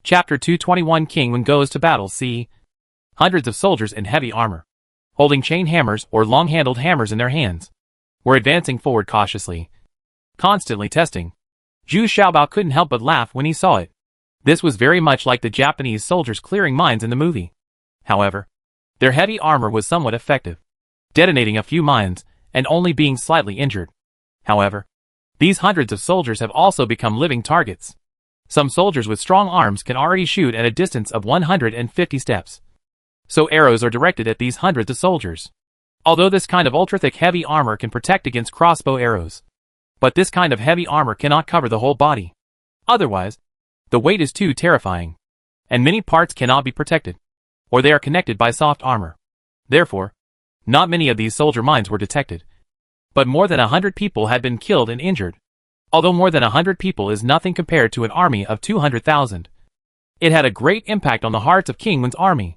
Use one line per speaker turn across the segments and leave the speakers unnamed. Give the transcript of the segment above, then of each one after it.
Chapter 221 King Wen goes to battle. See. Hundreds of soldiers in heavy armor, holding chain hammers or long-handled hammers in their hands, were advancing forward cautiously, constantly testing. Zhu Xiaobao couldn't help but laugh when he saw it. This was very much like the Japanese soldiers clearing mines in the movie. However, their heavy armor was somewhat effective, detonating a few mines and only being slightly injured. However, these hundreds of soldiers have also become living targets. Some soldiers with strong arms can already shoot at a distance of 150 steps. So arrows are directed at these hundreds of soldiers. Although this kind of ultra-thick heavy armor can protect against crossbow arrows, but this kind of heavy armor cannot cover the whole body. Otherwise, the weight is too terrifying, and many parts cannot be protected, or they are connected by soft armor. Therefore, not many of these soldier mines were detected. But more than 100 people had been killed and injured. Although more than 100 people is nothing compared to an army of 200,000. It had a great impact on the hearts of King Wen's army.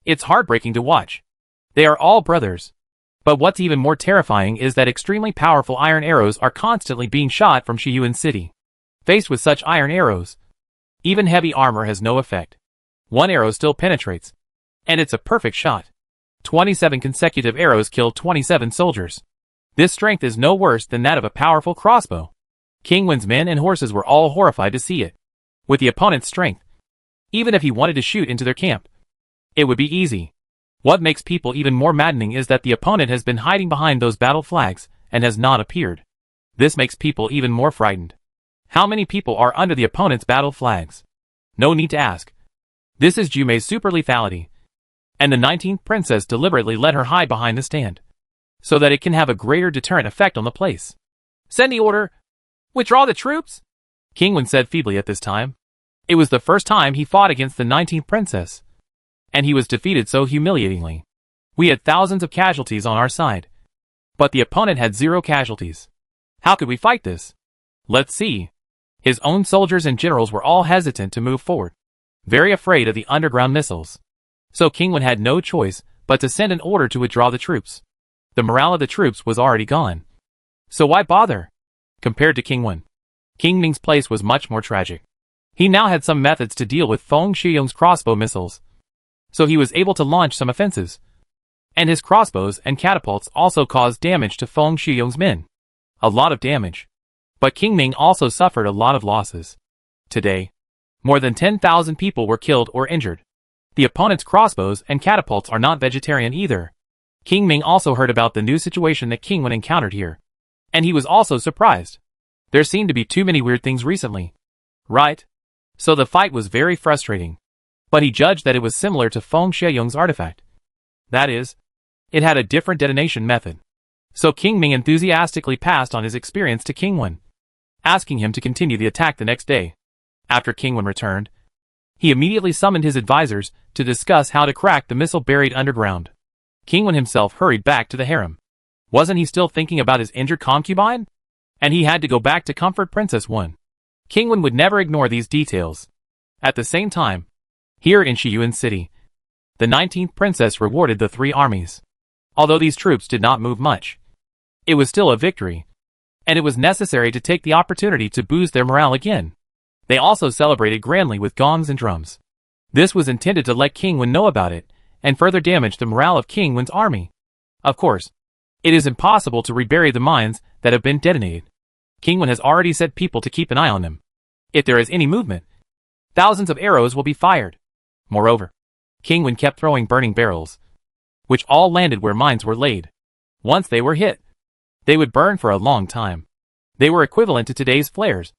It's heartbreaking to watch. They are all brothers. But what's even more terrifying is that extremely powerful iron arrows are constantly being shot from Shiyuan City. Faced with such iron arrows, even heavy armor has no effect. One arrow still penetrates, and it's a perfect shot. 27 consecutive arrows killed 27 soldiers. This strength is no worse than that of a powerful crossbow. King Wen's men and horses were all horrified to see it. With the opponent's strength, even if he wanted to shoot into their camp, it would be easy. What makes people even more maddening is that the opponent has been hiding behind those battle flags and has not appeared. This makes people even more frightened. How many people are under the opponent's battle flags? No need to ask. This is Jumei's super lethality. And the 19th princess deliberately let her hide behind the stand, so that it can have a greater deterrent effect on the place. Send the order. Withdraw the troops? King Wen said feebly at this time. It was the first time he fought against the 19th princess, and he was defeated so humiliatingly. We had thousands of casualties on our side, but the opponent had 0 casualties. How could we fight this? Let's see. His own soldiers and generals were all hesitant to move forward, very afraid of the underground missiles. So King Wen had no choice but to send an order to withdraw the troops. The morale of the troops was already gone. So why bother? Compared to King Wen, King Ming's place was much more tragic. He now had some methods to deal with Feng Shiyong's crossbow missiles, so he was able to launch some offensives. And his crossbows and catapults also caused damage to Feng Shiyong's men. A lot of damage. But King Ming also suffered a lot of losses. Today, more than 10,000 people were killed or injured. The opponent's crossbows and catapults are not vegetarian either. King Ming also heard about the new situation that King Wen encountered here. And he was also surprised. There seemed to be too many weird things recently. Right? So the fight was very frustrating. But he judged that it was similar to Feng Shiyong's artifact. That is, it had a different detonation method. So King Ming enthusiastically passed on his experience to King Wen, asking him to continue the attack the next day. After King Wen returned, he immediately summoned his advisors to discuss how to crack the missile buried underground. King Wen himself hurried back to the harem. Wasn't he still thinking about his injured concubine? And he had to go back to comfort Princess Wen. King Wen would never ignore these details. At the same time, here in Shiyuan City, the 19th princess rewarded the 3 armies. Although these troops did not move much, it was still a victory, and it was necessary to take the opportunity to boost their morale again. They also celebrated grandly with gongs and drums. This was intended to let King Wen know about it, and further damage the morale of King Wen's army. Of course, it is impossible to rebury the mines that have been detonated. King Wen has already said people to keep an eye on them. If there is any movement, thousands of arrows will be fired. Moreover, King Wen kept throwing burning barrels, which all landed where mines were laid. Once they were hit, they would burn for a long time. They were equivalent to today's flares,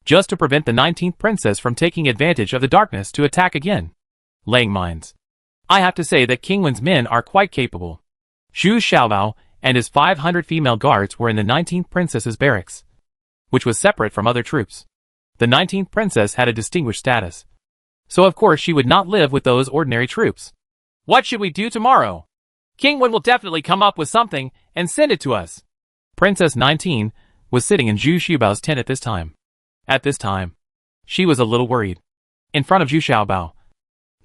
just to prevent the 19th princess from taking advantage of the darkness to attack again. Laying mines. I have to say that King Wen's men are quite capable. Zhu Xiaobao and his 500 female guards were in the 19th princess's barracks, which was separate from other troops. The 19th princess had a distinguished status, so of course she would not live with those ordinary troops. What should we do tomorrow? King Wen will definitely come up with something and send it to us. Princess 19 was sitting in Zhu Xiaobao's tent at this time. At this time, she was a little worried. In front of Zhu Xiaobao,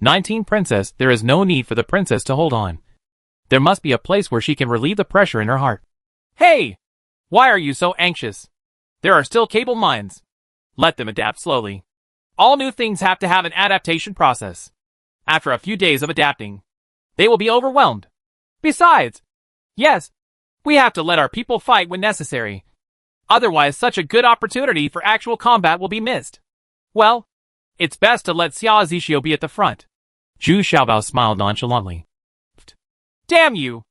19 princess, there is no need for the princess to hold on. There must be a place where she can relieve the pressure in her heart. Hey! Why are you so anxious? There are still cable mines. Let them adapt slowly. All new things have to have an adaptation process. After a few days of adapting, they will be overwhelmed. Besides, yes, we have to let our people fight when necessary. Otherwise, such a good opportunity for actual combat will be missed. Well, it's best to let Xiao Zixio be at the front. Zhu Xiaobao smiled nonchalantly. Damn you!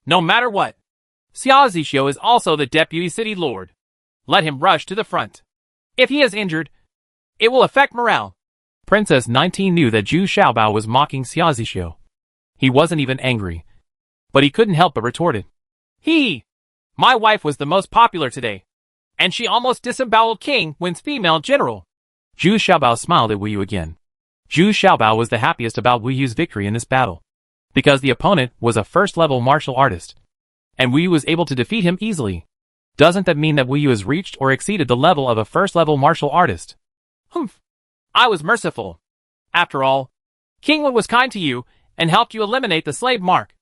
No matter what, Xiao Zixio is also the deputy city lord. Let him rush to the front. If he is injured, it will affect morale. Princess 19 knew that Zhu Xiaobao was mocking Xiao Zixio. He wasn't even angry, but he couldn't help but retorted. My wife was the most popular today, and she almost disemboweled King Wen's female general. Zhu Xiaobao smiled at Wu Yu again. Zhu Xiaobao was the happiest about Wu Yu's victory in this battle, because the opponent was a first-level martial artist, and Wu Yu was able to defeat him easily. Doesn't that mean that Wu Yu has reached or exceeded the level of a first-level martial artist? Humph. I was merciful. After all, King Wen was kind to you and helped you eliminate the slave mark.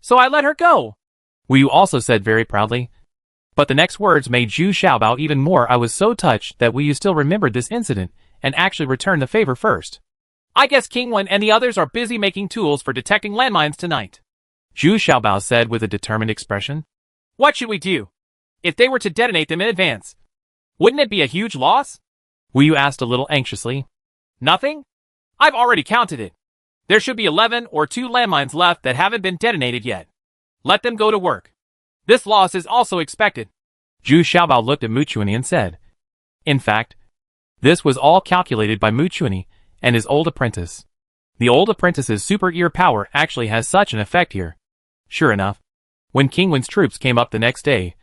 So I let her go. Wu Yu also said very proudly. But the next words made Zhu Xiaobao even more. I was so touched that Wu Yu still remembered this incident and actually returned the favor first. I guess King Wen and the others are busy making tools for detecting landmines tonight. Zhu Xiaobao said with a determined expression. What should we do? If they were to detonate them in advance, wouldn't it be a huge loss? Wu Yu asked a little anxiously. Nothing? I've already counted it. There should be 11 or 2 landmines left that haven't been detonated yet. Let them go to work. This loss is also expected. Zhu Xiaobao looked at Mu Chuanyi and said. In fact, this was all calculated by Mu Chuanyi and his old apprentice. The old apprentice's super ear power actually has such an effect here. Sure enough, when King Wen's troops came up the next day,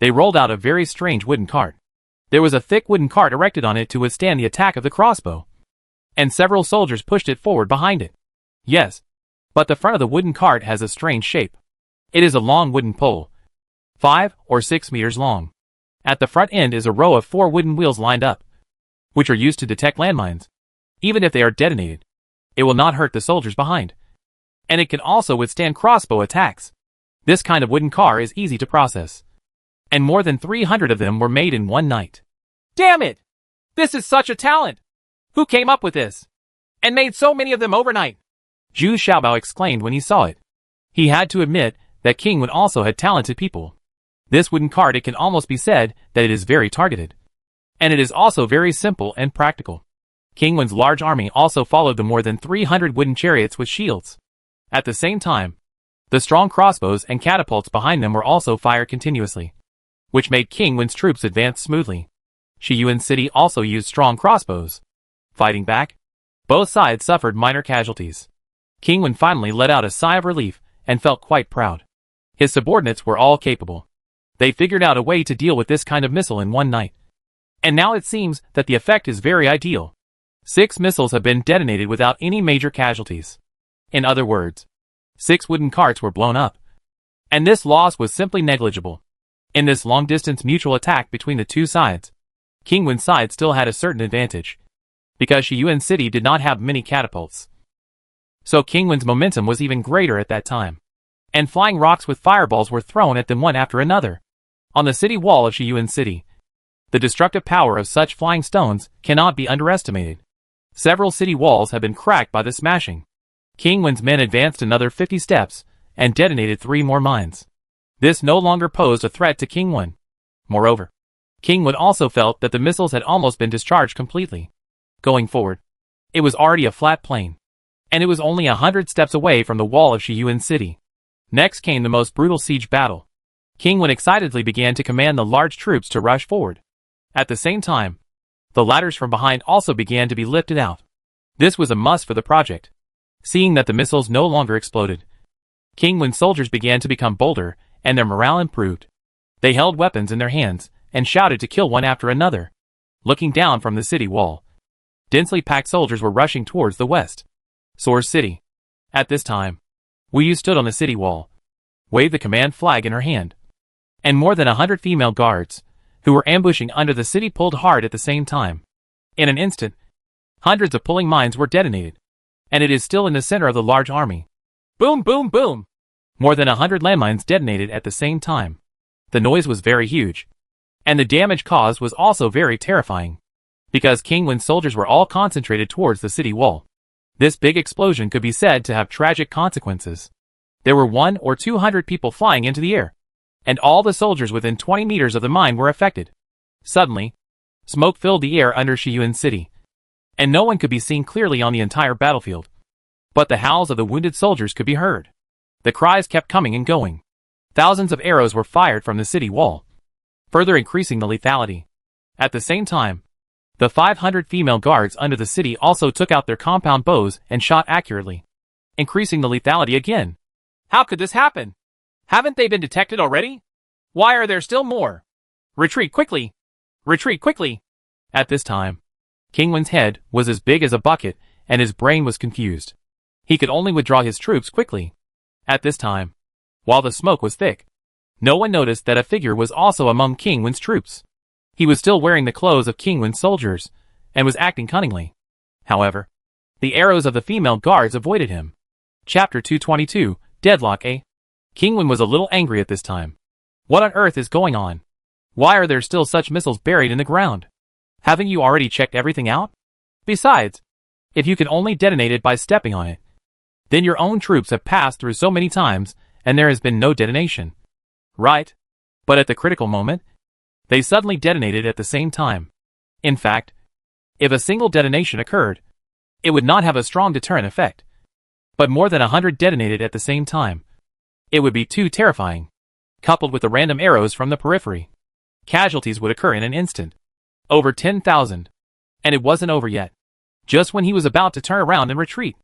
they rolled out a very strange wooden cart. There was a thick wooden cart erected on it to withstand the attack of the crossbow, and several soldiers pushed it forward behind it. Yes, but the front of the wooden cart has a strange shape. It is a long wooden pole, 5 or 6 meters long. At the front end is a row of 4 wooden wheels lined up, which are used to detect landmines. Even if they are detonated, it will not hurt the soldiers behind. And it can also withstand crossbow attacks. This kind of wooden car is easy to process. And more than 300 of them were made in one night. Damn it! This is such a talent! Who came up with this? And made so many of them overnight? Zhu Xiaobao exclaimed when he saw it. He had to admit that King Wen also had talented people. This wooden cart, it can almost be said that it is very targeted. And it is also very simple and practical. King Wen's large army also followed the more than 300 wooden chariots with shields. At the same time, the strong crossbows and catapults behind them were also fired continuously, which made King Wen's troops advance smoothly. Shiyuan City also used strong crossbows. Fighting back, both sides suffered minor casualties. King Wen finally let out a sigh of relief and felt quite proud. His subordinates were all capable. They figured out a way to deal with this kind of missile in one night. And now it seems that the effect is very ideal. 6 missiles have been detonated without any major casualties. In other words, 6 wooden carts were blown up. And this loss was simply negligible. In this long-distance mutual attack between the two sides, King Wen's side still had a certain advantage, because Shiyuan City did not have many catapults. So King Wen's momentum was even greater at that time. And flying rocks with fireballs were thrown at them one after another. On the city wall of Shiyuan City, the destructive power of such flying stones cannot be underestimated. Several city walls have been cracked by the smashing. King Wen's men advanced another 50 steps and detonated 3 more mines. This no longer posed a threat to King Wen. Moreover, King Wen also felt that the missiles had almost been discharged completely. Going forward, it was already a flat plain, and it was only 100 steps away from the wall of Shiyuan City. Next came the most brutal siege battle. King Wen excitedly began to command the large troops to rush forward. At the same time, the ladders from behind also began to be lifted out. This was a must for the project. Seeing that the missiles no longer exploded, King Wen's soldiers began to become bolder, and their morale improved. They held weapons in their hands and shouted to kill one after another. Looking down from the city wall, densely packed soldiers were rushing towards the west. Source City. At this time, Wu Yu stood on the city wall, waved the command flag in her hand, and more than 100 female guards, who were ambushing under the city, pulled hard at the same time. In an instant, hundreds of pulling mines were detonated, and it is still in the center of the large army. Boom, boom, boom! More than 100 landmines detonated at the same time. The noise was very huge, and the damage caused was also very terrifying. because King Wen's soldiers were all concentrated towards the city wall. This big explosion could be said to have tragic consequences. There were 100 or 200 people flying into the air, and all the soldiers within 20 meters of the mine were affected. Suddenly, smoke filled the air under Shiyuan City, and no one could be seen clearly on the entire battlefield. But the howls of the wounded soldiers could be heard. The cries kept coming and going. Thousands of arrows were fired from the city wall, further increasing the lethality. At the same time, the 500 female guards under the city also took out their compound bows and shot accurately, increasing the lethality again. How could this happen? Haven't they been detected already? Why are there still more? Retreat quickly! Retreat quickly! At this time, King Wen's head was as big as a bucket and his brain was confused. He could only withdraw his troops quickly. At this time, while the smoke was thick, no one noticed that a figure was also among King Wen's troops. He was still wearing the clothes of King Wen's soldiers, and was acting cunningly. However, the arrows of the female guards avoided him. Chapter 222, Deadlock A. King Wen was a little angry at this time. What on earth is going on? Why are there still such missiles buried in the ground? Haven't you already checked everything out? Besides, if you can only detonate it by stepping on it, then your own troops have passed through so many times, and there has been no detonation. Right? But at the critical moment, they suddenly detonated at the same time. In fact, if a single detonation occurred, it would not have a strong deterrent effect. But more than 100 detonated at the same time. It would be too terrifying. Coupled with the random arrows from the periphery, casualties would occur in an instant. Over 10,000. And it wasn't over yet. Just when he was about to turn around and retreat,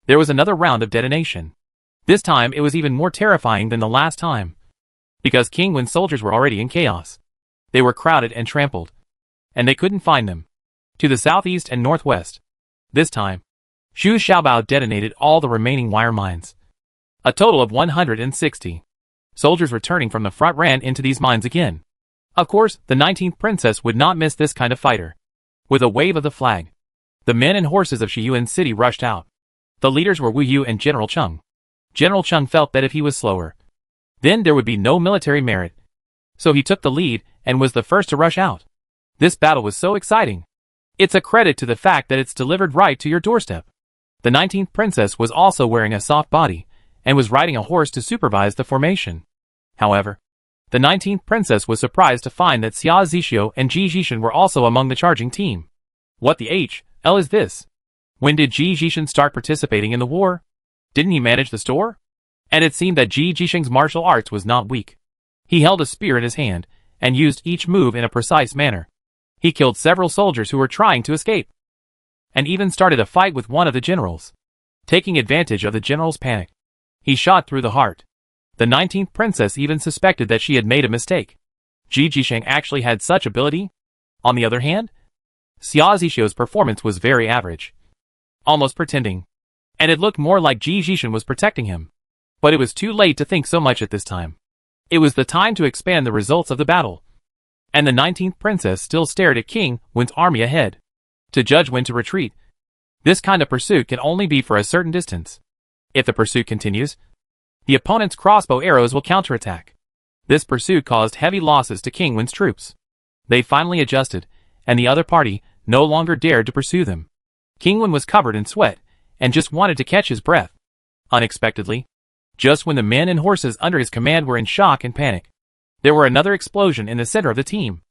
there was another round of detonation. This time it was even more terrifying than the last time. Because King Wen's soldiers were already in chaos. They were crowded and trampled. And they couldn't find them. To the southeast and northwest. This time, Xu Xiaobao detonated all the remaining wire mines. A total of 160. Soldiers returning from the front ran into these mines again. Of course, the 19th princess would not miss this kind of fighter. With a wave of the flag, the men and horses of Shiyuan City rushed out. The leaders were Wu Yu and General Cheng. General Cheng felt that if he was slower, then there would be no military merit. So he took the lead and was the first to rush out. This battle was so exciting. It's a credit to the fact that it's delivered right to your doorstep. The 19th princess was also wearing a soft body, and was riding a horse to supervise the formation. However, the 19th princess was surprised to find that Xia Zixio and Ji Jishan were also among the charging team. What the hell is this? When did Ji Jishan start participating in the war? Didn't he manage the store? And it seemed that Ji Jishan's martial arts was not weak. He held a spear in his hand, and used each move in a precise manner. He killed several soldiers who were trying to escape, and even started a fight with one of the generals. Taking advantage of the general's panic, he shot through the heart. The 19th princess even suspected that she had made a mistake. Ji Jisheng actually had such ability? On the other hand, Xia Zixio's performance was very average. Almost pretending. And it looked more like Ji Jishan was protecting him. But it was too late to think so much at this time. It was the time to expand the results of the battle. And the 19th princess still stared at King Wen's army ahead. To judge when to retreat. This kind of pursuit can only be for a certain distance. If the pursuit continues, the opponent's crossbow arrows will counterattack. This pursuit caused heavy losses to King Wen's troops. They finally adjusted, and the other party no longer dared to pursue them. King Wen was covered in sweat, and just wanted to catch his breath. Unexpectedly, just when the men and horses under his command were in shock and panic, there were another explosion in the center of the team.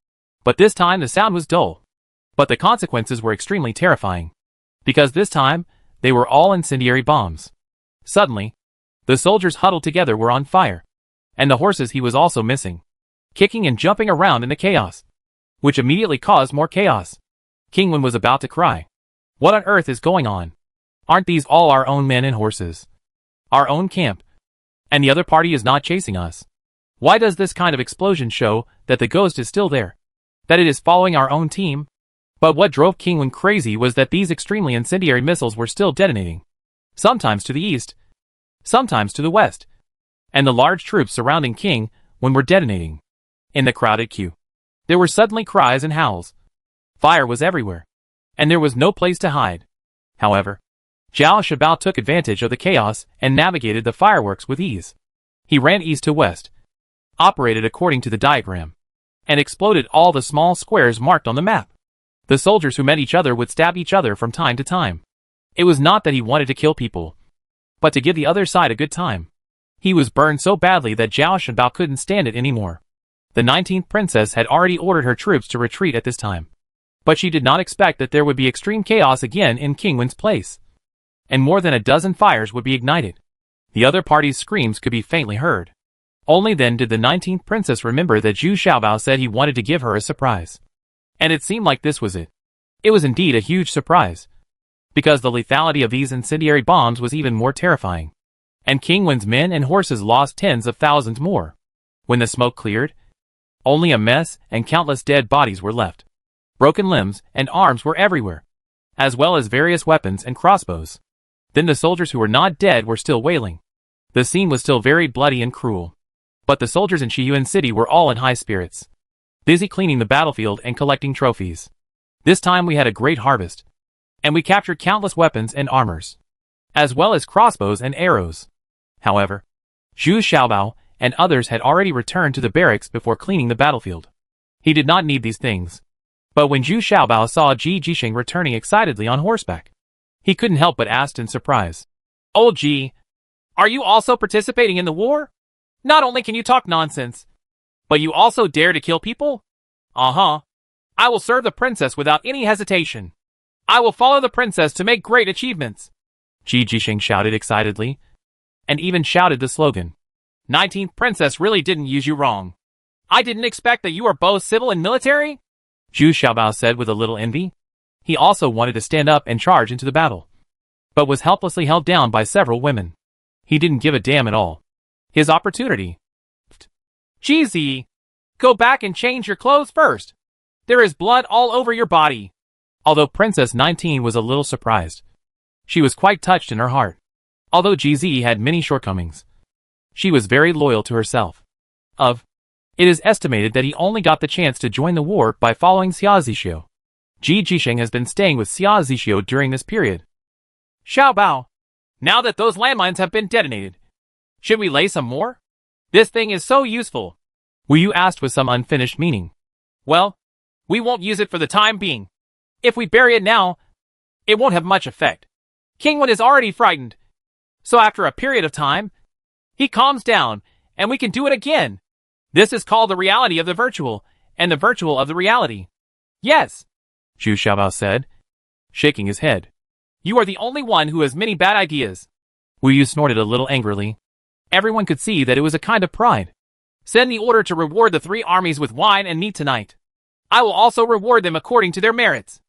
But this time the sound was dull. But the consequences were extremely terrifying. Because this time, they were all incendiary bombs. Suddenly, the soldiers huddled together were on fire. And the horses he was also missing, kicking and jumping around in the chaos, which immediately caused more chaos. King Wen was about to cry. What on earth is going on? Aren't these all our own men and horses? Our own camp? And the other party is not chasing us? Why does this kind of explosion show that the ghost is still there? That it is following our own team? But what drove King Wen crazy was that these extremely incendiary missiles were still detonating. Sometimes to the east, sometimes to the west. And the large troops surrounding King Wen were detonating. In the crowded queue, there were suddenly cries and howls. Fire was everywhere, and there was no place to hide. However, Zhao Shabao took advantage of the chaos and navigated the fireworks with ease. He ran east to west, operated according to the diagram, and exploded all the small squares marked on the map. The soldiers who met each other would stab each other from time to time. It was not that he wanted to kill people, but to give the other side a good time. He was burned so badly that Zhao Shenbao couldn't stand it anymore. The 19th princess had already ordered her troops to retreat at this time. But she did not expect that there would be extreme chaos again in King Wen's place. And more than a dozen fires would be ignited. The other party's screams could be faintly heard. Only then did the 19th princess remember that Zhu Xiaobao said he wanted to give her a surprise. And it seemed like this was it. It was indeed a huge surprise. Because the lethality of these incendiary bombs was even more terrifying. And King Wen's men and horses lost tens of thousands more. When the smoke cleared, only a mess and countless dead bodies were left. Broken limbs and arms were everywhere, as well as various weapons and crossbows. Then the soldiers who were not dead were still wailing. The scene was still very bloody and cruel. But the soldiers in Shiyuan City were all in high spirits, busy cleaning the battlefield and collecting trophies. This time we had a great harvest, and we captured countless weapons and armors, as well as crossbows and arrows. However, Zhu Xiaobao and others had already returned to the barracks before cleaning the battlefield. He did not need these things. But when Zhu Xiaobao saw Ji Jisheng returning excitedly on horseback, he couldn't help but ask in surprise, "Oh Ji, are you also participating in the war? Not only can you talk nonsense, but you also dare to kill people? Uh-huh. I will serve the princess without any hesitation. I will follow the princess to make great achievements." Ji Jisheng shouted excitedly, and even shouted the slogan, "19th princess really didn't use you wrong. I didn't expect that you are both civil and military," Zhu Xiaobao said with a little envy. He also wanted to stand up and charge into the battle, but was helplessly held down by several women. He didn't give a damn at all. His opportunity. "Jizi, go back and change your clothes first. There is blood all over your body." Although Princess 19 was a little surprised, she was quite touched in her heart. Although Jizi had many shortcomings, she was very loyal to herself. It is estimated that he only got the chance to join the war by following Xia Zixio. Ji Jisheng has been staying with Xia Zixio during this period. "Xiaobao, now that those landmines have been detonated, should we lay some more? This thing is so useful," Wu Yu asked with some unfinished meaning. "Well, we won't use it for the time being. If we bury it now, it won't have much effect. King Wen is already frightened. So after a period of time, he calms down, and we can do it again. This is called the reality of the virtual, and the virtual of the reality." "Yes," Zhu Xiaobao said, shaking his head. "You are the only one who has many bad ideas." Wu Yu snorted a little angrily. Everyone could see that it was a kind of pride. "Send the order to reward the 3 armies with wine and meat tonight. I will also reward them according to their merits.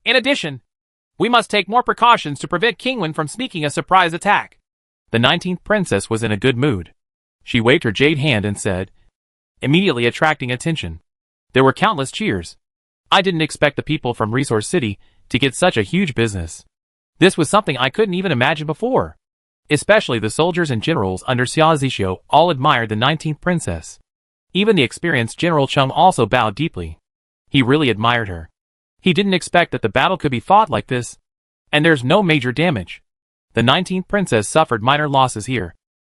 In addition, we must take more precautions to prevent King Wen from sneaking a surprise attack." The 19th princess was in a good mood. She waved her jade hand and said, immediately attracting attention. There were countless cheers. "I didn't expect the people from Resource City to get such a huge business. This was something I couldn't even imagine before." Especially the soldiers and generals under Xia Zixio all admired the 19th princess. Even the experienced General Cheng also bowed deeply. He really admired her. He didn't expect that the battle could be fought like this. And there's no major damage. The 19th princess suffered minor losses here,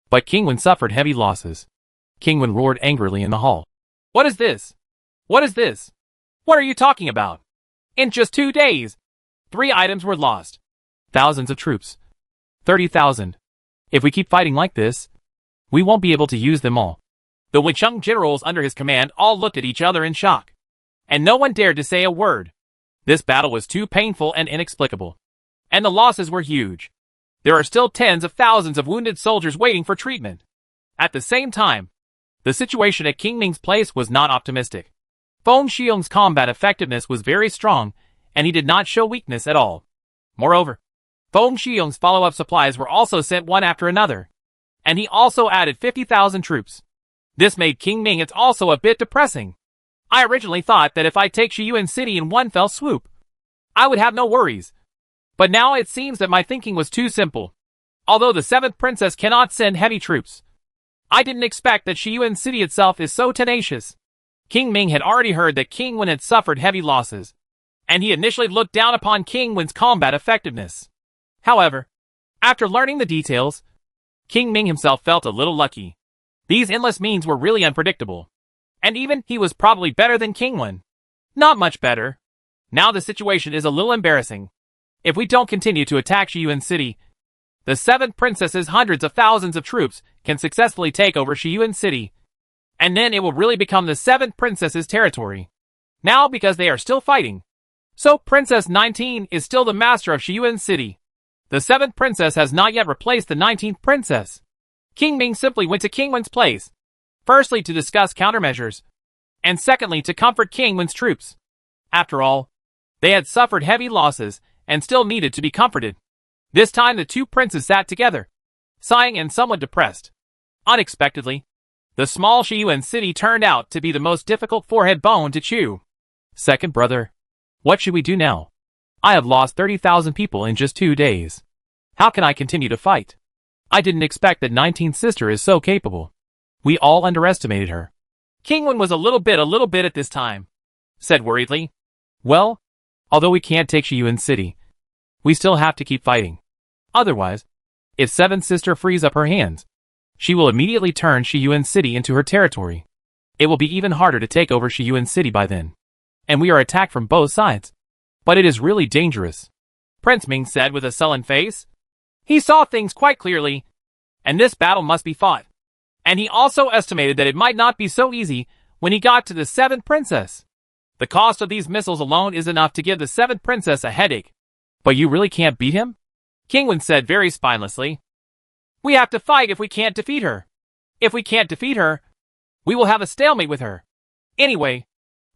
but King Wen suffered heavy losses. King Wen roared angrily in the hall. "What is this? What is this? What are you talking about? In just 2 days, 3 items were lost. Thousands of troops. 30,000. If we keep fighting like this, we won't be able to use them all." The Wencheng generals under his command all looked at each other in shock, and no one dared to say a word. This battle was too painful and inexplicable, and the losses were huge. There are still tens of thousands of wounded soldiers waiting for treatment. At the same time, the situation at King Ming's place was not optimistic. Feng Xiong's combat effectiveness was very strong, and he did not show weakness at all. Moreover, Feng Xiong's follow-up supplies were also sent one after another, and he also added 50,000 troops. This made King Ming it's also a bit depressing. I originally thought that if I take Shiyuan City in one fell swoop, I would have no worries. But now it seems that my thinking was too simple. Although the 7th princess cannot send heavy troops, I didn't expect that Shiyuan City itself is so tenacious. King Ming had already heard that King Wen had suffered heavy losses, and he initially looked down upon King Wen's combat effectiveness. However, after learning the details, King Ming himself felt a little lucky. These endless means were really unpredictable. And even he was probably better than King Wen. Not much better. Now the situation is a little embarrassing. If we don't continue to attack Shiyuan City, the 7 princesses' hundreds of thousands of troops can successfully take over Shiyuan City. And then it will really become the 7 princesses' territory. Now because they are still fighting. So Princess 19 is still the master of Shiyuan City. The 7th princess has not yet replaced the 19th princess. King Ming simply went to King Wen's place. Firstly to discuss countermeasures. And secondly to comfort King Wen's troops. After all, they had suffered heavy losses and still needed to be comforted. This time the 2 princes sat together, sighing and somewhat depressed. Unexpectedly, the small Shiyuan City turned out to be the most difficult forehead bone to chew. Second brother, what should we do now? I have lost 30,000 people in just 2 days. How can I continue to fight? I didn't expect that 19th sister is so capable. We all underestimated her. King Wen was a little bit at this time. Said worriedly, well, although we can't take Shiyuan City, we still have to keep fighting. Otherwise, if 7th sister frees up her hands, she will immediately turn Shiyuan City into her territory. It will be even harder to take over Shiyuan City by then. And we are attacked from both sides. But it is really dangerous. Prince Ming said with a sullen face. He saw things quite clearly, and this battle must be fought. And he also estimated that it might not be so easy when he got to the 7th princess. The cost of these missiles alone is enough to give the 7th princess a headache. But you really can't beat him? King Wen said very spinelessly. We have to fight if we can't defeat her. If we can't defeat her, we will have a stalemate with her. Anyway,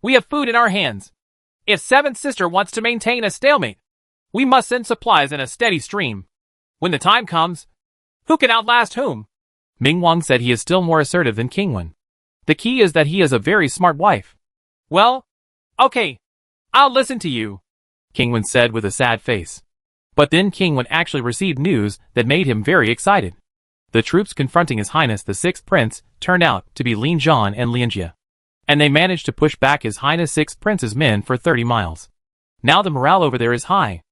we have food in our hands. If 7th sister wants to maintain a stalemate, we must send supplies in a steady stream. When the time comes, who can outlast whom? Ming Wang said he is still more assertive than King Wen. The key is that he is a very smart wife. Well, okay, I'll listen to you, King Wen said with a sad face. But then King Wen actually received news that made him very excited. The troops confronting His Highness the 6th Prince turned out to be Lin Zhan and Lin Jie. And they managed to push back His Highness 6th Prince's men for 30 miles. Now the morale over there is high.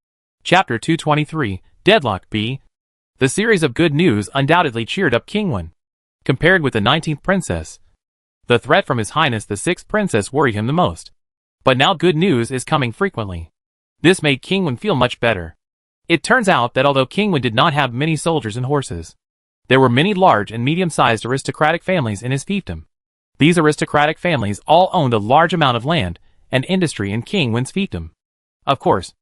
Chapter 223, Deadlock B. The series of good news undoubtedly cheered up King Wen. Compared with the 19th princess, the threat from His Highness the 6th Princess worried him the most. But now good news is coming frequently. This made King Wen feel much better. It turns out that although King Wen did not have many soldiers and horses, there were many large and medium-sized aristocratic families in his fiefdom. These aristocratic families all owned a large amount of land and industry in King Wen's fiefdom. Of course,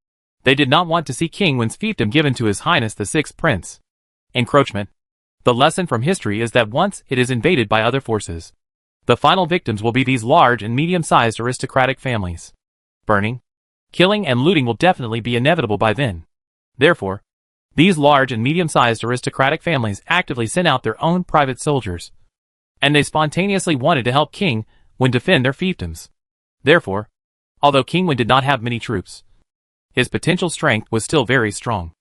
they did not want to see King Wen's fiefdom given to His Highness the 6th Prince. Encroachment. The lesson from history is that once it is invaded by other forces, the final victims will be these large and medium-sized aristocratic families. Burning, killing and looting will definitely be inevitable by then. Therefore, these large and medium-sized aristocratic families actively sent out their own private soldiers. And they spontaneously wanted to help King Wen defend their fiefdoms. Therefore, although King Wen did not have many troops, his potential strength was still very strong.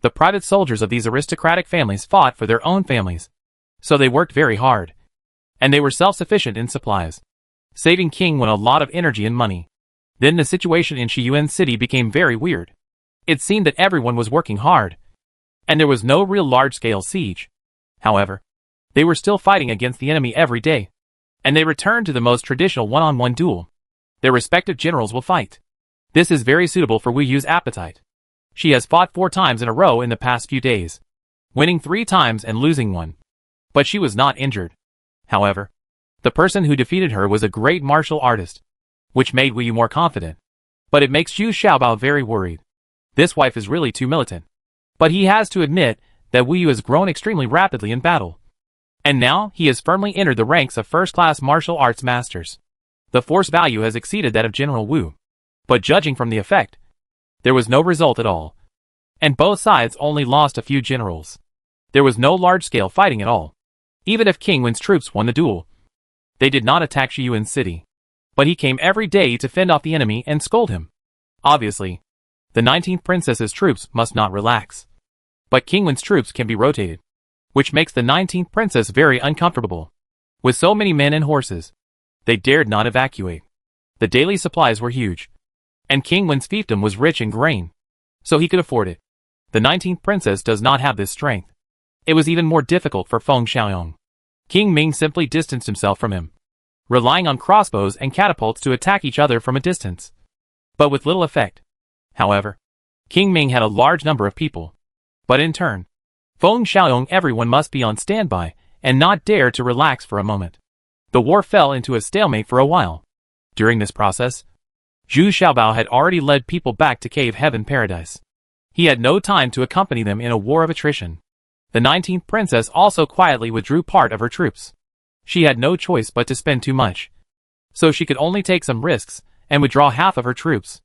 The private soldiers of these aristocratic families fought for their own families, so they worked very hard. And they were self-sufficient in supplies, saving King Wen a lot of energy and money. Then the situation in Shiyuan City became very weird. It seemed that everyone was working hard, and there was no real large-scale siege. However, they were still fighting against the enemy every day, and they returned to the most traditional one-on-one duel. Their respective generals will fight. This is very suitable for Wu Yu's appetite. She has fought 4 times in a row in the past few days, winning 3 times and losing 1. But she was not injured. However, the person who defeated her was a great martial artist, which made Wu Yu more confident. But it makes Xu Xiaobao very worried. This wife is really too militant. But he has to admit that Wu Yu has grown extremely rapidly in battle. And now he has firmly entered the ranks of first-class martial arts masters. The force value has exceeded that of General Wu. But judging from the effect, there was no result at all. And both sides only lost a few generals. There was no large-scale fighting at all. Even if King Wen's troops won the duel, they did not attack Shiyuan City. But he came every day to fend off the enemy and scold him. Obviously, the 19th princess's troops must not relax. But King Wen's troops can be rotated, which makes the 19th princess very uncomfortable. With so many men and horses, they dared not evacuate. The daily supplies were huge, and King Wen's fiefdom was rich in grain, so he could afford it. The 19th princess does not have this strength. It was even more difficult for Feng Xiaoyong. King Ming simply distanced himself from him, relying on crossbows and catapults to attack each other from a distance. but with little effect. However, King Ming had a large number of people. But in turn, Feng Xiaoyong, everyone must be on standby and not dare to relax for a moment. The war fell into a stalemate for a while. During this process, Zhu Xiaobao had already led people back to Cave Heaven Paradise. He had no time to accompany them in a war of attrition. The 19th princess also quietly withdrew part of her troops. She had no choice but to spend too much, so she could only take some risks and withdraw half of her troops.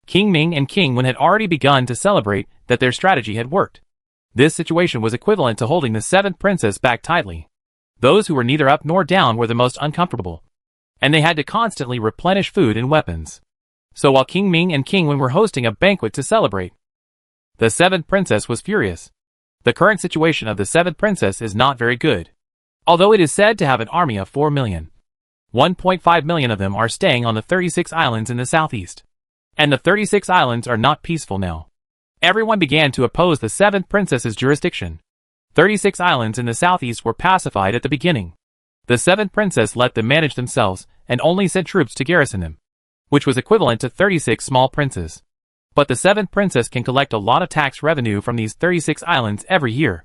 King Ming and King Wen had already begun to celebrate that their strategy had worked. This situation was equivalent to holding the 7th princess back tightly. Those who were neither up nor down were the most uncomfortable, and they had to constantly replenish food and weapons. So while King Ming and King Wen were hosting a banquet to celebrate, the 7th princess was furious. The current situation of the 7th princess is not very good. Although it is said to have an army of 4 million, 1.5 million of them are staying on the 36 islands in the southeast. And the 36 islands are not peaceful now. Everyone began to oppose the 7th princess's jurisdiction. 36 islands in the southeast were pacified at the beginning. The 7th princess let them manage themselves and only sent troops to garrison them, which was equivalent to 36 small princes. But the 7th princess can collect a lot of tax revenue from these 36 islands every year.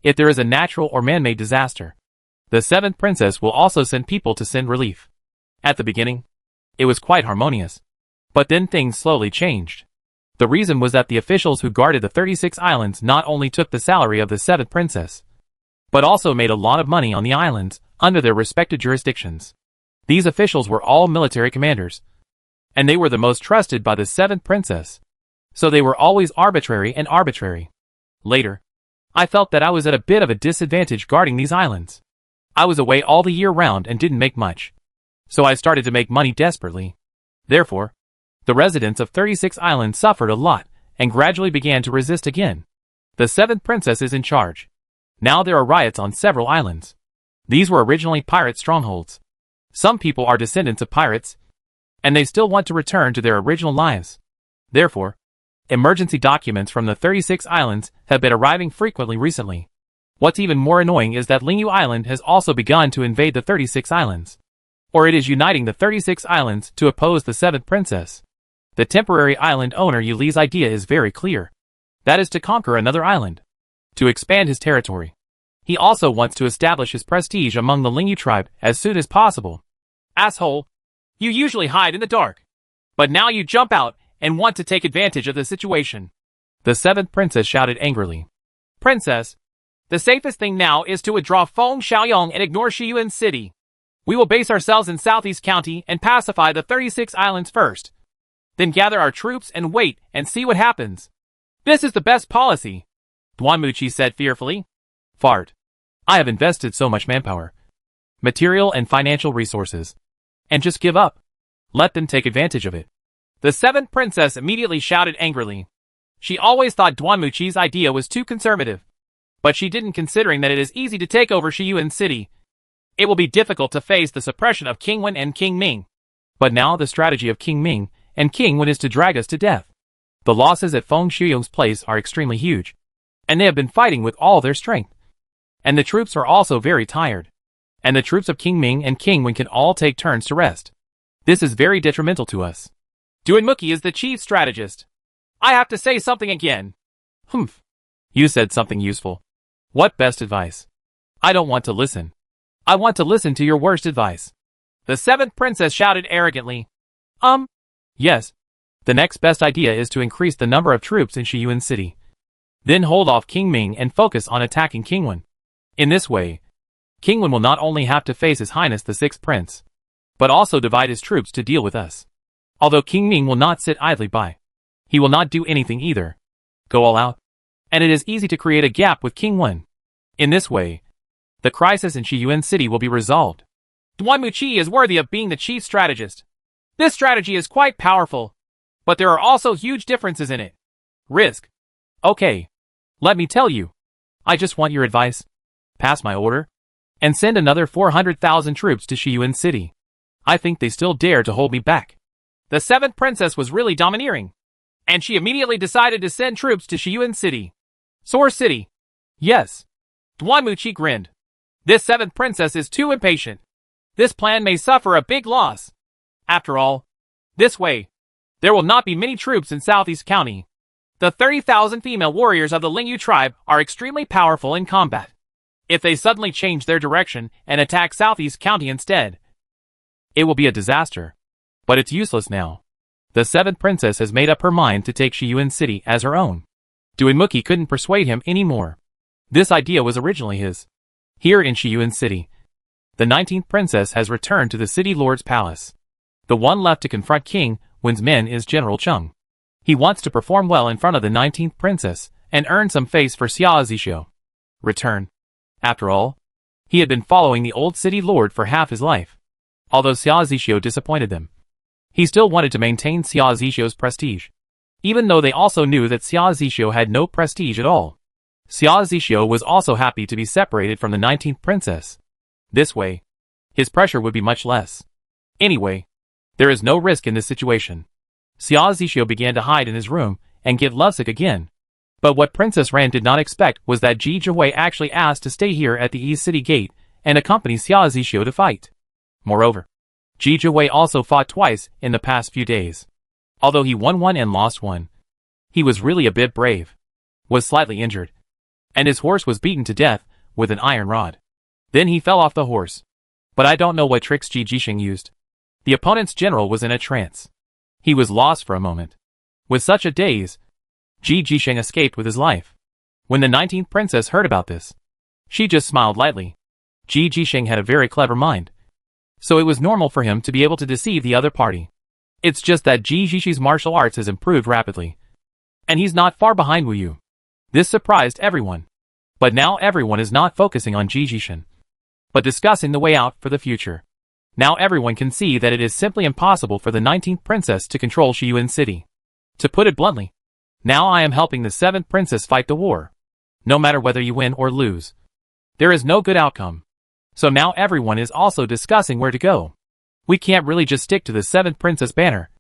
If there is a natural or man-made disaster, the 7th princess will also send people to send relief. At the beginning, it was quite harmonious. But then things slowly changed. The reason was that the officials who guarded the 36 islands not only took the salary of the 7th princess, but also made a lot of money on the islands under their respective jurisdictions. These officials were all military commanders, and they were the most trusted by the 7th princess. So they were always arbitrary and arbitrary. Later, I felt that I was at a bit of a disadvantage guarding these islands. I was away all the year round and didn't make much. So I started to make money desperately. Therefore, the residents of 36 islands suffered a lot and gradually began to resist again. The 7th princess is in charge. Now there are riots on several islands. These were originally pirate strongholds. Some people are descendants of pirates, and they still want to return to their original lives. Therefore, emergency documents from the 36 islands have been arriving frequently recently. What's even more annoying is that Lingyu Island has also begun to invade the 36 islands. Or it is uniting the 36 islands to oppose the 7th princess. The temporary island owner Yu Li's idea is very clear. That is to conquer another island, to expand his territory. He also wants to establish his prestige among the Lingyu tribe as soon as possible. Asshole! You usually hide in the dark, but now you jump out and want to take advantage of the situation. The 7th princess shouted angrily. Princess, the safest thing now is to withdraw Feng Xiaoyong and ignore Shiyuan City. We will base ourselves in Southeast County and pacify the 36 islands first. Then gather our troops and wait and see what happens. This is the best policy, Duanmuchi said fearfully. Fart. I have invested so much manpower, material and financial resources, and just give up. Let them take advantage of it. The 7th princess immediately shouted angrily. She always thought Duanmuchi's idea was too conservative, but she didn't considering that it is easy to take over Shiyuan City. It will be difficult to face the suppression of King Wen and King Ming. But now the strategy of King Ming and King Wen is to drag us to death. The losses at Feng Xiuyong's place are extremely huge, and they have been fighting with all their strength. And the troops are also very tired. And the troops of King Ming and King Wen can all take turns to rest. This is very detrimental to us. Duanmuchi is the chief strategist. I have to say something again. Humph. You said something useful. What best advice? I don't want to listen. I want to listen to your worst advice. The 7th princess shouted arrogantly. Yes. The next best idea is to increase the number of troops in Shiyuan City. Then hold off King Ming and focus on attacking King Wen. In this way, King Wen will not only have to face His Highness the 6th Prince, but also divide his troops to deal with us. Although King Ming will not sit idly by. He will not do anything either. Go all out. And it is easy to create a gap with King Wen. In this way, the crisis in Shiyuan City will be resolved. Duanmuchi is worthy of being the chief strategist. This strategy is quite powerful, but there are also huge differences in it. Risk. Okay. Let me tell you. I just want your advice. Pass my order, and send another 400,000 troops to Shiyuan City. I think they still dare to hold me back. The 7th princess was really domineering, and she immediately decided to send troops to Shiyuan City. Soar City. Yes. Duanmuchi grinned. This 7th princess is too impatient. This plan may suffer a big loss. After all, this way, There will not be many troops in Southeast County. The 30,000 female warriors of the Lingyu tribe are extremely powerful in combat. If they suddenly change their direction and attack Southeast County instead, it will be a disaster. But it's useless now. The 7th princess has made up her mind to take Shiyuan City as her own. Duinmuki couldn't persuade him anymore. This idea was originally his. Here in Shiyuan City, the 19th princess has returned to the city lord's palace. The one left to confront King Wen's men is General Chung. He wants to perform well in front of the 19th princess and earn some face for Xia Zixio. Return. After all, he had been following the old city lord for half his life. Although Xia Zixio disappointed them, he still wanted to maintain Xia Zixio's prestige. Even though they also knew that Xia Zixio had no prestige at all. Xia Zixio was also happy to be separated from the 19th princess. This way, his pressure would be much less. Anyway, there is no risk in this situation. Xia Zixio began to hide in his room and get lovesick again. But what Princess Ran did not expect was that Ji Jihui actually asked to stay here at the East City Gate and accompany Xia Zixio to fight. Moreover, Ji Jihui also fought twice in the past few days. Although he won one and lost one, he was really a bit brave, was slightly injured, and his horse was beaten to death with an iron rod. Then he fell off the horse. But I don't know what tricks Ji Jisheng used. The opponent's general was in a trance. He was lost for a moment. With such a daze, Ji Jisheng escaped with his life. When the 19th princess heard about this, she just smiled lightly. Ji Jisheng had a very clever mind, so it was normal for him to be able to deceive the other party. It's just that Ji Jisheng's martial arts has improved rapidly, and he's not far behind Wu Yu. This surprised everyone. But now everyone is not focusing on Ji Jisheng, but discussing the way out for the future. Now everyone can see that it is simply impossible for the 19th princess to control Shiyuan City. To put it bluntly, now I am helping the 7th princess fight the war. No matter whether you win or lose, there is no good outcome. So now everyone is also discussing where to go. We can't really just stick to the 7th princess banner,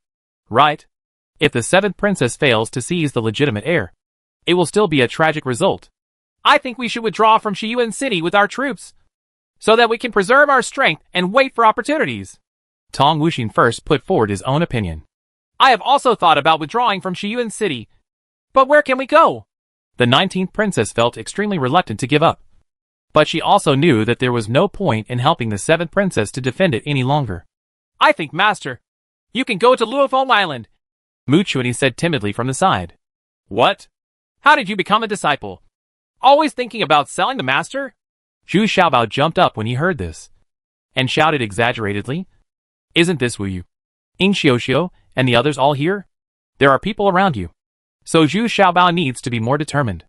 right? If the 7th princess fails to seize the legitimate heir, it will still be a tragic result. I think we should withdraw from Shiyuan City with our troops, so that we can preserve our strength and wait for opportunities. Tong Wuxin first put forward his own opinion. I have also thought about withdrawing from Shiyuan City. But where can we go? The 19th princess felt extremely reluctant to give up. But she also knew that there was no point in helping the 7th princess to defend it any longer. I think, Master, you can go to Luofeng Island, Mu Chuanyi said timidly from the side. What? How did you become a disciple? Always thinking about selling the master? Zhu Xiaobao jumped up when he heard this, and shouted exaggeratedly, Isn't this Wu Yu, Ying Xiuxiu, and the others all here? There are people around you. So Zhu Xiaobao needs to be more determined.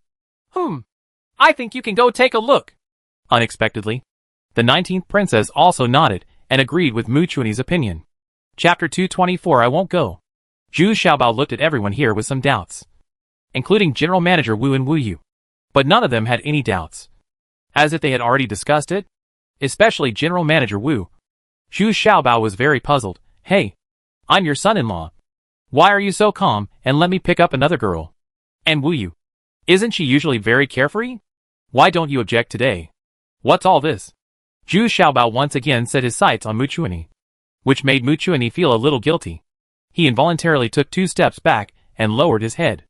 I think you can go take a look. Unexpectedly, the 19th princess also nodded and agreed with Mu Chuanyi's opinion. Chapter 224 I won't go. Zhu Xiaobao looked at everyone here with some doubts, including General Manager Wu and Wu Yu. But none of them had any doubts, as if they had already discussed it, especially General Manager Wu. Zhu Xiaobao was very puzzled. Hey, I'm your son-in-law. Why are you so calm and let me pick up another girl? And Wu Yu, isn't she usually very carefree? Why don't you object today? What's all this? Zhu Xiaobao once again set his sights on Mu Chuanyi, which made Mu Chuanyi feel a little guilty. He involuntarily took 2 steps back and lowered his head.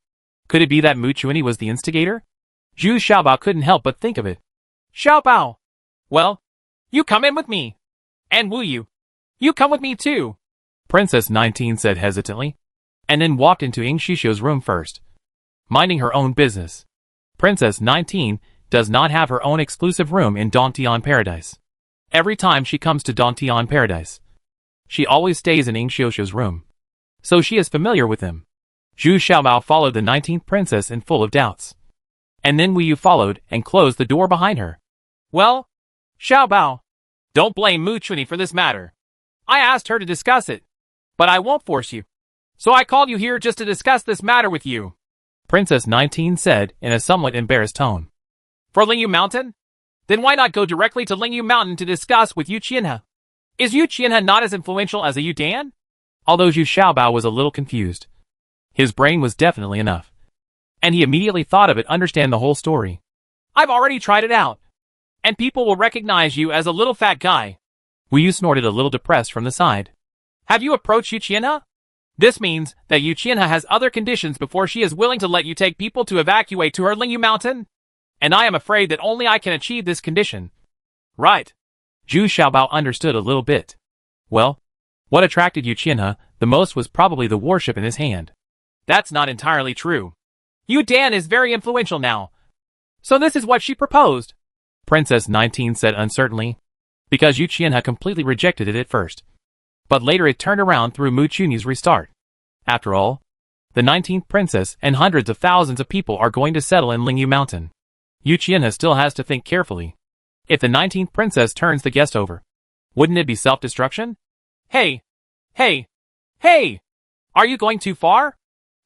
Could it be that Mu Chuanyi was the instigator? Zhu Xiaobao couldn't help but think of it. Xiaobao! Well, you come in with me. And Wu Yu, you come with me too. Princess 19 said hesitantly, and then walked into Ying Xiuxiu's room first, minding her own business. Princess 19 does not have her own exclusive room in Dantian Paradise. Every time she comes to Dantian Paradise, she always stays in Ying Xiuxiu's room, so she is familiar with him. Zhu Xiaobao followed the 19th princess in full of doubts. And then Wu Yu followed and closed the door behind her. Well, Xiaobao, don't blame Mu Chuanyi for this matter. I asked her to discuss it, but I won't force you. So I called you here just to discuss this matter with you. Princess 19 said in a somewhat embarrassed tone. For Lingyu Mountain? Then why not go directly to Lingyu Mountain to discuss with Yu Qianhe? Is Yu Qianhe not as influential as a Yu Dan? Although Zhu Xiaobao was a little confused, his brain was definitely enough, and he immediately thought of it understand the whole story. I've already tried it out, and people will recognize you as a little fat guy. Wu Yu snorted a little depressed from the side. Have you approached Yu Qianhe? This means that Yu Qianhe has other conditions before she is willing to let you take people to evacuate to her Lingyu mountain? And I am afraid that only I can achieve this condition. Right. Zhu Xiaobao understood a little bit. Well, what attracted Yu Qianhe the most was probably the warship in his hand. That's not entirely true. Yu Dan is very influential now. So this is what she proposed, Princess 19 said uncertainly, because Yu Qianhe completely rejected it at first. But later it turned around through Mu Chunyi's restart. After all, the 19th princess and hundreds of thousands of people are going to settle in Lingyu Mountain. Yu Qianhe still has to think carefully. If the 19th princess turns the guest over, wouldn't it be self-destruction? Hey! Hey! Hey! Are you going too far?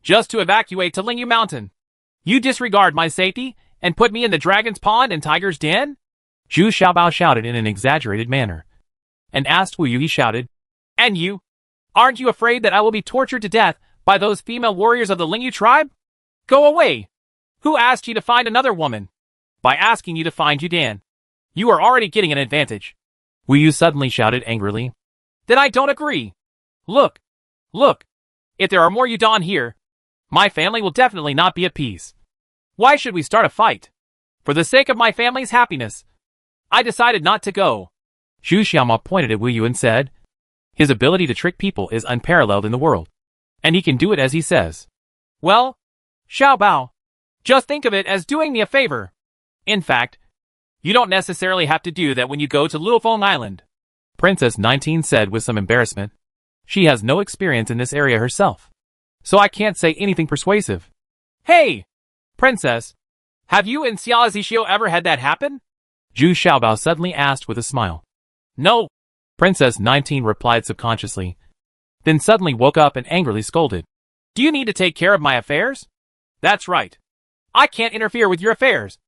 Just to evacuate to Lingyu Mountain. You disregard my safety and put me in the dragon's pond and tiger's den? Zhu Xiaobao shouted in an exaggerated manner. And asked Wu Yu, he shouted, And you? Aren't you afraid that I will be tortured to death by those female warriors of the Lingyu tribe? Go away! Who asked you to find another woman? By asking you to find Yu Dan. You are already getting an advantage. Wu Yu suddenly shouted angrily. Then I don't agree. Look! Look! If there are more Yu Dan here, my family will definitely not be at peace. Why should we start a fight? For the sake of my family's happiness, I decided not to go. Zhu Xiaoma pointed at Wu Yu and said, His ability to trick people is unparalleled in the world, and he can do it as he says. Well, Xiaobao, just think of it as doing me a favor. In fact, you don't necessarily have to do that when you go to Lufeng Island, Princess 19 said with some embarrassment. She has no experience in this area herself, so I can't say anything persuasive. Hey, Princess, have you and Xia Zixio ever had that happen? Zhu Xiaobao suddenly asked with a smile. No, Princess 19 replied subconsciously, then suddenly woke up and angrily scolded. Do you need to take care of my affairs? That's right. I can't interfere with your affairs.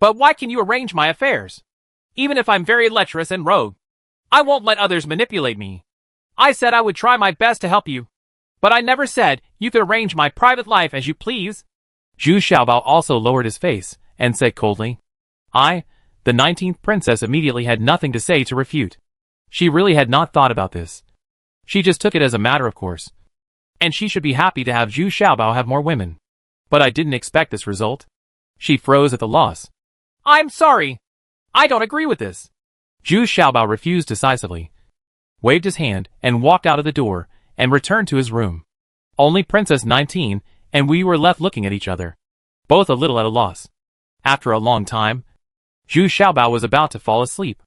But why can you arrange my affairs? Even if I'm very lecherous and rogue, I won't let others manipulate me. I said I would try my best to help you, but I never said you could arrange my private life as you please. Zhu Xiaobao also lowered his face and said coldly. The 19th princess immediately had nothing to say to refute. She really had not thought about this. She just took it as a matter of course. And she should be happy to have Zhu Xiaobao have more women. But I didn't expect this result. She froze at the loss. I'm sorry. I don't agree with this. Zhu Xiaobao refused decisively, waved his hand and walked out of the door and returned to his room. Only Princess 19 and we were left looking at each other, both a little at a loss. After a long time, Zhu Xiaobao was about to fall asleep.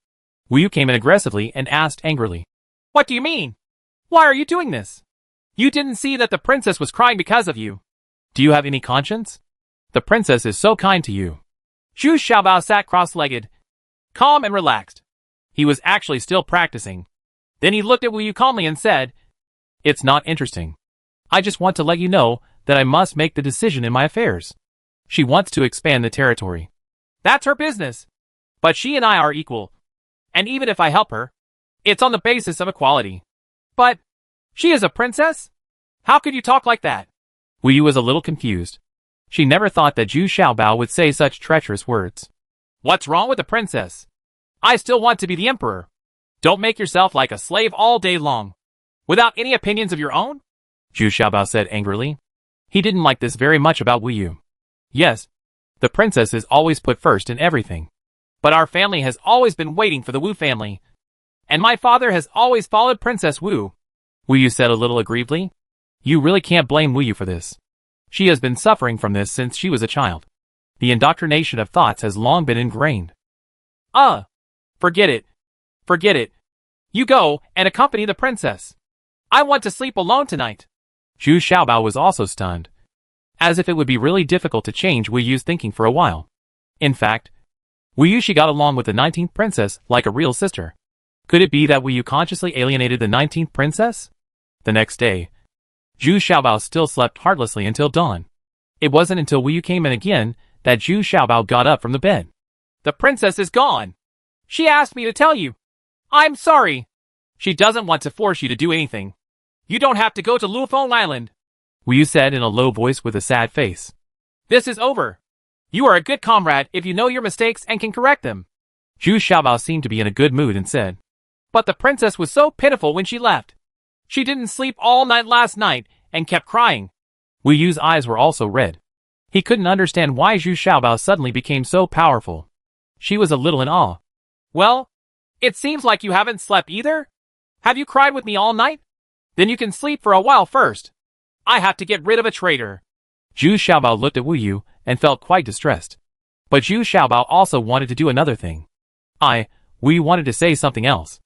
Wu Yu came in aggressively and asked angrily, What do you mean? Why are you doing this? You didn't see that the princess was crying because of you. Do you have any conscience? The princess is so kind to you. Zhu Xiaobao sat cross-legged, calm and relaxed. He was actually still practicing. Then he looked at Wu Yu calmly and said, It's not interesting. I just want to let you know that I must make the decision in my affairs. She wants to expand the territory. That's her business. But she and I are equal. And even if I help her, it's on the basis of equality. But she is a princess? How could you talk like that? Wu Yu was a little confused. She never thought that Zhu Xiaobao would say such treacherous words. What's wrong with the princess? I still want to be the emperor. Don't make yourself like a slave all day long, without any opinions of your own? Zhu Xiaobao said angrily. He didn't like this very much about Wu Yu. Yes, the princess is always put first in everything. But our family has always been waiting for the Wu family. And my father has always followed Princess Wu. Wu Yu said a little aggrievedly. You really can't blame Wu Yu for this. She has been suffering from this since she was a child. The indoctrination of thoughts has long been ingrained. Forget it. Forget it. You go and accompany the princess. I want to sleep alone tonight. Zhu Xiaobao was also stunned, as if it would be really difficult to change Wu Yu's thinking for a while. In fact, Wu Yu she got along with the 19th princess like a real sister. Could it be that Wu Yu consciously alienated the 19th princess? The next day, Zhu Xiaobao still slept heartlessly until dawn. It wasn't until Wu Yu came in again that Zhu Xiaobao got up from the bed. The princess is gone. She asked me to tell you. I'm sorry. She doesn't want to force you to do anything. You don't have to go to Lufeng Island, Wu Yu said in a low voice with a sad face. This is over. You are a good comrade if you know your mistakes and can correct them. Zhu Xiaobao seemed to be in a good mood and said, But the princess was so pitiful when she left. She didn't sleep all night last night and kept crying. Wu Yu's eyes were also red. He couldn't understand why Zhu Xiaobao suddenly became so powerful. She was a little in awe. Well, it seems like you haven't slept either. Have you cried with me all night? Then you can sleep for a while first. I have to get rid of a traitor. Zhu Xiaobao looked at Wu Yu and felt quite distressed. But Zhu Xiaobao also wanted to do another thing. Wu Yu wanted to say something else.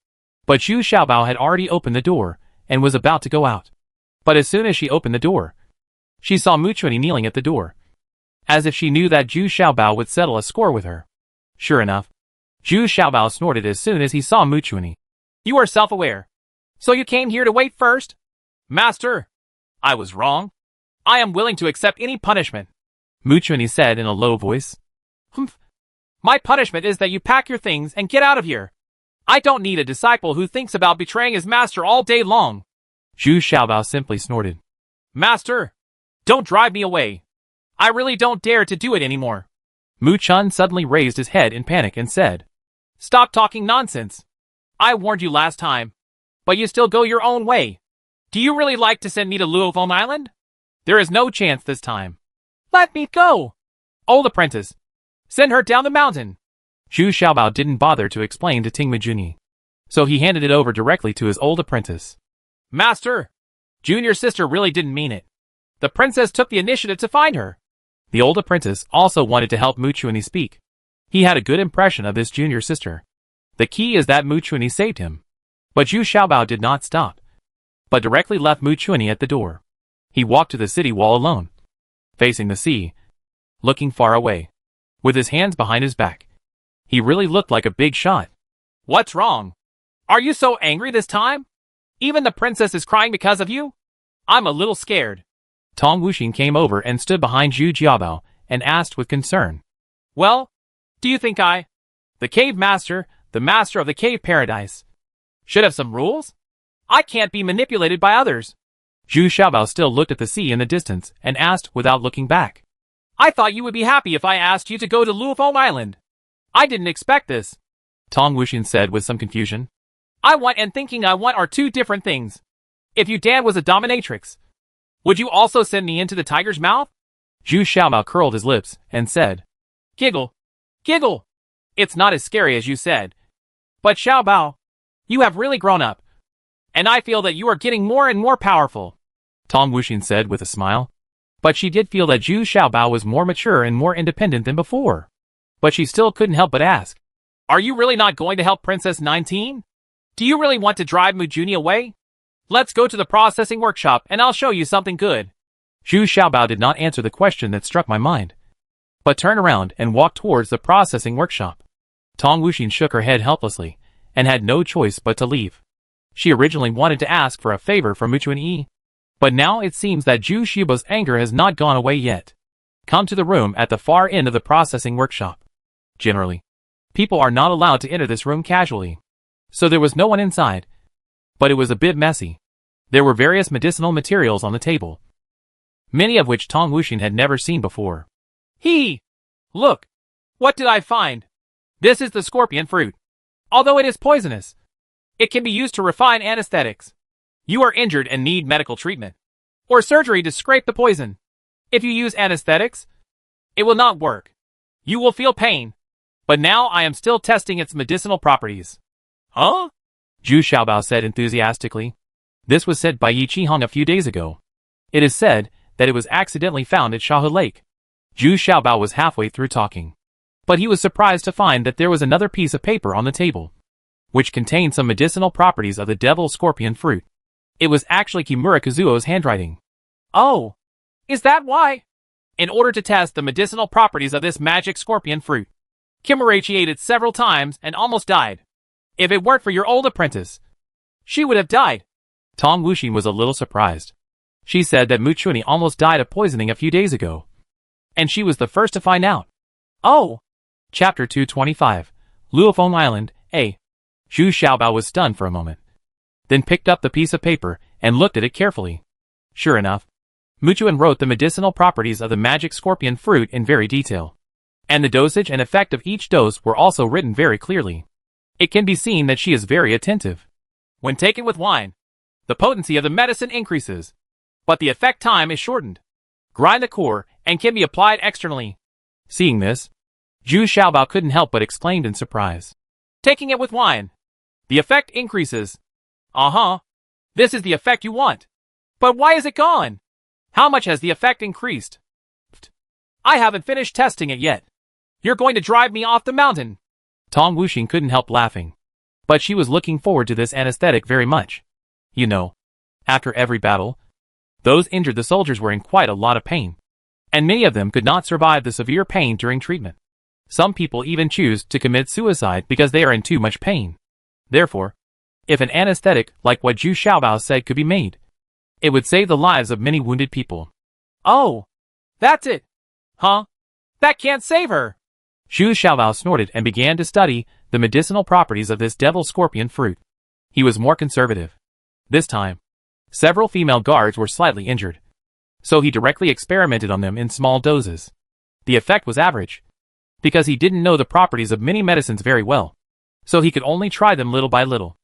But Zhu Xiaobao had already opened the door and was about to go out. But as soon as she opened the door, she saw Mu Chuanyi kneeling at the door, as if she knew that Zhu Xiaobao would settle a score with her. Sure enough, Zhu Xiaobao snorted as soon as he saw Mu Chuanyi. You are self-aware. So you came here to wait first? Master, I was wrong. I am willing to accept any punishment, Mu Chuanyi said in a low voice. Humph. My punishment is that you pack your things and get out of here. I don't need a disciple who thinks about betraying his master all day long. Zhu Xiaobao simply snorted. Master, don't drive me away. I really don't dare to do it anymore. Mu Chun suddenly raised his head in panic and said, Stop talking nonsense. I warned you last time, but you still go your own way. Do you really like to send me to Luofeng Island? There is no chance this time. Let me go. Old apprentice, send her down the mountain. Zhu Xiaobao didn't bother to explain to Tingma Junyi, so he handed it over directly to his old apprentice. Master, Junior sister really didn't mean it. The princess took the initiative to find her. The old apprentice also wanted to help Mu Chuanyi speak. He had a good impression of this junior sister. The key is that Mu Chuanyi saved him. But Zhu Xiaobao did not stop, but directly left Mu Chuanyi at the door. He walked to the city wall alone, facing the sea, looking far away, with his hands behind his back. He really looked like a big shot. What's wrong? Are you so angry this time? Even the princess is crying because of you? I'm a little scared. Tong Wuxin came over and stood behind Zhu Jiabao and asked with concern. Well, do you think the cave master, the master of the cave paradise, should have some rules? I can't be manipulated by others. Zhu Xiaobao still looked at the sea in the distance and asked without looking back. I thought you would be happy if I asked you to go to Luofeng Island. I didn't expect this, Tong Wuxin said with some confusion. I want and thinking I want are two different things. If you Dan was a dominatrix, would you also send me into the tiger's mouth? Zhu Xiaobao curled his lips and said, Giggle, giggle. It's not as scary as you said. But Xiaobao, you have really grown up. And I feel that you are getting more and more powerful, Tong Wuxin said with a smile. But she did feel that Zhu Xiaobao was more mature and more independent than before. But she still couldn't help but ask, Are you really not going to help Princess 19? Do you really want to drive Mu Junyi away? Let's go to the processing workshop and I'll show you something good. Zhu Xiaobao did not answer the question that struck my mind, but turned around and walked towards the processing workshop. Tong Wuxin shook her head helplessly and had no choice but to leave. She originally wanted to ask for a favor from Mu Chuanyi, but now it seems that Zhu Xiaobao's anger has not gone away yet. Come to the room at the far end of the processing workshop. Generally, people are not allowed to enter this room casually, so there was no one inside. But it was a bit messy. There were various medicinal materials on the table, many of which Tong Wuxin had never seen before. Look! What did I find? This is the scorpion fruit. Although it is poisonous, it can be used to refine anesthetics. You are injured and need medical treatment, or surgery to scrape the poison. If you use anesthetics, it will not work. You will feel pain. But now I am still testing its medicinal properties. Huh? Zhu Xiaobao said enthusiastically. This was said by Yi Qihong a few days ago. It is said that it was accidentally found at Shahe Lake. Zhu Xiaobao was halfway through talking, but he was surprised to find that there was another piece of paper on the table, which contained some medicinal properties of the devil scorpion fruit. It was actually Kimura Kazuo's handwriting. Oh, is that why? In order to test the medicinal properties of this magic scorpion fruit, Kimura ate it several times and almost died. If it weren't for your old apprentice, she would have died. Tong Wuxin was a little surprised. She said that Mu Chuanyi almost died of poisoning a few days ago, and she was the first to find out. Oh! Chapter 225, Luofeng Island, A. Zhu Xiaobao was stunned for a moment, then picked up the piece of paper and looked at it carefully. Sure enough, Mu Chuanyi wrote the medicinal properties of the magic scorpion fruit in very detail, and the dosage and effect of each dose were also written very clearly. It can be seen that she is very attentive. When taken with wine, the potency of the medicine increases, but the effect time is shortened. Grind the core and can be applied externally. Seeing this, Zhu Xiaobao couldn't help but exclaimed in surprise. Taking it with wine. The effect increases. Uh-huh. This is the effect you want. But why is it gone? How much has the effect increased? I haven't finished testing it yet. You're going to drive me off the mountain. Tong Wuxing couldn't help laughing. But she was looking forward to this anesthetic very much. You know, after every battle, those injured the soldiers were in quite a lot of pain. And many of them could not survive the severe pain during treatment. Some people even choose to commit suicide because they are in too much pain. Therefore, if an anesthetic like what Zhu Xiaobao said could be made, it would save the lives of many wounded people. Oh, that's it. Huh? That can't save her. Zhu Xiaobao snorted and began to study the medicinal properties of this devil scorpion fruit. He was more conservative. This time, several female guards were slightly injured, so he directly experimented on them in small doses. The effect was average, because he didn't know the properties of many medicines very well, so he could only try them little by little.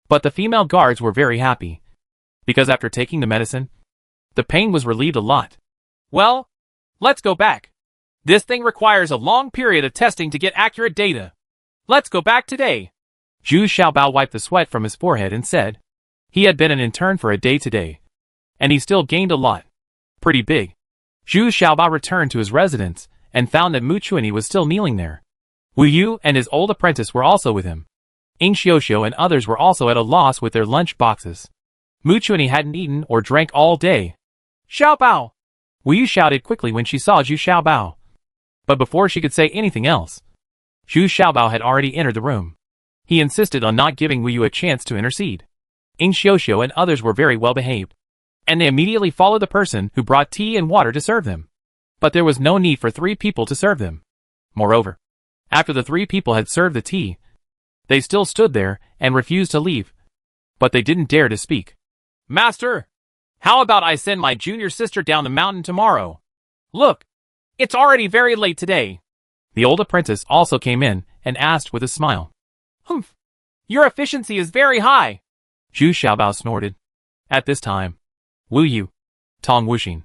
But the female guards were very happy, because after taking the medicine, the pain was relieved a lot. Well, let's go back. This thing requires a long period of testing to get accurate data. Let's go back today. Zhu Xiaobao wiped the sweat from his forehead and said, he had been an intern for a day today, and he still gained a lot. Pretty big. Zhu Xiaobao returned to his residence and found that Mu Chuanyi was still kneeling there. Wu Yu and his old apprentice were also with him. Ying Xiuxiu and others were also at a loss with their lunch boxes. Mu Chuanyi hadn't eaten or drank all day. Xiaobao! Wu Yu shouted quickly when she saw Zhu Xiaobao. But before she could say anything else, Zhu Xiaobao had already entered the room. He insisted on not giving Wu Yu a chance to intercede. Ying Xiuxiu and others were very well behaved, and they immediately followed the person who brought tea and water to serve them. But there was no need for 3 people to serve them. Moreover, after the 3 people had served the tea, they still stood there and refused to leave. But they didn't dare to speak. Master, how about I send my junior sister down the mountain tomorrow? Look, it's already very late today. The old apprentice also came in and asked with a smile. Humph, your efficiency is very high. Zhu Xiaobao snorted. At this time, Wu Yu, Tong Wuxing,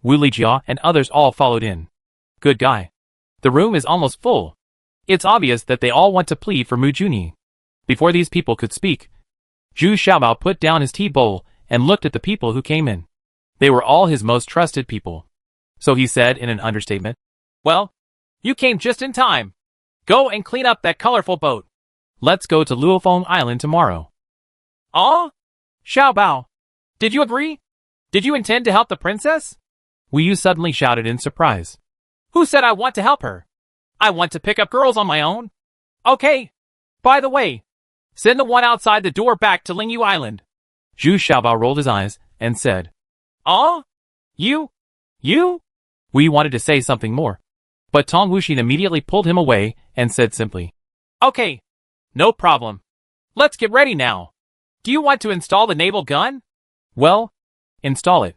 Wu Lijia and others all followed in. Good guy. The room is almost full. It's obvious that they all want to plead for Mu Chuanyi. Before these people could speak, Zhu Xiaobao put down his tea bowl and looked at the people who came in. They were all his most trusted people. So he said in an understatement, well, you came just in time. Go and clean up that colorful boat. Let's go to Luofeng Island tomorrow. Oh? Xiaobao, did you agree? Did you intend to help the princess? Wu Yu suddenly shouted in surprise. Who said I want to help her? I want to pick up girls on my own. Okay. By the way, send the one outside the door back to Lingyu Island. Zhu Xiaobao rolled his eyes and said, oh? You? Wu Yu wanted to say something more, but Tong Wuxing immediately pulled him away and said simply, okay, no problem. Let's get ready now. Do you want to install the naval gun? Well, install it.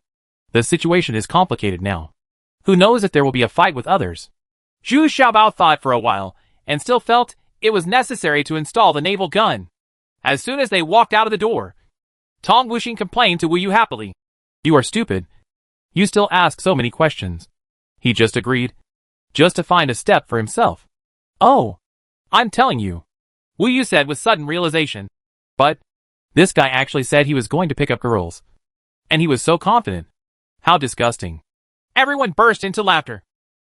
The situation is complicated now. Who knows if there will be a fight with others? Zhu Xiaobao thought for a while and still felt it was necessary to install the naval gun. As soon as they walked out of the door, Tong Wuxing complained to Wu Yu happily. You are stupid. You still ask so many questions. He just agreed, just to find a step for himself. Oh, I'm telling you, Wu Yu said with sudden realization. But this guy actually said he was going to pick up girls. And he was so confident. How disgusting. Everyone burst into laughter,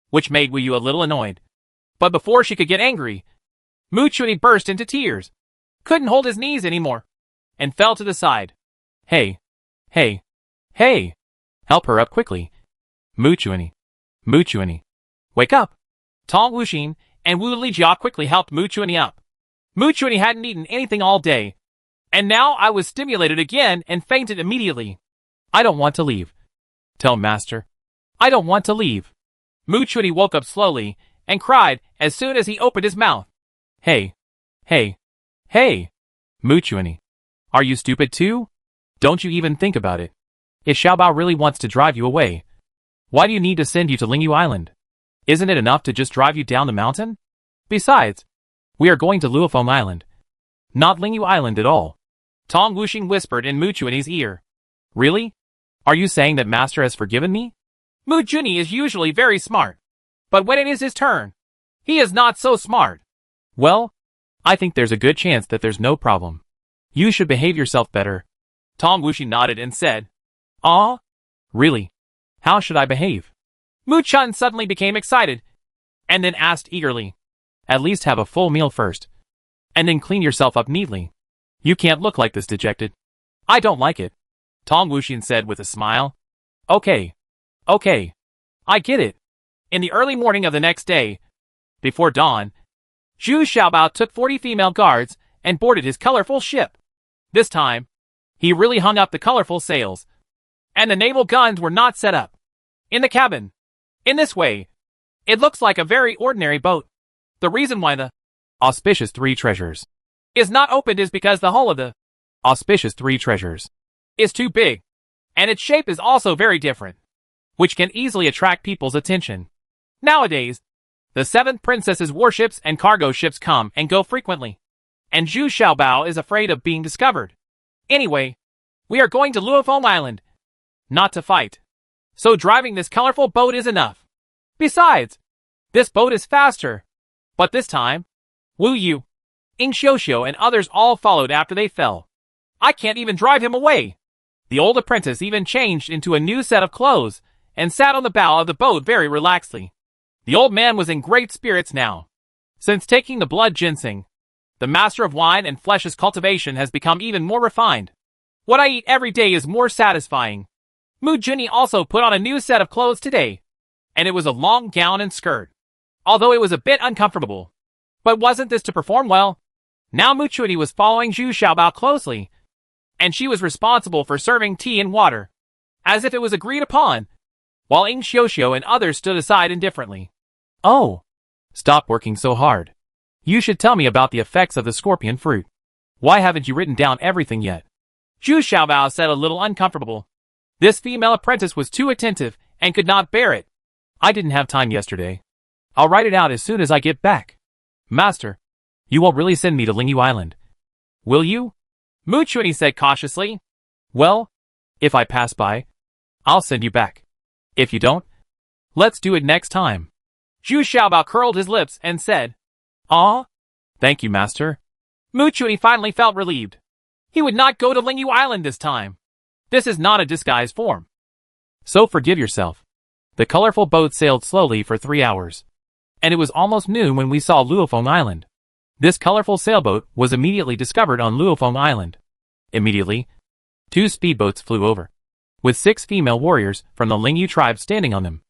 which made Wu Yu a little annoyed. But before she could get angry, Mu Chuanyi burst into tears, couldn't hold his knees anymore, and fell to the side. Hey, hey, hey, help her up quickly. Mu Chuanyi, wake up. Tong Wuxing and Wu Lijia quickly helped Mu Chuanyi up. Mu Chuanyi hadn't eaten anything all day, and now I was stimulated again and fainted immediately. I don't want to leave. Tell master. I don't want to leave. Mu Chuanyi woke up slowly and cried as soon as he opened his mouth. Hey, hey, hey, Mu Chuanyi, are you stupid too? Don't you even think about it. If Xiaobao really wants to drive you away, why do you need to send you to Lingyu Island? Isn't it enough to just drive you down the mountain? Besides, we are going to Luofeng Island, not Lingyu Island at all. Tong Wuxing whispered in Mu Chuanyi's ear. Really? Are you saying that master has forgiven me? Mu Junyi is usually very smart. But when it is his turn, he is not so smart. Well, I think there's a good chance that there's no problem. You should behave yourself better. Tong Wuxi nodded and said, "Ah? Really? How should I behave?" Mu Chun suddenly became excited, and then asked eagerly, "At least have a full meal first, and then clean yourself up neatly. You can't look like this dejected." "I don't like it," Tong Wuxi said with a smile. Okay, I get it." In the early morning of the next day, before dawn, Zhu Xiaobao took 40 female guards and boarded his colorful ship. This time, he really hung up the colorful sails, and the naval guns were not set up in the cabin. In this way, it looks like a very ordinary boat. The reason why the auspicious three treasures is not opened is because the hull of the auspicious three treasures is too big, and its shape is also very different, which can easily attract people's attention. Nowadays, the seventh princess's warships and cargo ships come and go frequently, and Zhu Xiaobao is afraid of being discovered. Anyway, we are going to Luofeng Island, not to fight. So driving this colorful boat is enough. Besides, this boat is faster. But this time, Wu Yu, Ying Xiuxiu and others all followed after they fell. I can't even drive him away. The old apprentice even changed into a new set of clothes and sat on the bow of the boat very relaxedly. The old man was in great spirits now. Since taking the blood ginseng, the master of wine and flesh's cultivation has become even more refined. What I eat every day is more satisfying. Mu Junyi also put on a new set of clothes today, and it was a long gown and skirt, although it was a bit uncomfortable. But wasn't this to perform well? Now Mu Junyi was following Zhu Xiaobao closely, and she was responsible for serving tea and water, as if it was agreed upon, while Ying Xiuxiu and others stood aside indifferently. "Oh, stop working so hard. You should tell me about the effects of the scorpion fruit. Why haven't you written down everything yet?" Zhu Xiaobao said, a little uncomfortable. This female apprentice was too attentive and could not bear it. "I didn't have time yesterday. I'll write it out as soon as I get back." "Master, you won't really send me to Lingyu Island, will you?" Mu Junyi said cautiously. "Well, if I pass by, I'll send you back. If you don't, let's do it next time." Zhu Xiaobao curled his lips and said, "Ah, thank you, master." Mu Junyi finally felt relieved. He would not go to Lingyu Island this time. This is not a disguise form. So forgive yourself. The colorful boat sailed slowly for 3 hours, and it was almost noon when we saw Luofeng Island. This colorful sailboat was immediately discovered on Luofeng Island. Immediately, 2 speedboats flew over, with 6 female warriors from the Lingyu tribe standing on them.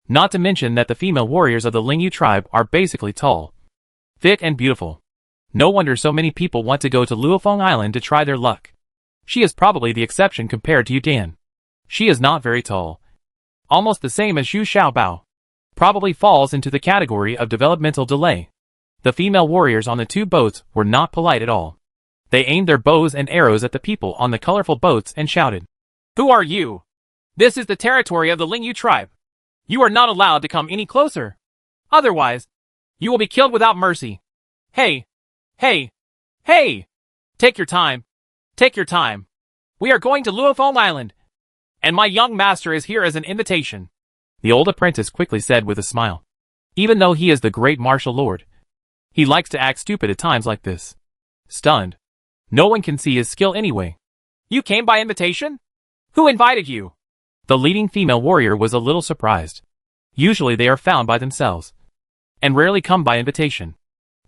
Not to mention that the female warriors of the Lingyu tribe are basically tall, thick and beautiful. No wonder so many people want to go to Luofeng Island to try their luck. She is probably the exception compared to Yudan. She is not very tall. Almost the same as Zhu Xiaobao. Probably falls into the category of developmental delay. The female warriors on the 2 boats were not polite at all. They aimed their bows and arrows at the people on the colorful boats and shouted, "Who are you? This is the territory of the Lingyu tribe. You are not allowed to come any closer. Otherwise, you will be killed without mercy. Hey! Hey! Hey! Take your time. Take your time. We are going to Luofeng Island, and my young master is here as an invitation," the old apprentice quickly said with a smile. Even though he is the great martial lord, he likes to act stupid at times like this. Stunned. No one can see his skill anyway. "You came by invitation? Who invited you?" The leading female warrior was a little surprised. Usually they are found by themselves, and rarely come by invitation,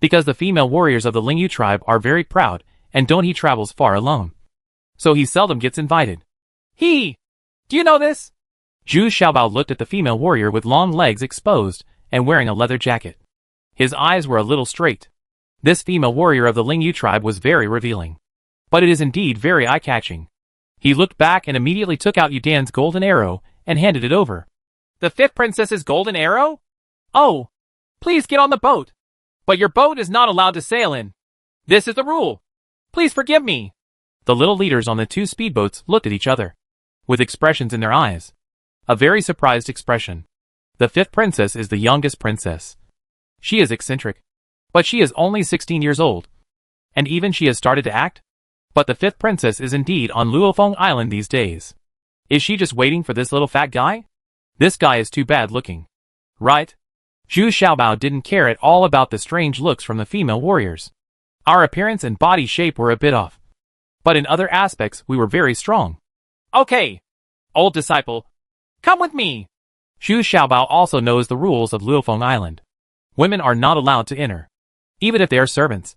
because the female warriors of the Lingyu tribe are very proud, and he travels far alone. So he seldom gets invited. Do you know this?" Zhu Xiaobao looked at the female warrior with long legs exposed, and wearing a leather jacket. His eyes were a little straight. This female warrior of the Lingyu tribe was very revealing. But it is indeed very eye-catching. He looked back and immediately took out Yudan's golden arrow and handed it over. "The 5th princess's golden arrow? Oh, please get on the boat. But your boat is not allowed to sail in. This is the rule. Please forgive me." The little leaders on the 2 speedboats looked at each other, with expressions in their eyes. A very surprised expression. The 5th princess is the youngest princess. She is eccentric, but she is only 16 years old. And even she has started to act? But the 5th princess is indeed on Luofeng Island these days. Is she just waiting for this little fat guy? This guy is too bad looking. Right? Zhu Xiaobao didn't care at all about the strange looks from the female warriors. Our appearance and body shape were a bit off. But in other aspects we were very strong. Okay. Old disciple. Come with me. Zhu Xiaobao also knows the rules of Luofeng Island. Women are not allowed to enter. Even if they are servants.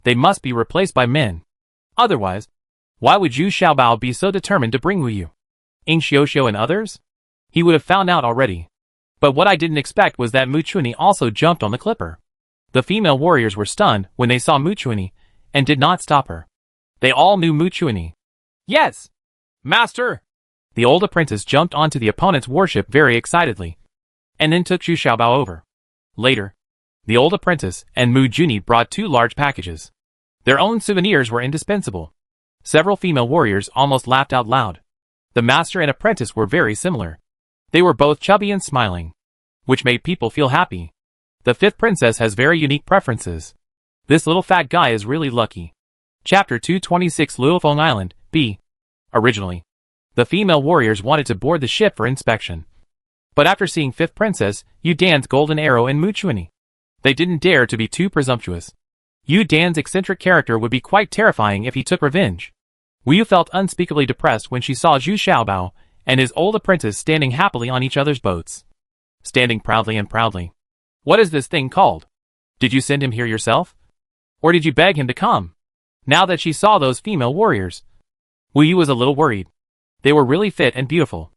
They must be replaced by men. Otherwise, why would Zhu Xiaobao be so determined to bring Wu Yu, Ying Xiuxiu and others? He would have found out already. But what I didn't expect was that Mu Chunyi also jumped on the clipper. The female warriors were stunned when they saw Mu Chunyi and did not stop her. They all knew Mu Chunyi. Yes! Master! The old apprentice jumped onto the opponent's warship very excitedly, and then took Zhu Xiaobao over. Later, the old apprentice and Mu Chunyi brought 2 large packages. Their own souvenirs were indispensable. Several female warriors almost laughed out loud. The master and apprentice were very similar. They were both chubby and smiling, which made people feel happy. The 5th princess has very unique preferences. This little fat guy is really lucky. Chapter 226 Luofeng Island, B. Originally, the female warriors wanted to board the ship for inspection. But after seeing 5th princess, Yu Dan's golden arrow and Mu Chunyi, they didn't dare to be too presumptuous. Yu Dan's eccentric character would be quite terrifying if he took revenge. Wu Yu felt unspeakably depressed when she saw Zhu Xiaobao and his old apprentice standing happily on each other's boats. Standing proudly and proudly. What is this thing called? Did you send him here yourself? Or did you beg him to come? Now that she saw those female warriors, Wu Yu was a little worried. They were really fit and beautiful.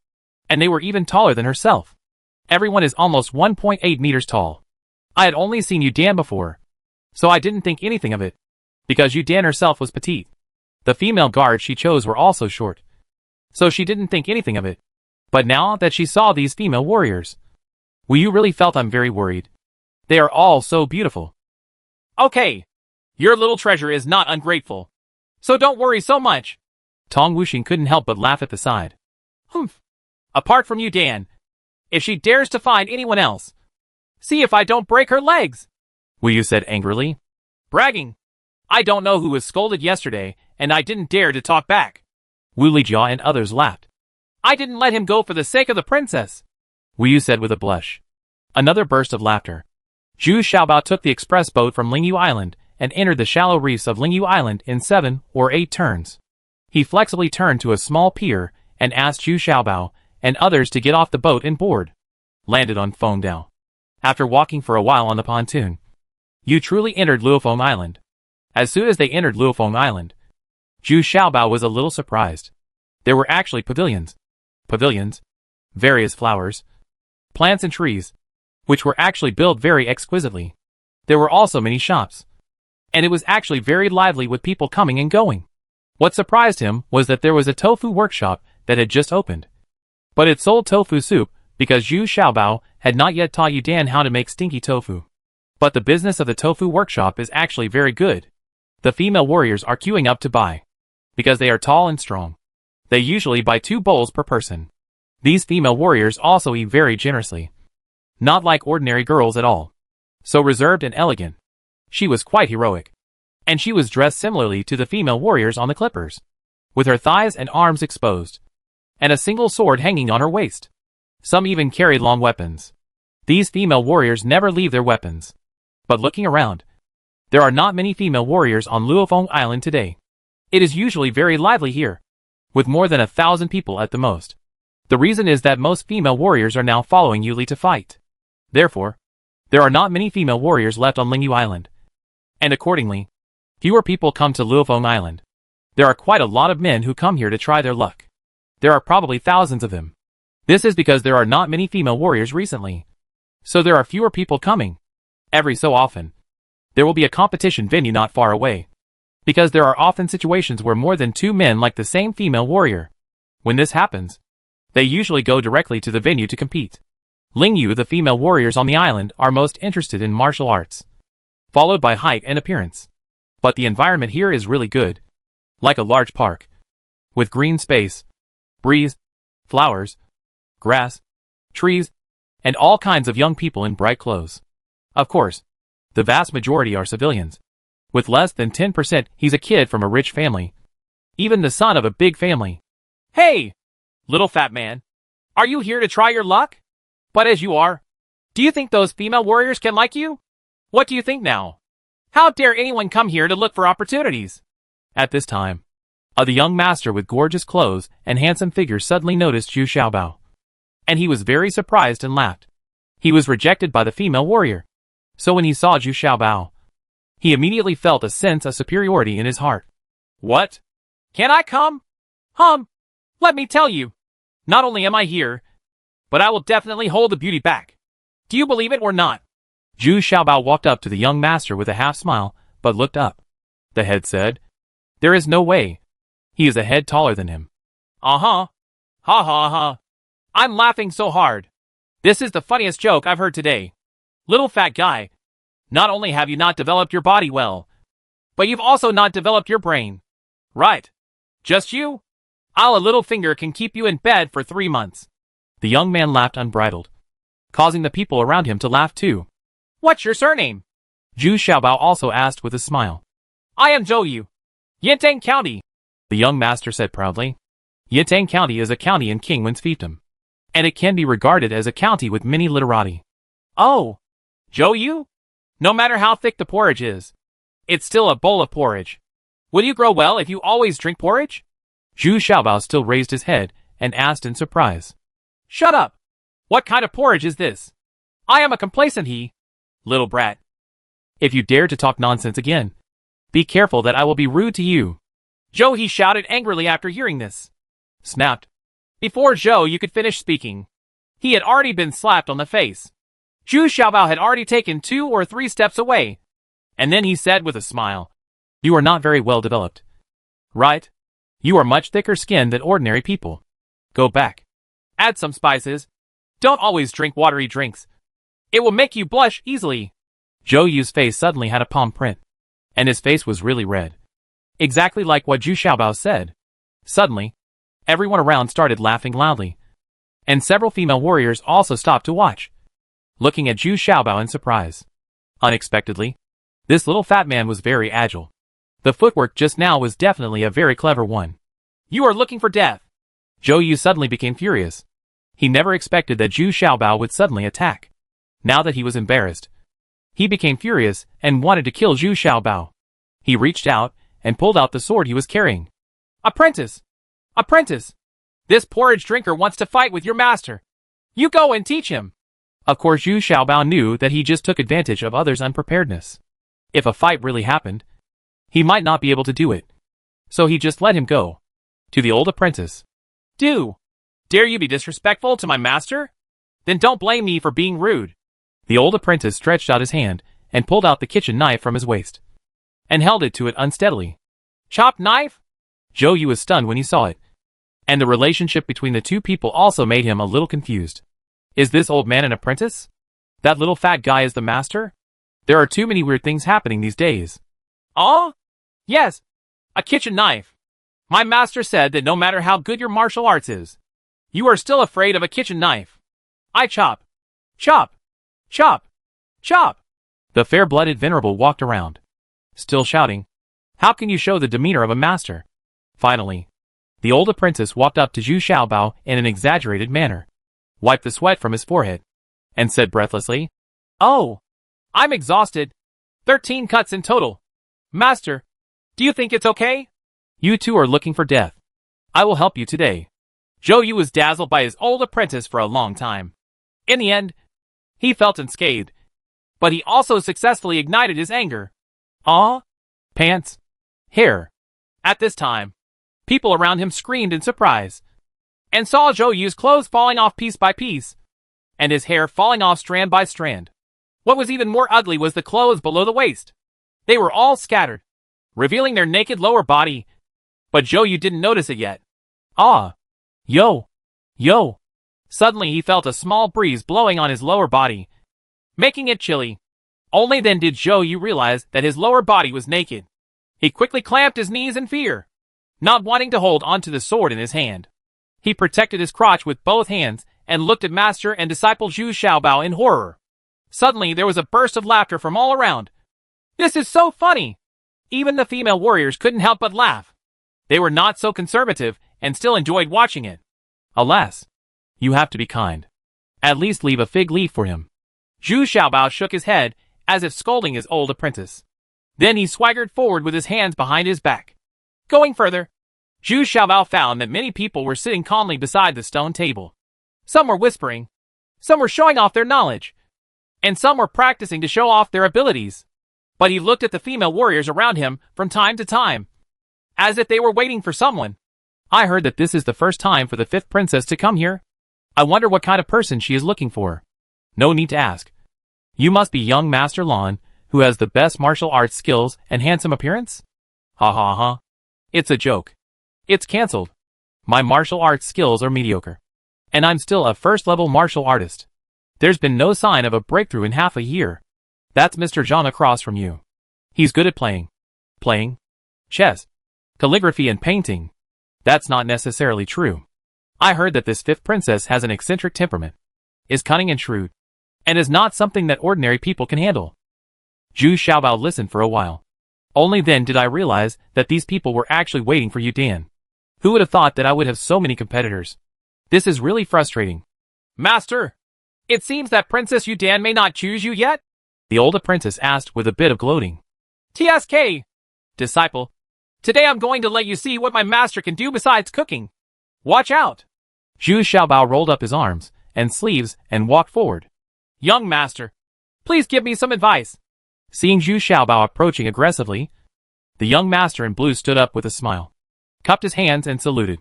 And they were even taller than herself. Everyone is almost 1.8 meters tall. I had only seen Yu Dan before, so I didn't think anything of it, because Yu Dan herself was petite. The female guards she chose were also short, so she didn't think anything of it. But now that she saw these female warriors, Wu Yu really felt I'm very worried. They are all so beautiful. Okay, your little treasure is not ungrateful, so don't worry so much. Tong Wuxing couldn't help but laugh at the side. Humph. Apart from Yu Dan, if she dares to find anyone else, see if I don't break her legs, Wu Yu said angrily. Bragging. I don't know who was scolded yesterday, and I didn't dare to talk back. Wu Lijia and others laughed. I didn't let him go for the sake of the princess, Wu Yu said with a blush. Another burst of laughter. Zhu Xiaobao took the express boat from Lingyu Island and entered the shallow reefs of Lingyu Island in 7 or 8 turns. He flexibly turned to a small pier and asked Zhu Xiaobao and others to get off the boat and board. Landed on Fengdao. After walking for a while on the pontoon, Yu truly entered Luofeng Island. As soon as they entered Luofeng Island, Zhu Xiaobao was a little surprised. There were actually pavilions. Pavilions. Various flowers. Plants and trees, which were actually built very exquisitely. There were also many shops. And it was actually very lively with people coming and going. What surprised him was that there was a tofu workshop that had just opened. But it sold tofu soup because Zhu Xiaobao had not yet taught Yu Dan how to make stinky tofu. But the business of the tofu workshop is actually very good. The female warriors are queuing up to buy. Because they are tall and strong. They usually buy 2 bowls per person. These female warriors also eat very generously. Not like ordinary girls at all. So reserved and elegant. She was quite heroic. And she was dressed similarly to the female warriors on the clippers. With her thighs and arms exposed. And a single sword hanging on her waist. Some even carried long weapons. These female warriors never leave their weapons. But looking around, there are not many female warriors on Luofeng Island today. It is usually very lively here, with more than 1,000 people at the most. The reason is that most female warriors are now following Yu Li to fight. Therefore, there are not many female warriors left on Lingyu Island. And accordingly, fewer people come to Luofeng Island. There are quite a lot of men who come here to try their luck. There are probably thousands of them. This is because there are not many female warriors recently. So there are fewer people coming. Every so often, there will be a competition venue not far away. Because there are often situations where more than 2 men like the same female warrior. When this happens, they usually go directly to the venue to compete. Lingyu, the female warriors on the island, are most interested in martial arts, followed by height and appearance. But the environment here is really good. Like a large park. With green space, breeze, flowers, grass, trees, and all kinds of young people in bright clothes. Of course, the vast majority are civilians. With less than 10%, he's a kid from a rich family. Even the son of a big family. Hey! Little fat man, are you here to try your luck? But as you are, do you think those female warriors can like you? What do you think now? How dare anyone come here to look for opportunities? At this time, the young master with gorgeous clothes and handsome figure suddenly noticed Zhu Xiaobao. And he was very surprised and laughed. He was rejected by the female warrior. So when he saw Zhu Xiaobao, he immediately felt a sense of superiority in his heart. What? Can I come? Let me tell you. Not only am I here, but I will definitely hold the beauty back. Do you believe it or not? Zhu Xiaobao walked up to the young master with a half smile, but looked up. The head said, "There is no way. He is a head taller than him." Ha ha ha. I'm laughing so hard. This is the funniest joke I've heard today. Little fat guy, not only have you not developed your body well, but you've also not developed your brain. Right. Just you? A little finger can keep you in bed for 3 months. The young man laughed unbridled, causing the people around him to laugh too. What's your surname? Zhu Xiaobao also asked with a smile. I am Zhou Yu, Yintang County, the young master said proudly. Yintang County is a county in Qingwen's fiefdom, and it can be regarded as a county with many literati. Oh, Zhou Yu? No matter how thick the porridge is, it's still a bowl of porridge. Will you grow well if you always drink porridge? Zhu Xiaobao still raised his head and asked in surprise. Shut up! What kind of porridge is this? I am a complacent little brat. If you dare to talk nonsense again, be careful that I will be rude to you. Zhou He shouted angrily after hearing this. Snapped. Before Zhou you could finish speaking, he had already been slapped on the face. Zhu Xiaobao had already taken 2 or 3 steps away, and then he said with a smile, You are not very well developed. Right? You are much thicker skinned than ordinary people. Go back. Add some spices. Don't always drink watery drinks. It will make you blush easily. Zhou Yu's face suddenly had a palm print, and his face was really red. Exactly like what Zhu Xiaobao said. Suddenly, everyone around started laughing loudly, and several female warriors also stopped to watch, looking at Zhu Xiaobao in surprise. Unexpectedly, this little fat man was very agile. The footwork just now was definitely a very clever one. You are looking for death. Zhou Yu suddenly became furious. He never expected that Zhu Xiaobao would suddenly attack. Now that he was embarrassed, he became furious and wanted to kill Zhu Xiaobao. He reached out and pulled out the sword he was carrying. Apprentice! Apprentice! This porridge drinker wants to fight with your master. You go and teach him. Of course Zhu Xiaobao knew that he just took advantage of others' unpreparedness. If a fight really happened, he might not be able to do it. So he just let him go. To the old apprentice. Dare you be disrespectful to my master? Then don't blame me for being rude. The old apprentice stretched out his hand and pulled out the kitchen knife from his waist, and held it to it unsteadily. Chopped knife? Zhou Yu was stunned when he saw it, and the relationship between the two people also made him a little confused. Is this old man an apprentice? That little fat guy is the master? There are too many weird things happening these days. Oh? Yes, a kitchen knife. My master said that no matter how good your martial arts is, you are still afraid of a kitchen knife. I chop. Chop. Chop. Chop. The fair-blooded venerable walked around, still shouting, How can you show the demeanor of a master? Finally, the old apprentice walked up to Zhu Xiaobao in an exaggerated manner, wiped the sweat from his forehead, and said breathlessly, Oh, I'm exhausted. 13 cuts in total. Master, do you think it's okay? You two are looking for death. I will help you today. Zhou Yu was dazzled by his old apprentice for a long time. In the end, he felt unscathed, but he also successfully ignited his anger. Pants, hair. At this time, people around him screamed in surprise, and saw Zhou Yu's clothes falling off piece by piece, and his hair falling off strand by strand. What was even more ugly was the clothes below the waist. They were all scattered, revealing their naked lower body, but Zhou Yu didn't notice it yet. Yo! Suddenly he felt a small breeze blowing on his lower body, making it chilly. Only then did Zhou Yu realize that his lower body was naked. He quickly clamped his knees in fear, not wanting to hold onto the sword in his hand. He protected his crotch with both hands and looked at master and disciple Zhu Xiaobao in horror. Suddenly there was a burst of laughter from all around. This is so funny! Even the female warriors couldn't help but laugh. They were not so conservative and still enjoyed watching it. Alas! You have to be kind. At least leave a fig leaf for him. Zhu Xiaobao shook his head, as if scolding his old apprentice. Then he swaggered forward with his hands behind his back. Going further, Zhu Xiaobao found that many people were sitting calmly beside the stone table. Some were whispering, some were showing off their knowledge, and some were practicing to show off their abilities. But he looked at the female warriors around him from time to time, as if they were waiting for someone. I heard that this is the first time for the 5th princess to come here. I wonder what kind of person she is looking for. No need to ask. You must be young Master Lan, who has the best martial arts skills and handsome appearance? Ha ha ha. It's a joke. It's cancelled. My martial arts skills are mediocre. And I'm still a first-level martial artist. There's been no sign of a breakthrough in half a year. That's Mr. Zhang across from you. He's good at playing chess, calligraphy and painting. That's not necessarily true. I heard that this 5th princess has an eccentric temperament, is cunning and shrewd, and is not something that ordinary people can handle. Zhu Xiaobao listened for a while. Only then did I realize that these people were actually waiting for Yu Dan. Who would have thought that I would have so many competitors? This is really frustrating. Master, it seems that Princess Yu Dan may not choose you yet? The old apprentice asked with a bit of gloating. TSK, disciple, today I'm going to let you see what my master can do besides cooking. Watch out. Zhu Xiaobao rolled up his arms and sleeves and walked forward. Young master, please give me some advice. Seeing Zhu Xiaobao approaching aggressively, the young master in blue stood up with a smile, cupped his hands and saluted.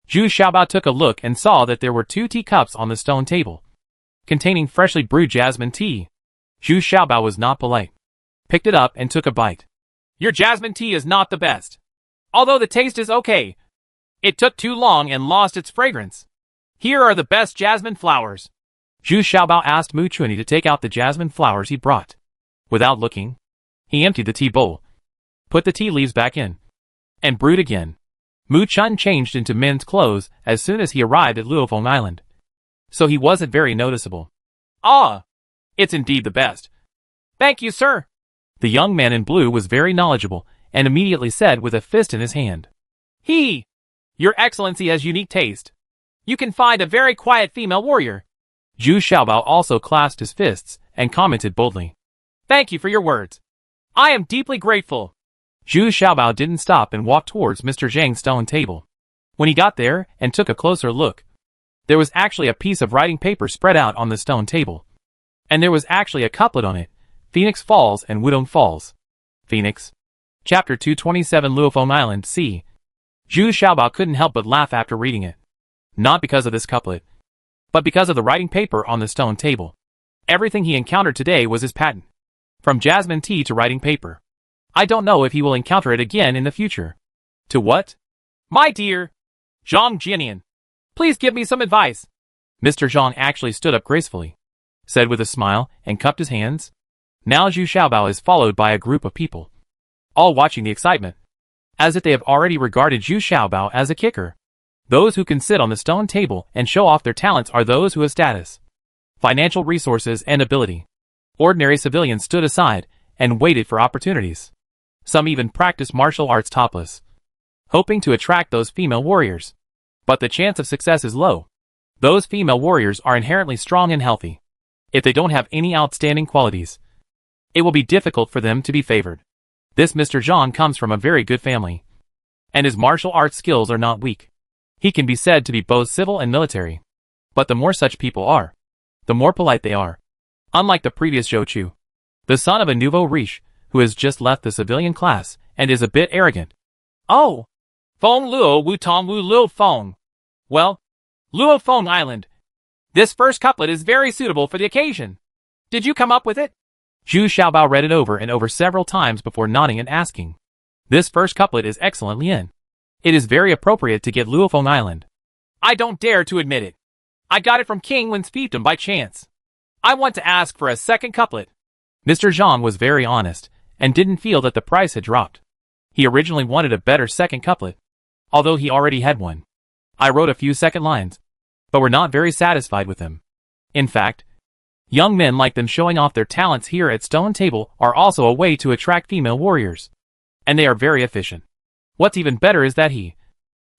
Zhu Xiaobao took a look and saw that there were 2 teacups on the stone table, containing freshly brewed jasmine tea. Zhu Xiaobao was not polite, picked it up and took a bite. Your jasmine tea is not the best. Although the taste is okay, it took too long and lost its fragrance. Here are the best jasmine flowers. Zhu Xiaobao asked Mu Chunyi to take out the jasmine flowers he brought. Without looking, he emptied the tea bowl, put the tea leaves back in, and brewed again. Mu Chun changed into men's clothes as soon as he arrived at Luofeng Island, so he wasn't very noticeable. Ah, it's indeed the best. Thank you, sir. The young man in blue was very knowledgeable and immediately said with a fist in his hand. Your Excellency has unique taste. You can find a very quiet female warrior. Zhu Xiaobao also clasped his fists and commented boldly. Thank you for your words. I am deeply grateful. Zhu Xiaobao didn't stop and walked towards Mr. Zhang's stone table. When he got there and took a closer look, there was actually a piece of writing paper spread out on the stone table. And there was actually a couplet on it, Phoenix Falls and Wudong Falls. Phoenix. Chapter 227 Luofeng Island C. Zhu Xiaobao couldn't help but laugh after reading it. Not because of this couplet, but because of the writing paper on the stone table. Everything he encountered today was his patent. From jasmine tea to writing paper. I don't know if he will encounter it again in the future. To what? My dear Zhang Jianian, please give me some advice. Mr. Zhang actually stood up gracefully, said with a smile, and cupped his hands. Now Zhu Xiaobao is followed by a group of people, all watching the excitement, as if they have already regarded Zhu Xiaobao as a kicker. Those who can sit on the stone table and show off their talents are those who have status, financial resources and ability. Ordinary civilians stood aside and waited for opportunities. Some even practiced martial arts topless, hoping to attract those female warriors. But the chance of success is low. Those female warriors are inherently strong and healthy. If they don't have any outstanding qualities, it will be difficult for them to be favored. This Mr. Zhang comes from a very good family, and his martial arts skills are not weak. He can be said to be both civil and military. But the more such people are, the more polite they are. Unlike the previous Zhou Chu, the son of a nouveau riche, who has just left the civilian class and is a bit arrogant. Oh! Feng Luo Wu Tong Wu Luo Feng. Well, Luofeng Island. This first couplet is very suitable for the occasion. Did you come up with it? Zhu Xiaobao read it over and over several times before nodding and asking. This first couplet is excellently in. It is very appropriate to get Luofeng Island. I don't dare to admit it. I got it from King Wen's fiefdom by chance. I want to ask for a second couplet. Mr. Zhang was very honest, and didn't feel that the price had dropped. He originally wanted a better second couplet, although he already had one. I wrote a few second lines, but were not very satisfied with them. In fact, young men like them showing off their talents here at Stone Table are also a way to attract female warriors. And they are very efficient. What's even better is that he,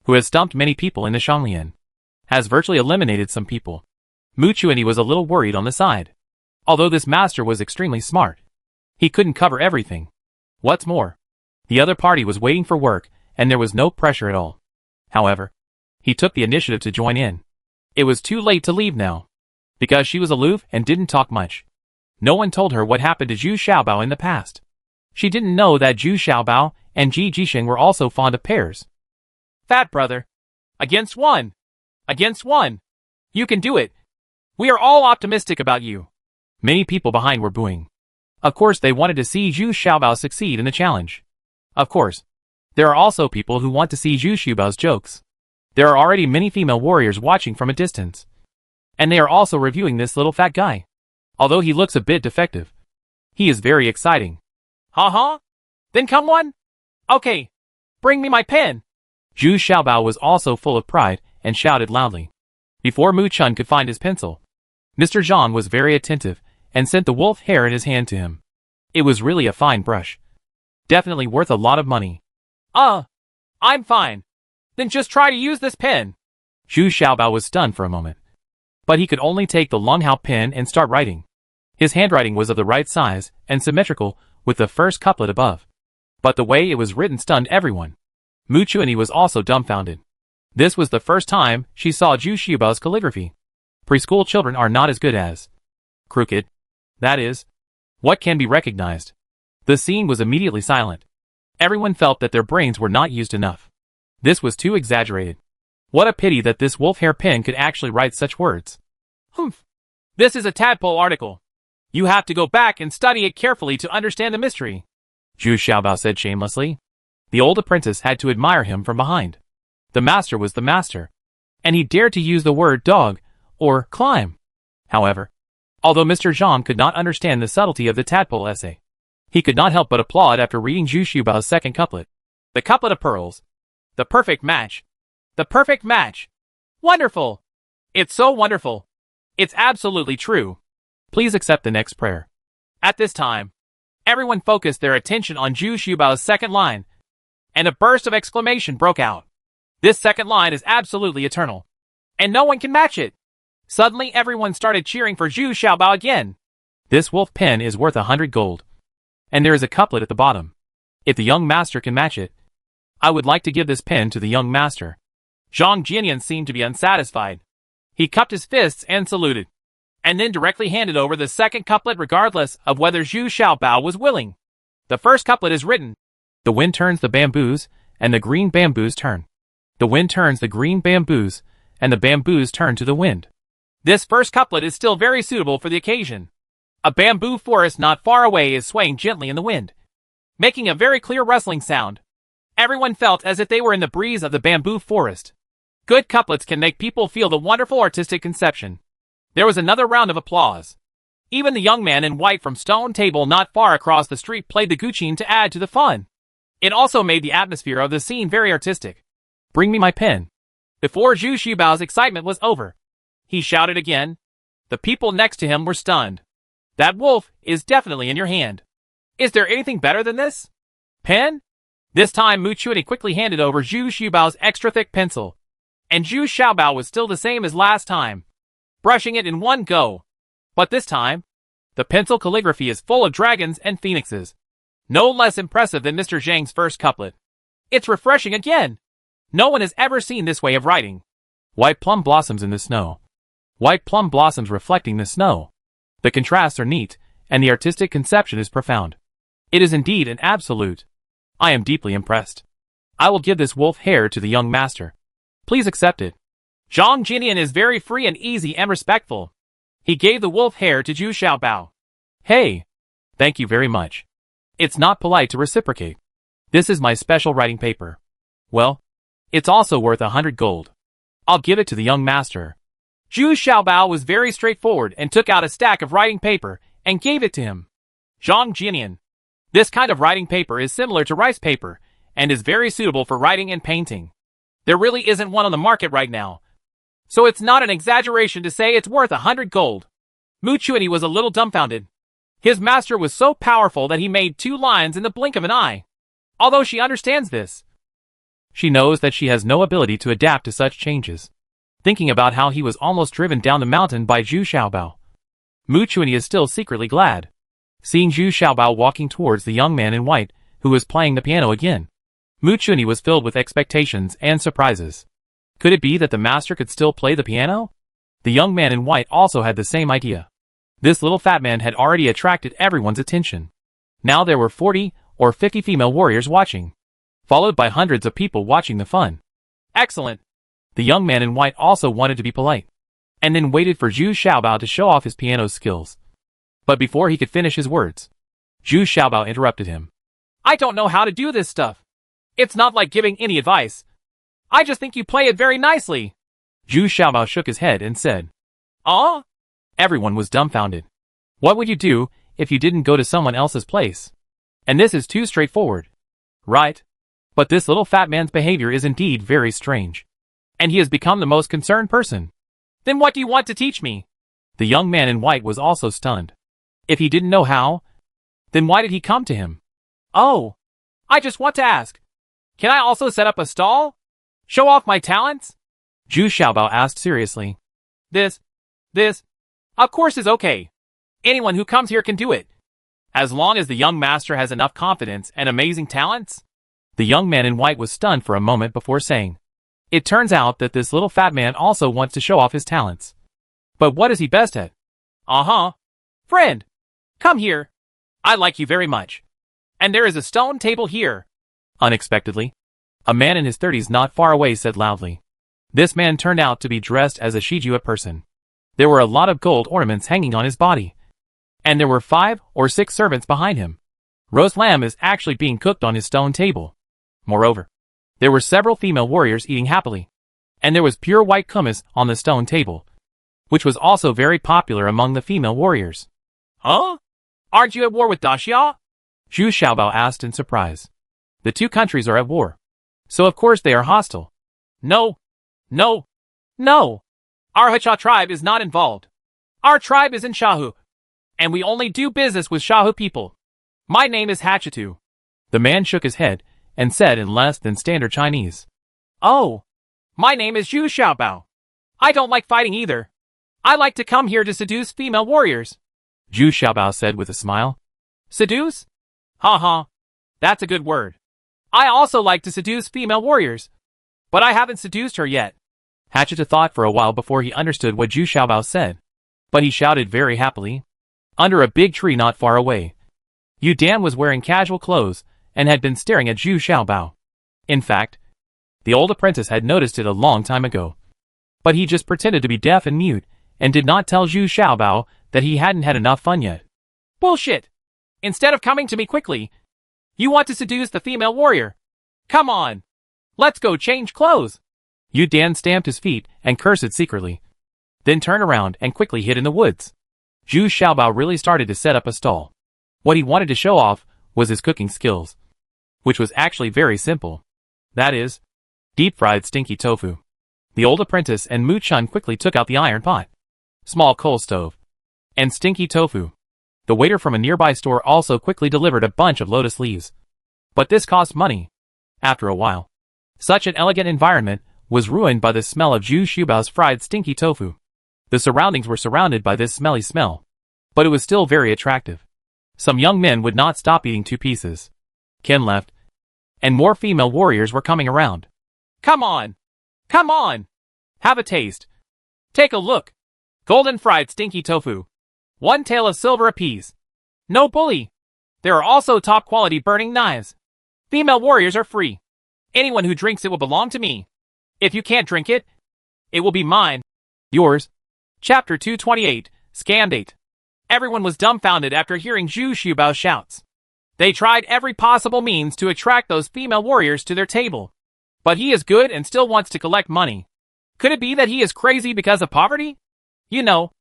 who has stumped many people in the Shanglian, has virtually eliminated some people. Muchuini was a little worried on the side. Although this master was extremely smart, he couldn't cover everything. What's more, the other party was waiting for work, and there was no pressure at all. However, he took the initiative to join in. It was too late to leave now, because she was aloof and didn't talk much. No one told her what happened to Zhu Xiaobao in the past. She didn't know that Zhu Xiaobao and Ji Jixing were also fond of pears. Fat brother. Against one. Against one. You can do it. We are all optimistic about you. Many people behind were booing. Of course they wanted to see Zhu Xiaobao succeed in the challenge. Of course, there are also people who want to see Zhu Xiaobao's jokes. There are already many female warriors watching from a distance. And they are also reviewing this little fat guy. Although he looks a bit defective, he is very exciting. Ha. Then come one? Okay. Bring me my pen. Zhu Xiaobao was also full of pride and shouted loudly. Before Mu Chun could find his pencil, Mr. Zhang was very attentive and sent the wolf hair in his hand to him. It was really a fine brush. Definitely worth a lot of money. I'm fine. Then just try to use this pen. Zhu Xiaobao was stunned for a moment. But he could only take the Longhao pen and start writing. His handwriting was of the right size and symmetrical with the first couplet above. But the way it was written stunned everyone. Muchuini was also dumbfounded. This was the first time she saw Zhu Xiaobao's calligraphy. Preschool children are not as good as crooked. That is, what can be recognized. The scene was immediately silent. Everyone felt that their brains were not used enough. This was too exaggerated. What a pity that this wolf hair pen could actually write such words. Humph. This is a tadpole article. You have to go back and study it carefully to understand the mystery. Zhu Xiaobao said shamelessly. The old apprentice had to admire him from behind. The master was the master, and he dared to use the word dog or climb. However, although Mr. Zhang could not understand the subtlety of the tadpole essay, he could not help but applaud after reading Zhu Xiaobao's second couplet. The couplet of pearls. The perfect match. The perfect match. Wonderful. It's so wonderful. It's absolutely true. Please accept the next prayer. At this time, everyone focused their attention on Zhu Xiaobao's second line, and a burst of exclamation broke out. This second line is absolutely eternal, and no one can match it. Suddenly everyone started cheering for Zhu Xiaobao again. This wolf pen is worth 100 gold. And there is a couplet at the bottom. If the young master can match it, I would like to give this pen to the young master. Zhang Jianian seemed to be unsatisfied. He cupped his fists and saluted, and then directly handed over the second couplet regardless of whether Zhu Xiaobao was willing. The first couplet is written. The wind turns the bamboos, and the green bamboos turn. The wind turns the green bamboos, and the bamboos turn to the wind. This first couplet is still very suitable for the occasion. A bamboo forest not far away is swaying gently in the wind, making a very clear rustling sound. Everyone felt as if they were in the breeze of the bamboo forest. Good couplets can make people feel the wonderful artistic conception. There was another round of applause. Even the young man in white from Stone Table not far across the street played the guqin to add to the fun. It also made the atmosphere of the scene very artistic. Bring me my pen. Before Zhu Xiaobao's excitement was over, he shouted again. The people next to him were stunned. That wolf is definitely in your hand. Is there anything better than this? Pen? This time Mu Chuani quickly handed over Zhu Xiaobao's extra thick pencil. And Zhu Xiaobao was still the same as last time, brushing it in one go. But this time, the pencil calligraphy is full of dragons and phoenixes. No less impressive than Mr. Zhang's first couplet. It's refreshing again. No one has ever seen this way of writing. White plum blossoms in the snow. White plum blossoms reflecting the snow. The contrasts are neat, and the artistic conception is profound. It is indeed an absolute. I am deeply impressed. I will give this wolf hair to the young master. Please accept it. Zhang Jianian is very free and easy and respectful. He gave the wolf hair to Zhu Xiaobao. Hey! Thank you very much. It's not polite to reciprocate. This is my special writing paper. Well, it's also worth 100 gold. I'll give it to the young master. Zhu Xiaobao was very straightforward and took out a stack of writing paper and gave it to him. Zhang Jianian. This kind of writing paper is similar to rice paper and is very suitable for writing and painting. There really isn't one on the market right now, so it's not an exaggeration to say it's worth 100 gold. Mu Chuani was a little dumbfounded. His master was so powerful that he made 2 lines in the blink of an eye. Although she understands this, she knows that she has no ability to adapt to such changes. thinking about how he was almost driven down the mountain by Zhu Xiaobao. Mu Chuanyi is still secretly glad. Seeing Zhu Xiaobao walking towards the young man in white, who was playing the piano again, Mu Chuanyi was filled with expectations and surprises. Could it be that the master could still play the piano? The young man in white also had the same idea. This little fat man had already attracted everyone's attention. Now there were 40 or 50 female warriors watching, followed by hundreds of people watching the fun. Excellent! The young man in white also wanted to be polite, and then waited for Zhu Xiaobao to show off his piano skills. But before he could finish his words, Zhu Xiaobao interrupted him. I don't know how to do this stuff. It's not like giving any advice. I just think you play it very nicely. Zhu Xiaobao shook his head and said, "Ah?" Everyone was dumbfounded. What would you do if you didn't go to someone else's place? And this is too straightforward. Right? But this little fat man's behavior is indeed very strange. And he has become the most concerned person. Then what do you want to teach me? The young man in white was also stunned. If he didn't know how, then why did he come to him? Oh, I just want to ask. Can I also set up a stall? Show off my talents? Zhu Xiaobao asked seriously. This, of course is okay. Anyone who comes here can do it. As long as the young master has enough confidence and amazing talents? The young man in white was stunned for a moment before saying, it turns out that this little fat man also wants to show off his talents. But what is he best at? Uh-huh. Friend, come here. I like you very much. And there is a stone table here. Unexpectedly, a man in his 30s not far away said loudly. This man turned out to be dressed as a Shijua person. There were a lot of gold ornaments hanging on his body. And there were 5 or 6 servants behind him. Roast lamb is actually being cooked on his stone table. Moreover, there were several female warriors eating happily. And there was pure white kumis on the stone table, which was also very popular among the female warriors. Huh? Aren't you at war with Daxia? Zhu Xiaobao asked in surprise. The two countries are at war. So of course they are hostile. No. Our Hacha tribe is not involved. Our tribe is in Shahu. And we only do business with Shahu people. My name is Hachitu. The man shook his head and said in less than standard Chinese. Oh, my name is Zhu Xiaobao. I don't like fighting either. I like to come here to seduce female warriors. Zhu Xiaobao said with a smile. Seduce? Ha. That's a good word. I also like to seduce female warriors. But I haven't seduced her yet. Hachita thought for a while before he understood what Zhu Xiaobao said. But he shouted very happily. Under a big tree not far away, Yu Dan was wearing casual clothes and had been staring at Zhu Xiaobao. In fact, the old apprentice had noticed it a long time ago. But he just pretended to be deaf and mute and did not tell Zhu Xiaobao that he hadn't had enough fun yet. Bullshit! Instead of coming to me quickly, you want to seduce the female warrior. Come on! Let's go change clothes! Yu Dan stamped his feet and cursed secretly. Then turned around and quickly hid in the woods. Zhu Xiaobao really started to set up a stall. What he wanted to show off was his cooking skills, which was actually very simple. That is, deep-fried stinky tofu. The old apprentice and Mu Chun quickly took out the iron pot, small coal stove, and stinky tofu. The waiter from a nearby store also quickly delivered a bunch of lotus leaves. But this cost money. After a while, such an elegant environment was ruined by the smell of Zhu Xiaobao's fried stinky tofu. The surroundings were surrounded by this smelly smell, but it was still very attractive. Some young men would not stop eating 2 pieces. Ken left, and more female warriors were coming around. Come on! Have a taste. Take a look. Golden fried stinky tofu. 1 tael of silver apiece. No bully. There are also top quality burning knives. Female warriors are free. Anyone who drinks it will belong to me. If you can't drink it, it will be mine. Yours. Chapter 228, Scam Date. Everyone was dumbfounded after hearing Zhu Xiaobao's shouts. They tried every possible means to attract those female warriors to their table. But he is good and still wants to collect money. Could it be that he is crazy because of poverty? You know.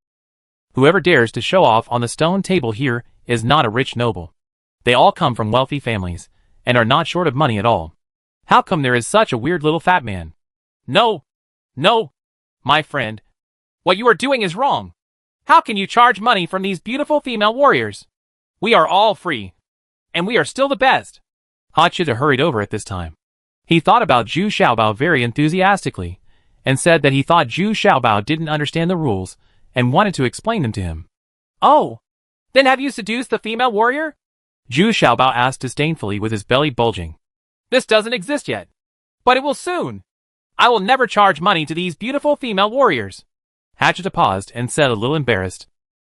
Whoever dares to show off on the stone table here is not a rich noble. They all come from wealthy families, and are not short of money at all. How come there is such a weird little fat man? No, my friend. What you are doing is wrong. How can you charge money from these beautiful female warriors? We are all free. And we are still the best. Hachita hurried over at this time. He thought about Zhu Xiaobao very enthusiastically, and said that he thought Zhu Xiaobao didn't understand the rules and wanted to explain them to him. "Oh, then have you seduced the female warrior?" Zhu Xiaobao asked disdainfully with his belly bulging. "This doesn't exist yet, but it will soon. I will never charge money to these beautiful female warriors." Hachita paused and said a little embarrassed.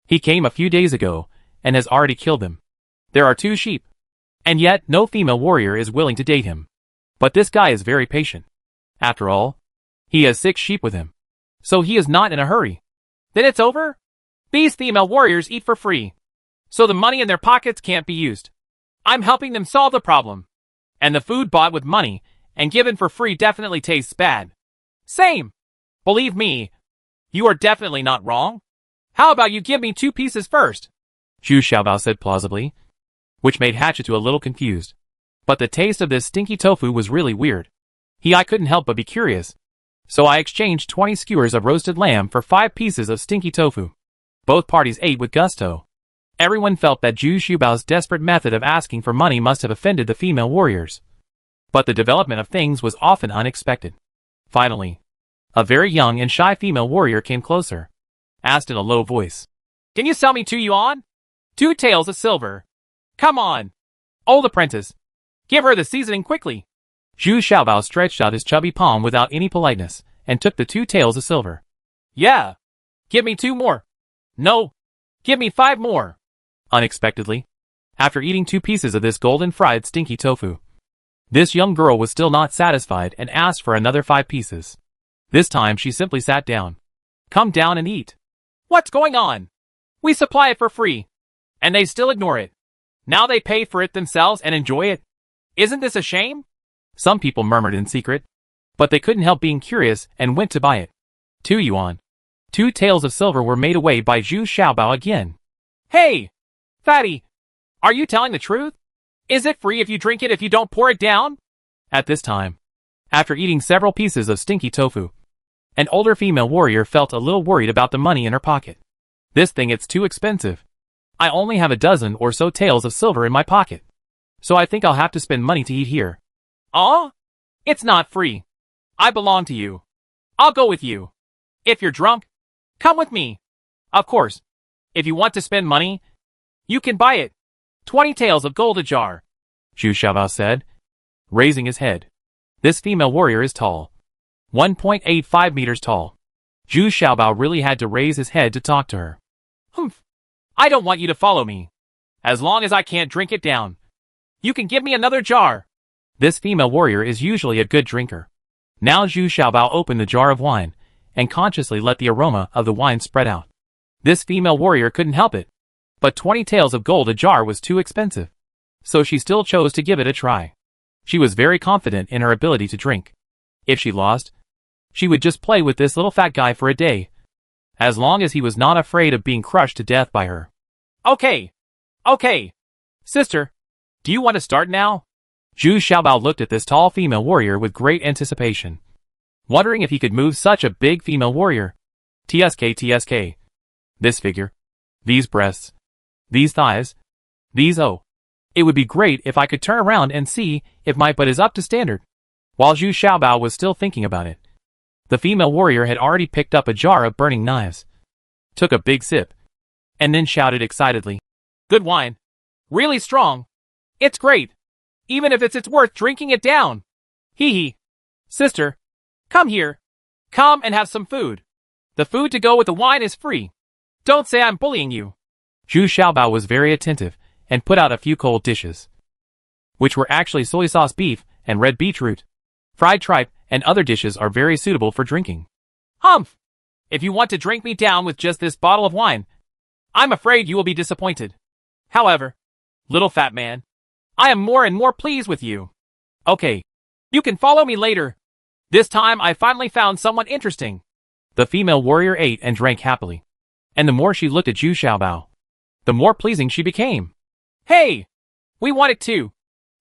"He came a few days ago and has already killed them. There are 2 sheep. And yet no female warrior is willing to date him. But this guy is very patient. After all, he has 6 sheep with him. So he is not in a hurry." "Then it's over? These female warriors eat for free. So the money in their pockets can't be used. I'm helping them solve the problem. And the food bought with money and given for free definitely tastes bad. Same. Believe me, you are definitely not wrong. How about you give me 2 pieces first?" Zhu Xiaobao said plausibly, which made Hachita a little confused. But the taste of this stinky tofu was really weird. I couldn't help but be curious. So I exchanged 20 skewers of roasted lamb for 5 pieces of stinky tofu. Both parties ate with gusto. Everyone felt that Zhu Xiaobao's desperate method of asking for money must have offended the female warriors. But the development of things was often unexpected. Finally, a very young and shy female warrior came closer, asked in a low voice, "Can you sell me 2 yuan? 2 taels of silver. Come on, old apprentice. Give her the seasoning quickly." Zhu Xiaobao stretched out his chubby palm without any politeness and took the 2 taels of silver. "Yeah, give me 2 more. No, give me 5 more." Unexpectedly, after eating 2 pieces of this golden fried stinky tofu, this young girl was still not satisfied and asked for another 5 pieces. This time she simply sat down. "Come down and eat." "What's going on? We supply it for free, and they still ignore it. Now they pay for it themselves and enjoy it. Isn't this a shame?" Some people murmured in secret, but they couldn't help being curious and went to buy it. 2 yuan. 2 taels of silver were made away by Zhu Xiaobao again. "Hey, fatty, are you telling the truth? Is it free if you drink it if you don't pour it down?" At this time, after eating several pieces of stinky tofu, an older female warrior felt a little worried about the money in her pocket. "This thing it's too expensive. I only have a dozen or so taels of silver in my pocket. So I think I'll have to spend money to eat here." "Aw, it's not free. I belong to you. I'll go with you. If you're drunk, come with me. Of course, if you want to spend money, you can buy it. 20 taels of gold a jar," Zhu Xiaobao said, raising his head. This female warrior is tall. 1.85 meters tall. Zhu Xiaobao really had to raise his head to talk to her. "Humph. I don't want you to follow me. As long as I can't drink it down, you can give me another jar." This female warrior is usually a good drinker. Now Zhu Xiaobao opened the jar of wine and consciously let the aroma of the wine spread out. This female warrior couldn't help it. But 20 taels of gold a jar was too expensive. So she still chose to give it a try. She was very confident in her ability to drink. If she lost, she would just play with this little fat guy for a day, as long as he was not afraid of being crushed to death by her. Okay. Sister, do you want to start now?" Zhu Xiaobao looked at this tall female warrior with great anticipation, wondering if he could move such a big female warrior. TSK. This figure. These breasts. These thighs. It would be great if I could turn around and see if my butt is up to standard. While Zhu Xiaobao was still thinking about it, the female warrior had already picked up a jar of burning knives, took a big sip, and then shouted excitedly, "Good wine. Really strong. It's great. Even if it's worth drinking it down. Hee. Sister, come here. Come and have some food. The food to go with the wine is free. Don't say I'm bullying you." Zhu Xiaobao was very attentive and put out a few cold dishes, which were actually soy sauce beef and red beetroot. Fried tripe and other dishes are very suitable for drinking. "Humph! If you want to drink me down with just this bottle of wine, I'm afraid you will be disappointed. However, little fat man, I am more and more pleased with you. Okay, you can follow me later. This time I finally found someone interesting." The female warrior ate and drank happily, and the more she looked at Zhu Xiaobao, the more pleasing she became. "Hey, we want it too.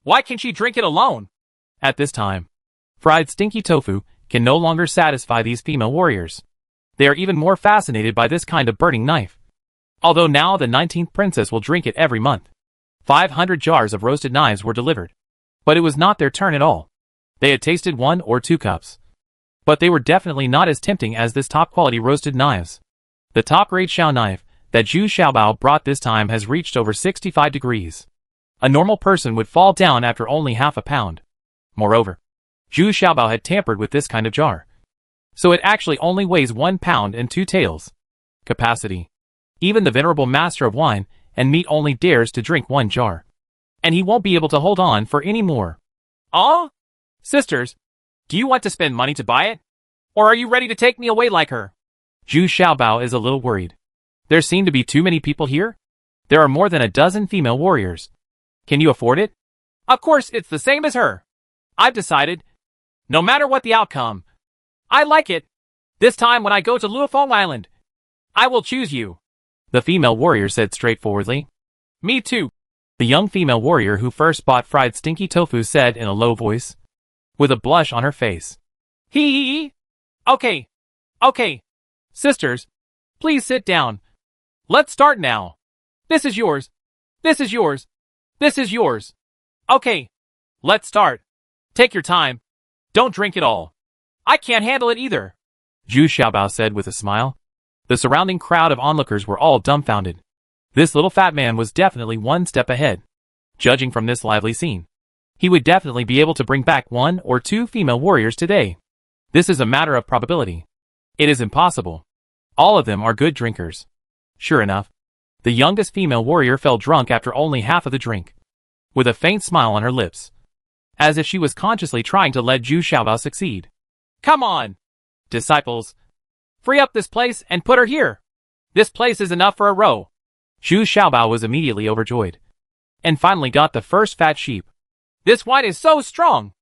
Why can't she drink it alone?" At this time, fried stinky tofu can no longer satisfy these female warriors. They are even more fascinated by this kind of burning knife. Although now the 19th princess will drink it every month. 500 jars of roasted knives were delivered. But it was not their turn at all. They had tasted 1 or 2 cups. but they were definitely not as tempting as this top-quality roasted knives. The top-grade Xiao knife that Zhu Xiaobao brought this time has reached over 65 degrees. A normal person would fall down after only half a pound. Moreover, Zhu Xiaobao had tampered with this kind of jar, so it actually only weighs 1 pound and 2 taels. Capacity. Even the venerable master of wine and meat only dares to drink 1 jar, and he won't be able to hold on for any more. Oh? Sisters, do you want to spend money to buy it? Or are you ready to take me away like her? Zhu Xiaobao is a little worried. There seem to be too many people here. There are more than a dozen female warriors. Can you afford it? Of course, it's the same as her. I've decided. No matter what the outcome, I like it. This time when I go to Luofeng Island, I will choose you. The female warrior said straightforwardly. Me too. The young female warrior who first bought fried stinky tofu said in a low voice, with a blush on her face. Hee. Okay. Sisters, please sit down. Let's start now. This is yours. This is yours. This is yours. Okay. Let's start. Take your time. Don't drink it all. I can't handle it either. Zhu Xiaobao said with a smile. The surrounding crowd of onlookers were all dumbfounded. This little fat man was definitely one step ahead. Judging from this lively scene, he would definitely be able to bring back 1 or 2 female warriors today. This is a matter of probability. It is impossible. All of them are good drinkers. Sure enough, the youngest female warrior fell drunk after only half of the drink, with a faint smile on her lips, as if she was consciously trying to let Zhu Xiaobao succeed. Come on, disciples. Free up this place and put her here. This place is enough for a row. Zhu Xiaobao was immediately overjoyed, and finally got the first fat sheep. This wine is so strong.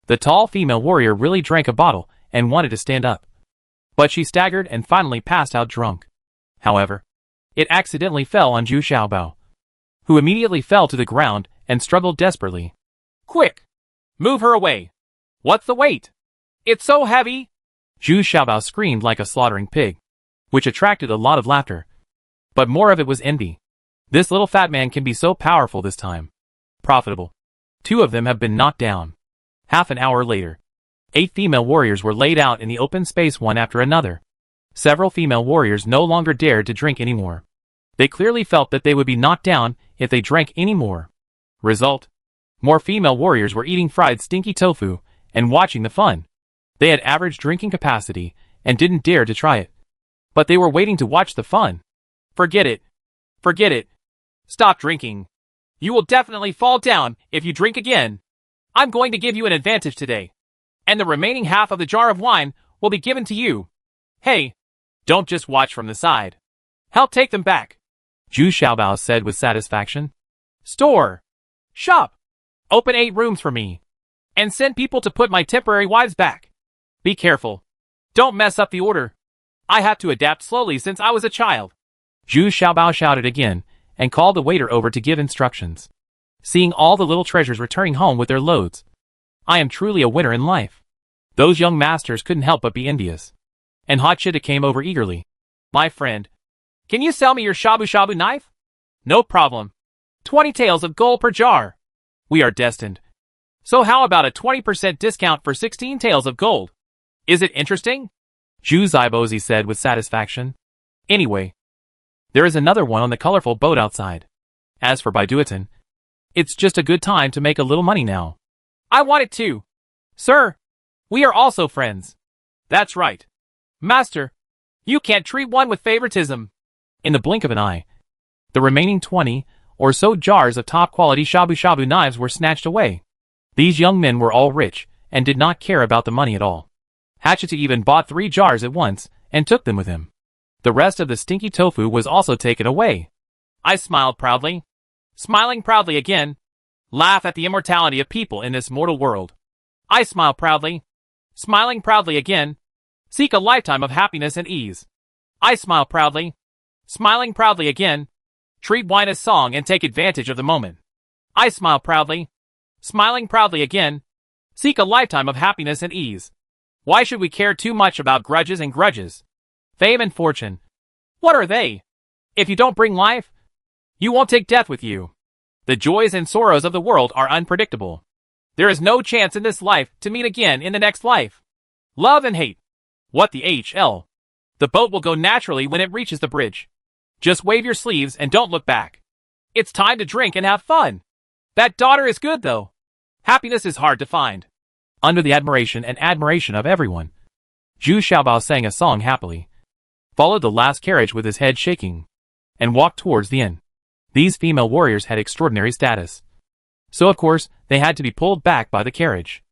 The tall female warrior really drank a bottle and wanted to stand up, but she staggered and finally passed out drunk. However, it accidentally fell on Zhu Xiaobao, who immediately fell to the ground and struggled desperately. Quick! Move her away! What's the weight? It's so heavy! Zhu Xiaobao screamed like a slaughtering pig, which attracted a lot of laughter. But more of it was envy. This little fat man can be so powerful this time. Profitable. 2 of them have been knocked down. Half an hour later, 8 female warriors were laid out in the open space one after another. Several female warriors no longer dared to drink anymore. They clearly felt that they would be knocked down if they drank any more. Result: more female warriors were eating fried stinky tofu and watching the fun. They had average drinking capacity and didn't dare to try it. But they were waiting to watch the fun. Forget it. Forget it. Stop drinking. You will definitely fall down if you drink again. I'm going to give you an advantage today, and the remaining half of the jar of wine will be given to you. Hey, don't just watch from the side. Help take them back. Zhu Xiaobao said with satisfaction. Store. Shop. Open 8 rooms for me, and send people to put my temporary wives back. Be careful. Don't mess up the order. I have to adapt slowly since I was a child. Zhu Xiaobao shouted again and called the waiter over to give instructions. Seeing all the little treasures returning home with their loads, I am truly a winner in life. Those young masters couldn't help but be envious. And Hachita came over eagerly. My friend, can you sell me your shabu-shabu knife? No problem. 20 taels of gold per jar. We are destined. So how about a 20% discount for 16 taels of gold? Is it interesting? Zhu Zaibozi said with satisfaction. Anyway, there is another one on the colorful boat outside. As for Baiduitan, it's just a good time to make a little money now. I want it too. Sir, we are also friends. That's right. Master, you can't treat one with favoritism. In the blink of an eye, the remaining 20 or so jars of top-quality shabu-shabu knives were snatched away. These young men were all rich and did not care about the money at all. Hachita even bought 3 jars at once and took them with him. The rest of the stinky tofu was also taken away. I smiled proudly. Smiling proudly again. Laugh at the immortality of people in this mortal world. I smile proudly. Smiling proudly again. Seek a lifetime of happiness and ease. I smile proudly. Smiling proudly again. Treat wine as song and take advantage of the moment. I smile proudly. Smiling proudly again. Seek a lifetime of happiness and ease. Why should we care too much about grudges and grudges? Fame and fortune. What are they? If you don't bring life, you won't take death with you. The joys and sorrows of the world are unpredictable. There is no chance in this life to meet again in the next life. Love and hate. What the HL? The boat will go naturally when it reaches the bridge. Just wave your sleeves and don't look back. It's time to drink and have fun. That daughter is good though. Happiness is hard to find. Under the admiration of everyone, Zhu Xiaobao sang a song happily, followed the last carriage with his head shaking, and walked towards the inn. These female warriors had extraordinary status, so of course they had to be pulled back by the carriage.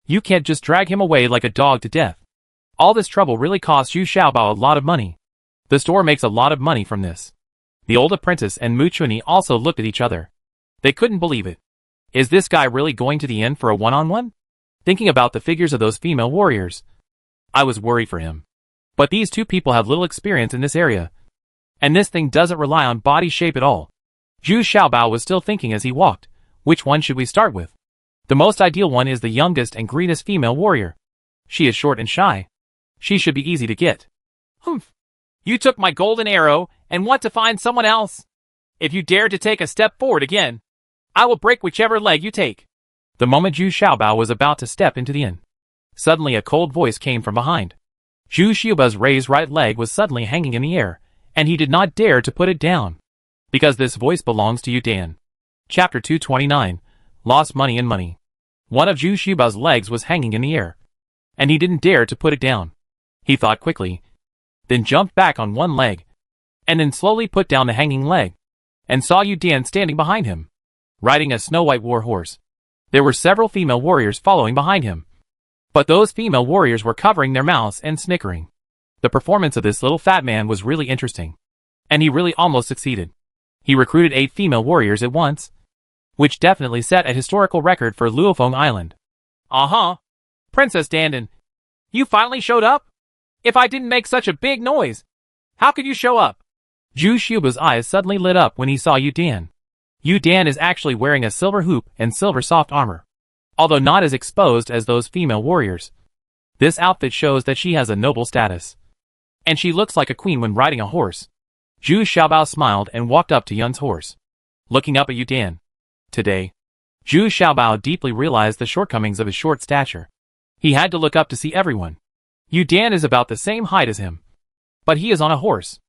You can't just drag him away like a dog to death. All this trouble really cost Zhu Xiaobao a lot of money. The store makes a lot of money from this. The old apprentice and Mu Chunyi also looked at each other. They couldn't believe it. Is this guy really going to the inn for a one-on-one? Thinking about the figures of those female warriors, I was worried for him. But these two people have little experience in this area, and this thing doesn't rely on body shape at all. Zhu Xiaobao was still thinking as he walked, which one should we start with? The most ideal one is the youngest and greenest female warrior. She is short and shy. She should be easy to get. Humph. You took my golden arrow and want to find someone else. If you dare to take a step forward again, I will break whichever leg you take. The moment Zhu Xiaobao was about to step into the inn, suddenly a cold voice came from behind. Zhu Xiaobao's raised right leg was suddenly hanging in the air, and he did not dare to put it down. Because this voice belongs to you, Dan. Chapter 229, Lost Money and Money. One of Zhu Xiaobao's legs was hanging in the air, and he didn't dare to put it down. He thought quickly, then jumped back on one leg, and then slowly put down the hanging leg, and saw Yu Dan standing behind him, riding a snow-white war horse. There were several female warriors following behind him, but those female warriors were covering their mouths and snickering. The performance of this little fat man was really interesting, and he really almost succeeded. He recruited 8 female warriors at once, which definitely set a historical record for Luofeng Island. Uh-huh. Princess Dandan, you finally showed up? If I didn't make such a big noise, how could you show up? Zhu Xiaobao's eyes suddenly lit up when he saw Yu Dan. Yu Dan is actually wearing a silver hoop and silver soft armor, although not as exposed as those female warriors. This outfit shows that she has a noble status, and she looks like a queen when riding a horse. Zhu Xiaobao smiled and walked up to Yun's horse, looking up at Yu Dan. Today, Zhu Xiaobao deeply realized the shortcomings of his short stature. He had to look up to see everyone. Yu Dan is about the same height as him, but he is on a horse.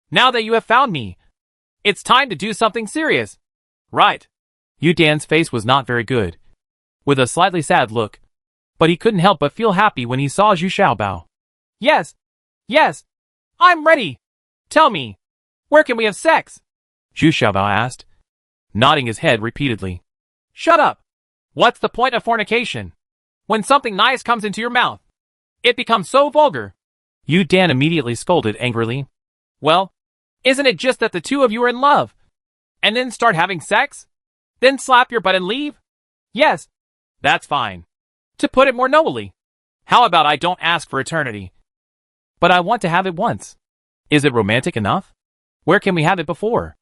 Now that you have found me, it's time to do something serious. Right. Yu Dan's face was not very good, with a slightly sad look, but he couldn't help but feel happy when he saw Zhu Xiaobao. Yes, I'm ready. Tell me, where can we have sex? Zhu Xiaobao asked, nodding his head repeatedly. Shut up. What's the point of fornication? When something nice comes into your mouth, it becomes so vulgar. Yu Dan immediately scolded angrily. Well, isn't it just that the two of you are in love, and then start having sex? Then slap your butt and leave? Yes, that's fine. To put it more nobly, how about I don't ask for eternity, but I want to have it once? Is it romantic enough? Where can we have it before?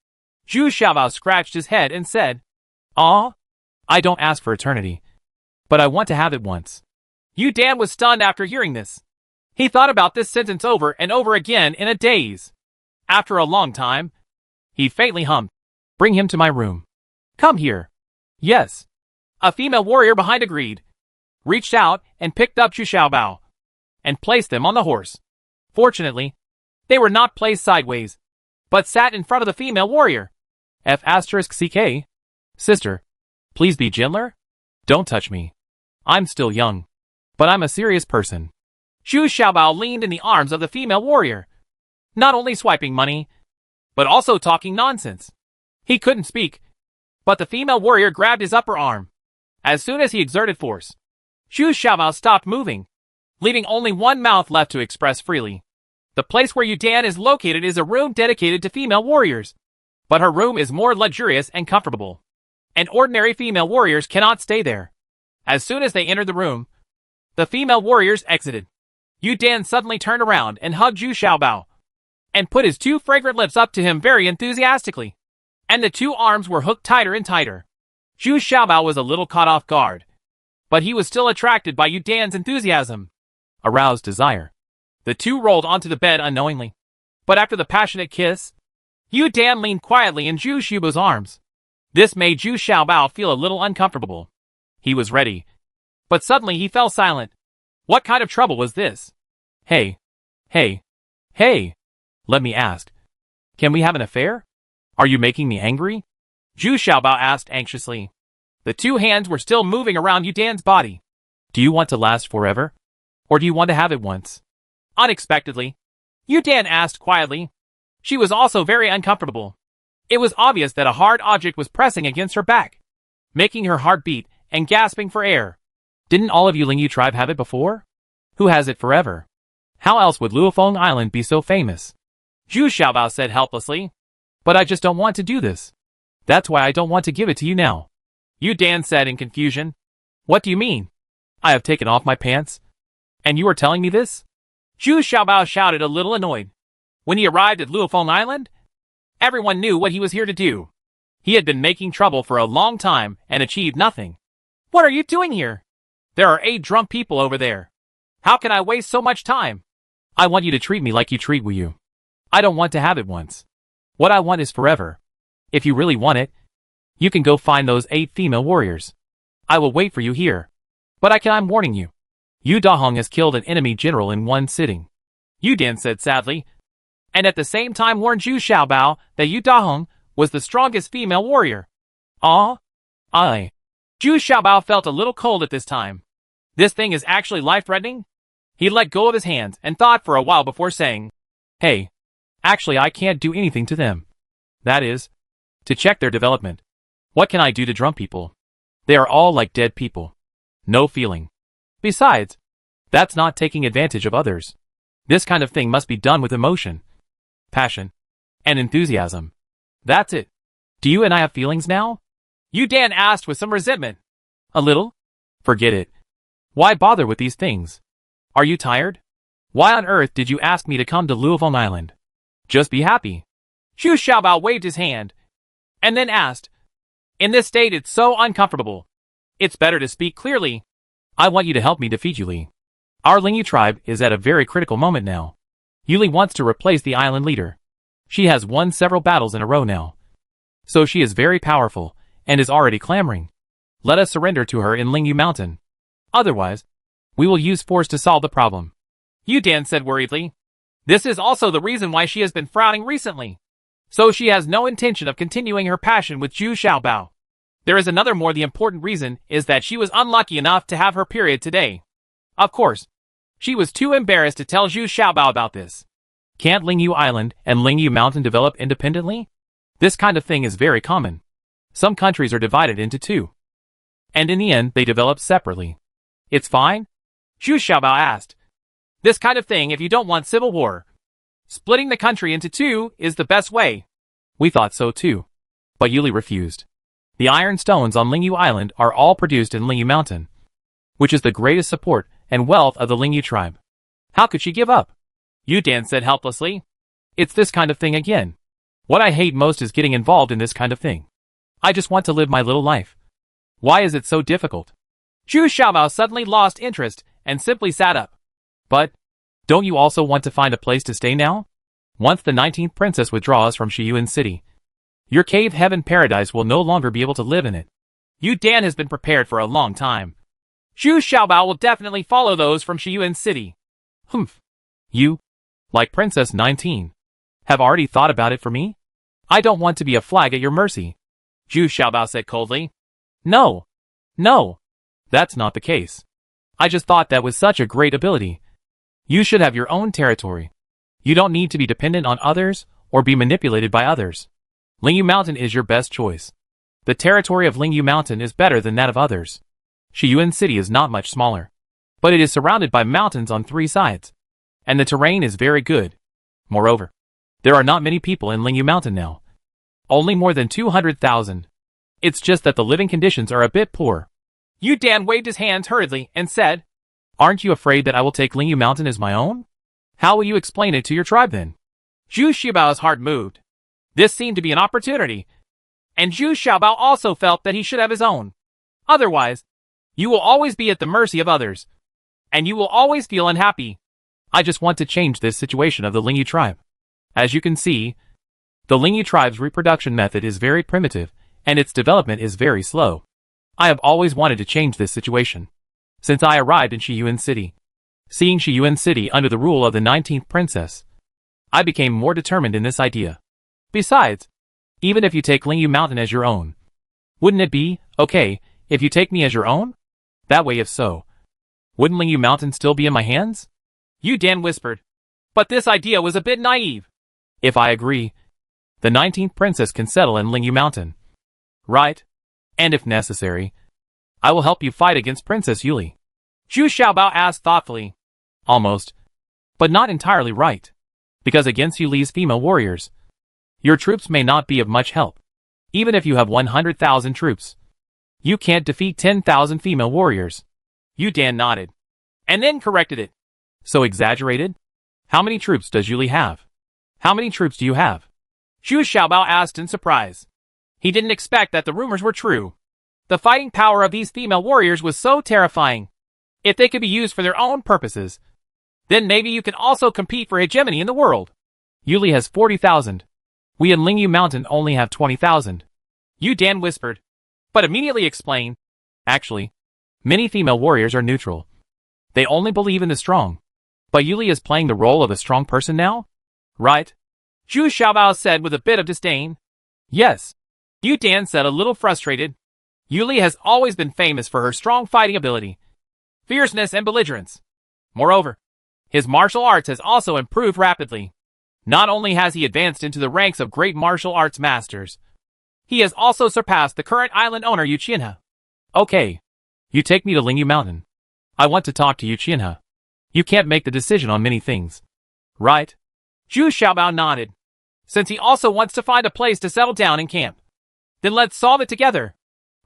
Zhu Xiaobao scratched his head and said, Aw, I don't ask for eternity, but I want to have it once. Yu Dan was stunned after hearing this. He thought about this sentence over and over again in a daze. After a long time, he faintly hummed, Bring him to my room. Come here. Yes. A female warrior behind agreed, reached out and picked up Zhu Xiaobao, and placed them on the horse. Fortunately, they were not placed sideways, but sat in front of the female warrior. F***CK. Sister, please be gentler. Don't touch me. I'm still young, but I'm a serious person. Zhu Xiaobao leaned in the arms of the female warrior, not only swiping money, but also talking nonsense. He couldn't speak, but the female warrior grabbed his upper arm. As soon as he exerted force, Zhu Xiaobao stopped moving, leaving only one mouth left to express freely. The place where Yu Dan is located is a room dedicated to female warriors, but her room is more luxurious and comfortable, and ordinary female warriors cannot stay there. As soon as they entered the room, the female warriors exited. Yu Dan suddenly turned around and hugged Zhu Xiaobao, and put his 2 fragrant lips up to him very enthusiastically, and the 2 arms were hooked tighter and tighter. Zhu Xiaobao was a little caught off guard, but he was still attracted by Yu Dan's enthusiasm. Aroused desire, the 2 rolled onto the bed unknowingly, but after the passionate kiss, Yu Dan leaned quietly in Zhu Xiaobao's arms. This made Zhu Xiaobao feel a little uncomfortable. He was ready, but suddenly he fell silent. What kind of trouble was this? Hey, hey, hey, let me ask. Can we have an affair? Are you making me angry? Zhu Xiaobao asked anxiously. The two hands were still moving around Yu Dan's body. Do you want to last forever? Or do you want to have it once? Unexpectedly, Yu Dan asked quietly. She was also very uncomfortable. It was obvious that a hard object was pressing against her back, making her heart beat and gasping for air. Didn't all of you Lingyu tribe have it before? Who has it forever? How else would Luofeng Island be so famous? Zhu Xiaobao said helplessly. But I just don't want to do this. That's why I don't want to give it to you now. Yu Dan said in confusion. What do you mean? I have taken off my pants? And you are telling me this? Zhu Xiaobao shouted, a little annoyed. When he arrived at Luofeng Island, everyone knew what he was here to do. He had been making trouble for a long time and achieved nothing. What are you doing here? There are 8 drunk people over there. How can I waste so much time? I want you to treat me like you treat Wu Yu. I don't want to have it once. What I want is forever. If you really want it, you can go find those 8 female warriors. I will wait for you here. But I'm warning you. Yu Dahong has killed an enemy general in one sitting. Yu Dan said sadly, and at the same time warned Zhu Xiaobao that Yu Dahong was the strongest female warrior. Zhu Xiaobao felt a little cold at this time. This thing is actually life-threatening? He let go of his hands and thought for a while before saying, Hey, actually I can't do anything to them. That is, to check their development. What can I do to drunk people? They are all like dead people. No feeling. Besides, that's not taking advantage of others. This kind of thing must be done with emotion, passion, and enthusiasm. That's it. Do you and I have feelings now? Yu Dan asked with some resentment. A little? Forget it. Why bother with these things? Are you tired? Why on earth did you ask me to come to Luofeng Island? Just be happy. Zhu Xiaobao waved his hand, and then asked, In this state it's so uncomfortable. It's better to speak clearly. I want you to help me defeat Yuli. Our Lingyu tribe is at a very critical moment now. Yuli wants to replace the island leader. She has won several battles in a row now. So she is very powerful, and is already clamoring. Let us surrender to her in Lingyu Mountain. Otherwise, we will use force to solve the problem. Yu Dan said worriedly. This is also the reason why she has been frowning recently. So she has no intention of continuing her passion with Zhu Xiaobao. There is another more the important reason is that she was unlucky enough to have her period today. Of course, she was too embarrassed to tell Zhu Xiaobao about this. Can't Lingyu Island and Lingyu Mountain develop independently? This kind of thing is very common. Some countries are divided into 2. And in the end they develop separately. It's fine? Zhu Xiaobao asked. This kind of thing if you don't want civil war. Splitting the country into 2 is the best way. We thought so too. But Yuli refused. The iron stones on Lingyu Island are all produced in Lingyu Mountain, which is the greatest support and wealth of the Lingyu tribe. How could she give up? Yu Dan said helplessly. It's this kind of thing again. What I hate most is getting involved in this kind of thing. I just want to live my little life. Why is it so difficult? Zhu Xiaobao suddenly lost interest and simply sat up. But, don't you also want to find a place to stay now? Once the 19th princess withdraws from Shiyuan City, your cave heaven paradise will no longer be able to live in it. Yu Dan has been prepared for a long time. Zhu Xiaobao will definitely follow those from Shiyuan City. Humph. You, like Princess 19, have already thought about it for me? I don't want to be a flag at your mercy. Zhu Xiaobao said coldly. No. That's not the case. I just thought that was such a great ability. You should have your own territory. You don't need to be dependent on others or be manipulated by others. Lingyu Mountain is your best choice. The territory of Lingyu Mountain is better than that of others. Shiyuan City is not much smaller, but it is surrounded by mountains on 3 sides, and the terrain is very good. Moreover, there are not many people in Lingyu Mountain now. Only more than 200,000. It's just that the living conditions are a bit poor. Yu Dan waved his hands hurriedly and said, Aren't you afraid that I will take Lingyu Mountain as my own? How will you explain it to your tribe then? Zhu Xiaobao's heart moved. This seemed to be an opportunity, and Zhu Xiaobao also felt that he should have his own. Otherwise, you will always be at the mercy of others, and you will always feel unhappy. I just want to change this situation of the Lingyu tribe. As you can see, the Lingyu tribe's reproduction method is very primitive, and its development is very slow. I have always wanted to change this situation, since I arrived in Shiyuan City. Seeing Shiyuan City under the rule of the 19th princess, I became more determined in this idea. Besides, even if you take Lingyu Mountain as your own, wouldn't it be okay if you take me as your own? That way, if so, wouldn't Lingyu Mountain still be in my hands? Yu Dan whispered. But this idea was a bit naive. If I agree, the 19th princess can settle in Lingyu Mountain. Right? And if necessary, I will help you fight against Princess Yuli. Zhu Xiaobao asked thoughtfully. Almost, but not entirely right. Because against Yuli's female warriors, your troops may not be of much help. Even if you have 100,000 troops, you can't defeat 10,000 female warriors. Yu Dan nodded, and then corrected it. So exaggerated? How many troops does Yuli have? How many troops do you have? Zhu Xiaobao asked in surprise. He didn't expect that the rumors were true. The fighting power of these female warriors was so terrifying. If they could be used for their own purposes, then maybe you can also compete for hegemony in the world. Yuli has 40,000. We in Lingyu Mountain only have 20,000. Yu Dan whispered, but immediately explained. Actually, many female warriors are neutral. They only believe in the strong. But Yuli is playing the role of a strong person now? Right? Zhu Xiaobao said with a bit of disdain. Yes. Yu Dan said a little frustrated. Yuli has always been famous for her strong fighting ability, fierceness and belligerence. Moreover, his martial arts has also improved rapidly. Not only has he advanced into the ranks of great martial arts masters, he has also surpassed the current island owner Yu Qianhe. Okay. You take me to Lingyu Mountain. I want to talk to Yu Qianhe. You can't make the decision on many things. Right? Zhu Xiaobao nodded. Since he also wants to find a place to settle down and camp, then let's solve it together.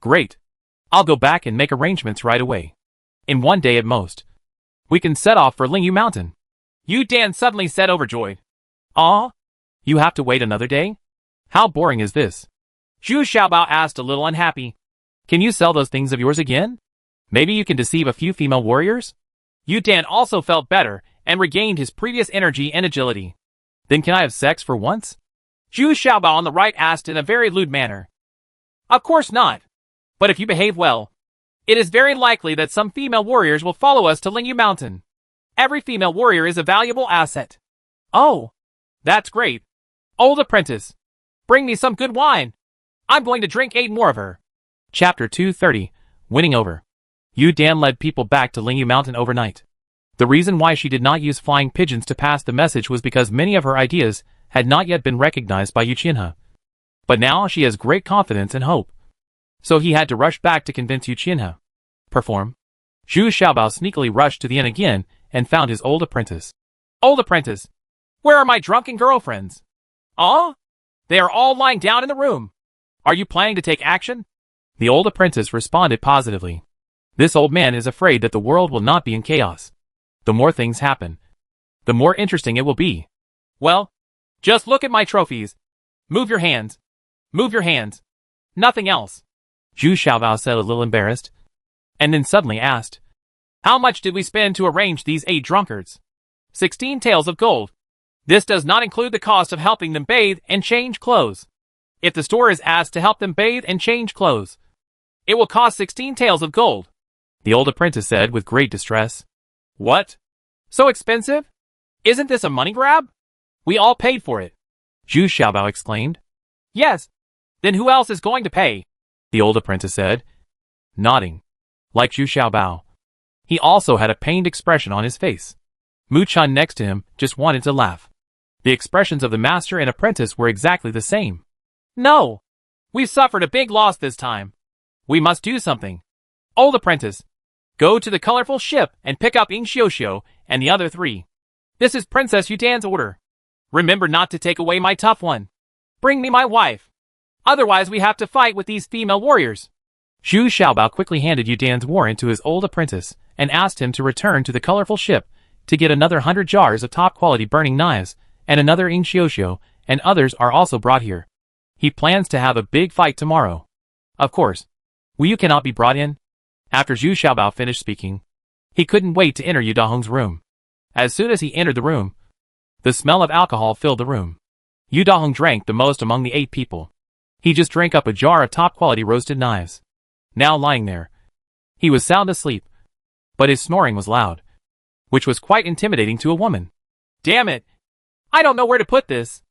Great. I'll go back and make arrangements right away. In one day at most, we can set off for Lingyu Mountain. Yu Dan suddenly said overjoyed. Aw? You have to wait another day? How boring is this? Zhu Xiaobao asked a little unhappy. Can you sell those things of yours again? Maybe you can deceive a few female warriors? Yu Dan also felt better and regained his previous energy and agility. Then can I have sex for once? Zhu Xiaobao on the right asked in a very lewd manner. Of course not. But if you behave well, it is very likely that some female warriors will follow us to Lingyu Mountain. Every female warrior is a valuable asset. Oh, that's great. Old apprentice, bring me some good wine. I'm going to drink 8 more of her. Chapter 230, Winning Over. Yu Dan led people back to Lingyu Mountain overnight. The reason why she did not use flying pigeons to pass the message was because many of her ideas had not yet been recognized by Yu Qianhe. But now she has great confidence and hope. So he had to rush back to convince Yu Qianhe. Perform. Zhu Xiaobao sneakily rushed to the inn again and found his old apprentice. Old apprentice, where are my drunken girlfriends? Ah? They are all lying down in the room. Are you planning to take action? The old apprentice responded positively. This old man is afraid that the world will not be in chaos. The more things happen, the more interesting it will be. Well, just look at my trophies. Move your hands. Move your hands. Nothing else. Zhu Xiaobao said a little embarrassed, and then suddenly asked, how much did we spend to arrange these 8 drunkards? 16 taels of gold. This does not include the cost of helping them bathe and change clothes. If the store is asked to help them bathe and change clothes, it will cost 16 taels of gold. The old apprentice said with great distress. What? So expensive? Isn't this a money grab? We all paid for it. Zhu Xiaobao exclaimed. Yes. Then who else is going to pay? The old apprentice said, nodding. Like Zhu Xiaobao, he also had a pained expression on his face. Mu Chun next to him just wanted to laugh. The expressions of the master and apprentice were exactly the same. No. We've suffered a big loss this time. We must do something. Old apprentice, go to the colorful ship and pick up Ying Xiuxiu and the other 3. This is Princess Yu Dan's order. Remember not to take away my tough one. Bring me my wife. Otherwise we have to fight with these female warriors. Zhu Xiaobao quickly handed Yu Dan's warrant to his old apprentice and asked him to return to the colorful ship to get another 100 jars of top-quality burning knives and another Ying Xiuxiu, and others are also brought here. He plans to have a big fight tomorrow. Of course, Wu Yu cannot be brought in. After Zhu Xiaobao finished speaking, he couldn't wait to enter Yu Dahong's room. As soon as he entered the room, the smell of alcohol filled the room. Yu Dahong drank the most among the 8 people. He just drank up a jar of top-quality roasted knives. Now lying there, he was sound asleep, but his snoring was loud. which was quite intimidating to a woman. Damn it! I don't know where to put this.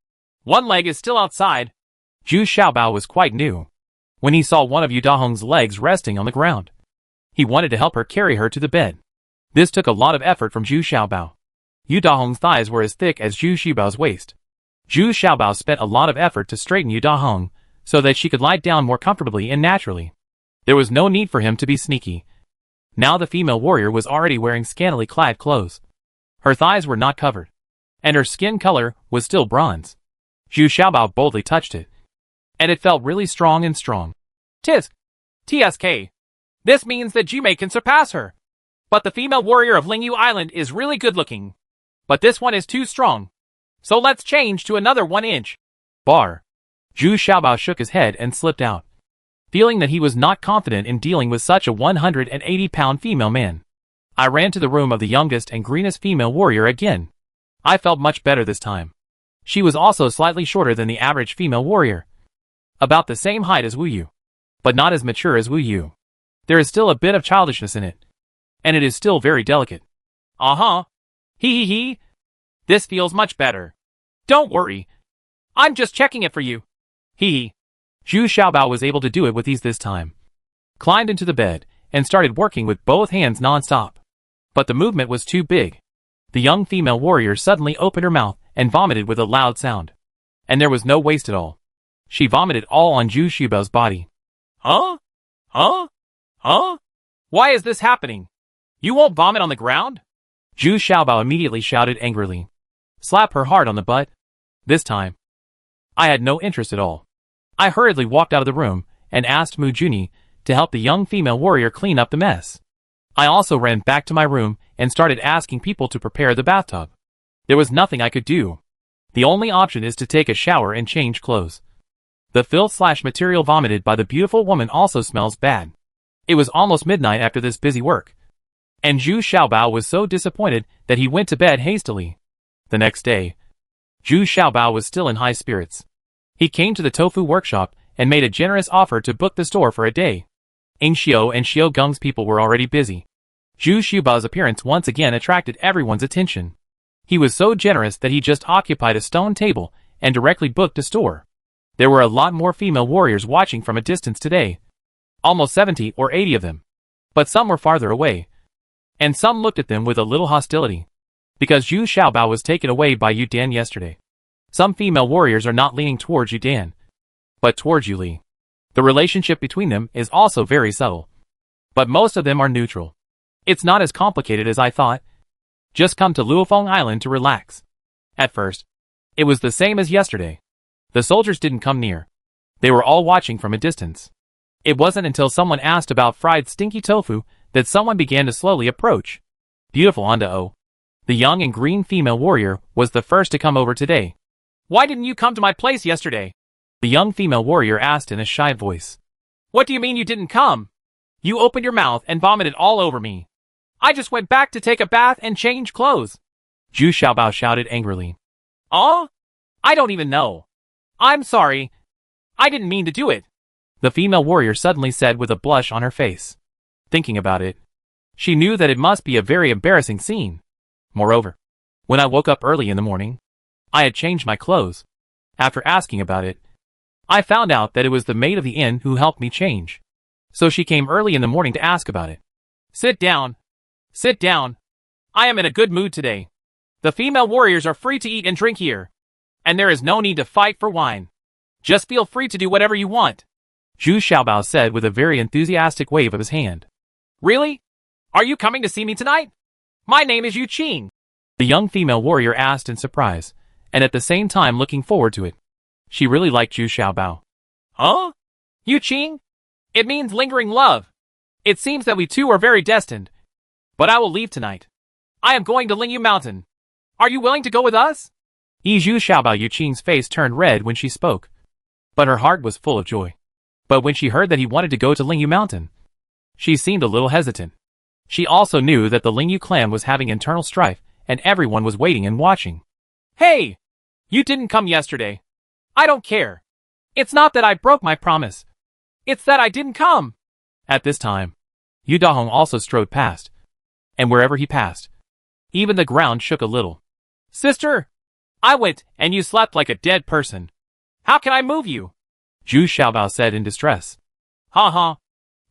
One leg is still outside. Zhu Xiaobao was quite new. When he saw one of Yu Dahong's legs resting on the ground, he wanted to help her carry her to the bed. This took a lot of effort from Zhu Xiaobao. Yu Dahong's thighs were as thick as Zhu Xiaobao's waist. Zhu Xiaobao spent a lot of effort to straighten Yu Dahong so that she could lie down more comfortably and naturally. There was no need for him to be sneaky. Now the female warrior was already wearing scantily clad clothes. Her thighs were not covered, and her skin color was still bronze. Zhu Xiaobao boldly touched it, and it felt really strong and strong. Tisk! TSK! This means that Jimei can surpass her. But the female warrior of Lingyu Island is really good looking. But this one is too strong. So let's change to another 1 inch. Bar. Zhu Xiaobao shook his head and slipped out, feeling that he was not confident in dealing with such a 180-pound female man. I ran to the room of the youngest and greenest female warrior again. I felt much better this time. She was also slightly shorter than the average female warrior. About the same height as Wu Yu, but not as mature as Wu Yu. There is still a bit of childishness in it, and it is still very delicate. Uh-huh. Hee. This feels much better. Don't worry. I'm just checking it for you. Hee. Zhu Xiaobao was able to do it with ease this time. Climbed into the bed and started working with both hands non-stop. But the movement was too big. The young female warrior suddenly opened her mouth and vomited with a loud sound. And there was no waste at all. She vomited all on Zhu Xiaobao's body. Huh? Why is this happening? You won't vomit on the ground? Zhu Xiaobao immediately shouted angrily. Slap her hard on the butt. This time, I had no interest at all. I hurriedly walked out of the room and asked Mu Juni to help the young female warrior clean up the mess. I also ran back to my room and started asking people to prepare the bathtub. There was nothing I could do. The only option is to take a shower and change clothes. The filth/material vomited by the beautiful woman also smells bad. It was almost midnight after this busy work, and Zhu Xiaobao was so disappointed that he went to bed hastily. The next day, Zhu Xiaobao was still in high spirits. He came to the tofu workshop and made a generous offer to book the store for a day. Ing Xiao and Xiao Gung's people were already busy. Zhu Xiaobao's appearance once again attracted everyone's attention. He was so generous that he just occupied a stone table and directly booked a store. There were a lot more female warriors watching from a distance today. Almost 70 or 80 of them. But some were farther away. And some looked at them with a little hostility. Because Zhu Xiaobao was taken away by Yu Dan yesterday. Some female warriors are not leaning towards Yu Dan, but towards Yu Li. The relationship between them is also very subtle. But most of them are neutral. It's not as complicated as I thought. Just come to Luofeng Island to relax. At first, it was the same as yesterday. The soldiers didn't come near. They were all watching from a distance. It wasn't until someone asked about fried stinky tofu that someone began to slowly approach. Beautiful Anda-o. The young and green female warrior was the first to come over today. Why didn't you come to my place yesterday? The young female warrior asked in a shy voice. What do you mean you didn't come? You opened your mouth and vomited all over me. I just went back to take a bath and change clothes. Zhu Xiaobao shouted angrily. Oh? I don't even know. I'm sorry. I didn't mean to do it. The female warrior suddenly said with a blush on her face. Thinking about it, she knew that it must be a very embarrassing scene. Moreover, when I woke up early in the morning, I had changed my clothes. After asking about it, I found out that it was the maid of the inn who helped me change. So she came early in the morning to ask about it. Sit down. Sit down. I am in a good mood today. The female warriors are free to eat and drink here. And there is no need to fight for wine. Just feel free to do whatever you want. Zhu Xiaobao said with a very enthusiastic wave of his hand. Really? Are you coming to see me tonight? My name is Yu Qing. The young female warrior asked in surprise, and at the same time looking forward to it. She really liked Zhu Xiaobao. Huh? Yu Qing? It means lingering love. It seems that we two are very destined. But I will leave tonight. I am going to Lingyu Mountain. Are you willing to go with us? Zhu Xiaobao Yu Qing's face turned red when she spoke. But her heart was full of joy. But when she heard that he wanted to go to Lingyu Mountain, she seemed a little hesitant. She also knew that the Lingyu clan was having internal strife, and everyone was waiting and watching. Hey! You didn't come yesterday. I don't care. It's not that I broke my promise. It's that I didn't come. At this time, Yu Dahong also strode past. And wherever he passed, Even the ground shook a little. Sister! I went, and you slept like a dead person. How can I move you? Zhu Xiaobao said in distress. Ha ha.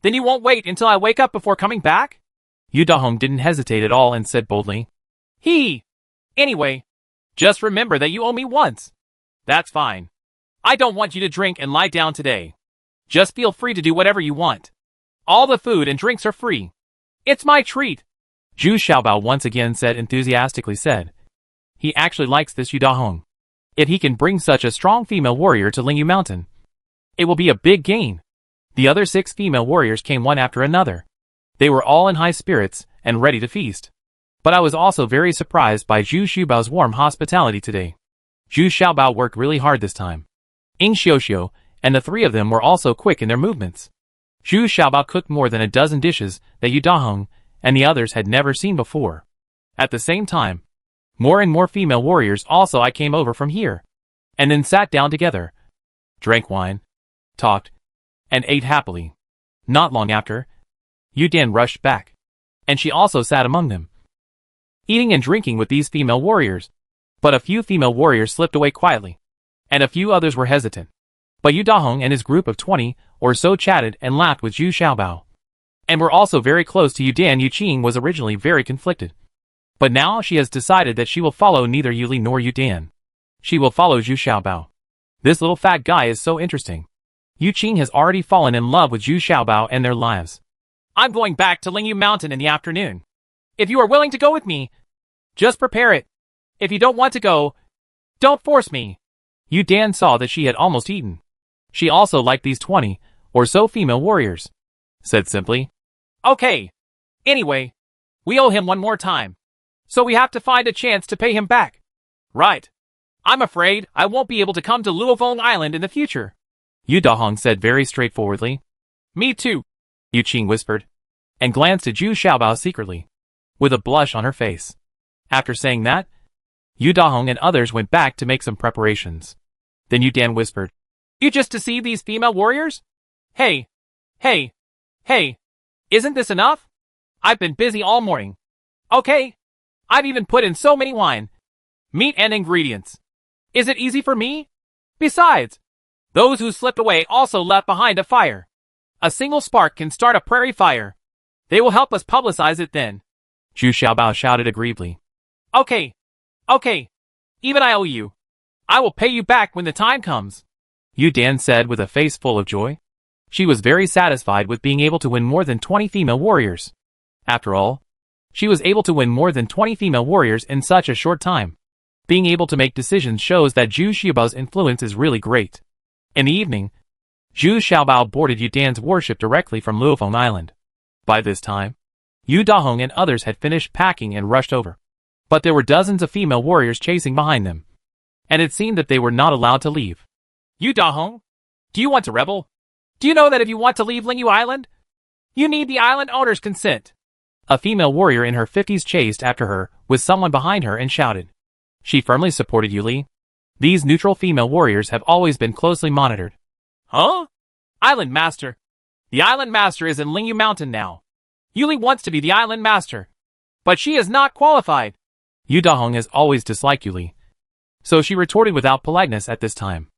Then you won't wait until I wake up before coming back? Yu Dahong didn't hesitate at all and said boldly. Anyway, just remember that you owe me once. That's fine. I don't want you to drink and lie down today. Just feel free to do whatever you want. All the food and drinks are free. It's my treat. Zhu Xiaobao once again enthusiastically said. He actually likes this Yu Dahong. If he can bring such a strong female warrior to Lingyu Mountain, it will be a big gain. The other 6 female warriors came one after another. They were all in high spirits and ready to feast. But I was also very surprised by Zhu Xiaobao's warm hospitality today. Zhu Xiaobao worked really hard this time. Ying Xiuxiu and the 3 of them were also quick in their movements. Zhu Xiaobao cooked more than a dozen dishes that Yu Dahong and the others had never seen before. At the same time, more and more female warriors also came over from here, and then sat down together, drank wine, talked, and ate happily. Not long after, Yu Dan rushed back, and she also sat among them, eating and drinking with these female warriors. But a few female warriors slipped away quietly, and a few others were hesitant. But Yu Dahong and his group of 20 or so chatted and laughed with Zhu Xiaobao, and were also very close to Yu Dan. Yu Qing was originally very conflicted, but now she has decided that she will follow neither Yu Li nor Yu Dan. She will follow Zhu Xiaobao. This little fat guy is so interesting. Yu Qing has already fallen in love with Zhu Xiaobao and their lives. I'm going back to Lingyu Mountain in the afternoon. If you are willing to go with me, just prepare it. If you don't want to go, don't force me. Yu Dan saw that she had almost eaten. She also liked these 20 or so female warriors. Said simply, okay. Anyway, we owe him one more time, so we have to find a chance to pay him back. Right. I'm afraid I won't be able to come to Luofeng Island in the future. Yu Dahong said very straightforwardly. Me too, Yu Qing whispered, and glanced at Zhu Xiaobao secretly, with a blush on her face. After saying that, Yu Dahong and others went back to make some preparations. Then Yu Dan whispered, You just deceived these female warriors? Hey, isn't this enough? I've been busy all morning. Okay, I've even put in so many wine, meat and ingredients. Is it easy for me? Besides, those who slipped away also left behind a fire. A single spark can start a prairie fire. They will help us publicize it then. Zhu Xiaobao shouted aggrievedly. Okay, even I owe you. I will pay you back when the time comes. Yu Dan said with a face full of joy. She was very satisfied with being able to win more than 20 female warriors. After all, she was able to win more than 20 female warriors in such a short time. Being able to make decisions shows that Zhu Xiaobao's influence is really great. In the evening, Zhu Xiaobao boarded Yu Dan's warship directly from Luofeng Island. By this time, Yu Dahong and others had finished packing and rushed over. But there were dozens of female warriors chasing behind them, and it seemed that they were not allowed to leave. Yu Dahong, do you want to rebel? Do you know that if you want to leave Lingyu Island, you need the island owner's consent? A female warrior in her 50s chased after her with someone behind her and shouted. She firmly supported Yu Li. These neutral female warriors have always been closely monitored. Huh? Island Master. The Island Master is in Lingyu Mountain now. Yu Li wants to be the Island Master, but she is not qualified. Yu Dahong has always disliked Yu Li, so she retorted without politeness at this time.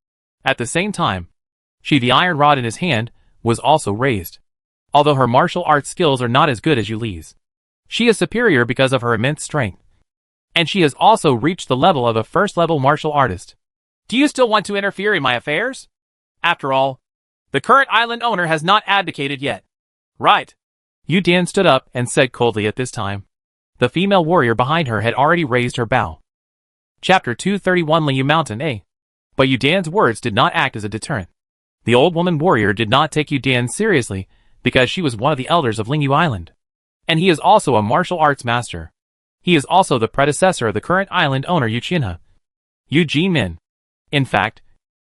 At the same time, the iron rod in his hand was also raised. Although her martial arts skills are not as good as Yu Li's, she is superior because of her immense strength. And she has also reached the level of a first-level martial artist. Do you still want to interfere in my affairs? After all, the current island owner has not abdicated yet. Right. Yu Dan stood up and said coldly at this time. The female warrior behind her had already raised her bow. Chapter 231 Lingyu Mountain A. But Yu Dan's words did not act as a deterrent. The old woman warrior did not take Yu Dan seriously because she was one of the elders of Lingyu Island. And he is also a martial arts master. He is also the predecessor of the current island owner Yu Qinhe. Yu Jinmin. In fact,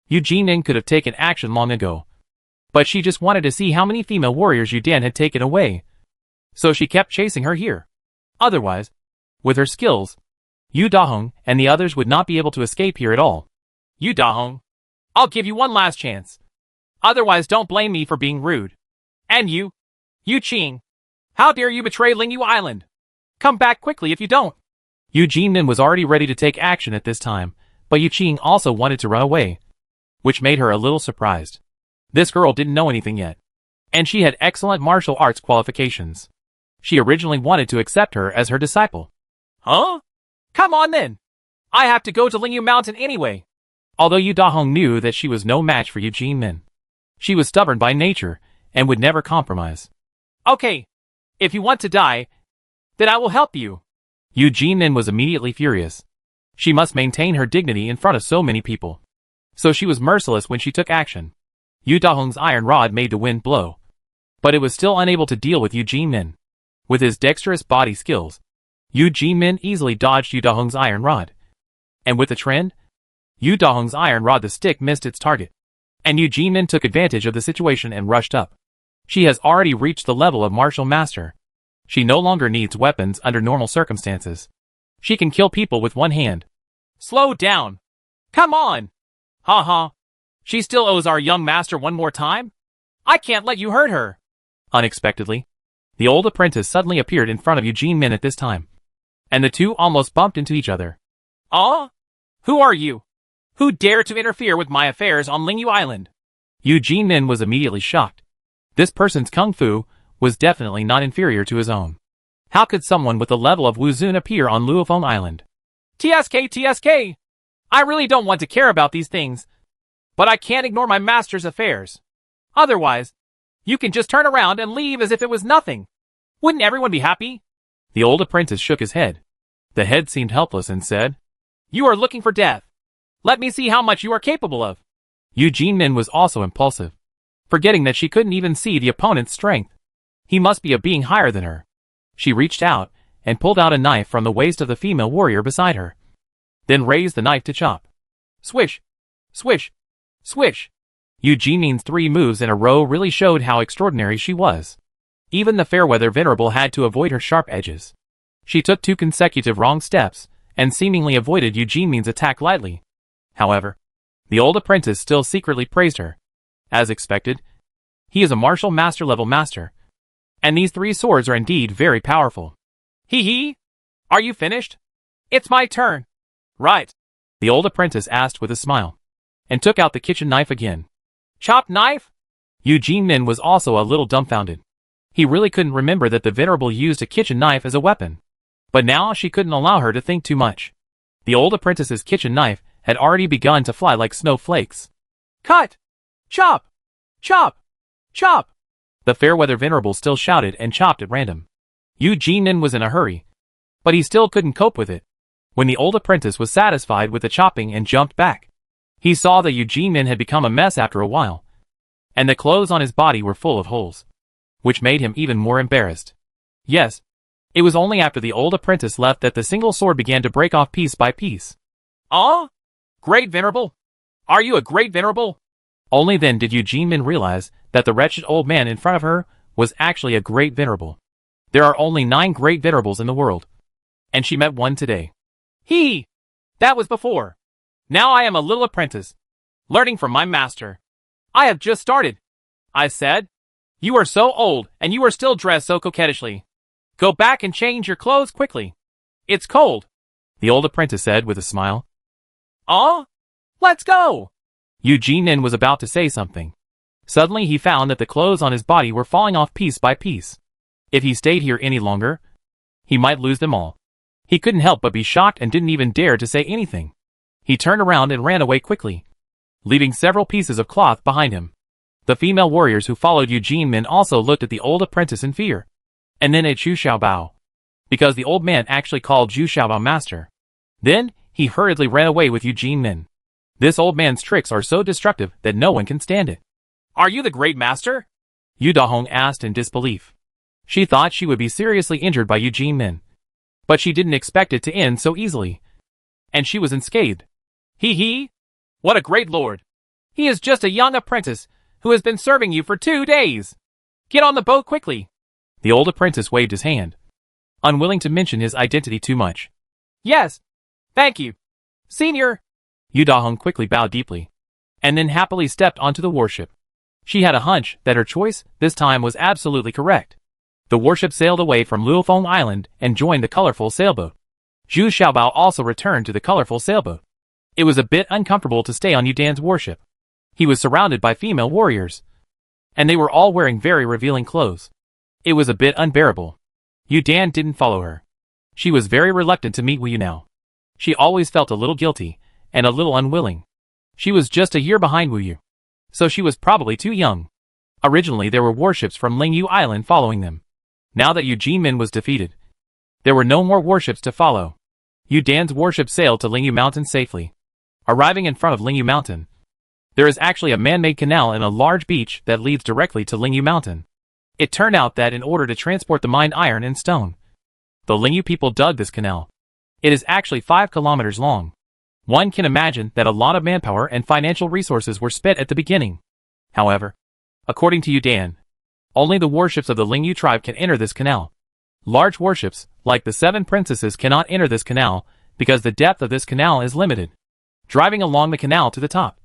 Yu Jinmin could have taken action long ago. But she just wanted to see how many female warriors Yu Dan had taken away. So she kept chasing her here. Otherwise, with her skills, Yu Dahong and the others would not be able to escape here at all. Yu Dahong, I'll give you one last chance. Otherwise don't blame me for being rude. And you, Yu Qing, how dare you betray Lingyu Island? Come back quickly if you don't. Yu Jinmin was already ready to take action at this time, but Yu Qing also wanted to run away, which made her a little surprised. This girl didn't know anything yet, and she had excellent martial arts qualifications. She originally wanted to accept her as her disciple. Huh? Come on then! I have to go to Lingyu Mountain anyway. Although Yu Dahong knew that she was no match for Yu Jinmin, she was stubborn by nature and would never compromise. Okay, if you want to die, then I will help you. Yu Jinmin was immediately furious. She must maintain her dignity in front of so many people. So she was merciless when she took action. Yu Dahong's iron rod made the wind blow, but it was still unable to deal with Yu Jinmin. With his dexterous body skills, Yu Jinmin easily dodged Yu Dahong's iron rod. And with the trend, Yu Dahong's iron rod the stick missed its target, and Yu Jinmin took advantage of the situation and rushed up. She has already reached the level of martial master. She no longer needs weapons under normal circumstances. She can kill people with one hand. Slow down! Come on! Ha. She still owes our young master one more time? I can't let you hurt her! Unexpectedly, the old apprentice suddenly appeared in front of Yu Jinmin at this time, and the two almost bumped into each other. Who are you? Who dare to interfere with my affairs on Lingyu Island? Yu Jinmin was immediately shocked. This person's kung fu was definitely not inferior to his own. How could someone with the level of Wuzun appear on Luofeng Island? TSK! I really don't want to care about these things, but I can't ignore my master's affairs. Otherwise, you can just turn around and leave as if it was nothing. Wouldn't everyone be happy? The old apprentice shook his head. The head seemed helpless and said, You are looking for death. Let me see how much you are capable of. Yu Jinmin was also impulsive, forgetting that she couldn't even see the opponent's strength. He must be a being higher than her. She reached out and pulled out a knife from the waist of the female warrior beside her, then raised the knife to chop. Swish! Swish! Swish! Yu Jinmin's 3 moves in a row really showed how extraordinary she was. Even the Fairweather Venerable had to avoid her sharp edges. She took 2 consecutive wrong steps and seemingly avoided Yu Jinmin's attack lightly. However, the old apprentice still secretly praised her. As expected, he is a martial master level master, and these 3 swords are indeed very powerful. Hee! Are you finished? It's my turn. Right, the old apprentice asked with a smile, and took out the kitchen knife again. Chop knife? Yu Jinmin was also a little dumbfounded. He really couldn't remember that the venerable used a kitchen knife as a weapon. But now she couldn't allow her to think too much. The old apprentice's kitchen knife had already begun to fly like snowflakes. Cut! Chop! Chop! Chop! The Fairweather Venerable still shouted and chopped at random. Yu Jinmin was in a hurry, but he still couldn't cope with it. When the old apprentice was satisfied with the chopping and jumped back, he saw that Yu Jinmin had become a mess after a while, and the clothes on his body were full of holes, which made him even more embarrassed. Yes, it was only after the old apprentice left that the single sword began to break off piece by piece. Great Venerable? Are you a great Venerable? Only then did Yu Jinmin realize that the wretched old man in front of her was actually a great Venerable. There are only 9 great Venerables in the world, and she met one today. That was before. Now I am a little apprentice, learning from my master. I have just started. I said, You are so old, and you are still dressed so coquettishly. Go back and change your clothes quickly. It's cold, the old apprentice said with a smile. Let's go! Yu Jinmin was about to say something. Suddenly he found that the clothes on his body were falling off piece by piece. If he stayed here any longer, he might lose them all. He couldn't help but be shocked and didn't even dare to say anything. He turned around and ran away quickly, leaving several pieces of cloth behind him. The female warriors who followed Yu Jinmin also looked at the old apprentice in fear, and then at Zhu Xiaobao, because the old man actually called Zhu Xiaobao master. Then, he hurriedly ran away with Yu Jinmin. This old man's tricks are so destructive that no one can stand it. Are you the great master? Yu Dahong asked in disbelief. She thought she would be seriously injured by Yu Jinmin, but she didn't expect it to end so easily, and she was unscathed. What a great lord! He is just a young apprentice who has been serving you for 2 days. Get on the boat quickly. The old apprentice waved his hand, unwilling to mention his identity too much. Yes, thank you, senior. Yu Dahong quickly bowed deeply, and then happily stepped onto the warship. She had a hunch that her choice this time was absolutely correct. The warship sailed away from Luofeng Island and joined the colorful sailboat. Zhu Xiaobao also returned to the colorful sailboat. It was a bit uncomfortable to stay on Yu Dan's warship. He was surrounded by female warriors, and they were all wearing very revealing clothes. It was a bit unbearable. Yu Dan didn't follow her. She was very reluctant to meet Wu Yu now. She always felt a little guilty, and a little unwilling. She was just a year behind Wu Yu, so she was probably too young. Originally there were warships from Lingyu Island following them. Now that Yu Jinmin was defeated, there were no more warships to follow. Yu Dan's warship sailed to Lingyu Mountain safely. Arriving in front of Lingyu Mountain, there is actually a man-made canal and a large beach that leads directly to Lingyu Mountain. It turned out that in order to transport the mined iron and stone, the Lingyu people dug this canal. It is actually 5 kilometers long. One can imagine that a lot of manpower and financial resources were spent at the beginning. However, according to Yu Dan, only the warships of the Lingyu tribe can enter this canal. Large warships, like the 7 princesses, cannot enter this canal because the depth of this canal is limited. Driving along the canal to the top,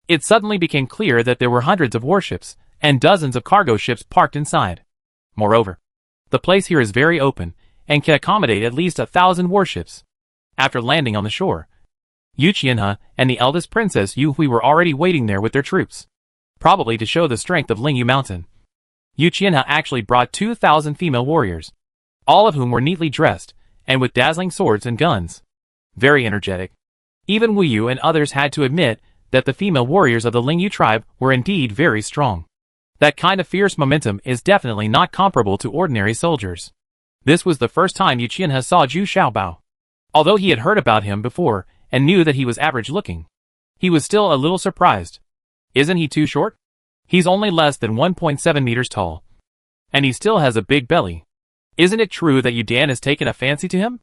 it suddenly became clear that there were hundreds of warships and dozens of cargo ships parked inside. Moreover, the place here is very open and can accommodate at least 1,000 warships. After landing on the shore, Yu Qianhe and the eldest princess Yu Hui were already waiting there with their troops, probably to show the strength of Lingyu Mountain. Yu Qianhe actually brought 2,000 female warriors, all of whom were neatly dressed and with dazzling swords and guns. Very energetic. Even Wu Yu and others had to admit that the female warriors of the Lingyu tribe were indeed very strong. That kind of fierce momentum is definitely not comparable to ordinary soldiers. This was the first time Yu Qianhe saw Zhu Xiaobao. Although he had heard about him before and knew that he was average looking, he was still a little surprised. Isn't he too short? He's only less than 1.7 meters tall. And he still has a big belly. Isn't it true that Yu Dan has taken a fancy to him?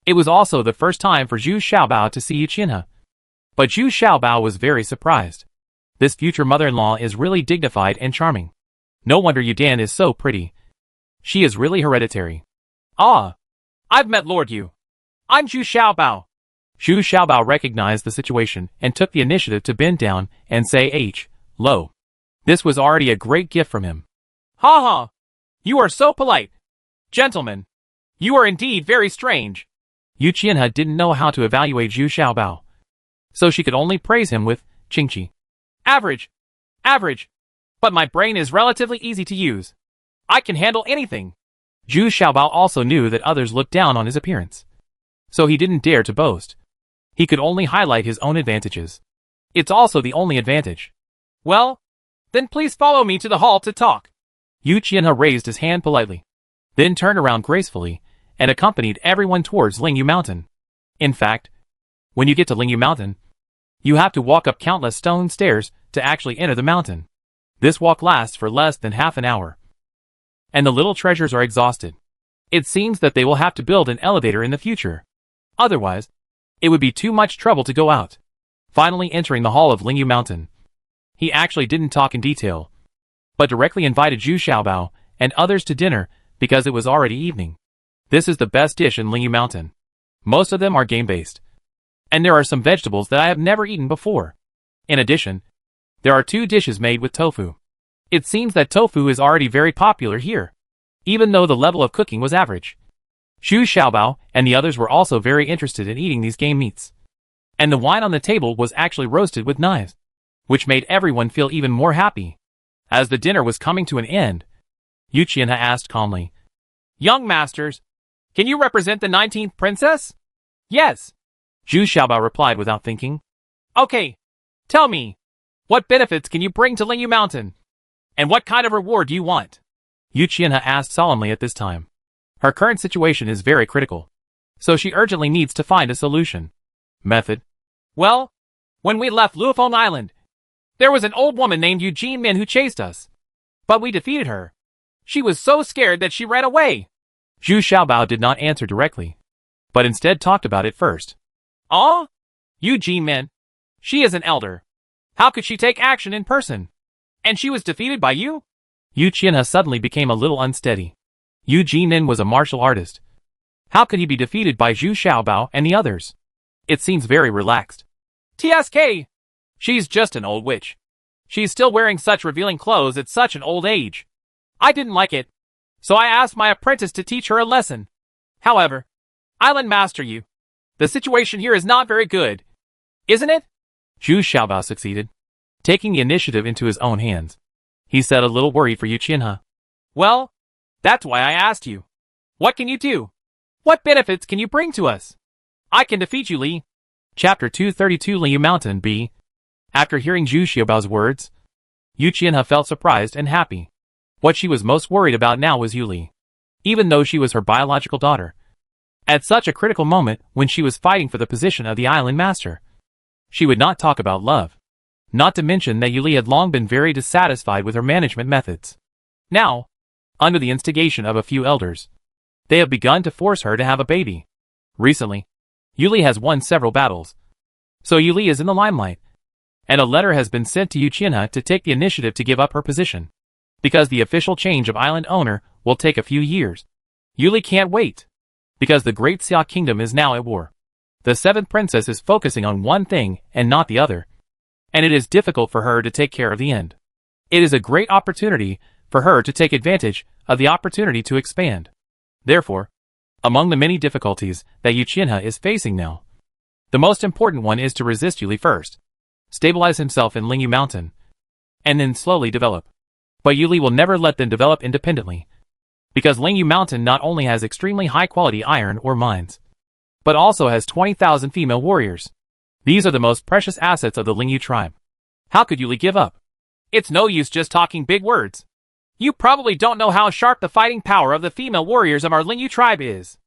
It was also the first time for Zhu Xiaobao to see Yu Qianhe. But Zhu Xiaobao was very surprised. This future mother-in-law is really dignified and charming. No wonder Yu Dan is so pretty. She is really hereditary. Ah! I've met Lord Yu. I'm Zhu Xiaobao. Zhu Xiaobao recognized the situation and took the initiative to bend down and say "Lo." This was already a great gift from him. Ha ha! You are so polite. Gentlemen, you are indeed very strange. Yu Qianhe didn't know how to evaluate Zhu Xiaobao, so she could only praise him with "Qingqi." Average. Average. But my brain is relatively easy to use. I can handle anything. Zhu Xiaobao also knew that others looked down on his appearance, so he didn't dare to boast. He could only highlight his own advantages. It's also the only advantage. Well, then please follow me to the hall to talk. Yu Qianhe raised his hand politely, then turned around gracefully and accompanied everyone towards Lingyu Mountain. In fact, when you get to Lingyu Mountain, you have to walk up countless stone stairs to actually enter the mountain. This walk lasts for less than half an hour, and the little treasures are exhausted. It seems that they will have to build an elevator in the future. Otherwise, it would be too much trouble to go out. Finally entering the hall of Lingyu Mountain, he actually didn't talk in detail, but directly invited Zhu Xiaobao and others to dinner because it was already evening. This is the best dish in Lingyu Mountain. Most of them are game-based, and there are some vegetables that I have never eaten before. In addition, there are 2 dishes made with tofu. It seems that tofu is already very popular here, even though the level of cooking was average. Zhu Xiaobao and the others were also very interested in eating these game meats. And the wine on the table was actually roasted with knives, which made everyone feel even more happy. As the dinner was coming to an end, Yu Qianhe asked calmly, "Young masters, can you represent the 19th princess?" "Yes," Zhu Xiaobao replied without thinking. "Okay, tell me, what benefits can you bring to Lingyu Mountain? And what kind of reward do you want?" Yu Qianhe asked solemnly at this time. Her current situation is very critical, so she urgently needs to find a solution. Method. Well, when we left Luofeng Island, there was an old woman named Yu Jinmin who chased us, but we defeated her. She was so scared that she ran away. Zhu Xiaobao did not answer directly, but instead talked about it first. "Ah? Yu Jinmin? She is an elder. How could she take action in person? And she was defeated by you?" Yu Qianhe suddenly became a little unsteady. Yu Jinmin was a martial artist. How could he be defeated by Zhu Xiaobao and the others? It seems very relaxed. "TSK! She's just an old witch. She's still wearing such revealing clothes at such an old age. I didn't like it, so I asked my apprentice to teach her a lesson. However, Island Master Yu, The situation here is not very good, isn't it? Zhu Xiaobao succeeded, taking the initiative into his own hands. He said, a little worried for Yu Qianhe. Well, that's why I asked you. What can you do? What benefits can you bring to us? I can defeat you, Li. Chapter 232 Liu Mountain B. After hearing Zhu Xiaobao's words, Yu Qianhe felt surprised and happy. What she was most worried about now was Yu Li, even though she was her biological daughter. At such a critical moment when she was fighting for the position of the island master, she would not talk about love. Not to mention that Yu Li had long been very dissatisfied with her management methods. Now, under the instigation of a few elders, they have begun to force her to have a baby. Recently, Yu Li has won several battles, so Yu Li is in the limelight, and a letter has been sent to Yu Qianhe to take the initiative to give up her position, because the official change of island owner will take a few years. Yu Li can't wait, because the Great Xia Kingdom is now at war. The seventh princess is focusing on one thing and not the other, and it is difficult for her to take care of the end. It is a great opportunity for her to take advantage of the opportunity to expand. Therefore, among the many difficulties that Yu Qianhe is facing now, the most important one is to resist Yu Li first, stabilize himself in Lingyu Mountain, and then slowly develop. But Yu Li will never let them develop independently, because Lingyu Mountain not only has extremely high-quality iron ore mines, but also has 20,000 female warriors. These are the most precious assets of the Lingyu tribe. How could Yu Li give up? It's no use just talking big words. You probably don't know how sharp the fighting power of the female warriors of our Lingyu tribe is.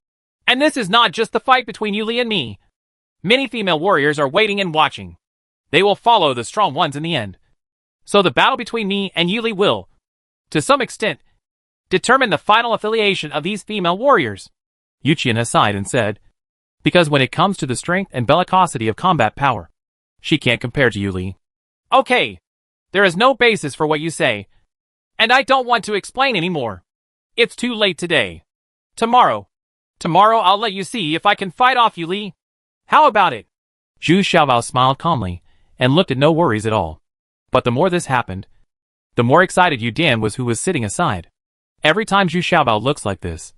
And this is not just the fight between Yu Li and me. Many female warriors are waiting and watching. They will follow the strong ones in the end. So the battle between me and Yu Li will, to some extent, determine the final affiliation of these female warriors. Yu Qianhe sighed and said, because when it comes to the strength and bellicosity of combat power, she can't compare to Yu Li. Okay, there is no basis for what you say, and I don't want to explain anymore. It's too late today. Tomorrow I'll let you see if I can fight off Yu Li. How about it? Zhu Xiaobao smiled calmly and looked at no worries at all. But the more this happened, the more excited Yu Dan was, who was sitting aside. Every time Zhu Xiaobao looks like this,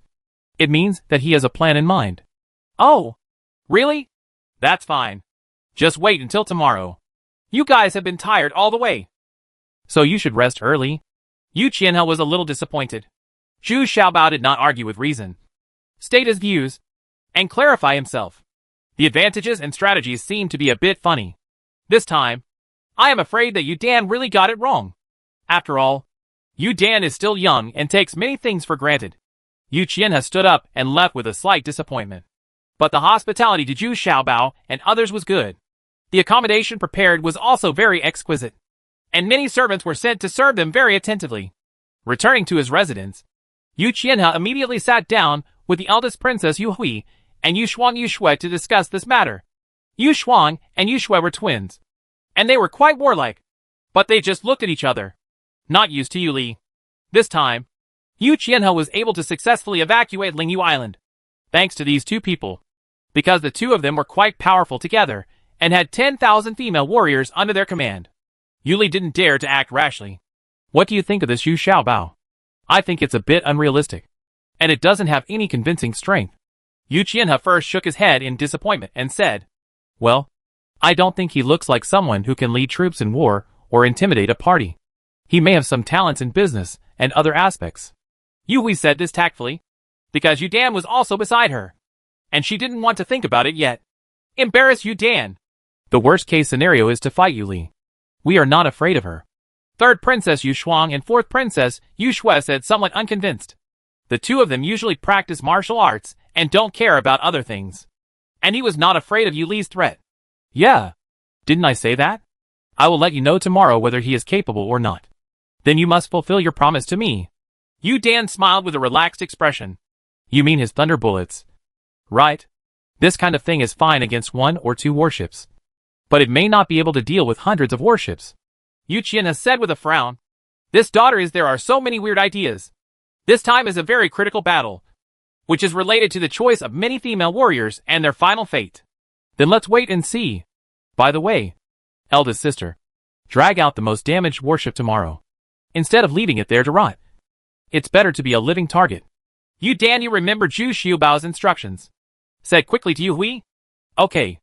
it means that he has a plan in mind. Oh, really? That's fine. Just wait until tomorrow. You guys have been tired all the way, so you should rest early. Yu Qianhe was a little disappointed. Zhu Xiaobao did not argue with reason, state his views, and clarify himself. The advantages and strategies seemed to be a bit funny. This time, I am afraid that Yu Dan really got it wrong. After all, Yu Dan is still young and takes many things for granted. Yu Qianhe stood up and left with a slight disappointment. But the hospitality to Zhu Xiaobao and others was good. The accommodation prepared was also very exquisite, and many servants were sent to serve them very attentively. Returning to his residence, Yu Qianhe immediately sat down with the eldest princess Yu Hui and Yu Shuang Yu Shui to discuss this matter. Yu Shuang and Yu Shui were twins, and they were quite warlike, but they just looked at each other, not used to Yu Li. This time, Yu Qianhe was able to successfully evacuate Lingyu Island, thanks to these two people, because the two of them were quite powerful together and had 10,000 female warriors under their command. Yu Li didn't dare to act rashly. What do you think of this Zhu Xiaobao? I think it's a bit unrealistic, and it doesn't have any convincing strength. Yu Qianhe first shook his head in disappointment and said, well, I don't think he looks like someone who can lead troops in war or intimidate a party. He may have some talents in business and other aspects. Yu Hui said this tactfully, because Yu Dan was also beside her, and she didn't want to think about it yet. Embarrass Yu Dan. The worst case scenario is to fight Yu Li. We are not afraid of her. Third Princess Yu Shuang and fourth Princess Yu Shui said, somewhat unconvinced. The two of them usually practice martial arts and don't care about other things. And he was not afraid of Yu Li's threat. Yeah. Didn't I say that? I will let you know tomorrow whether he is capable or not. Then you must fulfill your promise to me. Yu Dan smiled with a relaxed expression. You mean his thunder bullets? Right. This kind of thing is fine against 1 or 2 warships, but it may not be able to deal with hundreds of warships. Yu Qianhe said with a frown. This daughter is there are so many weird ideas. This time is a very critical battle, which is related to the choice of many female warriors and their final fate. Then let's wait and see. By the way, eldest sister, drag out the most damaged warship tomorrow, instead of leaving it there to rot. It's better to be a living target. Yu Dan, you remember Zhu Xiaobao's instructions, said quickly to Yu Hui. Okay.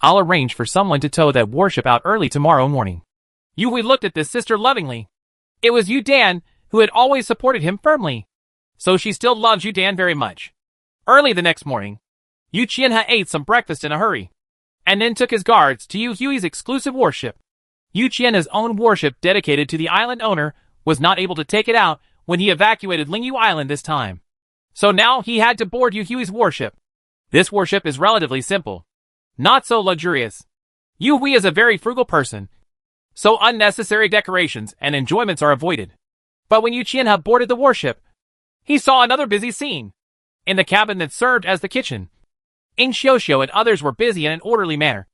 I'll arrange for someone to tow that warship out early tomorrow morning. Yu looked at this sister lovingly. It was Yu Dan, who had always supported him firmly. So she still loves Yu Dan very much. Early the next morning, Yu Qianhe ate some breakfast in a hurry, and then took his guards to Yu Hui's exclusive warship. Yu Qianhe's own warship dedicated to the island owner was not able to take it out when he evacuated Lingyu Island this time. So now he had to board Yu Hui's warship. This warship is relatively simple, not so luxurious. Yu Hui is a very frugal person, so unnecessary decorations and enjoyments are avoided. But when Yu Qianhe boarded the warship, he saw another busy scene. In the cabin that served as the kitchen, Ing Xiuxiu and others were busy in an orderly manner,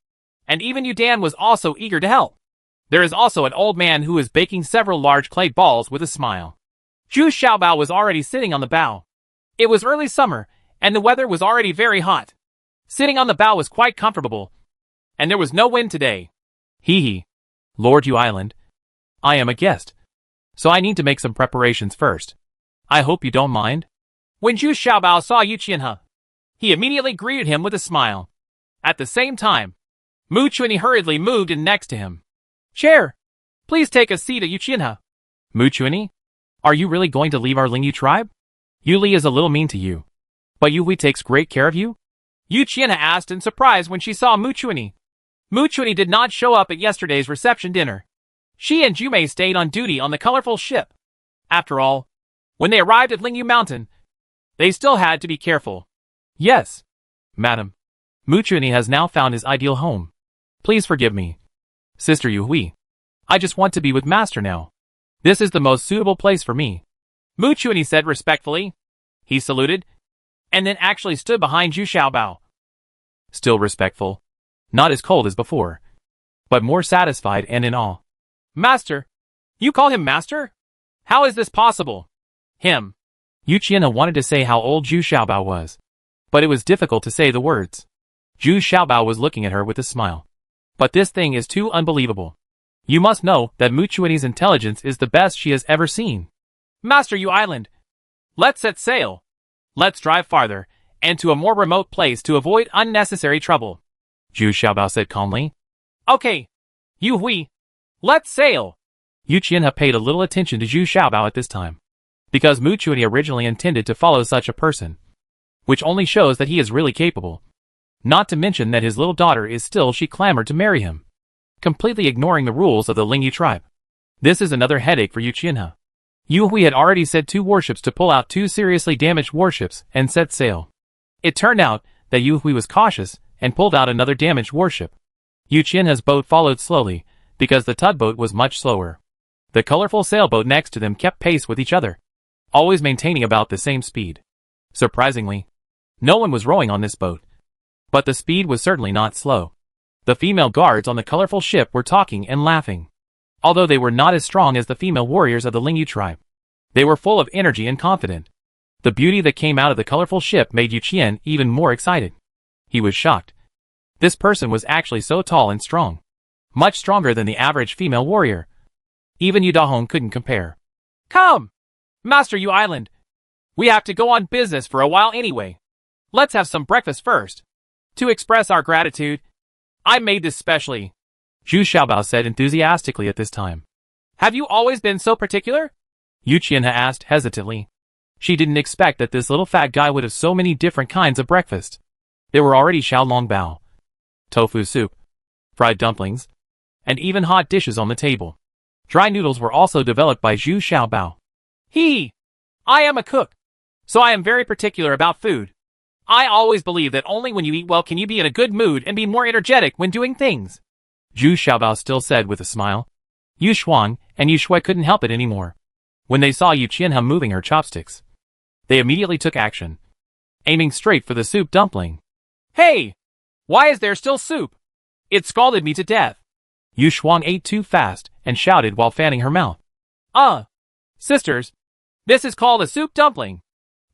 and even Yu Dan was also eager to help. There is also an old man who is baking several large clay balls with a smile. Zhu Xiaobao was already sitting on the bow. It was early summer, and the weather was already very hot. Sitting on the bow was quite comfortable, and there was no wind today. Hee. Lord Yu Island. I am a guest, so I need to make some preparations first. I hope you don't mind. When Zhu Xiaobao saw Yu Qianhe, he immediately greeted him with a smile. At the same time, Mu Chuanyi hurriedly moved in next to him. Chair, please take a seat at Yu Qianhe. Mu Chuanyi, are you really going to leave our Lingyu tribe? Yu Li is a little mean to you, but Yu Hui takes great care of you? Yu Qianhe asked in surprise when she saw Mu Chuanyi. Mu Chuanyi did not show up at yesterday's reception dinner. She and Jumei stayed on duty on the colorful ship. After all, when they arrived at Lingyu Mountain, they still had to be careful. Yes, madam. Mu Chuanyi has now found his ideal home. Please forgive me, Sister Yu Hui. I just want to be with Master now. This is the most suitable place for me. Mu Chuanyi said respectfully. He saluted, and then actually stood behind Zhu Xiaobao. Still respectful, not as cold as before, but more satisfied and in awe. Master? You call him Master? How is this possible? Him. Yu Qianhe wanted to say how old Zhu Xiaobao was, but it was difficult to say the words. Zhu Xiaobao was looking at her with a smile. But this thing is too unbelievable. You must know that Mu Chuanyi's intelligence is the best she has ever seen. Master Yu Island, let's set sail. Let's drive farther, and to a more remote place to avoid unnecessary trouble. Zhu Xiaobao said calmly. Okay, Yu Hui, let's sail. Yu Qianhe paid a little attention to Zhu Xiaobao at this time, because Mu Chuanyi originally intended to follow such a person, which only shows that he is really capable. Not to mention that his little daughter is still she clamored to marry him, completely ignoring the rules of the Lingyu tribe. This is another headache for Yu Qianhe. Yu Hui had already said 2 warships to pull out 2 seriously damaged warships and set sail. It turned out that Yu Hui was cautious and pulled out another damaged warship. Yu Qianhe's boat followed slowly, because the tugboat was much slower. The colorful sailboat next to them kept pace with each other, always maintaining about the same speed. Surprisingly, no one was rowing on this boat, but the speed was certainly not slow. The female guards on the colorful ship were talking and laughing. Although they were not as strong as the female warriors of the Lingyu tribe, they were full of energy and confident. The beauty that came out of the colorful ship made Yu Qianhe even more excited. He was shocked. This person was actually so tall and strong, much stronger than the average female warrior. Even Yu Dahong couldn't compare. Come, Master Yu Island. We have to go on business for a while anyway. Let's have some breakfast first. To express our gratitude, I made this specially. Zhu Xiaobao said enthusiastically at this time. Have you always been so particular? Yu Qianhe asked hesitantly. She didn't expect that this little fat guy would have so many different kinds of breakfast. There were already xiaolongbao, tofu soup, fried dumplings, and even hot dishes on the table. Dry noodles were also developed by Zhu Xiaobao. I am a cook, so I am very particular about food. I always believe that only when you eat well can you be in a good mood and be more energetic when doing things. Zhu Xiaobao still said with a smile. Yu Shuang and Yu Shui couldn't help it anymore. When they saw Yu Qianhe moving her chopsticks, they immediately took action, aiming straight for the soup dumpling. Hey! Why is there still soup? It scalded me to death. Yu Shuang ate too fast and shouted while fanning her mouth. Sisters, this is called a soup dumpling.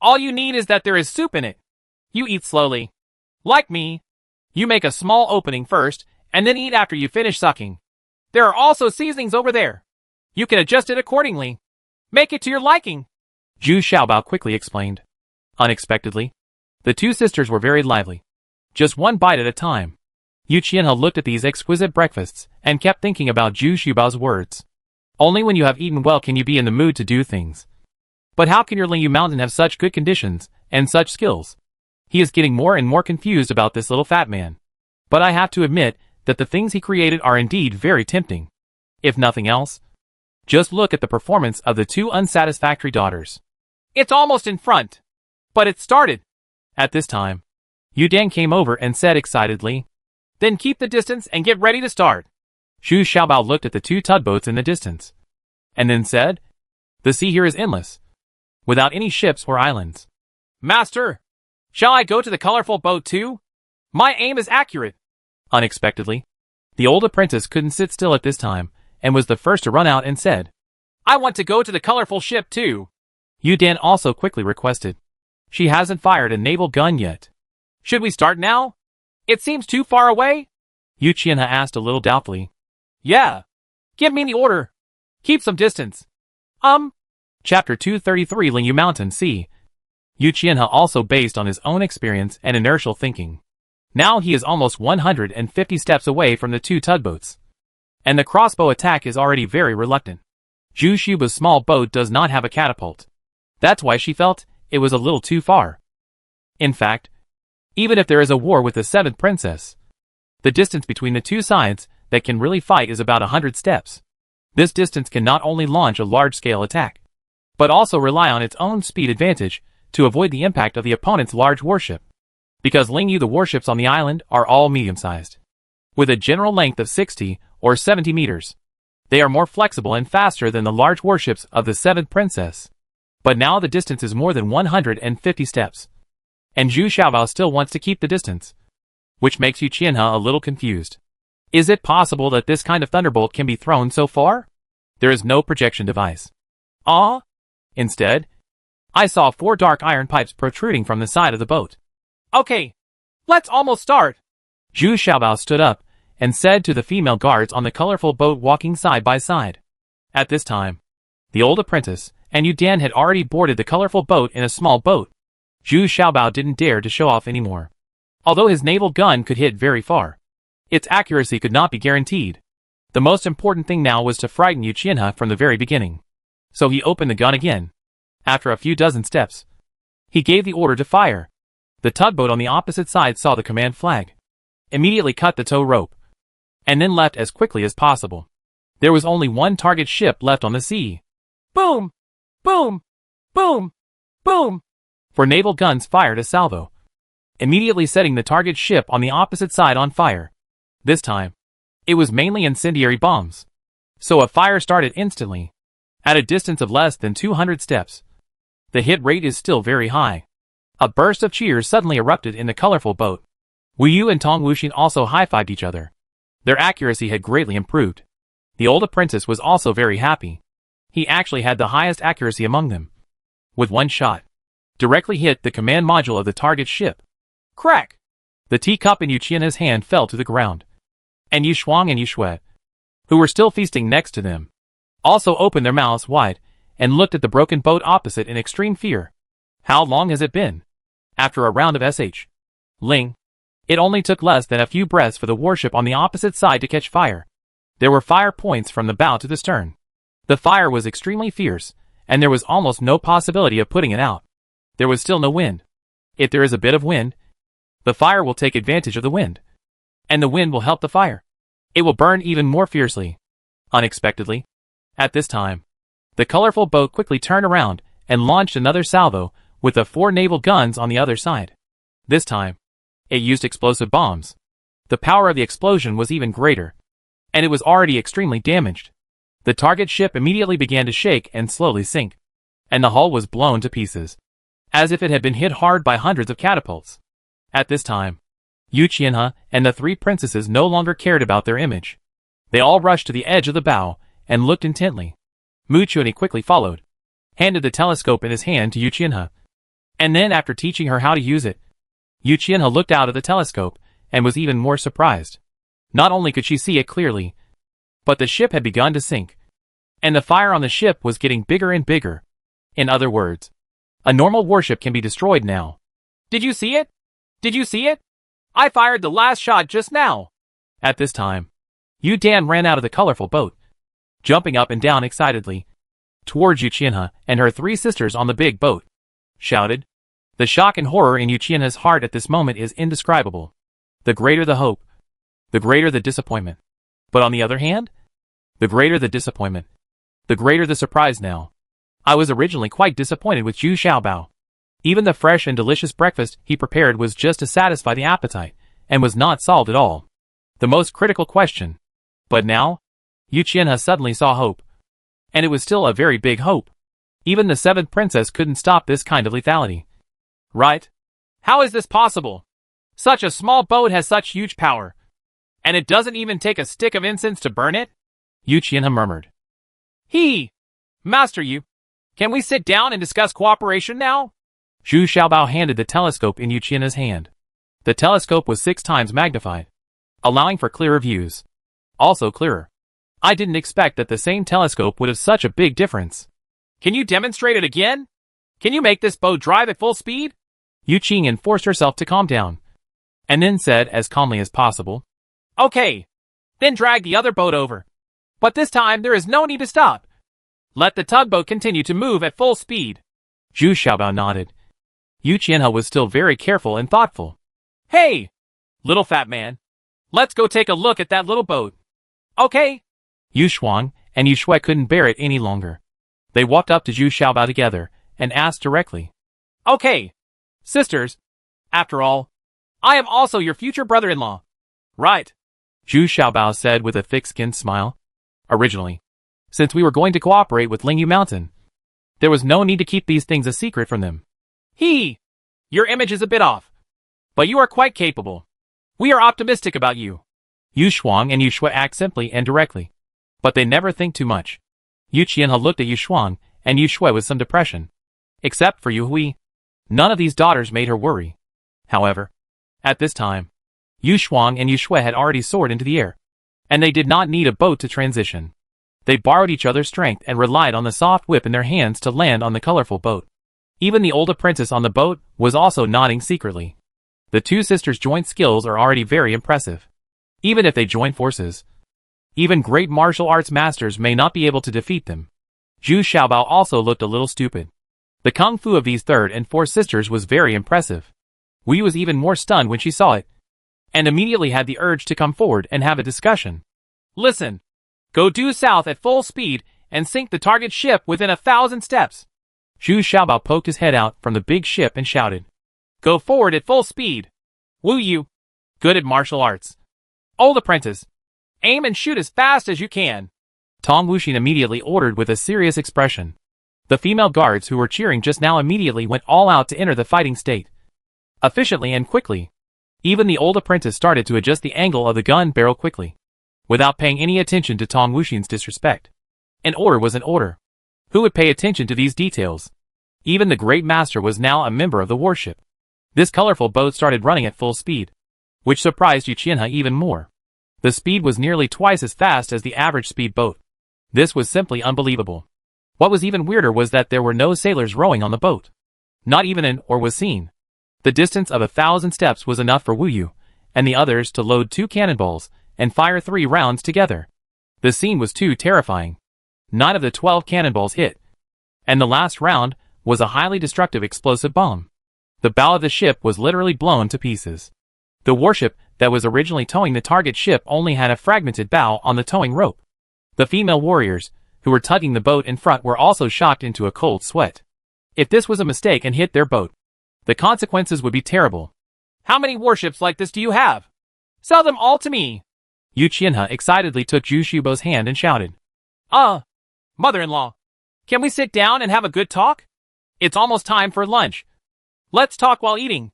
All you need is that there is soup in it. You eat slowly. Like me. You make a small opening first, and then eat after you finish sucking. There are also seasonings over there. You can adjust it accordingly. Make it to your liking. Zhu Xiaobao quickly explained. Unexpectedly, the 2 sisters were very lively. just one bite at a time. Yu Qianhe looked at these exquisite breakfasts and kept thinking about Zhu Xiaobao's words. Only when you have eaten well can you be in the mood to do things. But how can your Lingyu Mountain have such good conditions and such skills? He is getting more and more confused about this little fat man. But I have to admit that the things he created are indeed very tempting. If nothing else, just look at the performance of the two unsatisfactory daughters. It's almost in front. But it started. At this time, Yu Dan came over and said excitedly, "Then keep the distance and get ready to start." Zhu Xiaobao looked at the two tugboats in the distance, and then said, "The sea here is endless, without any ships or islands. Master, shall I go to the colorful boat too? My aim is accurate." Unexpectedly, the old apprentice couldn't sit still at this time, and was the first to run out and said, "I want to go to the colorful ship too." Yu Dan also quickly requested, "She hasn't fired a naval gun yet. Should we start now? It seems too far away?" Yu Qianhe asked a little doubtfully. "Yeah. Give me the order. Keep some distance." Chapter 233 Lingyu Mountain C. Yu Qianhe also based on his own experience and inertial thinking. Now he is almost 150 steps away from the two tugboats. And the crossbow attack is already very reluctant. Zhu Xiaobao's small boat does not have a catapult. That's why she felt it was a little too far. In fact, even if there is a war with the seventh princess, the distance between the two sides that can really fight is about 100 steps. This distance can not only launch a large-scale attack, but also rely on its own speed advantage to avoid the impact of the opponent's large warship. Because Lingyu, the warships on the island are all medium-sized, with a general length of 60 or 70 meters. They are more flexible and faster than the large warships of the seventh princess. But now the distance is more than 150 steps. And Zhu Xiaobao still wants to keep the distance, which makes Yu Qianhe a little confused. Is it possible that this kind of thunderbolt can be thrown so far? There is no projection device. Instead, I saw 4 dark iron pipes protruding from the side of the boat. "Okay, let's almost start." Zhu Xiaobao stood up and said to the female guards on the colorful boat walking side by side. At this time, the old apprentice and Yu Dan had already boarded the colorful boat in a small boat. Zhu Xiaobao didn't dare to show off anymore. Although his naval gun could hit very far, its accuracy could not be guaranteed. The most important thing now was to frighten Yu Qianhe from the very beginning. So he opened the gun again. After a few dozen steps, he gave the order to fire. The tugboat on the opposite side saw the command flag, immediately cut the tow rope, and then left as quickly as possible. There was only one target ship left on the sea. Boom! Boom! Boom! Boom! For naval guns fired a salvo, immediately setting the target ship on the opposite side on fire. This time, it was mainly incendiary bombs. So a fire started instantly, at a distance of less than 200 steps. The hit rate is still very high. A burst of cheers suddenly erupted in the colorful boat. Wu Yu and Tong Wuxin also high-fived each other. Their accuracy had greatly improved. The old apprentice was also very happy. He actually had the highest accuracy among them. With one shot, directly hit the command module of the target ship. Crack! The teacup in Yu Qianhe's hand fell to the ground. And Yu Shuang and Yu Shui, who were still feasting next to them, also opened their mouths wide and looked at the broken boat opposite in extreme fear. How long has it been? After a round of sh. Ling, it only took less than a few breaths for the warship on the opposite side to catch fire. There were fire points from the bow to the stern. The fire was extremely fierce, and there was almost no possibility of putting it out. There was still no wind. If there is a bit of wind, the fire will take advantage of the wind, and the wind will help the fire. It will burn even more fiercely. Unexpectedly, at this time, the colorful boat quickly turned around and launched another salvo with the 4 naval guns on the other side. This time, it used explosive bombs. The power of the explosion was even greater, and it was already extremely damaged. The target ship immediately began to shake and slowly sink, and the hull was blown to pieces, as if it had been hit hard by hundreds of catapults. At this time, Yu Qianhe and the 3 princesses no longer cared about their image. They all rushed to the edge of the bow and looked intently. Mu Chuanyi quickly followed, handed the telescope in his hand to Yu Qianhe, and then after teaching her how to use it, Yu Qianhe looked out of the telescope and was even more surprised. Not only could she see it clearly, but the ship had begun to sink, and the fire on the ship was getting bigger and bigger. In other words, a normal warship can be destroyed now. Did you see it? Did you see it? I fired the last shot just now. At this time, Yu Dan ran out of the colorful boat, jumping up and down excitedly towards Yuqianha and her three sisters on the big boat, shouted. The shock and horror in Yuqianha's heart at this moment is indescribable. The greater the hope, the greater the disappointment. But on the other hand, the greater the disappointment, the greater the surprise now. I was originally quite disappointed with Zhu Xiaobao. Even the fresh and delicious breakfast he prepared was just to satisfy the appetite, and was not solved at all. The most critical question. But now, Yuqianha suddenly saw hope. And it was still a very big hope. Even the seventh princess couldn't stop this kind of lethality. Right? How is this possible? Such a small boat has such huge power. And it doesn't even take a stick of incense to burn it? Yuqianha murmured. Master Yu, can we sit down and discuss cooperation now? Zhu Xiaobao handed the telescope in Yuqianha's hand. The telescope was 6 times magnified, allowing for clearer views. Also clearer. I didn't expect that the same telescope would have such a big difference. Can you demonstrate it again? Can you make this boat drive at full speed? Yu Qingyan forced herself to calm down, and then said as calmly as possible, Okay, then drag the other boat over. But this time there is no need to stop. Let the tugboat continue to move at full speed. Zhu Xiaobao nodded. Yuqianha was still very careful and thoughtful. Hey, little fat man, let's go take a look at that little boat. Okay. Yu Shuang and Yu Shui couldn't bear it any longer. They walked up to Zhu Xiaobao together and asked directly. Okay, sisters, after all, I am also your future brother-in-law. Right. Zhu Xiaobao said with a thick-skinned smile. Originally, since we were going to cooperate with Lingyu Mountain, there was no need to keep these things a secret from them. Your image is a bit off, but you are quite capable. We are optimistic about you. Yu Shuang and Yu Shui act simply and directly, but they never think too much. Yuqianha looked at Yu Shuang and Yu Shui with some depression. Except for Yu Hui, none of these daughters made her worry. However, at this time, Yu Shuang and Yu Shui had already soared into the air, and they did not need a boat to transition. They borrowed each other's strength and relied on the soft whip in their hands to land on the colorful boat. Even the older princess on the boat was also nodding secretly. The two sisters' joint skills are already very impressive. Even if they join forces, even great martial arts masters may not be able to defeat them. Zhu Xiaobao also looked a little stupid. The kung fu of these third and fourth sisters was very impressive. Wu was even more stunned when she saw it, and immediately had the urge to come forward and have a discussion. Listen, go due south at full speed and sink the target ship within 1,000 steps. Zhu Xiaobao poked his head out from the big ship and shouted. Go forward at full speed. Wu Yu, good at martial arts. Old apprentice, aim and shoot as fast as you can. Tong Wuxin immediately ordered with a serious expression. The female guards who were cheering just now immediately went all out to enter the fighting state. Efficiently and quickly. Even the old apprentice started to adjust the angle of the gun barrel quickly, without paying any attention to Tong Wuxin's disrespect. An order was an order. Who would pay attention to these details? Even the great master was now a member of the warship. This colorful boat started running at full speed, which surprised Yuqianha even more. The speed was nearly twice as fast as the average speed boat. This was simply unbelievable. What was even weirder was that there were no sailors rowing on the boat. Not even an oar was seen. The distance of 1,000 steps was enough for Wu Yu and the others to load 2 cannonballs and fire 3 rounds together. The scene was too terrifying. 9 of the 12 cannonballs hit, and the last round was a highly destructive explosive bomb. The bow of the ship was literally blown to pieces. The warship that was originally towing the target ship only had a fragmented bow on the towing rope. The female warriors, who were tugging the boat in front, were also shocked into a cold sweat. If this was a mistake and hit their boat, the consequences would be terrible. How many warships like this do you have? Sell them all to me. Yuqianha excitedly took Zhu Xiaobao's hand and shouted. Mother-in-law, can we sit down and have a good talk? It's almost time for lunch. Let's talk while eating.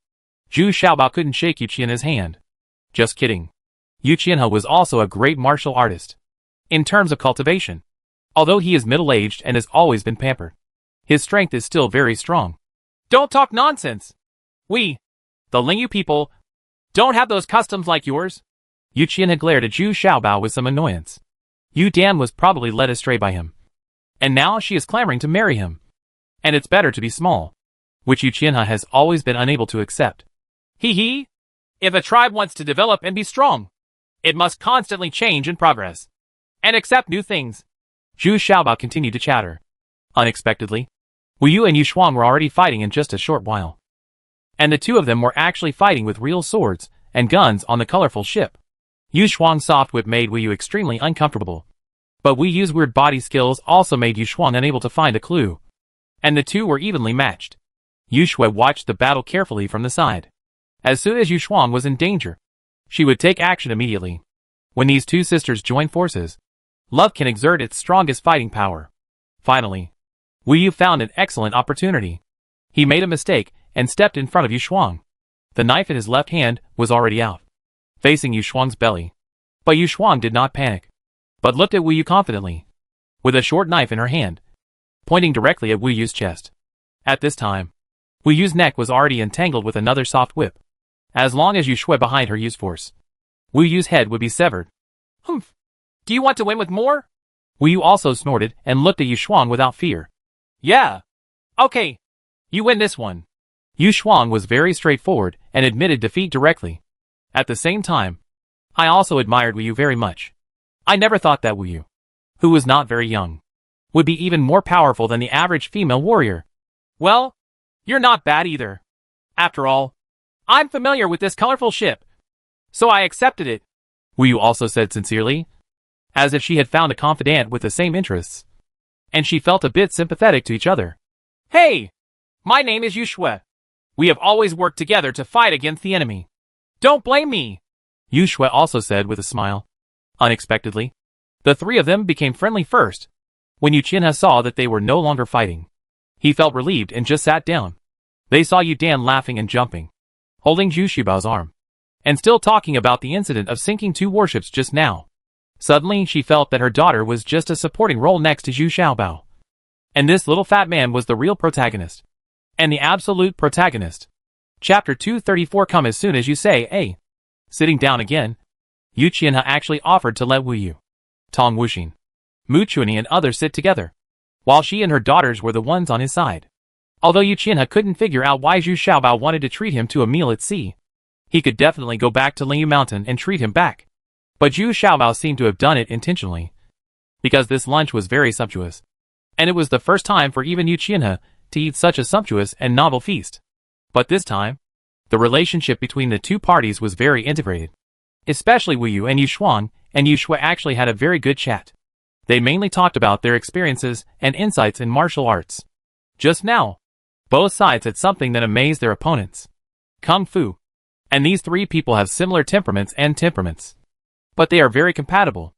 Zhu Xiaobao couldn't shake Yuqianha's hand. Just kidding. Yuqianha was also a great martial artist. In terms of cultivation, although he is middle-aged and has always been pampered, his strength is still very strong. Don't talk nonsense. We, the Lingyu people, don't have those customs like yours. Yuqianha glared at Zhu Xiaobao with some annoyance. Yu Dan was probably led astray by him, and now she is clamoring to marry him. And it's better to be small, which Yuqianha has always been unable to accept. If a tribe wants to develop and be strong, it must constantly change and progress, and accept new things. Zhu Xiaobao continued to chatter. Unexpectedly, Wu Yu and Yu Shuang were already fighting in just a short while. And the two of them were actually fighting with real swords and guns on the colorful ship. Yu Shuang's soft whip made Wu Yu extremely uncomfortable. But Wu Yu's weird body skills also made Yu Shuang unable to find a clue. And the two were evenly matched. Yu Shui watched the battle carefully from the side. As soon as Yu Shuang was in danger, she would take action immediately. When these two sisters join forces, love can exert its strongest fighting power. Finally, Wu Yu found an excellent opportunity. He made a mistake and stepped in front of Yu Shuang. The knife in his left hand was already out, facing Yu Shuang's belly. But Yu Shuang did not panic, but looked at Wu Yu confidently, with a short knife in her hand, pointing directly at Wu Yu's chest. At this time, Wu Yu's neck was already entangled with another soft whip. As long as Yu Shui behind her used force, Wu Yu's head would be severed. Humph! Do you want to win with more? Wu Yu also snorted and looked at Yu Shuang without fear. Yeah. Okay. You win this one. Yu Shuang was very straightforward and admitted defeat directly. At the same time, I also admired Wu Yu very much. I never thought that Wu Yu, who was not very young, would be even more powerful than the average female warrior. Well, you're not bad either. After all, I'm familiar with this colorful ship, so I accepted it. Wu Yu also said sincerely, as if she had found a confidant with the same interests, and she felt a bit sympathetic to each other. Hey! My name is Yu Shui. We have always worked together to fight against the enemy. Don't blame me! Yu Shui also said with a smile. Unexpectedly, the three of them became friendly first. When Yu Qianhe saw that they were no longer fighting, he felt relieved and just sat down. They saw Yu Dan laughing and jumping, holding Zhu Xiaobao's arm, and still talking about the incident of sinking two warships just now. Suddenly she felt that her daughter was just a supporting role next to Zhu Xiaobao. And this little fat man was the real protagonist. And the absolute protagonist. Chapter 234. Come as soon as you say, eh? Sitting down again, Yu Qianhe actually offered to let Wu Yu, Tong Wuxing, Mu Chuanyi and others sit together, while she and her daughters were the ones on his side. Although Yu Qianhe couldn't figure out why Zhu Xiaobao wanted to treat him to a meal at sea, he could definitely go back to Lingyu Mountain and treat him back. But Zhu Xiaobao seemed to have done it intentionally, because this lunch was very sumptuous, and it was the first time for even Yu Qianhe to eat such a sumptuous and novel feast. But this time, the relationship between the two parties was very integrated. Especially Wu Yu and Yu Shuang and Yu Shui actually had a very good chat. They mainly talked about their experiences and insights in martial arts. Just now, both sides had something that amazed their opponents. Kung Fu. And these three people have similar temperaments and temperaments. But they are very compatible.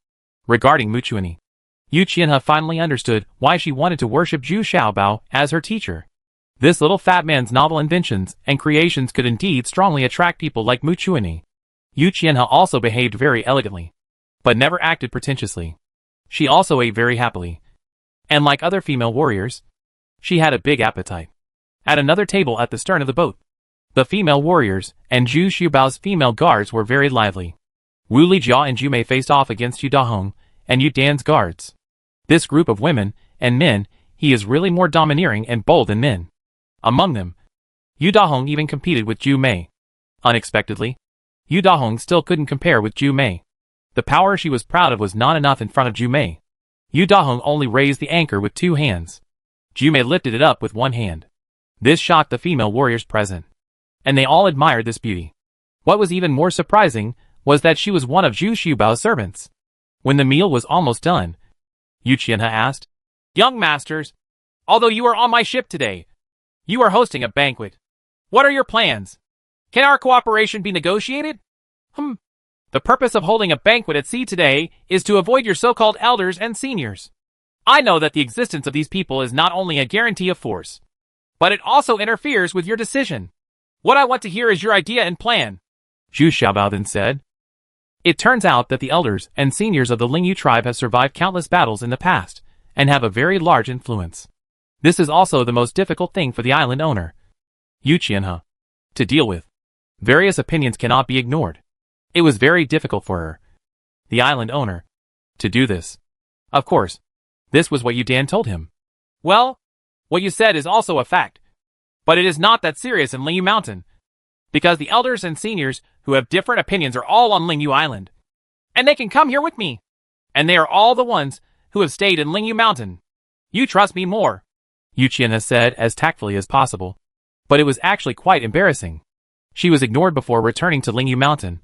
Regarding Mu Chuanyi, Yu Qianhe finally understood why she wanted to worship Zhu Xiaobao as her teacher. This little fat man's novel inventions and creations could indeed strongly attract people like Mu Chuanyi. Yu Qianhe also behaved very elegantly, but never acted pretentiously. She also ate very happily. And like other female warriors, she had a big appetite. At another table at the stern of the boat, the female warriors and Zhu Xiaobao's female guards were very lively. Wu Lijia and Ju Mei faced off against Yu Dahong and Yu Dan's guards. This group of women and men, he is really more domineering and bold than men. Among them, Yu Dahong even competed with Ju Mei. Unexpectedly, Yu Dahong still couldn't compare with Ju Mei. The power she was proud of was not enough in front of Ju Mei. Yu Dahong only raised the anchor with 2 hands. Ju Mei lifted it up with 1 hand. This shocked the female warriors present, and they all admired this beauty. What was even more surprising was that she was one of Zhu Xiaobao's servants. When the meal was almost done, Yu Qianhe asked, Young masters, although you are on my ship today, you are hosting a banquet. What are your plans? Can our cooperation be negotiated? The purpose of holding a banquet at sea today is to avoid your so-called elders and seniors. I know that the existence of these people is not only a guarantee of force, but it also interferes with your decision. What I want to hear is your idea and plan. Zhu Xiaobao then said. It turns out that the elders and seniors of the Lingyu tribe have survived countless battles in the past, and have a very large influence. This is also the most difficult thing for the island owner, Yu Qianhe, to deal with. Various opinions cannot be ignored. It was very difficult for her, the island owner, to do this. Of course, this was what Yu Dan told him. Well, what you said is also a fact, but it is not that serious in Lingyu Mountain, because the elders and seniors who have different opinions are all on Lingyu Island. And they can come here with me. And they are all the ones who have stayed in Lingyu Mountain. You trust me more, Yu Qianhe said as tactfully as possible. But it was actually quite embarrassing. She was ignored before returning to Lingyu Mountain.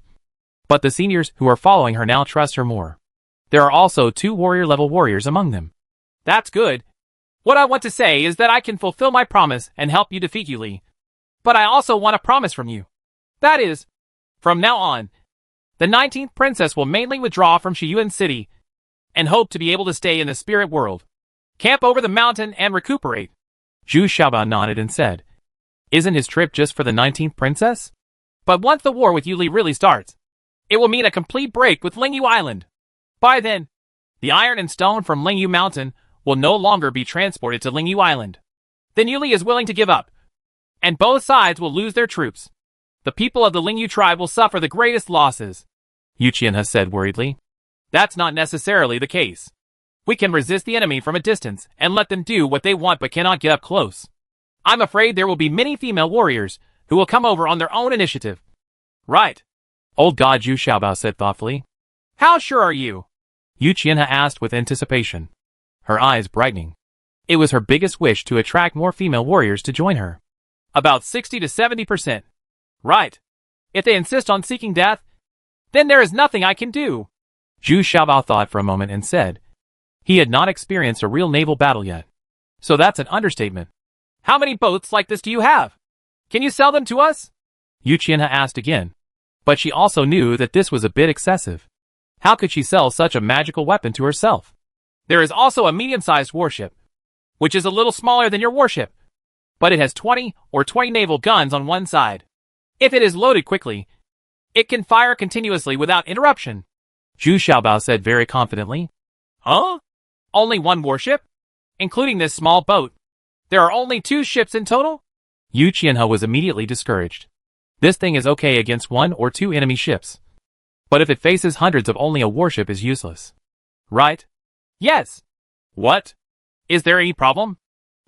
But the seniors who are following her now trust her more. There are also 2 warrior-level warriors among them. That's good. What I want to say is that I can fulfill my promise and help you defeat Yu Li. But I also want a promise from you. That is, from now on, the 19th princess will mainly withdraw from Shiyuan City and hope to be able to stay in the spirit world. Camp over the mountain and recuperate. Zhu Xiaobao nodded and said, Isn't his trip just for the 19th princess? But once the war with Yu Li really starts, it will mean a complete break with Lingyu Island. By then, the iron and stone from Lingyu Mountain will no longer be transported to Lingyu Island. Then Yu Li is willing to give up, and both sides will lose their troops. The people of the Lingyu tribe will suffer the greatest losses, Yu Qianhe said worriedly. That's not necessarily the case. We can resist the enemy from a distance and let them do what they want but cannot get up close. I'm afraid there will be many female warriors who will come over on their own initiative. Right, old god Zhu Xiaobao said thoughtfully. How sure are you? Yu Qianhe asked with anticipation, her eyes brightening. It was her biggest wish to attract more female warriors to join her. About 60 to 70%. Right. If they insist on seeking death, then there is nothing I can do. Zhu Xiaobao thought for a moment and said, he had not experienced a real naval battle yet. So that's an understatement. How many boats like this do you have? Can you sell them to us? Yu Qianhe asked again. But she also knew that this was a bit excessive. How could she sell such a magical weapon to herself? There is also a medium-sized warship, which is a little smaller than your warship, but it has 20 or 20 naval guns on one side. If it is loaded quickly, it can fire continuously without interruption, Zhu Xiaobao said very confidently. Huh? Only one warship? Including this small boat. There are only 2 ships in total? Yu Qianhe was immediately discouraged. This thing is okay against 1 or 2 enemy ships. But if it faces hundreds of only a warship is useless. Right? Yes. What? Is there any problem?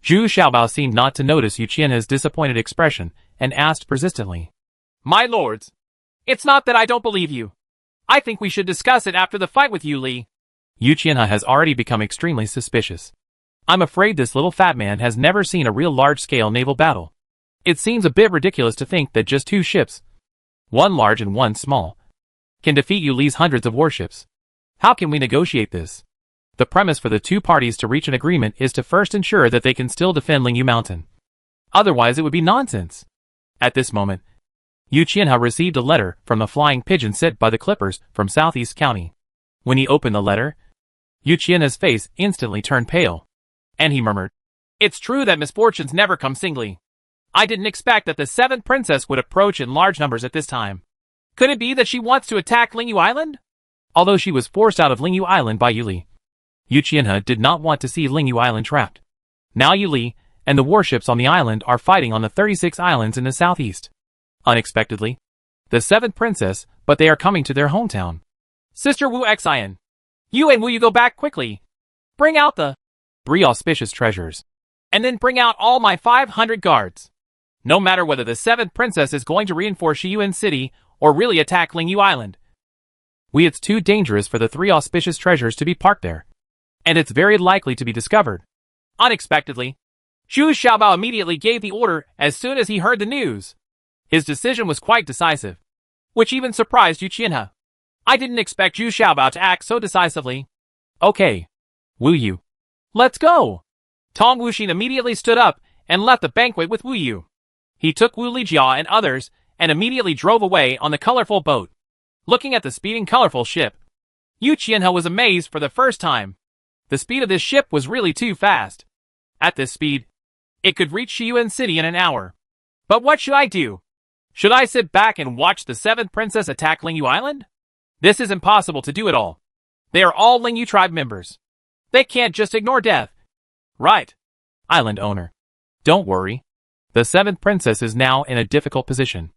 Zhu Xiaobao seemed not to notice Yu Qianhe's disappointed expression and asked persistently. My lords, it's not that I don't believe you. I think we should discuss it after the fight with Yu Li. Yu Qianhe has already become extremely suspicious. I'm afraid this little fat man has never seen a real large-scale naval battle. It seems a bit ridiculous to think that just 2 ships, one large and one small, can defeat Yu Li's hundreds of warships. How can we negotiate this? The premise for the 2 parties to reach an agreement is to first ensure that they can still defend Lingyu Mountain. Otherwise it would be nonsense. At this moment, Yu Qianhe received a letter from the flying pigeon sent by the Clippers from Southeast County. When he opened the letter, Yu Qianhe's face instantly turned pale, and he murmured, It's true that misfortunes never come singly. I didn't expect that the 7th princess would approach in large numbers at this time. Could it be that she wants to attack Lingyu Island? Although she was forced out of Lingyu Island by Yu Li, Yu Qianhe did not want to see Lingyu Island trapped. Now Yu Li and the warships on the island are fighting on the 36 islands in the southeast. Unexpectedly, the 7th princess, but they are coming to their hometown. Sister Wu Xian, you and Wu Yu go back quickly. Bring out the 3 auspicious treasures, and then bring out all my 500 guards. No matter whether the 7th princess is going to reinforce Shiyuan City or really attack Lingyu Island. It's too dangerous for the 3 auspicious treasures to be parked there, and it's very likely to be discovered. Unexpectedly, Zhu Xiaobao immediately gave the order as soon as he heard the news. His decision was quite decisive, which even surprised Yu Qianhe. I didn't expect Zhu Xiaobao to act so decisively. Okay, Wu Yu, let's go. Tong Wuxin immediately stood up and left the banquet with Wu Yu. He took Wu Lijia and others and immediately drove away on the colorful boat. Looking at the speeding colorful ship, Yu Qianhe was amazed for the first time. The speed of this ship was really too fast. At this speed, it could reach Shiyuan City in an hour. But what should I do? Should I sit back and watch the 7th princess attack Lingyu Island? This is impossible to do at all. They are all Lingyu tribe members. They can't just ignore death. Right. Island owner. Don't worry. The 7th princess is now in a difficult position.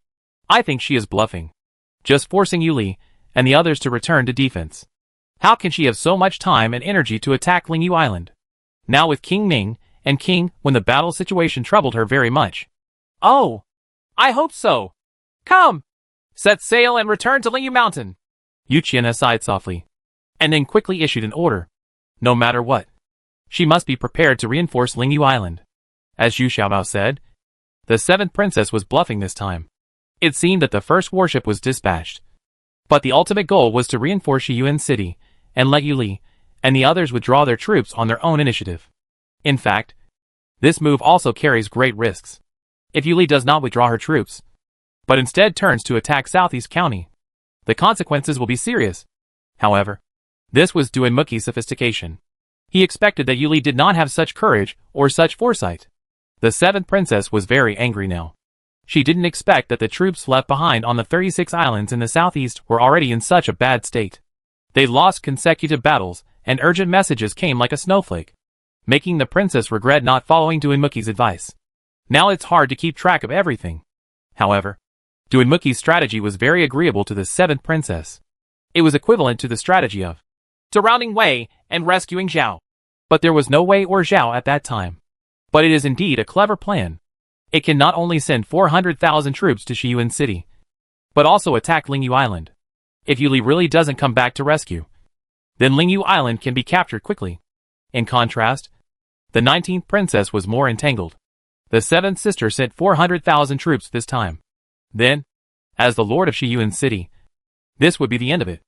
I think she is bluffing, just forcing Yu Li and the others to return to defense. How can she have so much time and energy to attack Lingyu Island? Now with King Ming and King when the battle situation troubled her very much. Oh, I hope so. Come, Set sail and return to Lingyu Mountain. Yu Qianhe sighed softly, and then quickly issued an order. No matter what, she must be prepared to reinforce Lingyu Island. As Zhu Xiaobao said, the seventh princess was bluffing this time. It seemed that the first warship was dispatched, but the ultimate goal was to reinforce Shiyuan City and let Yu Li and the others withdraw their troops on their own initiative. In fact, this move also carries great risks. If Yu Li does not withdraw her troops, but instead turns to attack Southeast County, the consequences will be serious. However, this was due in Muki's sophistication. He expected that Yu Li did not have such courage or such foresight. The seventh princess was very angry now. She didn't expect that the troops left behind on the 36 islands in the southeast were already in such a bad state. They lost consecutive battles, and urgent messages came like a snowflake, making the princess regret not following Duinmuki's advice. Now it's hard to keep track of everything. However, Duinmuki's strategy was very agreeable to the seventh princess. It was equivalent to the strategy of surrounding Wei and rescuing Zhao. But there was no Wei or Zhao at that time. But it is indeed a clever plan. It can not only send 400,000 troops to Shiyuan City, but also attack Lingyu Island. If Yu Li really doesn't come back to rescue, then Lingyu Island can be captured quickly. In contrast, the 19th princess was more entangled. The 7th sister sent 400,000 troops this time. Then, as the lord of Shiyuan City, this would be the end of it.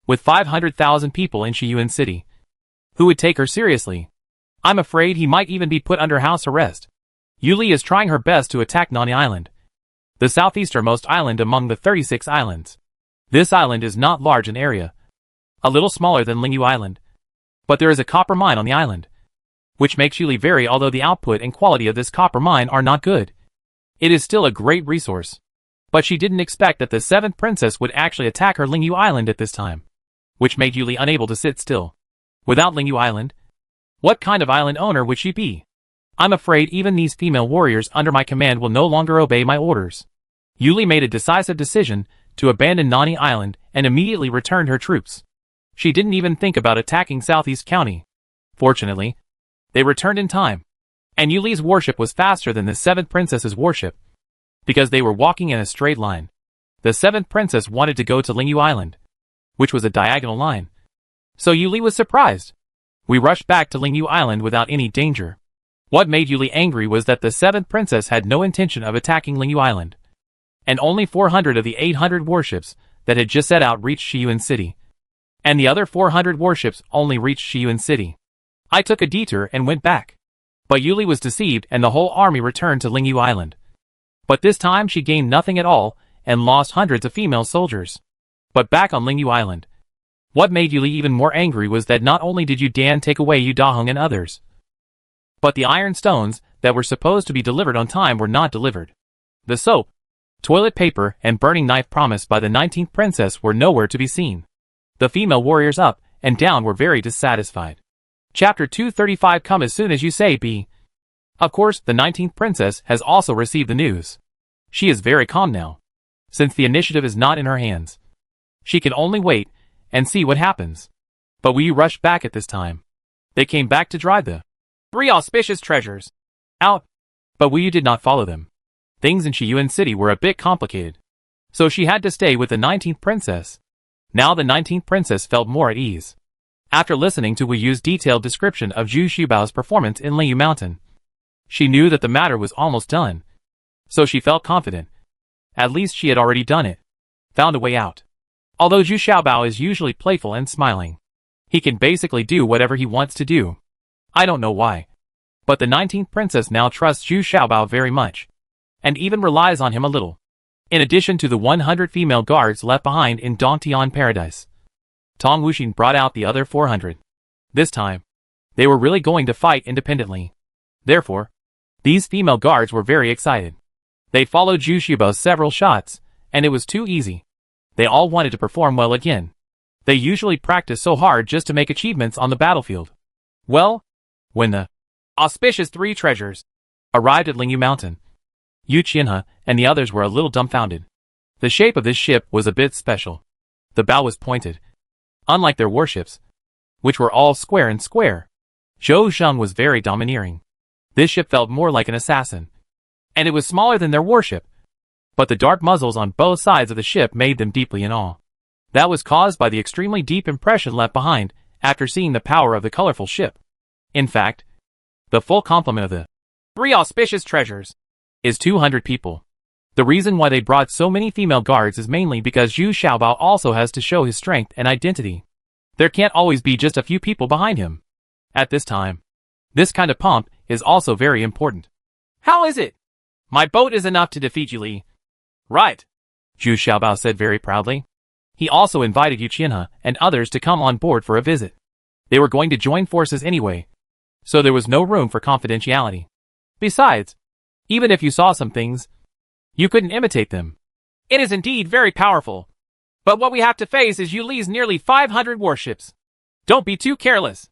With 500,000 people in Shiyuan City, who would take her seriously? I'm afraid he might even be put under house arrest. Yu Li is trying her best to attack Nani Island, the southeasternmost island among the 36 islands. This island is not large in area, a little smaller than Lingyu Island, but there is a copper mine on the island, which makes Yu Li vary, although the output and quality of this copper mine are not good. It is still a great resource, but she didn't expect that the 7th princess would actually attack her Lingyu Island at this time, which made Yu Li unable to sit still. Without Lingyu Island, what kind of island owner would she be? I'm afraid even these female warriors under my command will no longer obey my orders. Yu Li made a decisive decision to abandon Nani Island and immediately returned her troops. She didn't even think about attacking Southeast County. Fortunately, they returned in time, and Yu Li's warship was faster than the 7th princess's warship, because they were walking in a straight line. The 7th princess wanted to go to Lingyu Island, which was a diagonal line. So Yu Li was surprised. We rushed back to Lingyu Island without any danger. What made Yu Li angry was that the 7th princess had no intention of attacking Lingyu Island, and only 400 of the 800 warships that had just set out reached Shiyuan City, and the other 400 warships only reached Shiyuan City. I took a detour and went back. But Yu Li was deceived and the whole army returned to Lingyu Island. But this time she gained nothing at all and lost hundreds of female soldiers. But back on Lingyu Island, what made Yu Li even more angry was that not only did Yu Dan take away Yu Dahong and others, but the iron stones that were supposed to be delivered on time were not delivered. The soap, toilet paper, and burning knife promised by the 19th princess were nowhere to be seen. The female warriors up and down were very dissatisfied. Chapter 235. Come as soon as you say, B. Of course, the 19th princess has also received the news. She is very calm now, since the initiative is not in her hands. She can only wait and see what happens. But we rushed back at this time. They came back to drive the 3 auspicious treasures out, but Wu Yu did not follow them. Things in Shiyuan City were a bit complicated, so she had to stay with the 19th princess. Now the 19th princess felt more at ease. After listening to Wu Yu's detailed description of Zhu Xiaobao's performance in Lingyu Mountain, she knew that the matter was almost done. So she felt confident. At least she had already done it. Found a way out. Although Zhu Xiaobao is usually playful and smiling, he can basically do whatever he wants to do. I don't know why, but the 19th princess now trusts Zhu Xiaobao very much, and even relies on him a little. In addition to the 100 female guards left behind in Dongtian Paradise, Tong Wuxin brought out the other 400. This time, they were really going to fight independently. Therefore, these female guards were very excited. They followed Zhu Xiaobao's several shots, and it was too easy. They all wanted to perform well again. They usually practice so hard just to make achievements on the battlefield. Well, when the auspicious 3 treasures arrived at Lingyu Mountain, Yu Qianhe and the others were a little dumbfounded. The shape of this ship was a bit special. The bow was pointed, unlike their warships, which were all square and square. Zhou Zheng was very domineering. This ship felt more like an assassin, and it was smaller than their warship, but the dark muzzles on both sides of the ship made them deeply in awe. That was caused by the extremely deep impression left behind after seeing the power of the colorful ship. In fact, the full complement of the 3 auspicious treasures is 200 people. The reason why they brought so many female guards is mainly because Zhu Xiaobao also has to show his strength and identity. There can't always be just a few people behind him. At this time, this kind of pomp is also very important. How is it? My boat is enough to defeat you, Li. Right, Zhu Xiaobao said very proudly. He also invited Yu Qianhe and others to come on board for a visit. They were going to join forces anyway, so there was no room for confidentiality. Besides, even if you saw some things, you couldn't imitate them. It is indeed very powerful. But what we have to face is Yu Li's nearly 500 warships. Don't be too careless.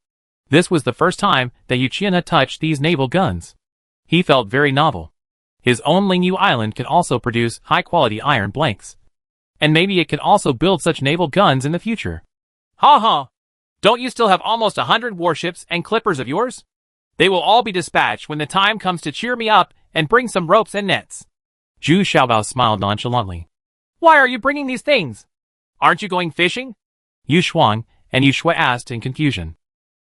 This was the first time that Yu Qianhe touched these naval guns. He felt very novel. His own Lingyu Island can also produce high-quality iron blanks. And maybe it can also build such naval guns in the future. Ha ha! Don't you still have almost 100 warships and clippers of yours? They will all be dispatched when the time comes to cheer me up and bring some ropes and nets. Zhu Xiaobao smiled nonchalantly. Why are you bringing these things? Aren't you going fishing? Yu Shuang and Yu Shui asked in confusion.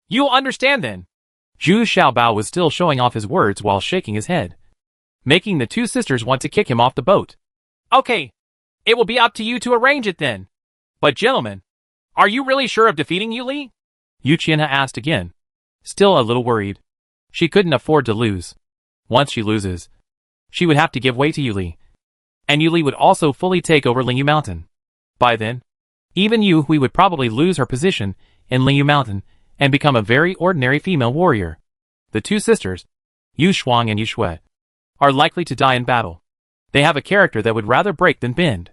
You'll understand then. Zhu Xiaobao was still showing off his words while shaking his head, making the two sisters want to kick him off the boat. Okay, it will be up to you to arrange it then. But gentlemen, are you really sure of defeating Yu Li? Yu Qianhe asked again, still a little worried. She couldn't afford to lose. Once she loses, she would have to give way to Yu Li. And Yu Li would also fully take over Lingyu Mountain. By then, even Yu Hui would probably lose her position in Lingyu Mountain and become a very ordinary female warrior. The two sisters, Yu Shuang and Yu Shui, are likely to die in battle. They have a character that would rather break than bend.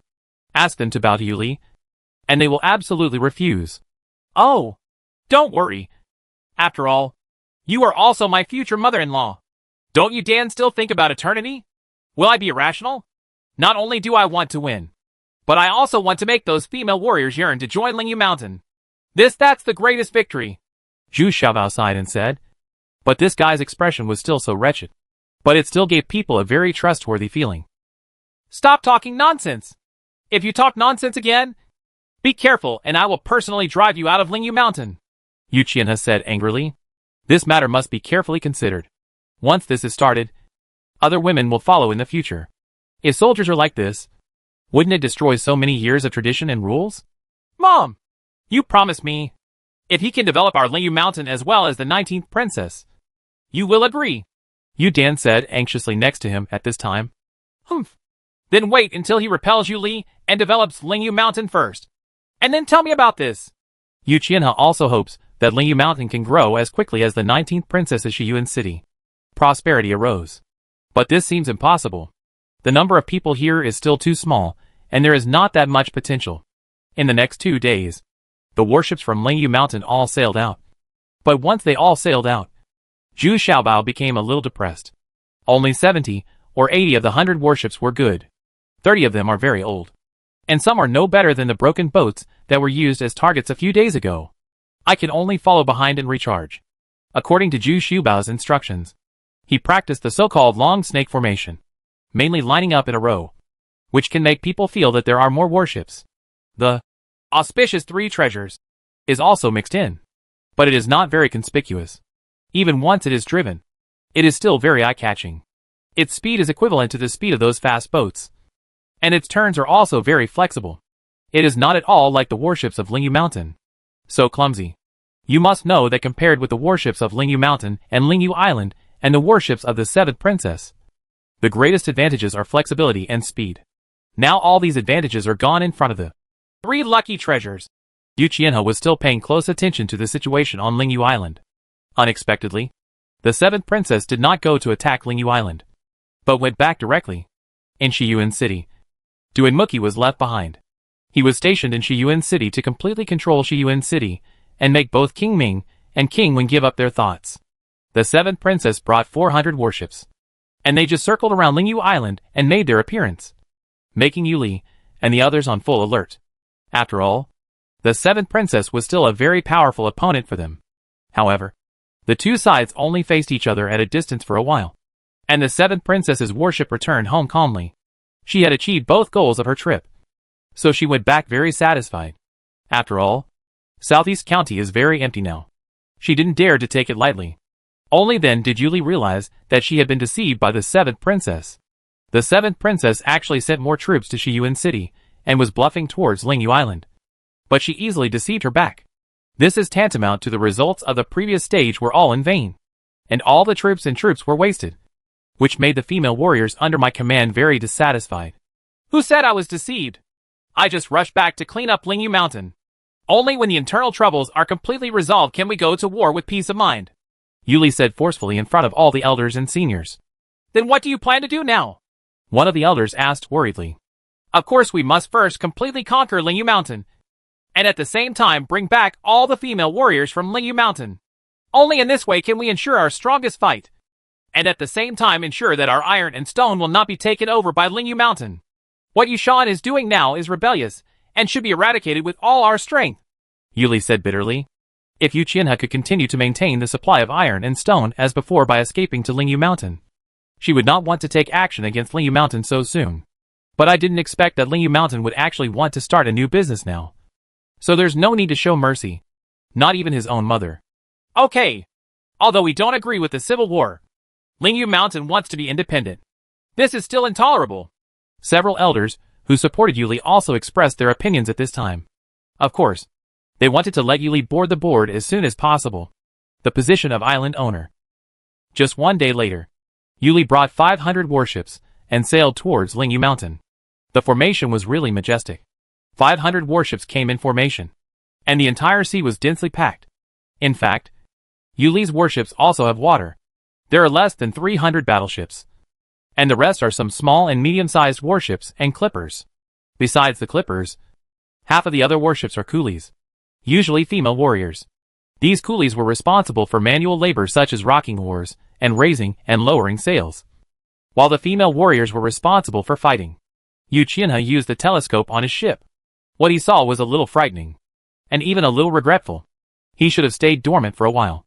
Ask them to bow to Yu Li, and they will absolutely refuse. Oh, don't worry. After all, you are also my future mother-in-law. Don't you, Dan, still think about eternity? Will I be irrational? Not only do I want to win, but I also want to make those female warriors yearn to join Lingyu Mountain. That's the greatest victory. Zhu Xiaobao sighed and said, but this guy's expression was still so wretched. But it still gave people a very trustworthy feeling. Stop talking nonsense. If you talk nonsense again, be careful and I will personally drive you out of Lingyu Mountain. Yu Qianhe said angrily. This matter must be carefully considered. Once this is started, other women will follow in the future. If soldiers are like this, wouldn't it destroy so many years of tradition and rules? Mom, you promised me, if he can develop our Lingyu Mountain as well as the 19th princess, you will agree. Yu Dan said anxiously next to him at this time. Humph. Then wait until he repels Yu Li and develops Lingyu Mountain first. And then tell me about this. Yu Qianhe also hopes that Lingyu Mountain can grow as quickly as the 19th princess's Shiyuan city. Prosperity arose. But this seems impossible. The number of people here is still too small, and there is not that much potential. In the next 2 days, the warships from Lingyu Mountain all sailed out. But once they all sailed out, Zhu Xiaobao became a little depressed. Only 70 or 80 of the 100 warships were good. 30 of them are very old. And some are no better than the broken boats that were used as targets a few days ago. I can only follow behind and recharge. According to Zhu Xiaobao's instructions, he practiced the so-called long snake formation, mainly lining up in a row, which can make people feel that there are more warships. The auspicious 3 treasures is also mixed in, but it is not very conspicuous. Even once it is driven, it is still very eye-catching. Its speed is equivalent to the speed of those fast boats, and its turns are also very flexible. It is not at all like the warships of Lingyu Mountain. So clumsy. You must know that compared with the warships of Lingyu Mountain and Lingyu Island and the warships of the 7th princess, the greatest advantages are flexibility and speed. Now all these advantages are gone in front of the 3 lucky treasures. Yu Qianhe was still paying close attention to the situation on Lingyu Island. Unexpectedly, the 7th princess did not go to attack Lingyu Island, but went back directly. In Shiyuan City, Duanmuki was left behind. He was stationed in Shiyuan City to completely control Shiyuan City and make both King Ming and King Wen give up their thoughts. The 7th princess brought 400 warships, and they just circled around Lingyu Island and made their appearance, making Yu Li and the others on full alert. After all, the 7th princess was still a very powerful opponent for them. However, the two sides only faced each other at a distance for a while, and the 7th princess's warship returned home calmly. She had achieved both goals of her trip, so she went back very satisfied. After all, Southeast County is very empty now. She didn't dare to take it lightly. Only then did Yuli realize that she had been deceived by the 7th princess. The 7th princess actually sent more troops to Shiyuan City and was bluffing towards Lingyu Island. But she easily deceived her back. This is tantamount to the results of the previous stage were all in vain, and all the troops were wasted, which made the female warriors under my command very dissatisfied. Who said I was deceived? I just rushed back to clean up Lingyu Mountain. Only when the internal troubles are completely resolved can we go to war with peace of mind, Yuli said forcefully in front of all the elders and seniors. Then what do you plan to do now? One of the elders asked worriedly. Of course we must first completely conquer Lingyu Mountain, and at the same time bring back all the female warriors from Lingyu Mountain. Only in this way can we ensure our strongest fight, and at the same time ensure that our iron and stone will not be taken over by Lingyu Mountain. What Yushan is doing now is rebellious, and should be eradicated with all our strength, Yuli said bitterly. If Yu Qianhe could continue to maintain the supply of iron and stone as before by escaping to Lingyu Mountain, she would not want to take action against Lingyu Mountain so soon. But I didn't expect that Lingyu Mountain would actually want to start a new business now. So there's no need to show mercy. Not even his own mother. Okay. Although we don't agree with the civil war, Lingyu Mountain wants to be independent. This is still intolerable. Several elders who supported Yuli also expressed their opinions at this time. Of course, they wanted to let Yuli board the board as soon as possible. The position of island owner. Just one day later, Yuli brought 500 warships and sailed towards Lingyu Mountain. The formation was really majestic. 500 warships came in formation, and the entire sea was densely packed. In fact, Yuli's warships also have water. There are less than 300 battleships, and the rest are some small and medium-sized warships and clippers. Besides the clippers, half of the other warships are coolies, usually female warriors. These coolies were responsible for manual labor such as rocking oars and raising and lowering sails, while the female warriors were responsible for fighting. Yu Qianhe used the telescope on his ship. What he saw was a little frightening, and even a little regretful. He should have stayed dormant for a while.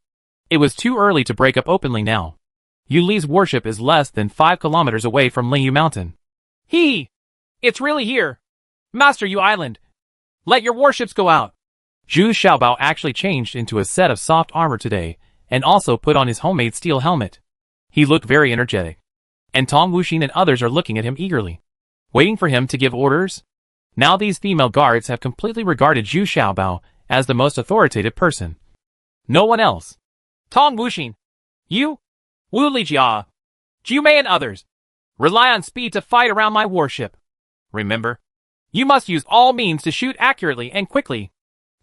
It was too early to break up openly now. Yuli's warship is less than 5 kilometers away from Lingyu Mountain. It's really here. Master Yu Island. Let your warships go out. Zhu Xiaobao actually changed into a set of soft armor today, and also put on his homemade steel helmet. He looked very energetic. And Tong Wuxin and others are looking at him eagerly, waiting for him to give orders. Now these female guards have completely regarded Zhu Xiaobao as the most authoritative person. No one else. Tong Wuxin, you, Wu Lijia, Jumei and others, rely on speed to fight around my warship. Remember, you must use all means to shoot accurately and quickly.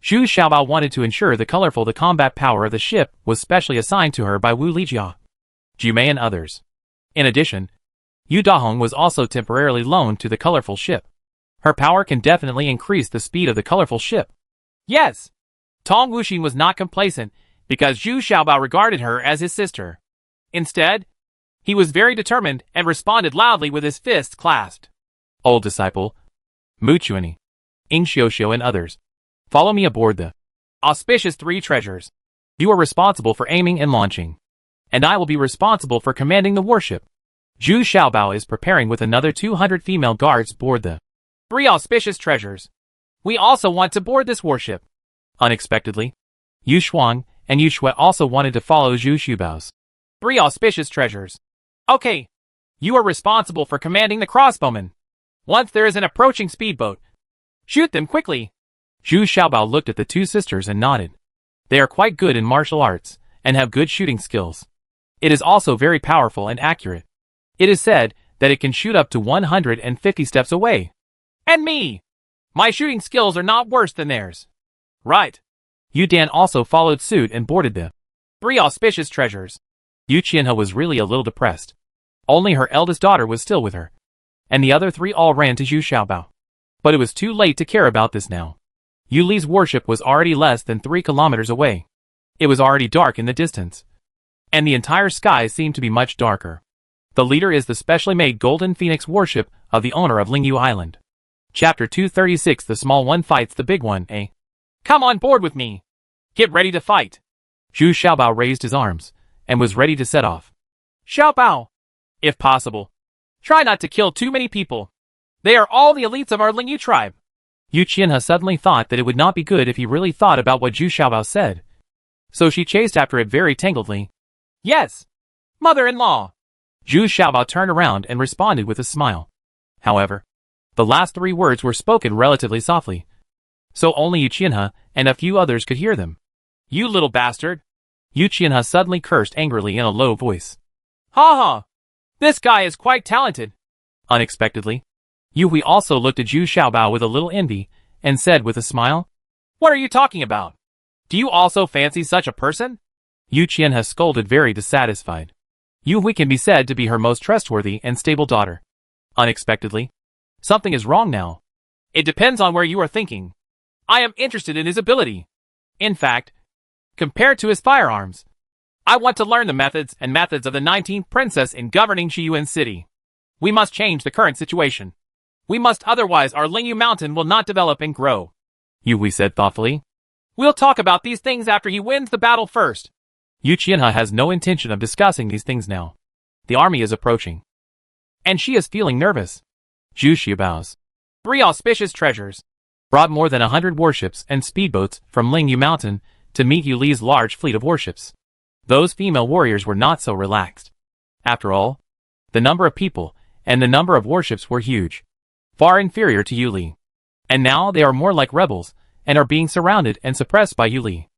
Zhu Xiaobao wanted to ensure the combat power of the ship was specially assigned to her by Wu Lijia, Jumei and others. In addition, Yu Dahong was also temporarily loaned to the colorful ship. Her power can definitely increase the speed of the colorful ship. Yes! Tong Wuxin was not complacent because Zhu Xiaobao regarded her as his sister. Instead, he was very determined and responded loudly with his fists clasped. Old disciple, Mu Chuani, Ing Xiuxiu and others, follow me aboard the auspicious 3 treasures. You are responsible for aiming and launching, and I will be responsible for commanding the warship. Zhu Xiaobao is preparing with another 200 female guards board the 3 auspicious treasures. We also want to board this warship. Unexpectedly, Yu Shuang and Yu Shui also wanted to follow Zhu Xiaobao's 3 auspicious treasures. Okay, you are responsible for commanding the crossbowmen. Once there is an approaching speedboat, shoot them quickly. Zhu Xiaobao looked at the 2 sisters and nodded. They are quite good in martial arts and have good shooting skills. It is also very powerful and accurate. It is said that it can shoot up to 150 steps away. And me! My shooting skills are not worse than theirs. Right. Yu Dan also followed suit and boarded the 3 auspicious treasures. Yu Qianhe was really a little depressed. Only her eldest daughter was still with her, and the other 3 all ran to Zhu Xiaobao. But it was too late to care about this now. Yuli's warship was already less than 3 kilometers away. It was already dark in the distance, and the entire sky seemed to be much darker. The leader is the specially made Golden Phoenix warship of the owner of Lingyu Island. Chapter 236. The small one fights the big one, eh? Come on board with me. Get ready to fight. Zhu Xiaobao raised his arms and was ready to set off. Xiaobao, if possible, try not to kill too many people. They are all the elites of our Lingyu tribe. Yu Qianhe suddenly thought that it would not be good if he really thought about what Zhu Xiaobao said. So she chased after it very tangledly. Yes, mother-in-law. Zhu Xiaobao turned around and responded with a smile. However, the last 3 words were spoken relatively softly, so only Yu Qianhe and a few others could hear them. You little bastard! Yu Qianhe suddenly cursed angrily in a low voice. Ha ha! This guy is quite talented. Unexpectedly, Yu Hui also looked at Zhu Xiaobao with a little envy and said with a smile, What are you talking about? Do you also fancy such a person? Yu Qianhe scolded very dissatisfied. Yu Hui can be said to be her most trustworthy and stable daughter. Unexpectedly, something is wrong now. It depends on where you are thinking. I am interested in his ability. In fact, compared to his firearms, I want to learn the methods of the 19th princess in governing Qiyuan City. We must change the current situation. We must, otherwise our Lingyu mountain will not develop and grow. Yu Hui said thoughtfully. We'll talk about these things after he wins the battle first. Yu Qianhe has no intention of discussing these things now. The army is approaching, and she is feeling nervous. Zhu Xiaobao's 3 auspicious treasures brought more than 100 warships and speedboats from Lingyu Mountain to meet Yu Li's large fleet of warships. Those female warriors were not so relaxed. After all, the number of people and the number of warships were huge, far inferior to Yu Li. And now they are more like rebels and are being surrounded and suppressed by Yu Li.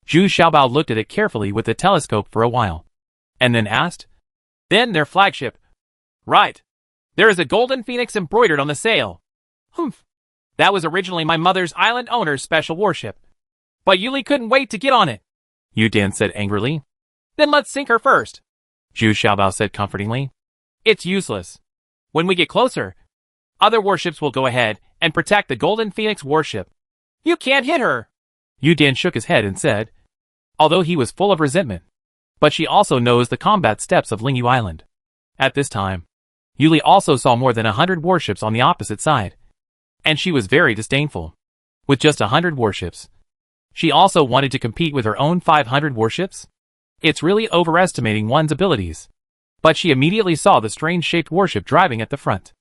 Zhu Xiaobao looked at it carefully with the telescope for a while, and then asked, Then their flagship. Right. There is a golden phoenix embroidered on the sail. Humph. That was originally my mother's island owner's special warship. But Yu Li couldn't wait to get on it. Yu Dan said angrily. Then let's sink her first. Zhu Xiaobao said comfortingly. It's useless. When we get closer, other warships will go ahead and protect the golden phoenix warship. You can't hit her. Yu Dan shook his head and said, although he was full of resentment, but she also knows the combat steps of Lingyu Island. At this time, Yu Li also saw more than 100 warships on the opposite side, and she was very disdainful. With just 100 warships, she also wanted to compete with her own 500 warships? It's really overestimating one's abilities. But she immediately saw the strange-shaped warship driving at the front.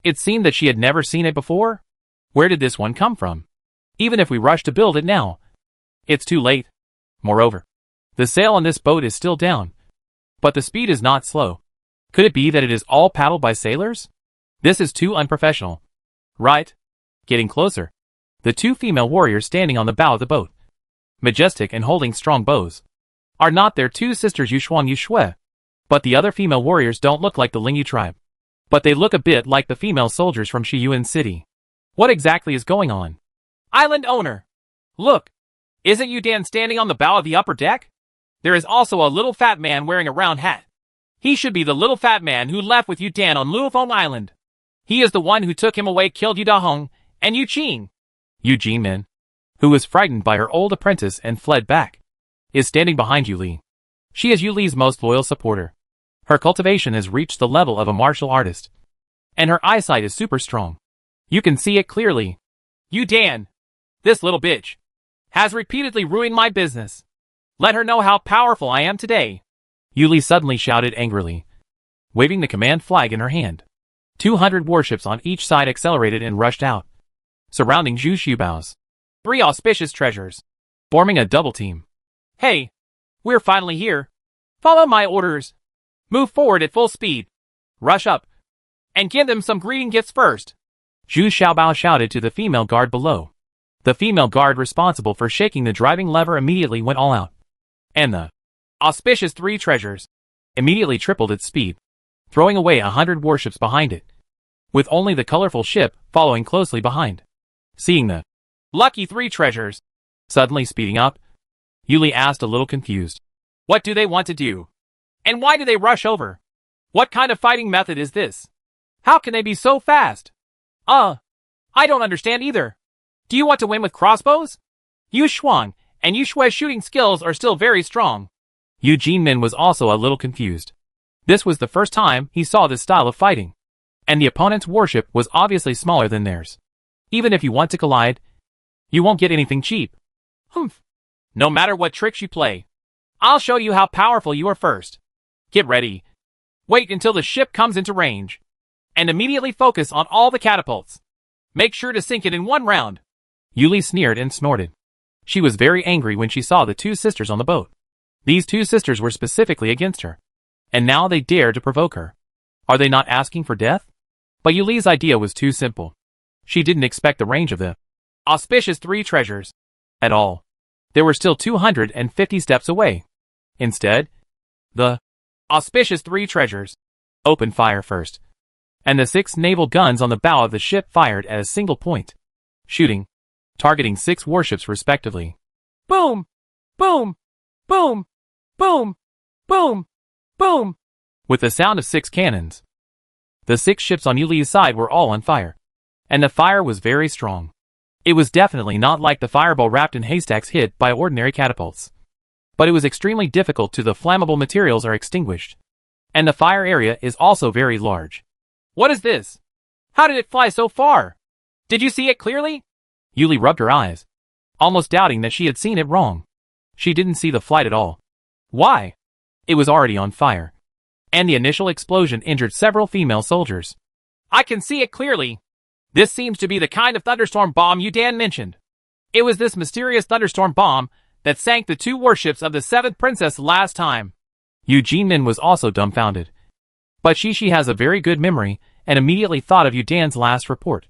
It seemed that she had never seen it before. Where did this one come from? Even if we rush to build it now, it's too late. Moreover, the sail on this boat is still down, but the speed is not slow. Could it be that it is all paddled by sailors? This is too unprofessional. Right. Getting closer, the 2 female warriors standing on the bow of the boat, majestic and holding strong bows, are not their 2 sisters Yushuang Yushui. But the other female warriors don't look like the Lingyu tribe. But they look a bit like the female soldiers from Qiyuan City. What exactly is going on? Island owner! Look! Isn't Yu Dan standing on the bow of the upper deck? There is also a little fat man wearing a round hat. He should be the little fat man who left with Yu Dan on Luofeng Island. He is the one who took him away, killed Yu Dahong and Yu Qing. Yu Jinmin, who was frightened by her old apprentice and fled back, is standing behind Yu Li. She is Yu Li's most loyal supporter. Her cultivation has reached the level of a martial artist, and her eyesight is super strong. You can see it clearly. Yu Dan, this little bitch, has repeatedly ruined my business. Let her know how powerful I am today. Yu Li suddenly shouted angrily, waving the command flag in her hand. 200 warships on each side accelerated and rushed out, surrounding Zhu Xiaobao's 3 auspicious treasures, forming a double team. Hey, we're finally here. Follow my orders. Move forward at full speed. Rush up, and give them some greeting gifts first. Zhu Xiaobao shouted to the female guard below. The female guard responsible for shaking the driving lever immediately went all out, and the auspicious 3 treasures immediately tripled its speed, throwing away 100 warships behind it, with only the colorful ship following closely behind. Seeing the lucky 3 treasures suddenly speeding up, Yu Li asked, a little confused. What do they want to do? And why do they rush over? What kind of fighting method is this? How can they be so fast? I don't understand either. Do you want to win with crossbows? Yu Shuang and Yu Shui's shooting skills are still very strong. Yu Jinmin was also a little confused. This was the first time he saw this style of fighting, and the opponent's warship was obviously smaller than theirs. Even if you want to collide, you won't get anything cheap. Humph. No matter what tricks you play, I'll show you how powerful you are first. Get ready. Wait until the ship comes into range. and immediately focus on all the catapults. Make sure to sink it in one round. Yuli sneered and snorted. She was very angry when she saw the two sisters on the boat. These two sisters were specifically against her. And now they dared to provoke her. Are they not asking for death? But Yuli's idea was too simple. She didn't expect the range of the auspicious three treasures at all. They were still 250 steps away. Instead, the auspicious three treasures opened fire first, and the 6 naval guns on the bow of the ship fired at a single point, shooting, targeting 6 warships respectively. Boom! Boom! Boom! Boom! Boom! Boom! With the sound of 6 cannons. The 6 ships on Yuli's side were all on fire, and the fire was very strong. It was definitely not like the fireball wrapped in haystacks hit by ordinary catapults. But it was extremely difficult to the flammable materials are extinguished. And the fire area is also very large. What is this? How did it fly so far? Did you see it clearly? Yuli rubbed her eyes, almost doubting that she had seen it wrong. She didn't see the flight at all. Why? It was already on fire. And the initial explosion injured several female soldiers. I can see it clearly. This seems to be the kind of thunderstorm bomb Dan mentioned. It was this mysterious thunderstorm bomb that sank the 2 warships of the 7th Princess last time. Eugene Min was also dumbfounded. But Shishi has a very good memory and immediately thought of Dan's last report.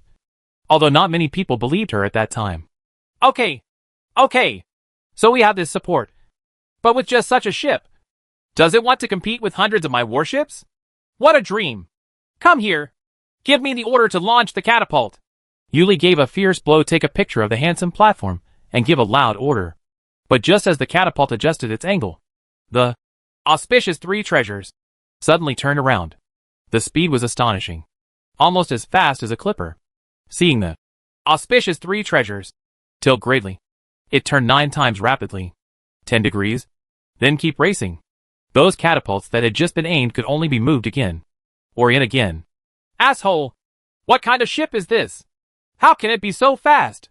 Although not many people believed her at that time. Okay. So we have this support. But with just such a ship, does it want to compete with hundreds of my warships? What a dream. Come here. Give me the order to launch the catapult. Yuli gave a fierce blow, take a picture of the handsome platform, and give a loud order. But just as the catapult adjusted its angle, the auspicious 3 treasures suddenly turned around. The speed was astonishing. Almost as fast as a clipper. Seeing the auspicious 3 treasures tilt greatly, it turned 9 times rapidly. 10 degrees. Then keep racing. Those catapults that had just been aimed could only be moved again. Or in again. Asshole! What kind of ship is this? How can it be so fast?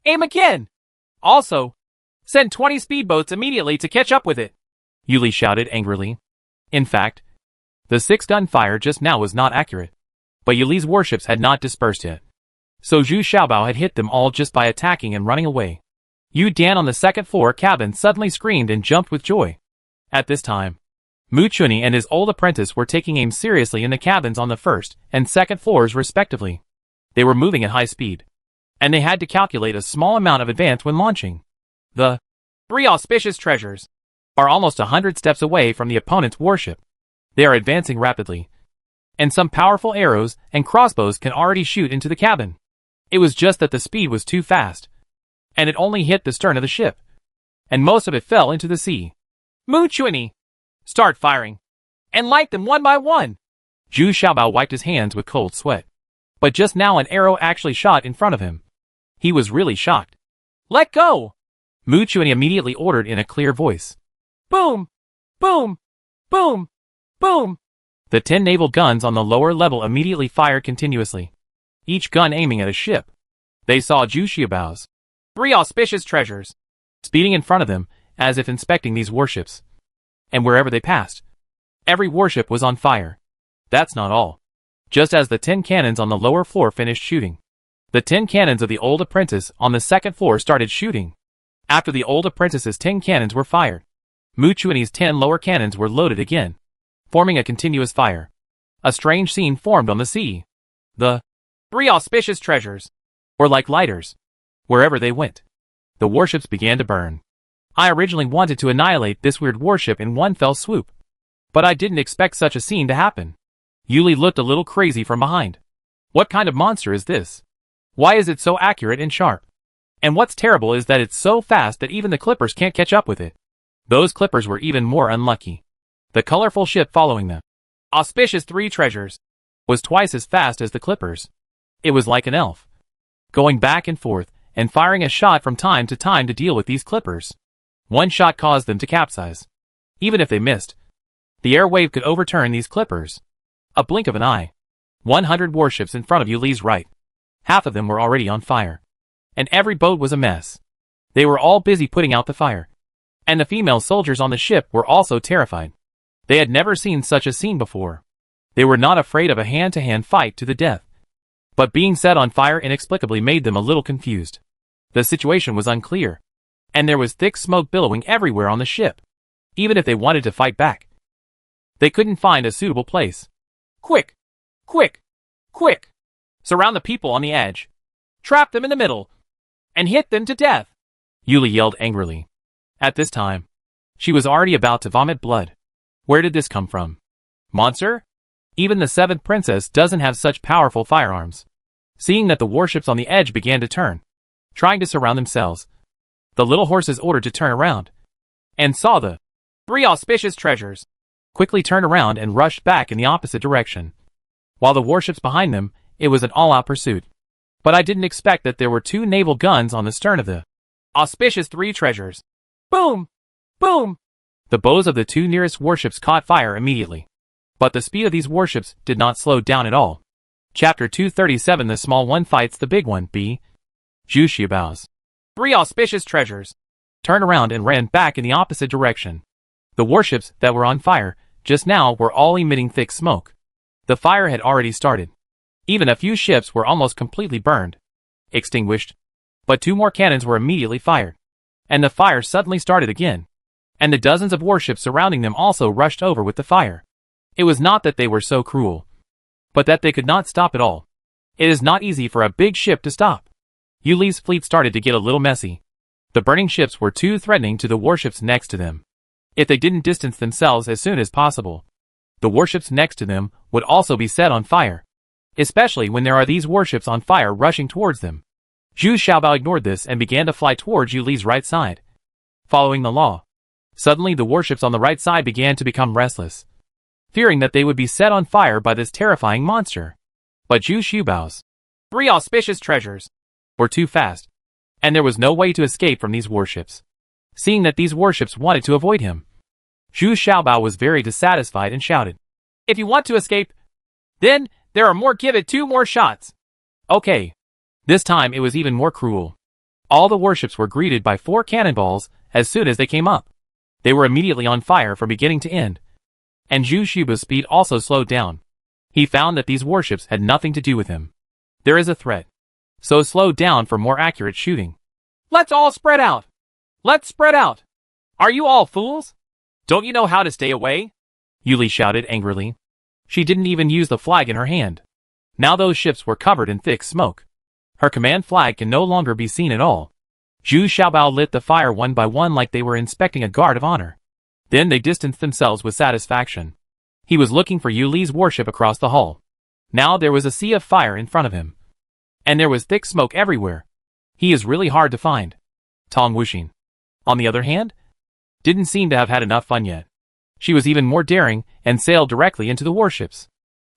Aim again! Also, send 20 speedboats immediately to catch up with it. Yuli shouted angrily. In fact, the 6-gun fire just now was not accurate. But Yuli's warships had not dispersed yet. So Zhu Xiaobao had hit them all just by attacking and running away. Yu Dan on the 2nd floor cabin suddenly screamed and jumped with joy. At this time, Mu Chunyi and his old apprentice were taking aim seriously in the cabins on the 1st and 2nd floors respectively. They were moving at high speed, and they had to calculate a small amount of advance when launching. The 3 auspicious treasures are almost 100 steps away from the opponent's warship. They are advancing rapidly, and some powerful arrows and crossbows can already shoot into the cabin. It was just that the speed was too fast, and it only hit the stern of the ship, and most of it fell into the sea. Mu Chunyi, start firing, and light them one by one. Zhu Xiaobao wiped his hands with cold sweat. But just now an arrow actually shot in front of him. He was really shocked. Let go! Mu Chunyi immediately ordered in a clear voice. Boom! Boom! Boom! Boom! The 10 naval guns on the lower level immediately fired continuously, each gun aiming at a ship. They saw Zhu Xiaobao's 3 auspicious treasures speeding in front of them as if inspecting these warships. And wherever they passed, every warship was on fire. That's not all. Just as the 10 cannons on the lower floor finished shooting, the 10 cannons of the old apprentice on the 2nd floor started shooting. After the old apprentice's 10 cannons were fired, Mu Chunyi's 10 lower cannons were loaded again, forming a continuous fire. A strange scene formed on the sea. The 3 auspicious treasures were like lighters. Wherever they went, the warships began to burn. I originally wanted to annihilate this weird warship in one fell swoop, but I didn't expect such a scene to happen. Yuli looked a little crazy from behind. What kind of monster is this? Why is it so accurate and sharp? And what's terrible is that it's so fast that even the clippers can't catch up with it. Those clippers were even more unlucky. The colorful ship following them, auspicious 3 treasures, was twice as fast as the clippers. It was like an elf, going back and forth and firing a shot from time to time to deal with these clippers. One shot caused them to capsize. Even if they missed, the air wave could overturn these clippers. A blink of an eye. 100 warships in front of Yuli's right. Half of them were already on fire. And every boat was a mess. They were all busy putting out the fire. And the female soldiers on the ship were also terrified. They had never seen such a scene before. They were not afraid of a hand-to-hand fight to the death. But being set on fire inexplicably made them a little confused. The situation was unclear, and there was thick smoke billowing everywhere on the ship. Even if they wanted to fight back, they couldn't find a suitable place. Quick! Quick! Quick! Surround the people on the edge. Trap them in the middle. And hit them to death! Yuli yelled angrily. At this time, she was already about to vomit blood. Where did this come from? Monster? Even the 7th princess doesn't have such powerful firearms. Seeing that the warships on the edge began to turn, trying to surround themselves, the little horses ordered to turn around, and saw the 3 auspicious treasures, quickly turned around and rushed back in the opposite direction. While the warships behind them, it was an all-out pursuit. But I didn't expect that there were 2 naval guns on the stern of the auspicious 3 treasures. Boom! Boom! The bows of the 2 nearest warships caught fire immediately. But the speed of these warships did not slow down at all. Chapter 237 The small one fights the big one. B. Zhu Xiaobao's 3 auspicious treasures turned around and ran back in the opposite direction. The warships that were on fire just now were all emitting thick smoke. The fire had already started. Even a few ships were almost completely burned, extinguished. But 2 more cannons were immediately fired. And the fire suddenly started again. And the dozens of warships surrounding them also rushed over with the fire. It was not that they were so cruel, but that they could not stop at all. It is not easy for a big ship to stop. Yuli's fleet started to get a little messy. The burning ships were too threatening to the warships next to them. If they didn't distance themselves as soon as possible, the warships next to them would also be set on fire. Especially when there are these warships on fire rushing towards them. Zhu Xiaobao ignored this and began to fly towards Yuli's right side. Following the law. Suddenly the warships on the right side began to become restless, fearing that they would be set on fire by this terrifying monster. But Zhu Xiaobao's 3 auspicious treasures were too fast, and there was no way to escape from these warships. Seeing that these warships wanted to avoid him, Zhu Xiaobao was very dissatisfied and shouted, "If you want to escape, then there are more. Give it 2 more shots." Okay. This time it was even more cruel. All the warships were greeted by 4 cannonballs as soon as they came up. They were immediately on fire from beginning to end. And Zhu Xiaobao's speed also slowed down. He found that these warships had nothing to do with him. There is a threat, so slow down for more accurate shooting. Let's all spread out. Let's spread out. Are you all fools? Don't you know how to stay away? Yuli shouted angrily. She didn't even use the flag in her hand. Now those ships were covered in thick smoke. Her command flag can no longer be seen at all. Zhu Xiaobao lit the fire one by one like they were inspecting a guard of honor. Then they distanced themselves with satisfaction. He was looking for Yuli's warship across the hull. Now there was a sea of fire in front of him. And there was thick smoke everywhere. He is really hard to find. Tong Wuxin, on the other hand, didn't seem to have had enough fun yet. She was even more daring and sailed directly into the warships.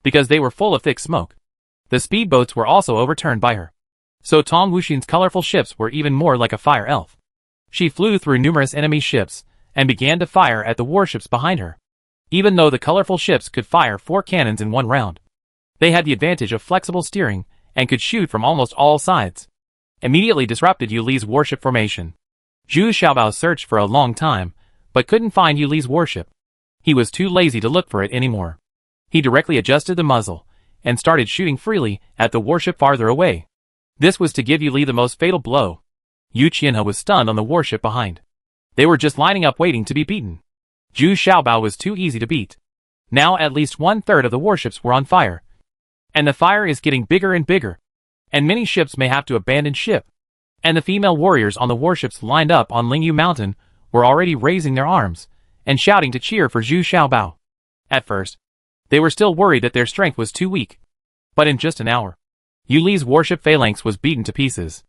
Because they were full of thick smoke. The speedboats were also overturned by her. So Tong Wuxin's colorful ships were even more like a fire elf. She flew through numerous enemy ships and began to fire at the warships behind her. Even though the colorful ships could fire 4 cannons in one round, they had the advantage of flexible steering and could shoot from almost all sides. Immediately disrupted Yuli's warship formation. Zhu Xiaobao searched for a long time, but couldn't find Yuli's warship. He was too lazy to look for it anymore. He directly adjusted the muzzle and started shooting freely at the warship farther away. This was to give Yuli the most fatal blow. Yu Qianhe was stunned on the warship behind. They were just lining up waiting to be beaten. Zhu Xiaobao was too easy to beat. Now at least 1/3 of the warships were on fire. And the fire is getting bigger and bigger. And many ships may have to abandon ship. And the female warriors on the warships lined up on Lingyu Mountain were already raising their arms and shouting to cheer for Zhu Xiaobao. At first, they were still worried that their strength was too weak. But in just an hour, Yuli's warship phalanx was beaten to pieces.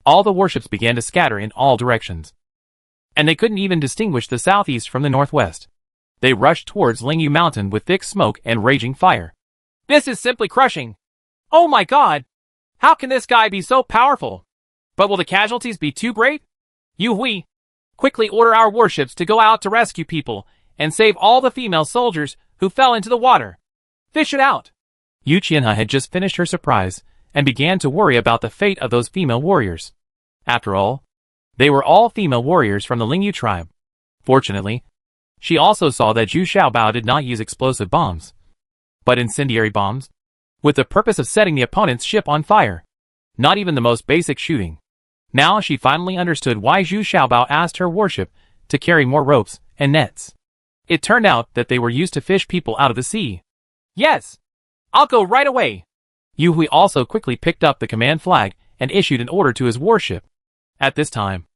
All the warships began to scatter in all directions. And they couldn't even distinguish the southeast from the northwest. They rushed towards Lingyu Mountain with thick smoke and raging fire. This is simply crushing. Oh my god! How can this guy be so powerful? But will the casualties be too great? Yu Hui, quickly order our warships to go out to rescue people and save all the female soldiers who fell into the water. Fish it out. Yu Qianhe had just finished her surprise and began to worry about the fate of those female warriors. After all, they were all female warriors from the Lingyu tribe. Fortunately, she also saw that Zhu Xiaobao did not use explosive bombs. but incendiary bombs, with the purpose of setting the opponent's ship on fire. Not even the most basic shooting. Now she finally understood why Zhu Xiaobao asked her warship to carry more ropes and nets. It turned out that they were used to fish people out of the sea. Yes! I'll go right away! Yu Hui also quickly picked up the command flag and issued an order to his warship. At this time,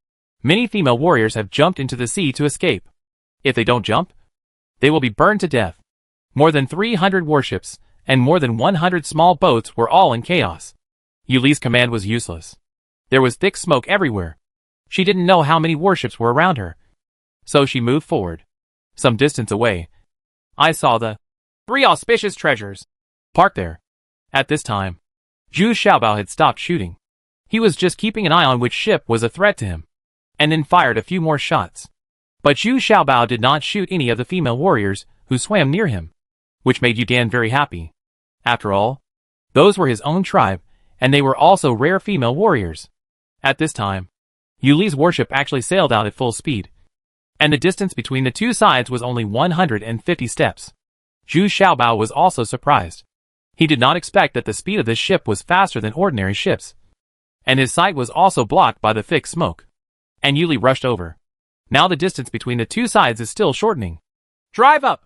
many female warriors have jumped into the sea to escape. If they don't jump, they will be burned to death. More than 300 warships and more than 100 small boats were all in chaos. Yu Li's command was useless. There was thick smoke everywhere. She didn't know how many warships were around her. So she moved forward. Some distance away, I saw the 3 auspicious treasures parked there. At this time, Zhu Xiaobao had stopped shooting. He was just keeping an eye on which ship was a threat to him, and then fired a few more shots. But Zhu Xiaobao did not shoot any of the female warriors who swam near him, which made Yu Dan very happy. After all, those were his own tribe, and they were also rare female warriors. At this time, Yu Li's warship actually sailed out at full speed, and the distance between the two sides was only 150 steps. Zhu Xiaobao was also surprised. He did not expect that the speed of this ship was faster than ordinary ships, and his sight was also blocked by the thick smoke. And Yu Li rushed over. Now the distance between the two sides is still shortening. Drive up!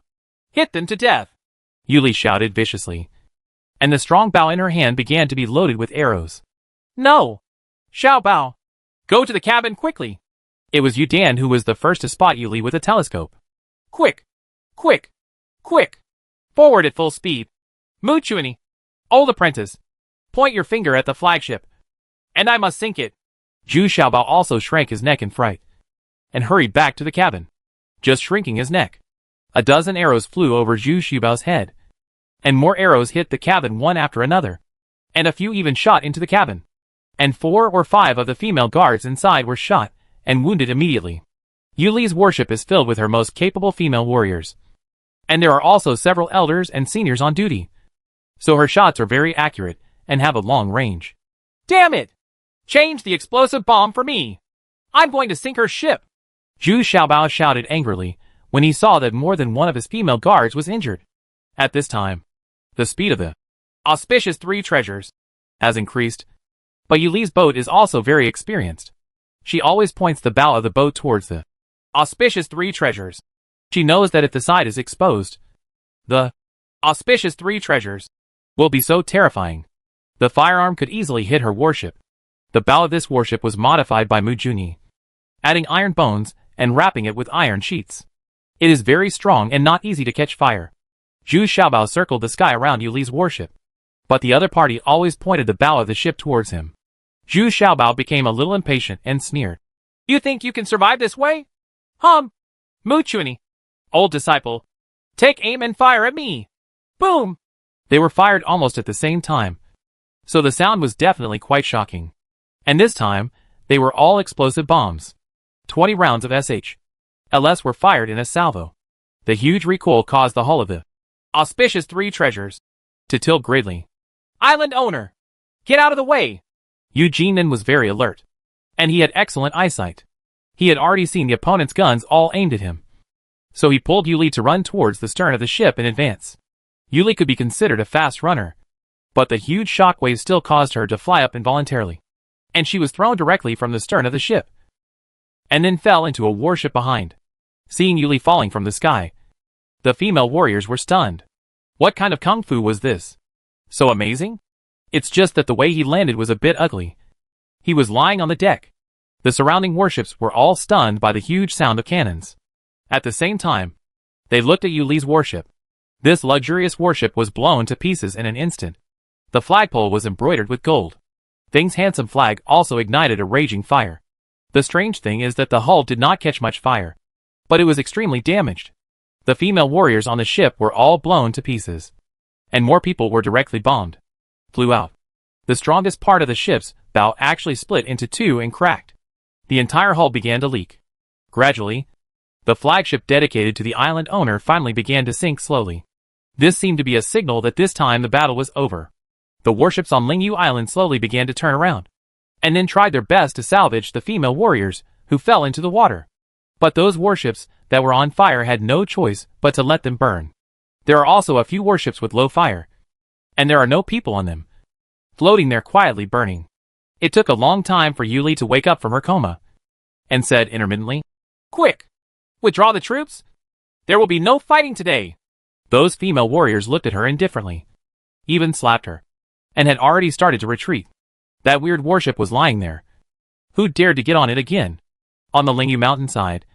Hit them to death! Yu Li shouted viciously, and the strong bow in her hand began to be loaded with arrows. No! Xiaobao! Go to the cabin quickly! It was Yu Dan who was the first to spot Yu Li with a telescope. Quick! Quick! Quick! Forward at full speed! Mu Chuani! Old apprentice! Point your finger at the flagship! And I must sink it! Zhu Xiaobao also shrank his neck in fright, and hurried back to the cabin, just shrinking his neck. A dozen arrows flew over Zhu Xiaobao's head, and more arrows hit the cabin one after another, and a few even shot into the cabin. And 4 or 5 of the female guards inside were shot and wounded immediately. Yu Li's warship is filled with her most capable female warriors, and there are also several elders and seniors on duty, so her shots are very accurate and have a long range. Damn it! Change the explosive bomb for me! I'm going to sink her ship! Zhu Xiaobao shouted angrily when he saw that more than one of his female guards was injured. At this time, the speed of the auspicious 3 treasures has increased, but Yu Li's boat is also very experienced. She always points the bow of the boat towards the auspicious 3 treasures. She knows that if the side is exposed, the auspicious 3 treasures will be so terrifying. The firearm could easily hit her warship. The bow of this warship was modified by Mu Juni, adding iron bones and wrapping it with iron sheets. It is very strong and not easy to catch fire. Zhu Xiaobao circled the sky around Yu Li's warship, but the other party always pointed the bow of the ship towards him. Zhu Xiaobao became a little impatient and sneered. You think you can survive this way? Mu Chuani, old disciple, take aim and fire at me! Boom! They were fired almost at the same time, so the sound was definitely quite shocking. And this time, they were all explosive bombs. 20 rounds of SH/LS were fired in a salvo. The huge recoil caused the hull of the auspicious 3 treasures to tilt greatly. Island owner! Get out of the way! Yu Jinan was very alert, and he had excellent eyesight. He had already seen the opponent's guns all aimed at him, so he pulled Yu Li to run towards the stern of the ship in advance. Yu Li could be considered a fast runner, but the huge shockwave still caused her to fly up involuntarily, and she was thrown directly from the stern of the ship, and then fell into a warship behind. Seeing Yu Li falling from the sky, the female warriors were stunned. What kind of kung fu was this? So amazing? It's just that the way he landed was a bit ugly. He was lying on the deck. The surrounding warships were all stunned by the huge sound of cannons. At the same time, they looked at Yu Li's warship. This luxurious warship was blown to pieces in an instant. The flagpole was embroidered with gold. Thing's handsome flag also ignited a raging fire. The strange thing is that the hull did not catch much fire, but it was extremely damaged. The female warriors on the ship were all blown to pieces, and more people were directly bombed. Flew out. The strongest part of the ship's bow actually split into 2 and cracked. The entire hull began to leak. Gradually, the flagship dedicated to the island owner finally began to sink slowly. This seemed to be a signal that this time the battle was over. The warships on Lingyu Island slowly began to turn around, and then tried their best to salvage the female warriors who fell into the water. But those warships that were on fire had no choice but to let them burn. There are also a few warships with low fire, and there are no people on them, floating there quietly burning. It took a long time for Yuli to wake up from her coma, and said intermittently, "Quick! Withdraw the troops! There will be no fighting today!" Those female warriors looked at her indifferently, even slapped her, and had already started to retreat. That weird warship was lying there. Who dared to get on it again? On the Lingyu mountainside,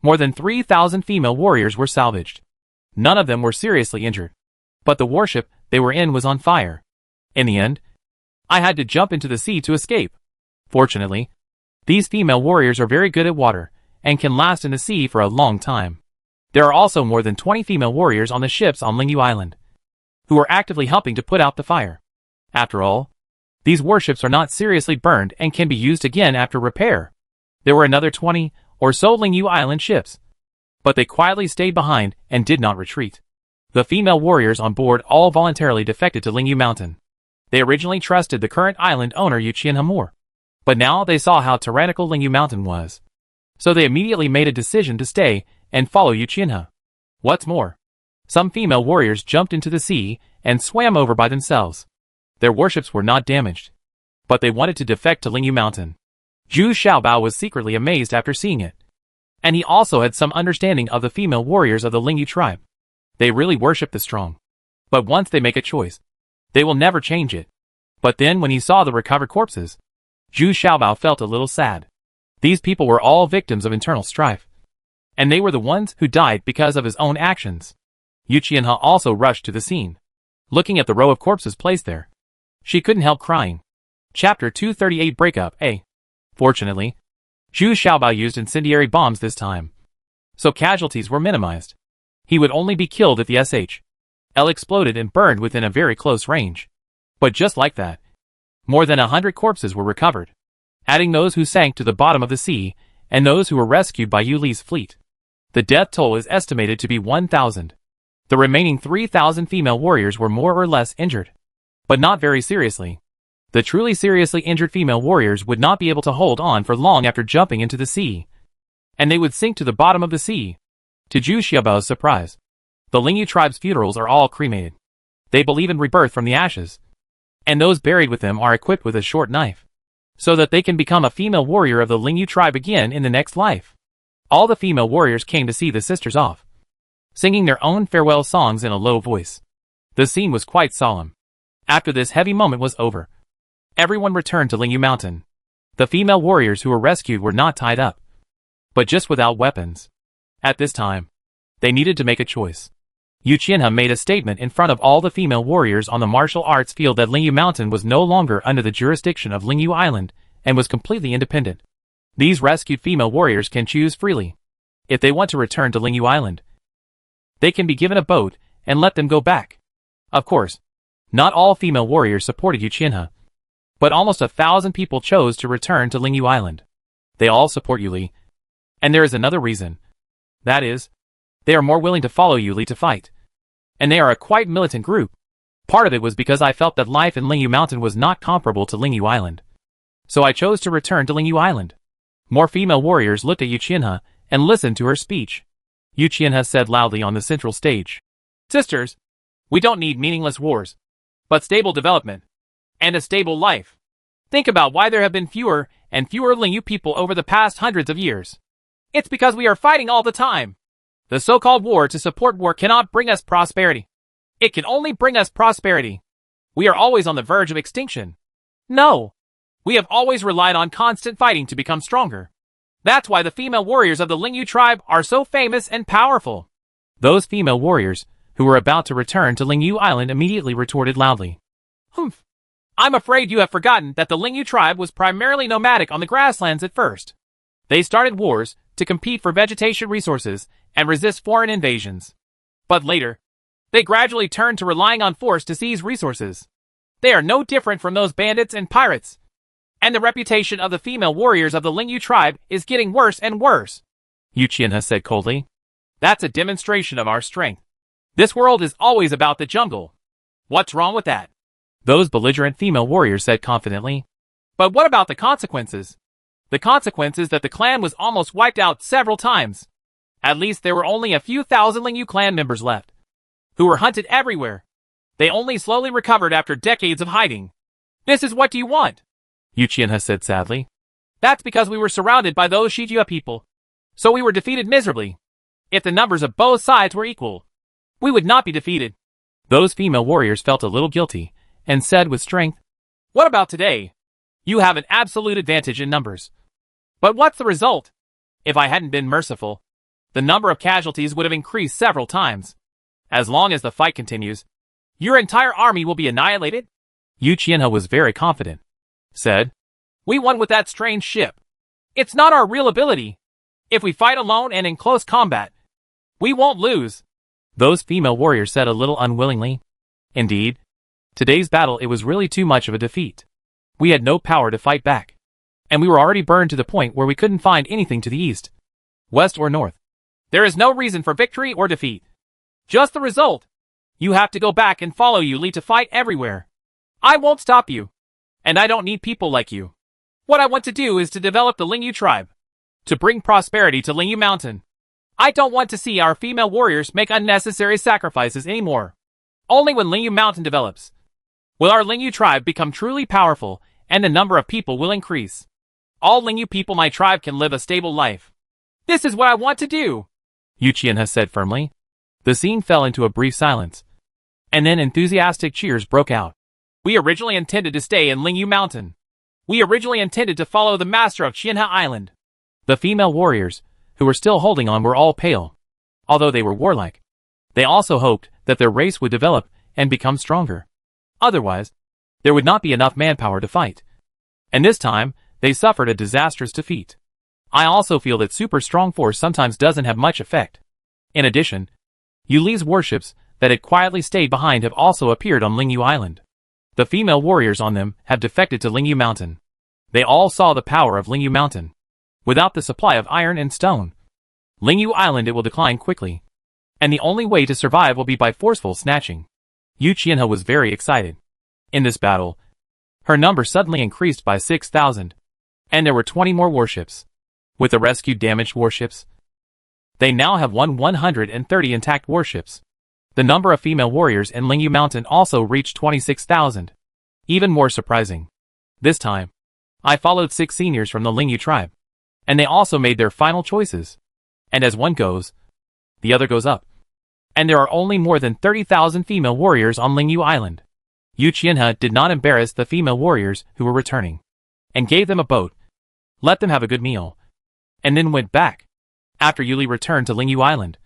more than 3,000 female warriors were salvaged. None of them were seriously injured, but the warship they were in was on fire. In the end, I had to jump into the sea to escape. Fortunately, these female warriors are very good at water, and can last in the sea for a long time. There are also more than 20 female warriors on the ships on Lingyu Island, who are actively helping to put out the fire. After all, these warships are not seriously burned and can be used again after repair. There were another 20 or so Lingyu Island ships, but they quietly stayed behind and did not retreat. The female warriors on board all voluntarily defected to Lingyu Mountain. They originally trusted the current island owner Yuqianha more, but now they saw how tyrannical Lingyu Mountain was. So they immediately made a decision to stay and follow Yuqianha. What's more, some female warriors jumped into the sea and swam over by themselves. Their warships were not damaged, but they wanted to defect to Lingyu Mountain. Zhu Xiaobao was secretly amazed after seeing it, and he also had some understanding of the female warriors of the Lingyu tribe. They really worship the strong, but once they make a choice, they will never change it. But then when he saw the recovered corpses, Zhu Xiaobao felt a little sad. These people were all victims of internal strife, and they were the ones who died because of his own actions. Yuqianha also rushed to the scene. Looking at the row of corpses placed there, she couldn't help crying. Chapter 238 Breakup A. Fortunately, Zhu Xiaobao used incendiary bombs this time, so casualties were minimized. He would only be killed if the SHL exploded and burned within a very close range. But just like that, more than 100 corpses were recovered, adding those who sank to the bottom of the sea and those who were rescued by Yuli's fleet. The death toll is estimated to be 1,000. The remaining 3,000 female warriors were more or less injured, but not very seriously. The truly seriously injured female warriors would not be able to hold on for long after jumping into the sea, and they would sink to the bottom of the sea. To Zhu Xiaobao's surprise, the Lingyu tribe's funerals are all cremated. They believe in rebirth from the ashes, and those buried with them are equipped with a short knife, so that they can become a female warrior of the Lingyu tribe again in the next life. All the female warriors came to see the sisters off, singing their own farewell songs in a low voice. The scene was quite solemn. After this heavy moment was over, everyone returned to Lingyu Mountain. The female warriors who were rescued were not tied up, but just without weapons. At this time, they needed to make a choice. Yuqianha made a statement in front of all the female warriors on the martial arts field that Lingyu Mountain was no longer under the jurisdiction of Lingyu Island and was completely independent. These rescued female warriors can choose freely. If they want to return to Lingyu Island, they can be given a boat and let them go back. Of course, not all female warriors supported Yuqianha, but almost 1,000 people chose to return to Lingyu Island. They all support Yuli, and there is another reason. That is, they are more willing to follow Yuli to fight, and they are a quite militant group. Part of it was because I felt that life in Lingyu Mountain was not comparable to Lingyu Island, so I chose to return to Lingyu Island. More female warriors looked at Yuqianha and listened to her speech. Yuqianha said loudly on the central stage, "Sisters, we don't need meaningless wars, but stable development, and a stable life. Think about why there have been fewer and fewer Lingyu people over the past hundreds of years. It's because we are fighting all the time. The so-called war to support war cannot bring us prosperity. It can only bring us prosperity. We are always on the verge of extinction. No. We have always relied on constant fighting to become stronger. That's why the female warriors of the Lingyu tribe are so famous and powerful." Those female warriors, who were about to return to Lingyu Island, immediately retorted loudly, "Humph. I'm afraid you have forgotten that the Lingyu tribe was primarily nomadic on the grasslands at first. They started wars to compete for vegetation resources and resist foreign invasions. But later, they gradually turned to relying on force to seize resources. They are no different from those bandits and pirates. And the reputation of the female warriors of the Lingyu tribe is getting worse and worse," Yuqianha said coldly. "That's a demonstration of our strength. This world is always about the jungle. What's wrong with that?" Those belligerent female warriors said confidently. "But what about the consequences? The consequence is that the clan was almost wiped out several times. At least there were only a few thousand Lingyu clan members left. who were hunted everywhere. They only slowly recovered after decades of hiding. This is what you want, Yu Qianhe said sadly. That's because we were surrounded by those Shijia people. So we were defeated miserably. If the numbers of both sides were equal, we would not be defeated. Those female warriors felt a little guilty, and said with strength, What about today? You have an absolute advantage in numbers. But what's the result? If I hadn't been merciful, the number of casualties would have increased several times. As long as the fight continues, your entire army will be annihilated? Yu Qianhe was very confident. Said, We won with that strange ship. It's not our real ability. If we fight alone and in close combat, we won't lose. Those female warriors said a little unwillingly. Indeed, today's battle it was really too much of a defeat. We had no power to fight back. And we were already burned to the point where we couldn't find anything to the east, west or north. There is no reason for victory or defeat. Just the result. You have to go back and follow Yu Li to fight everywhere. I won't stop you. And I don't need people like you. What I want to do is to develop the Lingyu tribe. To bring prosperity to Lingyu Mountain. I don't want to see our female warriors make unnecessary sacrifices anymore. Only when Lingyu Mountain develops will our Lingyu tribe become truly powerful and the number of people will increase. All Lingyu people my tribe can live a stable life. This is what I want to do, Yu Qianhe said firmly. The scene fell into a brief silence. And then enthusiastic cheers broke out. We originally intended to stay in Lingyu Mountain. We originally intended to follow the master of Qianhe Island. The female warriors, who were still holding on, were all pale. Although they were warlike, they also hoped that their race would develop and become stronger. Otherwise, there would not be enough manpower to fight. And this time, they suffered a disastrous defeat. I also feel that super strong force sometimes doesn't have much effect. In addition, Yu Li's warships that had quietly stayed behind have also appeared on Lingyu Island. The female warriors on them have defected to Lingyu Mountain. They all saw the power of Lingyu Mountain. Without the supply of iron and stone, Lingyu Island it will decline quickly. And the only way to survive will be by forceful snatching. Yu Qianhe was very excited. In this battle, her number suddenly increased by 6,000. And there were 20 more warships. With the rescued damaged warships, they now have 130 intact warships. The number of female warriors in Lingyu Mountain also reached 26,000. Even more surprising. This time, I followed 6 seniors from the Lingyu tribe. And they also made their final choices. And as one goes, the other goes up. And there are only more than 30,000 female warriors on Lingyu Island. Yu Qianhe did not embarrass the female warriors who were returning, and gave them a boat, let them have a good meal, and then went back. After Yu Li returned to Lingyu Island,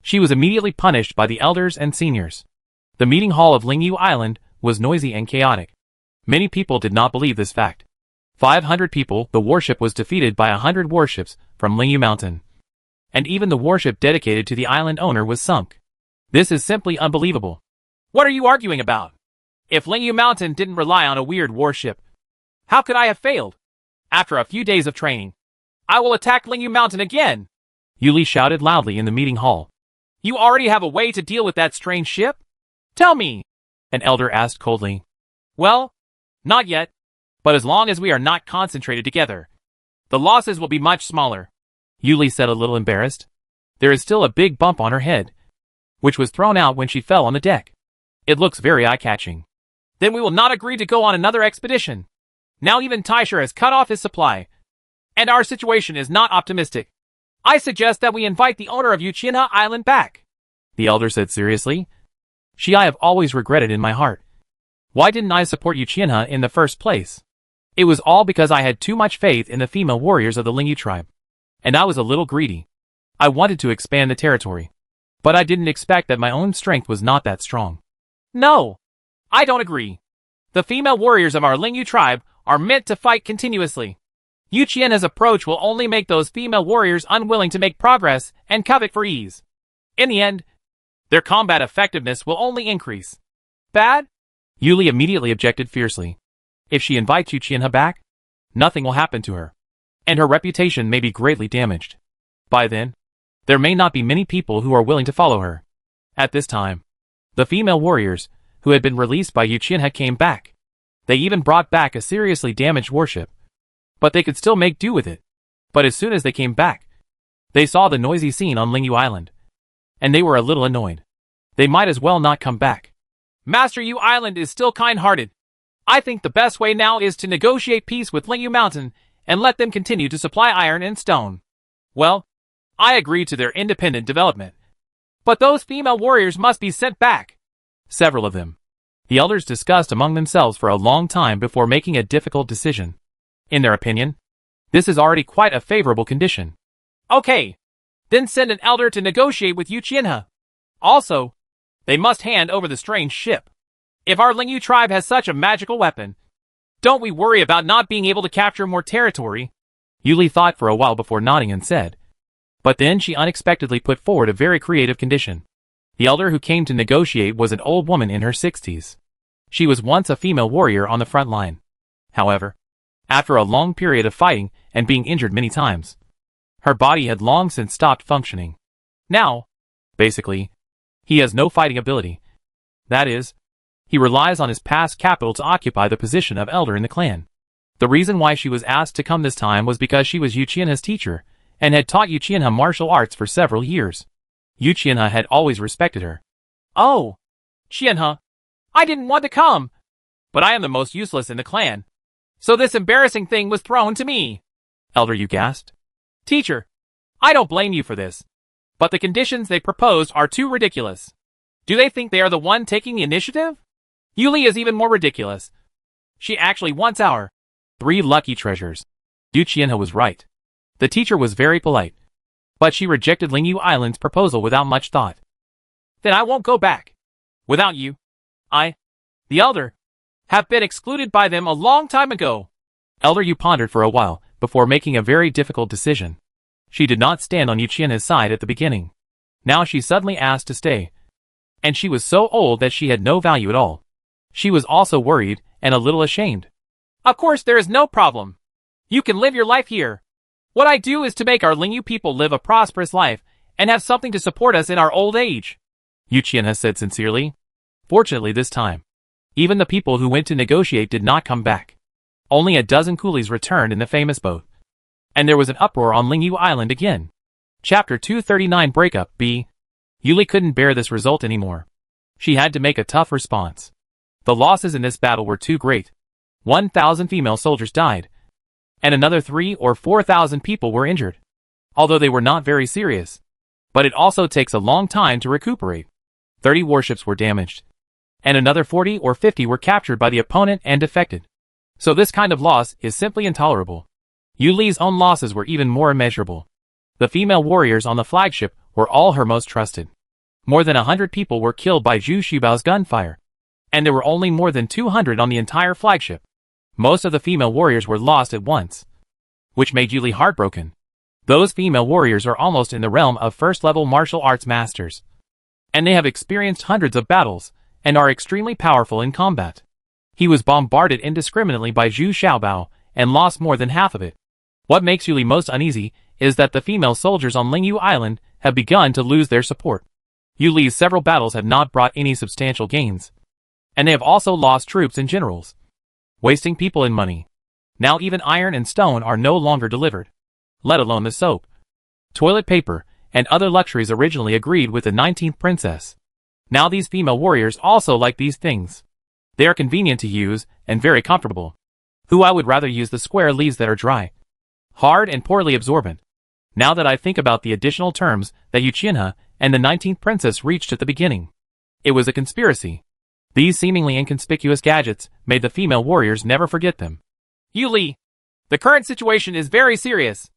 she was immediately punished by the elders and seniors. The meeting hall of Lingyu Island was noisy and chaotic. Many people did not believe this fact. 500 people, the warship was defeated by 100 warships from Lingyu Mountain. And even the warship dedicated to the island owner was sunk. This is simply unbelievable. What are you arguing about? If Lingyu Mountain didn't rely on a weird warship, how could I have failed? After a few days of training, I will attack Lingyu Mountain again, Yu Li shouted loudly in the meeting hall. You already have a way to deal with that strange ship? Tell me, an elder asked coldly. Well, not yet. But as long as we are not concentrated together, the losses will be much smaller, Yu Li said a little embarrassed. There is still a big bump on her head, which was thrown out when she fell on the deck. It looks very eye-catching. Then we will not agree to go on another expedition. Now even Taisher has cut off his supply, and our situation is not optimistic. I suggest that we invite the owner of Yu Qianhe Island back, the elder said seriously. I have always regretted in my heart. Why didn't I support Yu Qianhe in the first place? It was all because I had too much faith in the female warriors of the Lingyu tribe. And I was a little greedy. I wanted to expand the territory. But I didn't expect that my own strength was not that strong. No, I don't agree. The female warriors of our Lingyu tribe are meant to fight continuously. Yu Qianhe's approach will only make those female warriors unwilling to make progress and covet for ease. In the end, their combat effectiveness will only increase. Bad? Yu Li immediately objected fiercely. If she invites Yu Qianhe back, nothing will happen to her, and her reputation may be greatly damaged. By then, there may not be many people who are willing to follow her. At this time, the female warriors, who had been released by Yu Qianhe, came back. They even brought back a seriously damaged warship, but they could still make do with it. But as soon as they came back, they saw the noisy scene on Lingyu Island, and they were a little annoyed. They might as well not come back. Master Yu Island is still kind-hearted. I think the best way now is to negotiate peace with Lingyu Mountain and let them continue to supply iron and stone. Well, I agree to their independent development. But those female warriors must be sent back. Several of them. The elders discussed among themselves for a long time before making a difficult decision. In their opinion, this is already quite a favorable condition. Okay. Then send an elder to negotiate with Yu Qianhe. Also, they must hand over the strange ship. If our Lingyu tribe has such a magical weapon, don't we worry about not being able to capture more territory? Yuli thought for a while before nodding and said. But then she unexpectedly put forward a very creative condition. The elder who came to negotiate was an old woman in her 60s. She was once a female warrior on the front line. However, after a long period of fighting and being injured many times, her body had long since stopped functioning. Now, basically, he has no fighting ability. That is, he relies on his past capital to occupy the position of elder in the clan. The reason why she was asked to come this time was because she was Yu Qianhe's teacher, and had taught Yu Qianhe martial arts for several years. Yu Qianhe had always respected her. Oh, Qianhe, I didn't want to come, but I am the most useless in the clan, so this embarrassing thing was thrown to me. Elder Yu gasped. Teacher, I don't blame you for this, but the conditions they proposed are too ridiculous. Do they think they are the one taking the initiative? Yuli is even more ridiculous. She actually wants our 3 lucky treasures. Yu Qianhe was right. The teacher was very polite, but she rejected Lingyu Island's proposal without much thought. Then I won't go back. Without you, the elder, have been excluded by them a long time ago. Elder Yu pondered for a while before making a very difficult decision. She did not stand on Yu Qianhe's side at the beginning. Now she suddenly asked to stay. And she was so old that she had no value at all. She was also worried and a little ashamed. Of course there is no problem. You can live your life here. What I do is to make our Lingyu people live a prosperous life and have something to support us in our old age. Yu Qianhe said sincerely. Fortunately this time, even the people who went to negotiate did not come back. Only a dozen coolies returned in the famous boat. And there was an uproar on Lingyu Island again. Chapter 239 Breakup B. Yuli couldn't bear this result anymore. She had to make a tough response. The losses in this battle were too great. 1,000 female soldiers died, and another 3,000 or 4,000 people were injured, although they were not very serious. But it also takes a long time to recuperate. 30 warships were damaged, and another 40 or 50 were captured by the opponent and defected. So this kind of loss is simply intolerable. Yu Li's own losses were even more immeasurable. The female warriors on the flagship were all her most trusted. More than 100 people were killed by Zhu Xibao's gunfire, and there were only more than 200 on the entire flagship. Most of the female warriors were lost at once, which made Yuli heartbroken. Those female warriors are almost in the realm of first-level martial arts masters, and they have experienced hundreds of battles and are extremely powerful in combat. He was bombarded indiscriminately by Zhu Xiaobao and lost more than half of it. What makes Yuli most uneasy is that the female soldiers on Lingyu Island have begun to lose their support. Yuli's several battles have not brought any substantial gains, and they have also lost troops and generals, wasting people and money. Now even iron and stone are no longer delivered, let alone the soap, toilet paper, and other luxuries originally agreed with the 19th princess. Now these female warriors also like these things. They are convenient to use and very comfortable. I would rather use the square leaves that are dry, hard and poorly absorbent. Now that I think about the additional terms that Yu Qianhe and the 19th princess reached at the beginning, it was a conspiracy. These seemingly inconspicuous gadgets made the female warriors never forget them. Yu Li, the current situation is very serious.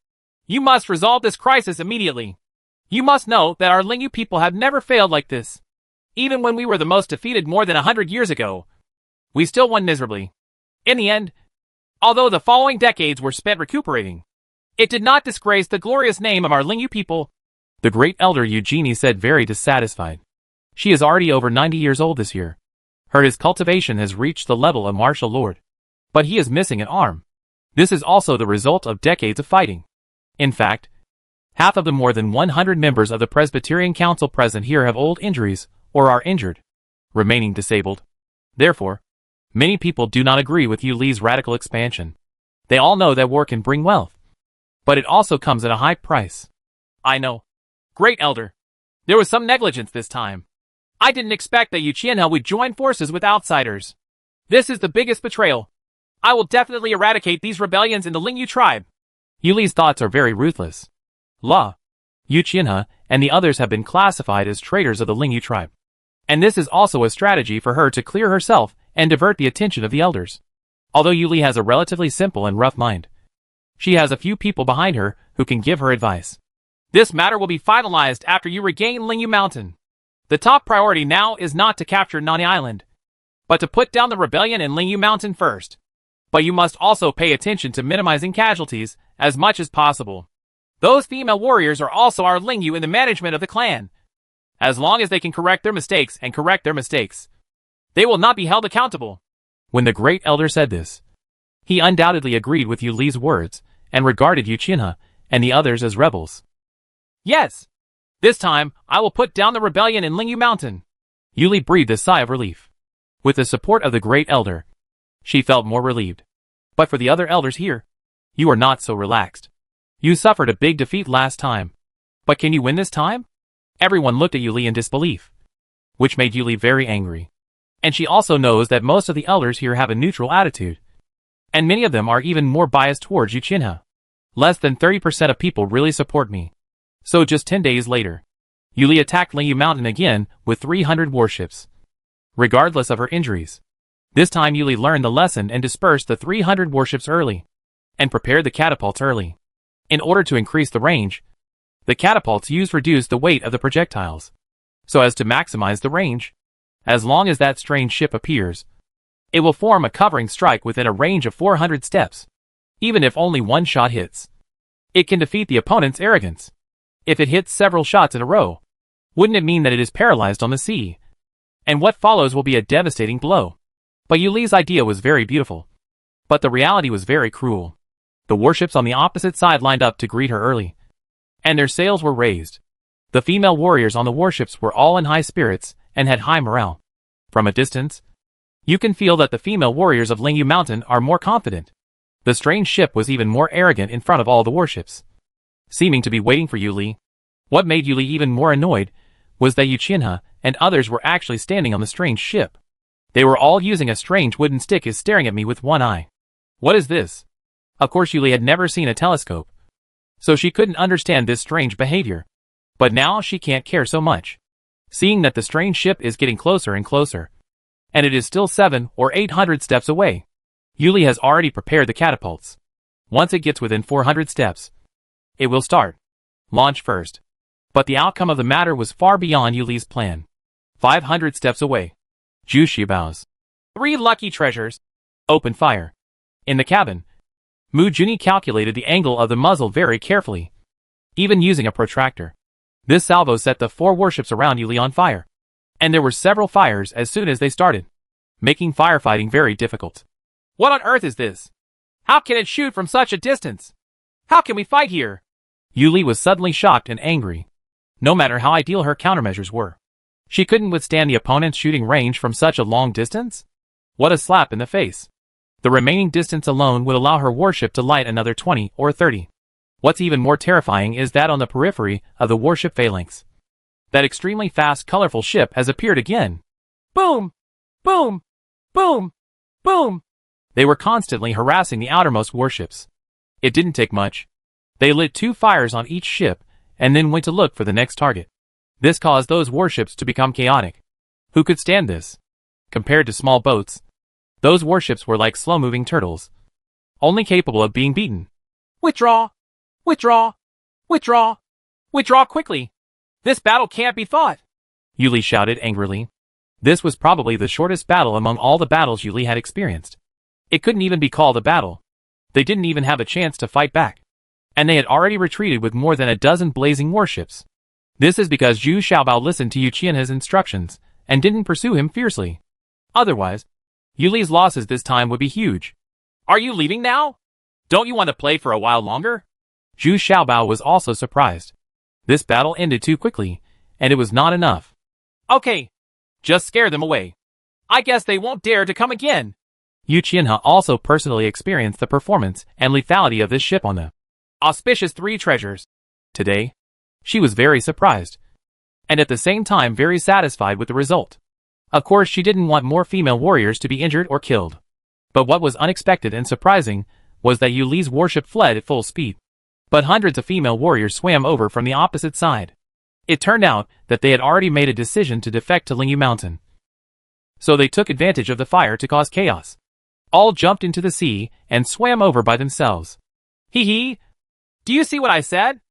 You must resolve this crisis immediately. You must know that our Lingyu people have never failed like this. Even when we were the most defeated more than 100 years ago, we still won miserably. In the end, although the following decades were spent recuperating, it did not disgrace the glorious name of our Lingyu people. The great elder Eugenie said, very dissatisfied. She is already over 90 years old this year. His cultivation has reached the level of martial lord, but he is missing an arm. This is also the result of decades of fighting. In fact, half of the more than 100 members of the Presbyterian Council present here have old injuries or are injured, remaining disabled. Therefore, many people do not agree with Yu Li's radical expansion. They all know that war can bring wealth, but it also comes at a high price. I know. Great elder. There was some negligence this time. I didn't expect that Yu Qianhe would join forces with outsiders. This is the biggest betrayal. I will definitely eradicate these rebellions in the Lingyu tribe. Yu Li's thoughts are very ruthless. Yu Qianhe and the others have been classified as traitors of the Lingyu tribe. And this is also a strategy for her to clear herself and divert the attention of the elders. Although Yu Li has a relatively simple and rough mind, she has a few people behind her who can give her advice. This matter will be finalized after you regain Lingyu Mountain. The top priority now is not to capture Nani Island, but to put down the rebellion in Lingyu Mountain first. But you must also pay attention to minimizing casualties as much as possible. Those female warriors are also our Lingyu in the management of the clan. As long as they can correct their mistakes, they will not be held accountable. When the great elder said this, he undoubtedly agreed with Yu Li's words and regarded Yu Qianhe and the others as rebels. Yes! This time, I will put down the rebellion in Lingyu Mountain. Yu Li breathed a sigh of relief. With the support of the great elder, she felt more relieved. But for the other elders here, you are not so relaxed. You suffered a big defeat last time. But can you win this time? Everyone looked at Yu Li in disbelief, which made Yu Li very angry. And she also knows that most of the elders here have a neutral attitude. And many of them are even more biased towards Yu Qianhe. Less than 30% of people really support me. So just 10 days later, Yu Li attacked Lingyu Mountain again with 300 warships. Regardless of her injuries, this time Yu Li learned the lesson and dispersed the 300 warships early, and prepared the catapults early. In order to increase the range, the catapults used reduced the weight of the projectiles, so as to maximize the range. As long as that strange ship appears, it will form a covering strike within a range of 400 steps. Even if only one shot hits, it can defeat the opponent's arrogance. If it hits several shots in a row, wouldn't it mean that it is paralyzed on the sea? And what follows will be a devastating blow. But Yu Li's idea was very beautiful. But the reality was very cruel. The warships on the opposite side lined up to greet her early, and their sails were raised. The female warriors on the warships were all in high spirits and had high morale. From a distance, you can feel that the female warriors of Lingyu Mountain are more confident. The strange ship was even more arrogant in front of all the warships, seeming to be waiting for Yu Li. What made Yu Li even more annoyed was that Yu Qianhe and others were actually standing on the strange ship. They were all using a strange wooden stick is staring at me with one eye. What is this? Of course Yu Li had never seen a telescope, so she couldn't understand this strange behavior. But now she can't care so much, seeing that the strange ship is getting closer and closer, and it is still 700 or 800 steps away. Yu Li has already prepared the catapults. Once it gets within 400 steps, it will start. Launch first. But the outcome of the matter was far beyond Yu Li's plan. 500 steps away. Zhu Xiaobao's 3 lucky treasures. Open fire. In the cabin, Mu Juni calculated the angle of the muzzle very carefully, even using a protractor. This salvo set the 4 warships around Yu Li on fire. And there were several fires as soon as they started, making firefighting very difficult. What on earth is this? How can it shoot from such a distance? How can we fight here? Yu Li was suddenly shocked and angry. No matter how ideal her countermeasures were, she couldn't withstand the opponent's shooting range from such a long distance. What a slap in the face. The remaining distance alone would allow her warship to light another 20 or 30. What's even more terrifying is that on the periphery of the warship phalanx, that extremely fast, colorful ship has appeared again. Boom! Boom! Boom! Boom! They were constantly harassing the outermost warships. It didn't take much. They lit 2 fires on each ship and then went to look for the next target. This caused those warships to become chaotic. Who could stand this? Compared to small boats, those warships were like slow-moving turtles, only capable of being beaten. Withdraw! Withdraw! Withdraw! Withdraw quickly! This battle can't be fought! Yu Li shouted angrily. This was probably the shortest battle among all the battles Yu Li had experienced. It couldn't even be called a battle. They didn't even have a chance to fight back. And they had already retreated with more than a dozen blazing warships. This is because Zhu Xiaobao listened to Yu Qianhe's instructions and didn't pursue him fiercely. Otherwise, Yu Li's losses this time would be huge. Are you leaving now? Don't you want to play for a while longer? Zhu Xiaobao was also surprised. This battle ended too quickly, and it was not enough. Okay, just scare them away. I guess they won't dare to come again. Yu Qianhe also personally experienced the performance and lethality of this ship on the auspicious 3 treasures. Today, she was very surprised. and at the same time very satisfied with the result. Of course, she didn't want more female warriors to be injured or killed. But what was unexpected and surprising was that Yu Li's warship fled at full speed. But hundreds of female warriors swam over from the opposite side. It turned out that they had already made a decision to defect to Lingyu Mountain. So they took advantage of the fire to cause chaos. All jumped into the sea and swam over by themselves. Hee hee! Do you see what I said?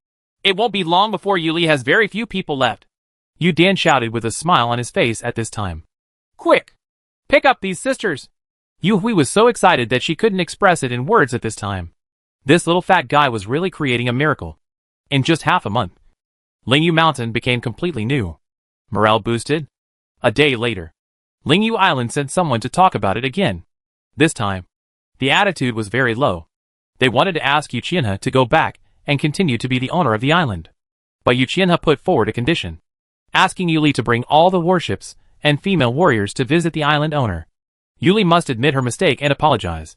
It won't be long before Yu Li has very few people left. Yu Dan shouted with a smile on his face at this time. Quick! Pick up these sisters! Yu Hui was so excited that she couldn't express it in words at this time. This little fat guy was really creating a miracle. In just half a month, Lingyu Mountain became completely new. Morale boosted. A day later, Lingyu Island sent someone to talk about it again. This time, the attitude was very low. They wanted to ask Yu Qianhe to go back and continue to be the owner of the island. But Yu Qianhe put forward a condition, asking Yu Li to bring all the warships and female warriors to visit the island owner. Yu Li must admit her mistake and apologize,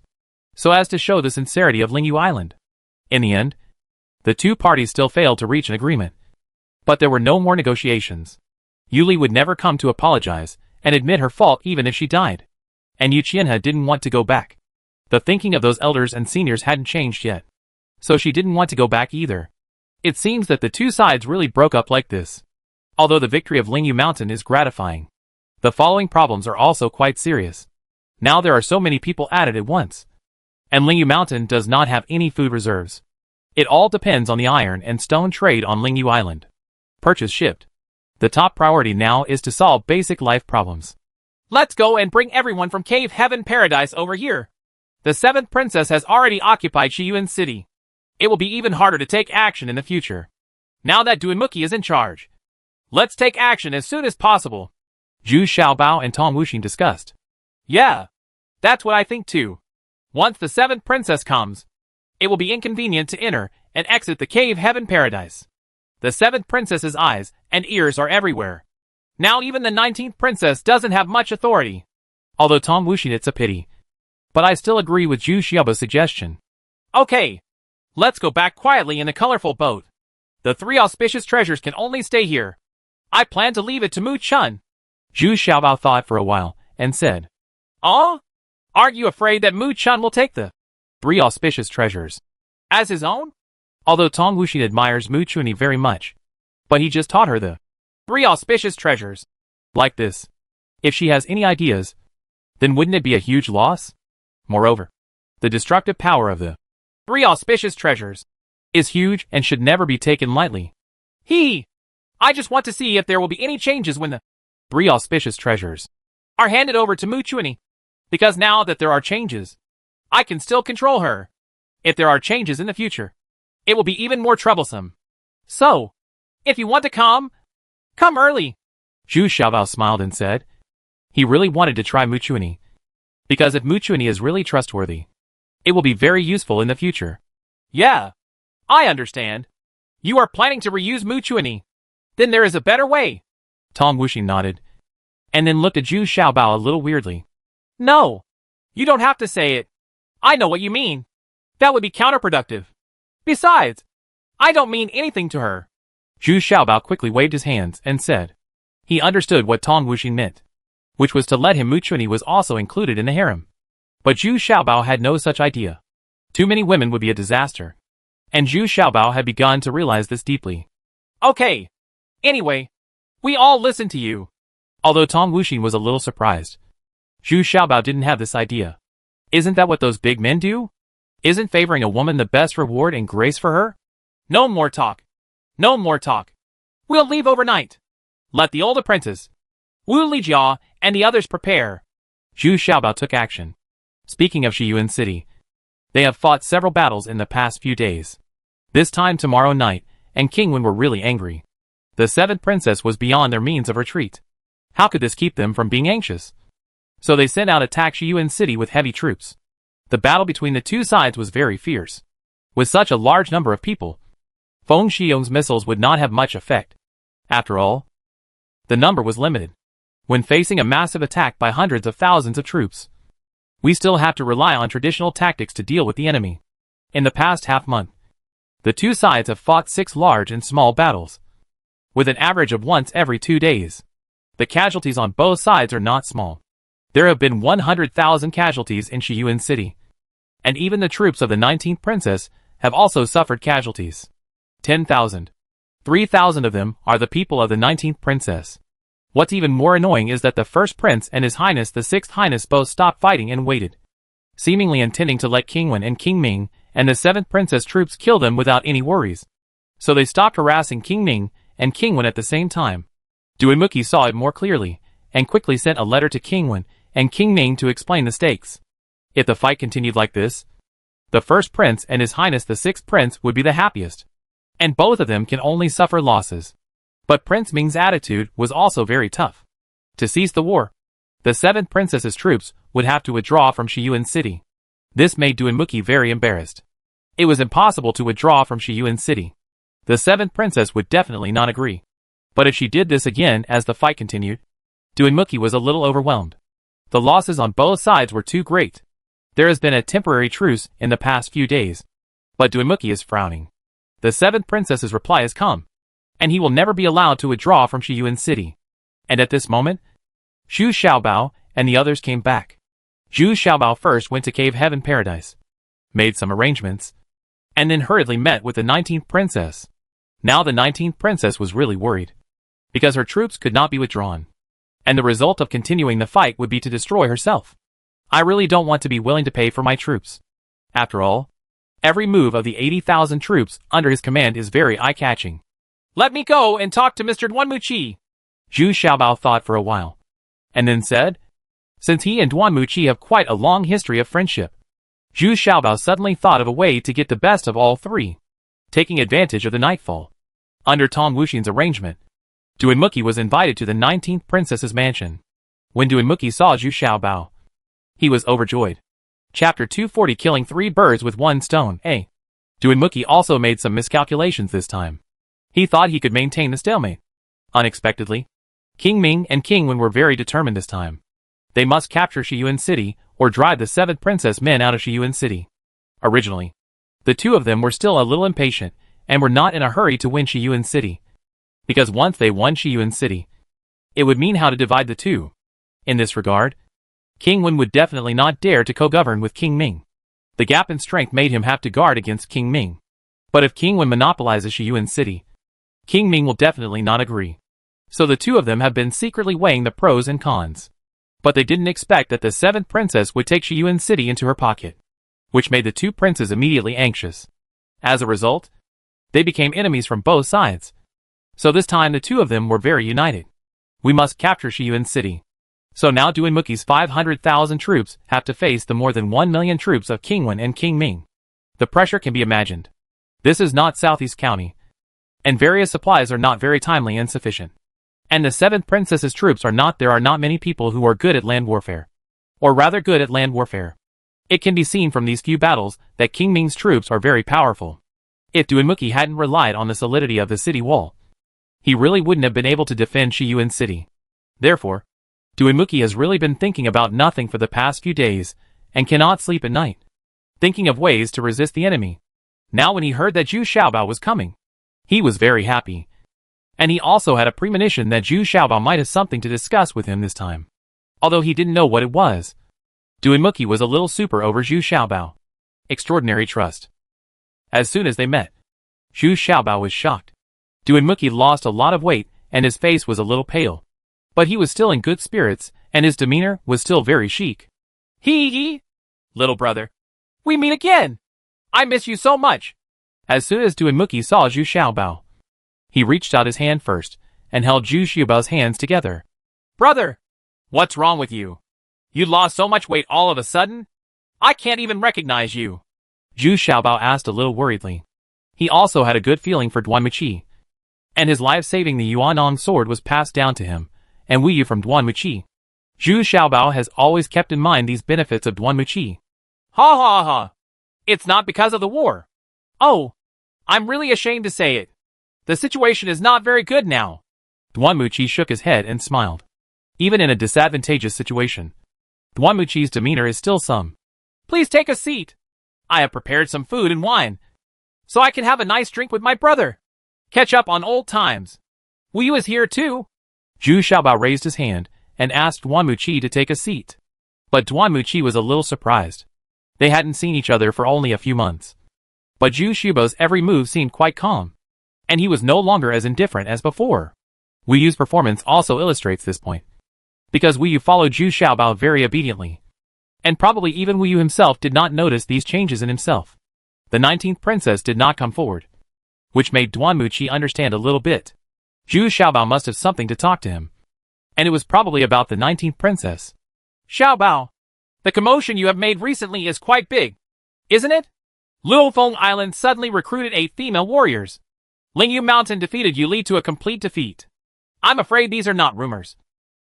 so as to show the sincerity of Lingyu Island. In the end, the two parties still failed to reach an agreement. But there were no more negotiations. Yu Li would never come to apologize and admit her fault even if she died. And Yu Qianhe didn't want to go back. The thinking of those elders and seniors hadn't changed yet. So she didn't want to go back either. It seems that the two sides really broke up like this. Although the victory of Lingyu Mountain is gratifying, the following problems are also quite serious. Now there are so many people added at once. And Lingyu Mountain does not have any food reserves. It all depends on the iron and stone trade on Lingyu Island. Purchase shipped. The top priority now is to solve basic life problems. Let's go and bring everyone from Cave Heaven Paradise over here. The 7th princess has already occupied Shiyuan City. It will be even harder to take action in the future. Now that Duinmuki is in charge. Let's take action as soon as possible. Zhu Xiaobao and Tong Wuxin discussed. Yeah, that's what I think too. Once the 7th princess comes, it will be inconvenient to enter and exit the Cave Heaven Paradise. The 7th princess's eyes and ears are everywhere. Now even the 19th princess doesn't have much authority. Although Tong Wuxin, it's a pity. But I still agree with Zhu Xiaobao's suggestion. Okay, let's go back quietly in a colorful boat. The 3 auspicious treasures can only stay here. I plan to leave it to Mu Chun. Zhu Xiaobao thought for a while and said, Aren't you afraid that Mu Chun will take the 3 auspicious treasures as his own? Although Tong Wuxin admires Mu Chunyi very much, but he just taught her the 3 auspicious treasures. Like this. If she has any ideas, then wouldn't it be a huge loss? Moreover, the destructive power of the 3 auspicious treasures is huge and should never be taken lightly. I just want to see if there will be any changes when the 3 auspicious treasures are handed over to Mu Chunyi. Because now that there are changes, I can still control her. If there are changes in the future, it will be even more troublesome. So, if you want to come early. Zhu Xiaobao smiled and said. He really wanted to try Mu Chunyi. Because if Mu Chunyi is really trustworthy, it will be very useful in the future. Yeah, I understand. You are planning to reuse Mu Chunyi. Then there is a better way. Tong Wuxin nodded, and then looked at Zhu Xiaobao a little weirdly. No, you don't have to say it. I know what you mean. That would be counterproductive. Besides, I don't mean anything to her. Zhu Xiaobao quickly waved his hands and said. He understood what Tong Wuxin meant, which was to let him Mu Chunyi was also included in the harem. But Zhu Xiaobao had no such idea. Too many women would be a disaster. And Zhu Xiaobao had begun to realize this deeply. Okay. Anyway, we all listen to you. Although Tong Wuxin was a little surprised. Zhu Xiaobao didn't have this idea. Isn't that what those big men do? Isn't favoring a woman the best reward and grace for her? No more talk. No more talk. We'll leave overnight. Let the old apprentice, Wu Lijia, and the others prepare. Zhu Xiaobao took action. Speaking of Shiyuan City, they have fought several battles in the past few days. This time tomorrow night, and King Wen were really angry. The 7th princess was beyond their means of retreat. How could this keep them from being anxious? So they sent out attack Shiyuan City with heavy troops. The battle between the two sides was very fierce. With such a large number of people, Feng Xiong's missiles would not have much effect. After all, the number was limited. When facing a massive attack by hundreds of thousands of troops, we still have to rely on traditional tactics to deal with the enemy. In the past half month, the two sides have fought 6 large and small battles. with an average of once every 2 days. The casualties on both sides are not small. There have been 100,000 casualties in Shiyuan City. And even the troops of the 19th Princess have also suffered casualties. 10,000. 3,000 of them are the people of the 19th Princess. What's even more annoying is that the first prince and His Highness the 6th Highness both stopped fighting and waited, seemingly intending to let King Wen and King Ming and the 7th Princess troops kill them without any worries. So they stopped harassing King Ming and King Wen at the same time. Duinmuki saw it more clearly, and quickly sent a letter to King Wen and King Ming to explain the stakes. If the fight continued like this, the first prince and His Highness the 6th Prince would be the happiest, and both of them can only suffer losses. But Prince Ming's attitude was also very tough. To cease the war, the 7th Princess's troops would have to withdraw from Shiyuan City. This made Duinmuki very embarrassed. It was impossible to withdraw from Shiyuan City. The 7th Princess would definitely not agree. But if she did this again as the fight continued, Duinmuki was a little overwhelmed. The losses on both sides were too great. There has been a temporary truce in the past few days. But Duinmuki is frowning. The 7th Princess's reply has come, and he will never be allowed to withdraw from Shiyuan City. And at this moment, Zhu Xiaobao and the others came back. Zhu Xiaobao first went to Cave Heaven Paradise, made some arrangements, and then hurriedly met with the 19th Princess. Now the 19th Princess was really worried, because her troops could not be withdrawn, and the result of continuing the fight would be to destroy herself. I really don't want to be willing to pay for my troops. After all, every move of the 80,000 troops under his command is very eye-catching. Let me go and talk to Mr. Duanmuqi. Zhu Xiaobao thought for a while, and then said, since he and Duanmuqi have quite a long history of friendship. Zhu Xiaobao suddenly thought of a way to get the best of all three, taking advantage of the nightfall. Under Tong Wuxin's arrangement, Duinmuki was invited to the 19th Princess's mansion. When Duinmuki saw Zhu Xiaobao, he was overjoyed. Chapter 240 Killing 3 Birds with 1 Stone. Duinmuki also made some miscalculations this time. He thought he could maintain the stalemate. Unexpectedly, King Ming and King Wen were very determined this time. They must capture Shiyuan City or drive the 7th Princess men out of Shiyuan City. Originally, the two of them were still a little impatient and were not in a hurry to win Shiyuan City, because once they won Shiyuan City, it would mean how to divide the two. In this regard, King Wen would definitely not dare to co-govern with King Ming. The gap in strength made him have to guard against King Ming. But if King Wen monopolizes Shiyuan City, King Ming will definitely not agree. So the two of them have been secretly weighing the pros and cons. But they didn't expect that the 7th Princess would take Shiyuan City into her pocket, which made the two princes immediately anxious. As a result, they became enemies from both sides. So this time the two of them were very united. We must capture Shiyuan City. So now Duinmuki's 500,000 troops have to face the more than 1 million troops of King Wen and King Ming. The pressure can be imagined. This is not Southeast County, and various supplies are not very timely and sufficient. And the 7th Princess's troops are not. There are not many people who are good at land warfare, or rather good at land warfare. It can be seen from these few battles that King Ming's troops are very powerful. If Duinmuki hadn't relied on the solidity of the city wall, he really wouldn't have been able to defend Shiyuan City. Therefore, Duinmuki has really been thinking about nothing for the past few days, and cannot sleep at night, thinking of ways to resist the enemy. Now when he heard that Zhu Xiaobao was coming, he was very happy. And he also had a premonition that Zhu Xiaobao might have something to discuss with him this time. Although he didn't know what it was, Duinmuki was a little super over Zhu Xiaobao. Extraordinary trust. As soon as they met, Zhu Xiaobao was shocked. Duinmuki lost a lot of weight, and his face was a little pale. But he was still in good spirits, and his demeanor was still very chic. Hee! Little brother. We meet again! I miss you so much! As soon as Duinmuki saw Zhu Xiaobao, he reached out his hand first, and held Zhu Xiaobao's hands together. Brother! What's wrong with you? You lost so much weight all of a sudden? I can't even recognize you. Zhu Xiaobao asked a little worriedly. He also had a good feeling for Duanmuqi, and his life-saving the Yuanong sword was passed down to him, and Wu Yu from Duanmuqi. Zhu Xiaobao has always kept in mind these benefits of Duanmuqi. Ha ha ha! It's not because of the war. Oh, I'm really ashamed to say it. The situation is not very good now. Duanmuqi shook his head and smiled. Even in a disadvantageous situation, Duanmuqi's demeanor is still some. Please take a seat. I have prepared some food and wine, so I can have a nice drink with my brother. Catch up on old times. Wu Yu is here too. Zhu Xiaobao raised his hand and asked Duan Muqi to take a seat. But Duan Muqi was a little surprised. They hadn't seen each other for only a few months. But Zhu Xiaobao's every move seemed quite calm, and he was no longer as indifferent as before. Wu Yu's performance also illustrates this point, because Wu Yu followed Zhu Xiaobao very obediently, and probably even Wu Yu himself did not notice these changes in himself. The 19th princess did not come forward, which made Duan Muqi understand a little bit. Zhu Xiaobao must have something to talk to him, and it was probably about the 19th princess. Xiaobao, the commotion you have made recently is quite big, isn't it? Luofeng Island suddenly recruited 8 female warriors. Lingyu Mountain defeated Yuli to a complete defeat. I'm afraid these are not rumors.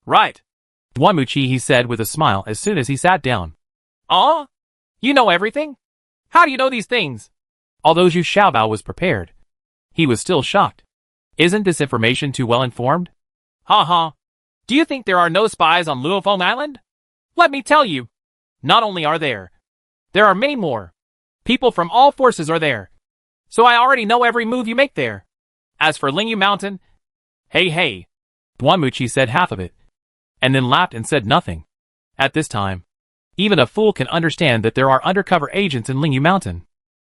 Right. Duan Muqi, he said with a smile as soon as he sat down. Ah? You know everything? How do you know these things? Although Zhu Xiaobao was prepared, he was still shocked. Isn't this information too well informed? Ha ha. Do you think there are no spies on Luofeng Island? Let me tell you. Not only are there are many more. People from all forces are there. So I already know every move you make there. As for Lingyu Mountain, hey. Duan Muqi said half of it, and then laughed and said nothing. At this time, even a fool can understand that there are undercover agents in Lingyu Mountain.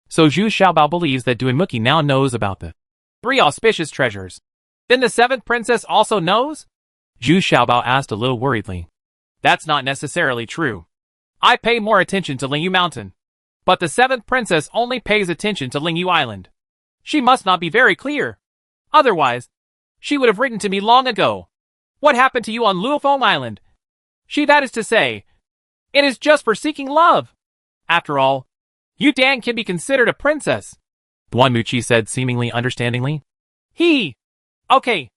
So Zhu Xiaobao believes that Duan Muqi now knows about the 3 auspicious treasures. Then the 7th princess also knows? Zhu Xiaobao asked a little worriedly. That's not necessarily true. I pay more attention to Lingyu Mountain. But the 7th princess only pays attention to Lingyu Island. She must not be very clear. Otherwise, she would have written to me long ago. What happened to you on Luofeng Island? That is to say, it is just for seeking love. After all, Yu Dan can be considered a princess. Duan Muqi said seemingly understandingly. Okay.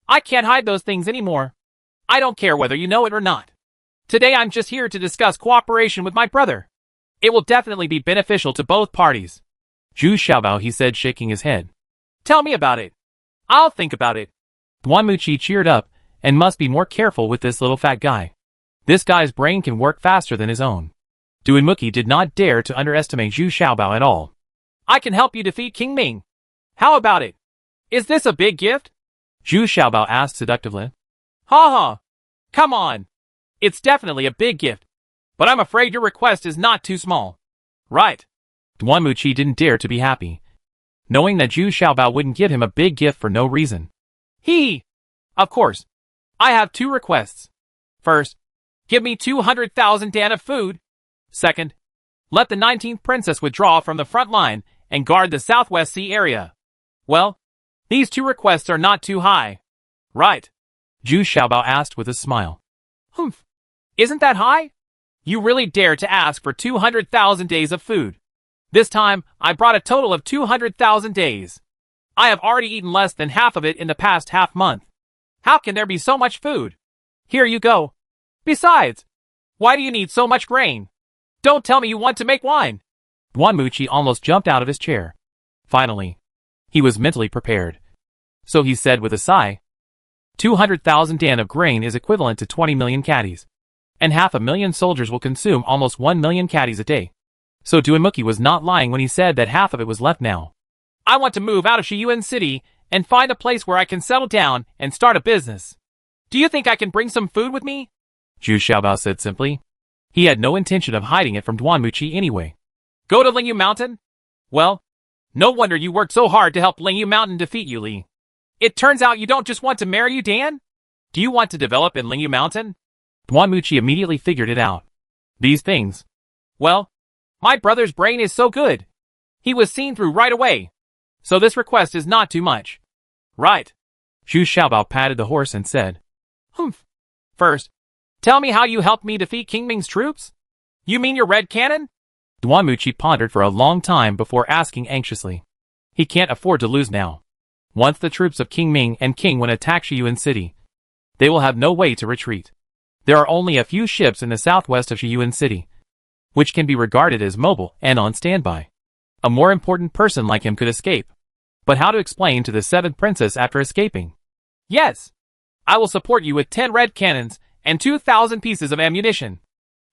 I can't hide those things anymore. I don't care whether you know it or not. Today I'm just here to discuss cooperation with my brother. It will definitely be beneficial to both parties. Zhu Xiaobao, he said, shaking his head. Tell me about it. I'll think about it. Duan Muqi cheered up and must be more careful with this little fat guy. This guy's brain can work faster than his own. Duan Muqi did not dare to underestimate Zhu Xiaobao at all. I can help you defeat King Ming. How about it? Is this a big gift? Zhu Xiaobao asked seductively. Ha. Come on. It's definitely a big gift. But I'm afraid your request is not too small. Right. Duan Muqi didn't dare to be happy, knowing that Zhu Xiaobao wouldn't give him a big gift for no reason. Of course. I have 2 requests. First, give me 200,000 dan of food. Second, let the 19th princess withdraw from the front line and guard the Southwest Sea area. Well, these 2 requests are not too high. Right? Zhu Xiaobao asked with a smile. Humph. Isn't that high? You really dare to ask for 200,000 days of food. This time, I brought a total of 200,000 days. I have already eaten less than half of it in the past half month. How can there be so much food? Here you go. Besides, why do you need so much grain? Don't tell me you want to make wine. Duan Muqi almost jumped out of his chair. Finally, he was mentally prepared. So he said with a sigh, 200,000 dan of grain is equivalent to 20 million caddies. And 500,000 soldiers will consume almost 1 million caddies a day. So Duan Muqi was not lying when he said that half of it was left now. I want to move out of Shiyuan City and find a place where I can settle down and start a business. Do you think I can bring some food with me? Zhu Xiaobao said simply. He had no intention of hiding it from Duan Muqi anyway. Go to Lingyu Mountain? Well, no wonder you worked so hard to help Lingyu Mountain defeat you, Li. It turns out you don't just want to marry Yu Dan? Do you want to develop in Lingyu Mountain? Duan Muqi immediately figured it out. These things. Well, my brother's brain is so good. He was seen through right away. So this request is not too much. Right. Zhu Xiaobao patted the horse and said, Humph. First, tell me how you helped me defeat King Ming's troops? You mean your red cannon? Duan Muqi pondered for a long time before asking anxiously. He can't afford to lose now. Once the troops of King Ming and King Wen attack Shiyuan City, they will have no way to retreat. There are only a few ships in the southwest of Shiyuan City, which can be regarded as mobile and on standby. A more important person like him could escape. But how to explain to the 7th princess after escaping? Yes, I will support you with 10 red cannons and 2,000 pieces of ammunition,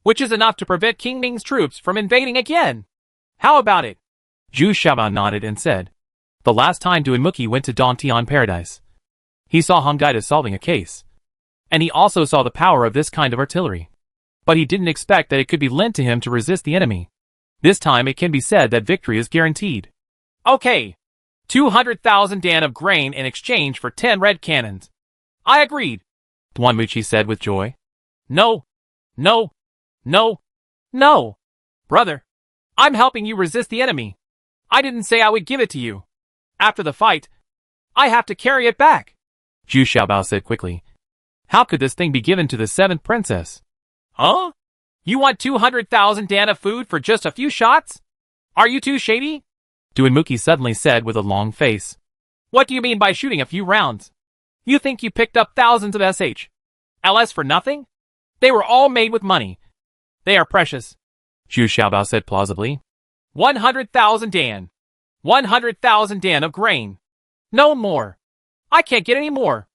which is enough to prevent King Ming's troops from invading again. How about it? Zhu Xiaobao nodded and said, The last time Duinmuki went to Dantian Paradise, he saw Hongaida solving a case. And he also saw the power of this kind of artillery. But he didn't expect that it could be lent to him to resist the enemy. This time it can be said that victory is guaranteed. Okay. 200,000 dan of grain in exchange for 10 red cannons. I agreed, Duanmuchi said with joy. No. No. No. No. Brother. I'm helping you resist the enemy. I didn't say I would give it to you. After the fight, I have to carry it back, Zhu Xiaobao said quickly. How could this thing be given to the 7th princess? Huh? You want 200,000 dan of food for just a few shots? Are you too shady? Duinmuki suddenly said with a long face. What do you mean by shooting a few rounds? You think you picked up thousands of LS for nothing? They were all made with money. They are precious, Zhu Xiaobao said plausibly. 100,000 dan. 100,000 dan of grain. No more. I can't get any more.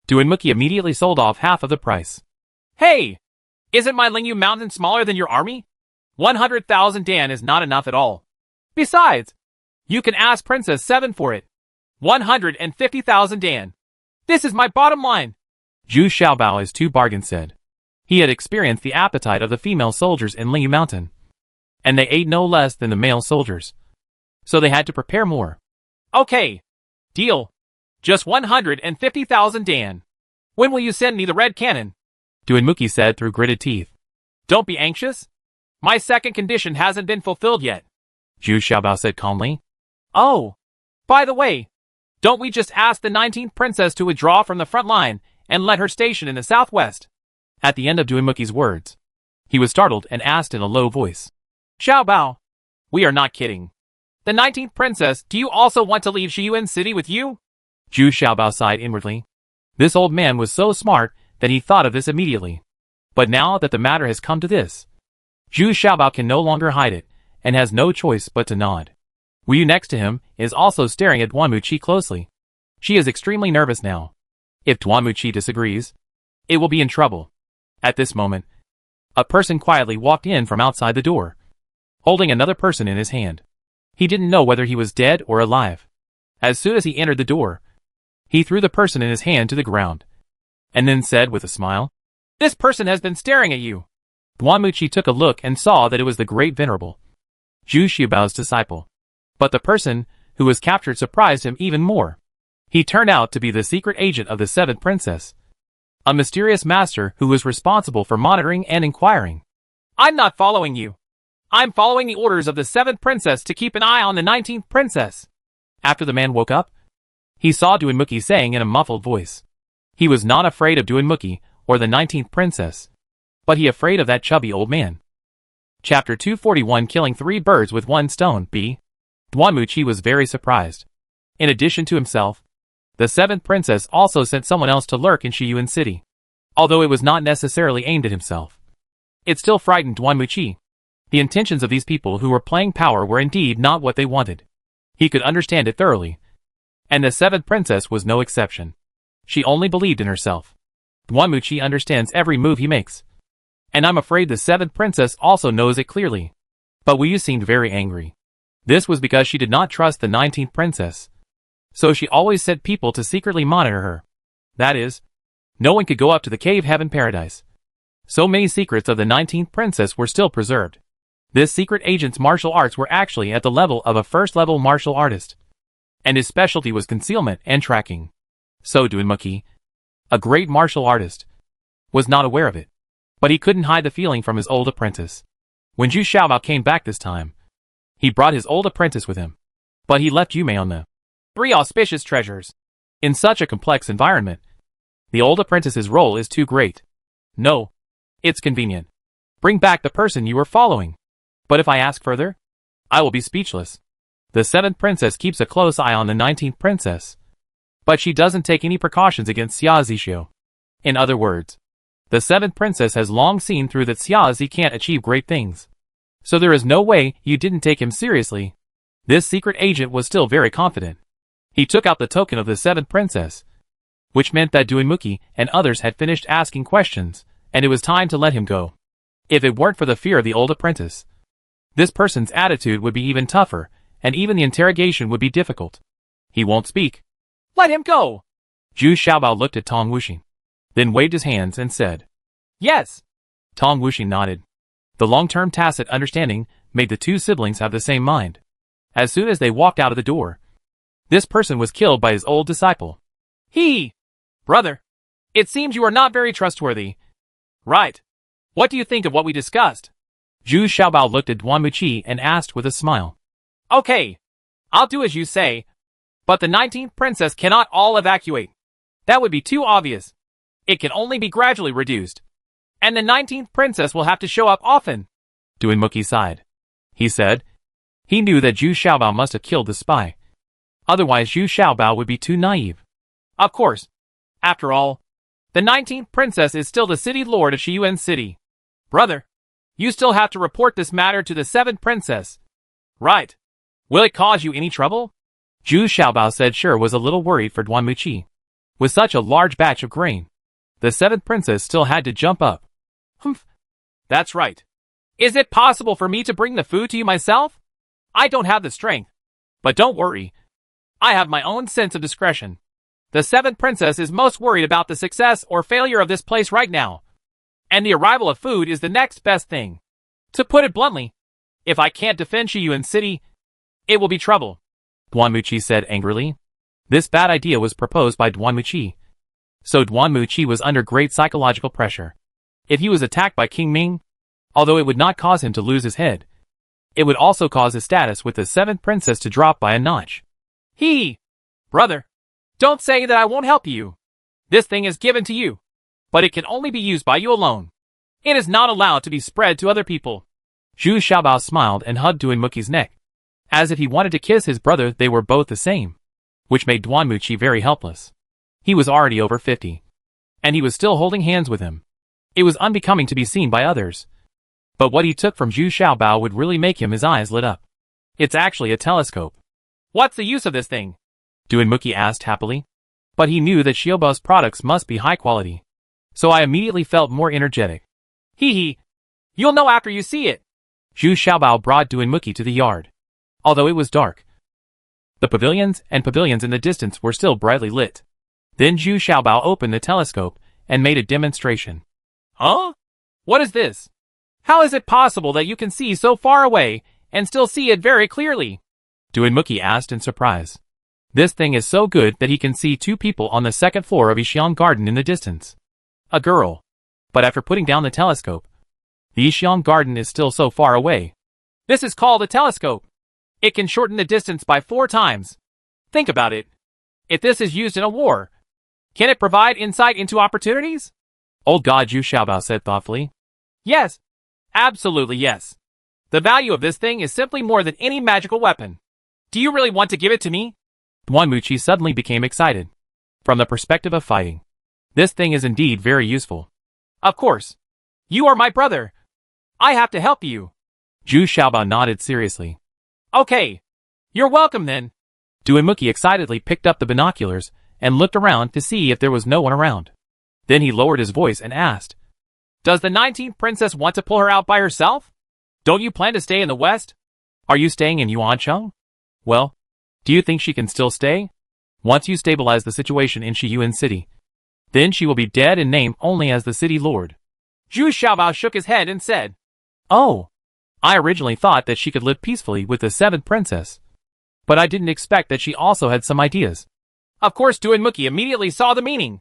Duinmuki immediately sold off half of the price. Hey! Isn't my Lingyu mountain smaller than your army? 100,000 dan is not enough at all. Besides, you can ask Princess 7 for it. 150,000 dan. This is my bottom line. Zhu Xiaobao as two bargains said. He had experienced the appetite of the female soldiers in Lingyu Mountain. And they ate no less than the male soldiers. So they had to prepare more. Okay. Deal. Just 150,000 dan. When will you send me the red cannon? Duinmuki said through gritted teeth. Don't be anxious. My second condition hasn't been fulfilled yet, Zhu Xiaobao said calmly. Oh. By the way, don't we just ask the 19th princess to withdraw from the front line and let her station in the southwest? At the end of Duinmuki's words, he was startled and asked in a low voice. Xiaobao, we are not kidding. The 19th princess, do you also want to leave Shiyuan City with you? Zhu Xiaobao sighed inwardly. This old man was so smart that he thought of this immediately. But now that the matter has come to this, Zhu Xiaobao can no longer hide it, and has no choice but to nod. Wu Yu next to him is also staring at Duanmuchi closely. She is extremely nervous now. If Duanmuchi disagrees, it will be in trouble. At this moment, a person quietly walked in from outside the door, holding another person in his hand. He didn't know whether he was dead or alive. As soon as he entered the door, he threw the person in his hand to the ground, and then said with a smile, This person has been staring at you. Duanmuchi took a look and saw that it was the great venerable Zhu Xiaobao's disciple. But the person who was captured surprised him even more. He turned out to be the secret agent of the 7th princess, a mysterious master who was responsible for monitoring and inquiring. I'm not following you. I'm following the orders of the 7th princess to keep an eye on the 19th princess. After the man woke up, he saw Duinmuki saying in a muffled voice. He was not afraid of Duinmuki or the 19th princess, but he afraid of that chubby old man. Chapter 241 Killing 3 Birds with 1 Stone B. Duanmuchi was very surprised. In addition to himself, the 7th princess also sent someone else to lurk in Shiyuan City. Although it was not necessarily aimed at himself, it still frightened Duanmuchi. The intentions of these people who were playing power were indeed not what they wanted. He could understand it thoroughly. And the 7th princess was no exception. She only believed in herself. Duanmuchi understands every move he makes. And I'm afraid the 7th princess also knows it clearly. But Wu Yu seemed very angry. This was because she did not trust the 19th princess. So she always sent people to secretly monitor her. That is, no one could go up to the cave heaven paradise. So many secrets of the 19th princess were still preserved. This secret agent's martial arts were actually at the level of a first-level martial artist. And his specialty was concealment and tracking. So Duinmuki, a great martial artist, was not aware of it. But he couldn't hide the feeling from his old apprentice. When Zhu Xiaobao came back this time, he brought his old apprentice with him. But he left Yume on the 3 auspicious treasures. In such a complex environment, the old apprentice's role is too great. No. It's convenient. Bring back the person you were following. But if I ask further, I will be speechless. The 7th princess keeps a close eye on the 19th princess. But she doesn't take any precautions against Xia Zixio. In other words, the 7th princess has long seen through that Xia Zi can't achieve great things. So there is no way you didn't take him seriously. This secret agent was still very confident. He took out the token of the 7th princess, which meant that Duinmuki and others had finished asking questions, and it was time to let him go. If it weren't for the fear of the old apprentice, this person's attitude would be even tougher, and even the interrogation would be difficult. He won't speak. Let him go. Zhu Xiaobao looked at Tong Wuxing, then waved his hands and said, Yes. Tong Wuxing nodded. The long-term tacit understanding made the two siblings have the same mind. As soon as they walked out of the door, this person was killed by his old disciple. Brother, it seems you are not very trustworthy. Right. What do you think of what we discussed? Zhu Xiaobao looked at Duan Muqi and asked with a smile. Okay. I'll do as you say. But the 19th princess cannot all evacuate. That would be too obvious. It can only be gradually reduced. And the 19th princess will have to show up often. Duan Muqi sighed. He said. He knew that Zhu Xiaobao must have killed the spy. Otherwise Zhu Xiaobao would be too naive. Of course. After all, the 19th princess is still the city lord of Shiyuan City. Brother, you still have to report this matter to the 7th princess. Right. Will it cause you any trouble? Zhu Xiaobao said sure was a little worried for Duan Muqi. With such a large batch of grain, the 7th princess still had to jump up. Humph. That's right. Is it possible for me to bring the food to you myself? I don't have the strength. But don't worry. I have my own sense of discretion. The 7th princess is most worried about the success or failure of this place right now. And the arrival of food is the next best thing. To put it bluntly, if I can't defend Shiyuan City, it will be trouble. Duan Muqi said angrily. This bad idea was proposed by Duan Muqi. So Duan Muqi was under great psychological pressure. If he was attacked by King Ming, although it would not cause him to lose his head, it would also cause his status with the 7th princess to drop by a notch. Brother, don't say that I won't help you. This thing is given to you, but it can only be used by you alone. It is not allowed to be spread to other people. Zhu Xiaobao smiled and hugged Duan Muqi's neck. As if he wanted to kiss his brother, they were both the same, which made Duan Muqi very helpless. He was already over 50, and he was still holding hands with him. It was unbecoming to be seen by others. But what he took from Zhu Xiaobao would really make his eyes lit up. It's actually a telescope. What's the use of this thing? Duan Muqi asked happily. But he knew that Xiaobao's products must be high quality. So I immediately felt more energetic. You'll know after you see it. Zhu Xiaobao brought Duan Muqi to the yard. Although it was dark, the pavilions in the distance were still brightly lit. Then Zhu Xiaobao opened the telescope and made a demonstration. Huh? What is this? How is it possible that you can see so far away and still see it very clearly? Duan Muqi asked in surprise. This thing is so good that he can see two people on the 2nd floor of Yixiang Garden in the distance. A girl. But after putting down the telescope, the Yixiang Garden is still so far away. This is called a telescope. It can shorten the distance by 4 times. Think about it. If this is used in a war, can it provide insight into opportunities? Old God Zhu Xiaobao said thoughtfully. Yes. Absolutely yes. The value of this thing is simply more than any magical weapon. Do you really want to give it to me? Duan Muqi suddenly became excited. From the perspective of fighting, this thing is indeed very useful. Of course. You are my brother. I have to help you. Zhu Xiaobao nodded seriously. Okay. You're welcome then. Duan Muqi excitedly picked up the binoculars and looked around to see if there was no one around. Then he lowered his voice and asked, Does the 19th princess want to pull her out by herself? Don't you plan to stay in the west? Are you staying in Yuancheng? Well, do you think she can still stay? Once you stabilize the situation in Shiyuan City, then she will be dead and named only as the city lord. Zhu Xiaobao shook his head and said, Oh, I originally thought that she could live peacefully with the 7th princess. But I didn't expect that she also had some ideas. Of course Duan Muqi immediately saw the meaning.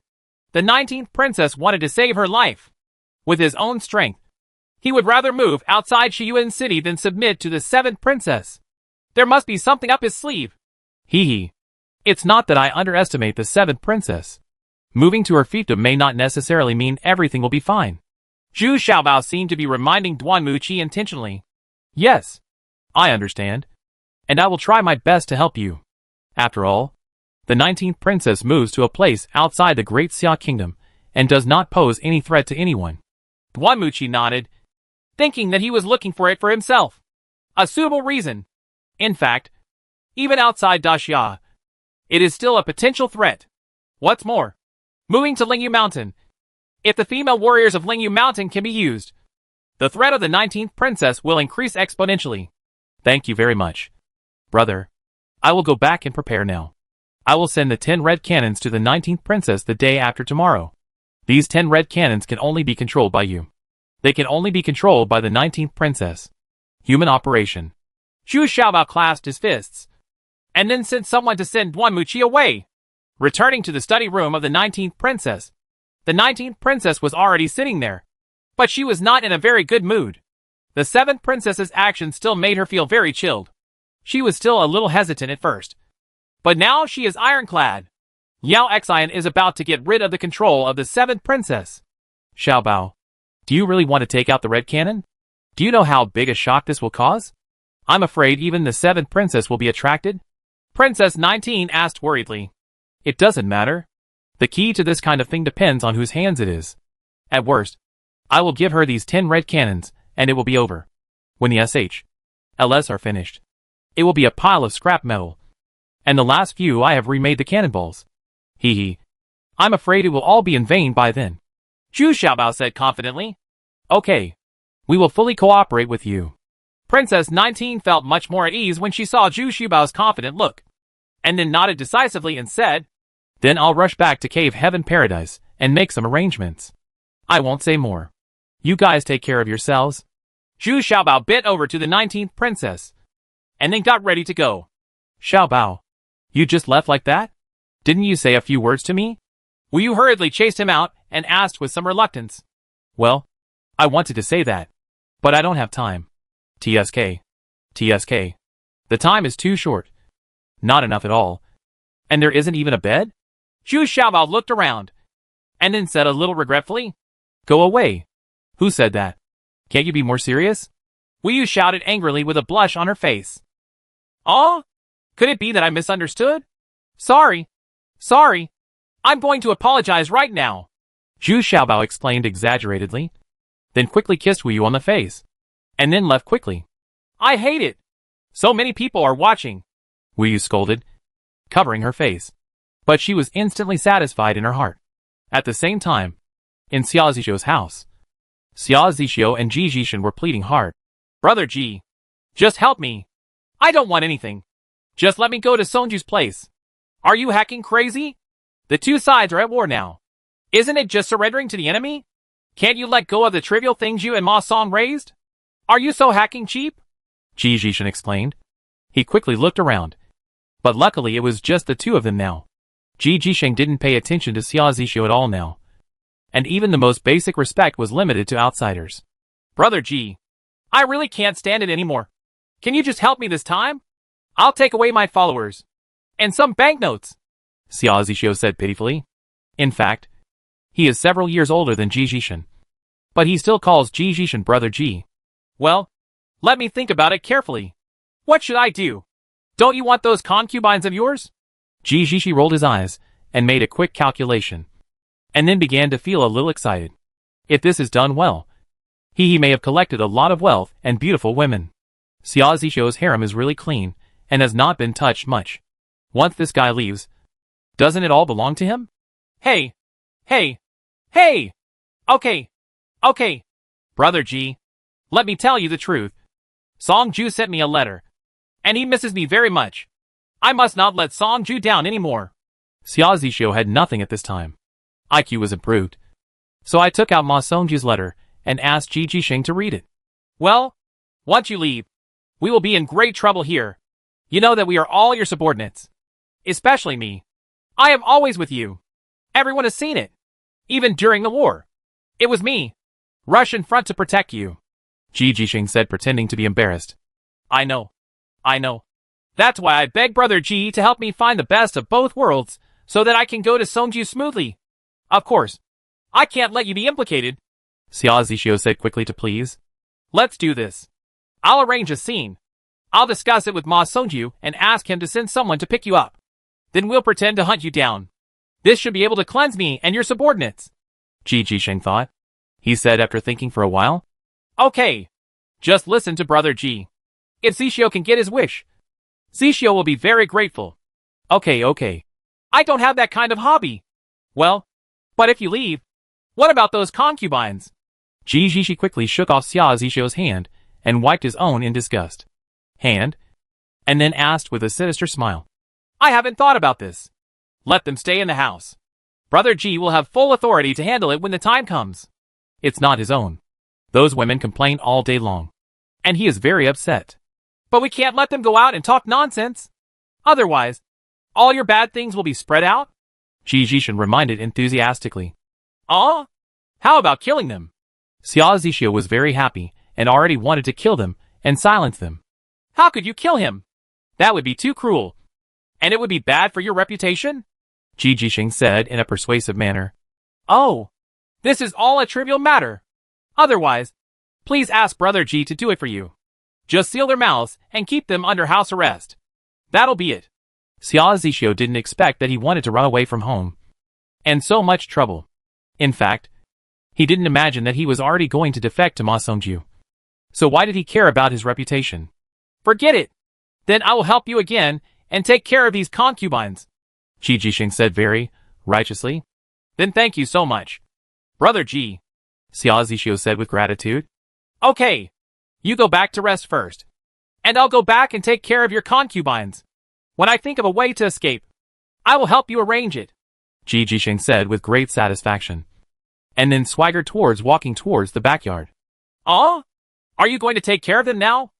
The 19th princess wanted to save her life. With his own strength, he would rather move outside Shiyuan City than submit to the 7th princess. There must be something up his sleeve. It's not that I underestimate the 7th princess. Moving to her fiefdom may not necessarily mean everything will be fine. Zhu Xiaobao seemed to be reminding Duan Muqi intentionally. Yes, I understand. And I will try my best to help you. After all, the 19th princess moves to a place outside the Great Xia Kingdom and does not pose any threat to anyone. Duan Muqi nodded, thinking that he was looking for it for himself. A suitable reason. In fact, even outside Daxia, it is still a potential threat. What's more, moving to Lingyu Mountain, if the female warriors of Lingyu Mountain can be used, the threat of the 19th princess will increase exponentially. Thank you very much. Brother, I will go back and prepare now. I will send the 10 red cannons to the 19th princess the day after tomorrow. These 10 red cannons can only be controlled by you. They can only be controlled by the 19th princess. Human operation. Zhu Xiaobao clasped his fists, and then sent someone to send Duan Muqi away. Returning to the study room of the 19th princess. The 19th princess was already sitting there, but she was not in a very good mood. The 7th princess's actions still made her feel very chilled. She was still a little hesitant at first, but now she is ironclad. Yao Xian is about to get rid of the control of the 7th princess. Xiaobao, do you really want to take out the red cannon? Do you know how big a shock this will cause? I'm afraid even the 7th princess will be attracted. Princess 19 asked worriedly. It doesn't matter. The key to this kind of thing depends on whose hands it is. At worst, I will give her these 10 red cannons, and it will be over. When the SHLs are finished, it will be a pile of scrap metal. And the last few I have remade the cannonballs. Hee hee. I'm afraid it will all be in vain by then. Zhu Xiaobao said confidently. Okay. We will fully cooperate with you. Princess 19 felt much more at ease when she saw Zhu Xiaobao's confident look, and then nodded decisively and said, Then I'll rush back to Cave Heaven Paradise and make some arrangements. I won't say more. You guys take care of yourselves. Zhu Xiaobao bent over to the 19th princess, and then got ready to go. Xiaobao, you just left like that? Didn't you say a few words to me? Wu Yu hurriedly chased him out and asked with some reluctance. Well, I wanted to say that, but I don't have time. TSK. The time is too short. Not enough at all. And there isn't even a bed? Zhu Xiaobao looked around, and then said a little regretfully, Go away. Who said that? Can't you be more serious? Wu Yu shouted angrily with a blush on her face. Oh? Could it be that I misunderstood? Sorry. I'm going to apologize right now. Zhu Xiaobao explained exaggeratedly, then quickly kissed Wu Yu on the face, and then left quickly. I hate it. So many people are watching. Wu Yu scolded, covering her face. But she was instantly satisfied in her heart. At the same time, in Xia Zixio's house, Xia Zixio and Ji Jishan were pleading hard. Brother Ji, just help me. I don't want anything. Just let me go to Songju's place. Are you hacking crazy? The two sides are at war now. Isn't it just surrendering to the enemy? Can't you let go of the trivial things you and Ma Song raised? Are you so hacking cheap? Ji Jishan explained. He quickly looked around, but luckily it was just the two of them now. Ji Jisheng didn't pay attention to Xia Zixio at all now, and even the most basic respect was limited to outsiders. Brother Ji, I really can't stand it anymore. Can you just help me this time? I'll take away my followers. And some banknotes, Xia Zixio said pitifully. In fact, he is several years older than Ji Jishan, but he still calls Ji Jishan Brother Ji. Well, let me think about it carefully. What should I do? Don't you want those concubines of yours? Ji Jishan rolled his eyes and made a quick calculation, and then began to feel a little excited. If this is done well, he may have collected a lot of wealth and beautiful women. Xia Zixio's harem is really clean and has not been touched much. Once this guy leaves, doesn't it all belong to him? Hey! Okay. Brother Ji, let me tell you the truth. Songju sent me a letter, and he misses me very much. I must not let Songju down anymore. Xia Zixio had nothing at this time. IQ was improved. So I took out Ma Songju's letter and asked Ji Jisheng to read it. Well, once you leave, we will be in great trouble here. You know that we are all your subordinates. Especially me. I am always with you. Everyone has seen it. Even during the war. It was me. Rush in front to protect you. Ji Jisheng said, pretending to be embarrassed. I know. That's why I beg Brother Ji to help me find the best of both worlds, so that I can go to Songju smoothly. Of course, I can't let you be implicated. Xia Zixio said quickly to please. Let's do this. I'll arrange a scene. I'll discuss it with Ma Songju and ask him to send someone to pick you up. Then we'll pretend to hunt you down. This should be able to cleanse me and your subordinates. Ji Jisheng thought. He said after thinking for a while. Okay. Just listen to Brother Ji. If Zixio can get his wish, Zixio will be very grateful. Okay. I don't have that kind of hobby. Well, but if you leave, what about those concubines? Ji Jisheng quickly shook off Xia Zixio's hand and wiped his own in disgust. And then asked with a sinister smile. I haven't thought about this. Let them stay in the house. Brother G will have full authority to handle it when the time comes. It's not his own. Those women complain all day long. And he is very upset. But we can't let them go out and talk nonsense. Otherwise, all your bad things will be spread out. Ji Jishan reminded enthusiastically. How about killing them? Xia Zixio was very happy and already wanted to kill them and silence them. How could you kill him? That would be too cruel. And it would be bad for your reputation? Ji Jisheng said in a persuasive manner. Oh, this is all a trivial matter. Otherwise, please ask Brother G to do it for you. Just seal their mouths and keep them under house arrest. That'll be it. Xia Zixio didn't expect that he wanted to run away from home. And so much trouble. In fact, he didn't imagine that he was already going to defect to Ma Songju. So why did he care about his reputation? Forget it. Then I will help you again and take care of these concubines. Ji Jisheng said very righteously. Then thank you so much. Brother G, Xia Zixio said with gratitude. Okay, you go back to rest first. And I'll go back and take care of your concubines. When I think of a way to escape, I will help you arrange it. Ji Jisheng said with great satisfaction. And then swaggered walking towards the backyard. Are you going to take care of them now?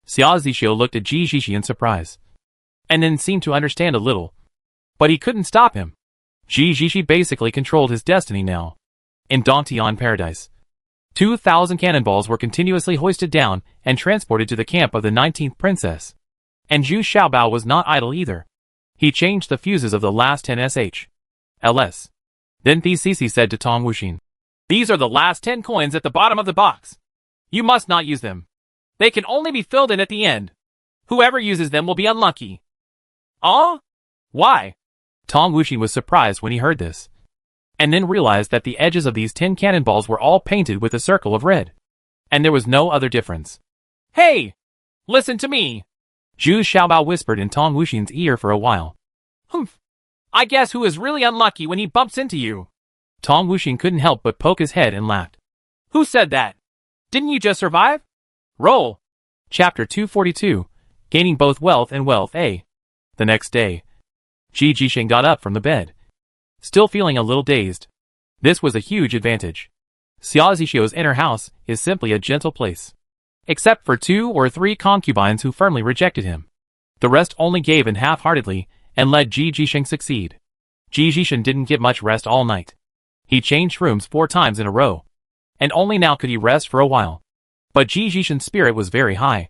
Xia Zixio looked at Ji Jisheng in surprise. And then seemed to understand a little. But he couldn't stop him. Ji Jisheng basically controlled his destiny now. In Dantian Paradise, 2,000 cannonballs were continuously hoisted down and transported to the camp of the 19th princess. And Zhu Xiaobao was not idle either. He changed the fuses of the last 10 LS. Then Cece said to Tong Wuxin, These are the last 10 coins at the bottom of the box. You must not use them. They can only be filled in at the end. Whoever uses them will be unlucky. Why? Tong Wuxin was surprised when he heard this. And then realized that the edges of these 10 cannonballs were all painted with a circle of red. And there was no other difference. Hey! Listen to me! Zhu Xiaobao whispered in Tong Wuxin's ear for a while. Humph! I guess who is really unlucky when he bumps into you? Tong Wuxin couldn't help but poke his head and laughed. Who said that? Didn't you just survive? Roll! Chapter 242, Gaining Both Wealth and Wealth A. The next day, Ji Jisheng got up from the bed. Still feeling a little dazed. This was a huge advantage. Xia Zixio's inner house is simply a gentle place. Except for 2 or 3 concubines who firmly rejected him. The rest only gave in half-heartedly and let Ji Jisheng succeed. Ji Jisheng didn't get much rest all night. He changed rooms 4 times in a row. And only now could he rest for a while. But Ji Jisheng's spirit was very high.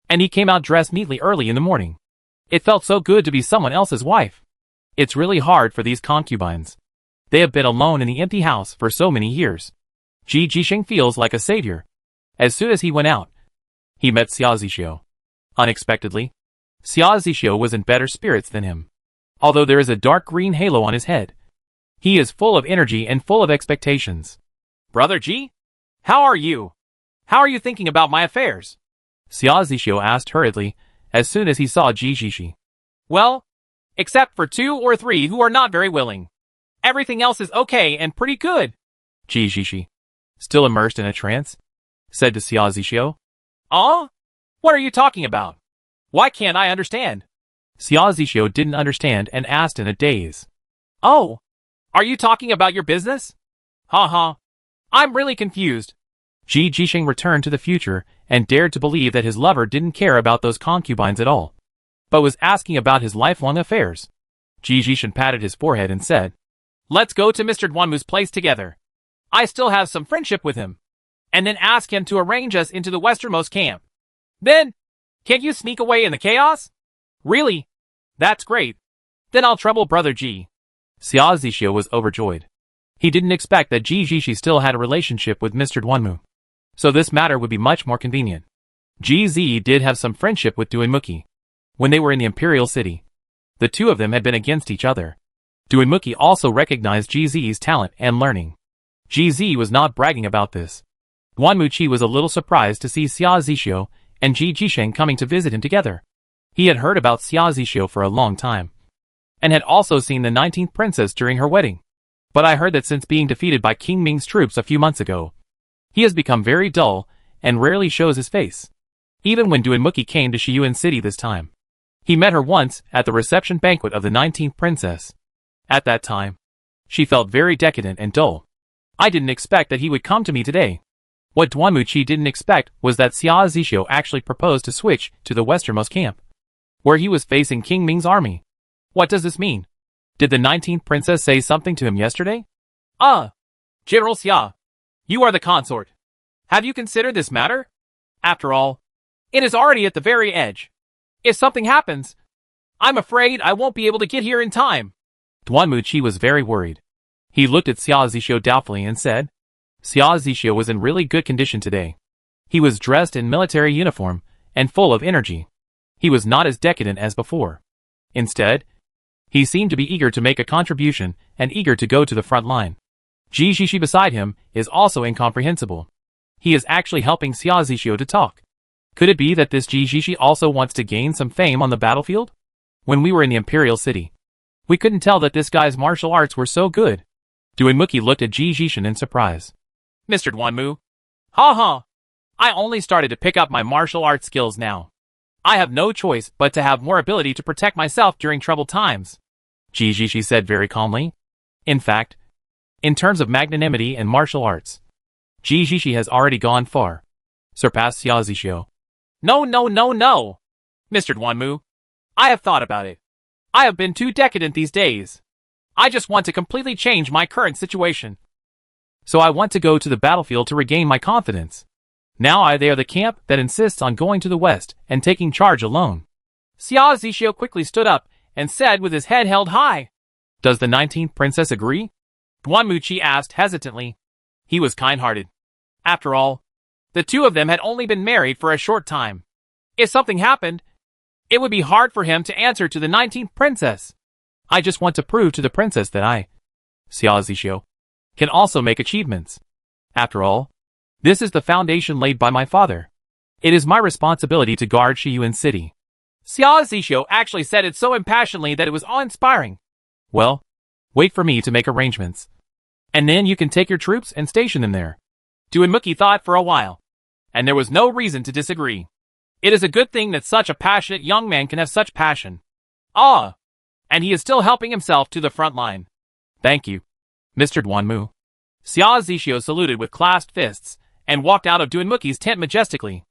And he came out dressed neatly early in the morning. It felt so good to be someone else's wife. It's really hard for these concubines. They have been alone in the empty house for so many years. Ji Jisheng feels like a savior. As soon as he went out, he met Xia Zixio. Unexpectedly, Xia Zixio was in better spirits than him. Although there is a dark green halo on his head. He is full of energy and full of expectations. Brother G? How are you? How are you thinking about my affairs? Xia Zixio asked hurriedly, as soon as he saw Ji Jisheng. Well, except for 2 or 3 who are not very willing. Everything else is okay and pretty good. Ji Jisheng, still immersed in a trance, said to Xia Zixio. What are you talking about? Why can't I understand? Xia Zixio didn't understand and asked in a daze. Oh, are you talking about your business? I'm really confused. Ji Jisheng returned to the future and dared to believe that his lover didn't care about those concubines at all, but was asking about his lifelong affairs. Ji Jisheng patted his forehead and said, Let's go to Mr. Duanmu's place together. I still have some friendship with him. And then ask him to arrange us into the westernmost camp. Then, can't you sneak away in the chaos? Really? That's great. Then I'll trouble Brother G. Xia Zixio was overjoyed. He didn't expect that Ji Jisheng still had a relationship with Mr. Duanmu. So this matter would be much more convenient. Ji Zi did have some friendship with Duanmuki. When they were in the Imperial City, the two of them had been against each other. Duanmuki also recognized Ji Zi's talent and learning. Ji Zi was not bragging about this. Duanmuchi was a little surprised to see Xia Zixio and Ji Jisheng coming to visit him together. He had heard about Xia Zixio for a long time, and had also seen the 19th princess during her wedding. But I heard that since being defeated by King Ming's troops a few months ago, he has become very dull and rarely shows his face. Even when Duanmuki came to Shiyuan City this time, he met her once at the reception banquet of the 19th princess. At that time, she felt very decadent and dull. I didn't expect that he would come to me today. What Duanmuchi didn't expect was that Xia Zixio actually proposed to switch to the westernmost camp, where he was facing King Ming's army. What does this mean? Did the 19th princess say something to him yesterday? General Xia, you are the consort. Have you considered this matter? After all, it is already at the very edge. If something happens, I'm afraid I won't be able to get here in time. Duanmuchi was very worried. He looked at Xia Zixio doubtfully and said, Xia Zixio was in really good condition today. He was dressed in military uniform and full of energy. He was not as decadent as before. Instead, he seemed to be eager to make a contribution and eager to go to the front line. Ji Zixi beside him is also incomprehensible. He is actually helping Xia Zixio to talk. Could it be that this Ji Zixi also wants to gain some fame on the battlefield? When we were in the Imperial City, we couldn't tell that this guy's martial arts were so good. Duanmuchi looked at Ji Zixin in surprise. Mr. Duanmu. Ha. I only started to pick up my martial arts skills now. I have no choice but to have more ability to protect myself during troubled times. Ji Zixi said very calmly. In fact, in terms of magnanimity and martial arts, Ji Zixi has already gone far, surpassed Xia Zixio. No. Mr. Duanmu, I have thought about it. I have been too decadent these days. I just want to completely change my current situation. So I want to go to the battlefield to regain my confidence. Now they are the camp that insists on going to the west and taking charge alone. Xia Zixio quickly stood up and said with his head held high. Does the 19th princess agree? Duanmuchi asked hesitantly. He was kind-hearted. After all, the two of them had only been married for a short time. If something happened, it would be hard for him to answer to the 19th princess. I just want to prove to the princess that I, Xia Zixio, can also make achievements. After all, this is the foundation laid by my father. It is my responsibility to guard Shiyuan City. Xia Zixio actually said it so impassionedly that it was awe-inspiring. Well, wait for me to make arrangements. And then you can take your troops and station them there. Duanmuchi thought for a while, and there was no reason to disagree. It is a good thing that such a passionate young man can have such passion. And he is still helping himself to the front line. Thank you, Mr. Duanmu. Xia Zixio saluted with clasped fists and walked out of Duanmuchi's tent majestically.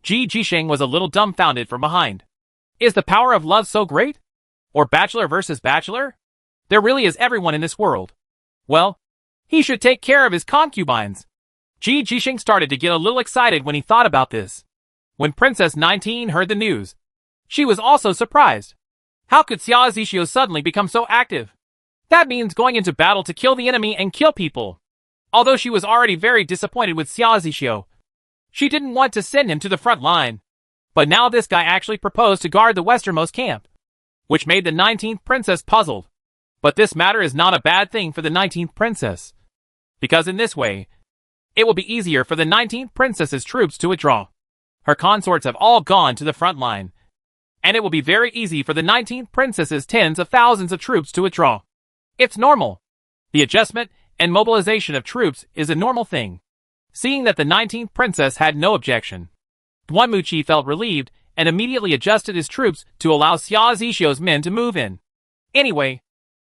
Ji Zixing was a little dumbfounded from behind. Is the power of love so great? Or bachelor versus bachelor? There really is everyone in this world. Well, he should take care of his concubines. Ji Zixing started to get a little excited when he thought about this. When Princess 19 heard the news, she was also surprised. How could Xia Zixio suddenly become so active? That means going into battle to kill the enemy and kill people. Although she was already very disappointed with Xia Zixio, she didn't want to send him to the front line. But now this guy actually proposed to guard the westernmost camp, which made the 19th princess puzzled. But this matter is not a bad thing for the 19th princess, because in this way, it will be easier for the 19th princess's troops to withdraw. Her consorts have all gone to the front line, and it will be very easy for the 19th princess's tens of thousands of troops to withdraw. It's normal. The adjustment and mobilization of troops is a normal thing. Seeing that the 19th princess had no objection, Duanmuchi felt relieved and immediately adjusted his troops to allow Xia Zixio's men to move in. Anyway,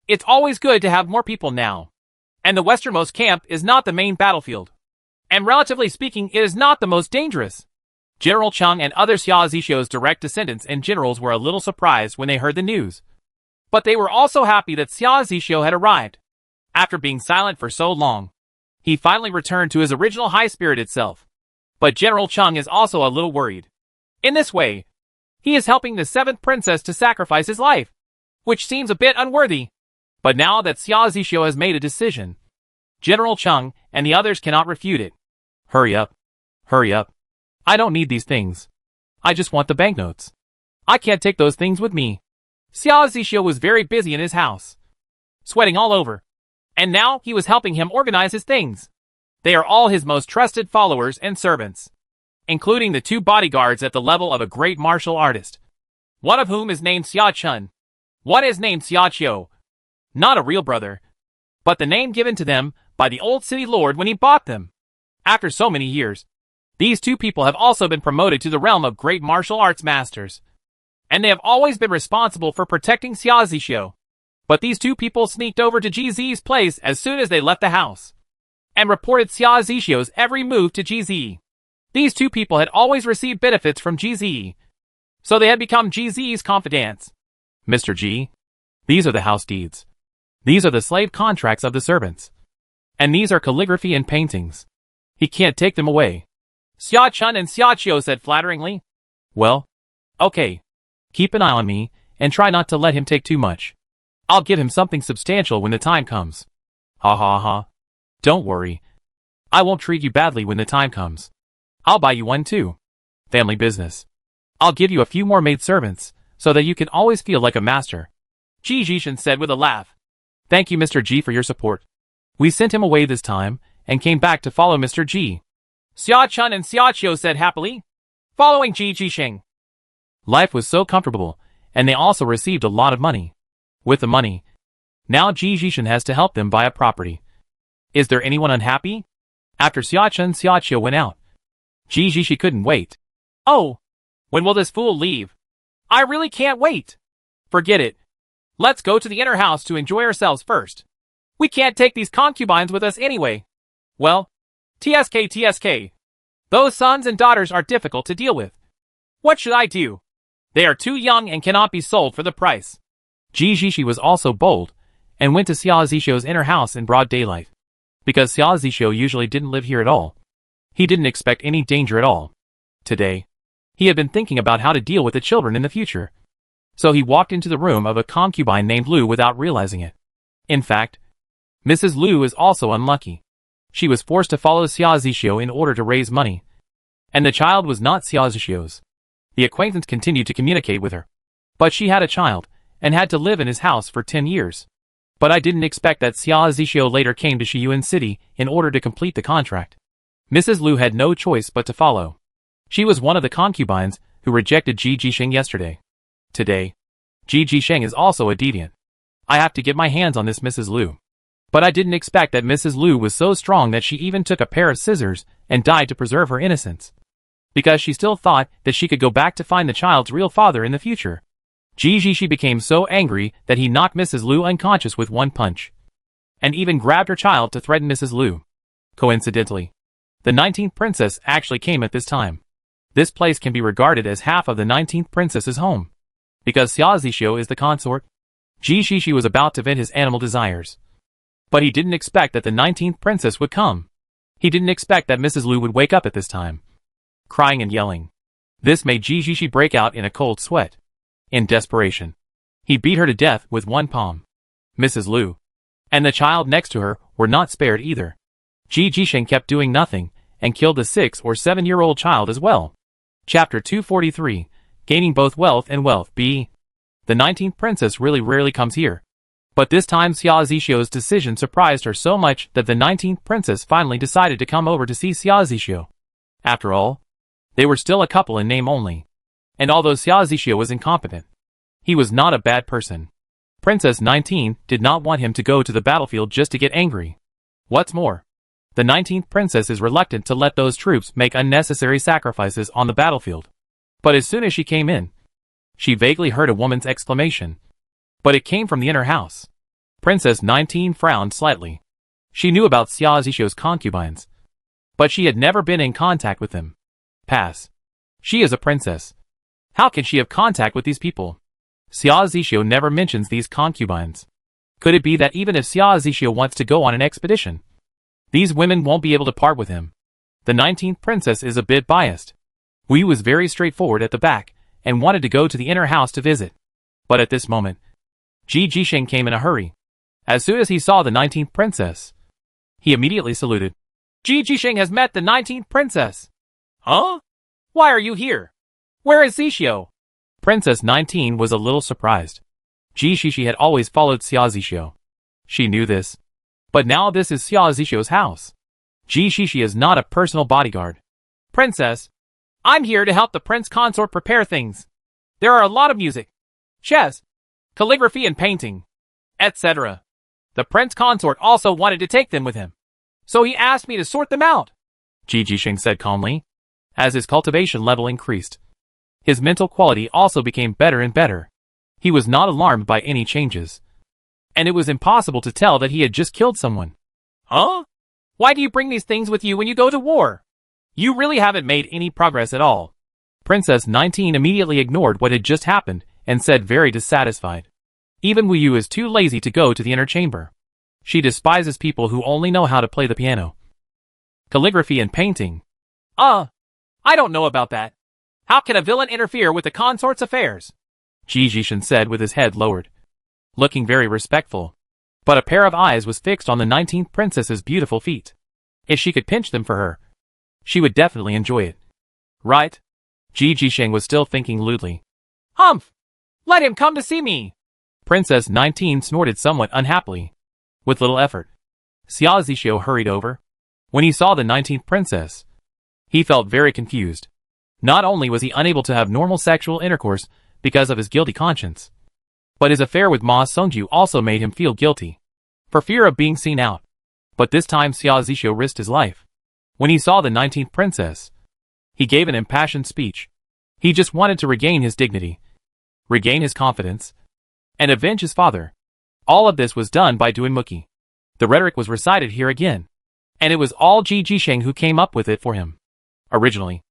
it's always good to have more people now. And the westernmost camp is not the main battlefield. And relatively speaking, it is not the most dangerous. General Cheng and other Xia Zixio's direct descendants and generals were a little surprised when they heard the news. But they were also happy that Xia Zixio had arrived. After being silent for so long, he finally returned to his original high-spirited self. But General Cheng is also a little worried. In this way, he is helping the 7th princess to sacrifice his life, which seems a bit unworthy. But now that Xia Zixio has made a decision, General Cheng and the others cannot refute it. Hurry up. Hurry up. I don't need these things. I just want the banknotes. I can't take those things with me. Xia Zixio was very busy in his house, sweating all over. And now he was helping him organize his things. They are all his most trusted followers and servants, including the 2 bodyguards at the level of a great martial artist, one of whom is named Xia Chun. One is named Xia Qiu. Not a real brother, but the name given to them by the old city lord when he bought them. After so many years, these 2 people have also been promoted to the realm of great martial arts masters, and they have always been responsible for protecting Xia Zixio. But these two people sneaked over to GZ's place as soon as they left the house, and reported Xia Zixio's every move to GZ. These two people had always received benefits from GZ, so they had become GZ's confidants. Mr. G, these are the house deeds. These are the slave contracts of the servants. And these are calligraphy and paintings. He can't take them away. Xia Chun and Xia Qiu said flatteringly. Well, okay. Keep an eye on me, and try not to let him take too much. I'll give him something substantial when the time comes. Ha ha ha. Don't worry. I won't treat you badly when the time comes. I'll buy you one too. Family business. I'll give you a few more maidservants, so that you can always feel like a master. Ji Jishan said with a laugh. Thank you, Mr. G, for your support. We sent him away this time, and came back to follow Mr. G. Xia Chun and Xia Qiu said happily, following Ji Jisheng. Life was so comfortable, and they also received a lot of money. With the money, now Ji Jishan has to help them buy a property. Is there anyone unhappy? After Xia Chun and Xia Qiu went out, Ji Jishi couldn't wait. Oh, when will this fool leave? I really can't wait. Forget it. Let's go to the inner house to enjoy ourselves first. We can't take these concubines with us anyway. Well, TSK. Those sons and daughters are difficult to deal with. What should I do? They are too young and cannot be sold for the price. Ji Jishi was also bold, and went to Xia Zixio's inner house in broad daylight. Because Xia Zixio usually didn't live here at all. He didn't expect any danger at all. Today, he had been thinking about how to deal with the children in the future. So he walked into the room of a concubine named Lu without realizing it. In fact, Mrs. Lu is also unlucky. She was forced to follow Xia Zixio in order to raise money. And the child was not Xia Zixio's. The acquaintance continued to communicate with her. But she had a child, and had to live in his house for 10 years. But I didn't expect that Xia Zixio later came to Shiyuan City in order to complete the contract. Mrs. Lu had no choice but to follow. She was one of the concubines who rejected Ji Jisheng yesterday. Today, Ji Jisheng is also a deviant. I have to get my hands on this Mrs. Lu. But I didn't expect that Mrs. Lu was so strong that she even took a pair of scissors and died to preserve her innocence. Because she still thought that she could go back to find the child's real father in the future. Ji Jishi became so angry that he knocked Mrs. Lu unconscious with one punch. And even grabbed her child to threaten Mrs. Lu. Coincidentally, the 19th princess actually came at this time. This place can be regarded as half of the 19th princess's home. Because Xia Zixio is the consort, Ji Jishi was about to vent his animal desires. But he didn't expect that the 19th princess would come. He didn't expect that Mrs. Lu would wake up at this time, crying and yelling. This made Ji Jishi break out in a cold sweat. In desperation, he beat her to death with one palm. Mrs. Lu and the child next to her were not spared either. Ji Jisheng kept doing nothing, and killed the 6 or 7-year-old child as well. Chapter 243, Gaining Both Wealth and Wealth. B. The 19th princess really rarely comes here. But this time Xia Zixio's decision surprised her so much that the 19th princess finally decided to come over to see Xia Zixio. After all, they were still a couple in name only. And although Xia Zixio was incompetent, he was not a bad person. Princess 19 did not want him to go to the battlefield just to get angry. What's more, the 19th princess is reluctant to let those troops make unnecessary sacrifices on the battlefield. But as soon as she came in, she vaguely heard a woman's exclamation. But it came from the inner house. Princess 19 frowned slightly. She knew about Xia Zixio's concubines, but she had never been in contact with them. Pass. She is a princess. How can she have contact with these people? Xia Zixio never mentions these concubines. Could it be that even if Xia Zixio wants to go on an expedition, these women won't be able to part with him? The 19th princess is a bit biased. Wu was very straightforward at the back, and wanted to go to the inner house to visit. But at this moment, Ji Jisheng came in a hurry. As soon as he saw the 19th princess, he immediately saluted. Ji Jisheng has met the 19th princess. Huh? Why are you here? Where is Zixio? Princess 19 was a little surprised. Ji Jishi had always followed Xia Zixio. She knew this. But now this is Xia Zixio's house. Ji Jishi is not a personal bodyguard. Princess, I'm here to help the prince consort prepare things. There are a lot of music, chess, calligraphy and painting, etc. The prince consort also wanted to take them with him. So he asked me to sort them out, Ji Jisheng said calmly. As his cultivation level increased, his mental quality also became better and better. He was not alarmed by any changes. and it was impossible to tell that he had just killed someone. Huh? Why do you bring these things with you when you go to war? You really haven't made any progress at all. Princess 19 immediately ignored what had just happened and said very dissatisfied. Even Wu Yu is too lazy to go to the inner chamber. She despises people who only know how to play the piano. Calligraphy and painting. I don't know about that. How can a villain interfere with the consort's affairs? Ji Jishin said with his head lowered, looking very respectful. But a pair of eyes was fixed on the 19th princess's beautiful feet. If she could pinch them for her, she would definitely enjoy it. Right? Ji Jisheng was still thinking lewdly. Humph! Let him come to see me! Princess 19 snorted somewhat unhappily. With little effort, Xia Zixio hurried over. When he saw the 19th princess, he felt very confused. Not only was he unable to have normal sexual intercourse because of his guilty conscience, but his affair with Ma Songju also made him feel guilty, for fear of being seen out. But this time Xia Zixio risked his life. When he saw the 19th princess, he gave an impassioned speech. He just wanted to regain his dignity, regain his confidence, and avenge his father. All of this was done by Duan Muki. The rhetoric was recited here again, and it was all Ji Jisheng who came up with it for him. Originally,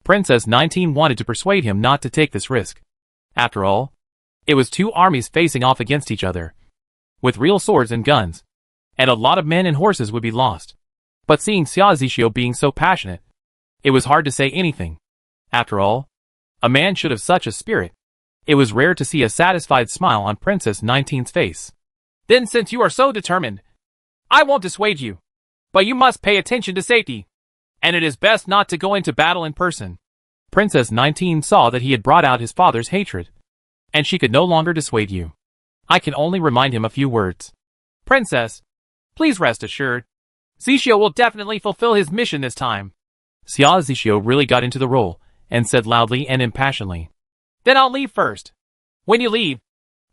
Princess 19 wanted to persuade him not to take this risk. After all, it was two armies facing off against each other, with real swords and guns, and a lot of men and horses would be lost. But seeing Xia Zixio being so passionate, it was hard to say anything. After all, a man should have such a spirit. It was rare to see a satisfied smile on Princess 19's face. Then since you are so determined, I won't dissuade you. But you must pay attention to safety. And it is best not to go into battle in person. Princess 19 saw that he had brought out his father's hatred, and she could no longer dissuade you. I can only remind him a few words. Princess, please rest assured, Zixio will definitely fulfill his mission this time. Xia Zixio really got into the role, and said loudly and impassionedly. Then I'll leave first. When you leave,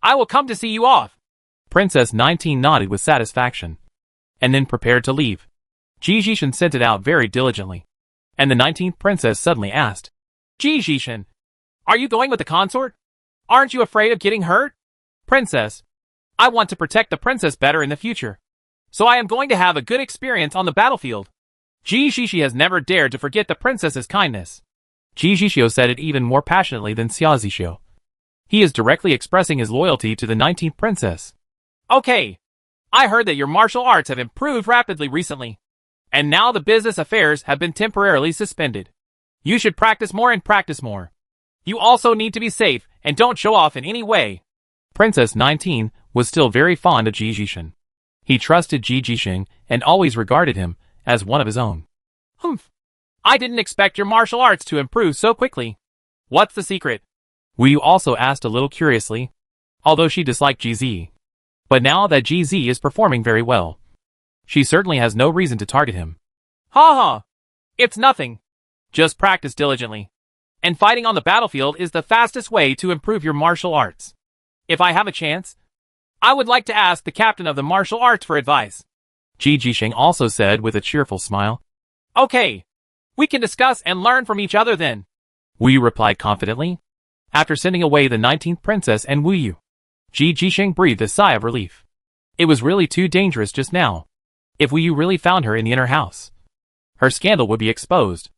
I will come to see you off. Princess 19 nodded with satisfaction, and then prepared to leave. Ji Jishin sent it out very diligently, and the 19th princess suddenly asked, Ji Jishin, are you going with the consort? Aren't you afraid of getting hurt? Princess, I want to protect the princess better in the future, so I am going to have a good experience on the battlefield. Ji Jishio has never dared to forget the princess's kindness. Ji Jishio said it even more passionately than Xia Zixio. He is directly expressing his loyalty to the 19th princess. Okay, I heard that your martial arts have improved rapidly recently, and now the business affairs have been temporarily suspended. You should practice more and practice more. You also need to be safe and don't show off in any way. Princess 19 was still very fond of Ji Jishin. He trusted Ji Jisheng and always regarded him as one of his own. Humph. I didn't expect your martial arts to improve so quickly. What's the secret? Wu Yu also asked a little curiously, although she disliked GZ. But now that GZ is performing very well, she certainly has no reason to target him. Ha ha! It's nothing. Just practice diligently. And fighting on the battlefield is the fastest way to improve your martial arts. If I have a chance, I would like to ask the captain of the martial arts for advice. Ji Jisheng also said with a cheerful smile. Okay. We can discuss and learn from each other then. Wu Yu replied confidently. After sending away the 19th princess and Wu Yu, Ji Jisheng breathed a sigh of relief. It was really too dangerous just now. If Wu Yu really found her in the inner house, her scandal would be exposed.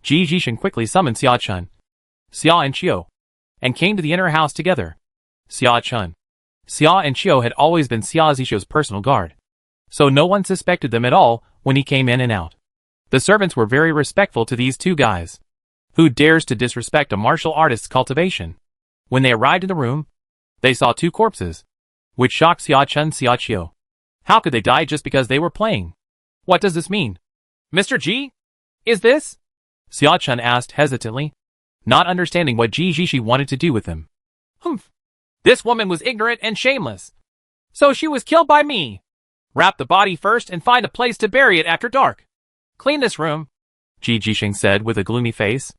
Ji Jisheng quickly summoned Xia Chun, Xia and Qiu, and came to the inner house together. Xia Chun, Xia and Qiu had always been Xia Zixio's personal guard, so no one suspected them at all when he came in and out. The servants were very respectful to these two guys. Who dares to disrespect a martial artist's cultivation? When they arrived in the room, they saw two corpses, which shocked Xia Chun and Xia Qiu. How could they die just because they were playing? What does this mean? Mr. Ji? Is this? Xia Chun asked hesitantly, not understanding what Ji Jishio wanted to do with him. Humph. This woman was ignorant and shameless. So she was killed by me. Wrap the body first and find a place to bury it after dark. Clean this room, Ji Jisheng said with a gloomy face.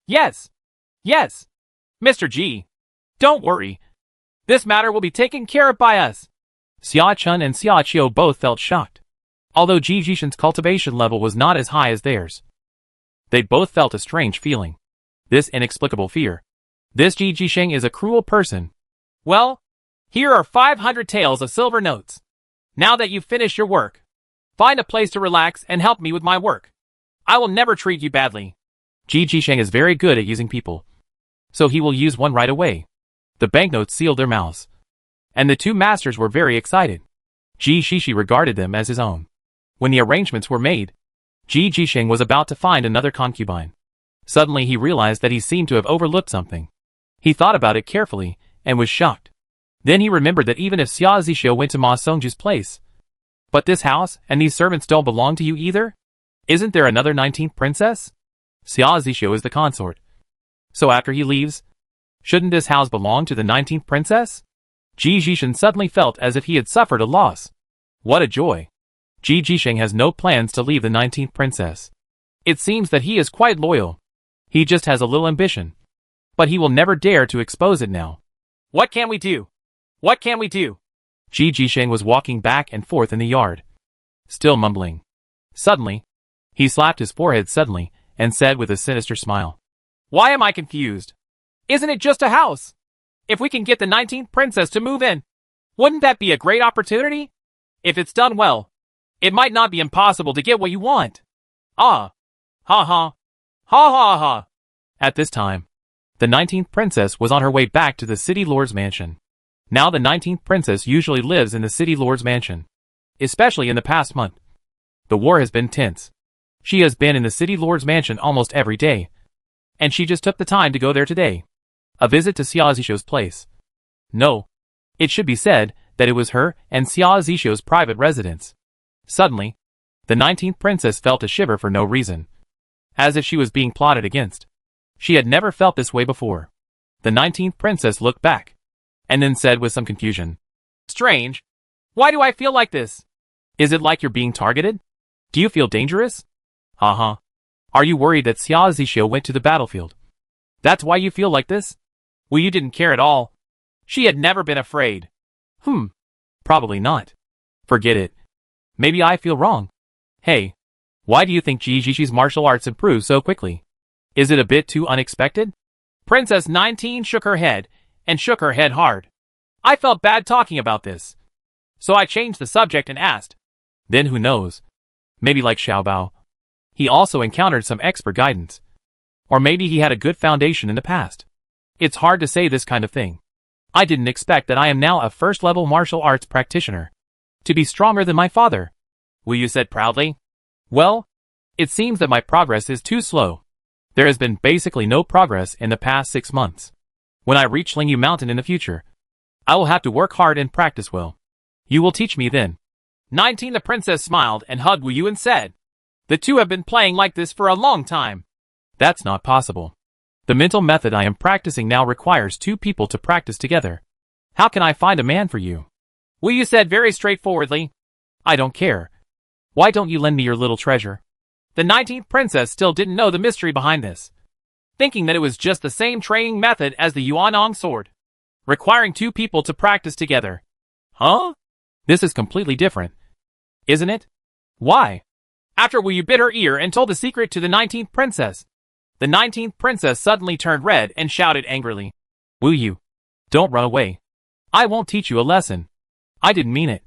Yes. Yes. Mr. Ji. Don't worry. This matter will be taken care of by us. Xia Chun and Xia Qiu both felt shocked. Although Ji Jisheng's cultivation level was not as high as theirs, they both felt a strange feeling. This inexplicable fear. This Ji Jisheng is a cruel person. Well, Here are 500 taels of silver notes. Now that you've finished your work, find a place to relax and help me with my work. I will never treat you badly. Ji Jisheng is very good at using people, so he will use one right away. The banknotes sealed their mouths, and the two masters were very excited. Ji Shishi regarded them as his own. When the arrangements were made, Ji Jisheng was about to find another concubine. Suddenly he realized that he seemed to have overlooked something. He thought about it carefully, and was shocked. Then he remembered that even if Xia Zixio went to Ma Songju's place, but this house and these servants don't belong to you either? Isn't there another 19th princess? Xia Zixio is the consort. So after he leaves, shouldn't this house belong to the 19th princess? Ji Jisheng suddenly felt as if he had suffered a loss. What a joy! Ji Jisheng has no plans to leave the 19th princess. It seems that he is quite loyal. He just has a little ambition. But he will never dare to expose it now. What can we do? What can we do? Ji Jisheng was walking back and forth in the yard, still mumbling. Suddenly, he slapped his forehead suddenly and said with a sinister smile, "Why am I confused? Isn't it just a house? If we can get the 19th princess to move in, wouldn't that be a great opportunity? If it's done well, it might not be impossible to get what you want." Ah! Ha ha! Ha ha ha! At this time, the 19th princess was on her way back to the city lord's mansion. Now the 19th princess usually lives in the city lord's mansion, especially in the past month. The war has been tense. She has been in the city lord's mansion almost every day, and she just took the time to go there today. A visit to Xia Zixio's place. No, it should be said that it was her and Xia Zixio's private residence. Suddenly, the 19th princess felt a shiver for no reason, as if she was being plotted against. She had never felt this way before. The 19th princess looked back, and then said with some confusion, "Strange. Why do I feel like this? Is it like you're being targeted? Do you feel dangerous? Uh-huh. Are you worried that Xia Zixio went to the battlefield? That's why you feel like this? Well, you didn't care at all. She had never been afraid. Probably not. Forget it. Maybe I feel wrong. Hey, why do you think Ji Jishi's martial arts improved so quickly? Is it a bit too unexpected?" Princess 19 shook her head, and shook her head hard. "I felt bad talking about this, so I changed the subject and asked. Then who knows? Maybe like Xiaobao, he also encountered some expert guidance. Or maybe he had a good foundation in the past. It's hard to say this kind of thing. I didn't expect that I am now a first-level martial arts practitioner. To be stronger than my father," Wu Yu said proudly. "Well, it seems that my progress is too slow. There has been basically no progress in the past 6 months. When I reach Lingyu Mountain in the future, I will have to work hard and practice well. You will teach me then." 19 The princess smiled and hugged Wu Yu and said, "The two have been playing like this for a long time." "That's not possible. The mental method I am practicing now requires 2 people to practice together. How can I find a man for you?" Wu Yu said very straightforwardly, "I don't care. Why don't you lend me your little treasure?" The 19th princess still didn't know the mystery behind this, thinking that it was just the same training method as the Yuanong sword, requiring 2 people to practice together. Huh? This is completely different, isn't it? Why? After Wu Yu bit her ear and told the secret to the 19th princess, the 19th princess suddenly turned red and shouted angrily, "Wu Yu, don't run away. I won't teach you a lesson. I didn't mean it.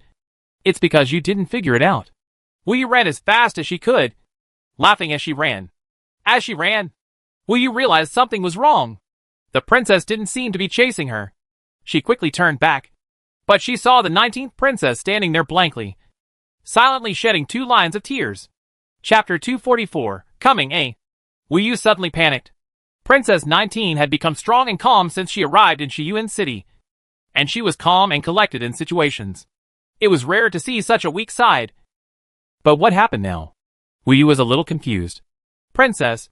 It's because you didn't figure it out." Wu Yu ran as fast as she could, laughing as she ran. As she ran, Wu Yu realized something was wrong. The princess didn't seem to be chasing her. She quickly turned back, but she saw the 19th princess standing there blankly, silently shedding 2 lines of tears. Chapter 244, Coming, eh? Wu Yu suddenly panicked. Princess 19 had become strong and calm since she arrived in Shiyuan City, and she was calm and collected in situations. It was rare to see such a weak side. But what happened now? Wu Yu was a little confused. "Princess,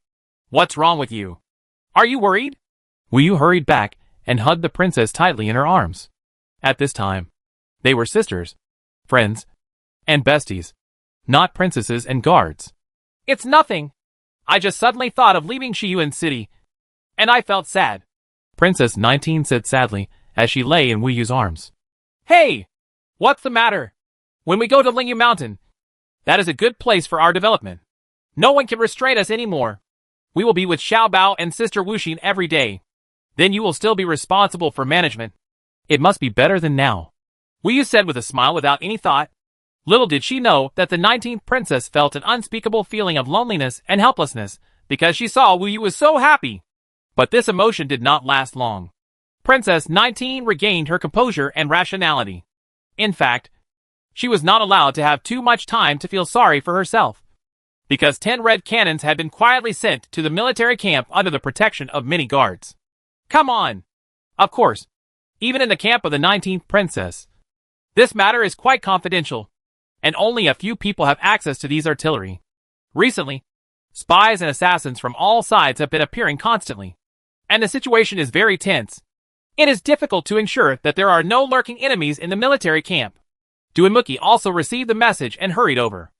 what's wrong with you? Are you worried?" Wu Yu hurried back and hugged the princess tightly in her arms. At this time, they were sisters, friends, and besties, not princesses and guards. "It's nothing. I just suddenly thought of leaving Shiyuan City, and I felt sad," Princess 19 said sadly as she lay in Wu Yu's arms. "Hey! What's the matter? When we go to Lingyu Mountain, that is a good place for our development. No one can restrain us anymore. We will be with Xiaobao and Sister Wuxin every day. Then you will still be responsible for management. It must be better than now, Wu Yu said with a smile without any thought. Little did she know that the 19th princess felt an unspeakable feeling of loneliness and helplessness because she saw Wu Yu was so happy. But this emotion did not last long. Princess 19 regained her composure and rationality. In fact, she was not allowed to have too much time to feel sorry for herself, because 10 red cannons had been quietly sent to the military camp under the protection of many guards. Come on! Of course, even in the camp of the 19th princess, this matter is quite confidential, and only a few people have access to these artillery. Recently, spies and assassins from all sides have been appearing constantly, and the situation is very tense. It is difficult to ensure that there are no lurking enemies in the military camp. Duanmuki also received the message and hurried over.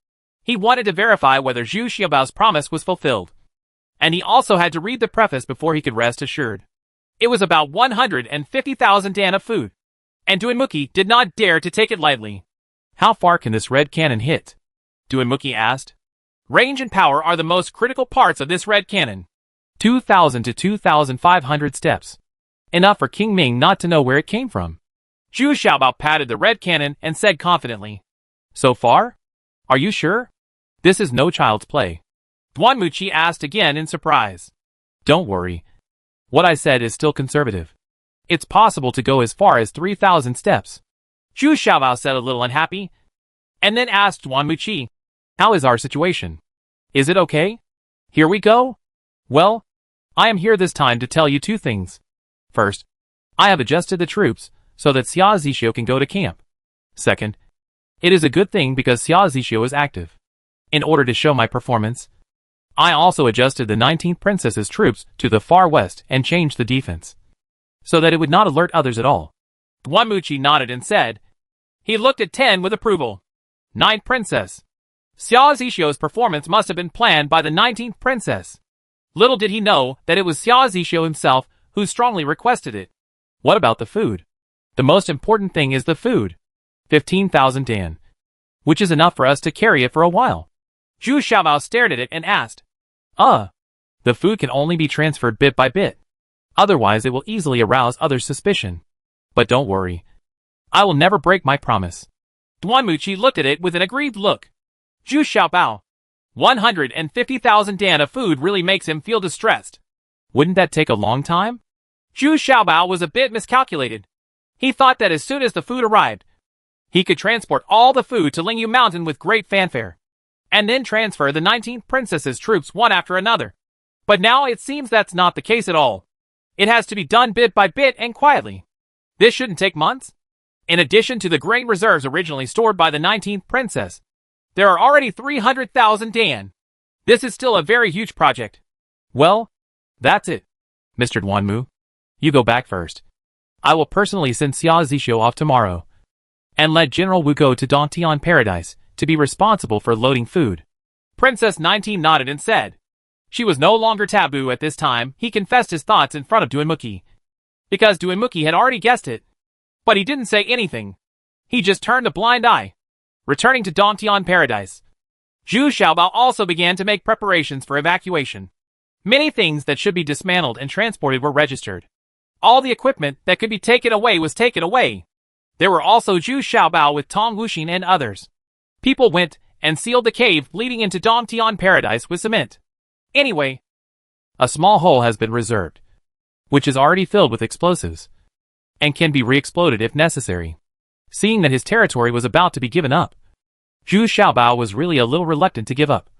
He wanted to verify whether Zhu Xiaobao's promise was fulfilled, and he also had to read the preface before he could rest assured. It was about 150,000 dan of food, and Duanmuki did not dare to take it lightly. How far can this red cannon hit? Duanmuki asked. Range and power are the most critical parts of this red cannon. 2,000 to 2,500 steps. Enough for King Ming not to know where it came from. Zhu Xiaobao patted the red cannon and said confidently. So far? Are you sure? This is no child's play. Duanmuchi asked again in surprise. Don't worry. What I said is still conservative. It's possible to go as far as 3,000 steps. Zhu Xiaobao said a little unhappy, and then asked Duanmuchi, how is our situation? Is it okay? Here we go? Well, I am here this time to tell you two things. First, I have adjusted the troops so that Xia Zixio can go to camp. Second, it is a good thing because Xia Zixio is active. In order to show my performance, I also adjusted the 19th princess's troops to the far west and changed the defense, so that it would not alert others at all. Duanmuchi nodded and said, he looked at 10 with approval. 9th princess. Xia Zixio's performance must have been planned by the 19th princess. Little did he know that it was Xia Zixio himself who strongly requested it. What about the food? The most important thing is the food. 15,000 dan. Which is enough for us to carry it for a while. Zhu Xiaobao stared at it and asked. The food can only be transferred bit by bit. Otherwise it will easily arouse others' suspicion. But don't worry. I will never break my promise. Duanmuchi looked at it with an aggrieved look. Zhu Xiaobao. 150,000 dan of food really makes him feel distressed. Wouldn't that take a long time? Zhu Xiaobao was a bit miscalculated. He thought that as soon as the food arrived, he could transport all the food to Lingyu Mountain with great fanfare, and then transfer the 19th princess's troops one after another. But now it seems that's not the case at all. It has to be done bit by bit and quietly. This shouldn't take months. In addition to the grain reserves originally stored by the 19th princess, there are already 300,000 dan. This is still a very huge project. Well, that's it. Mr. Duanmu, you go back first. I will personally send Xia Zixio off tomorrow, and let General Wu go to Dantian Paradise to be responsible for loading food. Princess 19 nodded and said. She was no longer taboo at this time. He confessed his thoughts in front of Duanmuki, because Duanmuki had already guessed it. But he didn't say anything. He just turned a blind eye. Returning to Dantian Paradise, Zhu Xiaobao also began to make preparations for evacuation. Many things that should be dismantled and transported were registered. All the equipment that could be taken away was taken away. There were also Zhu Xiaobao with Tong Wuxin and others. People went and sealed the cave leading into Dantian Paradise with cement. Anyway, a small hole has been reserved, which is already filled with explosives, and can be re-exploded if necessary. Seeing that his territory was about to be given up, Zhu Xiaobao was really a little reluctant to give up.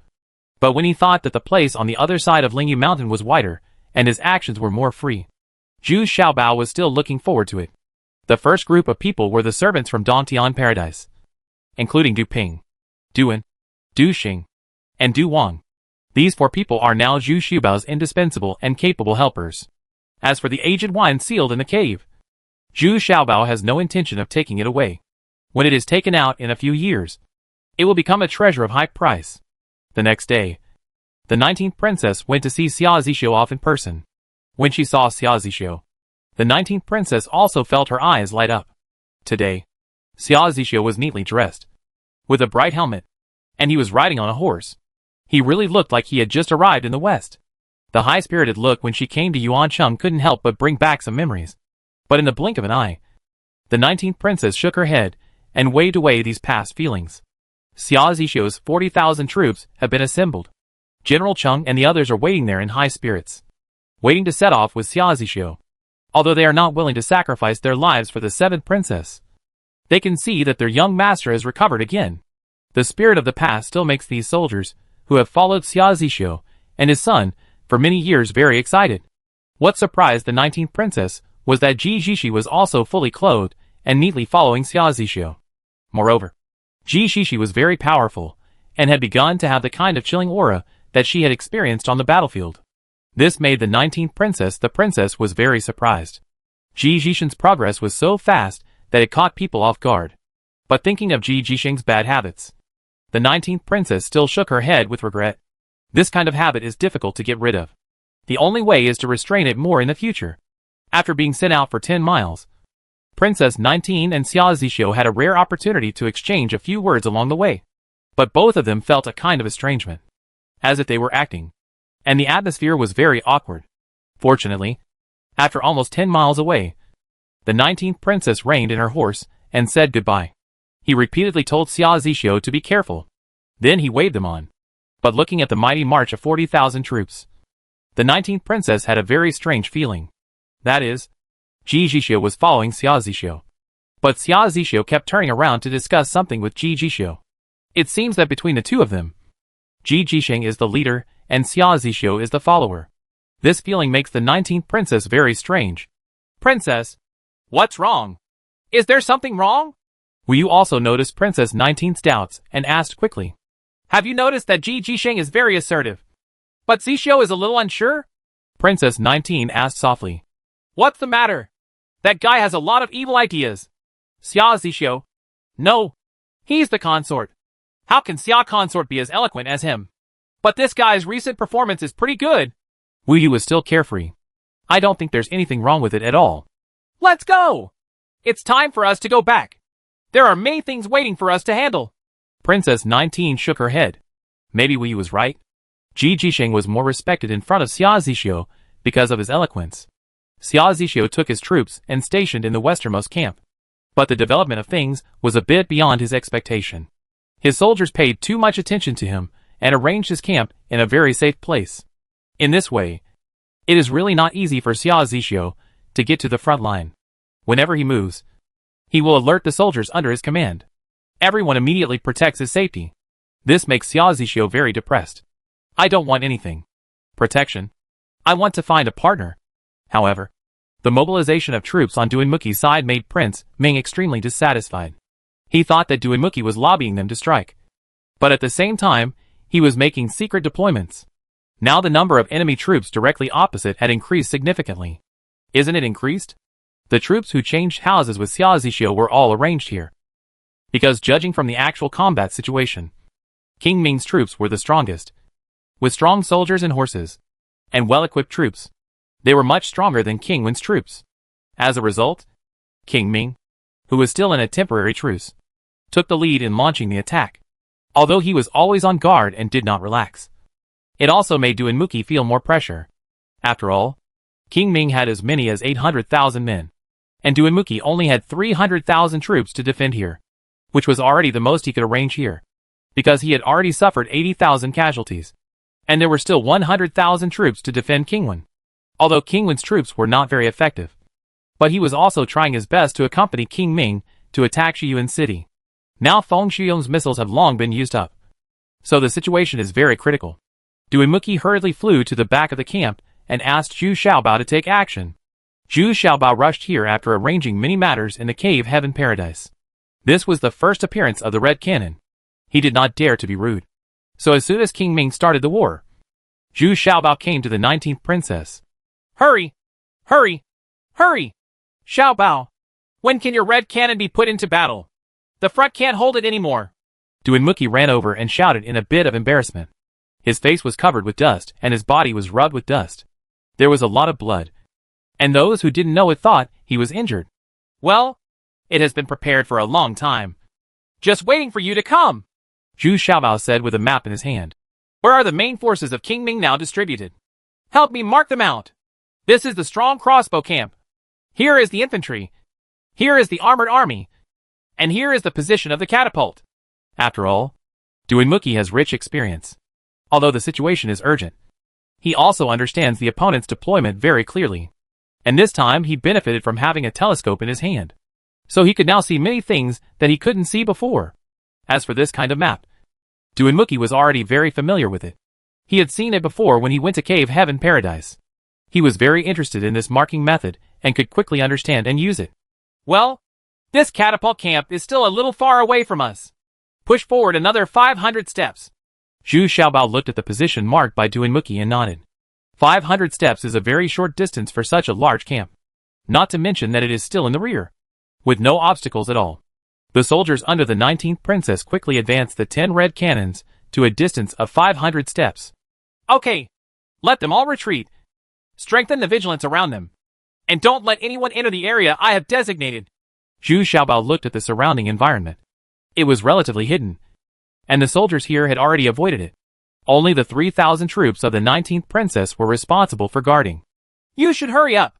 But when he thought that the place on the other side of Lingyu Mountain was wider, and his actions were more free, Zhu Xiaobao was still looking forward to it. The first group of people were the servants from Dantian Paradise, including Du Ping, Duan, Du Xing, and Du Wang. These 4 people are now Zhu Xiaobao's indispensable and capable helpers. As for the aged wine sealed in the cave, Zhu Xiaobao has no intention of taking it away. When it is taken out in a few years, it will become a treasure of high price. The next day, the 19th princess went to see Xia Zixio off in person. When she saw Xia Zixio, the 19th princess also felt her eyes light up. Today, Xia Zixio was neatly dressed, with a bright helmet, and he was riding on a horse. He really looked like he had just arrived in the West. The high-spirited look when she came to Yuancheng couldn't help but bring back some memories. But in the blink of an eye, The 19th princess shook her head and waved away these past feelings. Xia Zixio's 40,000 troops have been assembled. General Cheng and the others are waiting there in high spirits, waiting to set off with Xia Zixio. Although they are not willing to sacrifice their lives for the 7th princess, they can see that their young master has recovered again. The spirit of the past still makes these soldiers, who have followed Xia Zixio and his son for many years, very excited. What surprised the 19th princess was that Ji Zixi was also fully clothed and neatly following Xia Zixio. Moreover, Ji Zixi was very powerful and had begun to have the kind of chilling aura that she had experienced on the battlefield. This made the 19th princess was very surprised. Ji Zixin's progress was so fast that it caught people off guard. But thinking of Ji Zixing's bad habits, the 19th princess still shook her head with regret. This kind of habit is difficult to get rid of. The only way is to restrain it more in the future. After being sent out for 10 miles, Princess 19 and Xia Zixio had a rare opportunity to exchange a few words along the way. But both of them felt a kind of estrangement, as if they were acting, and the atmosphere was very awkward. Fortunately, after almost 10 miles away, the 19th princess reined in her horse and said goodbye. He repeatedly told Xia Zixio to be careful. Then he waved them on. But looking at the mighty march of 40,000 troops, the 19th princess had a very strange feeling. That is, Ji Zixio was following Xia Zixio. But Xia Zixio kept turning around to discuss something with Ji Zixio. It seems that between the two of them, Ji Zixing is the leader and Xia Zixio is the follower. This feeling makes the 19th princess very strange. Princess, what's wrong? Is there something wrong? Wu Yu also noticed Princess 19's doubts and asked quickly. Have you noticed that Ji Zixing is very assertive, but Zixio is a little unsure? Princess 19 asked softly. What's the matter? That guy has a lot of evil ideas. Xia Zixio. No. He's the consort. How can Xia consort be as eloquent as him? But this guy's recent performance is pretty good. Wu Yu was still carefree. I don't think there's anything wrong with it at all. Let's go! It's time for us to go back. There are many things waiting for us to handle. Princess 19 shook her head. Maybe Wu Yu was right. Ji Zixing was more respected in front of Xia Zixio because of his eloquence. Xia Zixio took his troops and stationed in the westernmost camp. But the development of things was a bit beyond his expectation. His soldiers paid too much attention to him and arranged his camp in a very safe place. In this way, it is really not easy for Xia Zixio to get to the front line. Whenever he moves, he will alert the soldiers under his command. Everyone immediately protects his safety. This makes Xia Zixio very depressed. I don't want anything. Protection. I want to find a partner. However, the mobilization of troops on Duanmuki's side made Prince Ming extremely dissatisfied. He thought that Duanmuki was lobbying them to strike. But at the same time, he was making secret deployments. Now the number of enemy troops directly opposite had increased significantly. Isn't it increased? The troops who changed houses with Xia Zixio were all arranged here. Because judging from the actual combat situation, King Ming's troops were the strongest. With strong soldiers and horses, and well-equipped troops, they were much stronger than King Wen's troops. As a result, King Ming, who was still in a temporary truce, took the lead in launching the attack. Although he was always on guard and did not relax, it also made Duanmuki feel more pressure. After all, King Ming had as many as 800,000 men, and Duanmuki only had 300,000 troops to defend here, which was already the most he could arrange here, because he had already suffered 80,000 casualties, and there were still 100,000 troops to defend King Wen. Although King Wen's troops were not very effective, but he was also trying his best to accompany King Ming to attack Shiyuan city. Now Feng Shiyong's missiles have long been used up, so the situation is very critical. Duanmuki hurriedly flew to the back of the camp and asked Zhu Xiaobao to take action. Zhu Xiaobao rushed here after arranging many matters in the cave Heaven Paradise. This was the first appearance of the Red Cannon. He did not dare to be rude. So as soon as King Ming started the war, Zhu Xiaobao came to the 19th princess. Hurry! Hurry! Hurry! Xiaobao! When can your Red Cannon be put into battle? The front can't hold it anymore. Duanmuki ran over and shouted in a bit of embarrassment. His face was covered with dust and his body was rubbed with dust. There was a lot of blood, and those who didn't know it thought he was injured. Well, it has been prepared for a long time. Just waiting for you to come, Zhu Xiaobao said with a map in his hand. Where are the main forces of King Ming now distributed? Help me mark them out. This is the strong crossbow camp. Here is the infantry. Here is the armored army. And here is the position of the catapult. After all, Duinmuki has rich experience. Although the situation is urgent, he also understands the opponent's deployment very clearly. And this time he benefited from having a telescope in his hand. So he could now see many things that he couldn't see before. As for this kind of map, Duinmuki was already very familiar with it. He had seen it before when he went to Cave Heaven Paradise. He was very interested in this marking method and could quickly understand and use it. Well, this catapult camp is still a little far away from us. Push forward another 500 steps. Zhu Xiaobao looked at the position marked by Duinmuki and nodded. 500 steps is a very short distance for such a large camp. Not to mention that it is still in the rear, with no obstacles at all. The soldiers under the 19th princess quickly advanced the 10 red cannons to a distance of 500 steps. Okay, let them all retreat. Strengthen the vigilance around them. And don't let anyone enter the area I have designated. Zhu Xiaobao looked at the surrounding environment. It was relatively hidden, and the soldiers here had already avoided it. Only the 3,000 troops of the 19th princess were responsible for guarding. You should hurry up,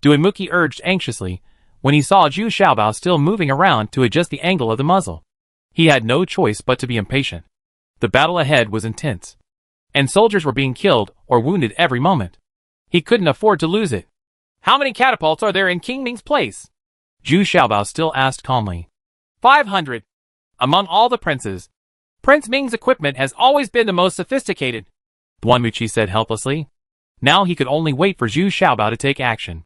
Duinmuki urged anxiously, when he saw Zhu Xiaobao still moving around to adjust the angle of the muzzle. He had no choice but to be impatient. The battle ahead was intense, and soldiers were being killed or wounded every moment. He couldn't afford to lose it. How many catapults are there in King Ming's place? Zhu Xiaobao still asked calmly. 500. Among all the princes, Prince Ming's equipment has always been the most sophisticated, Duanmuchi said helplessly. Now he could only wait for Zhu Xiaobao to take action.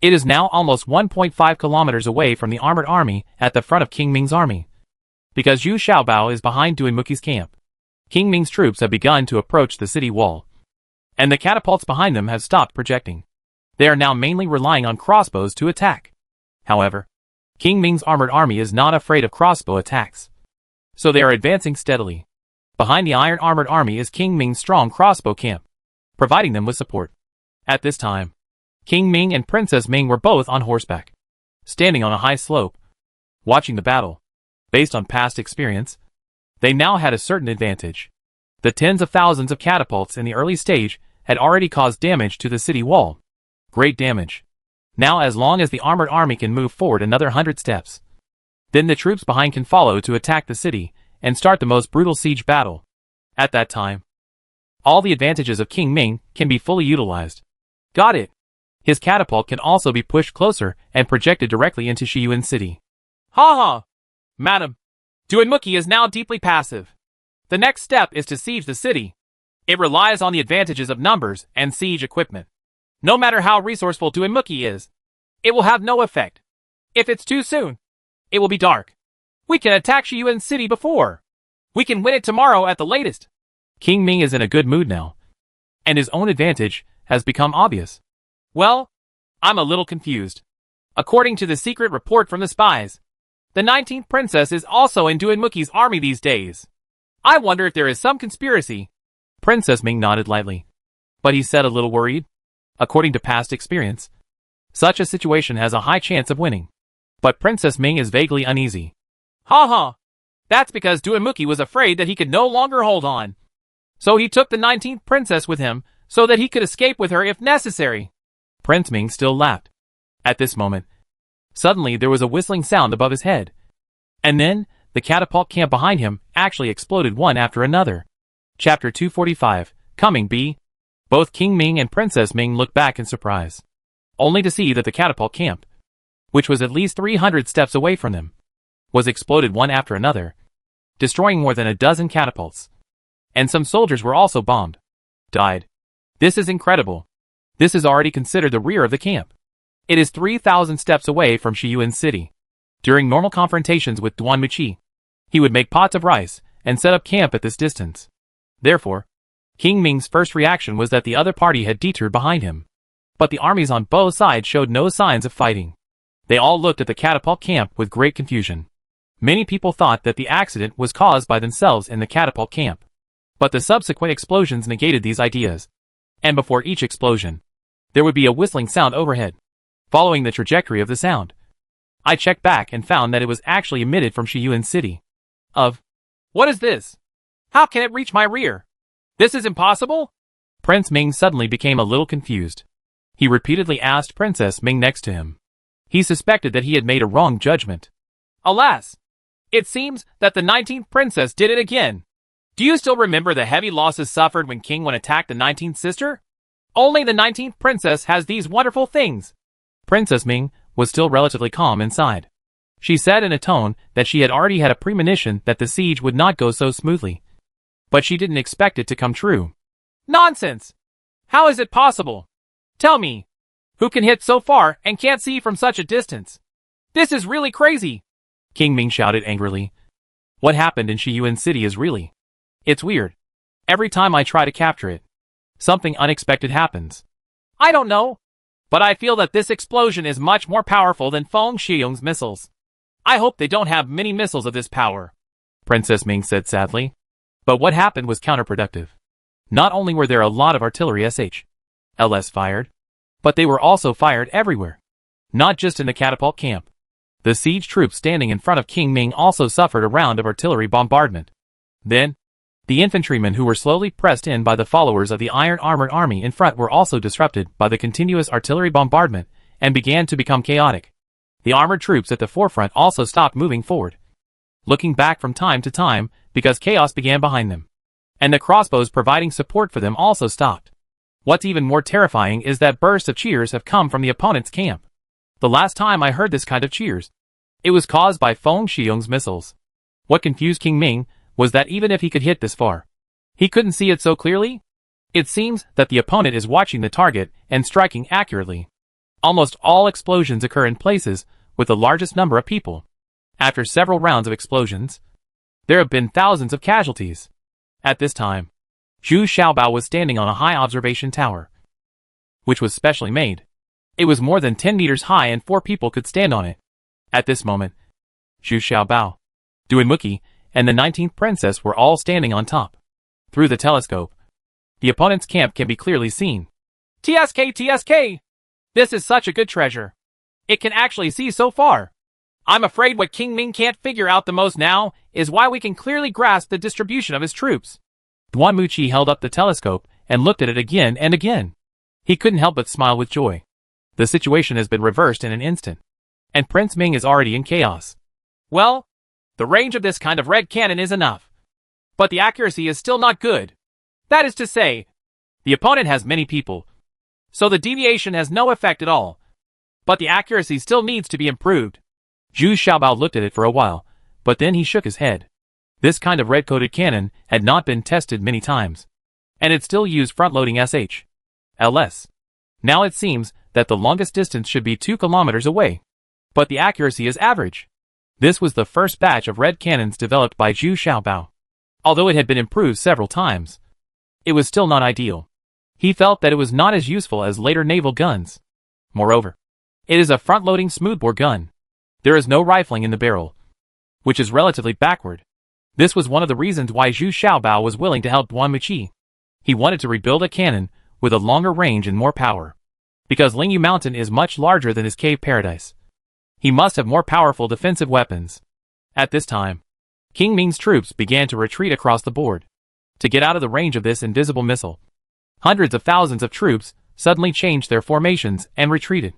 It is now almost 1.5 kilometers away from the armored army at the front of King Ming's army. Because Zhu Xiaobao is behind Duinmuki's camp, King Ming's troops have begun to approach the city wall, and the catapults behind them have stopped projecting. They are now mainly relying on crossbows to attack. However, King Ming's armored army is not afraid of crossbow attacks, so they are advancing steadily. Behind the iron armored army is King Ming's strong crossbow camp, providing them with support. At this time, King Ming and Princess Ming were both on horseback, standing on a high slope, watching the battle. Based on past experience, they now had a certain advantage. The tens of thousands of catapults in the early stage had already caused damage to the city wall. Great damage. Now as long as the armored army can move forward another 100 steps, then the troops behind can follow to attack the city and start the most brutal siege battle. At that time, all the advantages of King Ming can be fully utilized. Got it. His catapult can also be pushed closer and projected directly into Shiyuan City. Ha ha! Madam, Duinmuki is now deeply passive. The next step is to siege the city. It relies on the advantages of numbers and siege equipment. No matter how resourceful Duinmuki is, it will have no effect. If it's too soon, it will be dark. We can attack Shiyuan City before. We can win it tomorrow at the latest. King Ming is in a good mood now, and his own advantage has become obvious. Well, I'm a little confused. According to the secret report from the spies, the 19th princess is also in Duinmuki's army these days. I wonder if there is some conspiracy. Princess Ming nodded lightly, but he said a little worried. According to past experience, such a situation has a high chance of winning. But Princess Ming is vaguely uneasy. Ha ha! That's because Duinmuki was afraid that he could no longer hold on. So he took the 19th princess with him so that he could escape with her if necessary. Prince Ming still laughed. At this moment, suddenly there was a whistling sound above his head. And then, the catapult camp behind him actually exploded one after another. Chapter 245, Coming B. Both King Ming and Princess Ming looked back in surprise, only to see that the catapult camp, which was at least 300 steps away from them, was exploded one after another, destroying more than a dozen catapults. And some soldiers were also bombed. Died. This is incredible. This is already considered the rear of the camp. It is 3,000 steps away from Shiyuan City. During normal confrontations with Duanmuchi, he would make pots of rice and set up camp at this distance. Therefore, King Ming's first reaction was that the other party had detoured behind him. But the armies on both sides showed no signs of fighting. They all looked at the catapult camp with great confusion. Many people thought that the accident was caused by themselves in the catapult camp. But the subsequent explosions negated these ideas. And before each explosion, there would be a whistling sound overhead, following the trajectory of the sound. I checked back and found that it was actually emitted from Shiyuan City. What is this? How can it reach my rear? This is impossible? Prince Ming suddenly became a little confused. He repeatedly asked Princess Ming next to him. He suspected that he had made a wrong judgment. Alas! It seems that the 19th princess did it again. Do you still remember the heavy losses suffered when King Wen attacked the 19th sister? Only the 19th princess has these wonderful things. Princess Ming was still relatively calm inside. She said in a tone that she had already had a premonition that the siege would not go so smoothly. But she didn't expect it to come true. Nonsense! How is it possible? Tell me, who can hit so far and can't see from such a distance? This is really crazy! King Ming shouted angrily. What happened in Shiyuan City is really... It's weird. Every time I try to capture it, something unexpected happens. I don't know, but I feel that this explosion is much more powerful than Feng Shiyong's missiles. I hope they don't have many missiles of this power, Princess Ming said sadly. But what happened was counterproductive. Not only were there a lot of artillery SH/LS fired, but they were also fired everywhere. Not just in the catapult camp. The siege troops standing in front of King Ming also suffered a round of artillery bombardment. Then, the infantrymen who were slowly pressed in by the followers of the iron armored army in front were also disrupted by the continuous artillery bombardment and began to become chaotic. The armored troops at the forefront also stopped moving forward, looking back from time to time because chaos began behind them. And the crossbows providing support for them also stopped. What's even more terrifying is that bursts of cheers have come from the opponent's camp. The last time I heard this kind of cheers, it was caused by Feng Shiyong's missiles. What confused King Ming was that even if he could hit this far, he couldn't see it so clearly. It seems that the opponent is watching the target and striking accurately. Almost all explosions occur in places with the largest number of people. After several rounds of explosions, there have been thousands of casualties. At this time, Zhu Xiaobao was standing on a high observation tower, which was specially made. It was more than 10 meters high and 4 people could stand on it. At this moment, Zhu Xiaobao, Duanmuki, and the 19th princess were all standing on top. Through the telescope, the opponent's camp can be clearly seen. TSK, TSK! This is such a good treasure. It can actually see so far. I'm afraid what King Ming can't figure out the most now is why we can clearly grasp the distribution of his troops. Duanmuki held up the telescope and looked at it again and again. He couldn't help but smile with joy. The situation has been reversed in an instant, and Prince Ming is already in chaos. Well, the range of this kind of red cannon is enough, but the accuracy is still not good. That is to say, the opponent has many people, so the deviation has no effect at all, but the accuracy still needs to be improved. Zhu Xiaobao looked at it for a while, but then he shook his head. This kind of red-coated cannon had not been tested many times, and it still used front-loading SH/LS. Now it seems that the longest distance should be 2 kilometers away, but the accuracy is average. This was the first batch of red cannons developed by Zhu Xiaobao. Although it had been improved several times, it was still not ideal. He felt that it was not as useful as later naval guns. Moreover, it is a front-loading smoothbore gun. There is no rifling in the barrel, which is relatively backward. This was one of the reasons why Zhu Xiaobao was willing to help Duanmuki. He wanted to rebuild a cannon with a longer range and more power. Because Lingyu Mountain is much larger than his cave paradise, he must have more powerful defensive weapons. At this time, King Ming's troops began to retreat across the board to get out of the range of this invisible missile. Hundreds of thousands of troops suddenly changed their formations and retreated.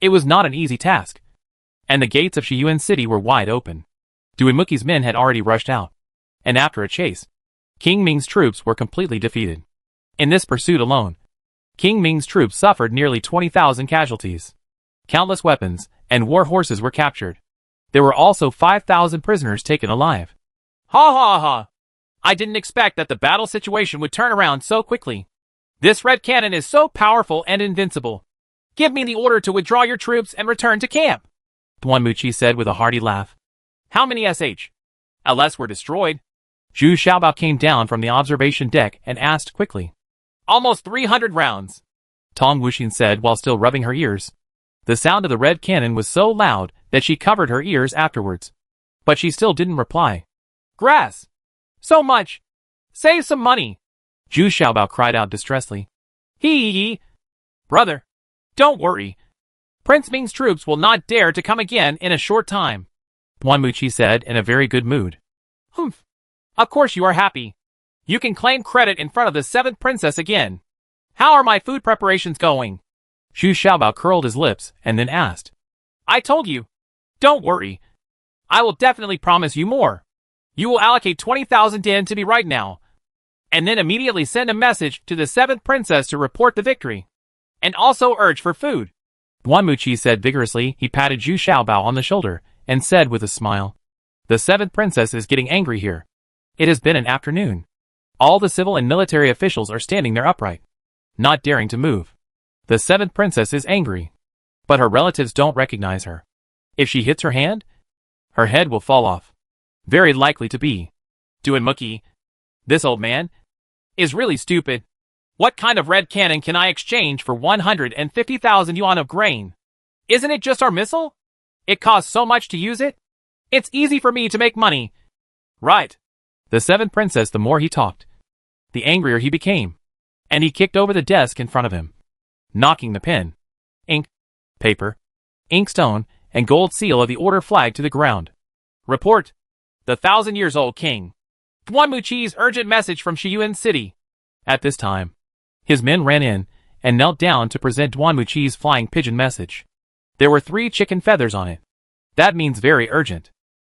It was not an easy task, and the gates of Shiyuan City were wide open. Duanmuki's men had already rushed out, and after a chase, King Ming's troops were completely defeated. In this pursuit alone, King Ming's troops suffered nearly 20,000 casualties. Countless weapons and war horses were captured. There were also 5,000 prisoners taken alive. Ha ha ha! I didn't expect that the battle situation would turn around so quickly. This red cannon is so powerful and invincible. Give me the order to withdraw your troops and return to camp, Duanmuki said with a hearty laugh. How many SH/LS were destroyed? Zhu Xiaobao came down from the observation deck and asked quickly. Almost 300 rounds, Tong Wuxin said while still rubbing her ears. The sound of the red cannon was so loud that she covered her ears afterwards. But she still didn't reply. Grass! So much! Save some money! Zhu Xiaobao cried out distressedly. Hee. Brother, don't worry. Prince Ming's troops will not dare to come again in a short time, Duanmuki said in a very good mood. Humph. Of course you are happy. You can claim credit in front of the 7th princess again. How are my food preparations going? Zhu Xiaobao curled his lips and then asked. I told you. Don't worry. I will definitely promise you more. You will allocate 20,000 yen to me right now. And then immediately send a message to the 7th princess to report the victory. And also urge for food. Guanmuchi said vigorously. He patted Zhu Xiaobao on the shoulder and said with a smile, "The 7th princess is getting angry here. It has been an afternoon. All the civil and military officials are standing there upright, not daring to move. The 7th princess is angry. But her relatives don't recognize her. If she hits her hand, her head will fall off. Very likely to be Duinmuki. This old man is really stupid. What kind of red cannon can I exchange for 150,000 yuan of grain? Isn't it just our missile? It costs so much to use it. It's easy for me to make money." Right. The 7th princess, the more he talked, the angrier he became. And he kicked over the desk in front of him, knocking the pen, ink, paper, inkstone, and gold seal of the order flag to the ground. Report. The 1,000-years-old king. Guanmuchi's urgent message from Shiyuan City. At this time, his men ran in and knelt down to present Guanmuchi's flying pigeon message. There were 3 chicken feathers on it. That means very urgent.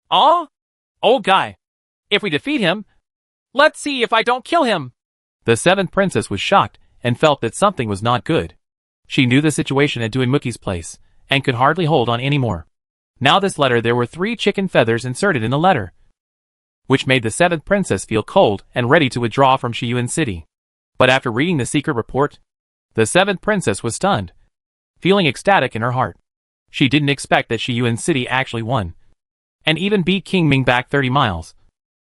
"Oh? Old guy. If we defeat him, let's see if I don't kill him." The 7th princess was shocked and felt that something was not good. She knew the situation at Duinmuki's place and could hardly hold on anymore. Now this letter, there were 3 chicken feathers inserted in the letter, which made the 7th princess feel cold and ready to withdraw from Shiyuan City. But after reading the secret report, the 7th princess was stunned, feeling ecstatic in her heart. She didn't expect that Shiyuan City actually won, and even beat King Ming back 30 miles,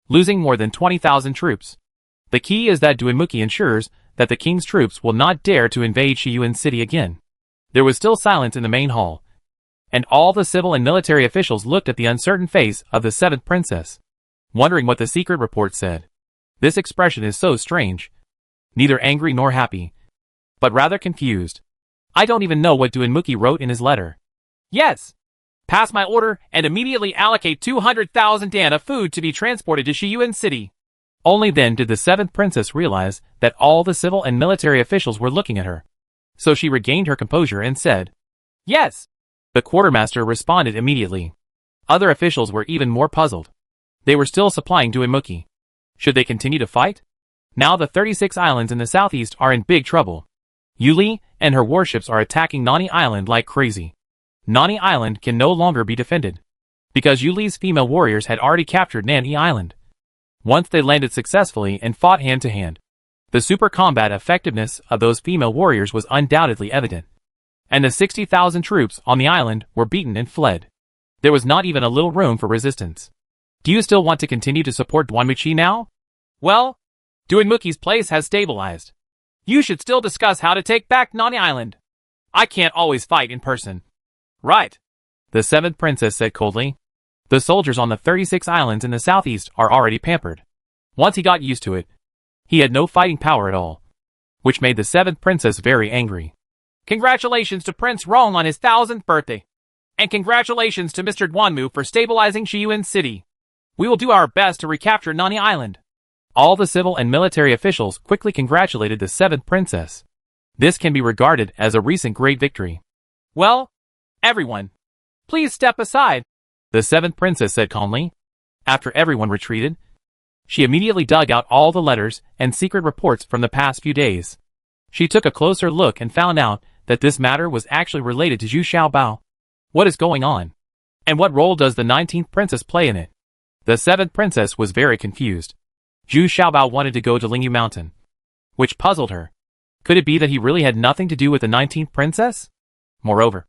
losing more than 20,000 troops. The key is that Duinmuki ensures that the king's troops will not dare to invade Shiyuan City again. There was still silence in the main hall, and all the civil and military officials looked at the uncertain face of the 7th princess, wondering what the secret report said. This expression is so strange. Neither angry nor happy, but rather confused. I don't even know what Duinmuki wrote in his letter. Yes. Pass my order and immediately allocate 200,000 yen of food to be transported to Shiyuan City. Only then did the 7th princess realize that all the civil and military officials were looking at her. So she regained her composure and said, "Yes." The quartermaster responded immediately. Other officials were even more puzzled. They were still supplying Duinmuki. Should they continue to fight? Now the 36 islands in the southeast are in big trouble. Yuli and her warships are attacking Nani Island like crazy. Nani Island can no longer be defended, because Yuli's female warriors had already captured Nani Island. Once they landed successfully and fought hand to hand, the super combat effectiveness of those female warriors was undoubtedly evident. And the 60,000 troops on the island were beaten and fled. There was not even a little room for resistance. Do you still want to continue to support Guanmuchi now? Well, Duinmuki's place has stabilized. You should still discuss how to take back Nani Island. I can't always fight in person. Right. The 7th princess said coldly. The soldiers on the 36 islands in the southeast are already pampered. Once he got used to it, he had no fighting power at all, which made the 7th princess very angry. Congratulations to Prince Rong on his 1,000th birthday. And congratulations to Mr. Guanmu for stabilizing Shiyuan City. We will do our best to recapture Nani Island. All the civil and military officials quickly congratulated the 7th princess. This can be regarded as a recent great victory. Well, everyone, please step aside, the 7th princess said calmly. After everyone retreated, she immediately dug out all the letters and secret reports from the past few days. She took a closer look and found out that this matter was actually related to Zhu Xiaobao. What is going on? And what role does the 19th princess play in it? The 7th princess was very confused. Zhu Xiaobao wanted to go to Lingyu Mountain, which puzzled her. Could it be that he really had nothing to do with the 19th princess? Moreover,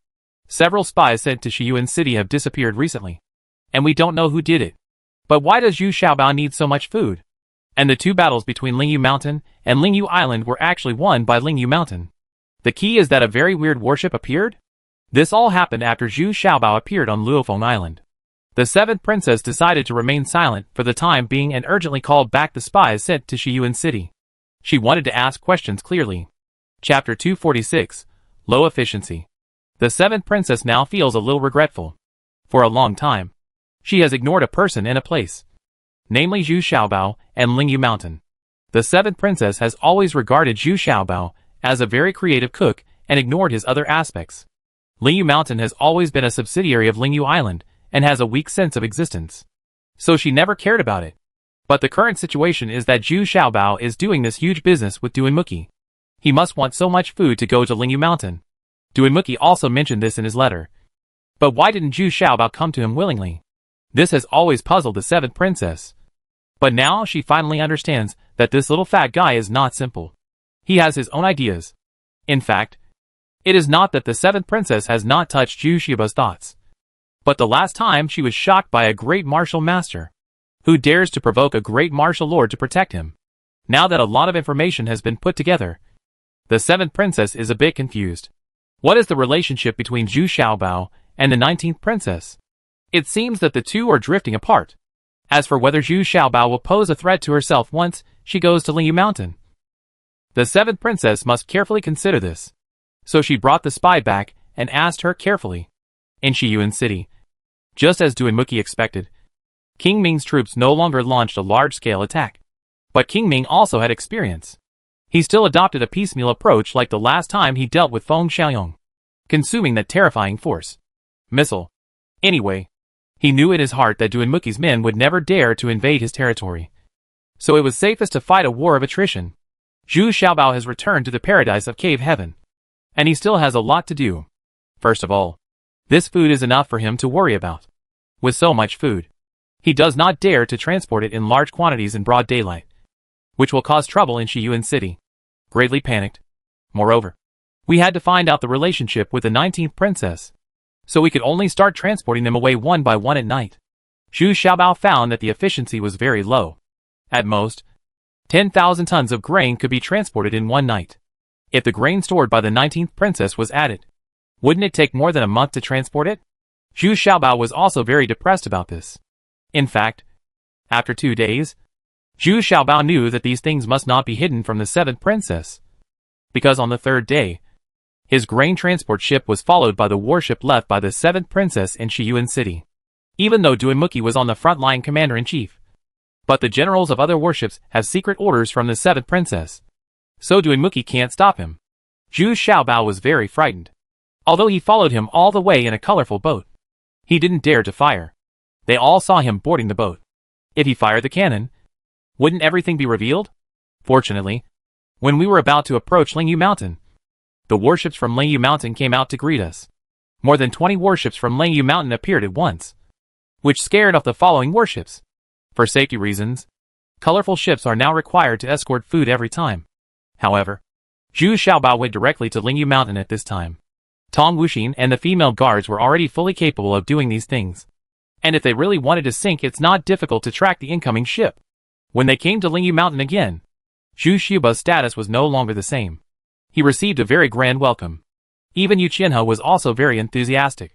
several spies sent to Shiyuan City have disappeared recently, and we don't know who did it. But why does Zhu Xiaobao need so much food? And the 2 battles between Lingyu Mountain and Lingyu Island were actually won by Lingyu Mountain. The key is that a very weird warship appeared? This all happened after Zhu Xiaobao appeared on Luofeng Island. The 7th princess decided to remain silent for the time being and urgently called back the spies sent to Shiyuan City. She wanted to ask questions clearly. Chapter 246, Low Efficiency. The 7th princess now feels a little regretful. For a long time, she has ignored a person and a place, namely Zhu Xiaobao and Lingyu Mountain. The 7th princess has always regarded Zhu Xiaobao as a very creative cook and ignored his other aspects. Lingyu Mountain has always been a subsidiary of Lingyu Island, and has a weak sense of existence. So she never cared about it. But the current situation is that Zhu Xiaobao is doing this huge business with Duanmuki. He must want so much food to go to Lingyu Mountain. Duanmuki also mentioned this in his letter. But why didn't Zhu Xiaobao come to him willingly? This has always puzzled the 7th princess. But now she finally understands that this little fat guy is not simple. He has his own ideas. In fact, it is not that the 7th princess has not touched Zhu Xiaobao's thoughts. But the last time she was shocked by a great martial master, who dares to provoke a great martial lord to protect him. Now that a lot of information has been put together, the 7th princess is a bit confused. What is the relationship between Zhu Xiaobao and the 19th princess? It seems that the two are drifting apart. As for whether Zhu Xiaobao will pose a threat to herself once she goes to Lingyu Mountain, the 7th princess must carefully consider this. So she brought the spy back and asked her carefully. In Shiyuan City, just as Duanmuki expected, King Ming's troops no longer launched a large-scale attack. But King Ming also had experience. He still adopted a piecemeal approach like the last time he dealt with Feng Xiaoyong, consuming that terrifying force missile. Anyway, he knew in his heart that Duanmuki's men would never dare to invade his territory. So it was safest to fight a war of attrition. Zhu Xiaobao has returned to the paradise of Cave Heaven. And he still has a lot to do. First of all, this food is enough for him to worry about. With so much food, he does not dare to transport it in large quantities in broad daylight, which will cause trouble in Shiyuan City. Greatly panicked. Moreover, we had to find out the relationship with the 19th princess, so we could only start transporting them away one by one at night. Zhu Xiaobao found that the efficiency was very low. At most, 10,000 tons of grain could be transported in one night. If the grain stored by the 19th princess was added, wouldn't it take more than a month to transport it? Zhu Xiaobao was also very depressed about this. In fact, after 2 days, Zhu Xiaobao knew that these things must not be hidden from the 7th princess. Because on the 3rd day, his grain transport ship was followed by the warship left by the 7th princess in Shiyuan City. Even though Duanmuki was on the front line commander-in-chief. But the generals of other warships have secret orders from the 7th princess. So Duanmuki can't stop him. Zhu Xiaobao was very frightened. Although he followed him all the way in a colorful boat, he didn't dare to fire. They all saw him boarding the boat. If he fired the cannon, wouldn't everything be revealed? Fortunately, when we were about to approach Lingyu Mountain, the warships from Lingyu Mountain came out to greet us. More than 20 warships from Lingyu Mountain appeared at once, which scared off the following warships. For safety reasons, colorful ships are now required to escort food every time. However, Zhu Xiaobao went directly to Lingyu Mountain at this time. Tong Wuxin and the female guards were already fully capable of doing these things. And if they really wanted to sink, it's not difficult to track the incoming ship. When they came to Lingyu Mountain again, Zhu Xiaobao's status was no longer the same. He received a very grand welcome. Even Yu Qianhe was also very enthusiastic.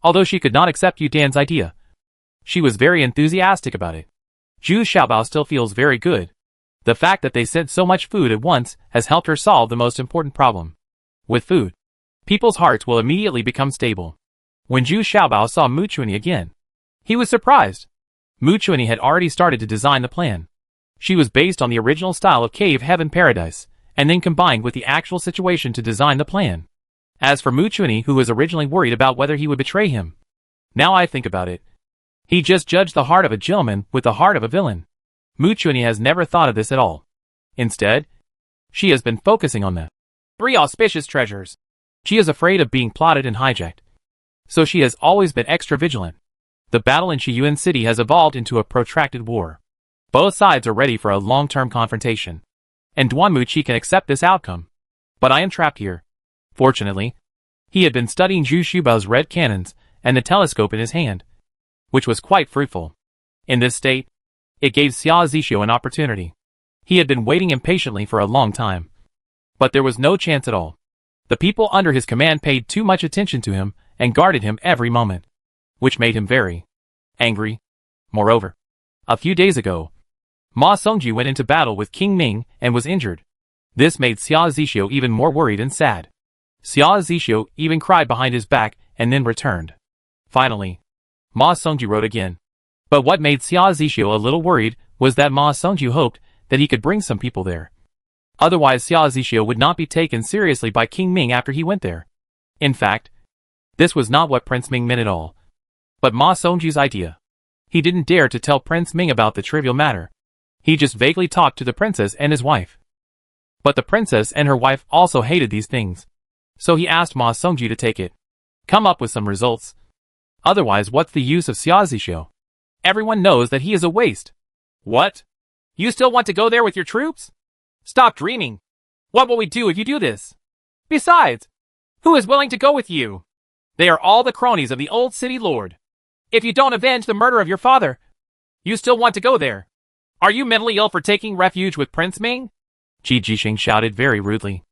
Although she could not accept Yu Dan's idea, she was very enthusiastic about it. Zhu Xiaobao still feels very good. The fact that they sent so much food at once has helped her solve the most important problem. With food, people's hearts will immediately become stable. When Zhu Xiaobao saw Mu Chuanyi again, he was surprised. Mu Chuanyi had already started to design the plan. She was based on the original style of Cave Heaven Paradise, and then combined with the actual situation to design the plan. As for Mu Chuanyi, who was originally worried about whether he would betray him, now I think about it, he just judged the heart of a gentleman with the heart of a villain. Mu Chuanyi has never thought of this at all. Instead, she has been focusing on the 3 auspicious treasures. She is afraid of being plotted and hijacked, so she has always been extra vigilant. The battle in Shiyuan City has evolved into a protracted war. Both sides are ready for a long-term confrontation, and Duanmuki can accept this outcome. But I am trapped here. Fortunately, he had been studying Zhu Xiaobao's red cannons and the telescope in his hand, which was quite fruitful. In this state, it gave Xia Zixio an opportunity. He had been waiting impatiently for a long time, but there was no chance at all. The people under his command paid too much attention to him and guarded him every moment, which made him very angry. Moreover, a few days ago, Ma Songji went into battle with King Ming and was injured. This made Xia Zixio even more worried and sad. Xia Zixio even cried behind his back and then returned. Finally, Ma Songji wrote again. But what made Xia Zixio a little worried was that Ma Songji hoped that he could bring some people there. Otherwise Xia Zixio would not be taken seriously by King Ming after he went there. In fact, This was not what Prince Ming meant at all, but Ma Songju's idea. He didn't dare to tell Prince Ming about the trivial matter. He just vaguely talked to the princess and his wife. But the princess and her wife also hated these things. So he asked Ma Songju to take it. Come up with some results. Otherwise, what's the use of Xia Zixio? Everyone knows that he is a waste. What? You still want to go there with your troops? Stop dreaming. What will we do if you do this? Besides, who is willing to go with you? They are all the cronies of the old city lord. If you don't avenge the murder of your father, you still want to go there. Are you mentally ill for taking refuge with Prince Ming? Ji Jixing shouted very rudely.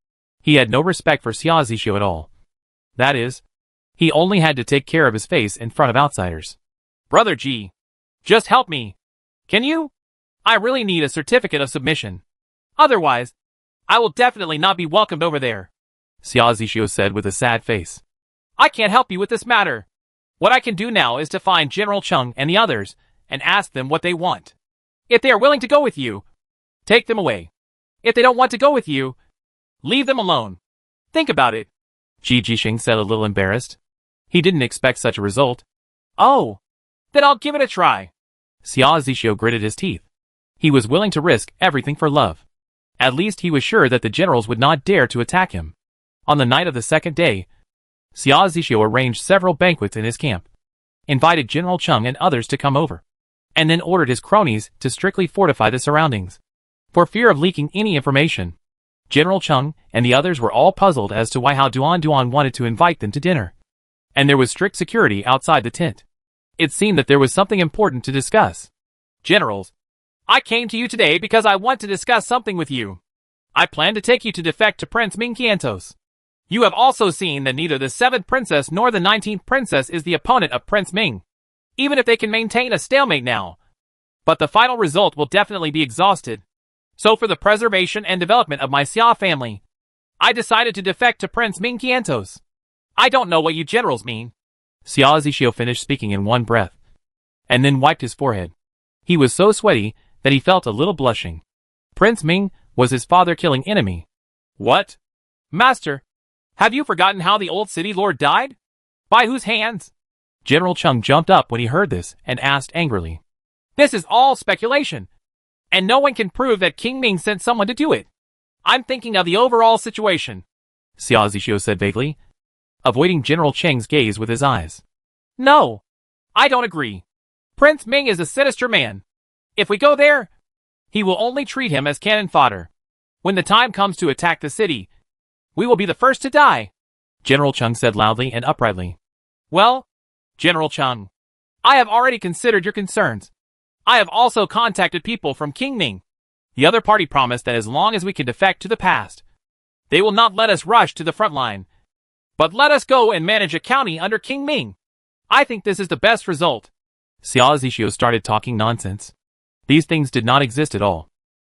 He had no respect for Xia Zixio at all. That is, he only had to take care of his face in front of outsiders. Brother Ji, just help me. Can you? I really need a certificate of submission. Otherwise, I will definitely not be welcomed over there. Xia Zixio said with a sad face. I can't help you with this matter. What I can do now is to find General Cheng and the others and ask them what they want. If they are willing to go with you, take them away. If they don't want to go with you, leave them alone. Think about it. Ji Jixing said a little embarrassed. He didn't expect such a result. Oh, then I'll give it a try. Xia Zixio gritted his teeth. He was willing to risk everything for love. At least he was sure that the generals would not dare to attack him. On the night of the second day, Xia Zixio arranged several banquets in his camp, invited General Cheng and others to come over, and then ordered his cronies to strictly fortify the surroundings. For fear of leaking any information, General Cheng and the others were all puzzled as to why Hao Duan wanted to invite them to dinner. And there was strict security outside the tent. It seemed that there was something important to discuss. Generals, I came to you today because I want to discuss something with you. I plan to take you to defect to Prince Ming Qiantos. You have also seen that neither the 7th princess nor the 19th princess is the opponent of Prince Ming, even if they can maintain a stalemate now. But the final result will definitely be exhausted. So for the preservation and development of my Xia family, I decided to defect to Prince Ming Qiantos. I don't know what you generals mean. Xia Zixio finished speaking in one breath, and then wiped his forehead. He was so sweaty that he felt a little blushing. Prince Ming was his father-killing enemy. What? Master, have you forgotten how the old city lord died? By whose hands? General Cheng jumped up when he heard this and asked angrily. This is all speculation, and no one can prove that King Ming sent someone to do it. I'm thinking of the overall situation, Xia Zixio said vaguely, avoiding General Cheng's gaze with his eyes. No, I don't agree. Prince Ming is a sinister man. If we go there, he will only treat him as cannon fodder. When the time comes to attack the city, we will be the first to die, General Cheng said loudly and uprightly. Well, General Cheng, I have already considered your concerns. I have also contacted people from King Ming. The other party promised that as long as we can defect to the past, they will not let us rush to the front line, but let us go and manage a county under King Ming. I think this is the best result. Xia Zixio started talking nonsense. These things did not exist at all.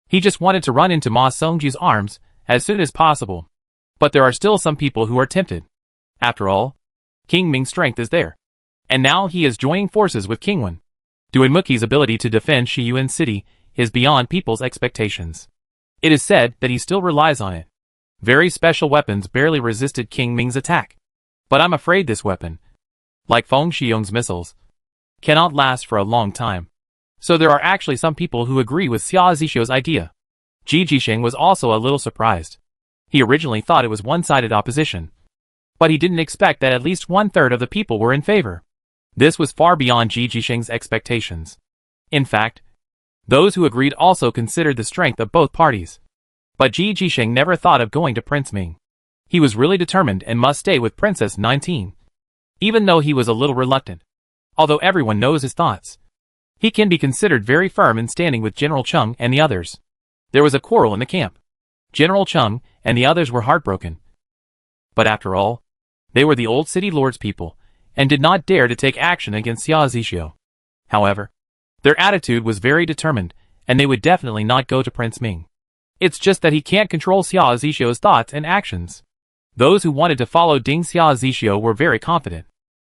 He just wanted to run into Ma Songju's arms as soon as possible. But there are still some people who are tempted. After all, King Ming's strength is there. And now he is joining forces with King Wen. Duanmuki's ability to defend Shiyuan City is beyond people's expectations. It is said that he still relies on it. Very special weapons barely resisted King Ming's attack. But I'm afraid this weapon, like Feng Xiyong's missiles, cannot last for a long time. So there are actually some people who agree with Xia Zixio's idea. Ji Jixing was also a little surprised. He originally thought it was one-sided opposition, but he didn't expect that at least 1/3 of the people were in favor. This was far beyond Ji Jixing's expectations. In fact, those who agreed also considered the strength of both parties. But Ji Jixing never thought of going to Prince Ming. He was really determined and must stay with Princess 19. Even though he was a little reluctant, although everyone knows his thoughts, he can be considered very firm in standing with General Cheng and the others. There was a quarrel in the camp. General Cheng and the others were heartbroken. But after all, they were the old city lord's people, and did not dare to take action against Xia Zixio. However, their attitude was very determined, and they would definitely not go to Prince Ming. It's just that he can't control Xia Zixio's thoughts and actions. Those who wanted to follow Ding Xia Zixio were very confident.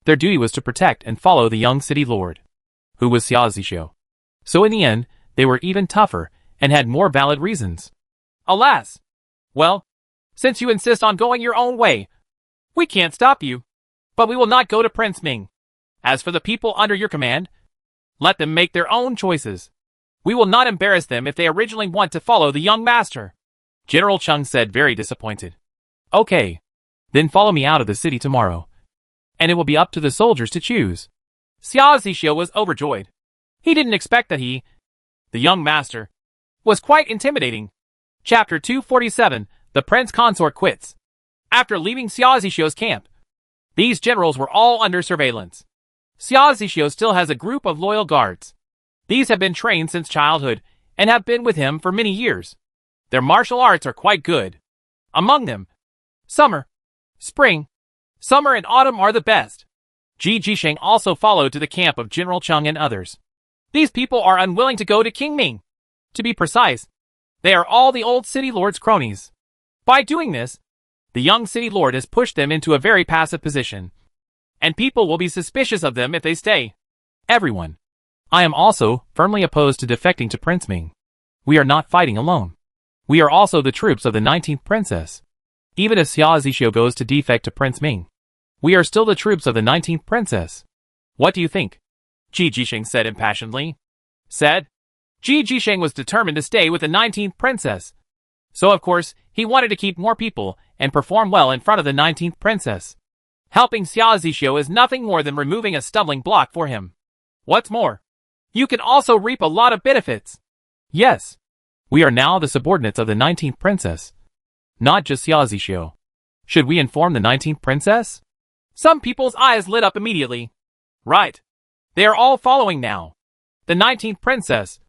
Their duty was to protect and follow the young city lord, who was Xia Zixio. So in the end, they were even tougher, and had more valid reasons. Alas! Well, since you insist on going your own way, we can't stop you. but we will not go to Prince Ming. As for the people under your command, let them make their own choices. We will not embarrass them if they originally want to follow the young master. General Chung said, very disappointed. Okay. Then follow me out of the city tomorrow. And it will be up to the soldiers to choose. Xia Zixio was overjoyed. He didn't expect that the young master, was quite intimidating. Chapter 247, The Prince Consort Quits. After leaving Xia Zixio's camp, these generals were all under surveillance. Xia Zixio still has a group of loyal guards. These have been trained since childhood and have been with him for many years. Their martial arts are quite good. Among them, summer, spring, summer and autumn are the best. Ji Jisheng also followed to the camp of General Chung and others. These people are unwilling to go to King Ming. To be precise, they are all the old city lord's cronies. By doing this, the young city lord has pushed them into a very passive position, and people will be suspicious of them if they stay. Everyone. I am also firmly opposed to defecting to Prince Ming. We are not fighting alone. We are also the troops of the 19th princess. Even if Xia Zixio goes to defect to Prince Ming, we are still the troops of the 19th princess. What do you think? Ji Jisheng said impassionedly. Ji Jisheng was determined to stay with the 19th princess. So of course, he wanted to keep more people and perform well in front of the 19th princess. Helping Xia Zixio is nothing more than removing a stumbling block for him. What's more, you can also reap a lot of benefits. Yes. We are now the subordinates of the 19th princess. Not just Xia Zixio. Should we inform the 19th princess? Some people's eyes lit up immediately. Right. They are all following now. The 19th princess.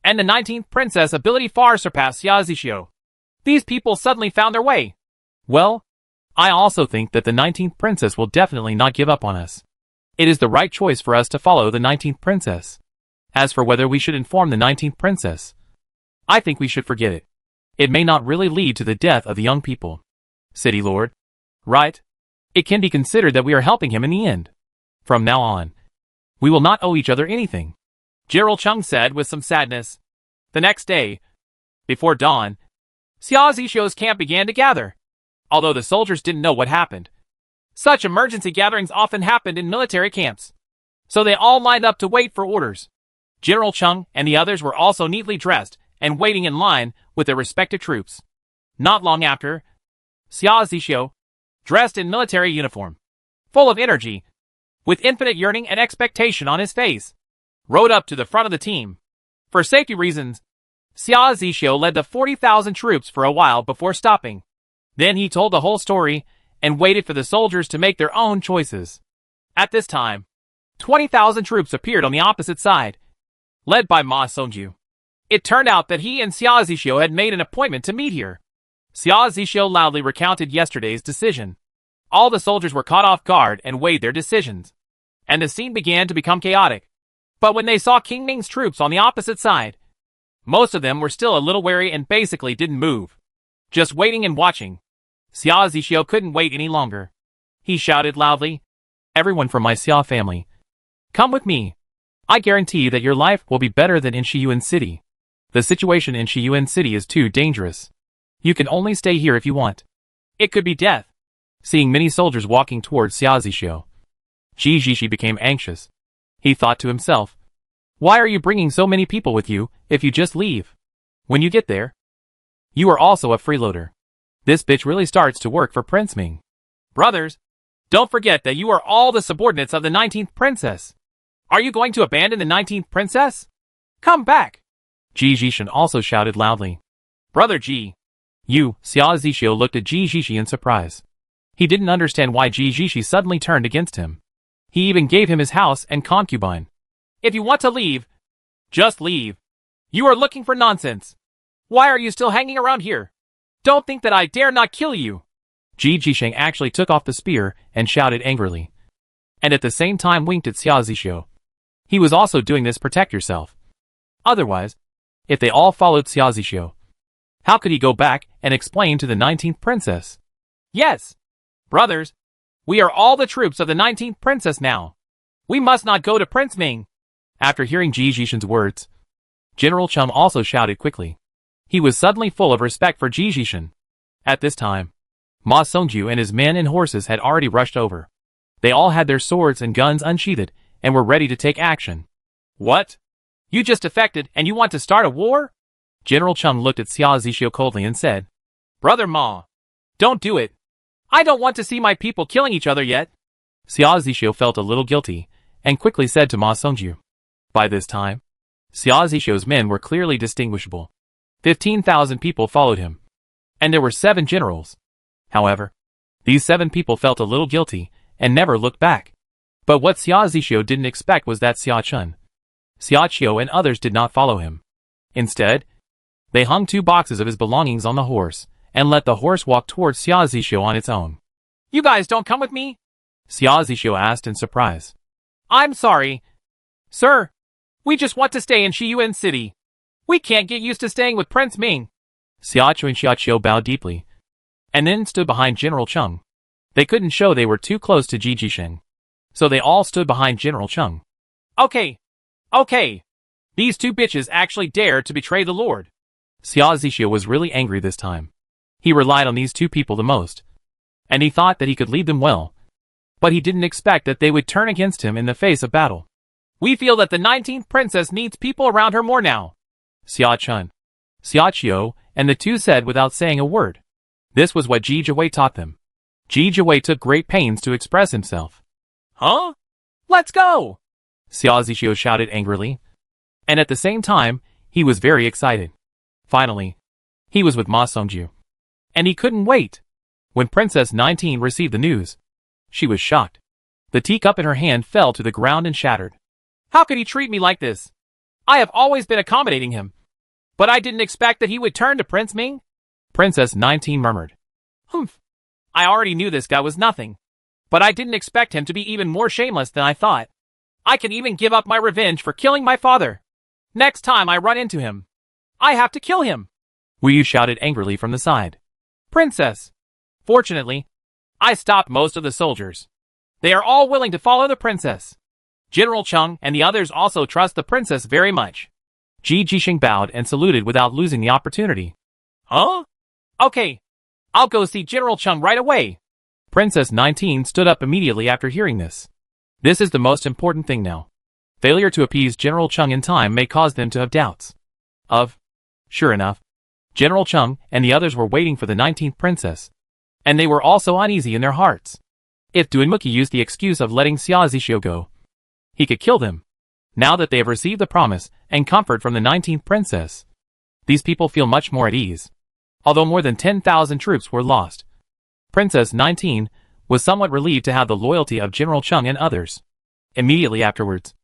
And the 19th princess ability far surpassed Xia Zixio. These people suddenly found their way. Well, I also think that the 19th princess will definitely not give up on us. It is the right choice for us to follow the 19th princess. As for whether we should inform the 19th princess, I think we should forget it. It may not really lead to the death of the young people. City Lord. Right? It can be considered that we are helping him in the end. From now on, we will not owe each other anything. General Chung said with some sadness. The next day, before dawn, Xia Zixio's camp began to gather. Although the soldiers didn't know what happened, such emergency gatherings often happened in military camps. So they all lined up to wait for orders. General Chung and the others were also neatly dressed and waiting in line with their respective troops. Not long after, Xia Zixio, dressed in military uniform, full of energy, with infinite yearning and expectation on his face, rode up to the front of the team. For safety reasons, Xia Zixio led the 40,000 troops for a while before stopping. Then he told the whole story and waited for the soldiers to make their own choices. At this time, 20,000 troops appeared on the opposite side, led by Ma Songju. It turned out that he and Xia Zixio had made an appointment to meet here. Xia Zixio loudly recounted yesterday's decision. All the soldiers were caught off guard and weighed their decisions, and the scene began to become chaotic. But when they saw King Ming's troops on the opposite side, most of them were still a little wary and basically didn't move, just waiting and watching. Xia Zixio couldn't wait any longer. He shouted loudly, "Everyone from my Xia family, come with me. I guarantee that your life will be better than in Shiyuan City. The situation in Shiyuan City is too dangerous. You can only stay here if you want. It could be death." Seeing many soldiers walking towards Xia Zixio, Ji Jixi became anxious. He thought to himself, "Why are you bringing so many people with you if you just leave? When you get there, you are also a freeloader. This bitch really starts to work for Prince Ming. Brothers, don't forget that you are all the subordinates of the 19th princess. Are you going to abandon the 19th princess? Come back!" Ji Jixin also shouted loudly. "Brother Ji." Xia Zixio looked at Ji Jixi in surprise. He didn't understand why Ji Jixi suddenly turned against him. He even gave him his house and concubine. "If you want to leave, just leave. You are looking for nonsense. Why are you still hanging around here? Don't think that I dare not kill you." Ji Jisheng actually took off the spear and shouted angrily, and at the same time winked at Xia Zixio. He was also doing this protect yourself. Otherwise, if they all followed Xia Zixio, how could he go back and explain to the 19th princess? "Yes, brothers, we are all the troops of the 19th princess now. We must not go to Prince Ming." After hearing Ji Jishin's words, General Chum also shouted quickly. He was suddenly full of respect for Ji Jishin. At this time, Ma Songju and his men and horses had already rushed over. They all had their swords and guns unsheathed, and were ready to take action. What? You just defected, and you want to start a war? General Chung looked at Xia Zixio coldly and said, Brother Ma, don't do it. I don't want to see my people killing each other yet. Xia Zixio felt a little guilty, and quickly said to Ma Songju. By this time, Xia Zixio's men were clearly distinguishable. 15,000 people followed him, and there were 7 generals. However, these 7 people felt a little guilty, and never looked back. But what Xia Zixio didn't expect was that Xia Chun, Xia Qiu and others did not follow him. Instead, they hung 2 boxes of his belongings on the horse, and let the horse walk towards Xia Zixio on its own. You guys don't come with me? Xia Zixio asked in surprise. I'm sorry, sir. We just want to stay in Shiyuan City. We can't get used to staying with Prince Ming. Xia Qiu and Xia Qiu bowed deeply, and then stood behind General Chung. They couldn't show they were too close to Ji Jisheng, so they all stood behind General Chung. Okay. These 2 bitches actually dared to betray the Lord. Xia Zixio was really angry this time. He relied on these 2 people the most, and he thought that he could lead them well. But he didn't expect that they would turn against him in the face of battle. We feel that the 19th princess needs people around her more now. Xia Chun, Xia Qiu, and the 2 said without saying a word. This was what Ji Jiwei taught them. Ji Jiwei took great pains to express himself. Huh? Let's go! Xia Zixio shouted angrily. And at the same time, he was very excited. Finally, he was with Ma Songju. And he couldn't wait. When Princess 19 received the news, she was shocked. The teacup in her hand fell to the ground and shattered. How could he treat me like this? I have always been accommodating him. But I didn't expect that he would turn to Prince Ming. Princess 19 murmured. Humph. I already knew this guy was nothing. But I didn't expect him to be even more shameless than I thought. I can even give up my revenge for killing my father. Next time I run into him, I have to kill him. Wu Yu shouted angrily from the side. Princess. Fortunately, I stopped most of the soldiers. They are all willing to follow the princess. General Chung and the others also trust the princess very much. Ji Jisheng bowed and saluted without losing the opportunity. Huh? Okay. I'll go see General Chung right away. Princess 19 stood up immediately after hearing this. This is the most important thing now. Failure to appease General Chung in time may cause them to have doubts. Sure enough, General Chung and the others were waiting for the 19th princess. And they were also uneasy in their hearts. If Duanmuki used the excuse of letting Xia Zixio go, he could kill them. Now that they have received the promise and comfort from the 19th princess, these people feel much more at ease. Although more than 10,000 troops were lost, Princess 19 was somewhat relieved to have the loyalty of General Chung and others. Immediately afterwards,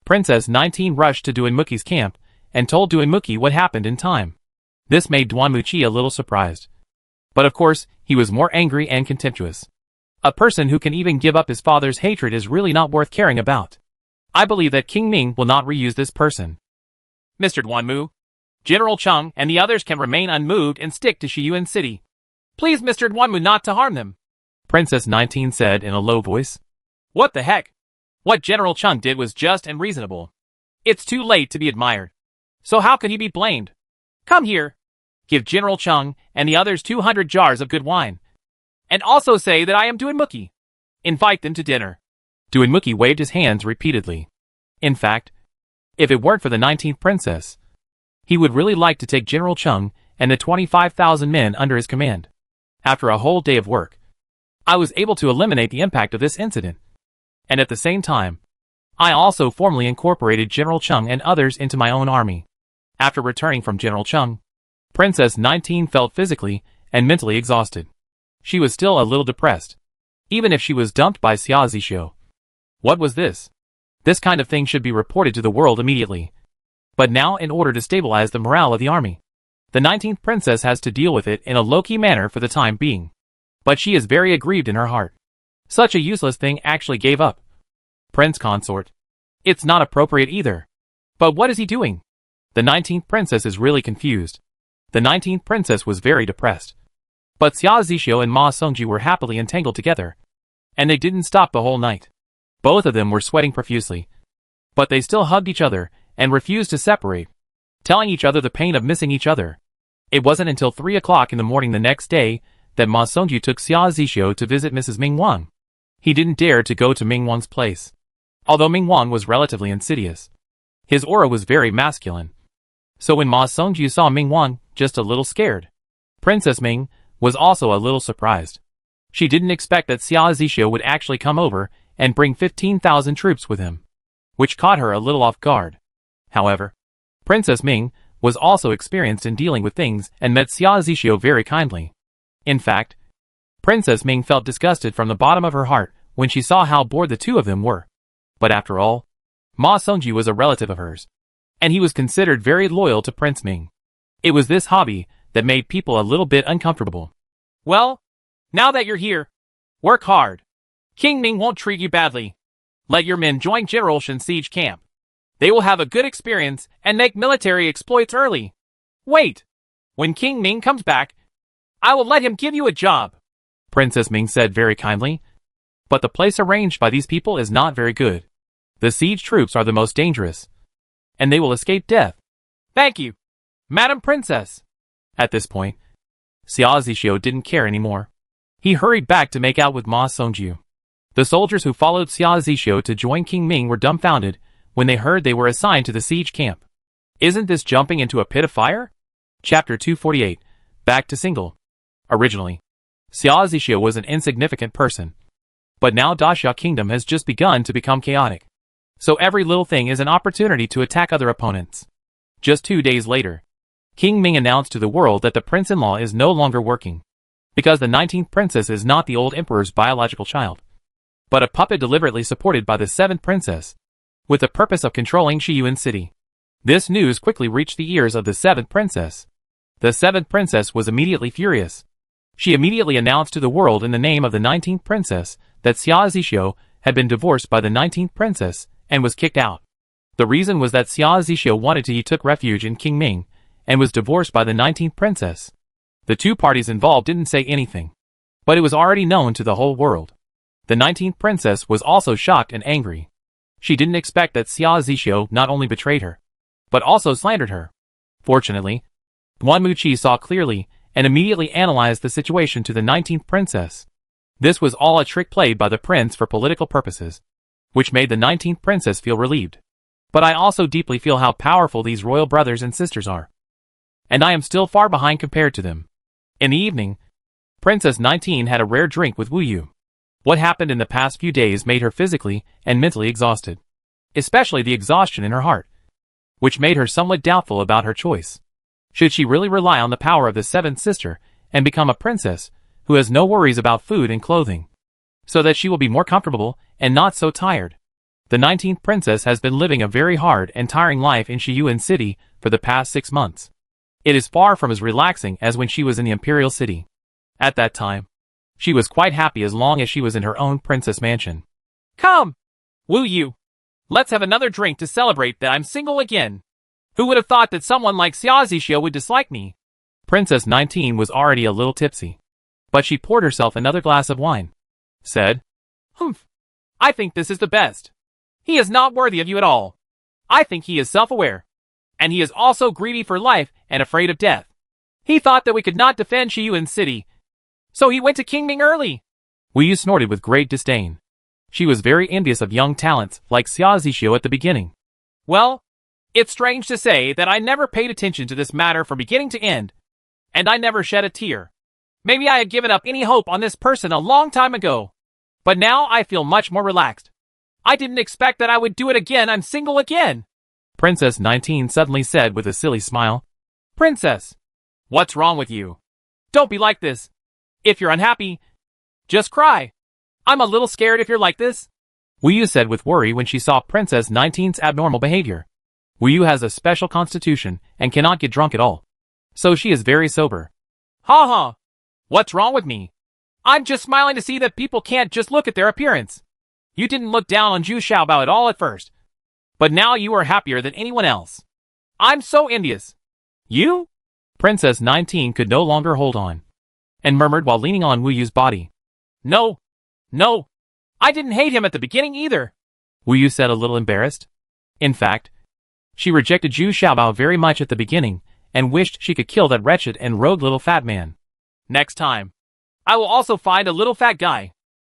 Princess 19 rushed to Duanmuki's camp and told Duanmuki what happened in time. This made Duanmuki a little surprised. But of course, he was more angry and contemptuous. A person who can even give up his father's hatred is really not worth caring about. I believe that King Ming will not reuse this person. Mr. Duanmu, General Chung and the others can remain unmoved and stick to Shiyuan City. Please Mr. Duanmu not to harm them. Princess 19 said in a low voice. What the heck? What General Chung did was just and reasonable. It's too late to be admired. So how can he be blamed? Come here. Give General Chung and the others 200 jars of good wine. And also say that I am Duanmuki. Invite them to dinner. Duanmuki waved his hands repeatedly. In fact, if it weren't for the 19th princess, he would really like to take General Chung and the 25,000 men under his command. After a whole day of work, I was able to eliminate the impact of this incident. And at the same time, I also formally incorporated General Chung and others into my own army. After returning from General Chung, Princess 19 felt physically and mentally exhausted. She was still a little depressed, even if she was dumped by Xia Zixio. What was this? This kind of thing should be reported to the world immediately. But now, in order to stabilize the morale of the army, the 19th princess has to deal with it in a low-key manner for the time being. But she is very aggrieved in her heart. Such a useless thing actually gave up. Prince consort. It's not appropriate either. But what is he doing? The 19th princess is really confused. The 19th princess was very depressed. But Xia Zixio and Ma Songju were happily entangled together. And they didn't stop the whole night. Both of them were sweating profusely. But they still hugged each other and refused to separate, telling each other the pain of missing each other. It wasn't until 3 o'clock in the morning the next day that Ma Songju took Xia Zixio to visit Mrs. Ming Wang. He didn't dare to go to Mingwang's place. Although Mingwang was relatively insidious, his aura was very masculine. So when Ma Songju saw Mingwang, just a little scared. Princess Ming was also a little surprised. She didn't expect that Xia Zixio would actually come over and bring 15,000 troops with him, which caught her a little off guard. However, Princess Ming was also experienced in dealing with things and met Xia Zixio very kindly. In fact, Princess Ming felt disgusted from the bottom of her heart when she saw how bored the two of them were. But after all, Ma Songju was a relative of hers, and he was considered very loyal to Prince Ming. It was this hobby that made people a little bit uncomfortable. Well, now that you're here, work hard. King Ming won't treat you badly. Let your men join General Shen's siege camp. They will have a good experience and make military exploits early. Wait! When King Ming comes back, I will let him give you a job, Princess Ming said very kindly. But the place arranged by these people is not very good. The siege troops are the most dangerous, and they will escape death. Thank you, Madam Princess. At this point, Xia Zixio didn't care anymore. He hurried back to make out with Ma Songju. The soldiers who followed Xia Zixio to join King Ming were dumbfounded when they heard they were assigned to the siege camp. Isn't this jumping into a pit of fire? Chapter 248. Back to single. Originally, Xia Zixio was an insignificant person. But now Daxia Kingdom has just begun to become chaotic. So every little thing is an opportunity to attack other opponents. Just 2 days later, King Ming announced to the world that the prince-in-law is no longer working, because the 19th princess is not the old emperor's biological child, but a puppet deliberately supported by the 7th princess, with the purpose of controlling Shiyuan city. This news quickly reached the ears of the 7th princess. The 7th princess was immediately furious. She immediately announced to the world in the name of the 19th princess that Xia Zixio had been divorced by the 19th princess and was kicked out. The reason was that Xia Zixio wanted to took refuge in King Ming and was divorced by the 19th princess. The two parties involved didn't say anything, but it was already known to the whole world. The 19th princess was also shocked and angry. She didn't expect that Xia Zixio not only betrayed her, but also slandered her. Fortunately, Guan Muqi saw clearly and immediately analyzed the situation to the 19th princess. This was all a trick played by the prince for political purposes, which made the 19th princess feel relieved. But I also deeply feel how powerful these royal brothers and sisters are, and I am still far behind compared to them. In the evening, Princess 19 had a rare drink with Wu Yu. What happened in the past few days made her physically and mentally exhausted, especially the exhaustion in her heart, which made her somewhat doubtful about her choice. Should she really rely on the power of the 7th sister and become a princess who has no worries about food and clothing, so that she will be more comfortable and not so tired? The 19th princess has been living a very hard and tiring life in Shiyuan city for the past 6 months. It is far from as relaxing as when she was in the imperial city. At that time, she was quite happy as long as she was in her own princess mansion. Come, Wu Yu, let's have another drink to celebrate that I'm single again. Who would have thought that someone like Xia Zixio would dislike me? Princess 19 was already a little tipsy, but she poured herself another glass of wine. Said, Humph, I think this is the best. He is not worthy of you at all. I think he is self-aware, and he is also greedy for life and afraid of death. He thought that we could not defend Shiyuan city, so he went to King Ming early. Wu Yu snorted with great disdain. She was very envious of young talents like Xia Zixio at the beginning. Well, it's strange to say that I never paid attention to this matter from beginning to end, and I never shed a tear. Maybe I had given up any hope on this person a long time ago, but now I feel much more relaxed. I didn't expect that I would do it again. I'm single again. Princess 19 suddenly said with a silly smile. Princess, what's wrong with you? Don't be like this. If you're unhappy, just cry. I'm a little scared if you're like this. Wu Yu said with worry when she saw Princess 19's abnormal behavior. Wu Yu has a special constitution and cannot get drunk at all, so she is very sober. Ha ha! What's wrong with me? I'm just smiling to see that people can't just look at their appearance. You didn't look down on Zhu Xiaobao at all at first, but now you are happier than anyone else. I'm so envious. You? Princess 19 could no longer hold on, and murmured while leaning on Wu Yu's body. No, I didn't hate him at the beginning either. Wu Yu said a little embarrassed. In fact, she rejected Zhu Xiaobao very much at the beginning, and wished she could kill that wretched and rogue little fat man. Next time, I will also find a little fat guy.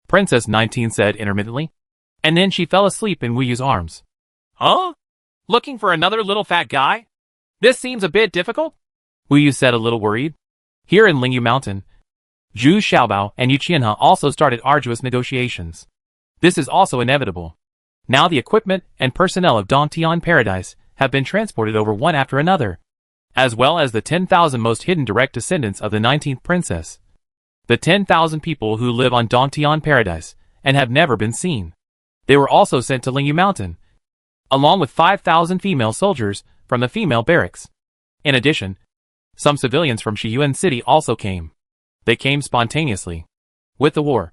Princess 19 said intermittently. And then she fell asleep in Wu Yu's arms. Huh? Looking for another little fat guy? This seems a bit difficult? Wu Yu said a little worried. Here in Lingyu Mountain, Zhu Xiaobao and Yu Qianhe also started arduous negotiations. This is also inevitable. Now the equipment and personnel of Dongtian Paradise have been transported over one after another, as well as the 10,000 most hidden direct descendants of the 19th princess. The 10,000 people who live on Dongtian Paradise and have never been seen. They were also sent to Lingyu Mountain, along with 5,000 female soldiers from the female barracks. In addition, some civilians from Shiyuan City also came. They came spontaneously. With the war,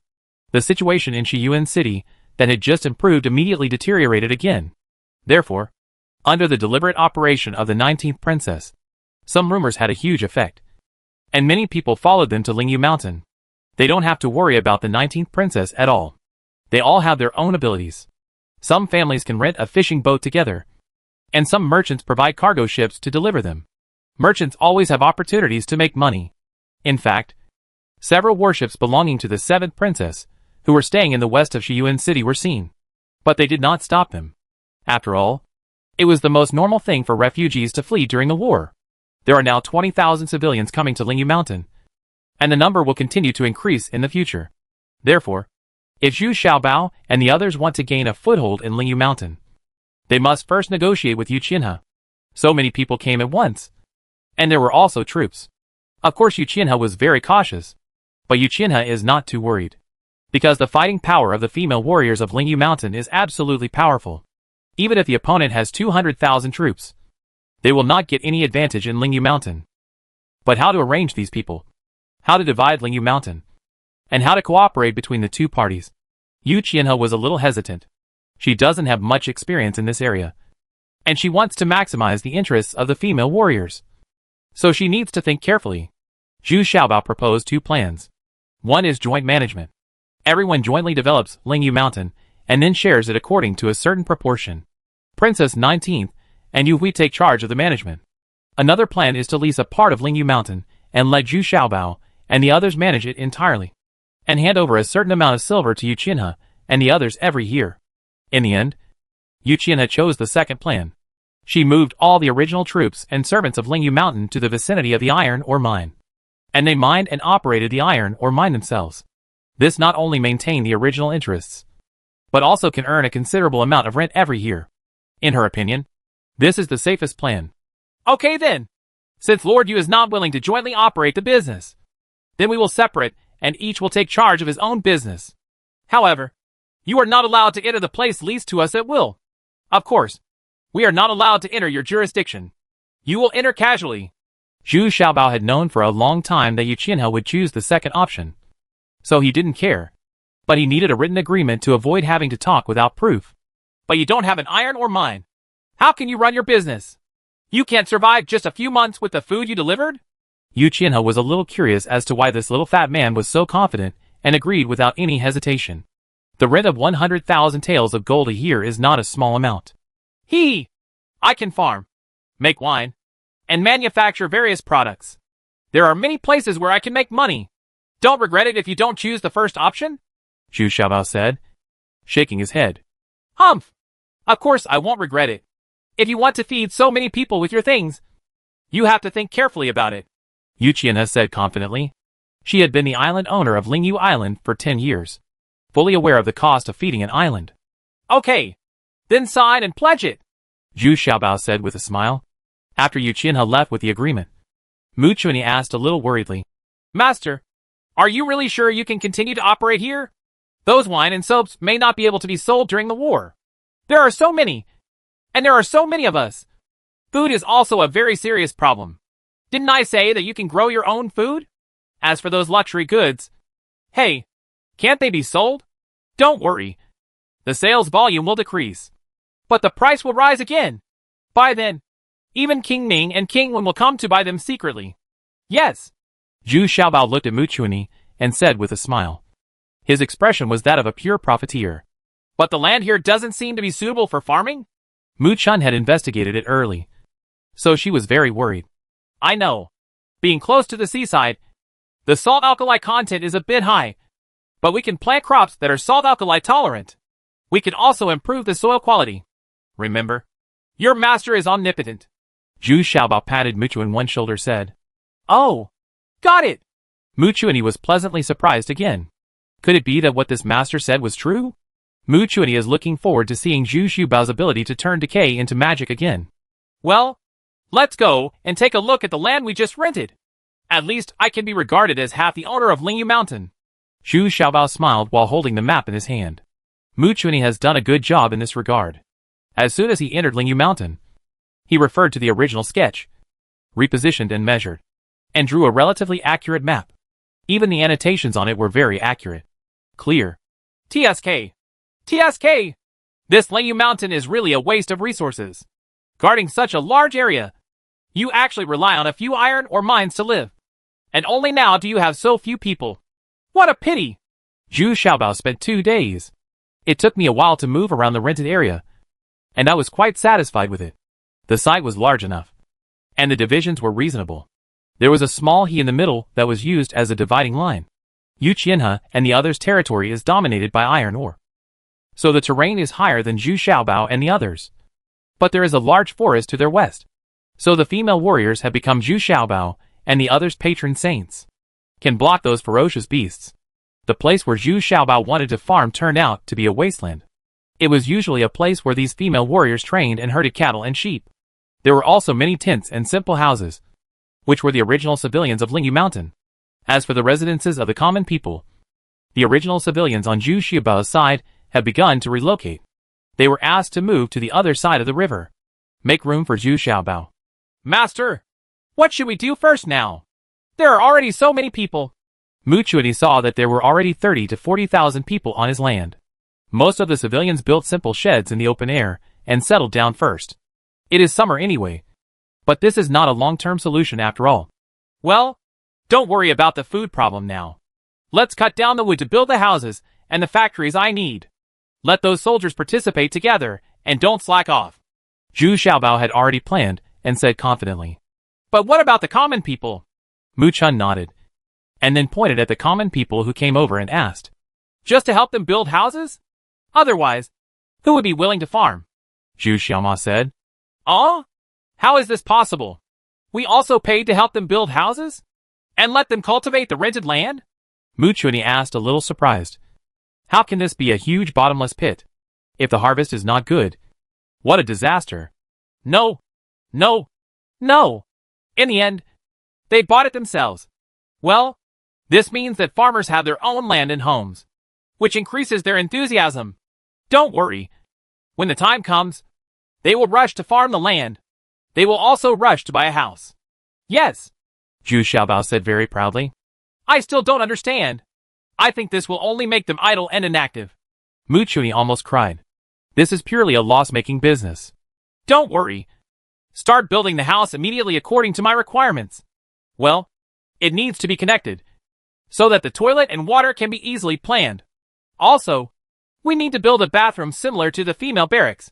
the situation in Shiyuan City that had just improved immediately deteriorated again. Therefore, under the deliberate operation of the 19th princess, some rumors had a huge effect, and many people followed them to Lingyu Mountain. They don't have to worry about the 19th princess at all. They all have their own abilities. Some families can rent a fishing boat together, and some merchants provide cargo ships to deliver them. Merchants always have opportunities to make money. In fact, several warships belonging to the 7th princess, who were staying in the west of Shiyuan City, were seen. But they did not stop them. After all, it was the most normal thing for refugees to flee during the war. There are now 20,000 civilians coming to Lingyu Mountain, and the number will continue to increase in the future. Therefore, if Zhu Xiaobao and the others want to gain a foothold in Lingyu Mountain, they must first negotiate with Yu Qianhe. So many people came at once, and there were also troops. Of course, Yu Qianhe was very cautious, but Yu Qianhe is not too worried, because the fighting power of the female warriors of Lingyu Mountain is absolutely powerful. Even if the opponent has 200,000 troops, they will not get any advantage in Lingyu Mountain. But how to arrange these people? How to divide Lingyu Mountain? And how to cooperate between the two parties? Yu Qianhe was a little hesitant. She doesn't have much experience in this area, and she wants to maximize the interests of the female warriors. So she needs to think carefully. Zhu Xiaobao proposed two plans. One is joint management. Everyone jointly develops Lingyu Mountain, and then shares it according to a certain proportion. Princess 19th and Yu Hui take charge of the management. Another plan is to lease a part of Lingyu Mountain, and let Zhu Xiaobao and the others manage it entirely, and hand over a certain amount of silver to Yu Qianhe and the others every year. In the end, Yu Qianhe chose the second plan. She moved all the original troops and servants of Lingyu Mountain to the vicinity of the iron ore mine, and they mined and operated the iron ore mine themselves. This not only maintained the original interests, but also can earn a considerable amount of rent every year. In her opinion, this is the safest plan. Okay then. Since Lord Yu is not willing to jointly operate the business, then we will separate, and each will take charge of his own business. However, you are not allowed to enter the place leased to us at will. Of course, we are not allowed to enter your jurisdiction. You will enter casually. Zhu Xiaobao had known for a long time that Yu Qianhe would choose the second option, so he didn't care. But he needed a written agreement to avoid having to talk without proof. But you don't have an iron ore mine. How can you run your business? You can't survive just a few months with the food you delivered? Yu Qianhe was a little curious as to why this little fat man was so confident, and agreed without any hesitation. The rent of 100,000 taels of gold a year is not a small amount. I can farm, make wine, and manufacture various products. There are many places where I can make money. Don't regret it if you don't choose the first option? Zhu Xiaobao said, shaking his head. Humph! Of course I won't regret it. If you want to feed so many people with your things, you have to think carefully about it, Yu Qianhe said confidently. She had been the island owner of Lingyu Island for 10 years, fully aware of the cost of feeding an island. Okay, then sign and pledge it, Zhu Xiaobao said with a smile. After Yu Qianhe left with the agreement, Mu Chuanyi asked a little worriedly, Master, are you really sure you can continue to operate here? Those wine and soaps may not be able to be sold during the war. There are so many, and there are so many of us. Food is also a very serious problem. Didn't I say that you can grow your own food? As for those luxury goods, hey, can't they be sold? Don't worry. The sales volume will decrease, but the price will rise again. By then, even King Ming and King Wen will come to buy them secretly. Yes. Zhu Xiaobao looked at Mu Chuanyi and said with a smile. His expression was that of a pure profiteer. But the land here doesn't seem to be suitable for farming? Mu Chun had investigated it early, so she was very worried. I know. Being close to the seaside, the salt alkali content is a bit high. But we can plant crops that are salt-alkali tolerant. We can also improve the soil quality. Remember, your master is omnipotent. Zhu Xiaobao patted Mu Chuan one shoulder said. Oh, got it. Mu Chuan was pleasantly surprised again. Could it be that what this master said was true? Mu Chuan is looking forward to seeing Zhu Xiaobao's ability to turn decay into magic again. Well, let's go and take a look at the land we just rented. At least I can be regarded as half the owner of Lingyu Mountain. Zhu Xiaobao smiled while holding the map in his hand. Mu Chuan has done a good job in this regard. As soon as he entered Lingyu Mountain, he referred to the original sketch, repositioned and measured, and drew a relatively accurate map. Even the annotations on it were very accurate. Clear. TSK. TSK! This Lingyu Mountain is really a waste of resources. Guarding such a large area, you actually rely on a few iron ore mines to live. And only now do you have so few people. What a pity! Zhu Xiaobao spent 2 days. It took me a while to move around the rented area, and I was quite satisfied with it. The site was large enough, and the divisions were reasonable. There was a small he in the middle that was used as a dividing line. Yu Qianhe and the others' territory is dominated by iron ore, so the terrain is higher than Zhu Xiaobao and the others. But there is a large forest to their west, so the female warriors have become Zhu Xiaobao and the others' patron saints. Can block those ferocious beasts. The place where Zhu Xiaobao wanted to farm turned out to be a wasteland. It was usually a place where these female warriors trained and herded cattle and sheep. There were also many tents and simple houses, which were the original civilians of Lingyu Mountain. As for the residences of the common people, the original civilians on Zhu Xiaobao's side have begun to relocate. They were asked to move to the other side of the river. Make room for Zhu Xiaobao. Master, what should we do first now? There are already so many people. Mu Chuan saw that there were already 30 to 40,000 people on his land. Most of the civilians built simple sheds in the open air and settled down first. It is summer anyway, but this is not a long-term solution after all. Well, don't worry about the food problem now. Let's cut down the wood to build the houses and the factories I need. Let those soldiers participate together and don't slack off. Zhu Xiaobao had already planned and said confidently. But what about the common people? Mu Chuan nodded, and then pointed at the common people who came over and asked. Just to help them build houses? Otherwise, who would be willing to farm? Zhu Xiaomao said. Oh? How is this possible? We also paid to help them build houses? And let them cultivate the rented land? Mu Chuan asked, a little surprised. How can this be a huge bottomless pit? If the harvest is not good, what a disaster. No. No. No. In the end, they bought it themselves. Well, this means that farmers have their own land and homes, which increases their enthusiasm. Don't worry. When the time comes, they will rush to farm the land. They will also rush to buy a house. Yes, Zhu Xiaobao said very proudly. I still don't understand. I think this will only make them idle and inactive. Mu Chuan almost cried. This is purely a loss-making business. Don't worry. Start building the house immediately according to my requirements. Well, it needs to be connected, so that the toilet and water can be easily planned. Also, we need to build a bathroom similar to the female barracks.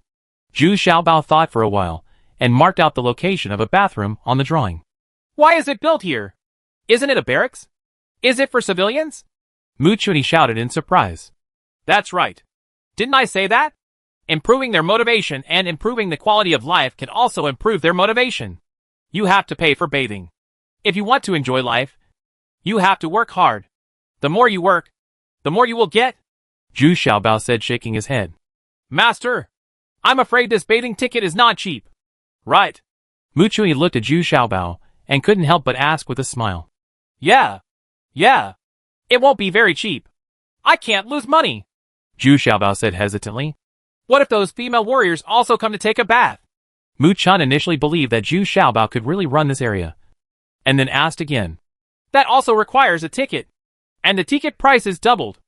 Zhu Xiaobao thought for a while, and marked out the location of a bathroom on the drawing. Why is it built here? Isn't it a barracks? Is it for civilians? Mu Chuan shouted in surprise. That's right. Didn't I say that? Improving their motivation and improving the quality of life can also improve their motivation. You have to pay for bathing. If you want to enjoy life, you have to work hard. The more you work, the more you will get. Zhu Xiaobao said, shaking his head. Master, I'm afraid this bathing ticket is not cheap. Right. Mu Chuan looked at Zhu Xiaobao and couldn't help but ask with a smile. Yeah. It won't be very cheap. I can't lose money. Zhu Xiaobao said hesitantly. What if those female warriors also come to take a bath? Mu Chuan initially believed that Zhu Xiaobao could really run this area, and then asked again. That also requires a ticket, and the ticket price is doubled.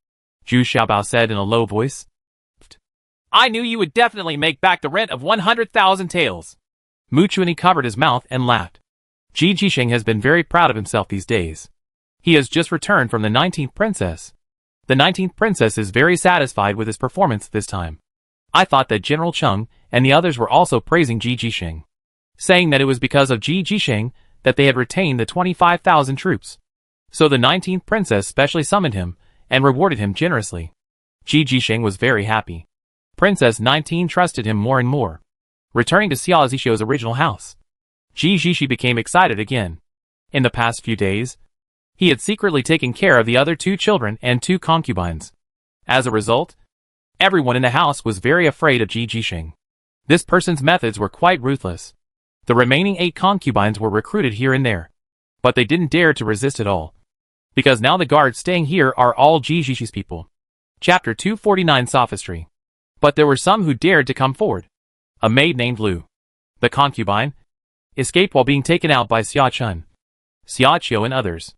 Zhu Xiaobao said in a low voice. I knew you would definitely make back the rent of 100,000 taels. Mu Chuan covered his mouth and laughed. Ji Jisheng has been very proud of himself these days. He has just returned from the 19th princess. The 19th princess is very satisfied with his performance this time. I thought that General Cheng and the others were also praising Ji Jisheng, saying that it was because of Ji Jisheng that they had retained the 25,000 troops. So the 19th princess specially summoned him and rewarded him generously. Ji Jisheng was very happy. Princess 19 trusted him more and more. Returning to Xia Zixio's original house, Ji Jishi became excited again. In the past few days, he had secretly taken care of the other 2 children and 2 concubines. As a result, everyone in the house was very afraid of Ji Jisheng. This person's methods were quite ruthless. The remaining 8 concubines were recruited here and there, but they didn't dare to resist at all, because now the guards staying here are all Ji Jishi's people. Chapter 249 Sophistry. But there were some who dared to come forward. A maid named Lu, the concubine, escaped while being taken out by Xia Chun, Xia Qiu and others.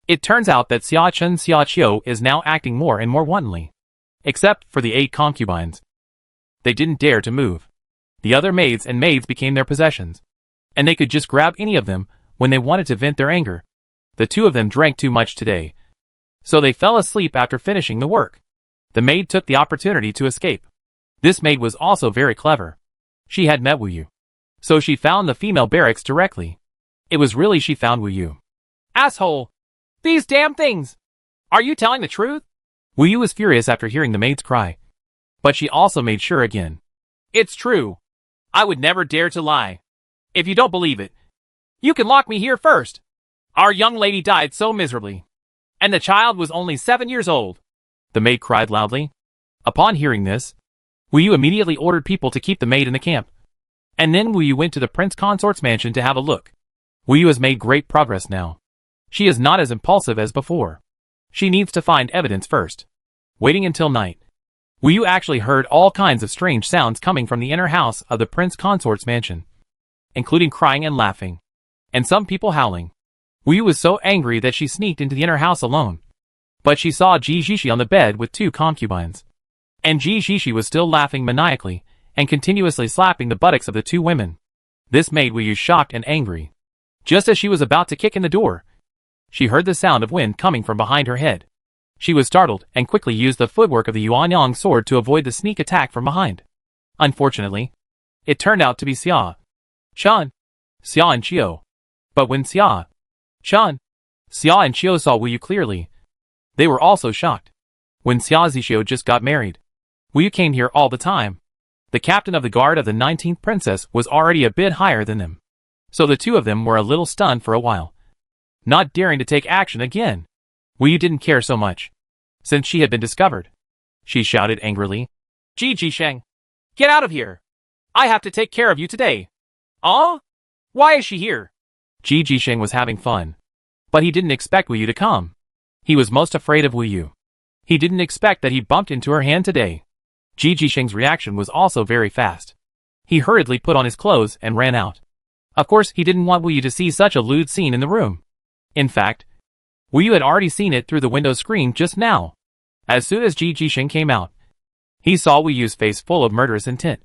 It turns out that Xia Chun Xia Qiu is now acting more and more wantonly. Except for the 8 concubines. They didn't dare to move. The other maids and maids became their possessions, and they could just grab any of them when they wanted to vent their anger. The 2 of them drank too much today, so they fell asleep after finishing the work. The maid took the opportunity to escape. This maid was also very clever. She had met Wu Yu, so she found the female barracks directly. It was really she found Wu Yu. Asshole! These damn things! Are you telling the truth? Wu Yu was furious after hearing the maid's cry, but she also made sure again. It's true. I would never dare to lie. If you don't believe it, you can lock me here first. Our young lady died so miserably, and the child was only 7 years old. The maid cried loudly. Upon hearing this, Wu Yu immediately ordered people to keep the maid in the camp. And then Wu Yu went to the prince consort's mansion to have a look. Wu Yu has made great progress now. She is not as impulsive as before. She needs to find evidence first. Waiting until night, Wu Yu actually heard all kinds of strange sounds coming from the inner house of the prince consort's mansion, including crying and laughing, and some people howling. Wu Yu was so angry that she sneaked into the inner house alone. But she saw Ji Jishi on the bed with 2 concubines. And Ji Jishi was still laughing maniacally and continuously slapping the buttocks of the 2 women. This made Wu Yu shocked and angry. Just as she was about to kick in the door, she heard the sound of wind coming from behind her head. She was startled and quickly used the footwork of the Yuanyang sword to avoid the sneak attack from behind. Unfortunately, it turned out to be Xia Chun, Xia and Qiu. But when Xia Chun, Xia and Qiu saw Wu Yu clearly, they were also shocked. When Xia Zixio just got married, Wu Yu came here all the time. The captain of the guard of the 19th princess was already a bit higher than them, so the 2 of them were a little stunned for a while, not daring to take action again. Wu Yu didn't care so much, since she had been discovered. She shouted angrily, Ji Jisheng, get out of here! I have to take care of you today. Why is she here? Ji Jisheng was having fun, but he didn't expect Wu Yu to come. He was most afraid of Wu Yu. He didn't expect that he bumped into her hand today. Ji Jisheng's reaction was also very fast. He hurriedly put on his clothes and ran out. Of course, he didn't want Wu Yu to see such a lewd scene in the room. In fact, Wu Yu had already seen it through the window screen just now. As soon as Ji Jisheng came out, he saw Wu Yu's face full of murderous intent,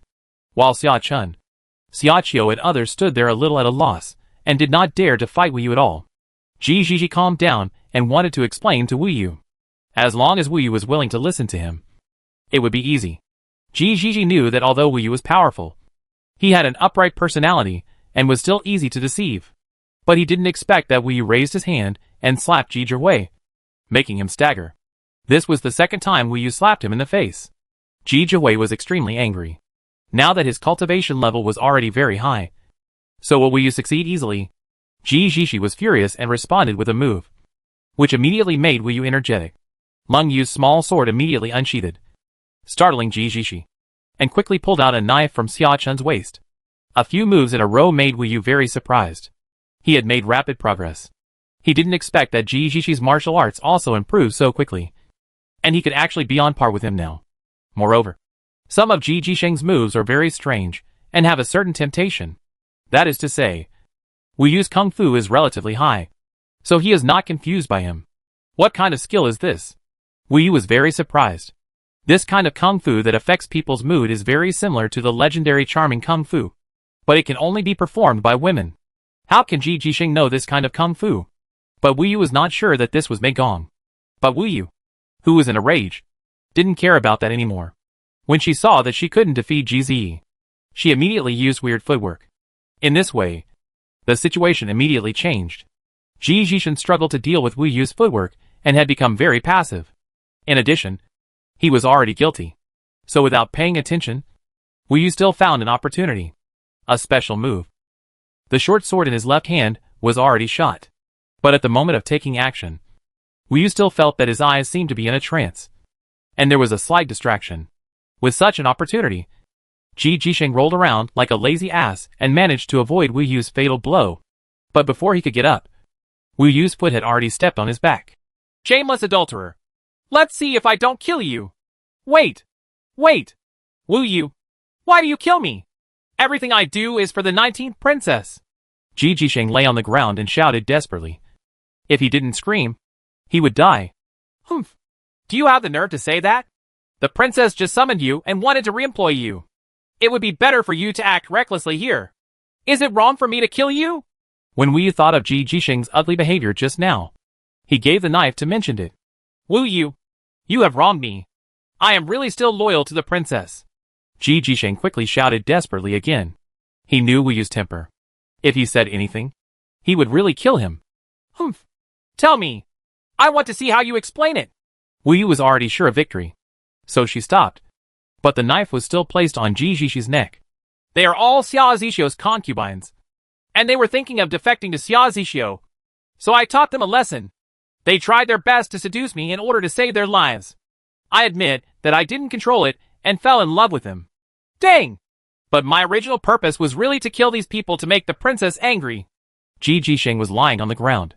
while Xia Chun, Xia Qiu and others stood there a little at a loss, and did not dare to fight Wu Yu at all. Ji Jiji calmed down and wanted to explain to Wu Yu. As long as Wu Yu was willing to listen to him, it would be easy. Ji Jiji knew that although Wu Yu was powerful, he had an upright personality and was still easy to deceive. But he didn't expect that Wu Yu raised his hand and slapped Ji Jihui, making him stagger. This was the 2nd time Wu Yu slapped him in the face. Ji Jihui was extremely angry, now that his cultivation level was already very high. So will Wu Yu succeed easily? Ji Jishi was furious and responded with a move, which immediately made Wu Yu energetic. Leng Yu's small sword immediately unsheathed, startling Ji Jishi, and quickly pulled out a knife from Xia Chun's waist. A few moves in a row made Wu Yu very surprised. He had made rapid progress. He didn't expect that Ji Jishi's martial arts also improved so quickly, and he could actually be on par with him now. Moreover, some of Ji Jisheng's moves are very strange and have a certain temptation. That is to say, Wu Yu's kung fu is relatively high, so he is not confused by him. What kind of skill is this? Wu Yu was very surprised. This kind of kung fu that affects people's mood is very similar to the legendary charming kung fu, but it can only be performed by women. How can Ji Jisheng know this kind of kung fu? But Wu Yu was not sure that this was Mei Gong. But Wu Yu, who was in a rage, didn't care about that anymore. When she saw that she couldn't defeat Ji Ziyi, she immediately used weird footwork. In this way, the situation immediately changed. Ji Jisheng struggled to deal with Wu Yu's footwork and had become very passive. In addition, he was already guilty. So without paying attention, Wu Yu still found an opportunity. A special move. The short sword in his left hand was already shot. But at the moment of taking action, Wu Yu still felt that his eyes seemed to be in a trance. And there was a slight distraction. With such an opportunity, Ji Jisheng rolled around like a lazy ass and managed to avoid Wu Yu's fatal blow. But before he could get up, Wu Yu's foot had already stepped on his back. Shameless adulterer! Let's see if I don't kill you! Wait! Wait! Wu Yu! Why do you kill me? Everything I do is for the 19th princess! Ji Jisheng lay on the ground and shouted desperately. If he didn't scream, he would die. Humph! Do you have the nerve to say that? The princess just summoned you and wanted to reemploy you. It would be better for you to act recklessly here. Is it wrong for me to kill you? When Wu Yu thought of Ji Jisheng's ugly behavior just now, he gave the knife to mention it. Wu Yu, you have wronged me. I am really still loyal to the princess. Ji Jisheng quickly shouted desperately again. He knew Wu Yu's temper. If he said anything, he would really kill him. Humph. Tell me. I want to see how you explain it. Wu Yu was already sure of victory. So she stopped. But the knife was still placed on Ji Jishi's neck. They are all Xia Zixio's concubines. And they were thinking of defecting to Xia Zixio. So I taught them a lesson. They tried their best to seduce me in order to save their lives. I admit that I didn't control it and fell in love with him. Dang! But my original purpose was really to kill these people to make the princess angry. Ji Jisheng was lying on the ground.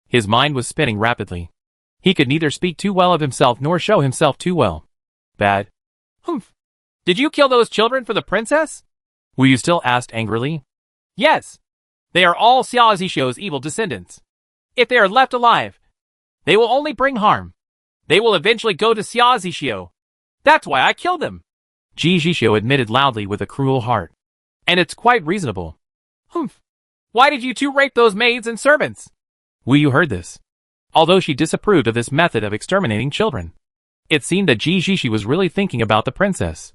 His mind was spinning rapidly. He could neither speak too well of himself nor show himself too well. Bad. Humph. Did you kill those children for the princess? Wu Yu still asked angrily. Yes. They are all Xia Zixio's evil descendants. If they are left alive, they will only bring harm. They will eventually go to Xia Zixio. That's why I killed them. Ji Jishio admitted loudly with a cruel heart. And it's quite reasonable. Humph. Why did you two rape those maids and servants? Wu Yu heard this. Although she disapproved of this method of exterminating children, it seemed that Ji Jishi was really thinking about the princess.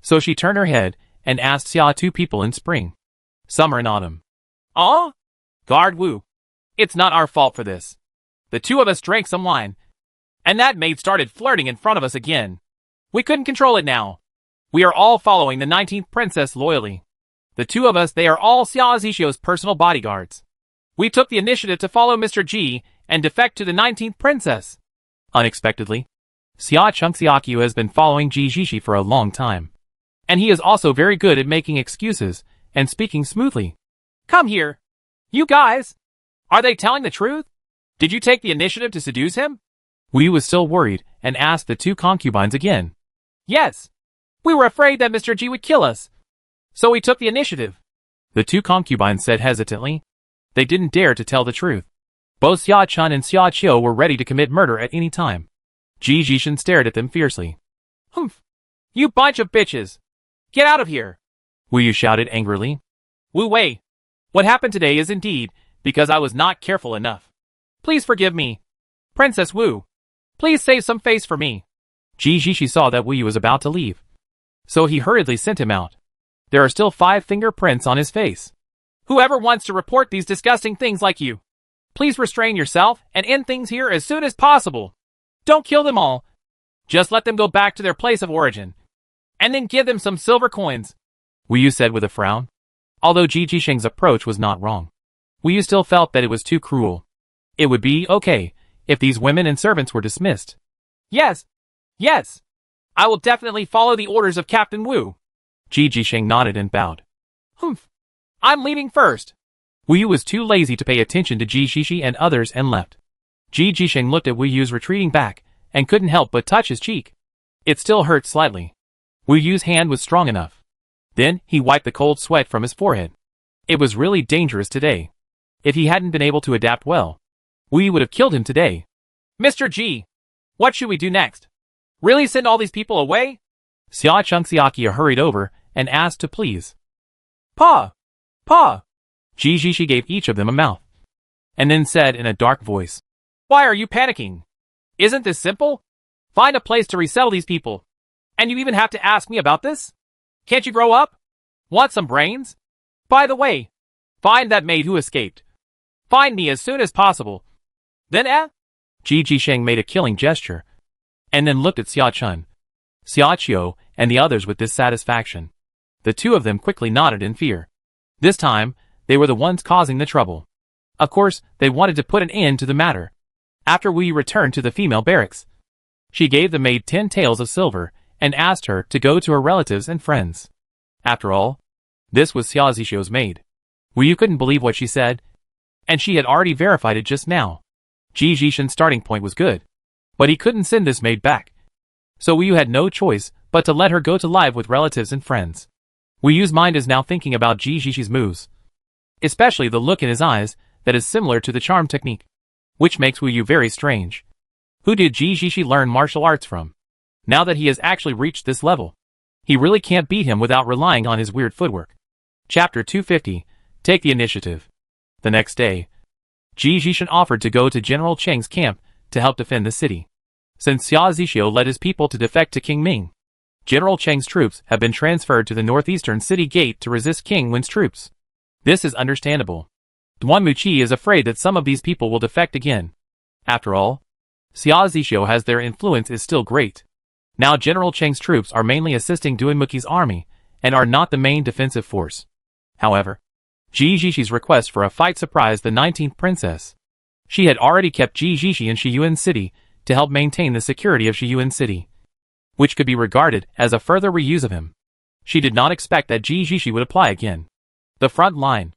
So she turned her head and asked Xia two people in spring, summer and autumn. Ah? Guard Wu. It's not our fault for this. The two of us drank some wine, and that maid started flirting in front of us again. We couldn't control it now. We are all following the 19th princess loyally. The two of us, they are all Xia Zixio's personal bodyguards. We took the initiative to follow Mr. Ji and defect to the 19th princess. Unexpectedly, Xia Chengxiaqiu has been following Ji Jishi for a long time. And he is also very good at making excuses and speaking smoothly. Come here. You guys. Are they telling the truth? Did you take the initiative to seduce him? Wu Yu was still worried and asked the two concubines again. Yes. We were afraid that Mr. Ji would kill us. So we took the initiative. The two concubines said hesitantly. They didn't dare to tell the truth. Both Xia Chun and Xia Qiu were ready to commit murder at any time. Ji Jishin stared at them fiercely. Humph! You bunch of bitches! Get out of here! Wu Yu shouted angrily. Wu Wei! What happened today is indeed because I was not careful enough. Please forgive me. Princess Wu, please save some face for me. Ji Jishi saw that Wu Yu was about to leave. So he hurriedly sent him out. There are still 5 fingerprints on his face. Whoever wants to report these disgusting things like you, please restrain yourself and end things here as soon as possible. Don't kill them all. Just let them go back to their place of origin. And then give them some silver coins. Wu Yu said with a frown. Although Ji Jisheng's approach was not wrong, Wu Yu still felt that it was too cruel. It would be okay if these women and servants were dismissed. Yes. Yes. I will definitely follow the orders of Captain Wu. Ji Jisheng nodded and bowed. Humph. I'm leaving first. Wu Yu was too lazy to pay attention to Ji Jishi and others and left. Ji Jisheng looked at Wu Yu's retreating back and couldn't help but touch his cheek. It still hurt slightly. Wu Yu's hand was strong enough. Then he wiped the cold sweat from his forehead. It was really dangerous today. If he hadn't been able to adapt well, Wu Yu would have killed him today. Mr. Ji, what should we do next? Really send all these people away? Xia Chengxiaqiu hurried over and asked to please. Pa! Pa! Ji Jishi gave each of them a mouth, and then said in a dark voice, Why are you panicking? Isn't this simple? Find a place to resettle these people. And you even have to ask me about this? Can't you grow up? Want some brains? By the way, find that maid who escaped. Find me as soon as possible. Then Ji Jisheng made a killing gesture, and then looked at Xia Chun, Xia Qiu, and the others with dissatisfaction. The two of them quickly nodded in fear. This time, they were the ones causing the trouble. Of course, they wanted to put an end to the matter. After we returned to the female barracks, she gave the maid 10 taels of silver and asked her to go to her relatives and friends. After all, this was Xia Zishou's maid. Wu Yu couldn't believe what she said, and she had already verified it just now. Ji Jishin's starting point was good, but he couldn't send this maid back. So Wu Yu had no choice but to let her go to live with relatives and friends. Wu Yu's mind is now thinking about Ji Jishi's moves, especially the look in his eyes that is similar to the charm technique, which makes Wu Yu very strange. Who did Ji Jishi learn martial arts from? Now that he has actually reached this level, he really can't beat him without relying on his weird footwork. Chapter 250, Take the Initiative. The next day, Ji Jishin offered to go to General Cheng's camp to help defend the city. Since Xia Zishou led his people to defect to King Ming, General Cheng's troops have been transferred to the northeastern city gate to resist King Wen's troops. This is understandable. Duan Muqi is afraid that some of these people will defect again. After all, Xia Zishou has their influence is still great. Now General Cheng's troops are mainly assisting Duan Muqi's army and are not the main defensive force. However, Ji Jishi's request for a fight surprised the 19th princess. She had already kept Ji Jishi in Shiyuan City to help maintain the security of Shiyuan City, which could be regarded as a further reuse of him. She did not expect that Ji Jishi would apply again. The front line.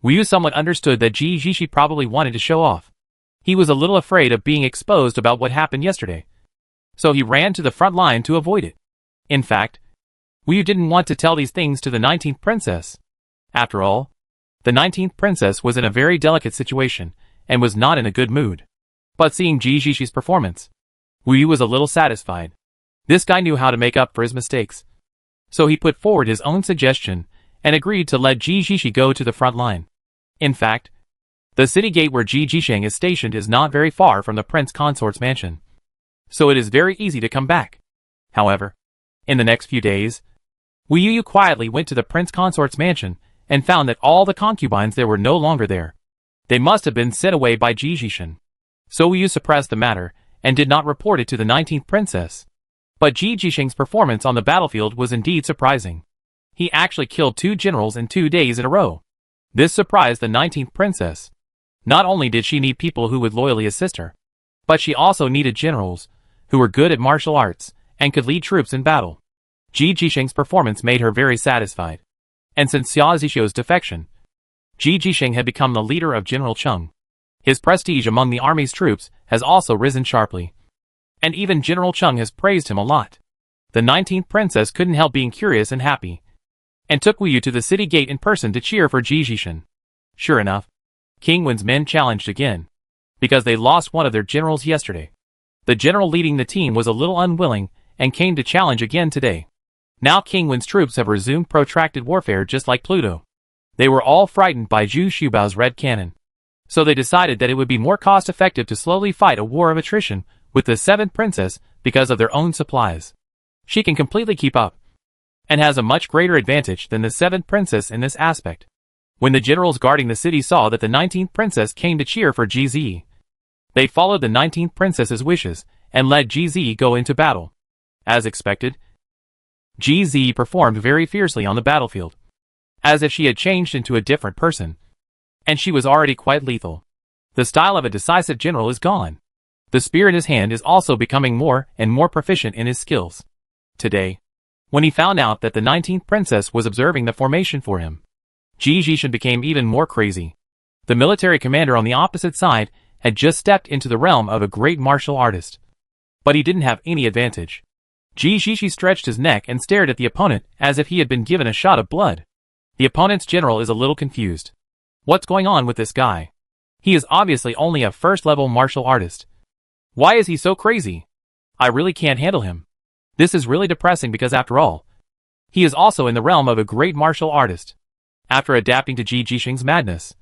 Wu Yu somewhat understood that Ji Jishi probably wanted to show off. He was a little afraid of being exposed about what happened yesterday, so he ran to the front line to avoid it. In fact, Wu Yu didn't want to tell these things to the 19th princess. After all, the 19th princess was in a very delicate situation and was not in a good mood. But seeing Ji Jishi's performance, Wu Yu was a little satisfied. This guy knew how to make up for his mistakes. So he put forward his own suggestion and agreed to let Ji Jishi go to the front line. In fact, the city gate where Ji Jisheng is stationed is not very far from the prince consort's mansion, so it is very easy to come back. However, in the next few days, Wu Yu quietly went to the prince consort's mansion and found that all the concubines there were no longer there. They must have been sent away by Ji Jishin. So Wu Yu suppressed the matter and did not report it to the 19th princess. But Ji Jisheng's performance on the battlefield was indeed surprising. He actually killed 2 generals in 2 days in a row. This surprised the 19th princess. Not only did she need people who would loyally assist her, but she also needed generals who were good at martial arts and could lead troops in battle. Ji Jisheng's performance made her very satisfied. And since Xia Zishou's defection, Ji Jisheng had become the leader of General Cheng. His prestige among the army's troops has also risen sharply. And even General Cheng has praised him a lot. The 19th princess couldn't help being curious and happy, and took Wu Yu to the city gate in person to cheer for Ji Jishin. Sure enough, King Wen's men challenged again, because they lost one of their generals yesterday. The general leading the team was a little unwilling and came to challenge again today. Now King Wen's troops have resumed protracted warfare just like Pluto. They were all frightened by Zhu Xubao's red cannon. So they decided that it would be more cost-effective to slowly fight a war of attrition with the 7th princess because of their own supplies. She can completely keep up, and has a much greater advantage than the 7th princess in this aspect. When the generals guarding the city saw that the 19th princess came to cheer for GZ, they followed the 19th princess's wishes and let GZ go into battle. As expected, GZ performed very fiercely on the battlefield, as if she had changed into a different person, and she was already quite lethal. The style of a decisive general is gone. The spear in his hand is also becoming more and more proficient in his skills. Today, when he found out that the 19th princess was observing the formation for him, Ji Jishin became even more crazy. The military commander on the opposite side had just stepped into the realm of a great martial artist, but he didn't have any advantage. Ji Jishin stretched his neck and stared at the opponent as if he had been given a shot of blood. The opponent's general is a little confused. What's going on with this guy? He is obviously only a first-level martial artist. Why is he so crazy? I really can't handle him. This is really depressing because after all, he is also in the realm of a great martial artist. After adapting to Ji Jishing's madness,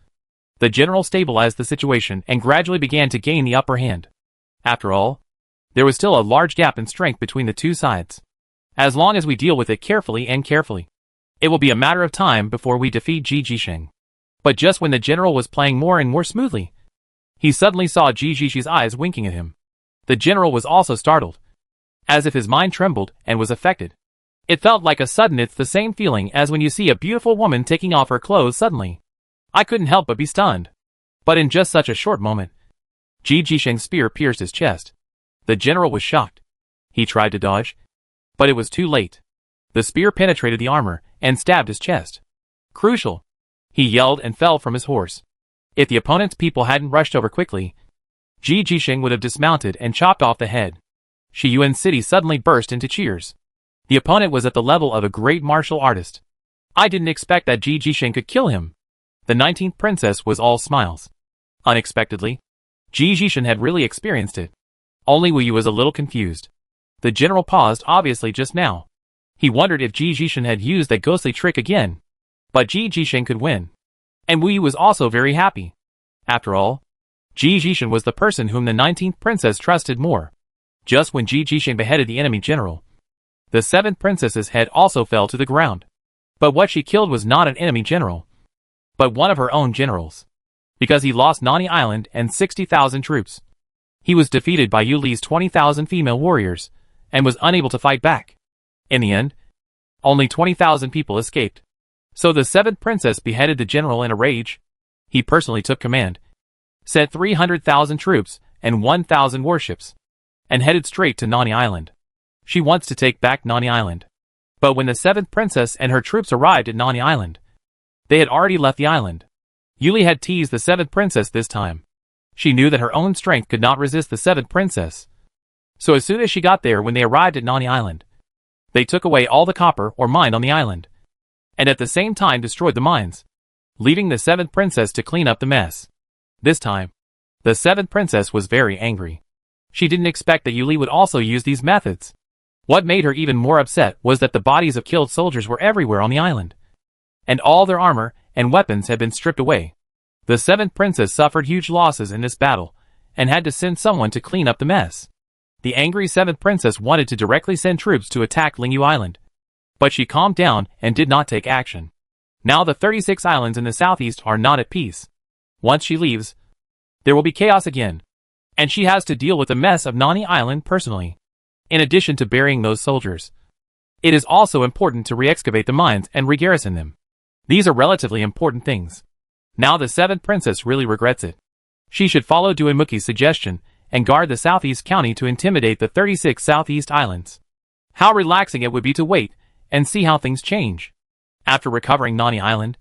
the general stabilized the situation and gradually began to gain the upper hand. After all, there was still a large gap in strength between the two sides. As long as we deal with it carefully, it will be a matter of time before we defeat Ji Jishing. But just when the general was playing more and more smoothly, he suddenly saw Ji Jishi's eyes winking at him. The general was also startled. as if his mind trembled and was affected. It felt like a sudden it's the same feeling as when you see a beautiful woman taking off her clothes suddenly. I couldn't help but be stunned. But in just such a short moment, Ji Jisheng's spear pierced his chest. The general was shocked. He tried to dodge, but it was too late. The spear penetrated the armor and stabbed his chest. Crucial! He yelled and fell from his horse. If the opponent's people hadn't rushed over quickly, Ji Jisheng would have dismounted and chopped off the head. Shiyuan City suddenly burst into cheers. The opponent was at the level of a great martial artist. I didn't expect that Ji Jisheng could kill him. The 19th princess was all smiles. Unexpectedly, Ji Jisheng had really experienced it. Only Wu Yu was a little confused. The general paused obviously just now. He wondered if Ji Jisheng had used that ghostly trick again. But Ji Jisheng could win. And Wu Yu was also very happy. After all, Ji Jisheng was the person whom the 19th princess trusted more. Just when Ji Jisheng beheaded the enemy general, the 7th princess's head also fell to the ground. But what she killed was not an enemy general, but one of her own generals. Because he lost Nani Island and 60,000 troops. He was defeated by Yu Li's 20,000 female warriors, and was unable to fight back. In the end, only 20,000 people escaped. So the 7th princess beheaded the general in a rage. He personally took command, sent 300,000 troops and 1,000 warships, and headed straight to Nani Island. She wants to take back Nani Island. But when the 7th princess and her troops arrived at Nani Island, they had already left the island. Yu Li had teased the 7th princess this time. She knew that her own strength could not resist the 7th princess. So as soon as she got there when they arrived at Nani Island, they took away all the copper or mined on the island, and at the same time destroyed the mines, leaving the 7th princess to clean up the mess. This time, the 7th princess was very angry. She didn't expect that Yu Li would also use these methods. What made her even more upset was that the bodies of killed soldiers were everywhere on the island, and all their armor and weapons had been stripped away. The 7th princess suffered huge losses in this battle, and had to send someone to clean up the mess. The angry 7th princess wanted to directly send troops to attack Lingyu Island, but she calmed down and did not take action. Now the 36 islands in the southeast are not at peace. Once she leaves, there will be chaos again, and she has to deal with the mess of Nani Island personally. In addition to burying those soldiers, it is also important to re-excavate the mines and re-garrison them. These are relatively important things. Now the 7th princess really regrets it. She should follow Duanmuki's suggestion and guard the southeast county to intimidate the 36 southeast islands. How relaxing it would be to wait and see how things change. After recovering Nani Island,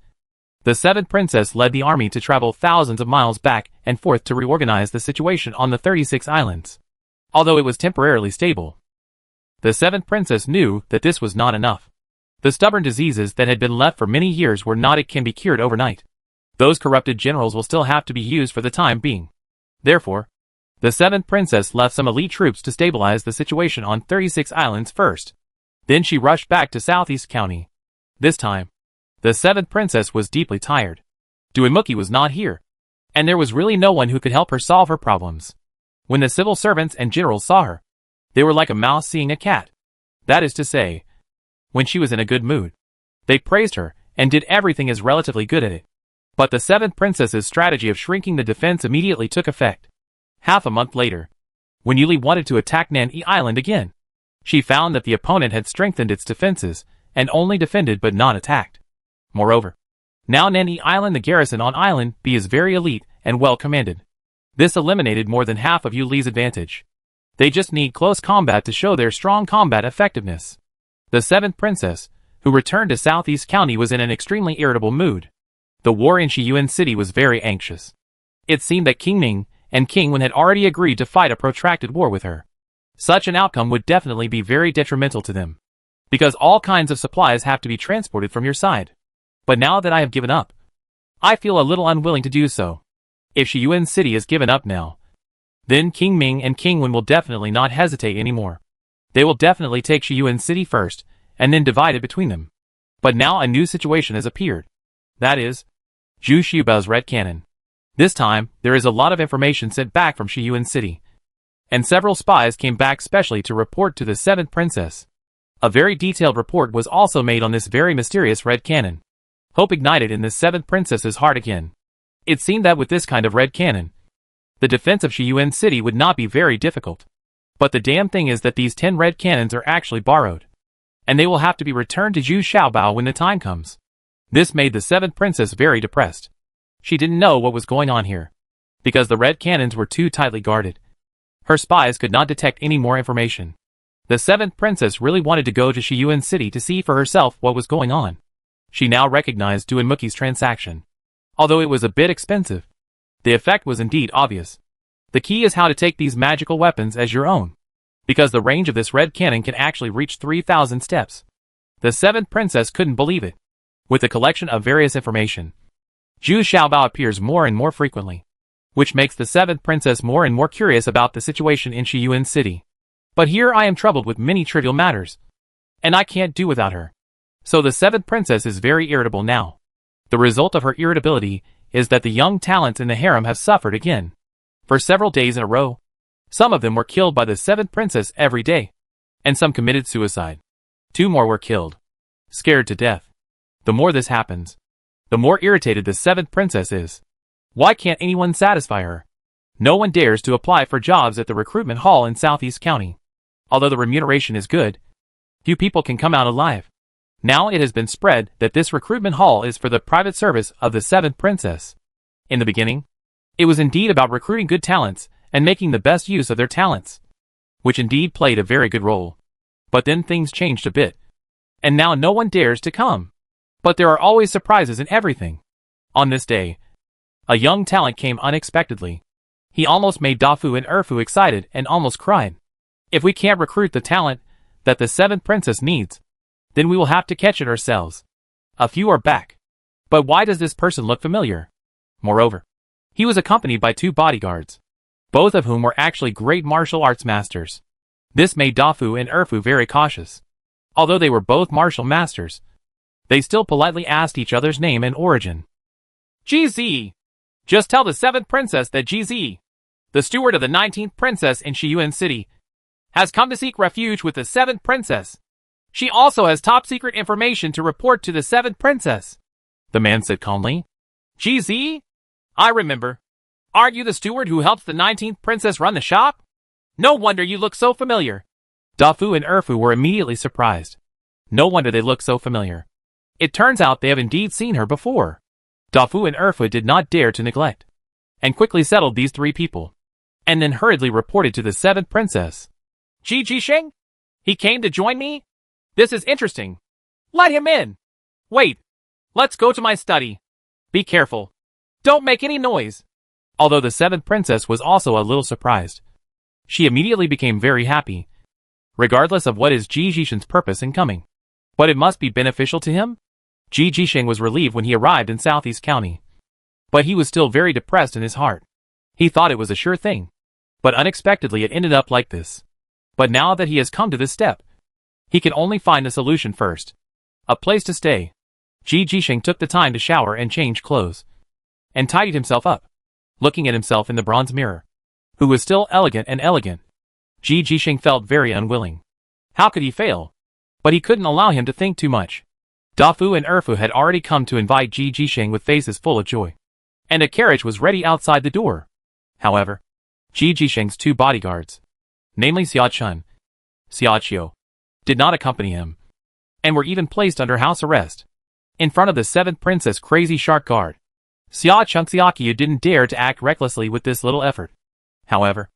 the 7th princess led the army to travel thousands of miles back and forth to reorganize the situation on the 36 islands. Although it was temporarily stable, the 7th princess knew that this was not enough. The stubborn diseases that had been left for many years were not it can be cured overnight. Those corrupted generals will still have to be used for the time being. Therefore, the 7th princess left some elite troops to stabilize the situation on 36 islands first. Then she rushed back to Southeast County. This time, the 7th princess was deeply tired. Duanmuki was not here, and there was really no one who could help her solve her problems. When the civil servants and generals saw her, they were like a mouse seeing a cat. That is to say, when she was in a good mood, they praised her and did everything as relatively good at it. But the 7th princess's strategy of shrinking the defense immediately took effect. Half a month later, when Yu Li wanted to attack Nanyi Island again, she found that the opponent had strengthened its defenses and only defended but not attacked. Moreover, now Nanyi Island, the garrison on Island B, is very elite and well commanded. This eliminated more than half of Yu Li's advantage. They just need close combat to show their strong combat effectiveness. The 7th princess, who returned to Southeast County, was in an extremely irritable mood. The war in Shiyuan City was very anxious. It seemed that King Ming and King Wen had already agreed to fight a protracted war with her. Such an outcome would definitely be very detrimental to them, because all kinds of supplies have to be transported from your side. But now that I have given up, I feel a little unwilling to do so. If Shiyuan City is given up now, then King Ming and King Wen will definitely not hesitate anymore. They will definitely take Shiyuan City first, and then divide it between them. But now a new situation has appeared. That is, Zhu Xiubao's Red Cannon. This time, there is a lot of information sent back from Shiyuan City, and several spies came back specially to report to the 7th princess. A very detailed report was also made on this very mysterious Red Cannon. Hope ignited in the 7th princess's heart again. It seemed that with this kind of red cannon, the defense of Shiyuan City would not be very difficult. But the damn thing is that these 10 red cannons are actually borrowed, and they will have to be returned to Zhu Xiaobao when the time comes. This made the 7th princess very depressed. She didn't know what was going on here, because the red cannons were too tightly guarded. Her spies could not detect any more information. The 7th princess really wanted to go to Shiyuan City to see for herself what was going on. She now recognized Duanmuki's transaction. Although it was a bit expensive, the effect was indeed obvious. The key is how to take these magical weapons as your own, because the range of this red cannon can actually reach 3,000 steps. The 7th princess couldn't believe it. With the collection of various information, Zhu Xiaobao appears more and more frequently, which makes the 7th princess more and more curious about the situation in Shiyuan City. But here I am troubled with many trivial matters, and I can't do without her. So the 7th princess is very irritable now. The result of her irritability is that the young talents in the harem have suffered again. For several days in a row, some of them were killed by the 7th princess every day, and some committed suicide. 2 more were killed, scared to death. The more this happens, the more irritated the 7th princess is. Why can't anyone satisfy her? No one dares to apply for jobs at the recruitment hall in Southeast County. Although the remuneration is good, few people can come out alive. Now it has been spread that this recruitment hall is for the private service of the 7th princess. In the beginning, it was indeed about recruiting good talents and making the best use of their talents, which indeed played a very good role. But then things changed a bit, and now no one dares to come. But there are always surprises in everything. On this day, a young talent came unexpectedly. He almost made Dafu and Erfu excited and almost cried. If we can't recruit the talent that the 7th princess needs, then we will have to catch it ourselves. A few are back. But why does this person look familiar? Moreover, he was accompanied by 2 bodyguards, both of whom were actually great martial arts masters. This made Dafu and Erfu very cautious. Although they were both martial masters, they still politely asked each other's name and origin. GZ! Just tell the 7th princess that GZ, the steward of the 19th princess in Shiyuan City, has come to seek refuge with the 7th princess. She also has top-secret information to report to the 7th princess, the man said calmly. GZ? I remember. Aren't you the steward who helps the 19th princess run the shop? No wonder you look so familiar. Dafu and Erfu were immediately surprised. No wonder they look so familiar. It turns out they have indeed seen her before. Dafu and Erfu did not dare to neglect, and quickly settled these 3 people, and then hurriedly reported to the 7th princess. Ji Jisheng? He came to join me? This is interesting. Let him in. Wait. Let's go to my study. Be careful. Don't make any noise. Although the 7th princess was also a little surprised, she immediately became very happy, regardless of what is Ji Jisheng's purpose in coming. But it must be beneficial to him? Ji Jisheng was relieved when he arrived in Southeast County. But he was still very depressed in his heart. He thought it was a sure thing. But unexpectedly it ended up like this. But now that he has come to this step, he can only find a solution first. A place to stay. Ji Jisheng took the time to shower and change clothes, and tidied himself up, looking at himself in the bronze mirror, who was still elegant. Ji Jisheng felt very unwilling. How could he fail? But he couldn't allow him to think too much. Dafu and Erfu had already come to invite Ji Jisheng with faces full of joy, and a carriage was ready outside the door. However, Ji Jisheng's 2 bodyguards, namely Xia Chun, Xia Qiu, did not accompany him, and were even placed under house arrest. In front of the 7th princess crazy shark guard, Xia Chun Xia Qiu didn't dare to act recklessly with this little effort. However,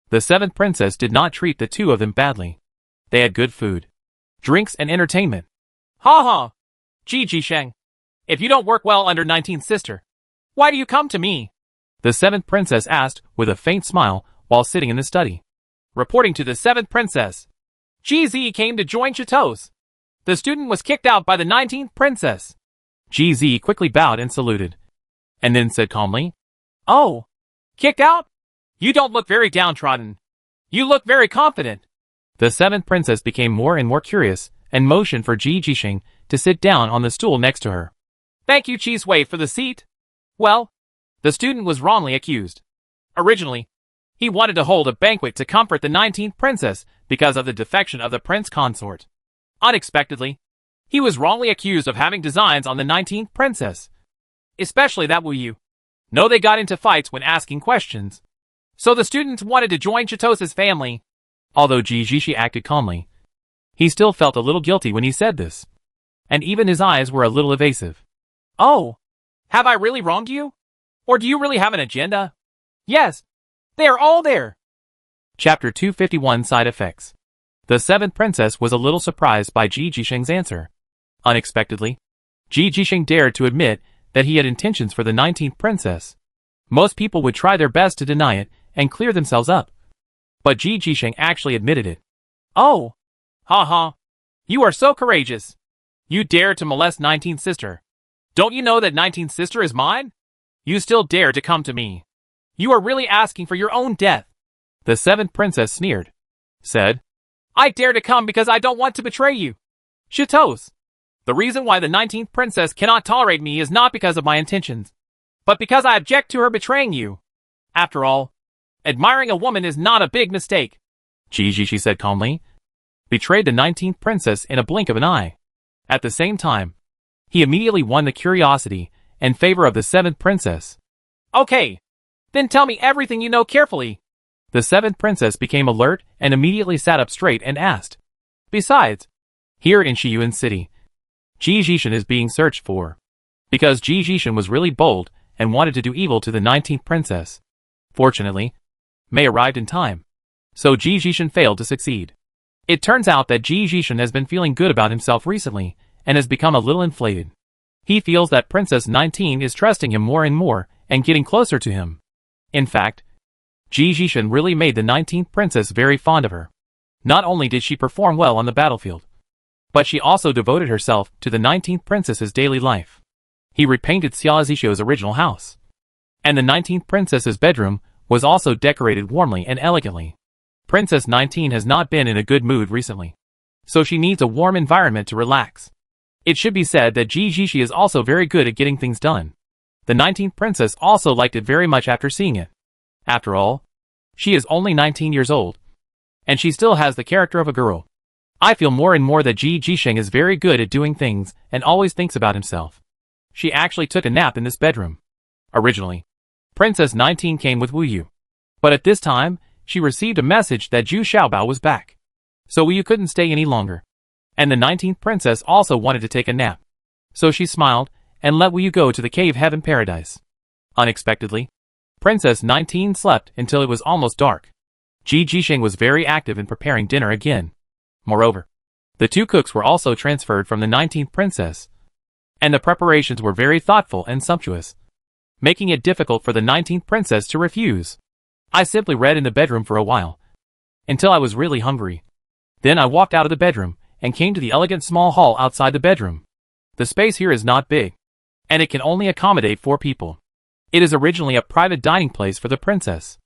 the 7th princess did not treat the 2 of them badly. They had good food, drinks and entertainment. Ha ha! Ji Jisheng, if you don't work well under 19th sister, why do you come to me? The 7th princess asked with a faint smile while sitting in the study. Reporting to the 7th princess, GZ came to join Chateau's. The student was kicked out by the 19th princess. GZ quickly bowed and saluted, and then said calmly, Oh, kicked out? You don't look very downtrodden. You look very confident. The 7th princess became more and more curious and motioned for Ji Jisheng to sit down on the stool next to her. Thank you, Cheese Wei, for the seat. Well, the student was wrongly accused. Originally, he wanted to hold a banquet to comfort the 19th princess because of the defection of the prince consort. Unexpectedly, he was wrongly accused of having designs on the 19th princess, especially that Wu Yu. No, they got into fights when asking questions. So the students wanted to join Chitos's family, Although Jijishi acted calmly, he still felt a little guilty when he said this. And even his eyes were a little evasive. Oh, have I really wronged you? Or do you really have an agenda? Yes, they are all there. Chapter 251 Side Effects. The seventh princess was a little surprised by Ji Jisheng's answer. Unexpectedly, Ji Jisheng dared to admit that he had intentions for the 19th princess. Most people would try their best to deny it and clear themselves up. But Ji Jisheng actually admitted it. Oh, haha, you are so courageous. You dare to molest 19th sister. Don't you know that 19th sister is mine? You still dare to come to me. You are really asking for your own death. The 7th princess sneered. Said, I dare to come because I don't want to betray you. Chitos. The reason why the 19th princess cannot tolerate me is not because of my intentions, but because I object to her betraying you. After all, admiring a woman is not a big mistake. Jijishi said calmly. Betrayed the 19th princess in a blink of an eye. At the same time, he immediately won the curiosity and favor of the 7th princess. Okay, then tell me everything you know carefully. The 7th princess became alert and immediately sat up straight and asked. Besides, here in Shiyuan City, Ji Jishen is being searched for. Because Ji Jishen was really bold and wanted to do evil to the 19th princess. Fortunately, Mei arrived in time, so Ji Jishen failed to succeed. It turns out that Ji Jishen has been feeling good about himself recently and has become a little inflated. He feels that Princess 19 is trusting him more and more and getting closer to him. In fact, Ji Jishen really made the 19th princess very fond of her. Not only did she perform well on the battlefield, but she also devoted herself to the 19th princess's daily life. He repainted Xia Zixio's original house. And the 19th princess's bedroom was also decorated warmly and elegantly. Princess 19 has not been in a good mood recently, so she needs a warm environment to relax. It should be said that Ji Jishi is also very good at getting things done. The 19th princess also liked it very much after seeing it. After all, she is only 19 years old, and she still has the character of a girl. I feel more and more that Ji Jisheng is very good at doing things and always thinks about himself. She actually took a nap in this bedroom. Originally, Princess 19 came with Wu Yu, but at this time, she received a message that Zhu Xiaobao was back. So Wu Yu couldn't stay any longer. And the 19th princess also wanted to take a nap. So she smiled and let Wu Yu go to the cave heaven paradise. Unexpectedly, Princess 19 slept until it was almost dark. Ji Jisheng was very active in preparing dinner again. Moreover, the 2 cooks were also transferred from the 19th princess. And the preparations were very thoughtful and sumptuous, making it difficult for the 19th princess to refuse. I simply read in the bedroom for a while, until I was really hungry. Then I walked out of the bedroom and came to the elegant small hall outside the bedroom. The space here is not big, and it can only accommodate 4 people. It is originally a private dining place for the princess.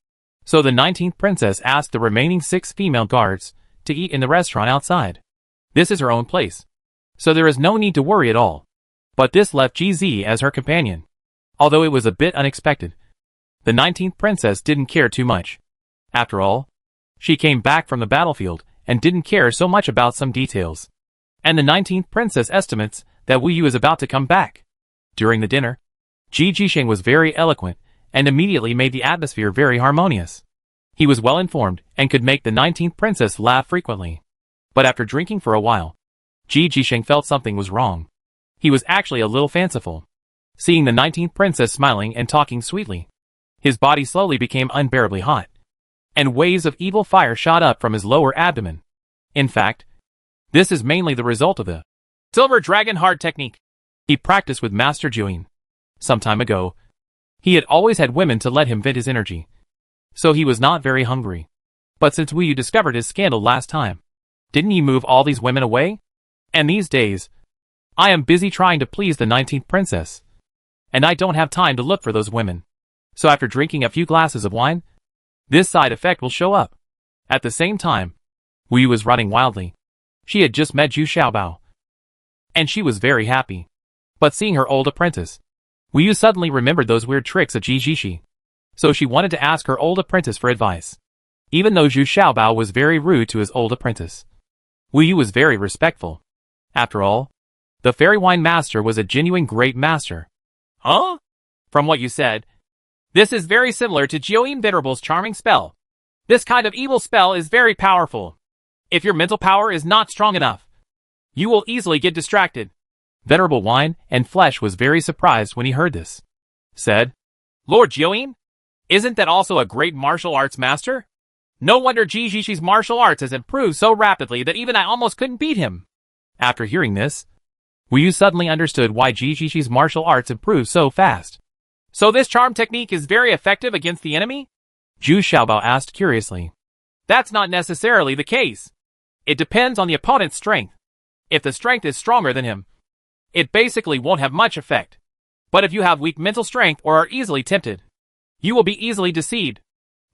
So the 19th princess asked the remaining 6 female guards to eat in the restaurant outside. This is her own place, so there is no need to worry at all. But this left GZ as her companion. Although it was a bit unexpected, the 19th princess didn't care too much. After all, she came back from the battlefield and didn't care so much about some details. And the 19th princess estimates that Wu Yu is about to come back. During the dinner, Ji Jisheng was very eloquent and immediately made the atmosphere very harmonious. He was well informed and could make the 19th princess laugh frequently. But after drinking for a while, Ji Jisheng felt something was wrong. He was actually a little fanciful. Seeing the 19th princess smiling and talking sweetly, his body slowly became unbearably hot, and waves of evil fire shot up from his lower abdomen. In fact, this is mainly the result of the Silver Dragon Heart technique he practiced with Master Juin. Some time ago, he had always had women to let him vent his energy, so he was not very hungry. But since Wu Yu discovered his scandal last time, didn't he move all these women away? And these days, I am busy trying to please the 19th princess, and I don't have time to look for those women. So after drinking a few glasses of wine, this side effect will show up. At the same time, Wu Yu was running wildly. She had just met Zhu Xiaobao, and she was very happy. But seeing her old apprentice, Wu Yu suddenly remembered those weird tricks of Ji Jishi. So she wanted to ask her old apprentice for advice. Even though Zhu Xiaobao was very rude to his old apprentice, Wu Yu was very respectful. After all, the fairy wine master was a genuine great master. Huh? From what you said, this is very similar to Jiuyin Venerable's charming spell. This kind of evil spell is very powerful. If your mental power is not strong enough, you will easily get distracted. Venerable Wine and Flesh was very surprised when he heard this. Said, Lord Join? Isn't that also a great martial arts master? No wonder Jijishi's martial arts has improved so rapidly that even I almost couldn't beat him. After hearing this, Wu suddenly understood why Jijishi's martial arts improved so fast. So this charm technique is very effective against the enemy? Zhu Xiaobao asked curiously. That's not necessarily the case. It depends on the opponent's strength. If the strength is stronger than him, it basically won't have much effect. But if you have weak mental strength or are easily tempted, you will be easily deceived.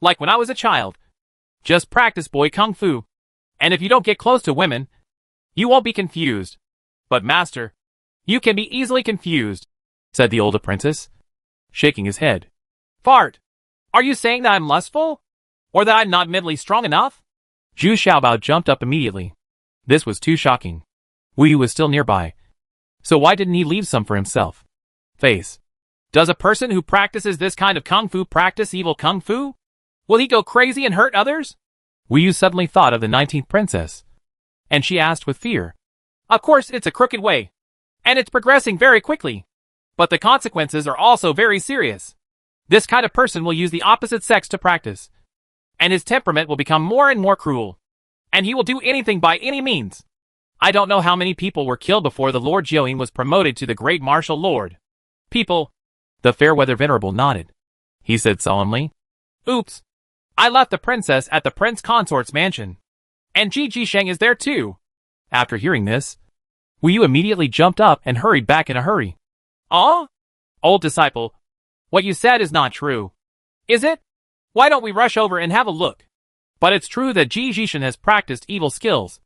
Like when I was a child. Just practice boy kung fu. And if you don't get close to women, you won't be confused. But master, you can be easily confused, said the old apprentice, shaking his head. Fart! Are you saying that I'm lustful? Or that I'm not mentally strong enough? Zhu Xiaobao jumped up immediately. This was too shocking. Wu was still nearby. So why didn't he leave some for himself? Face. Does a person who practices this kind of kung fu practice evil kung fu? Will he go crazy and hurt others? Wu suddenly thought of the 19th princess. And she asked with fear. Of course it's a crooked way. And it's progressing very quickly. But the consequences are also very serious. This kind of person will use the opposite sex to practice. And his temperament will become more and more cruel. And he will do anything by any means. I don't know how many people were killed before the Lord Join was promoted to the Great Martial Lord. People. The Fairweather Venerable nodded. He said solemnly. Oops. I left the princess at the prince consort's mansion. And Jisheng is there too. After hearing this, Wu immediately jumped up and hurried back in a hurry. Ah? Old disciple, what you said is not true. Is it? Why don't we rush over and have a look? But it's true that Jishen has practiced evil skills.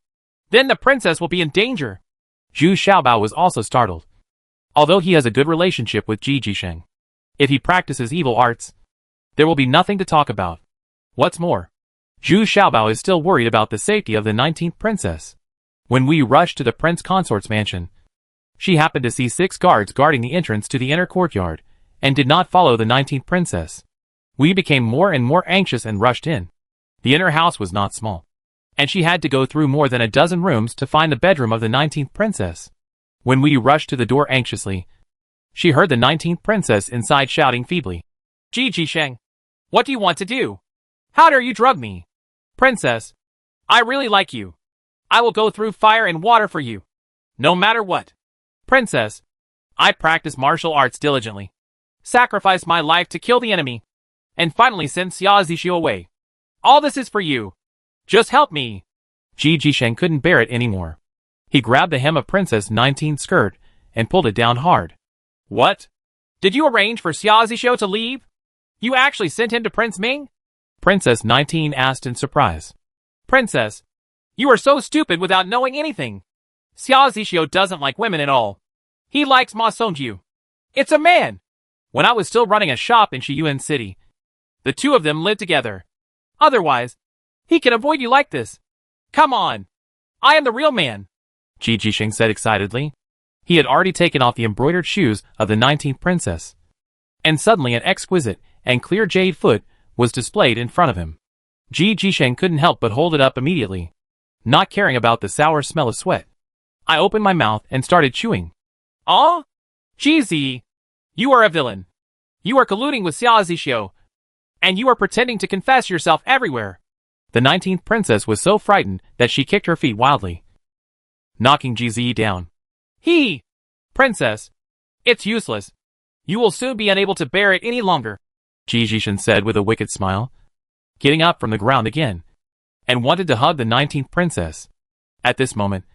Then the princess will be in danger. Zhu Xiaobao was also startled. Although he has a good relationship with Jisheng, if he practices evil arts, there will be nothing to talk about. What's more, Zhu Xiaobao is still worried about the safety of the 19th princess. When we rushed to the prince consort's mansion, she happened to see 6 guards guarding the entrance to the inner courtyard, and did not follow the 19th princess. We became more and more anxious and rushed in. The inner house was not small, and she had to go through more than a dozen rooms to find the bedroom of the 19th princess. When we rushed to the door anxiously, she heard the 19th princess inside shouting feebly. Jisheng, what do you want to do? How dare you drug me? Princess, I really like you. I will go through fire and water for you. No matter what. Princess, I practice martial arts diligently. Sacrifice my life to kill the enemy. And finally send Xia Zixu away. All this is for you. Just help me. Jisheng couldn't bear it anymore. He grabbed the hem of Princess 19's skirt and pulled it down hard. What? Did you arrange for Xia Zixu to leave? You actually sent him to Prince Ming? Princess 19 asked in surprise. Princess, you are so stupid without knowing anything. Xia Zixu doesn't like women at all. He likes Ma Songju. It's a man. When I was still running a shop in Shiyuan City, the two of them lived together. Otherwise, he can avoid you like this. Come on. I am the real man. Jisheng said excitedly. He had already taken off the embroidered shoes of the 19th princess. And suddenly an exquisite and clear jade foot was displayed in front of him. Jisheng couldn't help but hold it up immediately, not caring about the sour smell of sweat. I opened my mouth and started chewing. Ah? Jizi, you are a villain. You are colluding with Xia Zixu, and you are pretending to confess yourself everywhere. The 19th princess was so frightened that she kicked her feet wildly, knocking Jizi down. Princess, it's useless. You will soon be unable to bear it any longer, Jisheng said with a wicked smile, getting up from the ground again, and wanted to hug the 19th princess. At this moment,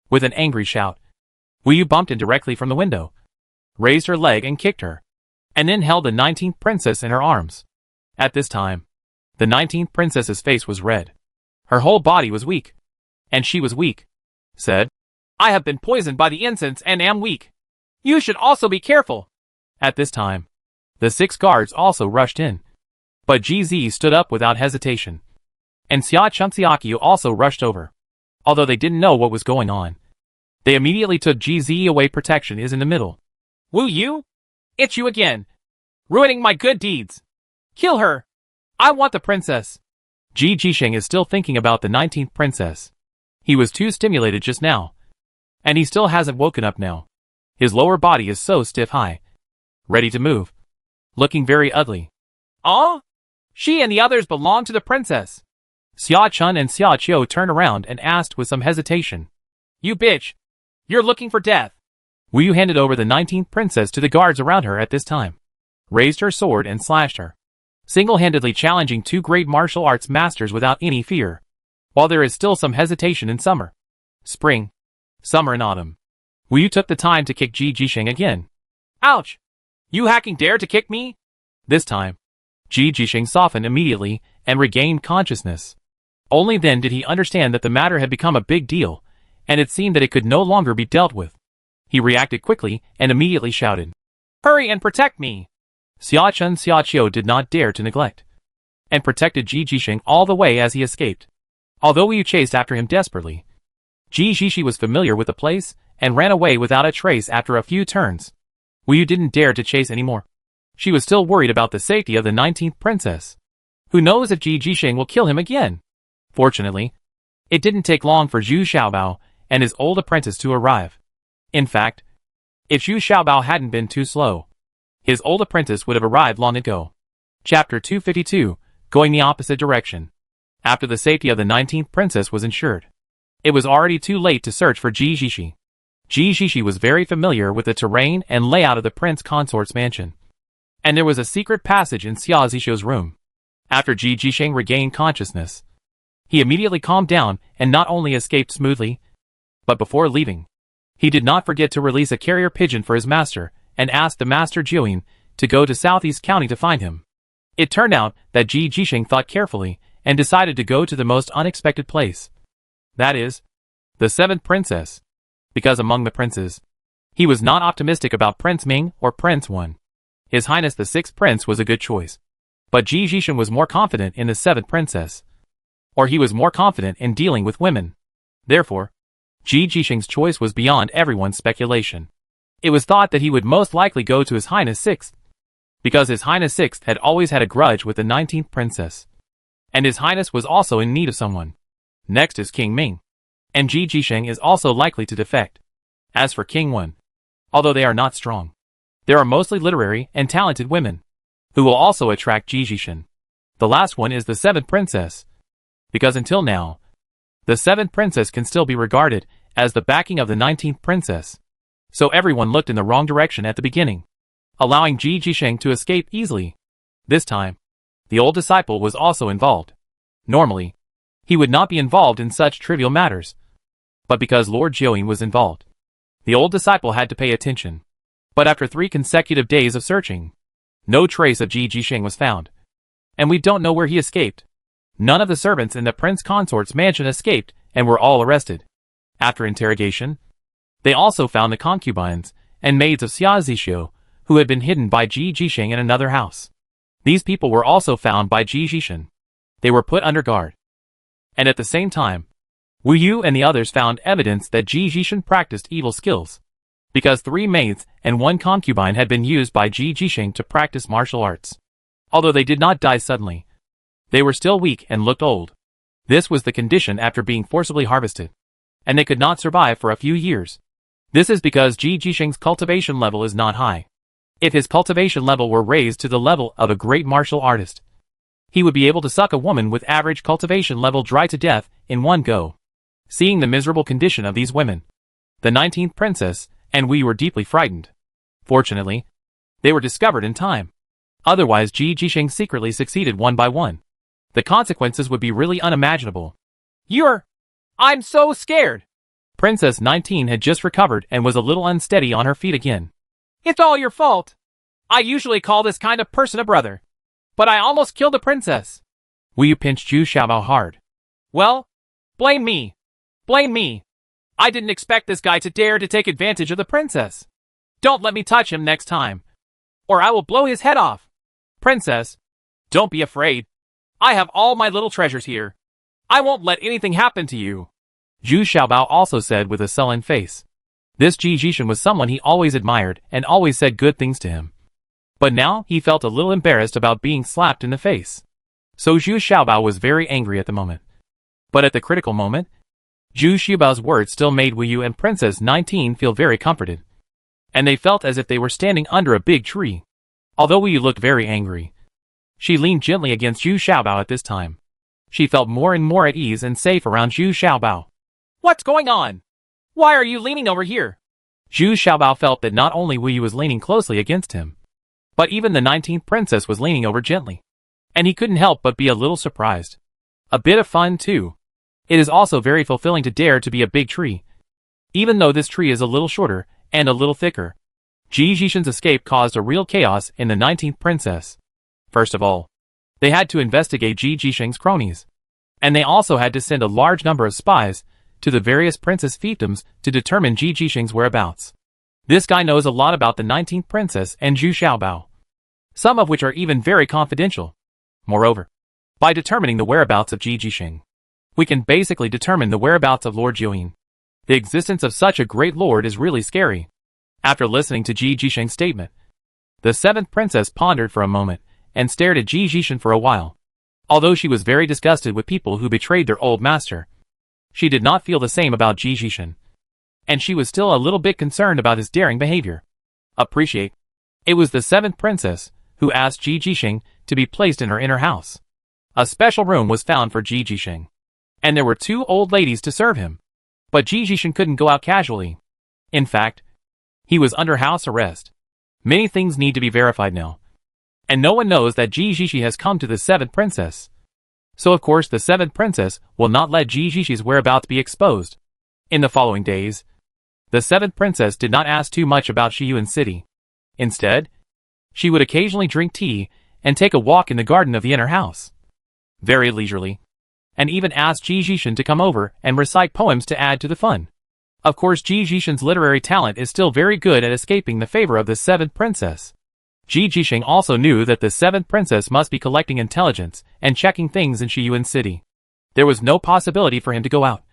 with an angry shout, Wu bumped in directly from the window, raised her leg and kicked her, and then held the 19th princess in her arms. At this time, the 19th princess's face was red. Her whole body was weak. And she was weak. Said, I have been poisoned by the incense and am weak. You should also be careful. At this time, the 6 guards also rushed in. But GZ stood up without hesitation. And Xia Chunxiaqiu also rushed over. Although they didn't know what was going on, they immediately took GZ away. Protection is in the middle. Wu Yu? It's you again. Ruining my good deeds. Kill her. I want the princess. Ji Jisheng is still thinking about the 19th princess. He was too stimulated just now. And he still hasn't woken up now. His lower body is so stiff high. Ready to move. Looking very ugly. Ah? She and the others belong to the princess. Xia Chun and Xia Qiu turned around and asked with some hesitation. You bitch! You're looking for death! Wu Yu handed over the 19th princess to the guards around her at this time. Raised her sword and slashed her. Single-handedly challenging two great martial arts masters without any fear. While there is still some hesitation in summer, spring, summer and autumn. Wu Yu took the time to kick Ji Jisheng again. Ouch! You hacking dare to kick me? This time, Ji Jisheng softened immediately and regained consciousness. Only then did he understand that the matter had become a big deal, and it seemed that it could no longer be dealt with. He reacted quickly and immediately shouted, Hurry and protect me! Xia Chun and Xia Qiu did not dare to neglect, and protected Ji Jisheng all the way as he escaped. Although Wu Yu chased after him desperately, Ji Jisheng was familiar with the place and ran away without a trace after a few turns. Wu Yu didn't dare to chase anymore. She was still worried about the safety of the 19th princess. Who knows if Ji Jisheng will kill him again? Fortunately, it didn't take long for Zhu Xiaobao and his old apprentice to arrive. In fact, if Zhu Xiaobao hadn't been too slow, his old apprentice would have arrived long ago. Chapter 252, Going the Opposite Direction. After the safety of the 19th princess was ensured, it was already too late to search for Ji Jisheng. Ji Jisheng was very familiar with the terrain and layout of the prince consort's mansion. And there was a secret passage in Xia Zishou's room. After Ji Jisheng regained consciousness, he immediately calmed down and not only escaped smoothly, but before leaving, he did not forget to release a carrier pigeon for his master and asked the master Jiuyin to go to Southeast County to find him. It turned out that Ji Jisheng thought carefully and decided to go to the most unexpected place. That is, the 7th princess. Because among the princes, he was not optimistic about Prince Ming or Prince Wen. His Highness the 6th prince was a good choice. But Ji Jisheng was more confident in the 7th princess. Or he was more confident in dealing with women. Therefore, Ji Jisheng's choice was beyond everyone's speculation. It was thought that he would most likely go to His Highness 6th. Because His Highness 6th had always had a grudge with the 19th princess. And His Highness was also in need of someone. Next is King Ming. And Ji Jisheng is also likely to defect. As for King Wen, although they are not strong, there are mostly literary and talented women, who will also attract Ji Jisheng. The last one is the 7th princess. Because until now, the 7th princess can still be regarded as the backing of the 19th princess. So everyone looked in the wrong direction at the beginning, allowing Ji Jisheng to escape easily. This time, the old disciple was also involved. Normally, he would not be involved in such trivial matters. But because Lord Jiuyin was involved, the old disciple had to pay attention. But after 3 consecutive days of searching, no trace of Ji Jisheng was found. And we don't know where he escaped. None of the servants in the prince consort's mansion escaped and were all arrested. After interrogation, they also found the concubines and maids of Xia Zishou, who had been hidden by Ji Jisheng in another house. These people were also found by Ji Jisheng. They were put under guard. And at the same time, Wu Yu and the others found evidence that Ji Jisheng practiced evil skills. Because 3 maids and 1 concubine had been used by Ji Jisheng to practice martial arts. Although they did not die suddenly, they were still weak and looked old. This was the condition after being forcibly harvested. And they could not survive for a few years. This is because Ji Jisheng's cultivation level is not high. If his cultivation level were raised to the level of a great martial artist, he would be able to suck a woman with average cultivation level dry to death in one go. Seeing the miserable condition of these women, the 19th princess and we were deeply frightened. Fortunately, they were discovered in time. Otherwise Ji Jisheng secretly succeeded one by one. The consequences would be really unimaginable. I'm so scared! Princess 19 had just recovered and was a little unsteady on her feet again. It's all your fault! I usually call this kind of person a brother. But I almost killed the princess. Wu Yu pinched Zhu Xiaobao hard. Well, blame me. Blame me. I didn't expect this guy to dare to take advantage of the princess. Don't let me touch him next time, or I will blow his head off. Princess, don't be afraid. I have all my little treasures here. I won't let anything happen to you. Zhu Xiaobao also said with a sullen face. This Ji Jisheng was someone he always admired and always said good things to him. But now he felt a little embarrassed about being slapped in the face. So Zhu Xiaobao was very angry at the moment. But at the critical moment, Zhu Xiaobao's words still made Wu Yu and Princess 19 feel very comforted. And they felt as if they were standing under a big tree. Although Wu Yu looked very angry, she leaned gently against Zhu Xiaobao at this time. She felt more and more at ease and safe around Zhu Xiaobao. What's going on? Why are you leaning over here? Zhu Xiaobao felt that not only Wu Yu was leaning closely against him, but even the 19th princess was leaning over gently. And he couldn't help but be a little surprised. A bit of fun too. It is also very fulfilling to dare to be a big tree. Even though this tree is a little shorter and a little thicker. Ji Jishin's escape caused a real chaos in the 19th princess. First of all, they had to investigate Ji Jisheng's cronies. And they also had to send a large number of spies to the various princess fiefdoms to determine Ji Jisheng's whereabouts. This guy knows a lot about the 19th princess and Zhu Xiaobao, some of which are even very confidential. Moreover, by determining the whereabouts of Ji Jisheng, we can basically determine the whereabouts of Lord Jiuyin. The existence of such a great lord is really scary. After listening to Ji Jisheng's statement, the 7th princess pondered for a moment and stared at Ji Jishen for a while. Although she was very disgusted with people who betrayed their old master, she did not feel the same about Ji Jishen. And she was still a little bit concerned about his daring behavior. Appreciate. It was the 7th princess who asked Ji Jisheng to be placed in her inner house. A special room was found for Ji Jisheng, and there were 2 old ladies to serve him. But Ji Jishen couldn't go out casually. In fact, he was under house arrest. Many things need to be verified now. And no one knows that Ji Jishin has come to the 7th princess. So of course the 7th princess will not let Ji Jishin's whereabouts be exposed. In the following days, the 7th princess did not ask too much about Shiyuan City. Instead, she would occasionally drink tea and take a walk in the garden of the inner house. Very leisurely. And even asked Ji Jishin to come over and recite poems to add to the fun. Of course Ji Jishin's literary talent is still very good at escaping the favor of the 7th princess. Ji Jisheng also knew that the 7th princess must be collecting intelligence and checking things in Shiyuan City. There was no possibility for him to go out.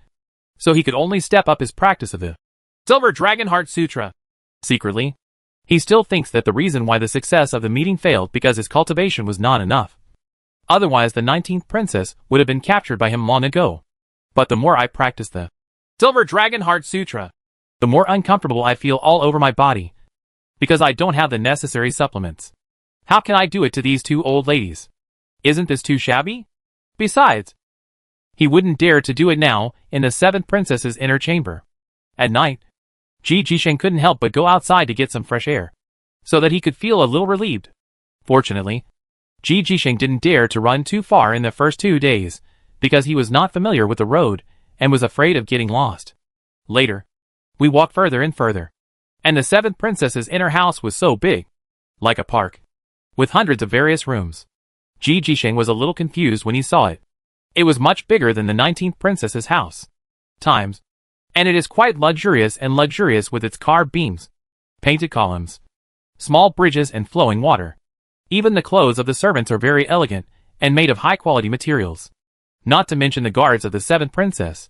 So he could only step up his practice of the Silver Dragon Heart Sutra. Secretly, he still thinks that the reason why the success of the meeting failed because his cultivation was not enough. Otherwise the 19th princess would have been captured by him long ago. But the more I practice the Silver Dragon Heart Sutra, the more uncomfortable I feel all over my body. Because I don't have the necessary supplements. How can I do it to these 2 old ladies? Isn't this too shabby? Besides, he wouldn't dare to do it now in the 7th princess's inner chamber. At night, Ji Jisheng couldn't help but go outside to get some fresh air, so that he could feel a little relieved. Fortunately, Ji Jisheng didn't dare to run too far in the first 2 days, because he was not familiar with the road and was afraid of getting lost. Later, we walked further and further. And the 7th princess's inner house was so big, like a park, with hundreds of various rooms. Ji Jisheng was a little confused when he saw it. It was much bigger than the 19th princess's house. Times. And it is quite luxurious with its carved beams, painted columns, small bridges and flowing water. Even the clothes of the servants are very elegant and made of high-quality materials. Not to mention the guards of the 7th princess.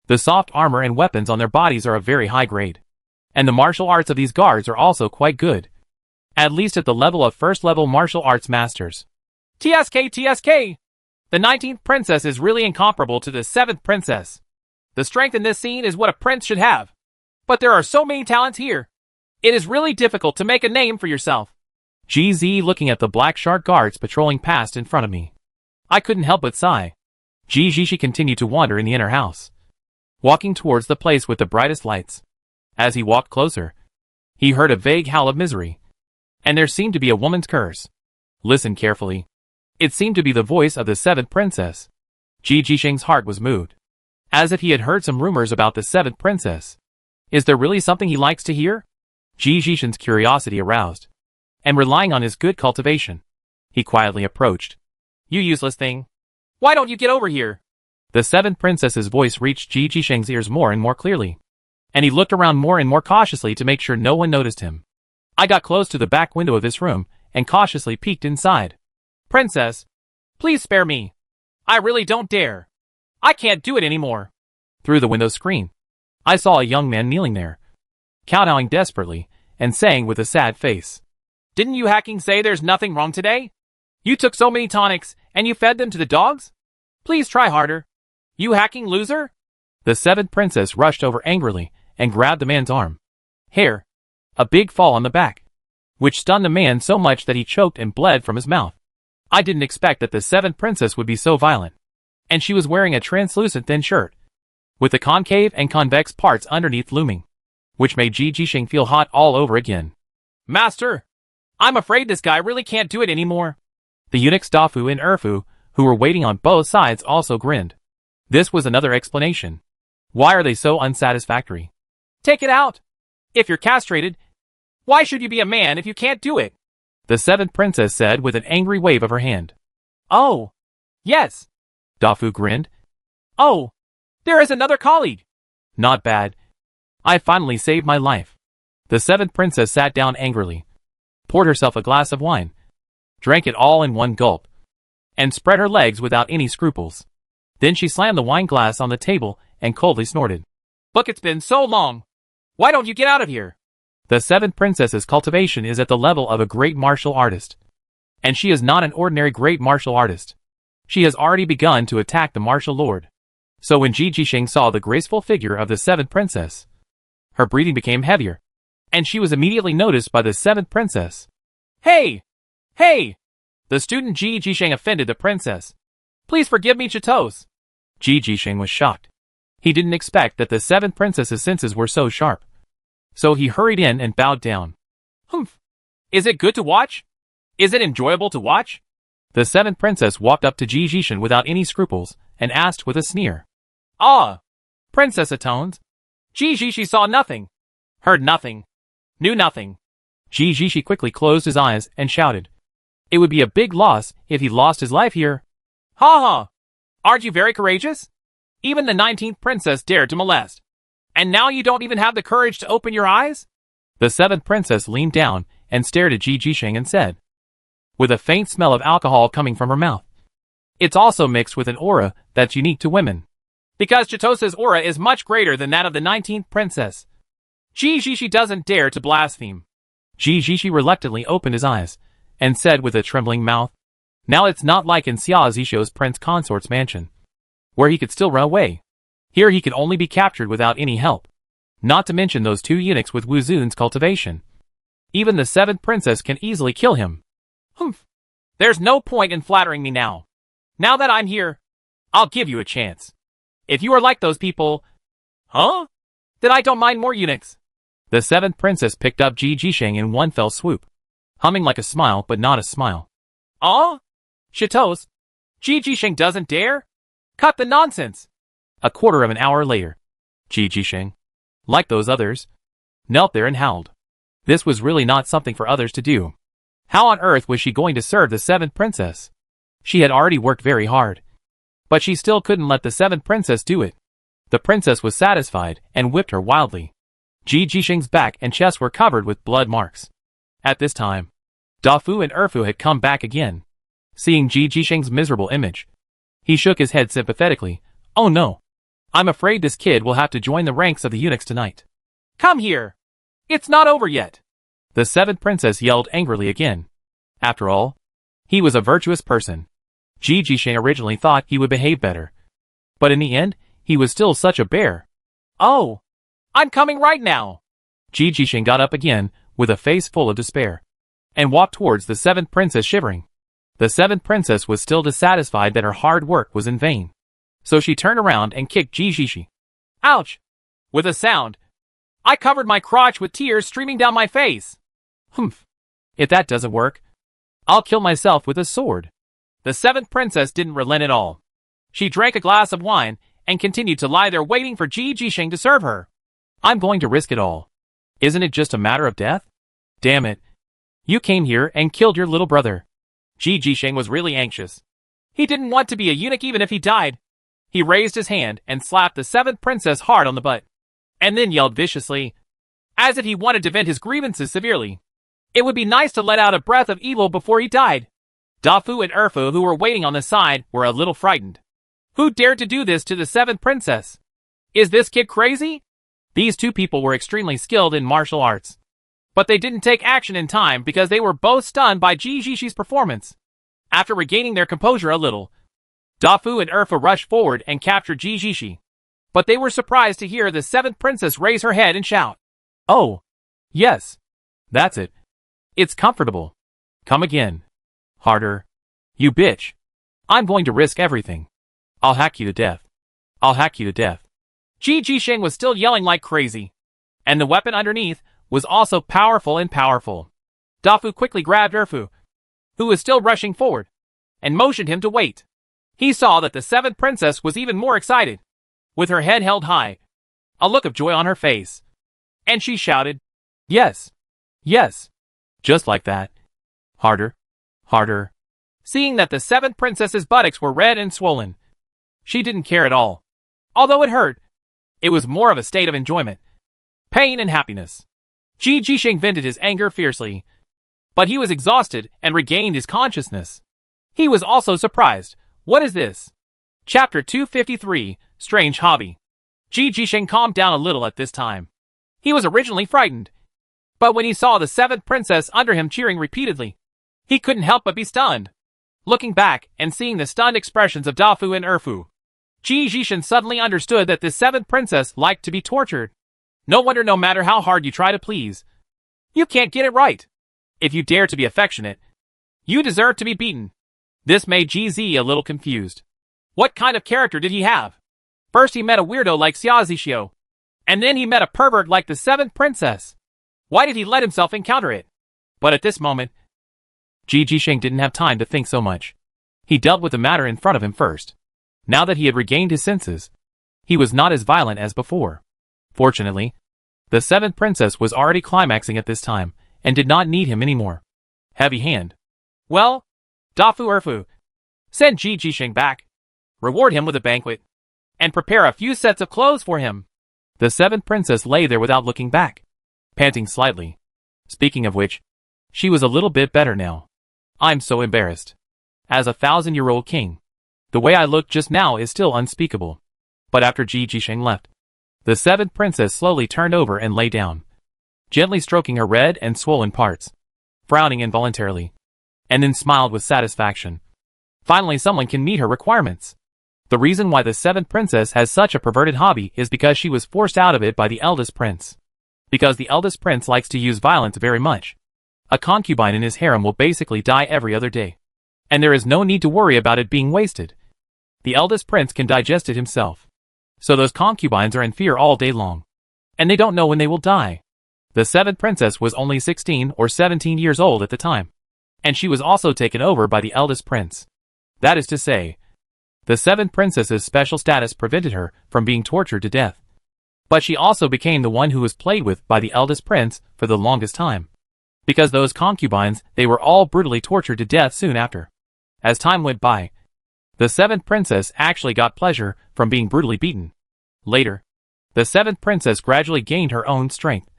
The soft armor and weapons on their bodies are of very high grade. And the martial arts of these guards are also quite good. At least at the level of first-level martial arts masters. TSK! The 19th princess is really incomparable to the 7th princess. The strength in this scene is what a prince should have. But there are so many talents here. It is really difficult to make a name for yourself. GZ looking at the black shark guards patrolling past in front of me. I couldn't help but sigh. Jishi continued to wander in the inner house, walking towards the place with the brightest lights. As he walked closer, he heard a vague howl of misery. And there seemed to be a woman's curse. Listen carefully. It seemed to be the voice of the 7th princess. Ji Jisheng's heart was moved. As if he had heard some rumors about the 7th princess. Is there really something he likes to hear? Ji Jisheng's curiosity aroused. And relying on his good cultivation, he quietly approached. You useless thing. Why don't you get over here? The 7th princess's voice reached Ji Jisheng's ears more and more clearly. And he looked around more and more cautiously to make sure no one noticed him. I got close to the back window of this room and cautiously peeked inside. Princess, please spare me. I really don't dare. I can't do it anymore. Through the window screen, I saw a young man kneeling there, kowtowing desperately and saying with a sad face, Didn't you hacking say there's nothing wrong today? You took so many tonics And you fed them to the dogs? Please try harder. You hacking loser? The seventh princess rushed over angrily and grabbed the man's arm. Hair. A big fall on the back, which stunned the man so much that he choked and bled from his mouth. I didn't expect that the seventh princess would be so violent. And she was wearing a translucent thin shirt, with the concave and convex parts underneath looming, which made Ji Jisheng feel hot all over again. Master! I'm afraid this guy really can't do it anymore. The eunuchs Dafu and Erfu, who were waiting on both sides, also grinned. This was another explanation. Why are they so unsatisfactory? Take it out! If you're castrated, why should you be a man if you can't do it? The seventh princess said with an angry wave of her hand. Oh! Yes! Dafu grinned. Oh! There is another colleague! Not bad. I finally saved my life. The seventh princess sat down angrily, poured herself a glass of wine, drank it all in one gulp, and spread her legs without any scruples. Then she slammed the wine glass on the table and coldly snorted. Look, it's been so long. Why don't you get out of here? The seventh princess's cultivation is at the level of a great martial artist. And she is not an ordinary great martial artist. She has already begun to attack the martial lord. So when Ji Jisheng saw the graceful figure of the seventh princess, her breathing became heavier, and she was immediately noticed by the seventh princess. Hey! Hey! The student Ji Jisheng offended the princess. Please forgive me, Chatos. Ji Jisheng was shocked. He didn't expect that the seventh princess's senses were so sharp. So he hurried in and bowed down. Humph! Is it good to watch? Is it enjoyable to watch? The seventh princess walked up to Ji Jisheng without any scruples and asked with a sneer. Ah! Princess atoned. Ji Jisheng saw nothing, heard nothing, knew nothing. Ji Jisheng quickly closed his eyes and shouted. It would be a big loss if he lost his life here. Ha ha! Aren't you very courageous? Even the 19th princess dared to molest. And now you don't even have the courage to open your eyes? The seventh princess leaned down and stared at Ji Jisheng and said, with a faint smell of alcohol coming from her mouth, it's also mixed with an aura that's unique to women. Because Chatos' aura is much greater than that of the 19th princess. Ji Jisheng doesn't dare to blaspheme. Ji Jisheng reluctantly opened his eyes and said with a trembling mouth, now it's not like in Xia Zisho's prince consort's mansion, where he could still run away. Here he could only be captured without any help. Not to mention those two eunuchs with Wu Zun's cultivation. Even the seventh princess can easily kill him. Humph. There's no point in flattering me now. Now that I'm here, I'll give you a chance. If you are like those people... Huh? Then I don't mind more eunuchs. The seventh princess picked up Ji Jisheng in one fell swoop, humming like a smile but not a smile. Chatos, Ji Jisheng doesn't dare? Cut the nonsense. A quarter of an hour later, Ji Jisheng, like those others, knelt there and howled. This was really not something for others to do. How on earth was she going to serve the seventh princess? She had already worked very hard, but she still couldn't let the seventh princess do it. The princess was satisfied and whipped her wildly. Ji Jisheng's back and chest were covered with blood marks. At this time, Dafu and Erfu had come back again. Seeing Ji Jisheng's miserable image, he shook his head sympathetically. Oh no. I'm afraid this kid will have to join the ranks of the eunuchs tonight. Come here! It's not over yet! The seventh princess yelled angrily again. After all, he was a virtuous person. Ji Jisheng originally thought he would behave better. But in the end, he was still such a bear. Oh! I'm coming right now! Ji Jisheng got up again, with a face full of despair, and walked towards the seventh princess shivering. The seventh princess was still dissatisfied that her hard work was in vain. So she turned around and kicked Ji Jisheng. Ouch! With a sound, I covered my crotch with tears streaming down my face. Humph. If that doesn't work, I'll kill myself with a sword. The seventh princess didn't relent at all. She drank a glass of wine and continued to lie there waiting for Ji Jisheng to serve her. I'm going to risk it all. Isn't it just a matter of death? Damn it. You came here and killed your little brother. Ji Jisheng was really anxious. He didn't want to be a eunuch even if he died. He raised his hand and slapped the seventh princess hard on the butt, and then yelled viciously, as if he wanted to vent his grievances severely. It would be nice to let out a breath of evil before he died. Dafu and Erfu, who were waiting on the side, were a little frightened. Who dared to do this to the seventh princess? Is this kid crazy? These two people were extremely skilled in martial arts, but they didn't take action in time because they were both stunned by Ji Jisheng's performance. After regaining their composure a little, Dafu and Urfa rushed forward and captured Jijishi. But they were surprised to hear the seventh princess raise her head and shout, "Oh, yes. That's it. It's comfortable. Come again. Harder. You bitch. I'm going to risk everything. I'll hack you to death. I'll hack you to death." Jijisheng was still yelling like crazy. And the weapon underneath was also powerful and powerful. Dafu quickly grabbed Urfu, who was still rushing forward, and motioned him to wait. He saw that the seventh princess was even more excited, with her head held high, a look of joy on her face. And she shouted, "Yes, yes, just like that. Harder, harder." Seeing that the seventh princess's buttocks were red and swollen, she didn't care at all. Although it hurt, it was more of a state of enjoyment, pain and happiness. Jijisheng vented his anger fiercely, but he was exhausted and regained his consciousness. He was also surprised. What is this? Chapter 253, Strange Hobby. Jijisheng calmed down a little at this time. He was originally frightened, but when he saw the seventh princess under him cheering repeatedly, he couldn't help but be stunned. Looking back and seeing the stunned expressions of Dafu and Urfu, Jijisheng suddenly understood that this seventh princess liked to be tortured. No wonder no matter how hard you try to please, you can't get it right. If you dare to be affectionate, you deserve to be beaten. This made GZ a little confused. What kind of character did he have? First he met a weirdo like Xiaozixio, and then he met a pervert like the seventh princess. Why did he let himself encounter it? But at this moment, Jijisheng didn't have time to think so much. He dealt with the matter in front of him first. Now that he had regained his senses, he was not as violent as before. Fortunately, the seventh princess was already climaxing at this time, and did not need him anymore. Heavy hand. "Well, Dafu Urfu, send Jijisheng back, reward him with a banquet, and prepare a few sets of clothes for him." The seventh princess lay there without looking back, panting slightly. Speaking of which, she was a little bit better now. "I'm so embarrassed. As a 1,000-year-old king, the way I looked just now is still unspeakable." But after Jijisheng left, the seventh princess slowly turned over and lay down, gently stroking her red and swollen parts, frowning involuntarily, and then smiled with satisfaction. Finally someone can meet her requirements. The reason why the seventh princess has such a perverted hobby is because she was forced out of it by the eldest prince. Because the eldest prince likes to use violence very much. A concubine in his harem will basically die every other day, and there is no need to worry about it being wasted. The eldest prince can digest it himself. So those concubines are in fear all day long, and they don't know when they will die. The seventh princess was only 16 or 17 years old at the time, and she was also taken over by the eldest prince. That is to say, the seventh princess's special status prevented her from being tortured to death. But she also became the one who was played with by the eldest prince for the longest time. Because those concubines, they were all brutally tortured to death soon after. As time went by, the seventh princess actually got pleasure from being brutally beaten. Later, the seventh princess gradually gained her own strength,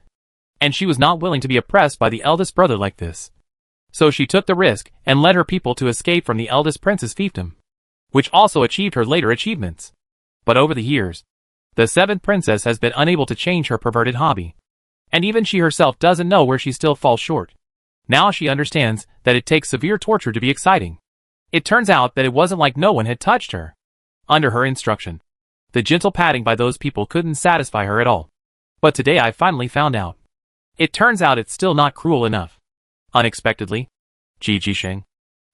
and she was not willing to be oppressed by the eldest brother like this. So she took the risk and led her people to escape from the eldest prince's fiefdom, which also achieved her later achievements. But over the years, the seventh princess has been unable to change her perverted hobby, and even she herself doesn't know where she still falls short. Now she understands that it takes severe torture to be exciting. It turns out that it wasn't like no one had touched her. Under her instruction, the gentle patting by those people couldn't satisfy her at all. But today I finally found out. It turns out it's still not cruel enough. Unexpectedly, Jijisheng,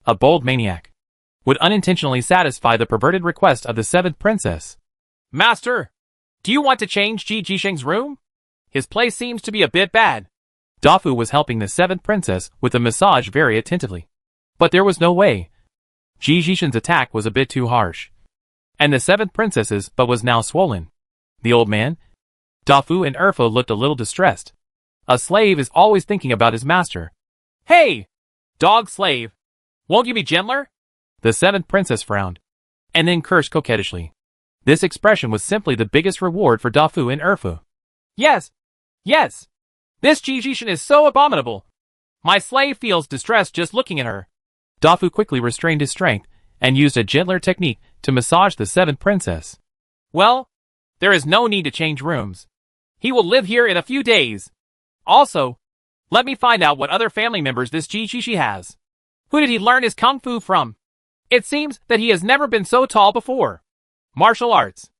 a bold maniac, would unintentionally satisfy the perverted request of the seventh princess. "Master, do you want to change Jijisheng's room? His place seems to be a bit bad." Dafu was helping the seventh princess with the massage very attentively. But there was no way. Jijisheng's attack was a bit too harsh, and the seventh princess's butt was now swollen. The old man, Dafu and Urfa looked a little distressed. A slave is always thinking about his master. "Hey, dog slave, won't you be gentler?" The seventh princess frowned, and then cursed coquettishly. This expression was simply the biggest reward for Dafu and Urfa. Yes, yes, this Jijisheng is so abominable. My slave feels distressed just looking at her." Dafu quickly restrained his strength and used a gentler technique to massage the seventh princess. "Well, there is no need to change rooms. He will live here in a few days. Also, let me find out what other family members this Jijisheng has. Who did he learn his kung fu from? It seems that he has never been so tall before. Martial arts.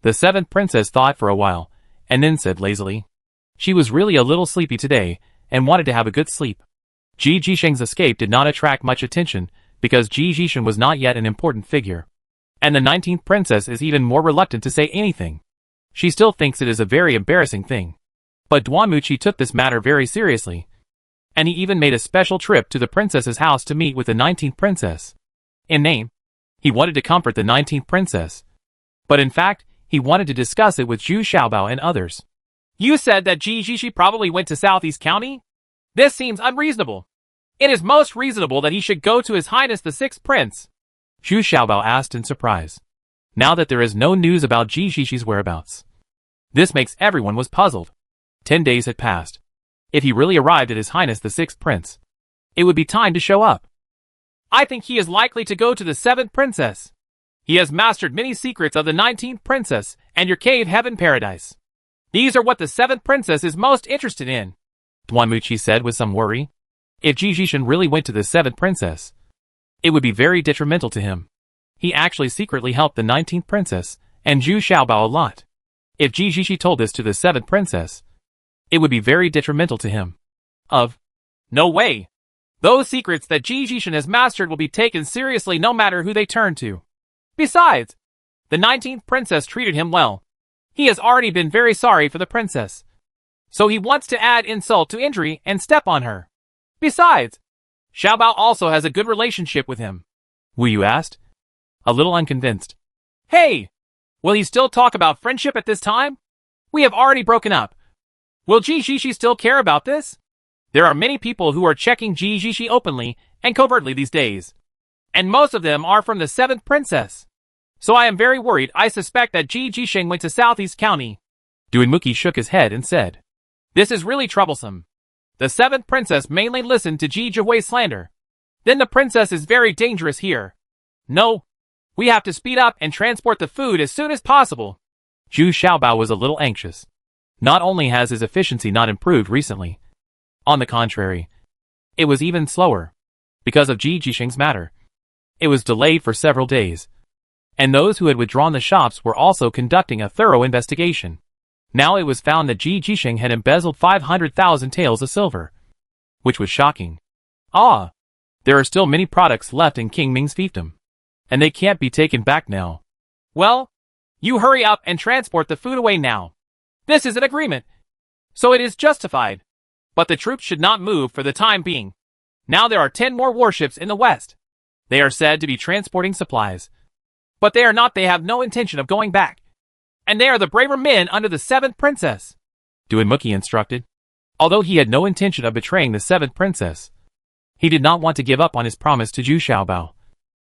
The seventh princess thought for a while, and then said lazily. She was really a little sleepy today, and wanted to have a good sleep. Ji Jisheng's escape did not attract much attention, because Ji Jishen was not yet an important figure. And the 19th princess is even more reluctant to say anything. She still thinks it is a very embarrassing thing. But Duanmuchi took this matter very seriously. And he even made a special trip to the princess's house to meet with the 19th princess. In name, he wanted to comfort the 19th princess. But in fact, he wanted to discuss it with Zhu Xiaobao and others. You said that Ji Jishi probably went to Southeast County? This seems unreasonable. It is most reasonable that he should go to His Highness the Sixth Prince. Zhu Xiaobao asked in surprise. Now that there is no news about Ji Jishi's whereabouts. This makes everyone was puzzled. 10 days had passed. If he really arrived at His Highness the Sixth Prince, it would be time to show up. I think he is likely to go to the 7th Princess. He has mastered many secrets of the 19th Princess and your cave heaven paradise. These are what the 7th Princess is most interested in, Duanmuchi said with some worry. If Ji Jishen really went to the 7th Princess, it would be very detrimental to him. He actually secretly helped the 19th Princess and Zhu Xiaobao a lot. If Ji Jishi told this to the 7th Princess, it would be very detrimental to him. No way. Those secrets that Ji Jishen has mastered will be taken seriously no matter who they turn to. Besides, the 19th Princess treated him well. He has already been very sorry for the princess. So he wants to add insult to injury and step on her. Besides, Xiaobao also has a good relationship with him. Wu Yu asked, a little unconvinced. Hey! Will he still talk about friendship at this time? We have already broken up. Will Ji Jishi still care about this? There are many people who are checking Ji Jishi openly and covertly these days. And most of them are from the 7th Princess. So I am very worried. I suspect that Ji Jisheng went to Southeast County. Duanmuchi shook his head and said, this is really troublesome. The 7th Princess mainly listened to Ji Jihui's slander. Then the princess is very dangerous here. No. We have to speed up and transport the food as soon as possible. Zhu Xiaobao was a little anxious. Not only has his efficiency not improved recently. On the contrary, it was even slower. Because of Ji Jisheng's matter. It was delayed for several days. And those who had withdrawn the shops were also conducting a thorough investigation. Now it was found that Ji Jisheng had embezzled 500,000 taels of silver. Which was shocking. There are still many products left in King Ming's fiefdom. And they can't be taken back now. Well, you hurry up and transport the food away now. This is an agreement. So it is justified. But the troops should not move for the time being. Now there are 10 more warships in the west. They are said to be transporting supplies. But they are not. They have no intention of going back. And they are the braver men under the 7th Princess. Duanmuchi instructed. Although he had no intention of betraying the 7th Princess, he did not want to give up on his promise to Zhu Xiaobao.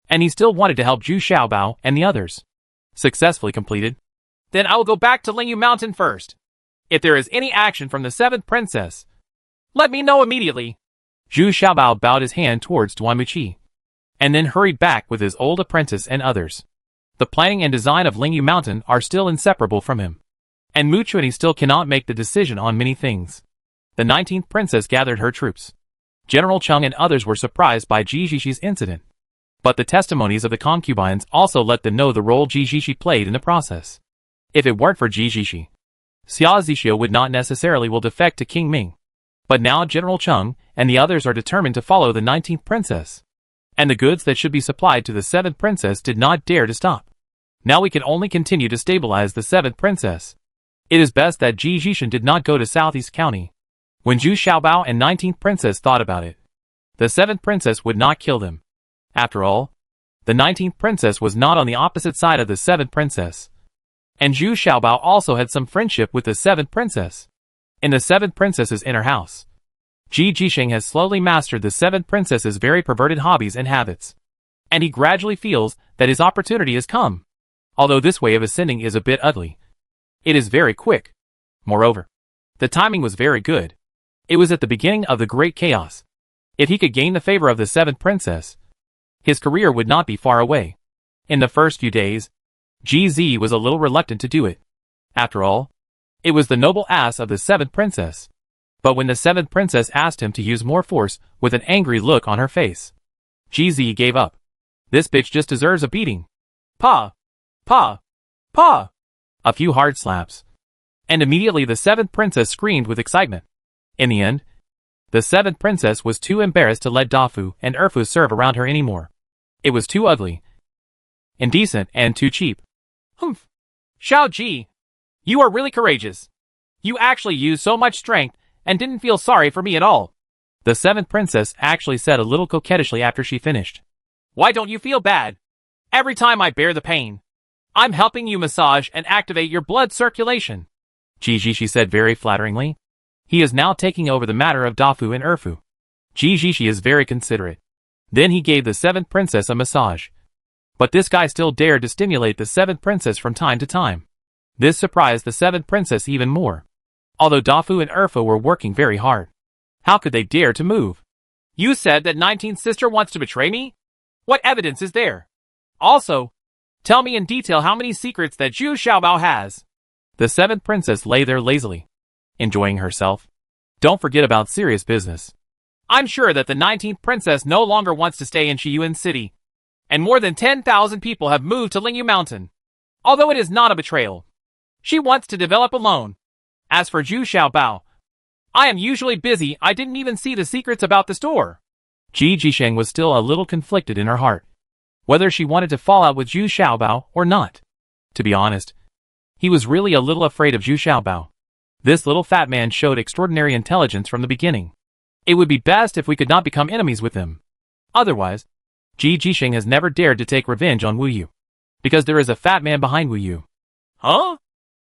And he still wanted to help Zhu Xiaobao and the others. Successfully completed. Then I will go back to Lingyu Mountain first. If there is any action from the 7th Princess, let me know immediately. Zhu Xiaobao bowed his hand towards Duanmuchi, and then hurried back with his old apprentice and others. The planning and design of Lingyu Mountain are still inseparable from him. And Mu Chuanyi still cannot make the decision on many things. The 19th Princess gathered her troops. General Cheng and others were surprised by Ji Jishi's incident. But the testimonies of the concubines also let them know the role Ji Jishi played in the process. If it weren't for Ji Jishi, Xia Zixia would not necessarily will defect to King Ming. But now General Cheng and the others are determined to follow the 19th Princess. And the goods that should be supplied to the 7th Princess did not dare to stop. Now we can only continue to stabilize the 7th Princess. It is best that Ji Jishen did not go to Southeast County. When Zhu Xiaobao and 19th Princess thought about it, the 7th Princess would not kill them. After all, the 19th Princess was not on the opposite side of the 7th Princess. And Zhu Xiaobao also had some friendship with the 7th Princess. In the 7th Princess's inner house, Ji Jisheng has slowly mastered the 7th Princess's very perverted hobbies and habits. And he gradually feels that his opportunity has come. Although this way of ascending is a bit ugly, it is very quick. Moreover, the timing was very good. It was at the beginning of the Great Chaos. If he could gain the favor of the 7th Princess, his career would not be far away. In the first few days, GZ was a little reluctant to do it. After all, it was the noble ass of the 7th Princess. But when the 7th Princess asked him to use more force with an angry look on her face, GZ gave up. This bitch just deserves a beating. Pa! Pa! Pa! A few hard slaps. And immediately the 7th princess screamed with excitement. In the end, the 7th princess was too embarrassed to let Dafu and Erfu serve around her anymore. It was too ugly, indecent, and too cheap. Humph. Xiao Ji, you are really courageous. You actually used so much strength and didn't feel sorry for me at all. The 7th princess actually said a little coquettishly after she finished. Why don't you feel bad? Every time I bear the pain, I'm helping you massage and activate your blood circulation. Gigi, she said very flatteringly. He is now taking over the matter of Dafu and Erfu. Gigi is very considerate. Then he gave the 7th princess a massage. But this guy still dared to stimulate the 7th princess from time to time. This surprised the 7th princess even more. Although Dafu and Erfu were working very hard, how could they dare to move? You said that 19th sister wants to betray me? What evidence is there? Also, tell me in detail how many secrets that Zhu Xiaobao has. The 7th princess lay there lazily, enjoying herself. Don't forget about serious business. I'm sure that the 19th princess no longer wants to stay in Shiyuan City, and more than 10,000 people have moved to Lingyu Mountain. Although it is not a betrayal, she wants to develop alone. As for Zhu Xiaobao, I am usually busy. I didn't even see the secrets about the store. Ji Jisheng was still a little conflicted in her heart, whether she wanted to fall out with Zhu Xiaobao or not. To be honest, he was really a little afraid of Zhu Xiaobao. This little fat man showed extraordinary intelligence from the beginning. It would be best if we could not become enemies with him. Otherwise, Ji Jisheng has never dared to take revenge on Wu Yu, because there is a fat man behind Wu Yu. Huh?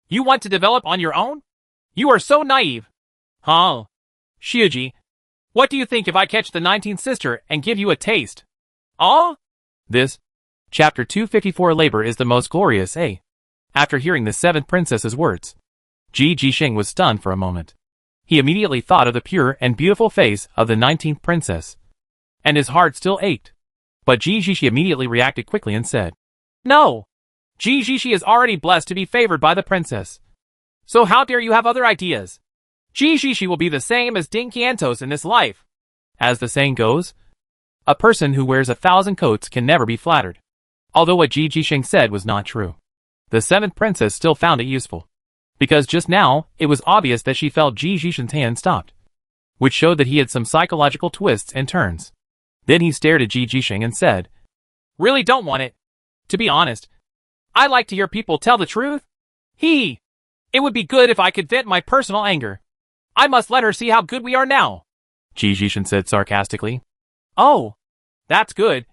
You want to develop on your own? You are so naive. Huh? Xiuji, what do you think if I catch the 19th sister and give you a taste? This, chapter 254 labor is the most glorious, eh? After hearing the 7th princess's words, Ji Jisheng was stunned for a moment. He immediately thought of the pure and beautiful face of the 19th princess, and his heart still ached. But Ji Jishi immediately reacted quickly and said, No! Ji Jishi is already blessed to be favored by the princess. So how dare you have other ideas? Ji Jishi will be the same as Ding Qiantos in this life. As the saying goes, a person who wears 1,000 coats can never be flattered. Although what Ji Jisheng said was not true, the 7th princess still found it useful. Because just now, it was obvious that she felt Ji Jisheng's hand stopped, which showed that he had some psychological twists and turns. Then he stared at Ji Jisheng and said, Really don't want it. To be honest, I like to hear people tell the truth. It would be good if I could vent my personal anger. I must let her see how good we are now. Ji Jisheng said sarcastically. Oh, that's good.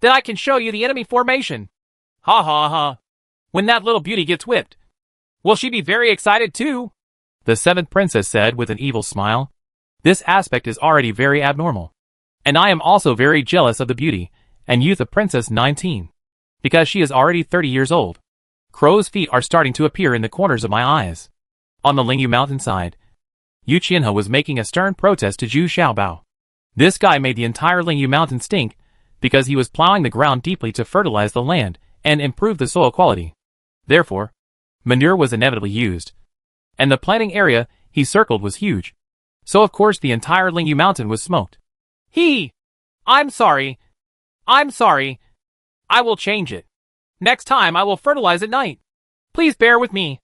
Then I can show you the enemy formation. Ha ha ha. When that little beauty gets whipped, will she be very excited too? The 7th princess said with an evil smile. This aspect is already very abnormal. And I am also very jealous of the beauty and youth of Princess 19. Because she is already 30 years old. Crow's feet are starting to appear in the corners of my eyes. On the Lingyu mountainside, Yu Qianhe was making a stern protest to Zhu Xiaobao. This guy made the entire Lingyu mountain stink because he was plowing the ground deeply to fertilize the land and improve the soil quality. Therefore, manure was inevitably used. And the planting area he circled was huge. So of course the entire Lingyu mountain was smoked. I'm sorry. I will change it. Next time I will fertilize at night. Please bear with me.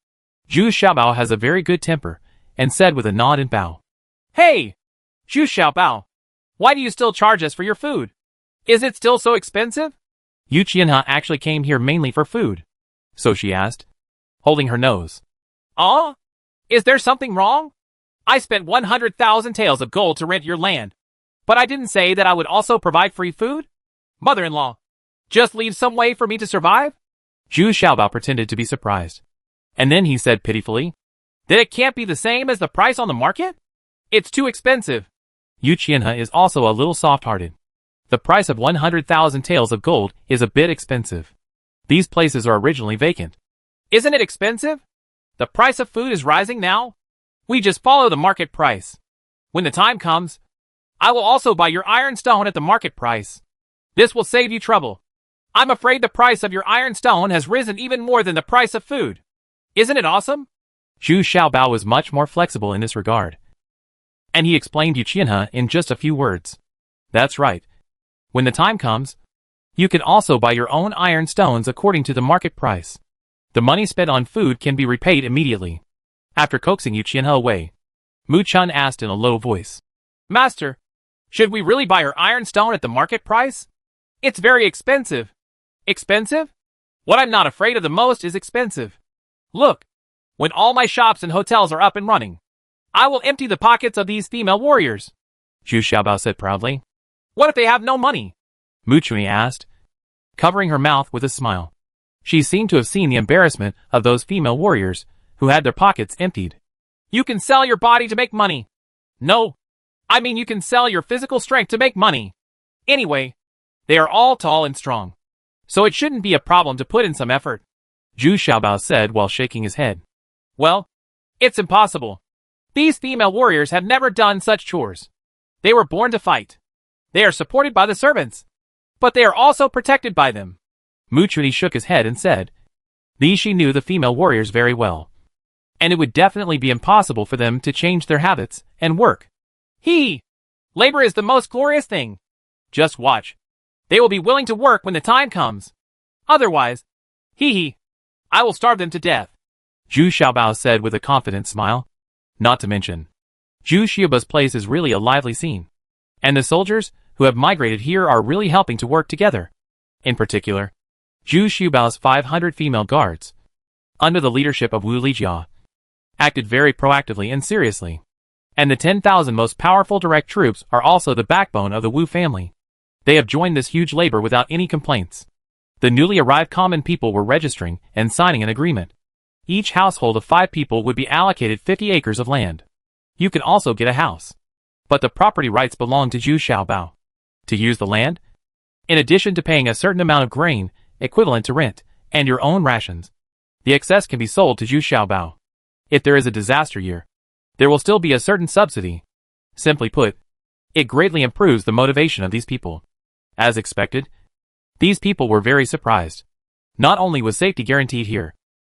Zhu Xiaobao has a very good temper, and said with a nod and bow. Hey! Zhu Xiaobao, why do you still charge us for your food? Is it still so expensive? Yu Qianhe actually came here mainly for food. So she asked, holding her nose. Is there something wrong? I spent 100,000 taels of gold to rent your land. But I didn't say that I would also provide free food? Mother-in-law, just leave some way for me to survive? Zhu Xiaobao pretended to be surprised. And then he said pitifully, that it can't be the same as the price on the market? It's too expensive. Yu Qianhe is also a little soft-hearted. The price of 100,000 taels of gold is a bit expensive. These places are originally vacant. Isn't it expensive? The price of food is rising now. We just follow the market price. When the time comes, I will also buy your iron stone at the market price. This will save you trouble. I'm afraid the price of your iron stone has risen even more than the price of food. Isn't it awesome? Zhu Xiaobao was much more flexible in this regard. And he explained Yu Qianhe in just a few words. That's right. When the time comes, you can also buy your own iron stones according to the market price. The money spent on food can be repaid immediately. After coaxing Yu Qianhe away, Mu Chun asked in a low voice, Master, should we really buy her iron stone at the market price? It's very expensive. Expensive? What I'm not afraid of the most is expensive. Look, when all my shops and hotels are up and running, I will empty the pockets of these female warriors. Zhu Xiaobao said proudly. What if they have no money? Mu Chun asked, covering her mouth with a smile. She seemed to have seen the embarrassment of those female warriors who had their pockets emptied. You can sell your body to make money. No, I mean you can sell your physical strength to make money. Anyway, they are all tall and strong, so it shouldn't be a problem to put in some effort, Zhu Xiaobao said while shaking his head. Well, it's impossible. These female warriors have never done such chores. They were born to fight. They are supported by the servants, but they are also protected by them. Mu Chun shook his head and said, these she knew the female warriors very well, and it would definitely be impossible for them to change their habits and work. Labor is the most glorious thing. Just watch. They will be willing to work when the time comes. Otherwise, I will starve them to death, Zhu Xiaobao said with a confident smile. Not to mention, Zhu Xiaobao's place is really a lively scene, and the soldiers who have migrated here are really helping to work together. In particular, Zhu Xiaobao's 500 female guards, under the leadership of Wu Lijia, acted very proactively and seriously. And the 10,000 most powerful direct troops are also the backbone of the Wu family. They have joined this huge labor without any complaints. The newly arrived common people were registering and signing an agreement. Each household of 5 people would be allocated 50 acres of land. You can also get a house, but the property rights belong to Zhu Xiaobao. To use the land, in addition to paying a certain amount of grain, equivalent to rent, and your own rations, the excess can be sold to Zhu Xiaobao. If there is a disaster year, there will still be a certain subsidy. Simply put, it greatly improves the motivation of these people. As expected, these people were very surprised. Not only was safety guaranteed here,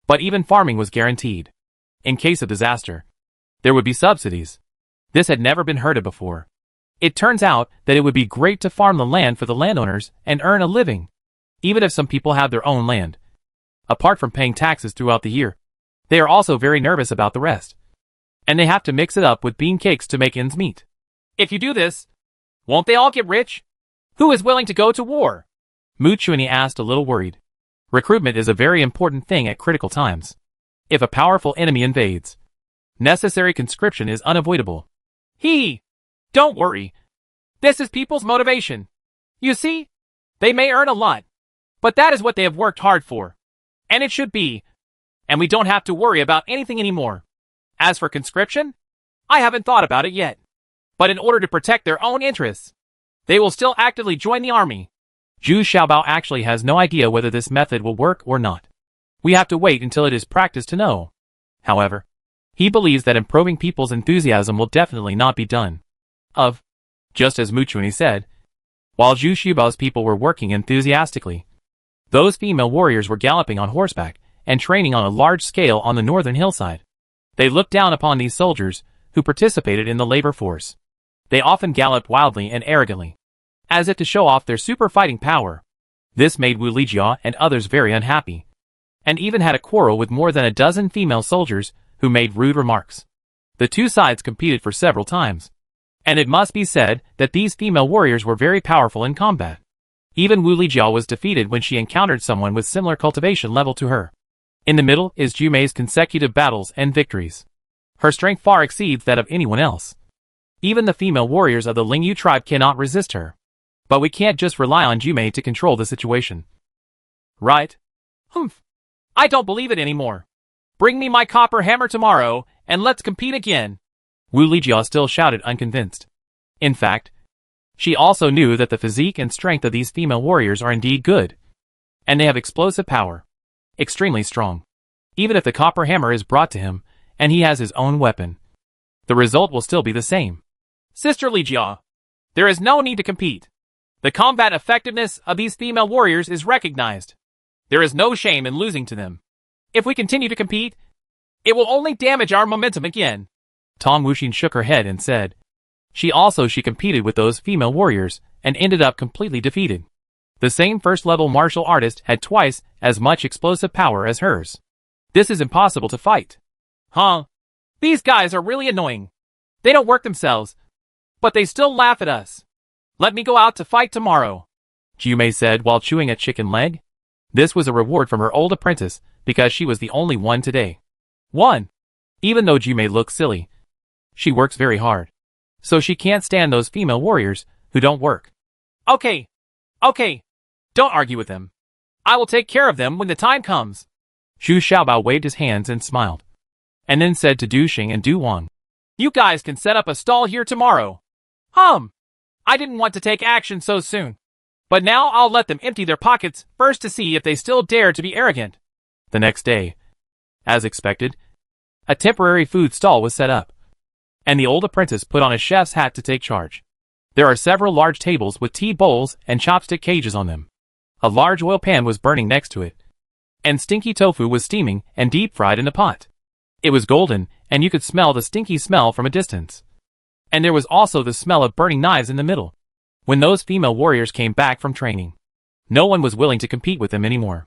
but even farming was guaranteed. In case of disaster, there would be subsidies. This had never been heard of before. It turns out that it would be great to farm the land for the landowners and earn a living, even if some people have their own land. Apart from paying taxes throughout the year, they are also very nervous about the rest, and they have to mix it up with bean cakes to make ends meet. If you do this, won't they all get rich? Who is willing to go to war? Mu Chun asked, a little worried. Recruitment is a very important thing at critical times. If a powerful enemy invades, necessary conscription is unavoidable. Don't worry. This is people's motivation. You see, they may earn a lot, but that is what they have worked hard for. And it should be. And we don't have to worry about anything anymore. As for conscription, I haven't thought about it yet. But in order to protect their own interests, they will still actively join the army. Zhu Xiaobao actually has no idea whether this method will work or not. We have to wait until it is practiced to know. However, he believes that improving people's enthusiasm will definitely not be done. Just as Mu Chun said, while Zhu Xiaobao's people were working enthusiastically, those female warriors were galloping on horseback and training on a large scale on the northern hillside. They looked down upon these soldiers who participated in the labor force. They often galloped wildly and arrogantly, as if to show off their super fighting power. This made Wu Lijia and others very unhappy, and even had a quarrel with more than a dozen female soldiers who made rude remarks. The two sides competed for several times, and it must be said that these female warriors were very powerful in combat. Even Wu Lijia was defeated when she encountered someone with similar cultivation level to her. In the middle is Jumei's consecutive battles and victories. Her strength far exceeds that of anyone else. Even the female warriors of the Lingyu tribe cannot resist her. But we can't just rely on Jumei to control the situation. Right? I don't believe it anymore. Bring me my copper hammer tomorrow, and let's compete again. Wu Lijia still shouted, unconvinced. In fact, she also knew that the physique and strength of these female warriors are indeed good. And they have explosive power. Extremely strong. Even if the copper hammer is brought to him, and he has his own weapon, the result will still be the same. Sister Lijia, there is no need to compete. The combat effectiveness of these female warriors is recognized. There is no shame in losing to them. If we continue to compete, it will only damage our momentum again. Tong Wuxin shook her head and said, she competed with those female warriors, and ended up completely defeated. The same first-level martial artist had twice as much explosive power as hers. This is impossible to fight. Huh? These guys are really annoying. They don't work themselves, but they still laugh at us. Let me go out to fight tomorrow, Jumei said while chewing a chicken leg. This was a reward from her old apprentice because she was the only one today. 1. Even though Jumei looks silly, she works very hard. So she can't stand those female warriors who don't work. Okay. Don't argue with them. I will take care of them when the time comes. Zhu Xiaobao waved his hands and smiled, and then said to Du Xing and Du Wang, you guys can set up a stall here tomorrow. I didn't want to take action so soon, but now I'll let them empty their pockets first to see if they still dare to be arrogant. The next day, as expected, a temporary food stall was set up, and the old apprentice put on a chef's hat to take charge. There are several large tables with tea bowls and chopstick cages on them. A large oil pan was burning next to it, and stinky tofu was steaming and deep-fried in a pot. It was golden, and you could smell the stinky smell from a distance. And there was also the smell of burning knives in the middle. When those female warriors came back from training, no one was willing to compete with them anymore.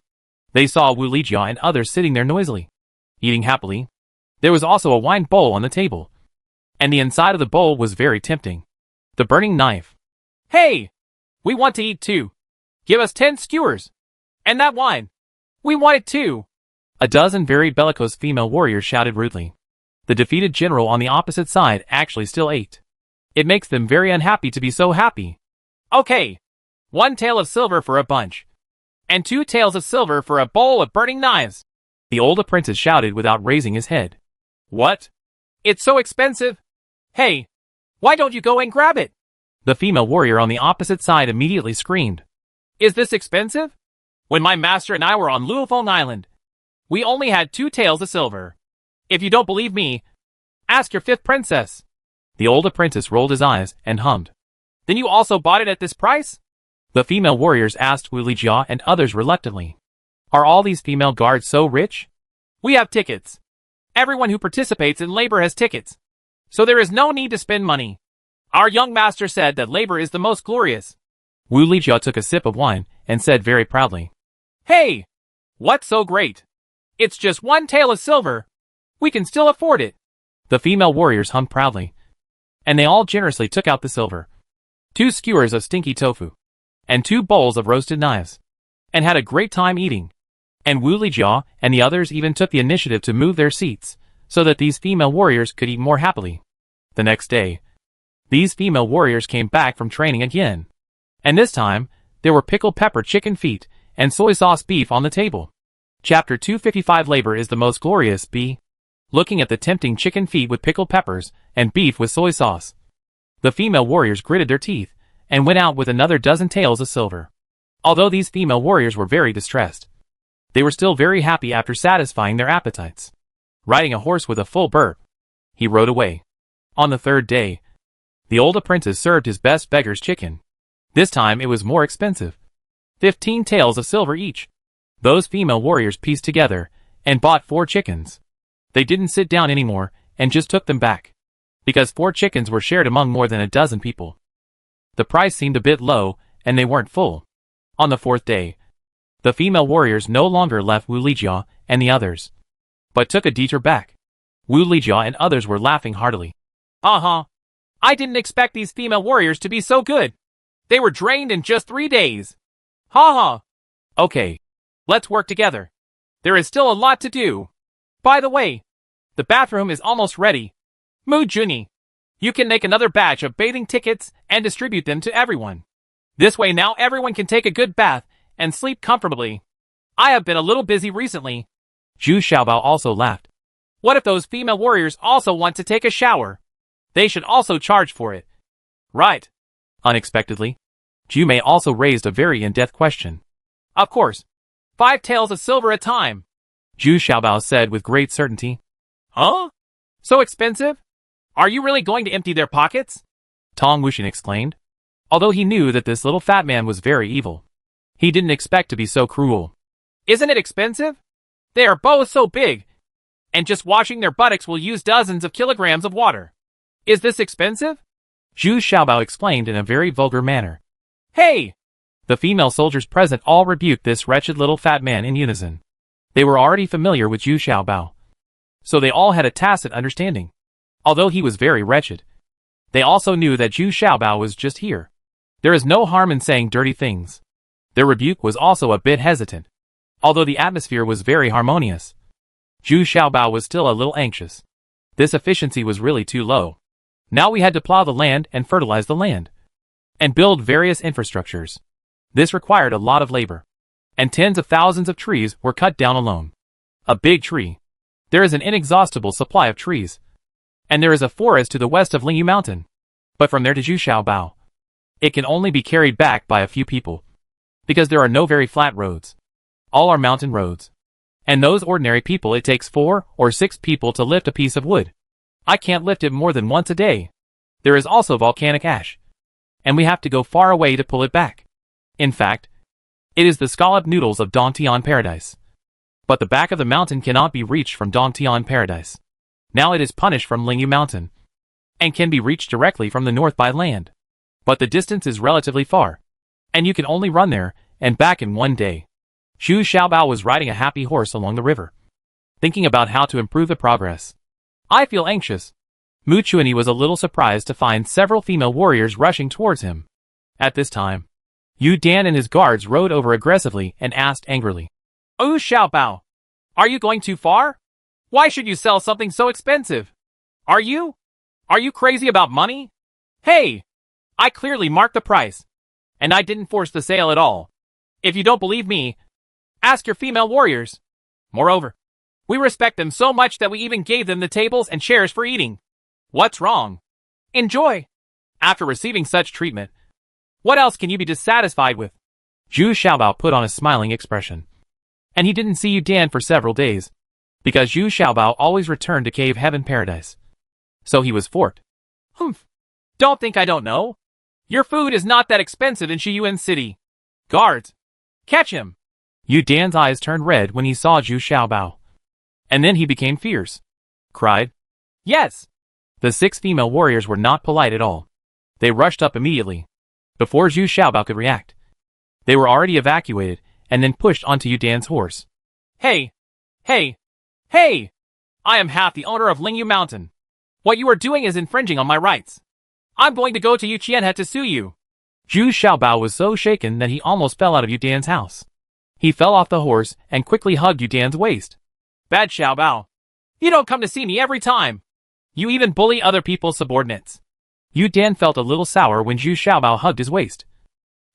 They saw Wu Lijia and others sitting there noisily, eating happily. There was also a wine bowl on the table, and the inside of the bowl was very tempting. The burning knife. Hey! We want to eat too. Give us 10 skewers. And that wine. We want it too. A dozen very bellicose female warriors shouted rudely. The defeated general on the opposite side actually still ate. It makes them very unhappy to be so happy. Okay. 1 tael of silver for a bunch. And 2 taels of silver for a bowl of burning knives. The old apprentice shouted without raising his head. What? It's so expensive. Hey, why don't you go and grab it? The female warrior on the opposite side immediately screamed. Is this expensive? When my master and I were on Luofeng Island, we only had 2 taels of silver. If you don't believe me, ask your 5th princess. The old apprentice rolled his eyes and hummed. Then you also bought it at this price? The female warriors asked Wu Lijia and others reluctantly. Are all these female guards so rich? We have tickets. Everyone who participates in labor has tickets. So there is no need to spend money. Our young master said that labor is the most glorious. Wu Lijia took a sip of wine and said very proudly. Hey! What's so great? It's just 1 tael of silver. We can still afford it. The female warriors hummed proudly, and they all generously took out the silver, 2 skewers of stinky tofu, and 2 bowls of roasted knives, and had a great time eating. And Wu Lijia and the others even took the initiative to move their seats, so that these female warriors could eat more happily. The next day, these female warriors came back from training again. And this time, there were pickled pepper chicken feet and soy sauce beef on the table. Chapter 255 Labor is the most glorious. B. Looking at the tempting chicken feet with pickled peppers and beef with soy sauce, the female warriors gritted their teeth and went out with another dozen taels of silver. Although these female warriors were very distressed, they were still very happy after satisfying their appetites. Riding a horse with a full burp, he rode away. On the 3rd day, the old apprentice served his best beggar's chicken. This time it was more expensive. 15 taels of silver each. Those female warriors pieced together and bought 4 chickens. They didn't sit down anymore and just took them back, because 4 chickens were shared among more than a dozen people. The price seemed a bit low and they weren't full. On the 4th day, the female warriors no longer left Wu Lijia and the others, but took a detour back. Wu Lijia and others were laughing heartily. I didn't expect these female warriors to be so good. They were drained in just 3 days. Okay, let's work together. There is still a lot to do. By the way, the bathroom is almost ready. Mu Juni, you can make another batch of bathing tickets and distribute them to everyone. This way now everyone can take a good bath and sleep comfortably. I have been a little busy recently. Zhu Xiaobao also laughed. What if those female warriors also want to take a shower? They should also charge for it. Right. Unexpectedly, Jumei also raised a very in-depth question. Of course. 5 taels of silver a time, Zhu Xiaobao said with great certainty. Huh? So expensive? Are you really going to empty their pockets? Tong Wuxin exclaimed. Although he knew that this little fat man was very evil, he didn't expect to be so cruel. Isn't it expensive? They are both so big, and just washing their buttocks will use dozens of kilograms of water. Is this expensive? Zhu Xiaobao explained in a very vulgar manner. Hey! The female soldiers present all rebuked this wretched little fat man in unison. They were already familiar with Zhu Xiaobao, so they all had a tacit understanding. Although he was very wretched, they also knew that Zhu Xiaobao was just here. There is no harm in saying dirty things. Their rebuke was also a bit hesitant. Although the atmosphere was very harmonious, Zhu Xiaobao was still a little anxious. This efficiency was really too low. Now we had to plow the land and fertilize the land, and build various infrastructures. This required a lot of labor, and tens of thousands of trees were cut down alone. A big tree. There is an inexhaustible supply of trees, and there is a forest to the west of Lingyu Mountain. But from there to Zhu Xiaobao, it can only be carried back by a few people, because there are no very flat roads. All are mountain roads. And those ordinary people, it takes 4 or 6 people to lift a piece of wood. I can't lift it more than once a day. There is also volcanic ash, and we have to go far away to pull it back. In fact, it is the scalloped noodles of Dongtian Paradise. But the back of the mountain cannot be reached from Dongtian Paradise. Now it is punished from Lingyu Mountain, and can be reached directly from the north by land. But the distance is relatively far, and you can only run there and back in one day. Zhu Xiaobao was riding a happy horse along the river, thinking about how to improve the progress. I feel anxious. Mu Chuanyi was a little surprised to find several female warriors rushing towards him. At this time, Yu Dan and his guards rode over aggressively and asked angrily, "Oh Xiaobao, are you going too far? Why should you sell something so expensive? Are you crazy about money? Hey, I clearly marked the price, and I didn't force the sale at all. If you don't believe me, ask your female warriors. Moreover, we respect them so much that we even gave them the tables and chairs for eating. What's wrong? Enjoy." After receiving such treatment, what else can you be dissatisfied with? Zhu Xiaobao put on a smiling expression. And he didn't see Yu Dan for several days, because Zhu Xiaobao always returned to Cave Heaven Paradise. So he was forked. Humph. Don't think I don't know. Your food is not that expensive in Shiyuan City. Guards, catch him. Yu Dan's eyes turned red when he saw Zhu Xiaobao. And then he became fierce. Cried, "Yes!" The 6 female warriors were not polite at all. They rushed up immediately, before Zhu Xiaobao could react. They were already evacuated, and then pushed onto Yu Dan's horse. Hey! Hey! Hey! I am half the owner of Lingyu Mountain. What you are doing is infringing on my rights. I'm going to go to Yu Qianhe to sue you. Zhu Xiaobao was so shaken that he almost fell out of Yu Dan's house. He fell off the horse and quickly hugged Yu Dan's waist. Bad Xiaobao. You don't come to see me every time. You even bully other people's subordinates. Yu Dan felt a little sour when Zhu Xiaobao hugged his waist.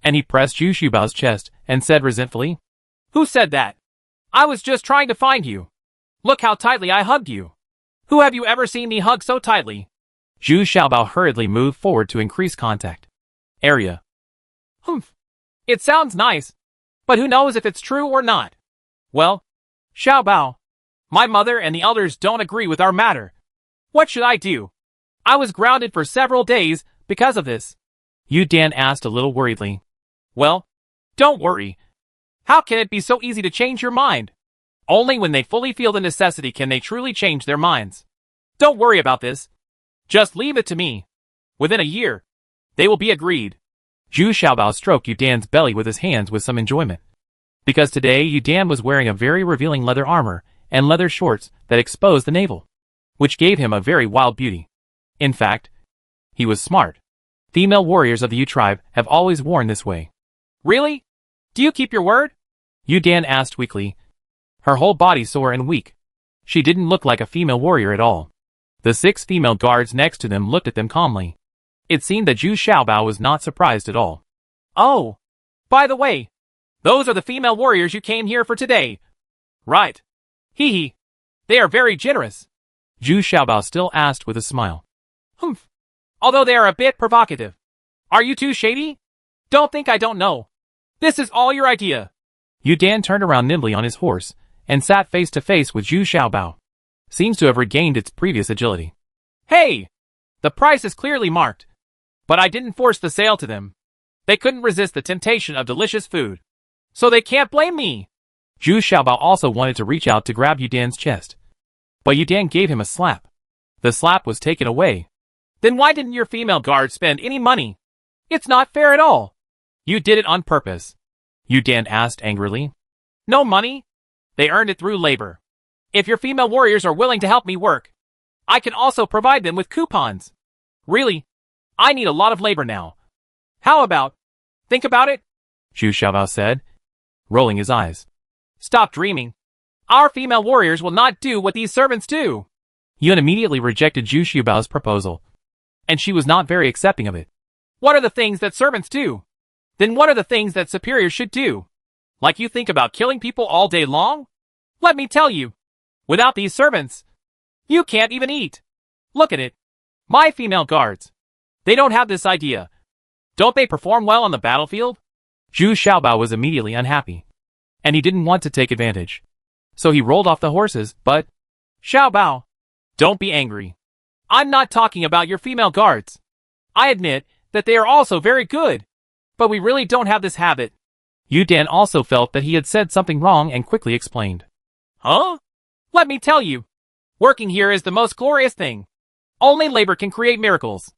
And he pressed Zhu Xiaobao's chest and said resentfully, "Who said that? I was just trying to find you. Look how tightly I hugged you. Who have you ever seen me hug so tightly?" Zhu Xiaobao hurriedly moved forward to increase contact area. Humph. It sounds nice, but who knows if it's true or not? Well, Xiaobao, my mother and the elders don't agree with our matter. What should I do? I was grounded for several days because of this. Yu Dan asked a little worriedly. Well, don't worry. How can it be so easy to change your mind? Only when they fully feel the necessity can they truly change their minds. Don't worry about this. Just leave it to me. Within a year, they will be agreed. Zhu Xiaobao stroked Yu Dan's belly with his hands with some enjoyment. Because today Yu Dan was wearing a very revealing leather armor and leather shorts that exposed the navel, which gave him a very wild beauty. In fact, he was smart. Female warriors of the Yu tribe have always worn this way. Really? Do you keep your word? Yu Dan asked weakly, her whole body sore and weak. She didn't look like a female warrior at all. The 6 female guards next to them looked at them calmly. It seemed that Zhu Xiaobao was not surprised at all. Oh, by the way, those are the female warriors you came here for today. Right. Hee hee. They are very generous. Zhu Xiaobao still asked with a smile. Humph. Although they are a bit provocative. Are you too shady? Don't think I don't know. This is all your idea. Yu Dan turned around nimbly on his horse and sat face to face with Zhu Xiaobao. Seems to have regained its previous agility. Hey! The price is clearly marked. But I didn't force the sale to them. They couldn't resist the temptation of delicious food. So they can't blame me. Zhu Xiaobao also wanted to reach out to grab Yu Dan's chest. But Yu Dan gave him a slap. The slap was taken away. Then why didn't your female guard spend any money? It's not fair at all. You did it on purpose. Yu Dan asked angrily. No money? They earned it through labor. If your female warriors are willing to help me work, I can also provide them with coupons. Really? I need a lot of labor now. How about? Think about it? Zhu Xiaobao said, rolling his eyes. Stop dreaming. Our female warriors will not do what these servants do. Yun immediately rejected Zhu Xiaobao's proposal, and she was not very accepting of it. What are the things that servants do? Then what are the things that superiors should do? Like you think about killing people all day long? Let me tell you, without these servants, you can't even eat. Look at it. My female guards. They don't have this idea. Don't they perform well on the battlefield? Zhu Xiaobao was immediately unhappy, and he didn't want to take advantage. So he rolled off the horses, but... Xiaobao, don't be angry. I'm not talking about your female guards. I admit that they are also very good, but we really don't have this habit. Yu Dan also felt that he had said something wrong and quickly explained. Huh? Let me tell you. Working here is the most glorious thing. Only labor can create miracles.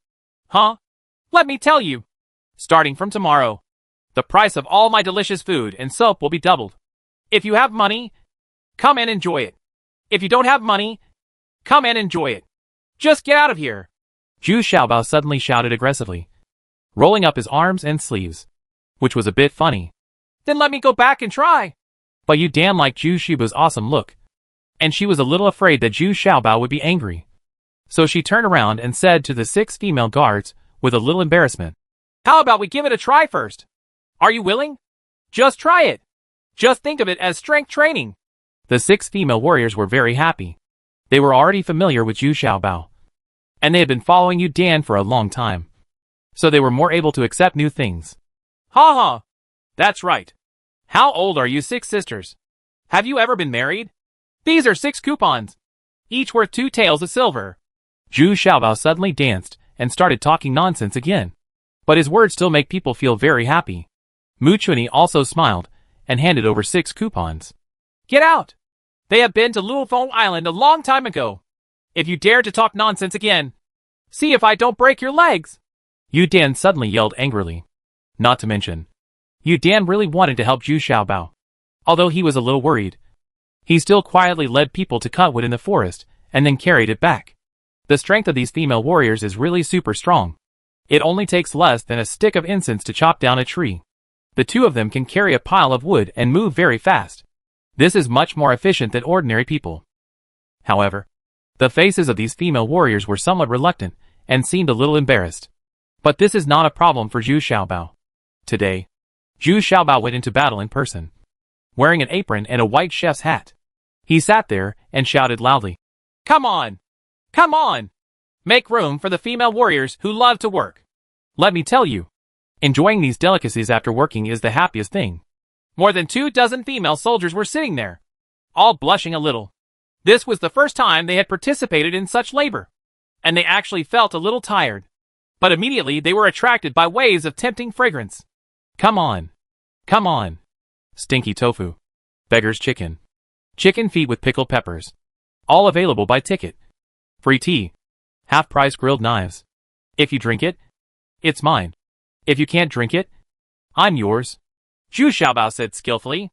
Huh? Let me tell you. Starting from tomorrow, the price of all my delicious food and soap will be doubled. If you have money, come and enjoy it. If you don't have money, come and enjoy it. Just get out of here. Zhu Xiaobao suddenly shouted aggressively, rolling up his arms and sleeves, which was a bit funny. Then let me go back and try. But Yu Dan liked Zhu Xiaobao's awesome look, and she was a little afraid that Zhu Xiaobao would be angry. So she turned around and said to the 6 female guards with a little embarrassment, How about we give it a try first? Are you willing? Just try it. Just think of it as strength training. The 6 female warriors were very happy. They were already familiar with Zhu Xiaobao, and they had been following Yu Dan for a long time, so they were more able to accept new things. Ha ha! That's right. How old are you 6 sisters? Have you ever been married? These are 6 coupons, each worth 2 taels of silver. Zhu Xiaobao suddenly danced and started talking nonsense again, but his words still make people feel very happy. Mu Chunyi also smiled and handed over 6 coupons. Get out! They have been to Luofeng Island a long time ago. If you dare to talk nonsense again, see if I don't break your legs. Yu Dan suddenly yelled angrily. Not to mention, Yu Dan really wanted to help Zhu Xiaobao. Although he was a little worried, he still quietly led people to cut wood in the forest and then carried it back. The strength of these female warriors is really super strong. It only takes less than a stick of incense to chop down a tree. The 2 of them can carry a pile of wood and move very fast. This is much more efficient than ordinary people. However, the faces of these female warriors were somewhat reluctant and seemed a little embarrassed. But this is not a problem for Zhu Xiaobao. Today, Zhu Xiaobao went into battle in person, wearing an apron and a white chef's hat. He sat there and shouted loudly, Come on! Come on! Make room for the female warriors who love to work. Let me tell you, enjoying these delicacies after working is the happiest thing. More than 24 female soldiers were sitting there, all blushing a little. This was the first time they had participated in such labor, and they actually felt a little tired. But immediately they were attracted by waves of tempting fragrance. Come on. Come on. Stinky tofu. Beggar's chicken. Chicken feet with pickled peppers. All available by ticket. Free tea. Half-price grilled knives. If you drink it, it's mine. If you can't drink it, I'm yours. Zhu Xiaobao said skillfully.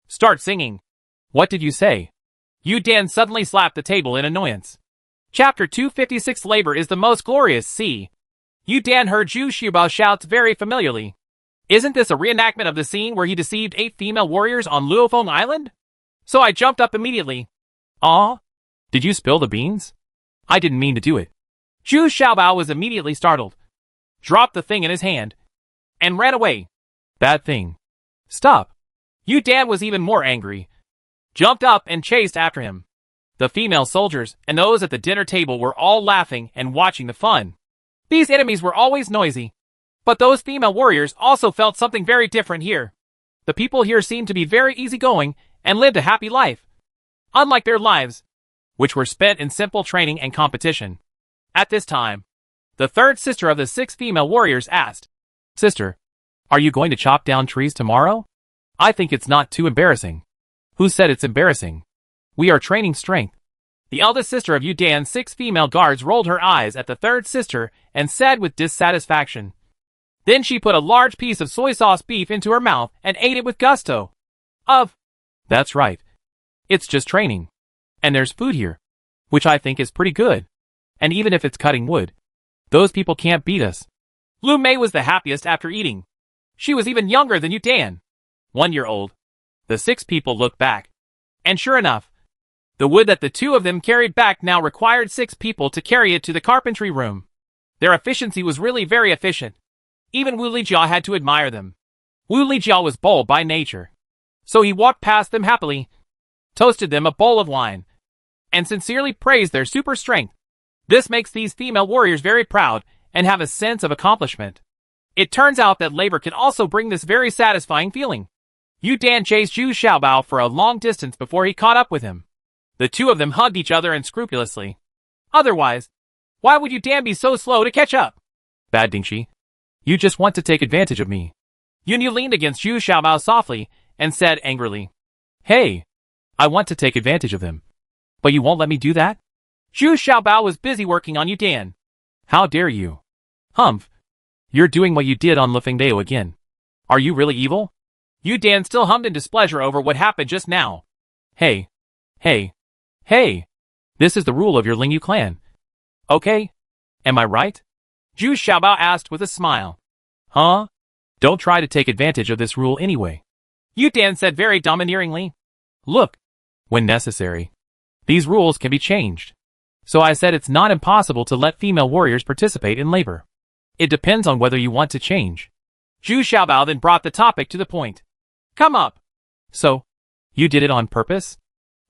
Start singing. What did you say? Yu Dan suddenly slapped the table in annoyance. Chapter 256 Labor is the most glorious. See. Yu Dan heard Zhu Xiaobao shout very familiarly. Isn't this a reenactment of the scene where he deceived 8 female warriors on Luofeng Island? So I jumped up immediately. Aw? Did you spill the beans? I didn't mean to do it. Zhu Xiaobao was immediately startled, dropped the thing in his hand, and ran away. Bad thing. Stop. Yu Dan was even more angry, jumped up and chased after him. The female soldiers and those at the dinner table were all laughing and watching the fun. These enemies were always noisy, but those female warriors also felt something very different here. The people here seemed to be very easygoing and lived a happy life, unlike their lives, which were spent in simple training and competition. At this time, the 3rd sister of the 6 female warriors asked, Sister, are you going to chop down trees tomorrow? I think it's not too embarrassing. Who said it's embarrassing? We are training strength. The eldest sister of Yu Dan's 6 female guards rolled her eyes at the 3rd sister and said with dissatisfaction, Then she put a large piece of soy sauce beef into her mouth and ate it with gusto. That's right. It's just training. And there's food here, which I think is pretty good. And even if it's cutting wood, those people can't beat us. Lu Mei was the happiest after eating. She was even younger than Yu Dan. 1 year old. The 6 people looked back. And sure enough, the wood that the 2 of them carried back now required 6 people to carry it to the carpentry room. Their efficiency was really very efficient. Even Wu Lijia had to admire them. Wu Lijia was bold by nature. So he walked past them happily, toasted them a bowl of wine, and sincerely praised their super strength. This makes these female warriors very proud and have a sense of accomplishment. It turns out that labor can also bring this very satisfying feeling. Yu Dan chased Zhu Xiaobao for a long distance before he caught up with him. The 2 of them hugged each other unscrupulously. Otherwise, why would Yu Dan be so slow to catch up? Bad Dingxi. You just want to take advantage of me. Yunyu leaned against Zhu Xiaobao softly and said angrily, Hey, I want to take advantage of them. But you won't let me do that? Zhu Xiaobao was busy working on Yu Dan. How dare you? Humph. You're doing what you did on Lefengdao again. Are you really evil? Yu Dan still hummed in displeasure over what happened just now. Hey. This is the rule of your Lingyu clan. Okay? Am I right? Zhu Xiaobao asked with a smile. Huh? Don't try to take advantage of this rule anyway. Yu Dan said very domineeringly. Look, when necessary, these rules can be changed. So I said it's not impossible to let female warriors participate in labor. It depends on whether you want to change. Zhu Xiaobao then brought the topic to the point. Come up. So, you did it on purpose?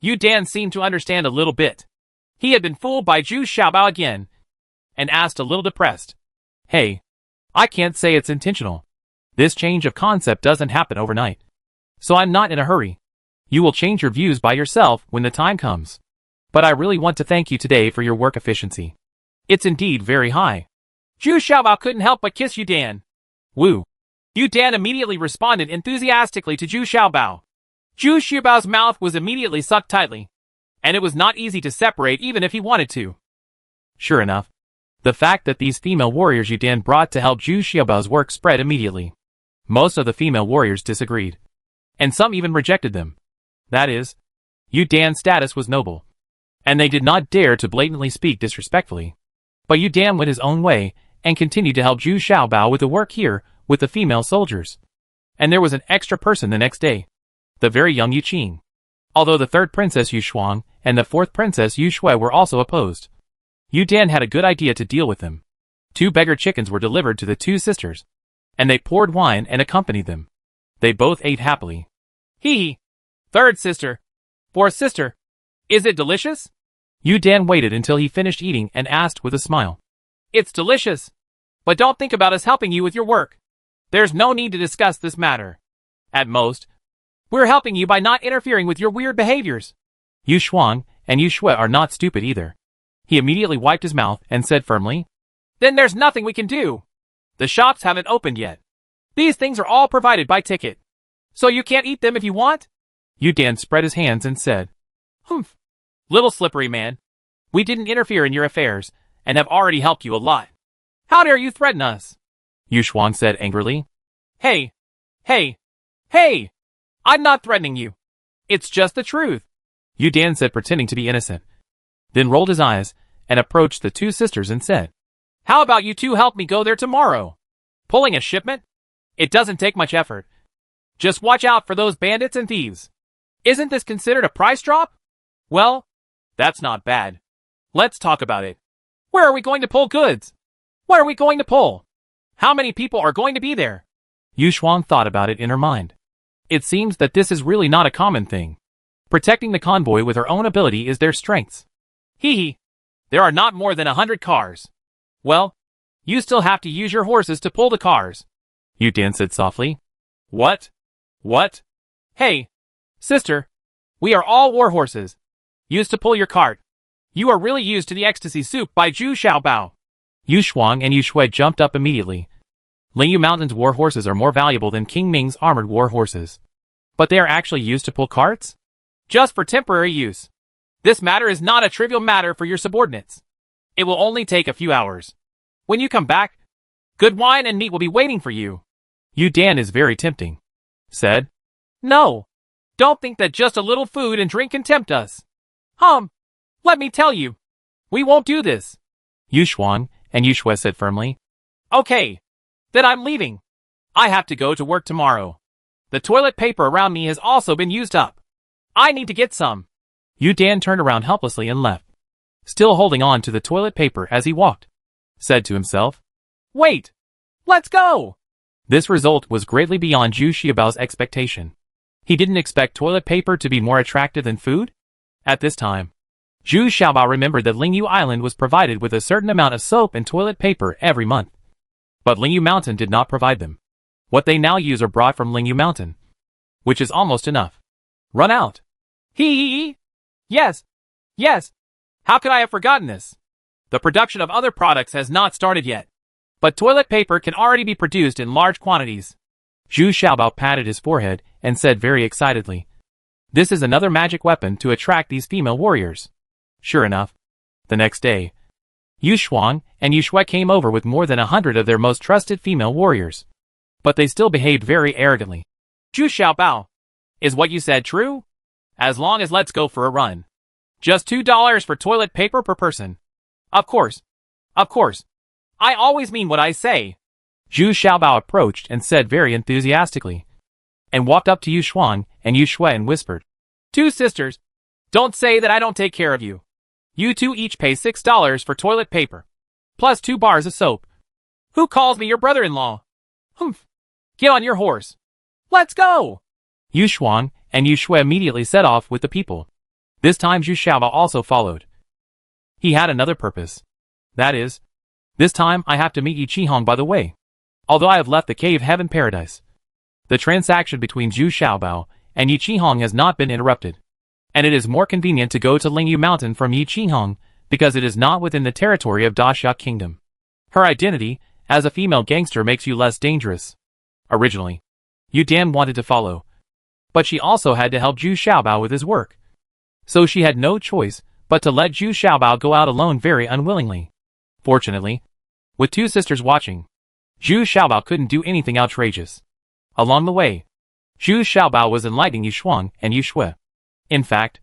Yu Dan seemed to understand a little bit. He had been fooled by Zhu Xiaobao again, and asked a little depressed. Hey, I can't say it's intentional. This change of concept doesn't happen overnight. So I'm not in a hurry. You will change your views by yourself when the time comes. But I really want to thank you today for your work efficiency. It's indeed very high. Zhu Xiaobao couldn't help but kiss Yu Dan. Woo. Yu Dan immediately responded enthusiastically to Zhu Xiaobao. Zhu Xiaobao's mouth was immediately sucked tightly, and it was not easy to separate even if he wanted to. Sure enough, the fact that these female warriors Yu Dan brought to help Zhu Xiaobao's work spread immediately. Most of the female warriors disagreed, and some even rejected them. That is, Yu Dan's status was noble, and they did not dare to blatantly speak disrespectfully. But Yu Dan went his own way and continued to help Zhu Xiaobao with the work here with the female soldiers. And there was an extra person the next day, the very young Yu Qing. Although the 3rd princess Yu Shuang and the 4th princess Yu Shui were also opposed, Yu Dan had a good idea to deal with them. 2 beggar chickens were delivered to the 2 sisters, and they poured wine and accompanied them. They both ate happily. Hee. 3rd sister. 4th sister. Is it delicious? Yu Dan waited until he finished eating and asked with a smile. It's delicious. But don't think about us helping you with your work. There's no need to discuss this matter. At most, we're helping you by not interfering with your weird behaviors. Yu Shuang and Yu Shui are not stupid either. He immediately wiped his mouth and said firmly, Then there's nothing we can do. The shops haven't opened yet. These things are all provided by ticket. So you can't eat them if you want? Yu Dan spread his hands and said, Humph. Little slippery man. We didn't interfere in your affairs, and have already helped you a lot. How dare you threaten us? Yu Shuang said angrily. Hey. I'm not threatening you. It's just the truth. Yu Dan said, pretending to be innocent. Then rolled his eyes and approached the 2 sisters and said, How about you 2 help me go there tomorrow? Pulling a shipment? It doesn't take much effort. Just watch out for those bandits and thieves. Isn't this considered a price drop? Well, that's not bad. Let's talk about it. Where are we going to pull goods? What are we going to pull? How many people are going to be there? Yu Shuang thought about it in her mind. It seems that this is really not a common thing. Protecting the convoy with her own ability is their strengths. Hee. There are not more than 100 cars. Well, you still have to use your horses to pull the cars. Yu Dan said softly. What? Hey, sister. We are all war horses. Used to pull your cart. You are really used to the ecstasy soup by Zhu Xiaobao. Yu Shuang and Yu Shui jumped up immediately. Lingyu Mountain's war horses are more valuable than King Ming's armored war horses. But they are actually used to pull carts? Just for temporary use. This matter is not a trivial matter for your subordinates. It will only take a few hours. When you come back, Good wine and meat will be waiting for you. Yu Dan is very tempting, said. No. Don't think that just a little food and drink can tempt us. Let me tell you. We won't do this. Yu Xuan and Yu Shui said firmly. Okay. Then I'm leaving. I have to go to work tomorrow. The toilet paper around me has also been used up. I need to get some. Yu Dan turned around helplessly and left, still holding on to the toilet paper as he walked. Said to himself, Wait! Let's go! This result was greatly beyond Zhu Xiaobao's expectation. He didn't expect toilet paper to be more attractive than food. At this time, Zhu Xiaobao remembered that Lingyu Island was provided with a certain amount of soap and toilet paper every month. But Lingyu Mountain did not provide them. What they now use are brought from Lingyu Mountain, which is almost enough. Run out. Hee. Yes. How could I have forgotten this? The production of other products has not started yet, but toilet paper can already be produced in large quantities. Zhu Xiaobao patted his forehead and said very excitedly, This is another magic weapon to attract these female warriors. Sure enough, the next day, Yu Xuan and Yu Shui came over with more than 100 of their most trusted female warriors. But they still behaved very arrogantly. Zhu Xiaobao, is what you said true? As long as let's go for a run. Just $2 for toilet paper per person. Of course. I always mean what I say. Zhu Xiaobao approached and said very enthusiastically, and walked up to Yu Xuan and Yu Shui and whispered, Two sisters, don't say that I don't take care of you. You two each pay $6 for toilet paper, plus 2 bars of soap. Who calls me your brother-in-law? Humph. Get on your horse. Let's go! Yu Xuan and Yu Shui immediately set off with the people. This time Zhu Xiaobao also followed. He had another purpose. That is, this time I have to meet Yi Qihong by the way. Although I have left the cave heaven paradise, the transaction between Zhu Xiaobao and Yi Qihong has not been interrupted. And it is more convenient to go to Lingyu Mountain from Yi Qihong because it is not within the territory of Daxia Kingdom. Her identity as a female gangster makes you less dangerous. Originally, Yu Dan wanted to follow, but she also had to help Zhu Xiaobao with his work. So she had no choice but to let Zhu Xiaobao go out alone very unwillingly. Fortunately, with two sisters watching, Zhu Xiaobao couldn't do anything outrageous. Along the way, Zhu Xiaobao was enlightening Yu Xuan and Yu Shui. In fact,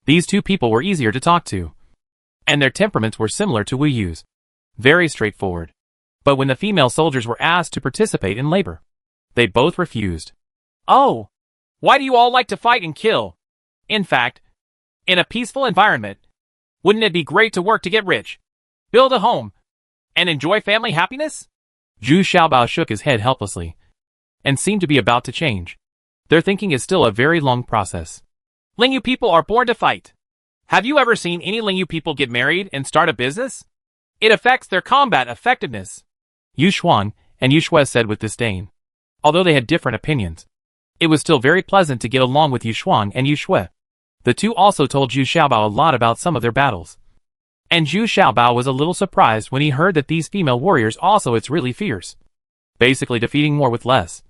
these two people were easier to talk to, and their temperaments were similar to Wu Yu's. Very straightforward. But when the female soldiers were asked to participate in labor, they both refused. Oh, why do you all like to fight and kill? In fact, in a peaceful environment, wouldn't it be great to work to get rich, build a home, and enjoy family happiness? Zhu Xiaobao shook his head helplessly, and seemed to be about to change. Their thinking is still a very long process. Lingyu people are born to fight. Have you ever seen any Lingyu people get married and start a business? It affects their combat effectiveness. Yu Xuan and Yu Shui said with disdain. Although they had different opinions, it was still very pleasant to get along with Yu Xuan and Yu Shui. The two also told Zhu Xiaobao a lot about some of their battles. And Zhu Xiaobao was a little surprised when he heard that these female warriors also it's really fierce. Basically defeating more with less.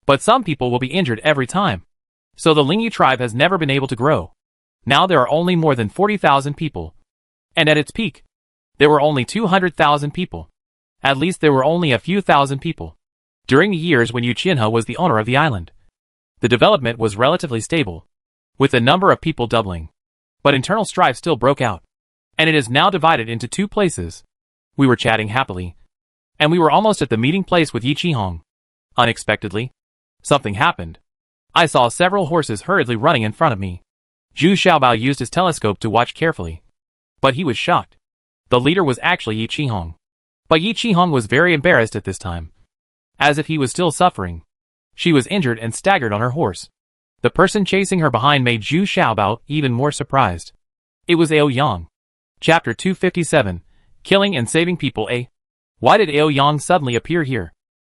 But some people will be injured every time. So the Lingyu tribe has never been able to grow. Now there are only more than 40,000 people. And at its peak, there were only 200,000 people. At least there were only a few thousand people. During the years when Yu Qinhe was the owner of the island, the development was relatively stable, with the number of people doubling. But internal strife still broke out, and it is now divided into 2 places. We were chatting happily, and we were almost at the meeting place with Yi Qihong. Unexpectedly, something happened. I saw several horses hurriedly running in front of me. Zhu Xiaobao used his telescope to watch carefully, but he was shocked. The leader was actually Yi Qihong. But Yi Qihong was very embarrassed at this time, as if he was still suffering. She was injured and staggered on her horse. The person chasing her behind made Zhu Xiaobao even more surprised. It was Ao Yang. Chapter 257, Killing and Saving People. Why did Ao Yang suddenly appear here?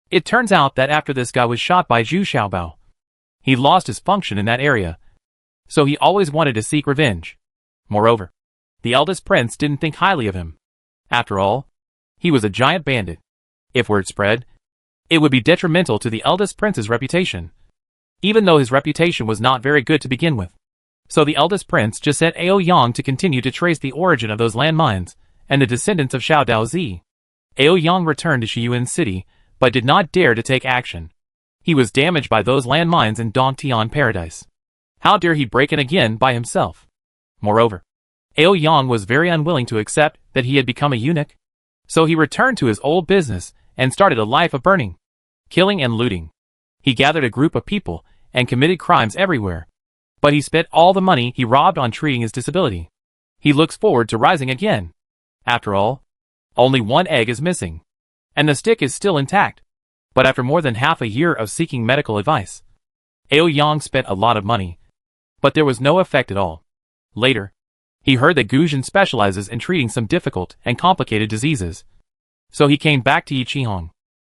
It turns out that after this guy was shot by Zhu Xiaobao, he lost his function in that area, so he always wanted to seek revenge. Moreover, the eldest prince didn't think highly of him. After all, he was a giant bandit. If word spread, it would be detrimental to the eldest prince's reputation, even though his reputation was not very good to begin with. So the eldest prince just sent Ao Yang to continue to trace the origin of those landmines and the descendants of Xiao Daozi. Ao Yang returned to Shiyuan City, but did not dare to take action. He was damaged by those landmines in Dongtian Paradise. How dare he break in again by himself? Moreover, Ao Yang was very unwilling to accept that he had become a eunuch. So he returned to his old business and started a life of burning, killing and looting. He gathered a group of people and committed crimes everywhere. But he spent all the money he robbed on treating his disability. He looks forward to rising again. After all, only one egg is missing, and the stick is still intact. But after more than half a year of seeking medical advice, Ao Yang spent a lot of money, but there was no effect at all. Later, he heard that Guzhen specializes in treating some difficult and complicated diseases. So he came back to Yi Qihong.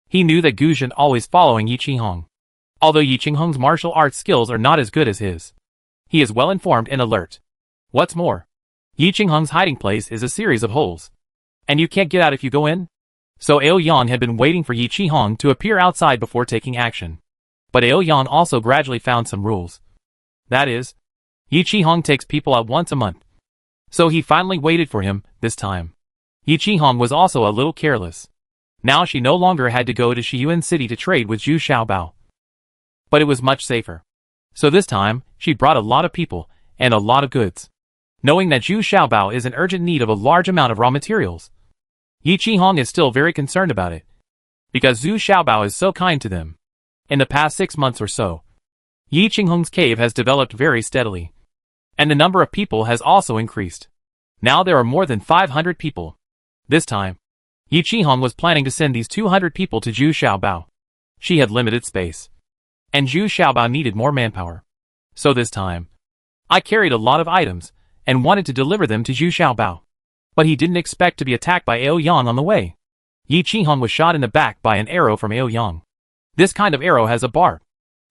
He knew that Guzhen always following Yi Qihong. Although Yi Qihong's martial arts skills are not as good as his, he is well informed and alert. What's more, Yi Qihong's hiding place is a series of holes, and you can't get out if you go in. So Ao Yang had been waiting for Yi Qihong to appear outside before taking action. But Ao Yang also gradually found some rules. That is, Yi Qihong takes people out once a month. So he finally waited for him, this time. Yi Qihong was also a little careless. Now she no longer had to go to Shiyuan City to trade with Zhu Xiaobao. But it was much safer. So this time, she brought a lot of people, and a lot of goods. Knowing that Zhu Xiaobao is in urgent need of a large amount of raw materials, Yi Qihong is still very concerned about it. Because Zhu Xiaobao is so kind to them. In the past 6 months or so, Yi Qihong's cave has developed very steadily. And the number of people has also increased. Now there are more than 500 people. This time, Yi Qihong was planning to send these 200 people to Zhu Xiaobao. She had limited space, and Zhu Xiaobao needed more manpower. So this time, I carried a lot of items, and wanted to deliver them to Zhu Xiaobao. But he didn't expect to be attacked by Ao Yang on the way. Yi Qihong was shot in the back by an arrow from Ao Yang. This kind of arrow has a barb.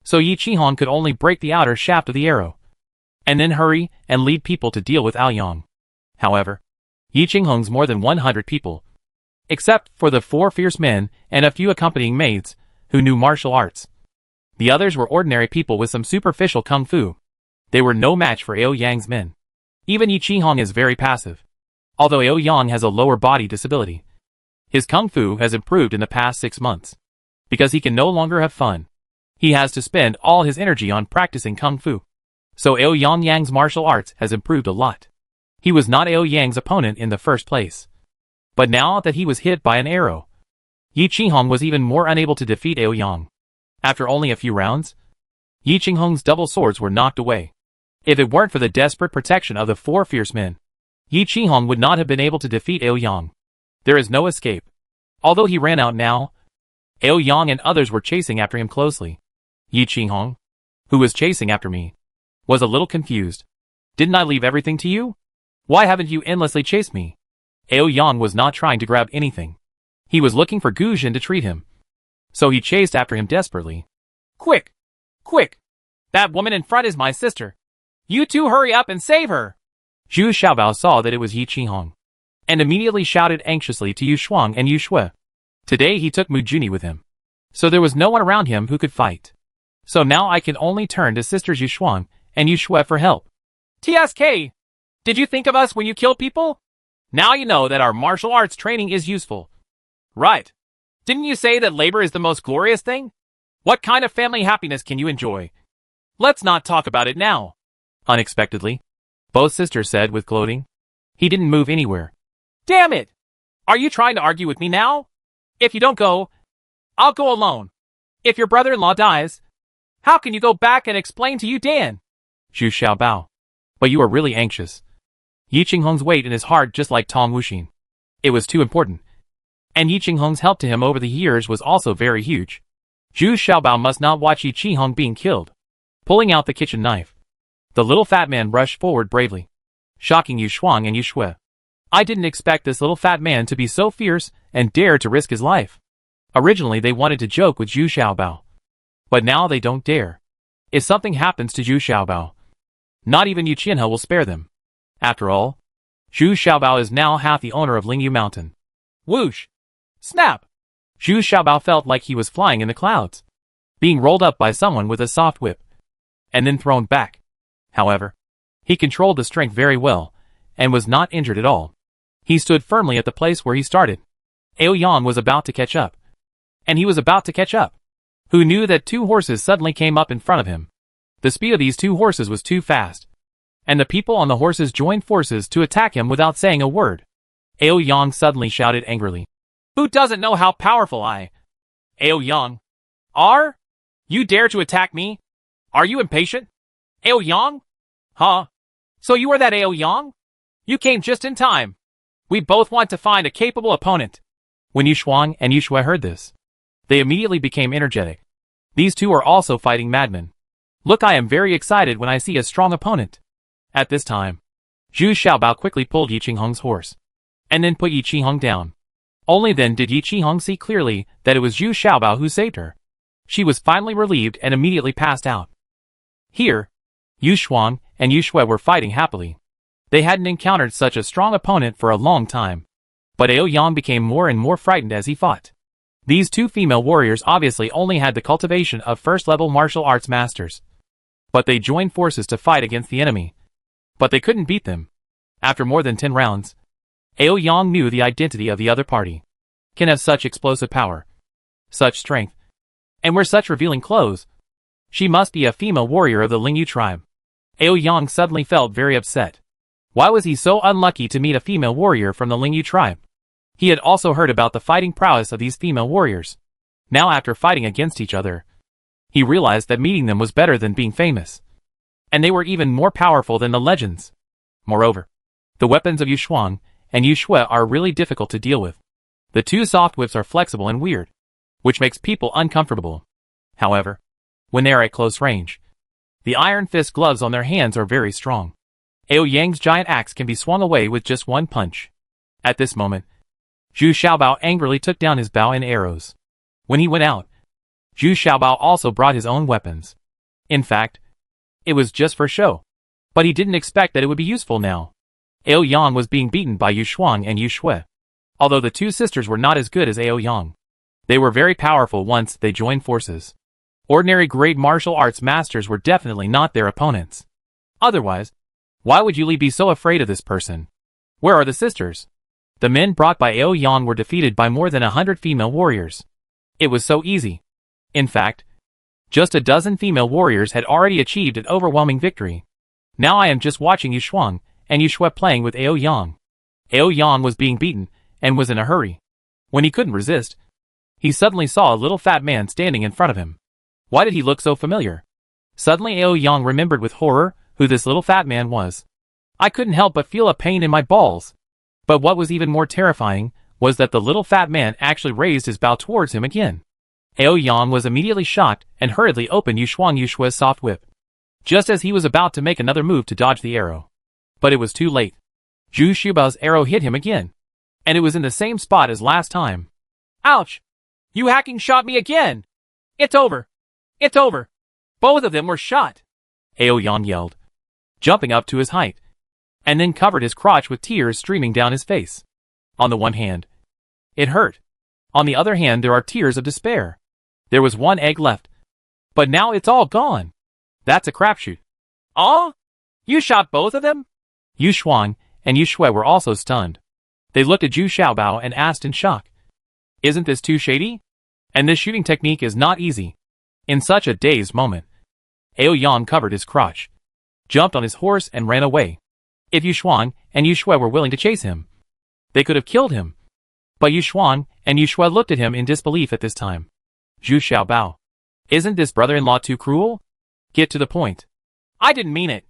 So Yi Qihong could only break the outer shaft of the arrow, and then hurry and lead people to deal with Ao Yang. However, Yi Qihong's more than 100 people, except for the 4 fierce men and a few accompanying maids, who knew martial arts. The others were ordinary people with some superficial kung fu. They were no match for Ao Yang's men. Even Yi Qihong is very passive. Although Ao Yang has a lower body disability, his kung fu has improved in the past 6 months. Because he can no longer have fun, he has to spend all his energy on practicing kung fu. So Ao Yang's martial arts has improved a lot. He was not Ao Yang's opponent in the first place. But now that he was hit by an arrow, Yi Qihong was even more unable to defeat Ao Yang. After only a few rounds, Yi Qihong's double swords were knocked away. If it weren't for the desperate protection of the 4 fierce men, Yi Qihong would not have been able to defeat Ao Yang. There is no escape. Although he ran out now, Ao Yang and others were chasing after him closely. Yi Qihong, who was chasing after me, was a little confused. Didn't I leave everything to you? Why haven't you endlessly chased me? Ao Yang was not trying to grab anything. He was looking for Guzhen to treat him. So he chased after him desperately. Quick! Quick! That woman in front is my sister. You two hurry up and save her! Zhu Xiaobao saw that it was Yi Qihong, and immediately shouted anxiously to Yu Shuang and Yu Shui. Today he took Mu Juni with him. So there was no one around him who could fight. So now I can only turn to sisters Yu Shuang and Yu Shui for help. TSK! Did you think of us when you killed people? Now you know that our martial arts training is useful. Right. Didn't you say that labor is the most glorious thing? What kind of family happiness can you enjoy? Let's not talk about it now. Unexpectedly, both sisters said with gloating. He didn't move anywhere. Damn it! Are you trying to argue with me now? If you don't go, I'll go alone. If your brother-in-law dies, how can you go back and explain to Yu Dan? Zhu Xiaobao. But you are really anxious. Yi Qinghong's weight in his heart just like Tong Wuxin. It was too important. And Yi Qinghong's help to him over the years was also very huge. Zhu Xiaobao must not watch Yi Qinghong being killed. Pulling out the kitchen knife, the little fat man rushed forward bravely, shocking Yu Shuang and Yu Shui. I didn't expect this little fat man to be so fierce and dare to risk his life. Originally they wanted to joke with Zhu Xiaobao, but now they don't dare. If something happens to Zhu Xiaobao, not even Yu Qianhe will spare them. After all, Zhu Xiaobao is now half the owner of Lingyu Mountain. Whoosh! Snap! Zhu Xiaobao felt like he was flying in the clouds, being rolled up by someone with a soft whip, and then thrown back. However, he controlled the strength very well, and was not injured at all. He stood firmly at the place where he started. Aoyang was about to catch up. And he was about to catch up. Who knew that two horses suddenly came up in front of him? The speed of these two horses was too fast. And the people on the horses joined forces to attack him without saying a word. Aoyang suddenly shouted angrily. Who doesn't know how powerful I? Aoyang. Are? You dare to attack me? Are you impatient? Aoyang? Huh? So you are that Aoyang? You came just in time. We both want to find a capable opponent. When Yushuang and Yushue heard this, they immediately became energetic. These two are also fighting madmen. Look, I am very excited when I see a strong opponent. At this time, Zhu Xiaobao quickly pulled Yi Qinghong's horse, and then put Yi Qinghong down. Only then did Yi Qinghong see clearly that it was Zhu Xiaobao who saved her. She was finally relieved and immediately passed out. Here, Yushuang and Yushue were fighting happily. They hadn't encountered such a strong opponent for a long time. But Aoyang became more and more frightened as he fought. These two female warriors obviously only had the cultivation of first-level martial arts masters. But they joined forces to fight against the enemy. But they couldn't beat them. After more than 10 rounds, Aoyang knew the identity of the other party. Can have such explosive power, such strength, and wear such revealing clothes. She must be a female warrior of the Lingyu tribe. Aoyang suddenly felt very upset. Why was he so unlucky to meet a female warrior from the Lingyu tribe? He had also heard about the fighting prowess of these female warriors. Now after fighting against each other, he realized that meeting them was better than being famous. And they were even more powerful than the legends. Moreover, the weapons of Yushuang and Yushue are really difficult to deal with. The two soft whips are flexible and weird, which makes people uncomfortable. However, when they are at close range, the iron fist gloves on their hands are very strong. Aoyang's giant axe can be swung away with just one punch. At this moment, Zhu Xiaobao angrily took down his bow and arrows. When he went out, Zhu Xiaobao also brought his own weapons. In fact, it was just for show. But he didn't expect that it would be useful now. Aoyang was being beaten by Yushuang and Yushue. Although the two sisters were not as good as Aoyang, they were very powerful once they joined forces. Ordinary grade martial arts masters were definitely not their opponents. Otherwise, why would Yuli be so afraid of this person? Where are the sisters? The men brought by Aoyang were defeated by more than 100 female warriors. It was so easy. In fact, just a dozen female warriors had already achieved an overwhelming victory. Now I am just watching Yushuang and Yushue playing with Aoyang. Aoyang was being beaten and was in a hurry. When he couldn't resist, he suddenly saw a little fat man standing in front of him. Why did he look so familiar? Suddenly Aoyang remembered with horror who this little fat man was. I couldn't help but feel a pain in my balls. But what was even more terrifying was that the little fat man actually raised his bow towards him again. Aoyang was immediately shocked and hurriedly opened Yushue's soft whip, just as he was about to make another move to dodge the arrow. But it was too late. Zhu Xiaobao's arrow hit him again, and it was in the same spot as last time. Ouch! You hacking shot me again! It's over! It's over! Both of them were shot! Aoyang yelled, jumping up to his height, and then covered his crotch with tears streaming down his face. On the one hand, it hurt. On the other hand, there are tears of despair. There was one egg left. But now it's all gone. That's a crapshoot. Aw? You shot both of them? Yushuang and Yushue were also stunned. They looked at Zhu Xiaobao and asked in shock. Isn't this too shady? And this shooting technique is not easy. In such a dazed moment, Aoyang covered his crotch, jumped on his horse and ran away. If Yushuang and Yushue were willing to chase him, they could have killed him. But Yushuang and Yushue looked at him in disbelief at this time. Zhu Xiaobao, isn't this brother-in-law too cruel? Get to the point. I didn't mean it.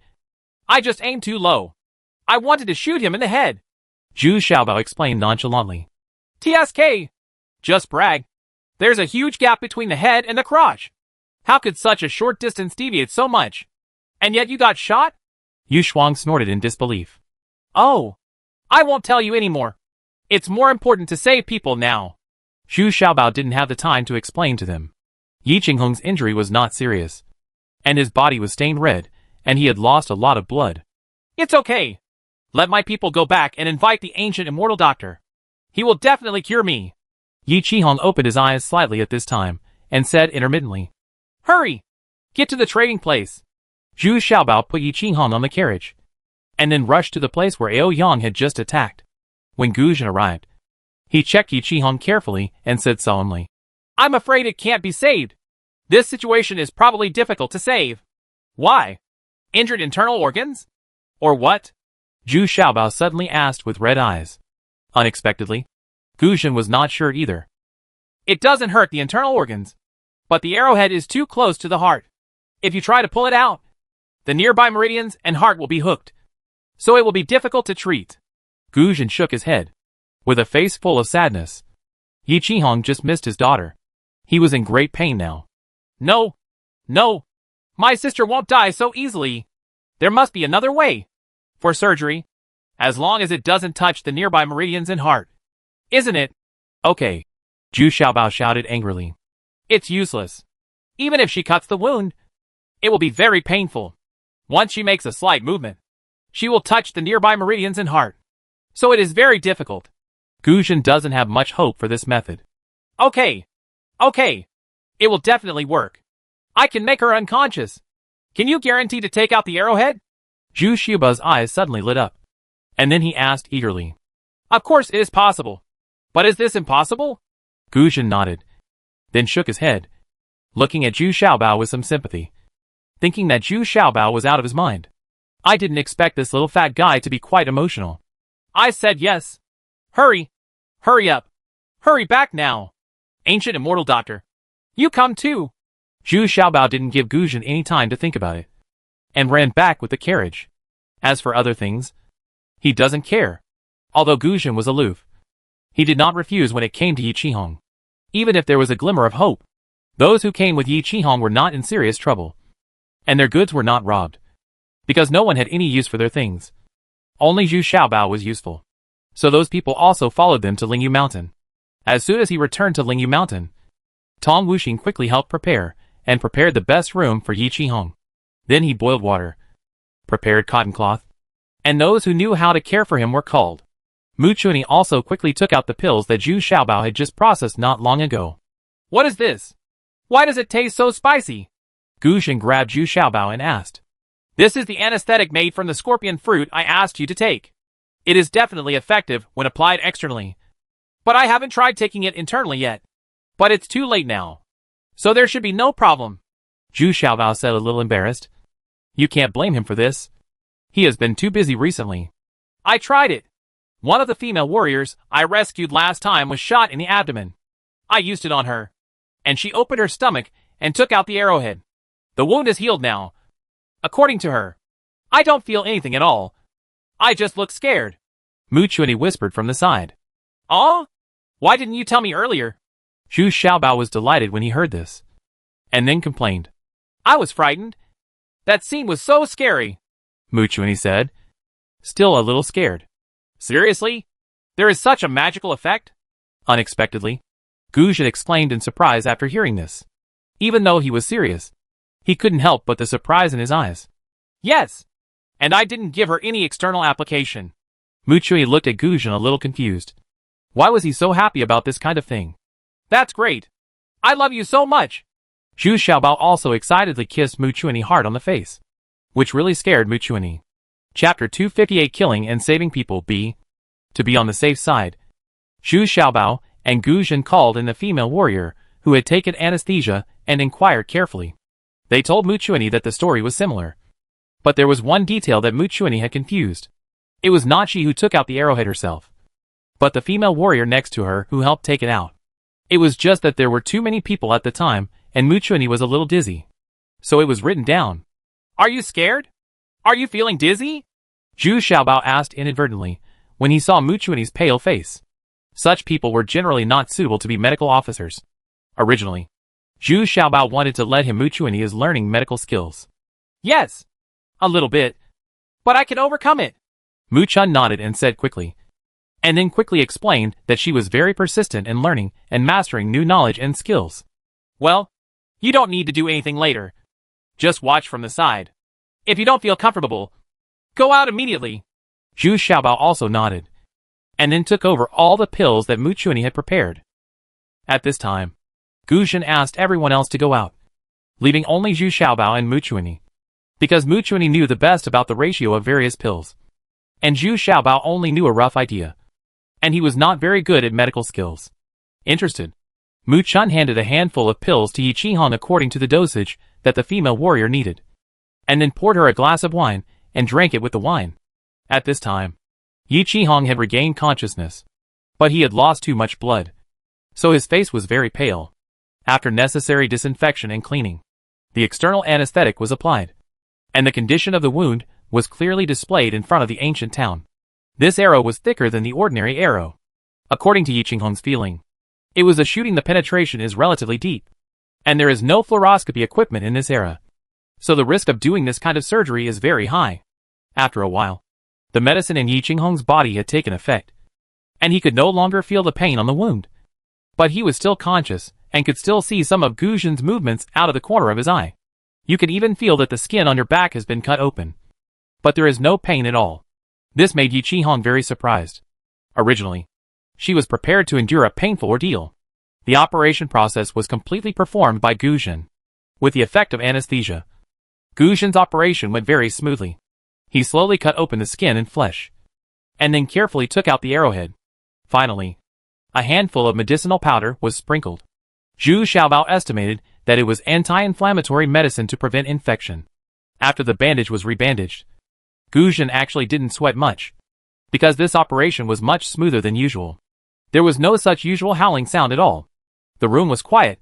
I just aimed too low. I wanted to shoot him in the head. Zhu Xiaobao explained nonchalantly. TSK! Just brag. There's a huge gap between the head and the crotch. How could such a short distance deviate so much? And yet you got shot? Yushuang snorted in disbelief. Oh, I won't tell you anymore. It's more important to save people now. Zhu Xiaobao didn't have the time to explain to them. Yi Qinghong's injury was not serious, and his body was stained red, and he had lost a lot of blood. It's okay. Let my people go back and invite the ancient immortal doctor. He will definitely cure me. Yi Qinghong opened his eyes slightly at this time, and said intermittently, Hurry! Get to the trading place. Zhu Xiaobao put Yi Qinghong on the carriage, and then rushed to the place where Aoyang had just attacked. When Guzhen arrived, He checked Yi Qihong carefully and said solemnly, I'm afraid it can't be saved. This situation is probably difficult to save. Why? Injured internal organs? Or what? Zhu Xiaobao suddenly asked with red eyes. Unexpectedly, Gu Zhen was not sure either. It doesn't hurt the internal organs, but the arrowhead is too close to the heart. If you try to pull it out, the nearby meridians and heart will be hooked, so it will be difficult to treat. Gu Zhen shook his head, with a face full of sadness. Yi Qihong just missed his daughter. He was in great pain now. No, no, my sister won't die so easily. There must be another way. For surgery, as long as it doesn't touch the nearby meridians and heart. Isn't it? Okay. Zhu Xiaobao shouted angrily. It's useless. Even if she cuts the wound, it will be very painful. Once she makes a slight movement, she will touch the nearby meridians and heart. So it is very difficult. Gu Zhen doesn't have much hope for this method. Okay. It will definitely work. I can make her unconscious. Can you guarantee to take out the arrowhead? Zhu Xiaobao's eyes suddenly lit up. And then he asked eagerly. Of course it is possible. But is this impossible? Gu Zhen nodded, then shook his head, looking at Zhu Xiaobao with some sympathy, thinking that Zhu Xiaobao was out of his mind. I didn't expect this little fat guy to be quite emotional. I said yes. Hurry up. Hurry back now. Ancient immortal doctor. You come too. Zhu Xiaobao didn't give Gu Zhen any time to think about it, and ran back with the carriage. As for other things, he doesn't care. Although Gu Zhen was aloof, he did not refuse when it came to Yi Qihong. Even if there was a glimmer of hope, those who came with Yi Qihong were not in serious trouble, and their goods were not robbed, because no one had any use for their things. Only Zhu Xiaobao was useful. So those people also followed them to Lingyu Mountain. As soon as he returned to Lingyu Mountain, Tong Wuxing quickly helped and prepared the best room for Yi Qihong. Then he boiled water, prepared cotton cloth, and those who knew how to care for him were called. Mu Chuanyi also quickly took out the pills that Zhu Xiaobao had just processed not long ago. What is this? Why does it taste so spicy? Gu Zhen grabbed Zhu Xiaobao and asked. This is the anesthetic made from the scorpion fruit I asked you to take. It is definitely effective when applied externally, but I haven't tried taking it internally yet. But it's too late now, so there should be no problem. Zhu Xiaobao said a little embarrassed. You can't blame him for this. He has been too busy recently. I tried it. One of the female warriors I rescued last time was shot in the abdomen. I used it on her, and she opened her stomach and took out the arrowhead. The wound is healed now. According to her, I don't feel anything at all. I just look scared. Mu Chuanyi whispered from the side. Oh? Why didn't you tell me earlier? Zhu Xiaobao was delighted when he heard this, and then complained. I was frightened. That scene was so scary. Mu Chuanyi said, still a little scared. Seriously? There is such a magical effect? Unexpectedly, Gu Zhen exclaimed in surprise after hearing this. Even though he was serious, he couldn't help but the surprise in his eyes. Yes, and I didn't give her any external application. Mu Chuanyi looked at Gu Zhen a little confused. Why was he so happy about this kind of thing? That's great. I love you so much. Zhu Xiaobao also excitedly kissed Mu Chuanyi hard on the face, which really scared Mu Chuanyi. Chapter 258 Killing and Saving People B. To be on the safe side, Zhu Xiaobao and Gu Zhen called in the female warrior who had taken anesthesia and inquired carefully. They told Mu Chuanyi that the story was similar, but there was one detail that Mu Chuanyi had confused. It was not she who took out the arrowhead herself, but the female warrior next to her who helped take it out. It was just that there were too many people at the time, and Mu Chuanyi was a little dizzy. So it was written down. Are you scared? Are you feeling dizzy? Zhu Xiaobao asked inadvertently, when he saw Mu Chuanyi's pale face. Such people were generally not suitable to be medical officers. Originally, Zhu Xiaobao wanted to let him Mu Chuanyi is learning medical skills. Yes, a little bit, but I can overcome it. Mu Chun nodded and said quickly, and then quickly explained that she was very persistent in learning and mastering new knowledge and skills. Well, you don't need to do anything later. Just watch from the side. If you don't feel comfortable, go out immediately. Zhu Xiaobao also nodded, and then took over all the pills that Mu Chuanyi had prepared. At this time, Gu Zhen asked everyone else to go out, leaving only Zhu Xiaobao and Mu Chuanyi, because Mu Chuanyi knew the best about the ratio of various pills, and Zhu Xiaobao only knew a rough idea. and he was not very good at medical skills. Interested, Mu Chun handed a handful of pills to Yi Qihong according to the dosage that the female warrior needed, and then poured her a glass of wine and drank it with the wine. At this time, Yi Qihong had regained consciousness, but he had lost too much blood, so his face was very pale. After necessary disinfection and cleaning, the external anesthetic was applied, and the condition of the wound was clearly displayed in front of the ancient town. This arrow was thicker than the ordinary arrow. According to Yi Qihong's feeling, it was a shooting. The penetration is relatively deep, and there is no fluoroscopy equipment in this era, so the risk of doing this kind of surgery is very high. After a while, the medicine in Yi Qihong's body had taken effect, and he could no longer feel the pain on the wound. But he was still conscious, and could still see some of Gu Zhen's movements out of the corner of his eye. You can even feel that the skin on your back has been cut open. But there is no pain at all. This made Yi Qihong very surprised. Originally, she was prepared to endure a painful ordeal. The operation process was completely performed by Gu Zhen. With the effect of anesthesia, Gu Zhen's operation went very smoothly. He slowly cut open the skin and flesh, and then carefully took out the arrowhead. Finally, a handful of medicinal powder was sprinkled. Zhu Xiaobao estimated that it was anti-inflammatory medicine to prevent infection. After the bandage was rebandaged, Gu Zhen actually didn't sweat much, because this operation was much smoother than usual. There was no such usual howling sound at all. The room was quiet,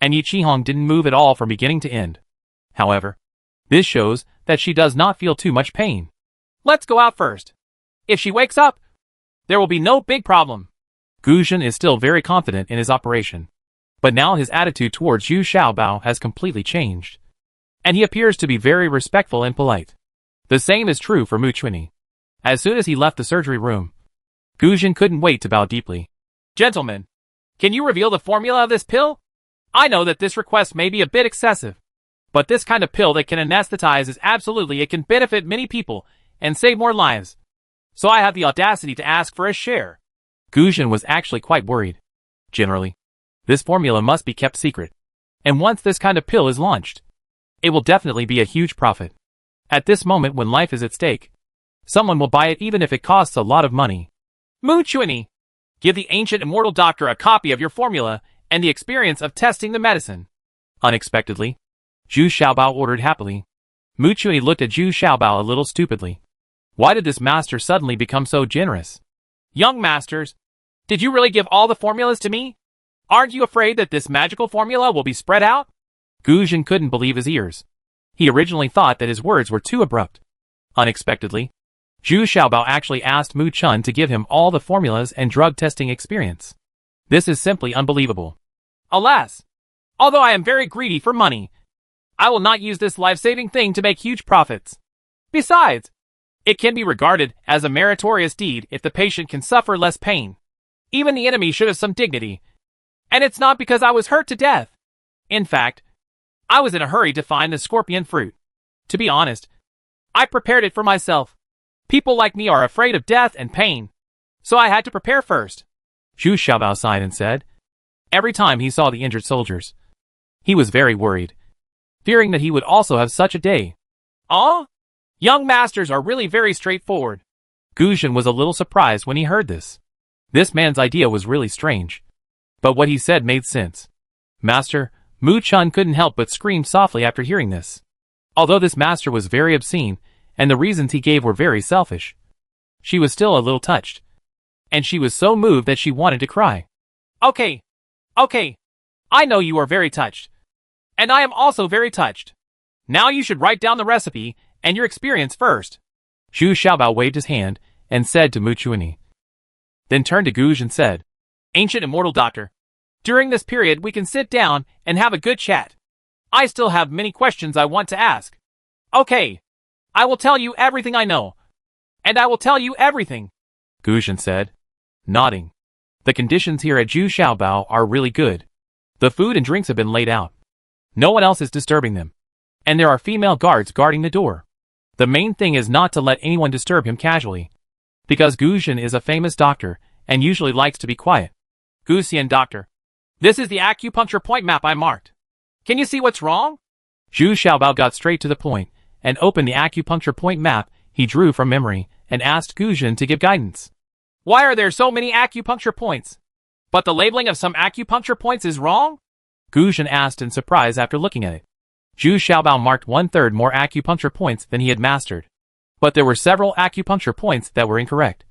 and Yi Qihong didn't move at all from beginning to end. However, this shows that she does not feel too much pain. Let's go out first. If she wakes up, there will be no big problem. Gu Zhen is still very confident in his operation, but now his attitude towards Zhu Xiaobao has completely changed, and he appears to be very respectful and polite. The same is true for Mu Chunyi. As soon as he left the surgery room, Gu Zhen couldn't wait to bow deeply. Gentlemen, can you reveal the formula of this pill? I know that this request may be a bit excessive, but this kind of pill that can anesthetize is it can benefit many people and save more lives. So I have the audacity to ask for a share. Gu Zhen was actually quite worried. Generally, this formula must be kept secret, and once this kind of pill is launched, it will definitely be a huge profit. At this moment when life is at stake, someone will buy it even if it costs a lot of money. Mu Chunyi, give the ancient immortal doctor a copy of your formula and the experience of testing the medicine. Unexpectedly, Zhu Xiaobao ordered happily. Mu Chunyi looked at Zhu Xiaobao a little stupidly. Why did this master suddenly become so generous? Young masters, did you really give all the formulas to me? Aren't you afraid that this magical formula will be spread out? Gu Zhen couldn't believe his ears. He originally thought that his words were too abrupt. Unexpectedly, Zhu Xiaobao actually asked Mu Chun to give him all the formulas and drug testing experience. This is simply unbelievable. Alas, although I am very greedy for money, I will not use this life-saving thing to make huge profits. Besides, it can be regarded as a meritorious deed if the patient can suffer less pain. Even the enemy should have some dignity. And it's not because I was hurt to death. In fact, I was in a hurry to find the scorpion fruit. To be honest, I prepared it for myself. People like me are afraid of death and pain, so I had to prepare first. Zhu Xiaobao sighed and said. Every time he saw the injured soldiers, he was very worried, fearing that he would also have such a day. Ah? Young masters are really very straightforward. Gu Zhen was a little surprised when he heard this. This man's idea was really strange, but what he said made sense. Master, Mu Chun couldn't help but scream softly after hearing this. Although this master was very obscene, and the reasons he gave were very selfish, she was still a little touched, and she was so moved that she wanted to cry. Okay, I know you are very touched, and I am also very touched. Now you should write down the recipe and your experience first. Zhu Xiaobao waved his hand and said to Mu Chunyi. Then turned to Gu Zhen and said, Ancient Immortal Doctor, during this period we can sit down and have a good chat. I still have many questions I want to ask. Okay, I will tell you everything I know. And I will tell you everything, Gu Zhen said, nodding. The conditions here at Zhu Xiaobao are really good. The food and drinks have been laid out. No one else is disturbing them. And there are female guards guarding the door. The main thing is not to let anyone disturb him casually, because Gu Zhen is a famous doctor and usually likes to be quiet. Gu Xian Doctor, this is the acupuncture point map I marked. Can you see what's wrong? Zhu Xiaobao got straight to the point and opened the acupuncture point map he drew from memory and asked Gu Zhen to give guidance. Why are there so many acupuncture points? But the labeling of some acupuncture points is wrong? Gu Zhen asked in surprise after looking at it. Zhu Xiaobao marked 1/3 more acupuncture points than he had mastered. But there were several acupuncture points that were incorrect.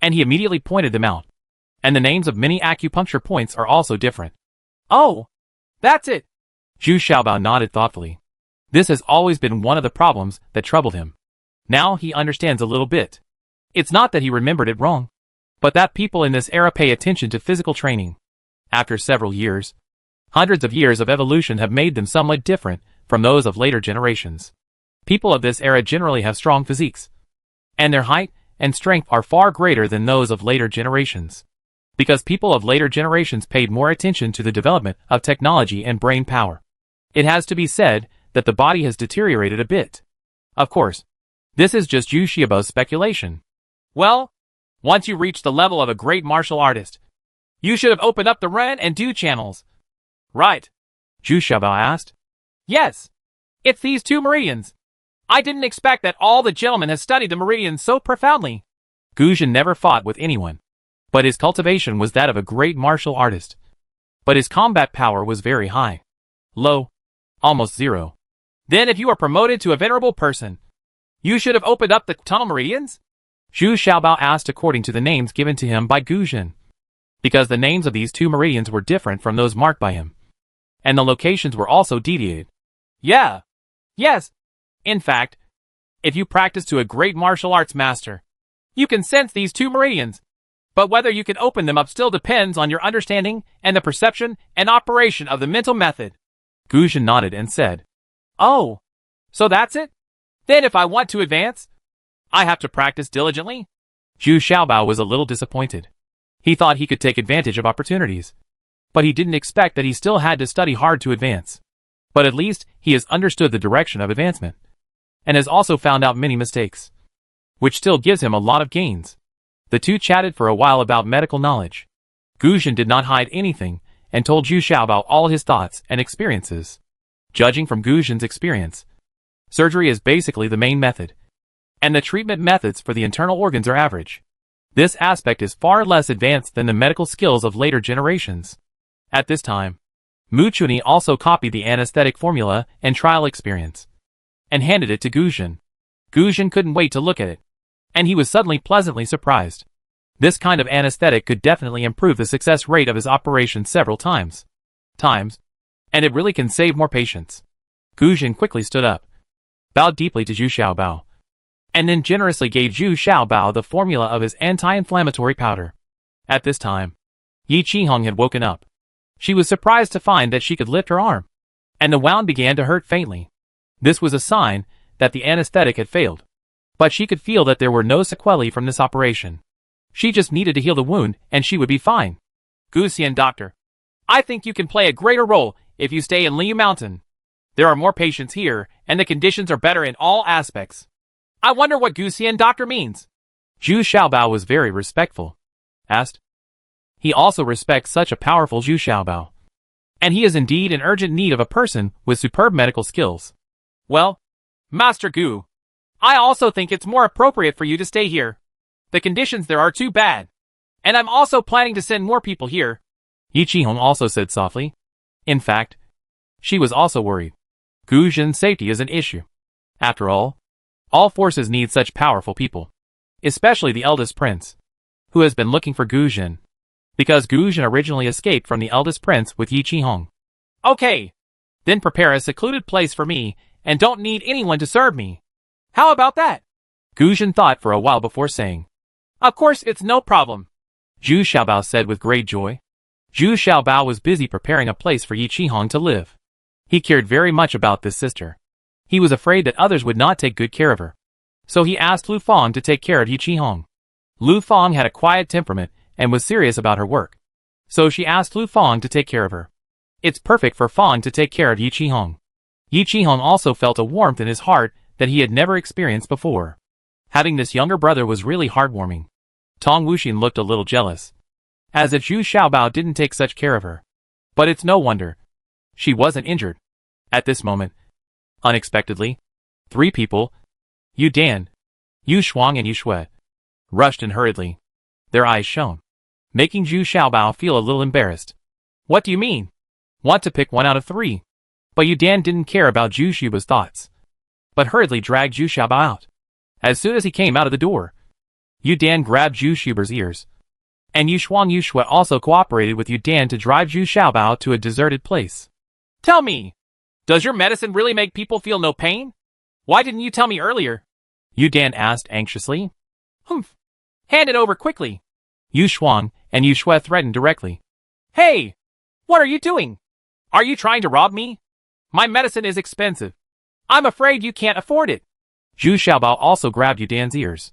And he immediately pointed them out. And the names of many acupuncture points are also different. Oh, that's it. Zhu Xiaobao nodded thoughtfully. This has always been one of the problems that troubled him. Now he understands a little bit. It's not that he remembered it wrong, but that people in this era pay attention to physical training. After several years, hundreds of years of evolution have made them somewhat different from those of later generations. People of this era generally have strong physiques, and their height and strength are far greater than those of later generations. Because people of later generations paid more attention to the development of technology and brain power. It has to be said that the body has deteriorated a bit. Of course, this is just Zhu Xiaobao's speculation. Well, once you reach the level of a great martial artist, you should have opened up the Ren and Du channels. Right? Zhu Xiaobao asked. Yes. It's these 2 meridians. I didn't expect that all the gentlemen have studied the meridians so profoundly. Gu Zhen never fought with anyone, but his cultivation was that of a great martial artist. But his combat power was very high. Low. Almost zero. Then if you are promoted to a venerable person, you should have opened up the tunnel meridians? Zhu Xiaobao asked according to the names given to him by Gu Zhen. Because the names of these 2 meridians were different from those marked by him. And the locations were also deviated. Yeah. Yes. In fact, if you practice to a great martial arts master, you can sense these 2 meridians. But whether you can open them up still depends on your understanding and the perception and operation of the mental method. Gu Zhen nodded and said, Oh, so that's it? Then if I want to advance, I have to practice diligently? Zhu Xiaobao was a little disappointed. He thought he could take advantage of opportunities. But he didn't expect that he still had to study hard to advance. But at least he has understood the direction of advancement. And has also found out many mistakes. Which still gives him a lot of gains. The two chatted for a while about medical knowledge. Gu Zhen did not hide anything, and told Zhu Xiaobao all his thoughts and experiences. Judging from Gu Zhen's experience, surgery is basically the main method. And the treatment methods for the internal organs are average. This aspect is far less advanced than the medical skills of later generations. At this time, Mu Chunyi also copied the anesthetic formula and trial experience, and handed it to Gu Zhen. Gu Zhen couldn't wait to look at it, and he was suddenly pleasantly surprised. This kind of anesthetic could definitely improve the success rate of his operation several times. And it really can save more patients. Gu Zhen quickly stood up, bowed deeply to Zhu Xiaobao, and then generously gave Zhu Xiaobao the formula of his anti-inflammatory powder. At this time, Yi Qihong had woken up. She was surprised to find that she could lift her arm, and the wound began to hurt faintly. This was a sign that the anesthetic had failed. But she could feel that there were no sequelae from this operation. She just needed to heal the wound, and she would be fine. Gu Xian doctor, I think you can play a greater role if you stay in Liu Mountain. There are more patients here, and the conditions are better in all aspects. I wonder what Gu Xian doctor means. Zhu Xiaobao was very respectful. Asked. He also respects such a powerful Zhu Xiaobao. And he is indeed in urgent need of a person with superb medical skills. Well, Master Gu, I also think it's more appropriate for you to stay here. The conditions there are too bad. And I'm also planning to send more people here. Yi Qihong also said softly. In fact, she was also worried. Gu Zhen's safety is an issue. After all forces need such powerful people. Especially the eldest prince, who has been looking for Gu Zhen. Because Gu Zhen originally escaped from the eldest prince with Yi Qihong. Okay. Then prepare a secluded place for me, and don't need anyone to serve me. How about that? Gu Zhen thought for a while before saying. Of course it's no problem. Zhu Xiaobao said with great joy. Zhu Xiaobao was busy preparing a place for Yi Qihong to live. He cared very much about this sister. He was afraid that others would not take good care of her. So he asked Lu Fang to take care of Yi Qihong. Lu Fang had a quiet temperament and was serious about her work. So she asked Lu Fang to take care of her. It's perfect for Fang to take care of Yi Qihong. Yi Qihong also felt a warmth in his heart that he had never experienced before. Having this younger brother was really heartwarming. Tong Wuxin looked a little jealous. As if Zhu Xiaobao didn't take such care of her. But it's no wonder. She wasn't injured. At this moment, unexpectedly, 3 people, Yu Dan, Yu Shuang and Yu Shui, rushed in hurriedly. Their eyes shone, making Zhu Xiaobao feel a little embarrassed. What do you mean? Want to pick one out of 3? But Yu Dan didn't care about Zhu Xiaobao's thoughts, but hurriedly dragged Zhu Xiaobao out. As soon as he came out of the door, Yu Dan grabbed Zhu Xiaobao's ears, and Yu Shuai also cooperated with Yu Dan to drive Zhu Xiaobao to a deserted place. Tell me, does your medicine really make people feel no pain? Why didn't you tell me earlier? Yu Dan asked anxiously. Humph. Hand it over quickly. Yu Shuai and Yu Shui threatened directly. Hey! What are you doing? Are you trying to rob me? My medicine is expensive. I'm afraid you can't afford it. Zhu Xiaobao also grabbed Yu Dan's ears.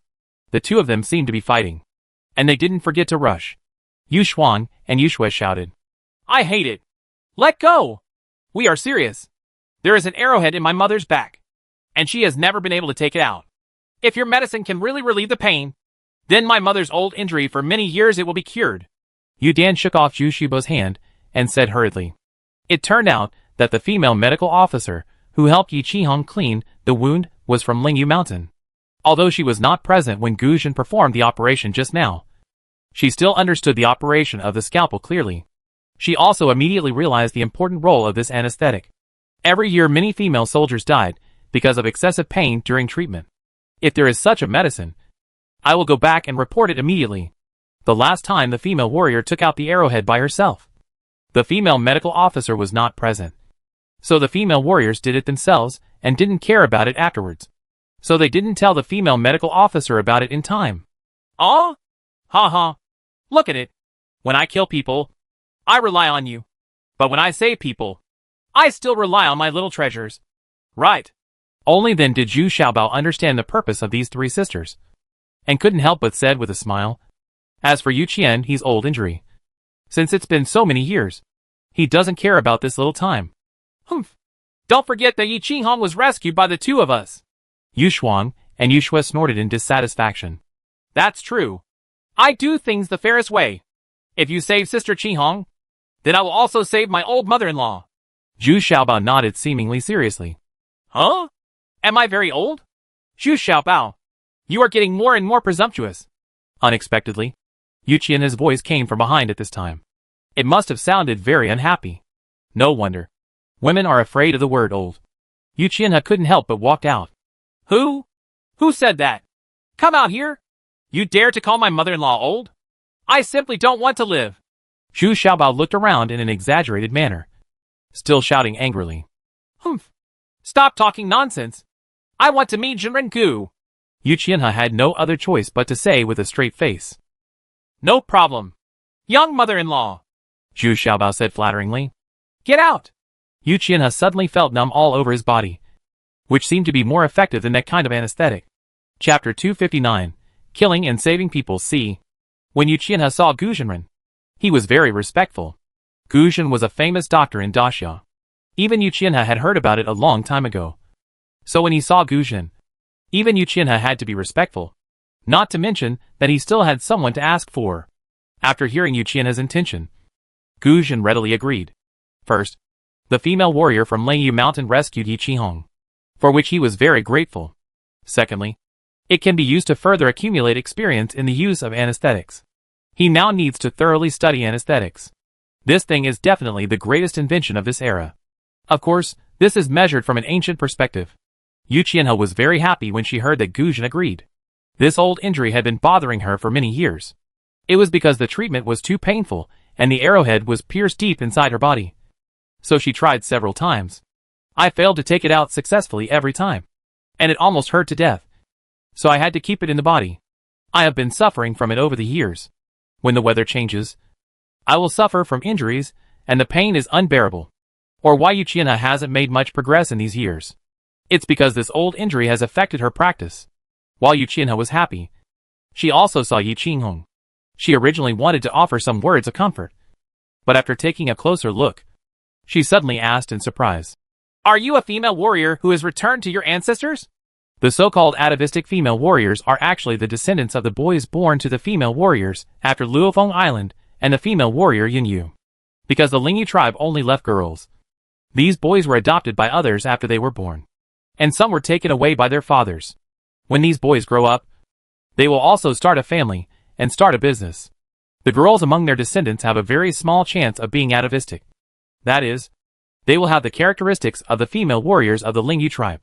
The two of them seemed to be fighting, and they didn't forget to rush. Yu Shuai and Yu Shui shouted. I hate it. Let go. We are serious. There is an arrowhead in my mother's back, and she has never been able to take it out. If your medicine can really relieve the pain, then my mother's old injury for many years it will be cured. Yu Dan shook off Zhu Xiaobao's hand and said hurriedly. It turned out that the female medical officer who helped Yi Qihong clean the wound was from Lingyu Mountain. Although she was not present when Gu Zhen performed the operation just now, she still understood the operation of the scalpel clearly. She also immediately realized the important role of this anesthetic. Every year many female soldiers died because of excessive pain during treatment. If there is such a medicine, I will go back and report it immediately. The last time the female warrior took out the arrowhead by herself, the female medical officer was not present. So the female warriors did it themselves and didn't care about it afterwards. So they didn't tell the female medical officer about it in time. Oh? Ha ha. Look at it. When I kill people, I rely on you. But when I save people, I still rely on my little treasures. Right. Only then did Zhu Xiaobao understand the purpose of these 3 sisters, and couldn't help but said with a smile. As for Yu Qian, he's old injury. Since it's been so many years, he doesn't care about this little time. Humph. Don't forget that Yi Qihong was rescued by the 2 of us. Yu Shuai and Yu Shui snorted in dissatisfaction. That's true. I do things the fairest way. If you save Sister Qihong, then I will also save my old mother-in-law. Zhu Xiaobao nodded seemingly seriously. Huh? Am I very old? Zhu Xiaobao, you are getting more and more presumptuous. Unexpectedly, Yu Qian's voice came from behind at this time. It must have sounded very unhappy. No wonder. Women are afraid of the word old. Yu Qian couldn't help but walked out. Who? Who said that? Come out here. You dare to call my mother-in-law old? I simply don't want to live. Zhu Xiaobao looked around in an exaggerated manner, still shouting angrily. Humph. Stop talking nonsense. I want to meet Jinren Gu. Yu Qianhe had no other choice but to say with a straight face. No problem. Young mother-in-law. Zhu Xiaobao said flatteringly. Get out. Yu Qianhe suddenly felt numb all over his body, which seemed to be more effective than that kind of anesthetic. Chapter 259. Killing and Saving People. C. When Yu Qianhe saw Gu Zhenren, he was very respectful. Gu Zhen was a famous doctor in Daxia. Even Yu Qianhe had heard about it a long time ago. So when he saw Gu Zhen, even Yu Qianhe had to be respectful. Not to mention that he still had someone to ask for. After hearing Yu Qianhe's intention, Gu Zhen readily agreed. First, the female warrior from Lingyu Mountain rescued Yi Qihong, for which he was very grateful. Secondly, it can be used to further accumulate experience in the use of anesthetics. He now needs to thoroughly study anesthetics. This thing is definitely the greatest invention of this era. Of course, this is measured from an ancient perspective. Yu Qianhe was very happy when she heard that Gu Zhen agreed. This old injury had been bothering her for many years. It was because the treatment was too painful, and the arrowhead was pierced deep inside her body. So she tried several times. I failed to take it out successfully every time, and it almost hurt to death. So I had to keep it in the body. I have been suffering from it over the years. When the weather changes, I will suffer from injuries, and the pain is unbearable. Or why Yu Qianhe hasn't made much progress in these years. It's because this old injury has affected her practice. While Yu Qianhe was happy, she also saw Yi Qihong. She originally wanted to offer some words of comfort, but after taking a closer look, she suddenly asked in surprise, Are you a female warrior who has returned to your ancestors? The so-called atavistic female warriors are actually the descendants of the boys born to the female warriors after Luofeng Island and the female warrior Yunyu. Because the Lingyu tribe only left girls, these boys were adopted by others after they were born, and some were taken away by their fathers. When these boys grow up, they will also start a family, and start a business. The girls among their descendants have a very small chance of being atavistic. That is, they will have the characteristics of the female warriors of the Lingyu tribe,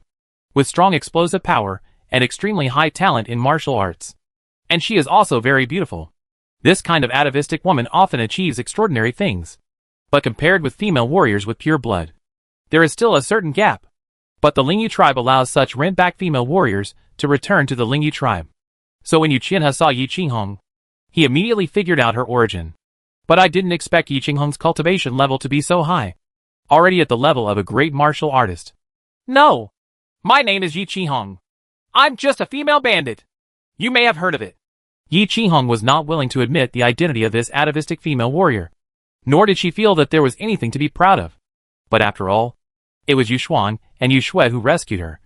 with strong explosive power and extremely high talent in martial arts. And she is also very beautiful. This kind of atavistic woman often achieves extraordinary things. But compared with female warriors with pure blood, there is still a certain gap. But the Lingyu tribe allows such rent-back female warriors to return to the Lingyu tribe. So when Yu Qianhe saw Yi Qinghong, he immediately figured out her origin. But I didn't expect Yi Qinghong's cultivation level to be so high. Already at the level of a great martial artist. No! My name is Yi Qinghong. I'm just a female bandit. You may have heard of it. Yi Qinghong was not willing to admit the identity of this atavistic female warrior. Nor did she feel that there was anything to be proud of. But after all, it was Yu Xuan and Yu Shui who rescued her.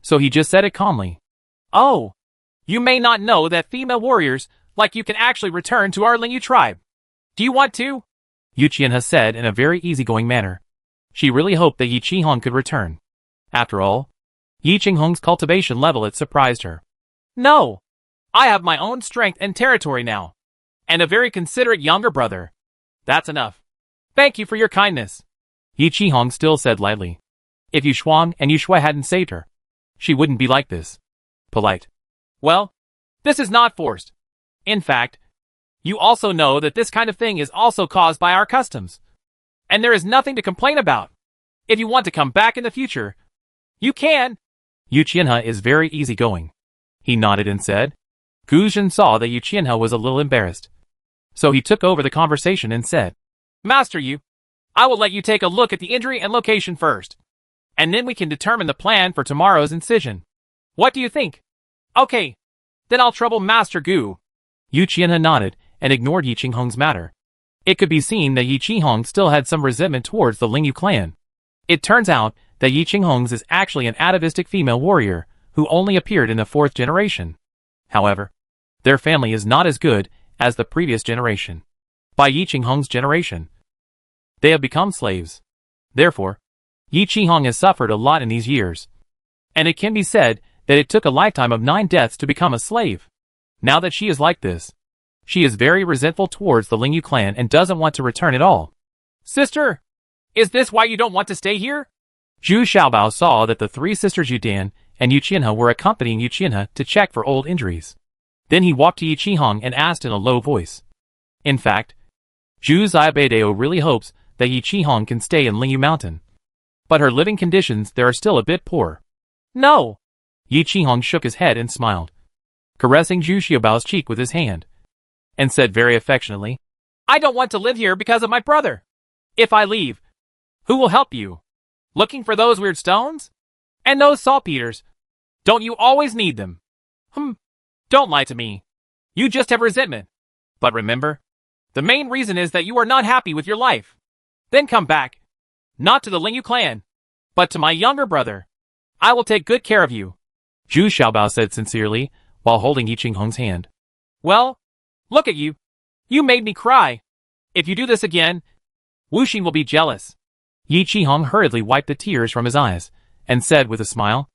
So he just said it calmly. Oh! You may not know that female warriors like you can actually return to our Lingyu tribe. Do you want to? Yu Qianhe said in a very easygoing manner. She really hoped that Yi Qinghong could return. After all, Yi Qinghong's cultivation level had surprised her. No! I have my own strength and territory now. And a very considerate younger brother. That's enough. Thank you for your kindness. Yi Qinghong still said lightly. If Yu Xuan and Yu Shui hadn't saved her, she wouldn't be like this. Polite. Well, this is not forced. In fact, you also know that this kind of thing is also caused by our customs. And there is nothing to complain about. If you want to come back in the future, you can. Yu Qianhe is very easygoing. He nodded and said. Gu Zhen saw that Yu Qianhe was a little embarrassed. So he took over the conversation and said, Master Yu, I will let you take a look at the injury and location first. And then we can determine the plan for tomorrow's incision. What do you think? Okay. Then I'll trouble Master Gu. Yu Qianhe nodded and ignored Yi Qinghong's matter. It could be seen that Yi Qinghong still had some resentment towards the Lingyu clan. It turns out that Yi Qinghong's is actually an atavistic female warrior who only appeared in the 4th generation. However, their family is not as good as the previous generation. By Yi Qinghong's generation, they have become slaves. Therefore, Yi Qinghong has suffered a lot in these years. And it can be said that it took a lifetime of 9 deaths to become a slave. Now that she is like this, she is very resentful towards the Lingyu clan and doesn't want to return at all. Sister, is this why you don't want to stay here? Zhu Xiaobao saw that the 3 sisters Yu Dan and Yu Qianhe were accompanying Yu Qianhe to check for old injuries. Then he walked to Yi Qinghong and asked in a low voice. In fact, Zhu Xiaobao really hopes that Yi Qinghong can stay in Lingyu Mountain. But her living conditions there are still a bit poor. No! Yi Qinghong shook his head and smiled, caressing Zhu Xiaobao's cheek with his hand, and said very affectionately, I don't want to live here because of my brother. If I leave, who will help you? Looking for those weird stones? And those saltpeters? Don't you always need them? Don't lie to me. You just have resentment. But remember, the main reason is that you are not happy with your life. Then come back. Not to the Lingyu clan, but to my younger brother. I will take good care of you. Zhu Xiaobao said sincerely, while holding Yi Qinghong's hand. Well, look at you. You made me cry. If you do this again, Wuxin will be jealous. Yi Qinghong hurriedly wiped the tears from his eyes, and said with a smile.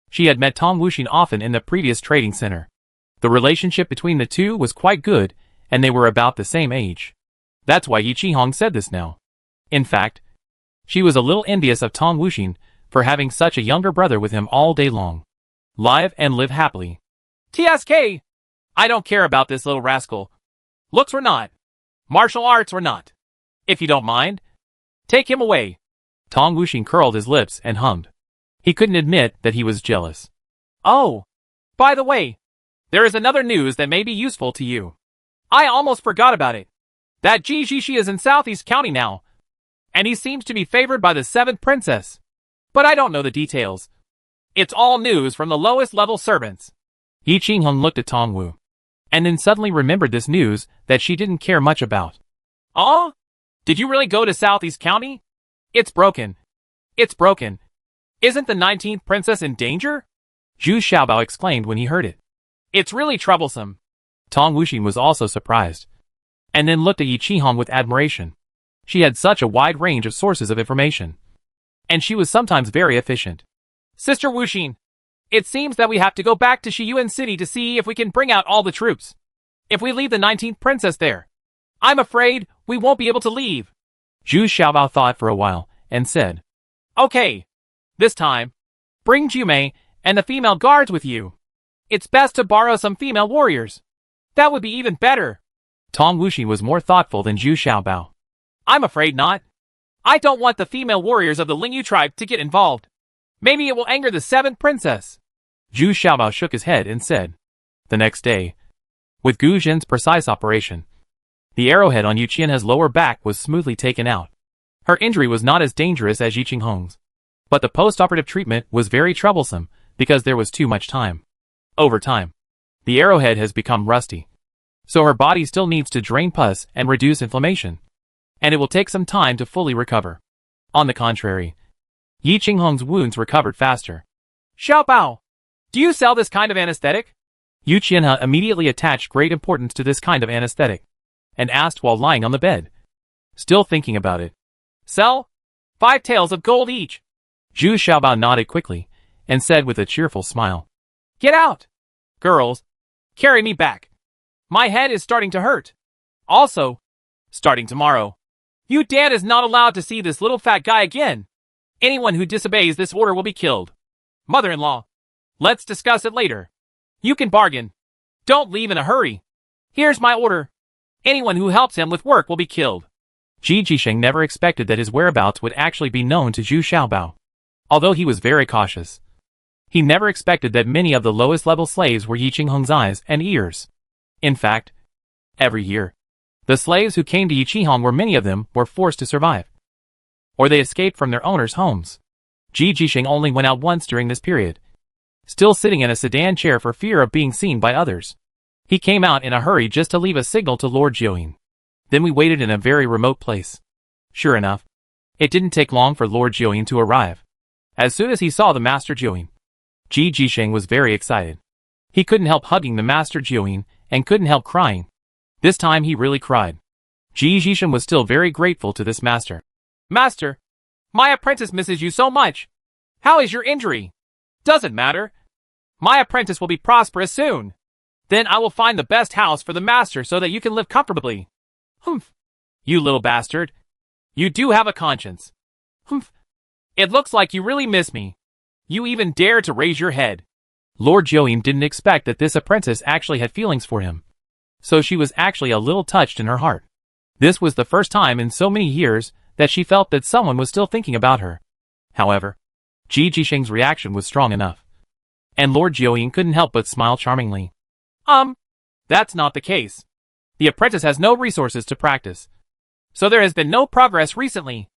She had met Tong Wuxin often in the previous trading center. The relationship between the two was quite good, and they were about the same age. That's why Yi Qinghong said this now. In fact, she was a little envious of Tong Wuxin for having such a younger brother with him all day long. Live and live happily. TSK! I don't care about this little rascal. Looks or not. Martial arts or not. If you don't mind, take him away. Tong Wuxin curled his lips and hummed. He couldn't admit that he was jealous. Oh! By the way, there is another news that may be useful to you. I almost forgot about it. That Ji Shishi is in Southeast County now, and he seems to be favored by the 7th princess. But I don't know the details. It's all news from the lowest level servants. Yi Qinghong looked at Tong Wu, and then suddenly remembered this news that she didn't care much about. Oh? Did you really go to Southeast County? It's broken. It's broken. Isn't the 19th princess in danger? Zhu Xiaobao exclaimed when he heard it. It's really troublesome. Tong Wuxin was also surprised, and then looked at Yi Qinghong with admiration. She had such a wide range of sources of information, and she was sometimes very efficient. Sister Wuxin, it seems that we have to go back to Shiyuan City to see if we can bring out all the troops. if we leave the 19th princess there, I'm afraid we won't be able to leave. Zhu Xiaobao thought for a while and said, Okay, this time, bring Jumei and the female guards with you. It's best to borrow some female warriors. That would be even better. Tong Wuxi was more thoughtful than Zhu Xiaobao. I'm afraid not. I don't want the female warriors of the Lingyu tribe to get involved. Maybe it will anger the 7th princess. Zhu Xiaobao shook his head and said. The next day, with Gu Zhen's precise operation, the arrowhead on Yu Qianhe's lower back was smoothly taken out. Her injury was not as dangerous as Yi Qinghong's, but the post-operative treatment was very troublesome because there was too much time. Over time, the arrowhead has become rusty, so her body still needs to drain pus and reduce inflammation, and it will take some time to fully recover. On the contrary, Yi Qinghong's wounds recovered faster. Xiaobao, do you sell this kind of anesthetic? Yu Qianhe immediately attached great importance to this kind of anesthetic, and asked while lying on the bed. Still thinking about it. Sell? 5 taels of gold each. Zhu Xiaobao nodded quickly, and said with a cheerful smile. Get out! Girls, carry me back. My head is starting to hurt. Also, starting tomorrow, Yu Dan is not allowed to see this little fat guy again. Anyone who disobeys this order will be killed. Mother-in-law, let's discuss it later. You can bargain. Don't leave in a hurry. Here's my order. Anyone who helps him with work will be killed. Ji Jisheng never expected that his whereabouts would actually be known to Zhu Xiaobao. Although he was very cautious, he never expected that many of the lowest level slaves were Yi Qinghong's eyes and ears. In fact, every year, the slaves who came to Yi Qinghong were many of them were forced to survive, or they escaped from their owners' homes. Ji Jisheng only went out once during this period, still sitting in a sedan chair for fear of being seen by others. He came out in a hurry just to leave a signal to Lord Jiuyin. Then we waited in a very remote place. Sure enough, it didn't take long for Lord Jiuyin to arrive. As soon as he saw the Master Jiuyin, Ji Jisheng was very excited. He couldn't help hugging the Master Jiuyin and couldn't help crying. This time he really cried. Ji Jisheng was still very grateful to this master. Master, my apprentice misses you so much. How is your injury? Doesn't matter. My apprentice will be prosperous soon. Then I will find the best house for the master so that you can live comfortably. Humph. You little bastard. You do have a conscience. Humph. It looks like you really miss me. You even dare to raise your head. Lord Jiuyin didn't expect that this apprentice actually had feelings for him, so she was actually a little touched in her heart. This was the first time in so many years that she felt that someone was still thinking about her. However, Ji Jisheng's reaction was strong enough, and Lord Jiuyin couldn't help but smile charmingly. That's not the case. The apprentice has no resources to practice, so there has been no progress recently.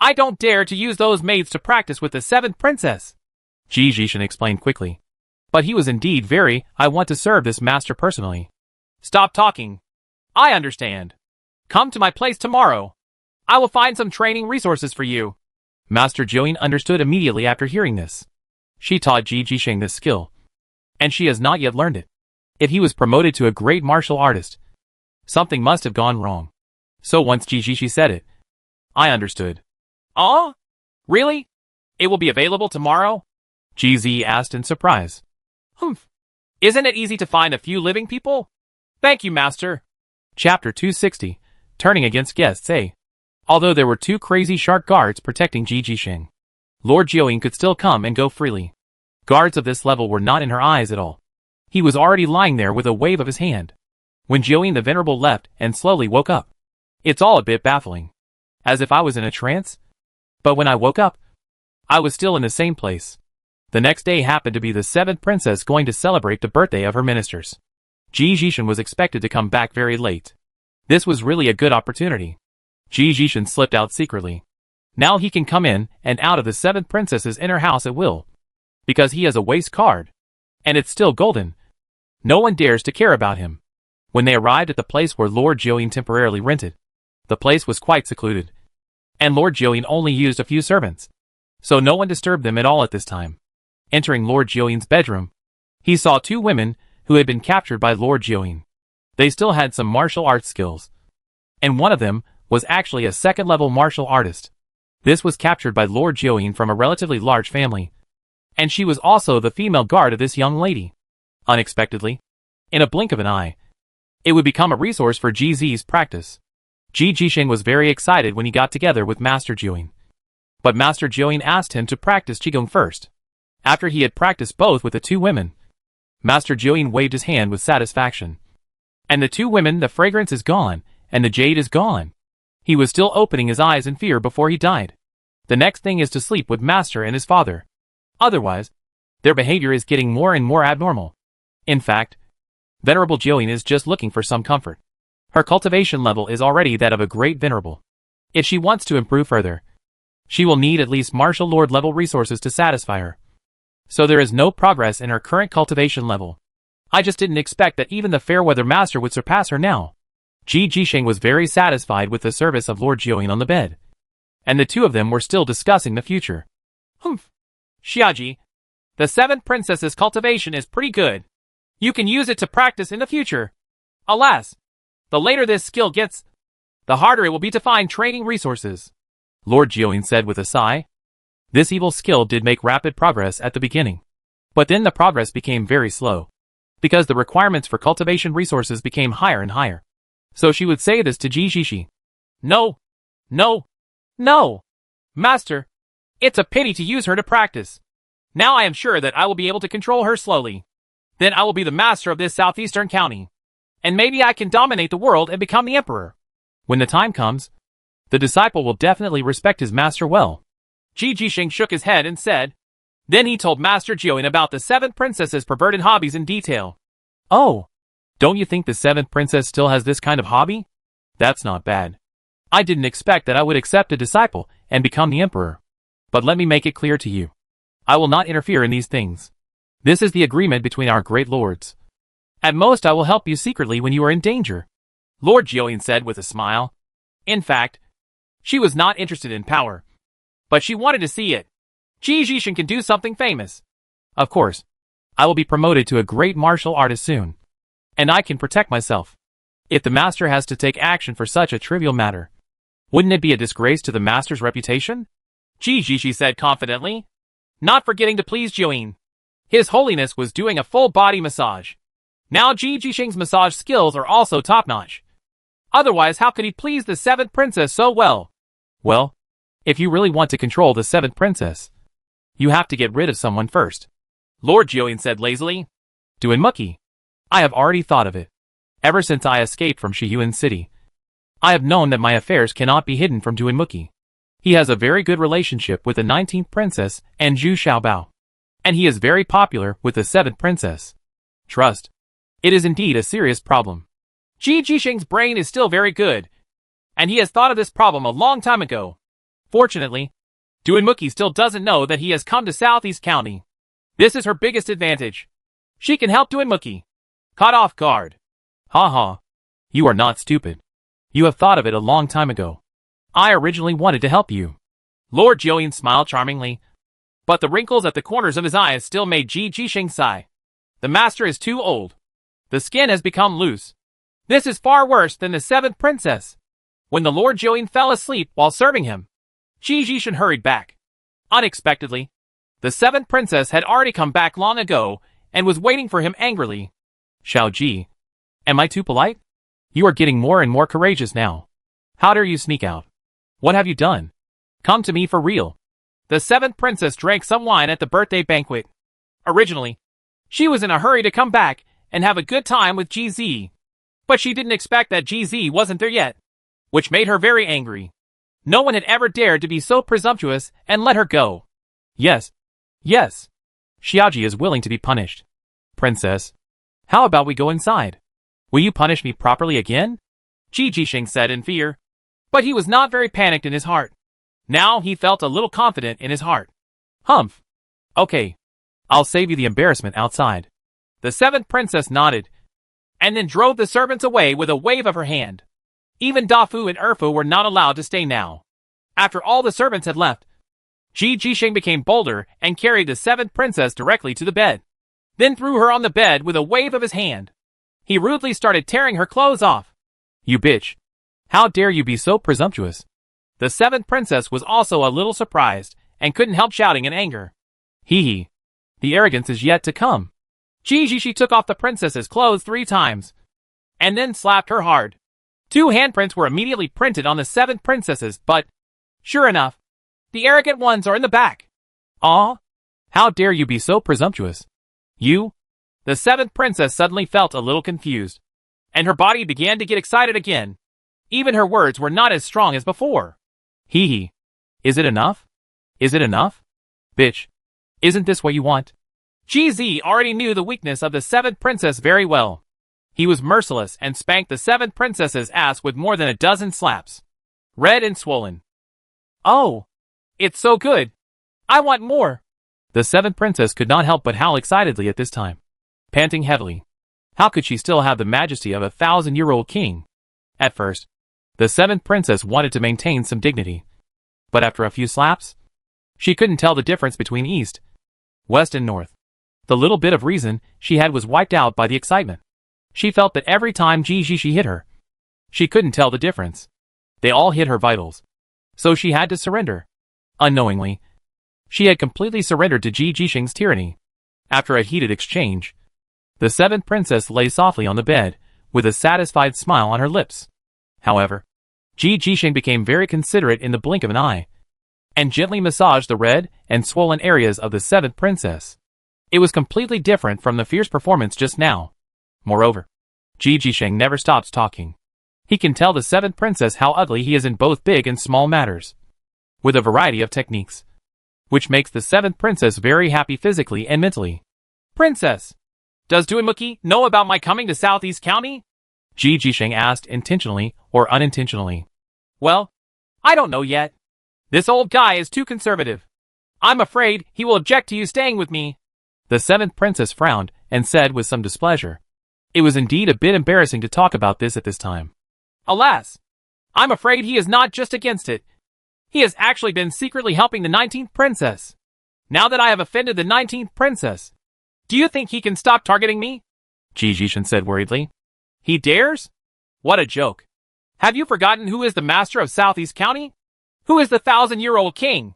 I don't dare to use those maids to practice with the 7th princess. Ji Jisheng explained quickly. But he was indeed I want to serve this master personally. Stop talking. I understand. Come to my place tomorrow. I will find some training resources for you. Master Jiuyin understood immediately after hearing this. She taught Ji Jisheng this skill, and she has not yet learned it. If he was promoted to a great martial artist, something must have gone wrong. So once Ji Jisheng said it, I understood. Really? It will be available tomorrow? Ji Zi asked in surprise. Humph. Isn't it easy to find a few living people? Thank you, Master. Chapter 260, Turning Against Guests A. Although there were 2 crazy shark guards protecting Ji Jisheng, Lord Jiuyin could still come and go freely. Guards of this level were not in her eyes at all. He was already lying there with a wave of his hand, when Jiuyin the Venerable left and slowly woke up. It's all a bit baffling. As if I was in a trance. But when I woke up, I was still in the same place. The next day happened to be the 7th princess going to celebrate the birthday of her ministers. Ji Jisheng was expected to come back very late. This was really a good opportunity. Ji Jisheng slipped out secretly. Now he can come in and out of the 7th princess's inner house at will, because he has a waist card, and it's still golden. No one dares to care about him. When they arrived at the place where Lord Jiuyin temporarily rented, the place was quite secluded, and Lord Jiuyin only used a few servants, so no one disturbed them at all at this time. Entering Lord Jiuyin's bedroom, he saw 2 women who had been captured by Lord Jiuyin. They still had some martial arts skills, and one of them was actually a 2nd-level martial artist. This was captured by Lord Jiuyin from a relatively large family, and she was also the female guard of this young lady. Unexpectedly, in a blink of an eye, It would become a resource for GZ's practice. Ji Jisheng was very excited when he got together with Master Jiuyin. But Master Jiuyin asked him to practice Qigong first. After he had practiced both with the two women, Master Jiuyin waved his hand with satisfaction. And the two women, the fragrance is gone, and the jade is gone. He was still opening his eyes in fear before he died. The next thing is to sleep with Master and his father. Otherwise, their behavior is getting more and more abnormal. In fact, Venerable Jiuyin is just looking for some comfort. Her cultivation level is already that of a great venerable. If she wants to improve further, she will need at least martial lord level resources to satisfy her. So there is no progress in her current cultivation level. I just didn't expect that even the Fairweather Master would surpass her now. Ji Jisheng was very satisfied with the service of Lord Jiuyin on the bed. And the two of them were still discussing the future. Humph. Xiaoji, the 7th princess's cultivation is pretty good. You can use it to practice in the future. Alas, the later this skill gets, the harder it will be to find training resources. Lord Jiuyin said with a sigh. This evil skill did make rapid progress at the beginning. But then the progress became very slow. Because the requirements for cultivation resources became higher and higher. So she would say this to Ji Jisheng. No. No. No. Master, it's a pity to use her to practice. Now I am sure that I will be able to control her slowly. Then I will be the master of this southeastern county. And maybe I can dominate the world and become the emperor. When the time comes, the disciple will definitely respect his master well. Ji Jisheng shook his head and said. Then he told Master Jiuyin about the 7th princess's perverted hobbies in detail. Oh, don't you think the 7th princess still has this kind of hobby? That's not bad. I didn't expect that I would accept a disciple and become the emperor. But let me make it clear to you. I will not interfere in these things. This is the agreement between our great lords. At most I will help you secretly when you are in danger. Lord Jiuyin said with a smile. In fact, she was not interested in power. But she wanted to see it. Ji Jisheng can do something famous. Of course, I will be promoted to a great martial artist soon. And I can protect myself. If the master has to take action for such a trivial matter, wouldn't it be a disgrace to the master's reputation? Ji Jisheng said confidently. Not forgetting to please Jiuyin. His Holiness was doing a full body massage. Now Ji Jisheng's massage skills are also top-notch. Otherwise how could he please the 7th princess so well? Well, if you really want to control the 7th princess, you have to get rid of someone first. Lord Jiuyin said lazily. Duinmuki. I have already thought of it. Ever since I escaped from Shiyuan City, I have known that my affairs cannot be hidden from Duinmuki. He has a very good relationship with the 19th princess and Zhu Xiaobao. And he is very popular with the 7th princess. Trust. It is indeed a serious problem. Ji Jisheng's brain is still very good. And he has thought of this problem a long time ago. Fortunately, Duinmuki still doesn't know that he has come to Southeast County. This is her biggest advantage. She can help Duinmuki. Caught off guard. Ha ha. You are not stupid. You have thought of it a long time ago. I originally wanted to help you. Lord Jiuyin smiled charmingly. But the wrinkles at the corners of his eyes still made Ji Jisheng sigh. The master is too old. The skin has become loose. This is far worse than the 7th princess. When the Lord Jiuyin fell asleep while serving him, Ji Jisheng hurried back. Unexpectedly, the 7th princess had already come back long ago and was waiting for him angrily. Xiao Ji, am I too polite? You are getting more and more courageous now. How dare you sneak out? What have you done? Come to me for real. The 7th princess drank some wine at the birthday banquet. Originally, she was in a hurry to come back and have a good time with GZ. But she didn't expect that GZ wasn't there yet, which made her very angry. No one had ever dared to be so presumptuous and let her go. Yes. Yes. Xiaoji is willing to be punished. Princess, how about we go inside? Will you punish me properly again? Ji Jisheng said in fear. But he was not very panicked in his heart. Now he felt a little confident in his heart. Humph. Okay. I'll save you the embarrassment outside. The 7th princess nodded, and then drove the servants away with a wave of her hand. Even Dafu and Erfu were not allowed to stay now. After all the servants had left, Ji Jisheng became bolder and carried the 7th princess directly to the bed. Then threw her on the bed with a wave of his hand. He rudely started tearing her clothes off. You bitch. How dare you be so presumptuous? The 7th princess was also a little surprised and couldn't help shouting in anger. Hee hee. The arrogance is yet to come. Ji Jisheng took off the princess's clothes 3 times. and then slapped her hard. 2 handprints were immediately printed on the 7 princesses, but, sure enough, the arrogant ones are in the back. Aw, how dare you be so presumptuous? You? The 7th princess suddenly felt a little confused, and her body began to get excited again. Even her words were not as strong as before. Hee hee. Is it enough? Is it enough? Bitch. Isn't this what you want? GZ already knew the weakness of the 7th princess very well. He was merciless and spanked the 7th princess's ass with more than a dozen slaps. Red and swollen. Oh, it's so good. I want more. The 7th princess could not help but howl excitedly at this time. Panting heavily. How could she still have the majesty of a 1,000-year-old king? At first, the 7th princess wanted to maintain some dignity. But after a few slaps, she couldn't tell the difference between east, west and north. The little bit of reason she had was wiped out by the excitement. She felt that every time she hit her, she couldn't tell the difference. They all hit her vitals. So she had to surrender. Unknowingly, she had completely surrendered to Jisheng's tyranny. After a heated exchange, the 7th princess lay softly on the bed, with a satisfied smile on her lips. However, Jisheng became very considerate in the blink of an eye, and gently massaged the red and swollen areas of the 7th princess. It was completely different from the fierce performance just now. Moreover, Jisheng never stops talking. He can tell the 7th princess how ugly he is in both big and small matters, with a variety of techniques, which makes the 7th princess very happy physically and mentally. Princess, does Duinmuki know about my coming to Southeast County? Jisheng asked intentionally or unintentionally. Well, I don't know yet. This old guy is too conservative. I'm afraid he will object to you staying with me. The 7th princess frowned and said with some displeasure. It was indeed a bit embarrassing to talk about this at this time. Alas, I'm afraid he is not just against it. He has actually been secretly helping the 19th princess. Now that I have offended the 19th princess, do you think he can stop targeting me? Jisheng said worriedly. He dares? What a joke. Have you forgotten who is the master of Southeast County? Who is the 1,000-year-old king?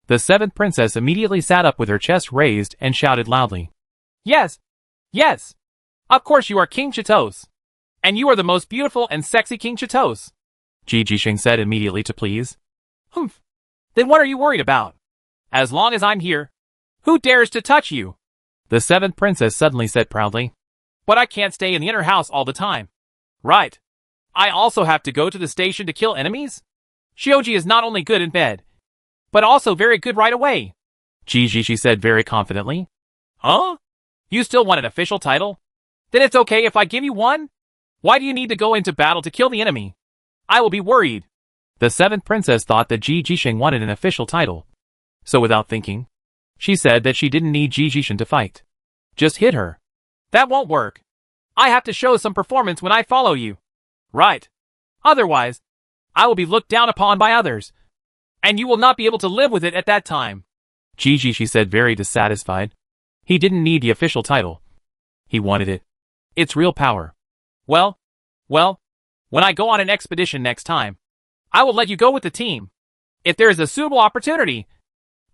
The 7th princess immediately sat up with her chest raised and shouted loudly. Yes, yes. Of course you are King Chitos. And you are the most beautiful and sexy King Chitos. Jisheng said immediately to please. Humph. Then what are you worried about? As long as I'm here, who dares to touch you? The 7th princess suddenly said proudly. But I can't stay in the inner house all the time. Right. I also have to go to the station to kill enemies? Shioji is not only good in bed, but also very good right away. She said very confidently. Huh? You still want an official title? Then it's okay if I give you one? Why do you need to go into battle to kill the enemy? I will be worried. The 7th princess thought that Jisheng wanted an official title. So without thinking, she said that she didn't need Jisheng to fight. Just hit her. That won't work. I have to show some performance when I follow you. Right. Otherwise, I will be looked down upon by others, and you will not be able to live with it at that time. She said very dissatisfied. He didn't need the official title. He wanted it. It's real power. Well, when I go on an expedition next time, I will let you go with the team. If there is a suitable opportunity,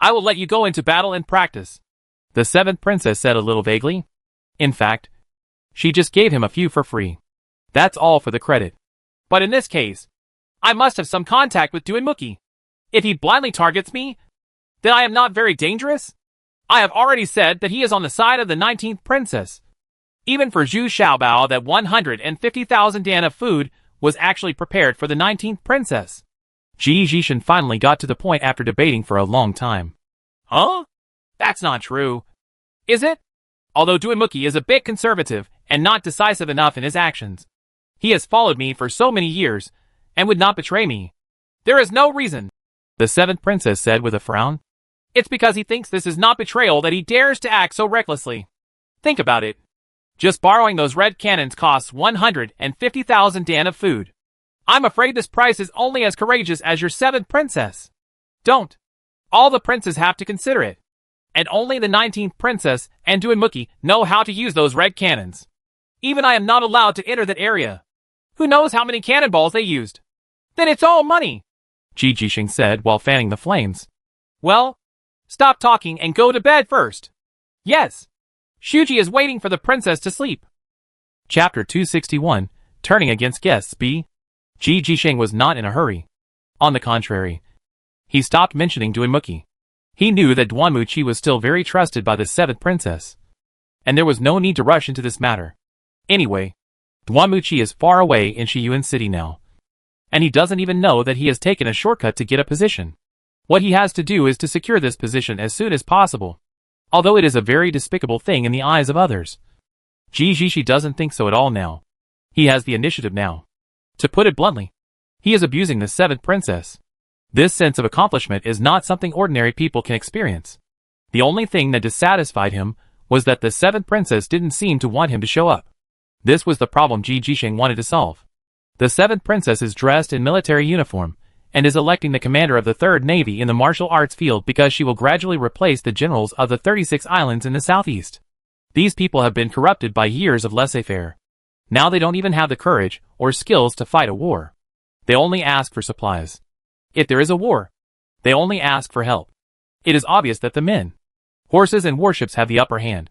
I will let you go into battle and practice. The 7th princess said a little vaguely. In fact, she just gave him a few for free. That's all for the credit. But in this case, I must have some contact with Duinmuki. If he blindly targets me, then I am not very dangerous. I have already said that he is on the side of the 19th princess. Even for Zhu Xiaobao, that 150,000 dan of food was actually prepared for the 19th princess. Jisheng finally got to the point after debating for a long time. Huh? That's not true. Is it? Although Duinmuki is a bit conservative and not decisive enough in his actions. He has followed me for so many years and would not betray me. There is no reason, the 7th princess said with a frown. It's because he thinks this is not betrayal that he dares to act so recklessly. Think about it. Just borrowing those red cannons costs 150,000 dan of food. I'm afraid this price is only as courageous as your 7th princess. Don't. All the princes have to consider it. And only the 19th princess and Duinmuki know how to use those red cannons. Even I am not allowed to enter that area. Who knows how many cannonballs they used? Then it's all money, Jisheng said while fanning the flames. Well, stop talking and go to bed first. Yes. Shuji is waiting for the princess to sleep. Chapter 261, turning against guests B. Ji Jisheng was not in a hurry. On the contrary, he stopped mentioning Duanmuqi. He knew that Duanmuqi was still very trusted by the 7th princess, and there was no need to rush into this matter. Anyway, Duanmuqi is far away in Shiyuan City now, and he doesn't even know that he has taken a shortcut to get a position. What he has to do is to secure this position as soon as possible, although it is a very despicable thing in the eyes of others. Ji Jishi doesn't think so at all now. He has the initiative now. To put it bluntly, he is abusing the 7th princess. This sense of accomplishment is not something ordinary people can experience. The only thing that dissatisfied him was that the 7th princess didn't seem to want him to show up. This was the problem Ji Jisheng wanted to solve. The 7th princess is dressed in military uniform, and is electing the commander of the 3rd Navy in the martial arts field because she will gradually replace the generals of the 36 islands in the southeast. These people have been corrupted by years of laissez-faire. Now they don't even have the courage or skills to fight a war. They only ask for supplies. If there is a war, they only ask for help. It is obvious that the men, horses and warships have the upper hand.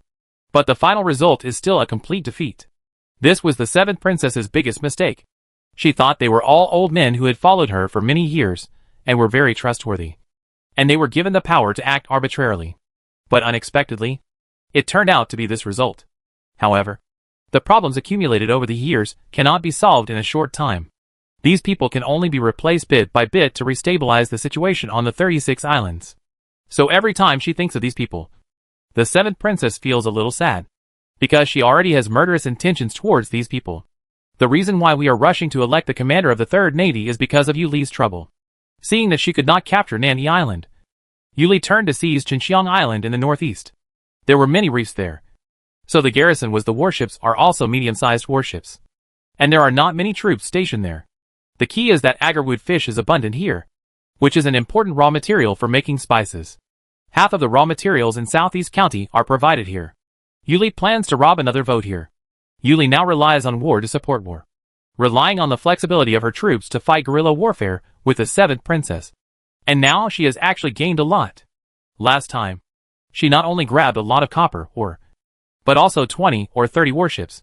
But the final result is still a complete defeat. This was the 7th princess's biggest mistake. She thought they were all old men who had followed her for many years, and were very trustworthy. And they were given the power to act arbitrarily. But unexpectedly, it turned out to be this result. However, the problems accumulated over the years cannot be solved in a short time. These people can only be replaced bit by bit to restabilize the situation on the 36 islands. So every time she thinks of these people, the 7th princess feels a little sad, because she already has murderous intentions towards these people. The reason why we are rushing to elect the commander of the 3rd Navy is because of Yu Li's trouble. Seeing that she could not capture Nanyi Island, Yu Li turned to seize Qinxiang Island in the northeast. There were many reefs there, so the garrison was the warships are also medium-sized warships. And there are not many troops stationed there. The key is that agarwood fish is abundant here, which is an important raw material for making spices. Half of the raw materials in Southeast County are provided here. Yu Li plans to rob another vote here. Yu Li now relies on war to support war, relying on the flexibility of her troops to fight guerrilla warfare with the 7th princess. And now she has actually gained a lot. Last time, she not only grabbed a lot of copper ore, but also 20 or 30 warships,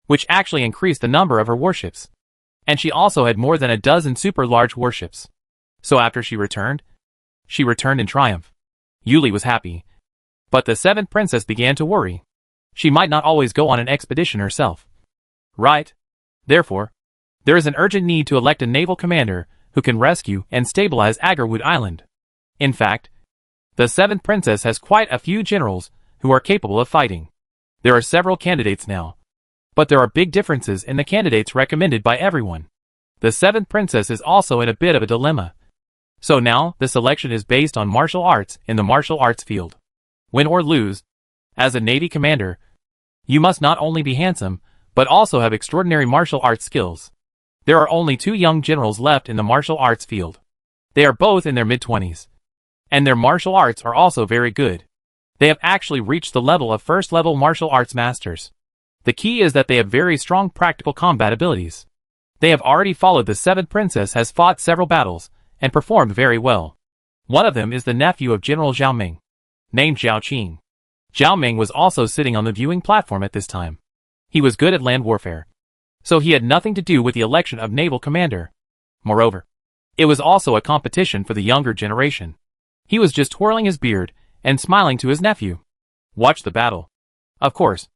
which actually increased the number of her warships. And she also had more than a dozen super large warships. So after she returned in triumph. Yu Li was happy. But the 7th princess began to worry. She might not always go on an expedition herself. Right? Therefore, there is an urgent need to elect a naval commander who can rescue and stabilize Agarwood Island. In fact, the 7th princess has quite a few generals who are capable of fighting. There are several candidates now, but there are big differences in the candidates recommended by everyone. The 7th princess is also in a bit of a dilemma. So now, the selection is based on martial arts in the martial arts field. Win or lose, as a Navy commander, you must not only be handsome, but also have extraordinary martial arts skills. There are only 2 young generals left in the martial arts field. They are both in their mid-20s. And their martial arts are also very good. They have actually reached the level of first-level martial arts masters. The key is that they have very strong practical combat abilities. They have already followed the 7th princess has fought several battles, and performed very well. One of them is the nephew of General Zhao Ming, named Zhao Qing. Zhao Ming was also sitting on the viewing platform at this time. He was good at land warfare, so he had nothing to do with the election of naval commander. Moreover, it was also a competition for the younger generation. He was just twirling his beard and smiling to his nephew. Watch the battle. Of course,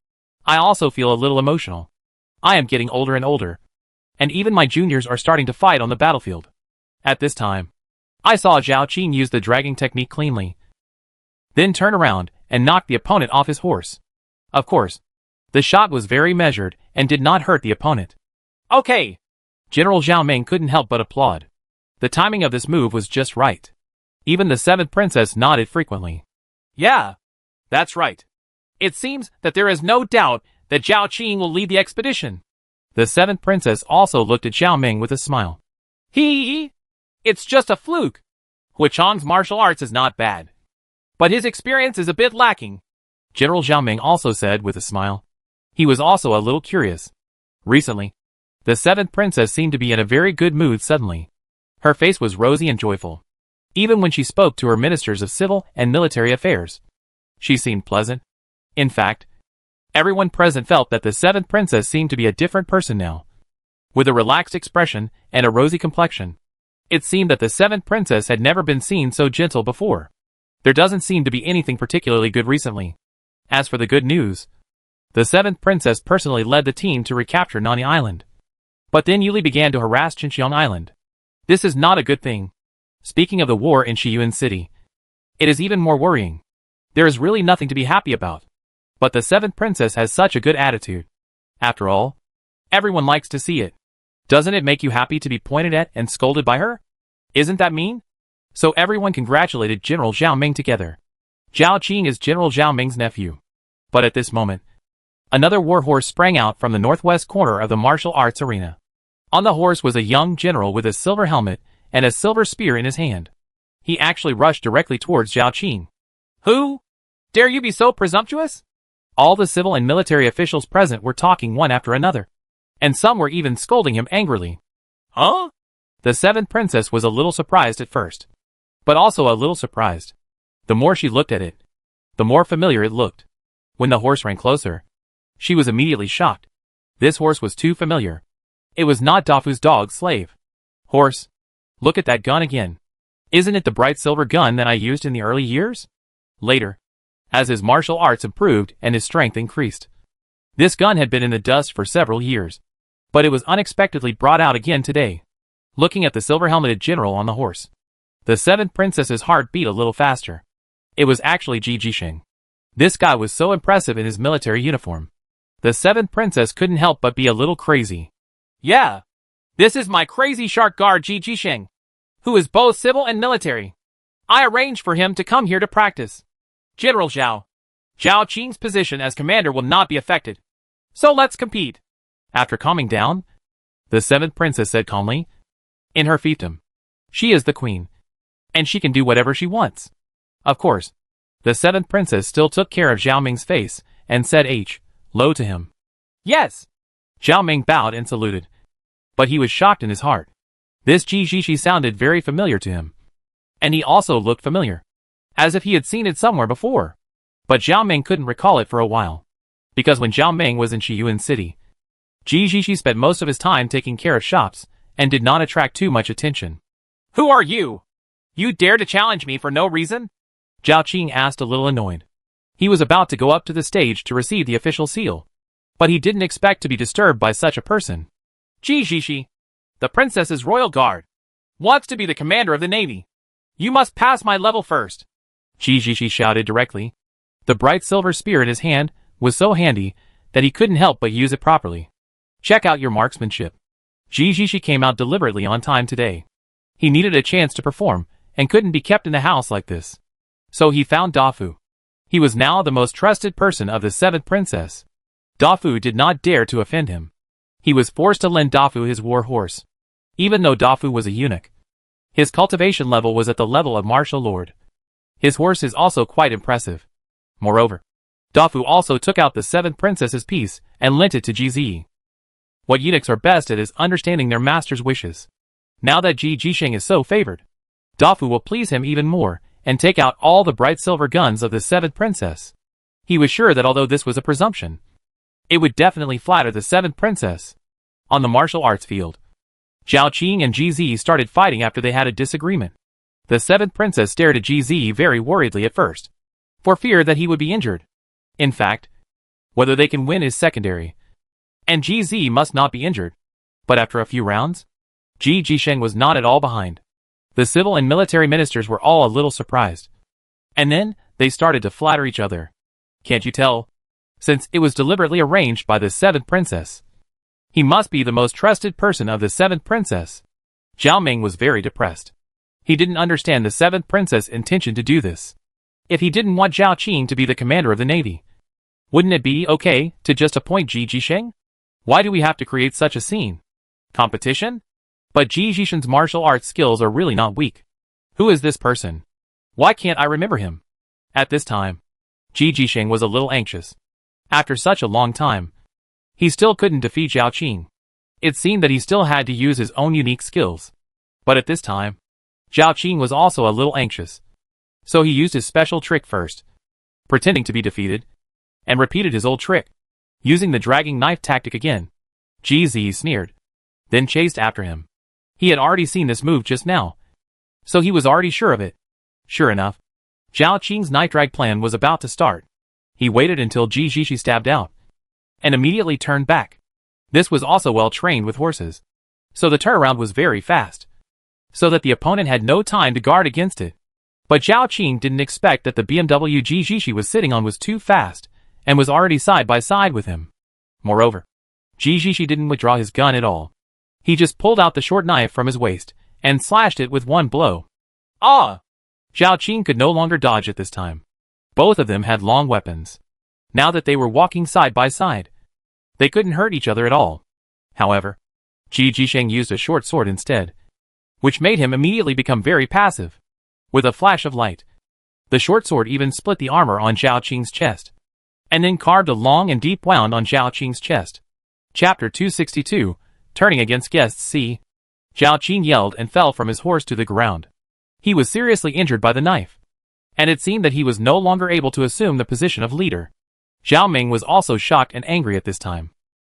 I also feel a little emotional. I am getting older and older, and even my juniors are starting to fight on the battlefield. At this time, I saw Zhao Qing use the dragging technique cleanly, then turn around and knock the opponent off his horse. Of course, the shot was very measured and did not hurt the opponent. Okay! General Zhao Ming couldn't help but applaud. The timing of this move was just right. Even the 7th princess nodded frequently. Yeah, that's right. It seems that there is no doubt that Zhao Qing will lead the expedition. The 7th princess also looked at Zhao Ming with a smile. It's just a fluke. Huichang's martial arts is not bad, but his experience is a bit lacking. General Zhao Ming also said with a smile. He was also a little curious. Recently, the 7th princess seemed to be in a very good mood suddenly. Her face was rosy and joyful. Even when she spoke to her ministers of civil and military affairs, she seemed pleasant. In fact, everyone present felt that the 7th princess seemed to be a different person now. with a relaxed expression and a rosy complexion. It seemed that the seventh princess had never been seen so gentle before. There doesn't seem to be anything particularly good recently. As for the good news, the seventh princess personally led the team to recapture Nani Island. But then Yuli began to harass Chincheong Island. This is not a good thing. Speaking of the war in Shiyuan City, it is even more worrying. There is really nothing to be happy about. But the seventh princess has such a good attitude. After all, everyone likes to see it. Doesn't it make you happy to be pointed at and scolded by her? Isn't that mean? So everyone congratulated General Zhao Ming together. Zhao Qing is General Zhao Ming's nephew. But at this moment, another war horse sprang out from the northwest corner of the martial arts arena. On the horse was a young general with a silver helmet and a silver spear in his hand. He actually rushed directly towards Zhao Qing. Who? Dare you be so presumptuous? All the civil and military officials present were talking one after another, and some were even scolding him angrily. Huh? The seventh princess was a little surprised at first, but also a little surprised. The more she looked at it, the more familiar it looked. When the horse ran closer, she was immediately shocked. This horse was too familiar. It was not Dafu's dog slave. Horse, look at that gun again. Isn't it the bright silver gun that I used in the early years? Later, as his martial arts improved and his strength increased, this gun had been in the dust for several years, but it was unexpectedly brought out again today. Looking at the silver-helmeted general on the horse, the seventh princess's heart beat a little faster. It was actually Ji Jisheng. This guy was so impressive in his military uniform. The seventh princess couldn't help but be a little crazy. Yeah, this is my crazy shark guard Ji Jisheng, who is both civil and military. I arranged for him to come here to practice. General Zhao Qing's position as commander will not be affected. So let's compete. After calming down, the seventh princess said calmly, in her fiefdom, she is the queen, and she can do whatever she wants. Of course, the seventh princess still took care of Zhao Ming's face and said low to him. Yes. Zhao Ming bowed and saluted. But he was shocked in his heart. This Ji Jishi sounded very familiar to him. And he also looked familiar, as if he had seen it somewhere before. But Zhao Ming couldn't recall it for a while, because when Zhao Ming was in Shiyuan City, Ji Jishi spent most of his time taking care of shops and did not attract too much attention. Who are you? You dare to challenge me for no reason? Zhao Qing asked, a little annoyed. He was about to go up to the stage to receive the official seal, but he didn't expect to be disturbed by such a person. Ji Jishi, the princess's royal guard, wants to be the commander of the navy. You must pass my level first. Ji Jishi shouted directly. The bright silver spear in his hand was so handy that he couldn't help but use it properly. Check out your marksmanship. Ji Jishi came out deliberately on time today. He needed a chance to perform and couldn't be kept in the house like this. So he found Dafu. He was now the most trusted person of the seventh princess. Dafu did not dare to offend him. He was forced to lend Dafu his war horse. Even though Dafu was a eunuch, his cultivation level was at the level of martial lord. His horse is also quite impressive. Moreover, Dafu also took out the seventh princess's piece and lent it to Ji. What eunuchs are best at is understanding their master's wishes. Now that Ji Jisheng is so favored, Dafu will please him even more and take out all the bright silver guns of the seventh princess. He was sure that although this was a presumption, it would definitely flatter the seventh princess. On the martial arts field, Zhao Qing and Ji started fighting after they had a disagreement. The seventh princess stared at Ji very worriedly at first, for fear that he would be injured. In fact, whether they can win is secondary, and Ji must not be injured. But after a few rounds, Ji Jisheng was not at all behind. The civil and military ministers were all a little surprised. And then, they started to flatter each other. Can't you tell? Since it was deliberately arranged by the seventh princess, he must be the most trusted person of the seventh princess. Zhao Ming was very depressed. He didn't understand the seventh princess' intention to do this. If he didn't want Zhao Qing to be the commander of the navy, wouldn't it be okay to just appoint Ji Jisheng? Why do we have to create such a scene? Competition? But Ji Jisheng's martial arts skills are really not weak. Who is this person? Why can't I remember him? At this time, Ji Jisheng was a little anxious. After such a long time, he still couldn't defeat Zhao Qing. It seemed that he still had to use his own unique skills. But at this time, Zhao Qing was also a little anxious. So he used his special trick first, pretending to be defeated, and repeated his old trick, using the dragging knife tactic again. Ji sneered. then chased after him. He had already seen this move just now, so he was already sure of it. Sure enough, Zhao Qing's knife drag plan was about to start. He waited until Ji Zhishi stabbed out, and immediately turned back. This was also well trained with horses, so the turnaround was very fast, so that the opponent had no time to guard against it. But Zhao Qing didn't expect that the BMW Ji Zhishi was sitting on was too fast, and was already side by side with him. Moreover, Ji Zhishi didn't withdraw his gun at all. He just pulled out the short knife from his waist, and slashed it with one blow. Ah! Zhao Qing could no longer dodge at this time. Both of them had long weapons. Now that they were walking side by side, they couldn't hurt each other at all. However, Ji Zhisheng used a short sword instead, which made him immediately become very passive. With a flash of light, the short sword even split the armor on Zhao Qing's chest, and then carved a long and deep wound on Zhao Qing's chest. Chapter 262, Turning Against Guests. C. Zhao Qing yelled and fell from his horse to the ground. He was seriously injured by the knife, and it seemed that he was no longer able to assume the position of leader. Zhao Ming was also shocked and angry at this time.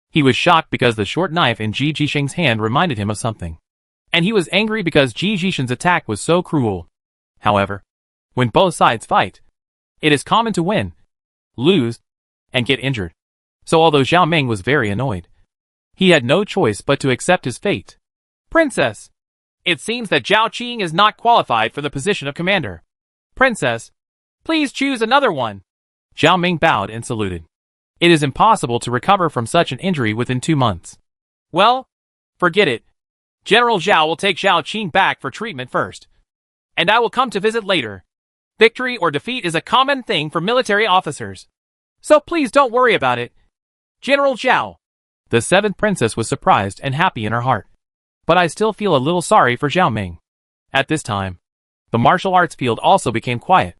He was shocked because the short knife in Ji Zhisheng's hand reminded him of something, and he was angry because Ji Zhishen's attack was so cruel. However, when both sides fight, it is common to win, lose, and get injured. So although Zhao Ming was very annoyed, he had no choice but to accept his fate. Princess! It seems that Zhao Qing is not qualified for the position of commander. Princess, please choose another one. Zhao Ming bowed and saluted. It is impossible to recover from such an injury within 2 months. Well, forget it. General Zhao will take Zhao Qing back for treatment first, and I will come to visit later. Victory or defeat is a common thing for military officers, so please don't worry about it. General Zhao. The 7th princess was surprised and happy in her heart, but I still feel a little sorry for Zhao Ming. At this time, the martial arts field also became quiet.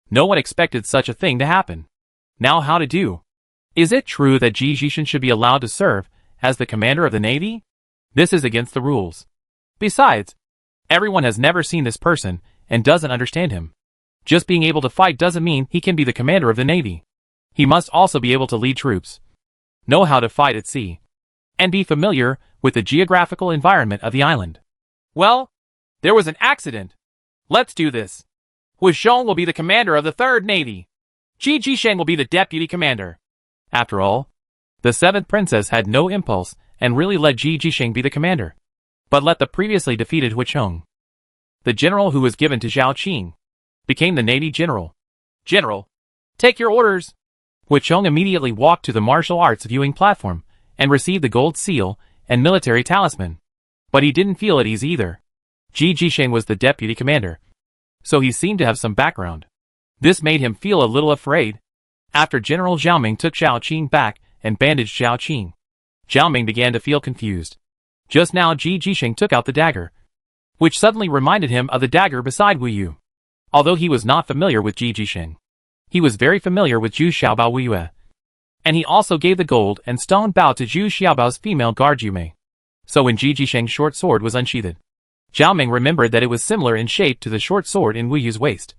No one expected such a thing to happen. Now how to do? Is it true that Ji Zhishen should be allowed to serve as the commander of the navy? This is against the rules. Besides, everyone has never seen this person and doesn't understand him. Just being able to fight doesn't mean he can be the commander of the navy. He must also be able to lead troops, know how to fight at sea, and be familiar with the geographical environment of the island. Well, there was an accident. Let's do this. Hu Shong will be the commander of the 3rd Navy. Ji Zhisheng will be the deputy commander. After all, the 7th princess had no impulse and really let Ji Zhisheng be the commander, but let the previously defeated Hu Shong, the general who was given to Zhao Qing, became the navy general. General, take your orders. Hu Shong immediately walked to the martial arts viewing platform and received the gold seal and military talisman. But he didn't feel at ease either. Ji Zhisheng was the deputy commander, so he seemed to have some background. This made him feel a little afraid. After General Zhao Ming took Zhao Qing back and bandaged Zhao Qing, Zhao Ming began to feel confused. Just now Ji Zhisheng took out the dagger, which suddenly reminded him of the dagger beside Wu Yu. Although he was not familiar with Ji Zhisheng, he was very familiar with Zhu Xiaobao Wu Yue, and he also gave the gold and stone bow to Zhu Xiaobao's female guard Yu Mei. So when Ji Zhisheng's short sword was unsheathed, Zhao Ming remembered that it was similar in shape to the short sword in Wu Yu's waist,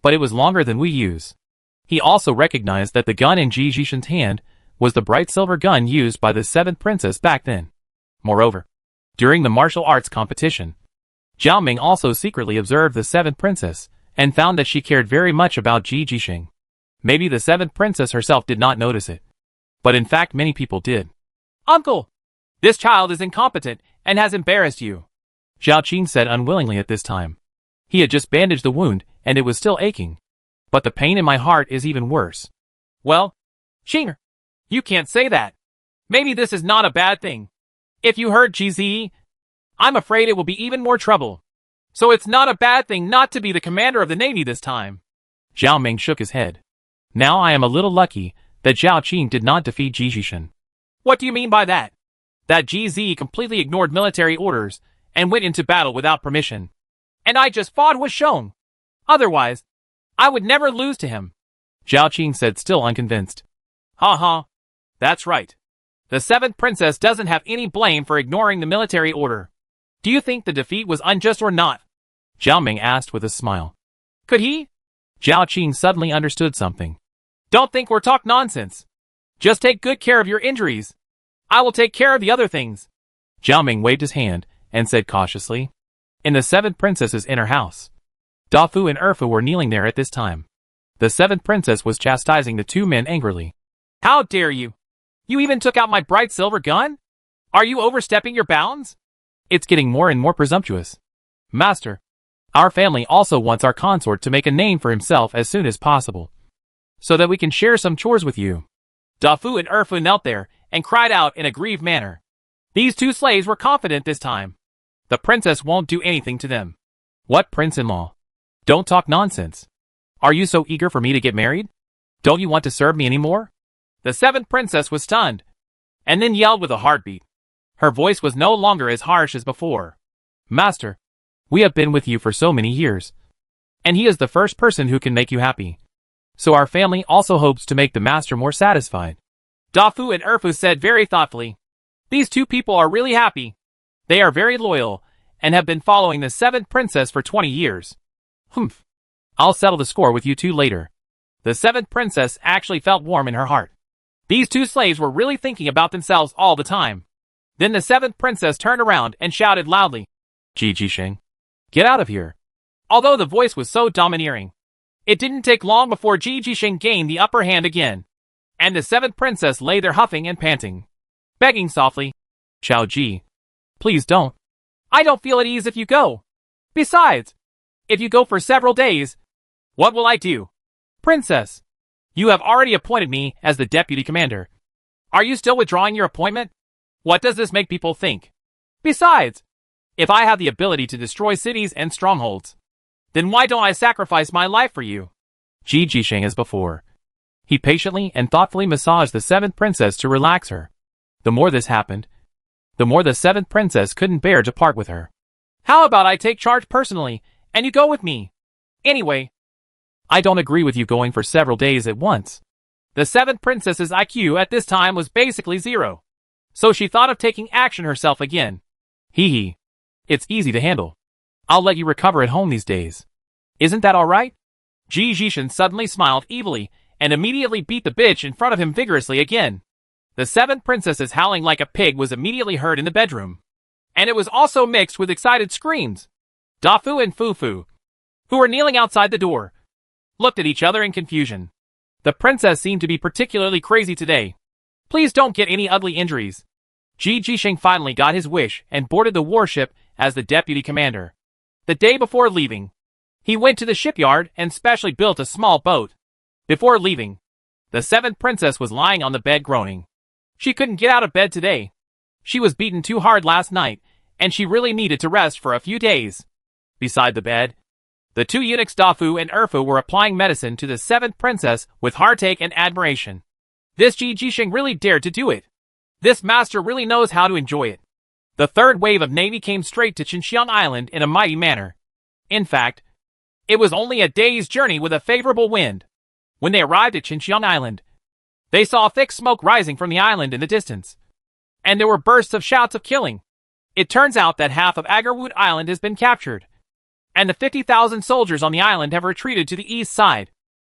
but it was longer than Wu Yu's. He also recognized that the gun in Ji Zhishen's hand was the bright silver gun used by the 7th princess back then. Moreover, during the martial arts competition, Zhao Ming also secretly observed the 7th princess and found that she cared very much about Ji Zhisheng. Maybe the 7th princess herself did not notice it, but in fact many people did. Uncle! This child is incompetent and has embarrassed you, Zhao Qing said unwillingly at this time. He had just bandaged the wound and it was still aching, but the pain in my heart is even worse. Well, Qing, you can't say that. Maybe this is not a bad thing. If you hurt GZ, I'm afraid it will be even more trouble. So it's not a bad thing not to be the commander of the navy this time. Zhao Ming shook his head. Now I am a little lucky that Zhao Qing did not defeat Ji Zhishen. What do you mean by that? That GZ completely ignored military orders and went into battle without permission. And I just fought Hu Shong. Otherwise, I would never lose to him. Zhao Qing said, still unconvinced. Ha. That's right. The 7th princess doesn't have any blame for ignoring the military order. Do you think the defeat was unjust or not? Zhao Ming asked with a smile. Could he? Zhao Qing suddenly understood something. Don't think we're talk nonsense. Just take good care of your injuries. I will take care of the other things. Jiao Ming waved his hand and said cautiously. In the seventh princess's inner house, Dafu and Erfu were kneeling there at this time. The seventh princess was chastising the two men angrily. How dare you! You even took out my bright silver gun? Are you overstepping your bounds? It's getting more and more presumptuous. Master, our family also wants our consort to make a name for himself as soon as possible, so that we can share some chores with you. Dafu and Erfu knelt there and cried out in a grieved manner. These two slaves were confident this time. The princess won't do anything to them. What prince-in-law? Don't talk nonsense. Are you so eager for me to get married? Don't you want to serve me anymore? The seventh princess was stunned, and then yelled with a heartbeat. Her voice was no longer as harsh as before. Master, we have been with you for so many years, and he is the first person who can make you happy. So our family also hopes to make the master more satisfied. Dafu and Erfu said very thoughtfully. These two people are really happy. They are very loyal, and have been following the seventh princess for 20 years. Humph. I'll settle the score with you two later. The seventh princess actually felt warm in her heart. These two slaves were really thinking about themselves all the time. Then the seventh princess turned around and shouted loudly, Ji Jisheng, get out of here. Although the voice was so domineering, it didn't take long before Ji Jisheng gained the upper hand again, and the seventh princess lay there huffing and panting, begging softly, Chao Ji, please don't. I don't feel at ease if you go. Besides, if you go for several days, what will I do? Princess, you have already appointed me as the deputy commander. Are you still withdrawing your appointment? What does this make people think? Besides, if I have the ability to destroy cities and strongholds, then why don't I sacrifice my life for you? Ji Jisheng as before. He patiently and thoughtfully massaged the seventh princess to relax her. The more this happened, the more the seventh princess couldn't bear to part with her. How about I take charge personally, and you go with me? Anyway, I don't agree with you going for several days at once. The seventh princess's IQ at this time was basically 0. So she thought of taking action herself again. Hee. It's easy to handle. I'll let you recover at home these days. Isn't that alright? Ji Jishin suddenly smiled evilly and immediately beat the bitch in front of him vigorously again. The seventh princess's howling like a pig was immediately heard in the bedroom, and it was also mixed with excited screams. Dafu and Fufu, who were kneeling outside the door, looked at each other in confusion. The princess seemed to be particularly crazy today. Please don't get any ugly injuries. Ji Jisheng finally got his wish and boarded the warship as the deputy commander. The day before leaving, he went to the shipyard and specially built a small boat. Before leaving, the seventh princess was lying on the bed groaning. She couldn't get out of bed today. She was beaten too hard last night, and she really needed to rest for a few days. Beside the bed, the two eunuchs Dafu and Erfu were applying medicine to the seventh princess with heartache and admiration. This Ji Jisheng really dared to do it. This master really knows how to enjoy it. The third wave of navy came straight to Qinxiang Island in a mighty manner. In fact, it was only a day's journey with a favorable wind. When they arrived at Qinxiang Island, they saw thick smoke rising from the island in the distance, and there were bursts of shouts of killing. It turns out that half of Agarwood Island has been captured, and the 50,000 soldiers on the island have retreated to the east side,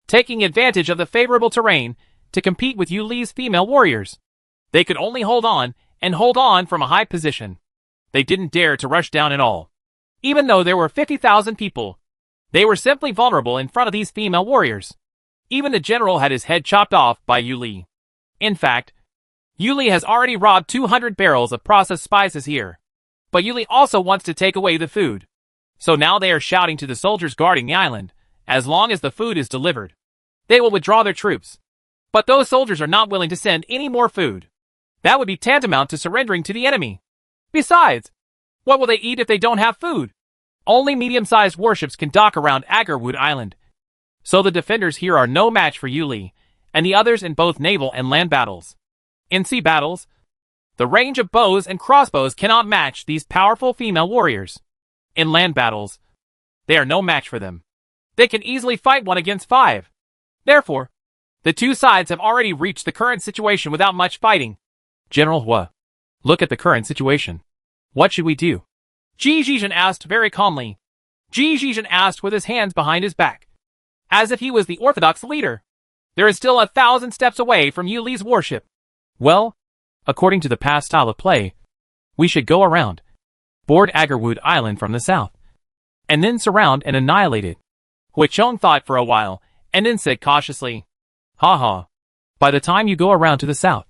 taking advantage of the favorable terrain to compete with Yu Li's female warriors. They could only hold on, and hold on from a high position. They didn't dare to rush down at all. Even though there were 50,000 people, they were simply vulnerable in front of these female warriors. Even the general had his head chopped off by Yu Li. In fact, Yu Li has already robbed 200 barrels of processed spices here. But Yu Li also wants to take away the food. So now they are shouting to the soldiers guarding the island, as long as the food is delivered, they will withdraw their troops. But those soldiers are not willing to send any more food. That would be tantamount to surrendering to the enemy. Besides, what will they eat if they don't have food? Only medium-sized warships can dock around Agarwood Island. So the defenders here are no match for Yu Li, and the others in both naval and land battles. In sea battles, the range of bows and crossbows cannot match these powerful female warriors. In land battles, they are no match for them. They can easily fight 1 against 5. Therefore, the two sides have already reached the current situation without much fighting. General Hua, look at the current situation. What should we do? Ji Jishin asked very calmly. Ji Jishin asked with his hands behind his back, as if he was the orthodox leader. There is still 1,000 steps away from Yu Li's warship. Well, according to the past style of play, We should go around, board Agarwood Island from the south, and then surround and annihilate it. Huicheng thought for a while, and then said cautiously, "Haha. By the time you go around to the south,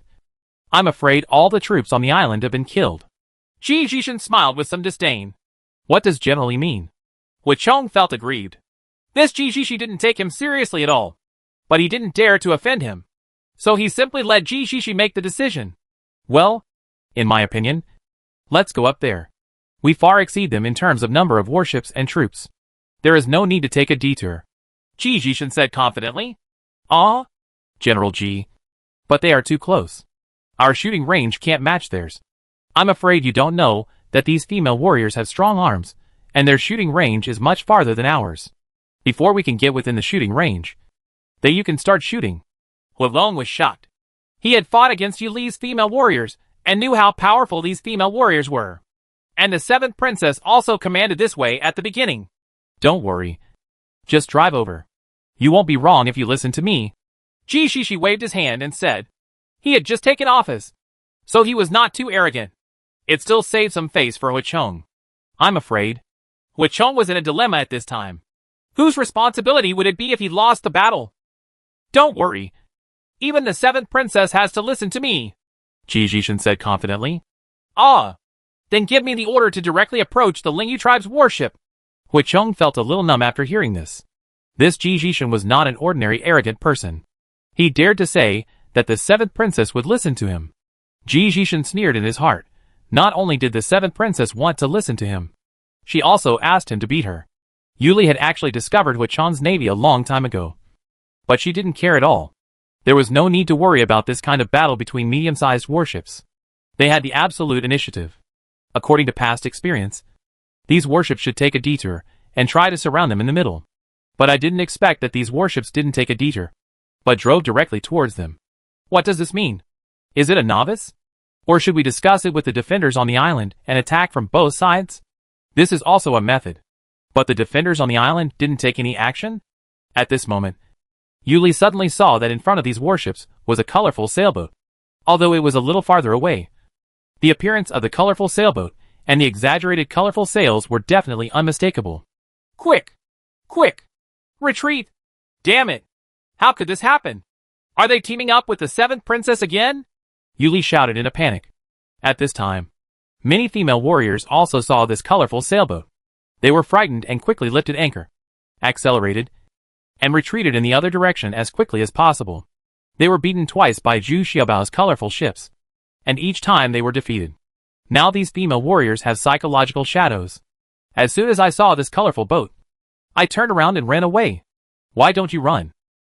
I'm afraid all the troops on the island have been killed." Ji Jishan smiled with some disdain. What does generally mean? Huicheng felt aggrieved. This Ji Jishi didn't take him seriously at all, but he didn't dare to offend him. So he simply let Ji Jishi make the decision. Well, in my opinion, let's go up there. We far exceed them in terms of number of warships and troops. There is no need to take a detour, Ji Jishan said confidently. Ah, General Ji. But they are too close. Our shooting range can't match theirs. I'm afraid you don't know that these female warriors have strong arms, and their shooting range is much farther than ours. Before we can get within the shooting range, you can start shooting. Huilong was shocked. He had fought against Yu Li's female warriors, and knew how powerful these female warriors were. And the 7th princess also commanded this way at the beginning. Don't worry. Just drive over. You won't be wrong if you listen to me. Ji Shishi waved his hand and said, he had just taken office, so he was not too arrogant. It still saved some face for Huicheng. I'm afraid. Huicheng was in a dilemma at this time. Whose responsibility would it be if he lost the battle? Don't worry. Even the 7th princess has to listen to me, Ji Jishan said confidently. Ah. Then give me the order to directly approach the Lingyu tribe's warship. Huicheng felt a little numb after hearing this. This Ji Jishan was not an ordinary arrogant person. He dared to say that the 7th princess would listen to him. Ji Jishan sneered in his heart. Not only did the 7th princess want to listen to him, she also asked him to beat her. Yu Li had actually discovered Huicheng's navy a long time ago. But she didn't care at all. There was no need to worry about this kind of battle between medium-sized warships. They had the absolute initiative. According to past experience, these warships should take a detour and try to surround them in the middle. But I didn't expect that these warships didn't take a detour, but drove directly towards them. What does this mean? Is it a novice? Or should we discuss it with the defenders on the island and attack from both sides? This is also a method. But the defenders on the island didn't take any action? At this moment, Yu Li suddenly saw that in front of these warships was a colorful sailboat, although it was a little farther away. The appearance of the colorful sailboat and the exaggerated colorful sails were definitely unmistakable. Quick! Quick! Retreat! Damn it! How could this happen? Are they teaming up with the 7th princess again? Yu Li shouted in a panic. At this time, many female warriors also saw this colorful sailboat. They were frightened and quickly lifted anchor, accelerated, and retreated in the other direction as quickly as possible. They were beaten twice by Zhu Xiaobao's colorful ships, and each time they were defeated. Now these female warriors have psychological shadows. As soon as I saw this colorful boat, I turned around and ran away. Why don't you run?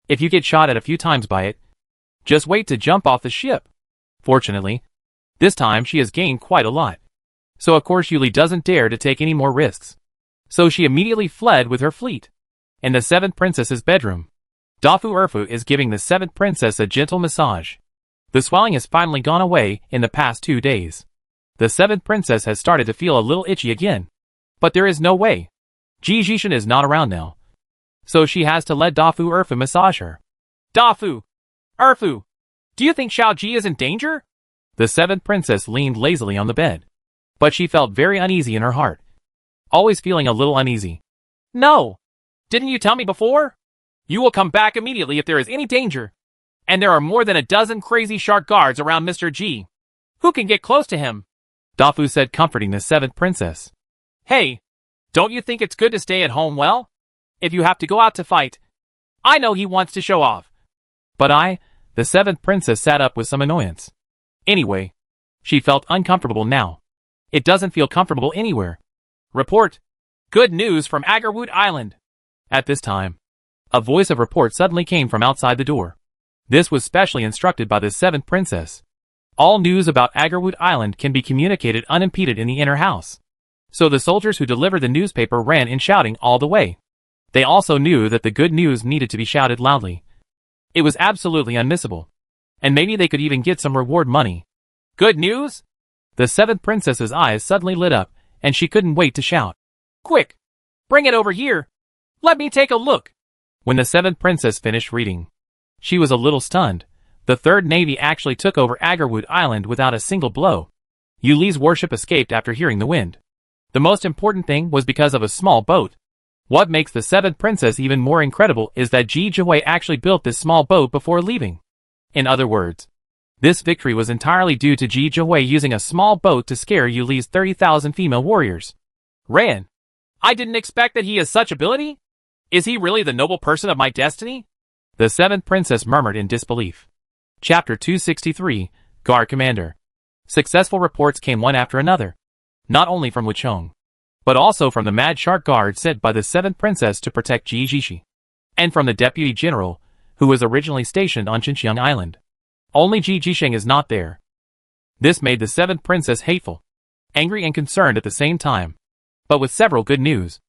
If you get shot at a few times by it, just wait to jump off the ship. Fortunately, this time she has gained quite a lot. So of course Yu Li doesn't dare to take any more risks. So she immediately fled with her fleet. In the 7th princess's bedroom, Dafu Erfu is giving the 7th princess a gentle massage. The swelling has finally gone away in the past 2 days. The 7th princess has started to feel a little itchy again. But there is no way. Ji Jishan is not around now. So she has to let Dafu Erfu massage her. Dafu! Erfu! Do you think Xiao Ji is in danger? The 7th princess leaned lazily on the bed. But she felt very uneasy in her heart. Always feeling a little uneasy. No! Didn't you tell me before? You will come back immediately if there is any danger. And there are more than a dozen crazy shark guards around Mr. Ji. Who can get close to him? Dafu said, comforting the 7th princess. Hey, don't you think it's good to stay at home well? If you have to go out to fight. I know he wants to show off. But the 7th princess sat up with some annoyance. Anyway, she felt uncomfortable now. It doesn't feel comfortable anywhere. Report. Good news from Agarwood Island. At this time, a voice of report suddenly came from outside the door. This was specially instructed by the 7th princess. All news about Agarwood Island can be communicated unimpeded in the inner house. So the soldiers who delivered the newspaper ran in shouting all the way. They also knew that the good news needed to be shouted loudly. It was absolutely unmissable. And maybe they could even get some reward money. Good news? The 7th princess's eyes suddenly lit up, and she couldn't wait to shout. Quick! Bring it over here! Let me take a look! When the 7th princess finished reading, she was a little stunned. The 3rd Navy actually took over Agarwood Island without a single blow. Yu Li's warship escaped after hearing the wind. The most important thing was because of a small boat. What makes the seventh princess even more incredible is that Ji Jihui actually built this small boat before leaving. In other words, this victory was entirely due to Ji Jihui using a small boat to scare Yu Li's 30,000 female warriors. Ran. I didn't expect that he has such ability? Is he really the noble person of my destiny? The seventh princess murmured in disbelief. Chapter 263, Guard Commander. Successful reports came one after another. Not only from Wuchong, but also from the Mad Shark Guard sent by the seventh princess to protect Ji Jishi. And from the Deputy General, who was originally stationed on Xinjiang Island. Only Ji Jisheng is not there. This made the seventh princess hateful, angry and concerned at the same time. But with several good news.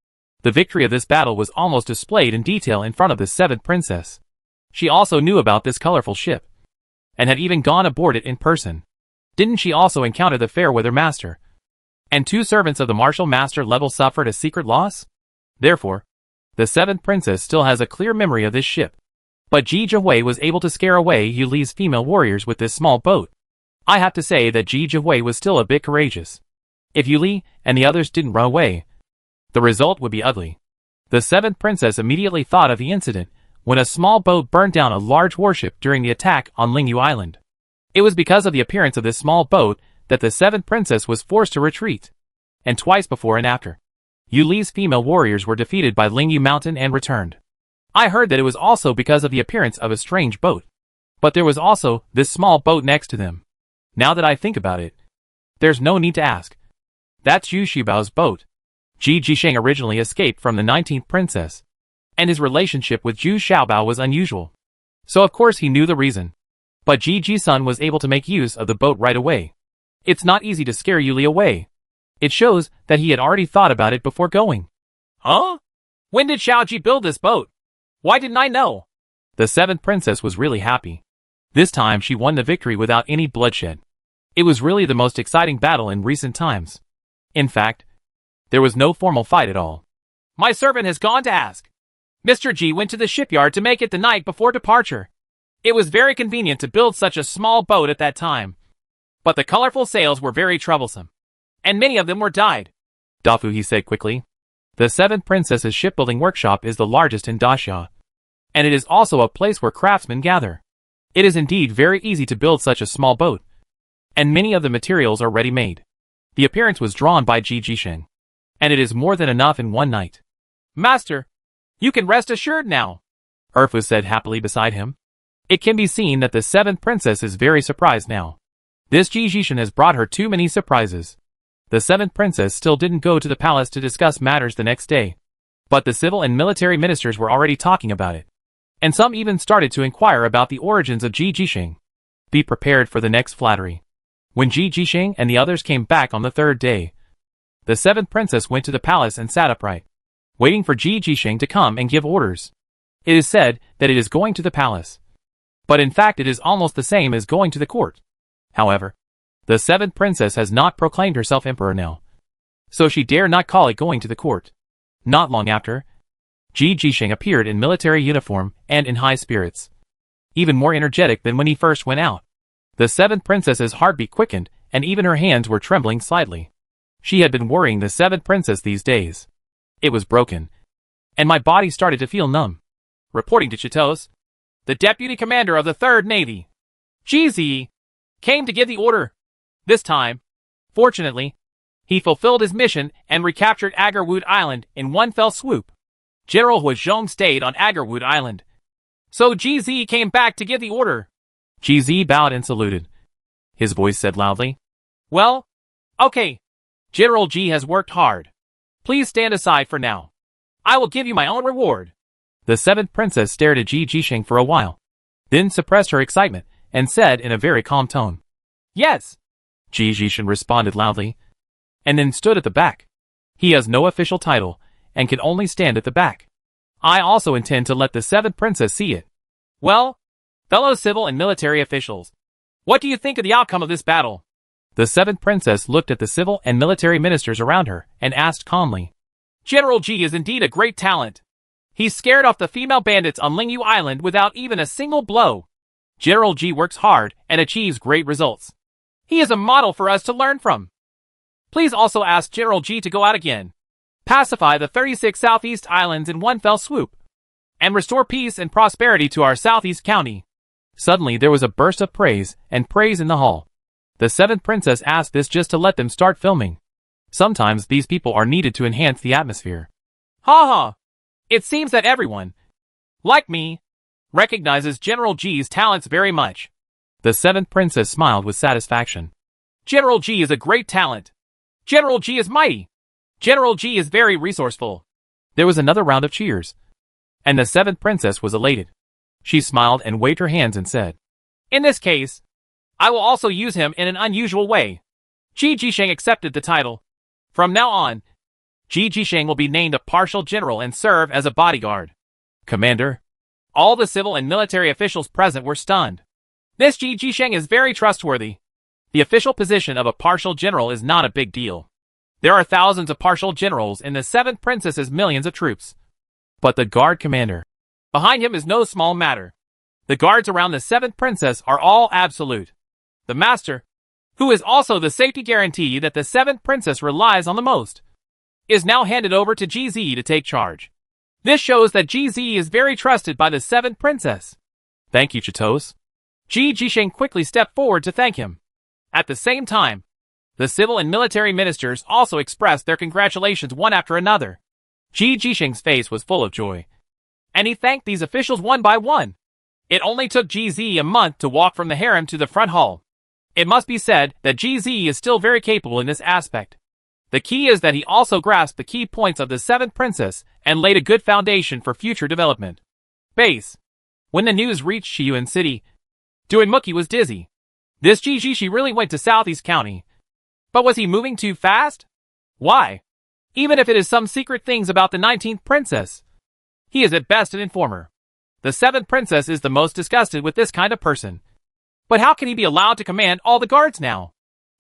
The victory of this battle was almost displayed in detail in front of the seventh princess. She also knew about this colorful ship, and had even gone aboard it in person. Didn't she also encounter the Fairweather Master? And 2 servants of the Martial Master level suffered a secret loss? Therefore, the seventh princess still has a clear memory of this ship. But Ji Jihui was able to scare away Yu Li's female warriors with this small boat. I have to say that Ji Jihui was still a bit courageous. If Yu Li and the others didn't run away, the result would be ugly. The seventh princess immediately thought of the incident when a small boat burned down a large warship during the attack on Lingyu Island. It was because of the appearance of this small boat that the seventh princess was forced to retreat. And twice before and after, Yu Li's female warriors were defeated by Lingyu Mountain and returned. I heard that it was also because of the appearance of a strange boat. But there was also this small boat next to them. Now that I think about it, there's no need to ask. That's Yu Shibao's boat. Ji Jisheng originally escaped from the 19th princess, and his relationship with Zhu Xiaobao was unusual. So of course he knew the reason. But Ji Jisun was able to make use of the boat right away. It's not easy to scare Yu Li away. It shows that he had already thought about it before going. Huh? When did Xiaoji build this boat? Why didn't I know? The seventh princess was really happy. This time she won the victory without any bloodshed. It was really the most exciting battle in recent times. In fact, there was no formal fight at all. My servant has gone to ask. Mr. Ji went to the shipyard to make it the night before departure. It was very convenient to build such a small boat at that time. But the colorful sails were very troublesome, and many of them were dyed. Dafu, he said quickly. The seventh princess's shipbuilding workshop is the largest in Daxia, and it is also a place where craftsmen gather. It is indeed very easy to build such a small boat, and many of the materials are ready-made. The appearance was drawn by Ji Jisheng, and it is more than enough in one night. Master, you can rest assured now, Erfu said happily beside him. It can be seen that the seventh princess is very surprised now. This Ji Jisheng has brought her too many surprises. The seventh princess still didn't go to the palace to discuss matters the next day. But the civil and military ministers were already talking about it. And some even started to inquire about the origins of Ji Jisheng. Be prepared for the next flattery. When Ji Jisheng and the others came back on the 3rd day, the seventh princess went to the palace and sat upright, waiting for Ji Jisheng to come and give orders. It is said that it is going to the palace. But in fact it is almost the same as going to the court. However, the seventh princess has not proclaimed herself emperor now, so she dare not call it going to the court. Not long after, Ji Jisheng appeared in military uniform and in high spirits, even more energetic than when he first went out. The seventh princess's heartbeat quickened, and even her hands were trembling slightly. She had been worrying the seventh princess these days. It was broken, and my body started to feel numb. Reporting to Chitos, the deputy commander of the 3rd Navy, Ji Zi, came to give the order. This time, fortunately, he fulfilled his mission and recaptured Agarwood Island in one fell swoop. General Huazhong stayed on Agarwood Island, so Ji Zi came back to give the order. Ji Zi bowed and saluted. His voice said loudly, Well, okay. General Ji has worked hard. Please stand aside for now. I will give you my own reward. The seventh princess stared at Ji Jisheng for a while, then suppressed her excitement and said in a very calm tone, Yes. Ji Jisheng responded loudly, and then stood at the back. He has no official title, and can only stand at the back. I also intend to let the seventh princess see it. Well, fellow civil and military officials, what do you think of the outcome of this battle? The seventh princess looked at the civil and military ministers around her, and asked calmly. General Ji is indeed a great talent. He scared off the female bandits on Lingyu Island without even a single blow. General Ji works hard and achieves great results. He is a model for us to learn from. Please also ask General G to go out again, pacify the 36 Southeast Islands in one fell swoop, and restore peace and prosperity to our Southeast County." Suddenly there was a burst of praise and praise in the hall. The seventh princess asked this just to let them start filming. Sometimes these people are needed to enhance the atmosphere. Ha ha! It seems that everyone, like me, recognizes General G's talents very much. The seventh princess smiled with satisfaction. General G is a great talent. General G is mighty. General G is very resourceful. There was another round of cheers, and the seventh princess was elated. She smiled and waved her hands and said, "In this case, I will also use him in an unusual way." Ji Jisheng accepted the title. From now on, Ji Jisheng will be named a partial general and serve as a bodyguard. Commander, all the civil and military officials present were stunned. This Ji Jisheng is very trustworthy. The official position of a partial general is not a big deal. There are thousands of partial generals in the seventh princess's millions of troops. But the guard commander behind him is no small matter. The guards around the seventh princess are all absolute. The master, who is also the safety guarantee that the seventh princess relies on the most, is now handed over to GZ to take charge. This shows that GZ is very trusted by the seventh princess. Thank you, Chitos. Ji Jisheng quickly stepped forward to thank him. At the same time, the civil and military ministers also expressed their congratulations one after another. Ji Jisheng's face was full of joy, and he thanked these officials one by one. It only took GZ a month to walk from the harem to the front hall. It must be said that GZ is still very capable in this aspect. The key is that he also grasped the key points of the seventh princess and laid a good foundation for future development. Base. When the news reached Shiyuan City, Duinmuki was dizzy. This Jijishi really went to Southeast County. But was he moving too fast? Why? Even if it is some secret things about the 19th princess, he is at best an informer. The 7th princess is the most disgusted with this kind of person. But how can he be allowed to command all the guards now?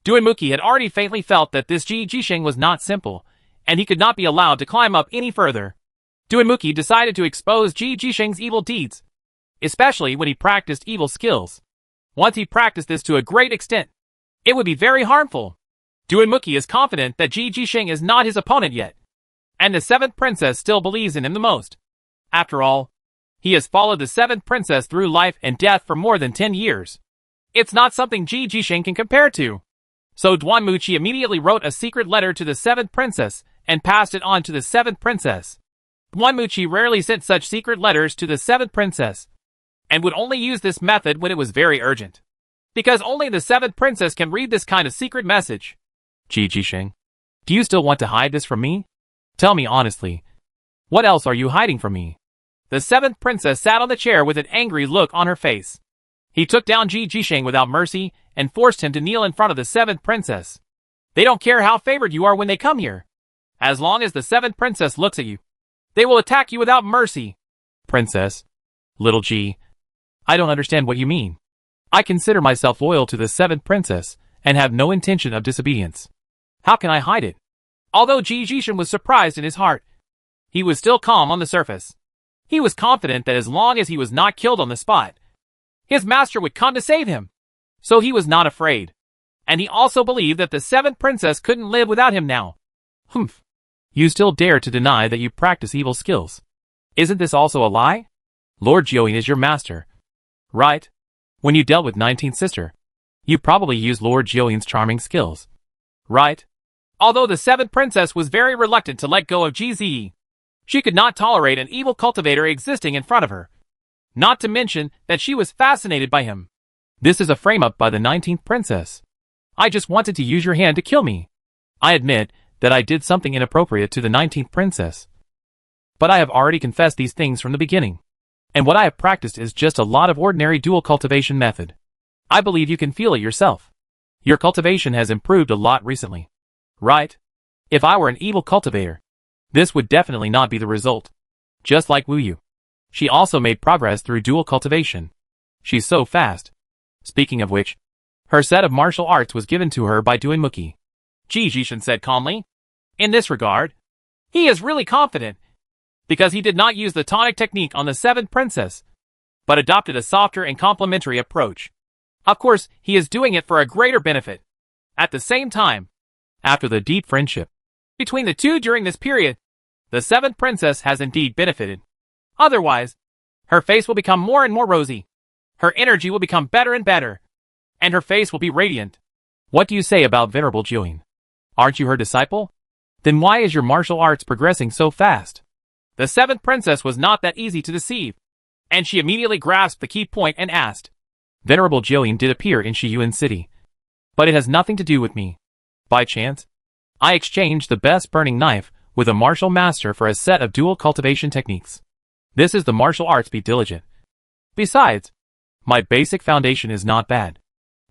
Duinmuki had already faintly felt that this Ji Jisheng was not simple, and he could not be allowed to climb up any further. Duinmuki decided to expose Ji Jisheng's evil deeds, especially when he practiced evil skills. Once he practiced this to a great extent, it would be very harmful. Duinmuki is confident that Ji Jisheng is not his opponent yet, and the 7th princess still believes in him the most. After all, he has followed the 7th princess through life and death for more than 10 years. It's not something Ji Jisheng can compare to. So Duanmuchi immediately wrote a secret letter to the 7th princess and passed it on to the 7th princess. Duanmuchi rarely sent such secret letters to the 7th princess, and would only use this method when it was very urgent. Because only the 7th princess can read this kind of secret message. Ji Jisheng, do you still want to hide this from me? Tell me honestly. What else are you hiding from me? The 7th princess sat on the chair with an angry look on her face. He took down Ji Jisheng without mercy and forced him to kneel in front of the 7th princess. They don't care how favored you are when they come here. As long as the 7th princess looks at you, they will attack you without mercy. Princess, little Ji, I don't understand what you mean. I consider myself loyal to the 7th princess and have no intention of disobedience. How can I hide it? Although Ji Jisheng was surprised in his heart, he was still calm on the surface. He was confident that as long as he was not killed on the spot, his master would come to save him. So he was not afraid. And he also believed that the 7th princess couldn't live without him now. Humph. You still dare to deny that you practice evil skills. Isn't this also a lie? Lord Jiuyin is your master, right? When you dealt with 19th sister, you probably used Lord Jiuyin's charming skills, right? Although the 7th princess was very reluctant to let go of GZ, she could not tolerate an evil cultivator existing in front of her. Not to mention that she was fascinated by him. This is a frame-up by the 19th princess. I just wanted to use your hand to kill me. I admit that I did something inappropriate to the 19th princess. But I have already confessed these things from the beginning. And what I have practiced is just a lot of ordinary dual cultivation method. I believe you can feel it yourself. Your cultivation has improved a lot recently. Right? If I were an evil cultivator, this would definitely not be the result. Just like Wu Yu. She also made progress through dual cultivation. She's so fast. Speaking of which, her set of martial arts was given to her by Duinmuki. Ji Jisheng said calmly. In this regard, he is really confident, because he did not use the tonic technique on the 7th princess, but adopted a softer and complementary approach. Of course, he is doing it for a greater benefit. At the same time, after the deep friendship between the two during this period, the seventh princess has indeed benefited. Otherwise, her face will become more and more rosy. Her energy will become better and better, and her face will be radiant. What do you say about Venerable Jiuyin? Aren't you her disciple? Then why is your martial arts progressing so fast? The seventh princess was not that easy to deceive, and she immediately grasped the key point and asked. Venerable Jiuyin did appear in Shiyuan City, but it has nothing to do with me. By chance, I exchanged the best burning knife with a martial master for a set of dual cultivation techniques. This is the martial arts, be diligent. Besides, my basic foundation is not bad.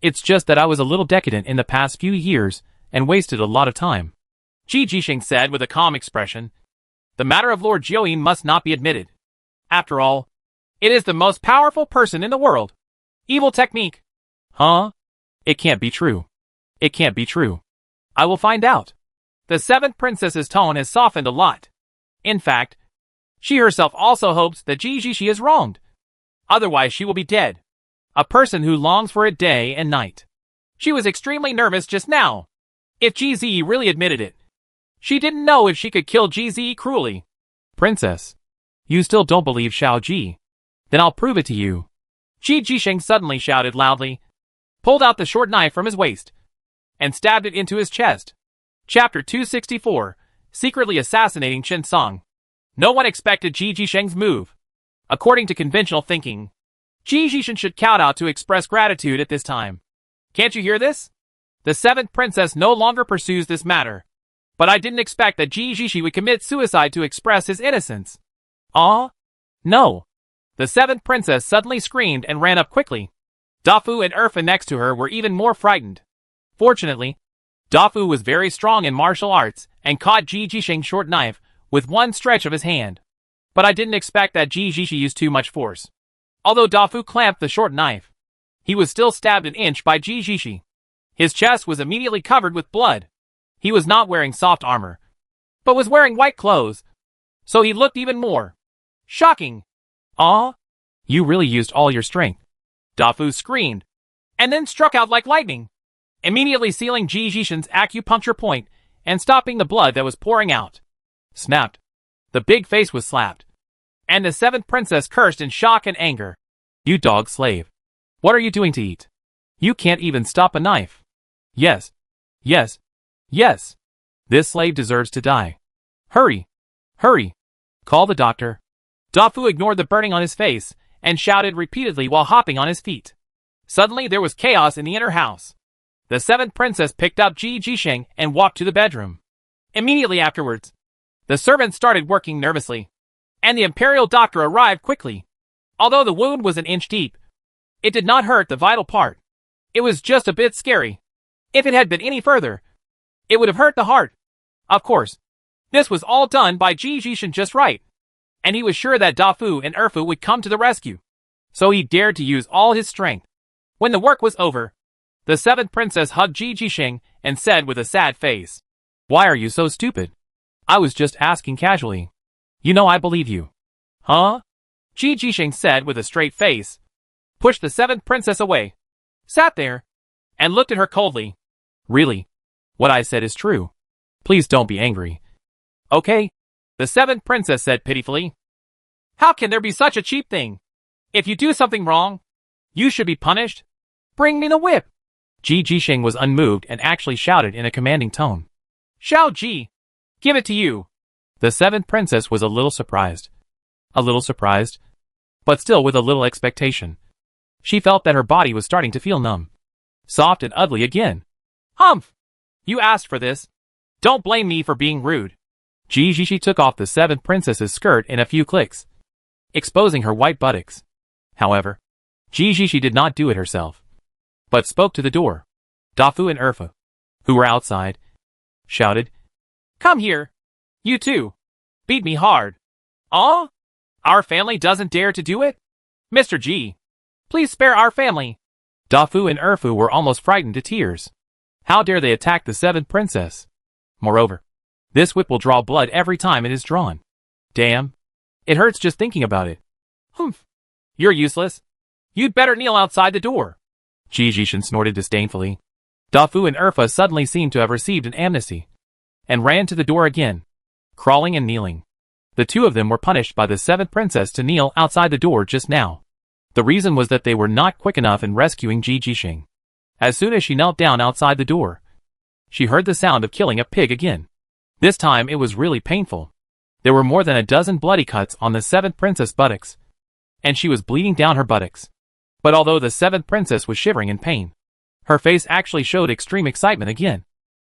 It's just that I was a little decadent in the past few years and wasted a lot of time. Ji Jisheng said with a calm expression. The matter of Lord Jiuyin must not be admitted. After all, it is the most powerful person in the world. Evil technique. Huh? It can't be true. It can't be true. I will find out. The seventh princess's tone has softened a lot. In fact, she herself also hopes that Ji Jishi is wronged. Otherwise she will be dead. A person who longs for it day and night. She was extremely nervous just now. If Ji Zi really admitted it, she didn't know if she could kill Ji Zi cruelly. Princess, you still don't believe Xiao Ji? Then I'll prove it to you. Ji Jisheng suddenly shouted loudly, pulled out the short knife from his waist, and stabbed it into his chest. Chapter 264, Secretly Assassinating Chen Song. No one expected Ji Jisheng's move. According to conventional thinking, Ji Jisheng should kowtow to express gratitude at this time. Can't you hear this? The seventh princess no longer pursues this matter. But I didn't expect that Ji Jishi would commit suicide to express his innocence. No. The seventh princess suddenly screamed and ran up quickly. Dafu and Erfa next to her were even more frightened. Fortunately, Dafu was very strong in martial arts and caught Ji Jisheng's short knife with one stretch of his hand. But I didn't expect that Ji Jishi used too much force. Although Dafu clamped the short knife, he was still stabbed an inch by Ji Jishi. His chest was immediately covered with blood. He was not wearing soft armor, but was wearing white clothes, so he looked even more shocking. You really used all your strength. Dafu screamed, and then struck out like lightning, immediately sealing Ji Jisheng's acupuncture point and stopping the blood that was pouring out. Snapped. The big face was slapped, and the seventh princess cursed in shock and anger. You dog slave. What are you doing to eat? You can't even stop a knife. Yes. This slave deserves to die. Hurry. Call the doctor. Dafu ignored the burning on his face and shouted repeatedly while hopping on his feet. Suddenly there was chaos in the inner house. The seventh princess picked up Ji Jisheng and walked to the bedroom. Immediately afterwards, the servants started working nervously, and the imperial doctor arrived quickly. Although the wound was an inch deep, it did not hurt the vital part. It was just a bit scary. If it had been any further, it would have hurt the heart. Of course, this was all done by Ji Jisheng just right, and he was sure that Dafu and Erfu would come to the rescue, so he dared to use all his strength. When the work was over, the seventh princess hugged Ji Jisheng and said with a sad face, Why are you so stupid? I was just asking casually. You know I believe you. Huh? Ji Jisheng said with a straight face, pushed the seventh princess away, sat there, and looked at her coldly. Really? What I said is true. Please don't be angry. Okay, the seventh princess said pitifully. How can there be such a cheap thing? If you do something wrong, you should be punished. Bring me the whip. Ji Jisheng was unmoved and actually shouted in a commanding tone. Xiao Ji, give it to you. The seventh princess was a little surprised, but still with a little expectation. She felt that her body was starting to feel numb, soft and ugly again. Humph! You asked for this. Don't blame me for being rude. Ji Jishi took off the seventh princess's skirt in a few clicks, exposing her white buttocks. However, Ji Jishi did not do it herself, but spoke to the door. Dafu and Erfa, who were outside, shouted, Come here. You too. Beat me hard. Our family doesn't dare to do it? Mr. Ji, please spare our family. Dafu and Erfu were almost frightened to tears. How dare they attack the seventh princess? Moreover, this whip will draw blood every time it is drawn. Damn. It hurts just thinking about it. Humph. You're useless. You'd better kneel outside the door. Ji Jishin snorted disdainfully. Dafu and Urfa suddenly seemed to have received an amnesty, and ran to the door again, crawling and kneeling. The two of them were punished by the seventh princess to kneel outside the door just now. The reason was that they were not quick enough in rescuing Ji Jishin. As soon as she knelt down outside the door, she heard the sound of killing a pig again. This time it was really painful. There were more than a dozen bloody cuts on the seventh princess' buttocks, and she was bleeding down her buttocks. But although the seventh princess was shivering in pain, her face actually showed extreme excitement again,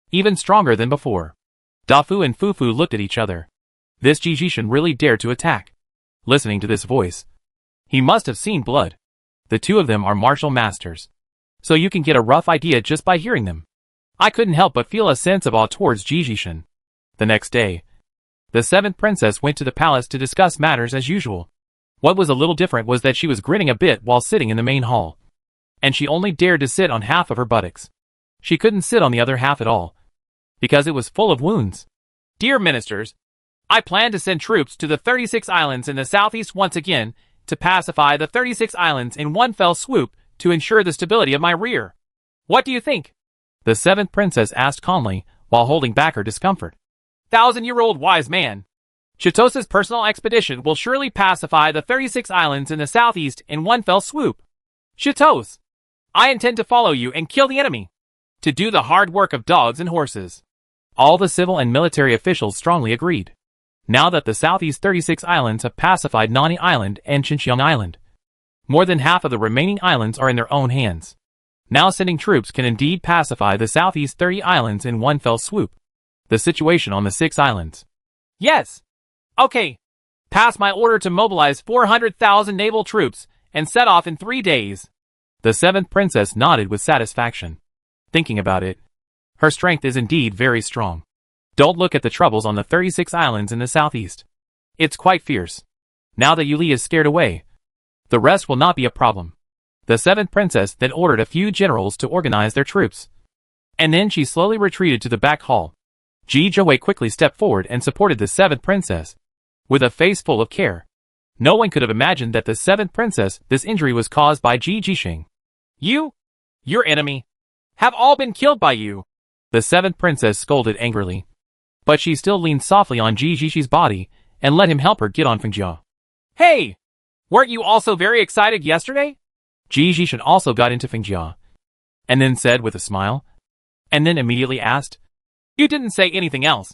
even stronger than before. Dafu and Fufu looked at each other. This Ji Jishin really dared to attack. Listening to this voice, he must have seen blood. The two of them are martial masters, so you can get a rough idea just by hearing them. I couldn't help but feel a sense of awe towards Ji Jishin. The next day, the seventh princess went to the palace to discuss matters as usual. What was a little different was that she was grinning a bit while sitting in the main hall, and she only dared to sit on half of her buttocks. She couldn't sit on the other half at all, because it was full of wounds. Dear ministers, I plan to send troops to the 36 islands in the southeast once again to pacify the 36 islands in one fell swoop to ensure the stability of my rear. What do you think? The seventh princess asked calmly while holding back her discomfort. 1,000-year-old wise man. Chitos's personal expedition will surely pacify the 36 islands in the southeast in one fell swoop. Chitos, I intend to follow you and kill the enemy, to do the hard work of dogs and horses. All the civil and military officials strongly agreed. Now that the southeast 36 islands have pacified Nani Island and Xinjiang Island, more than half of the remaining islands are in their own hands. Now sending troops can indeed pacify the southeast 30 islands in one fell swoop. The situation on the 6 islands. Yes. Okay. Pass my order to mobilize 400,000 naval troops and set off in 3 days. The seventh princess nodded with satisfaction. Thinking about it, her strength is indeed very strong. Don't look at the troubles on the 36 islands in the southeast. It's quite fierce. Now that Yuli is scared away, the rest will not be a problem. The seventh princess then ordered a few generals to organize their troops, and then she slowly retreated to the back hall. Ji Jiawei quickly stepped forward and supported the seventh princess, with a face full of care. No one could have imagined that the seventh princess this injury was caused by Ji Jishin. Your enemy, have all been killed by you. The seventh princess scolded angrily, but she still leaned softly on Ji Jishin's body and let him help her get on Fengjia. Hey! Weren't you also very excited yesterday? Ji Jishin also got into Fengjia, and then said with a smile, and then immediately asked, You didn't say anything else.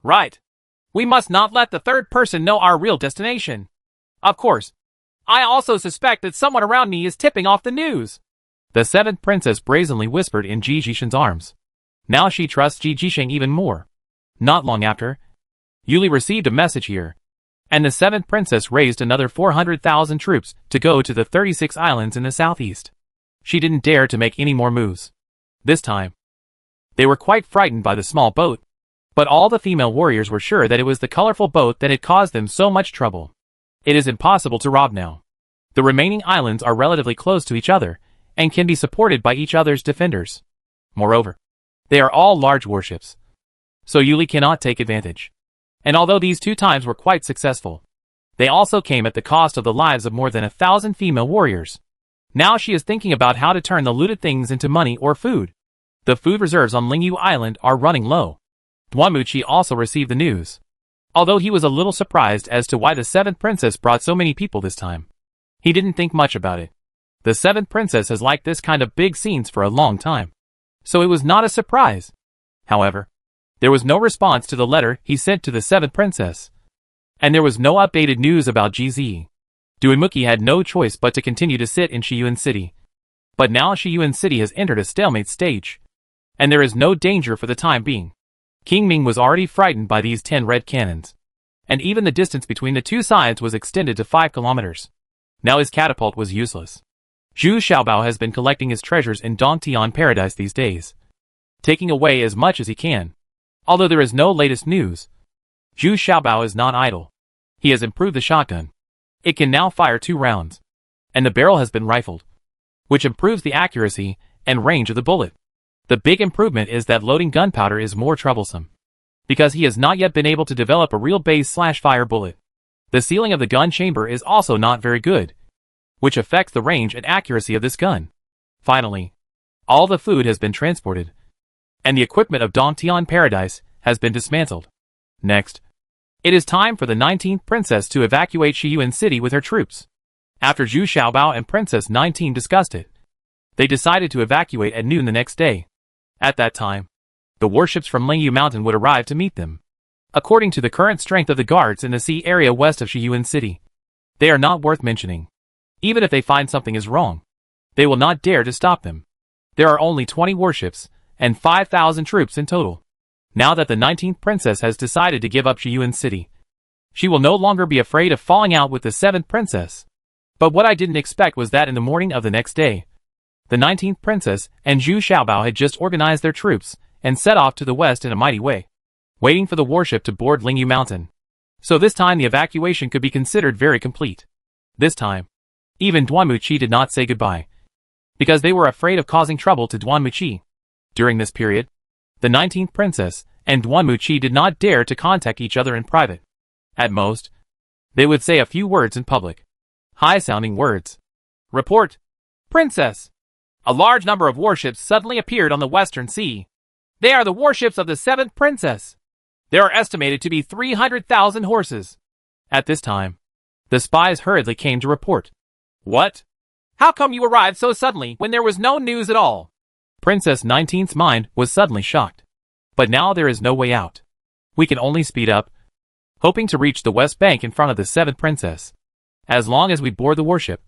Right. We must not let the third person know our real destination. Of course. I also suspect that someone around me is tipping off the news. The seventh princess brazenly whispered in Ji Jishin's arms. Now she trusts Ji Jishin even more. Not long after, Yuli received a message here, and the seventh princess raised another 400,000 troops to go to the 36 islands in the southeast. She didn't dare to make any more moves. This time, they were quite frightened by the small boat, but all the female warriors were sure that it was the colorful boat that had caused them so much trouble. It is impossible to rob now. The remaining islands are relatively close to each other, and can be supported by each other's defenders. Moreover, they are all large warships, so Yuli cannot take advantage. And although these 2 times were quite successful, they also came at the cost of the lives of more than 1,000 female warriors. Now she is thinking about how to turn the looted things into money or food. The food reserves on Lingyu Island are running low. Duamuchi also received the news, although he was a little surprised as to why the seventh princess brought so many people this time. He didn't think much about it. The seventh princess has liked this kind of big scenes for a long time, so it was not a surprise. However, there was no response to the letter he sent to the seventh princess, and there was no updated news about GZ. Duimuki had no choice but to continue to sit in Shiyuan City. But now Shiyuan City has entered a stalemate stage, and there is no danger for the time being. King Ming was already frightened by these 10 red cannons, and even the distance between the 2 sides was extended to 5 kilometers. Now his catapult was useless. Zhu Xiaobao has been collecting his treasures in Dongtian Paradise these days, taking away as much as he can. Although there is no latest news, Zhu Xiaobao is not idle. He has improved the shotgun. It can now fire 2 rounds, and the barrel has been rifled, which improves the accuracy and range of the bullet. The big improvement is that loading gunpowder is more troublesome, because he has not yet been able to develop a real base/fire bullet. The sealing of the gun chamber is also not very good, which affects the range and accuracy of this gun. Finally, all the food has been transported, and the equipment of Dongtian Paradise has been dismantled. Next, it is time for the 19th princess to evacuate Shiyuan City with her troops. After Zhu Xiaobao and Princess 19 discussed it, they decided to evacuate at noon the next day. At that time, the warships from Lingyu Mountain would arrive to meet them. According to the current strength of the guards in the sea area west of Shiyuan City, they are not worth mentioning. Even if they find something is wrong, they will not dare to stop them. There are only 20 warships and 5,000 troops in total. Now that the 19th princess has decided to give up Shiyuan City, she will no longer be afraid of falling out with the 7th princess. But what I didn't expect was that in the morning of the next day, the 19th princess and Zhu Xiaobao had just organized their troops and set off to the west in a mighty way, waiting for the warship to board Lingyu Mountain. So this time the evacuation could be considered very complete. This time, even Duanmuqi did not say goodbye, because they were afraid of causing trouble to Duanmuqi. During this period, the 19th princess and Duanmuqi did not dare to contact each other in private. At most, they would say a few words in public. High-sounding words. Report. Princess! A large number of warships suddenly appeared on the Western Sea. They are the warships of the 7th princess. There are estimated to be 300,000 horses. At this time, the spies hurriedly came to report. What? How come you arrived so suddenly when there was no news at all? Princess 19th's mind was suddenly shocked. But now there is no way out. We can only speed up, hoping to reach the west bank in front of the 7th princess. As long as we board the warship,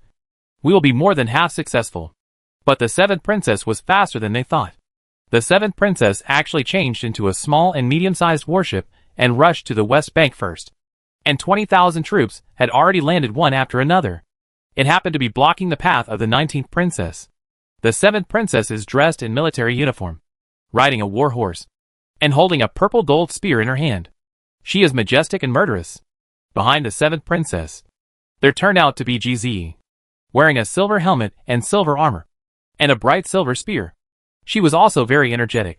we will be more than half successful. But the 7th princess was faster than they thought. The 7th princess actually changed into a small and medium-sized warship and rushed to the west bank first. And 20,000 troops had already landed one after another. It happened to be blocking the path of the 19th princess. The 7th princess is dressed in military uniform, riding a war horse, and holding a purple gold spear in her hand. She is majestic and murderous. Behind the 7th princess, there turned out to be GZ, wearing a silver helmet and silver armor, and a bright silver spear. She was also very energetic,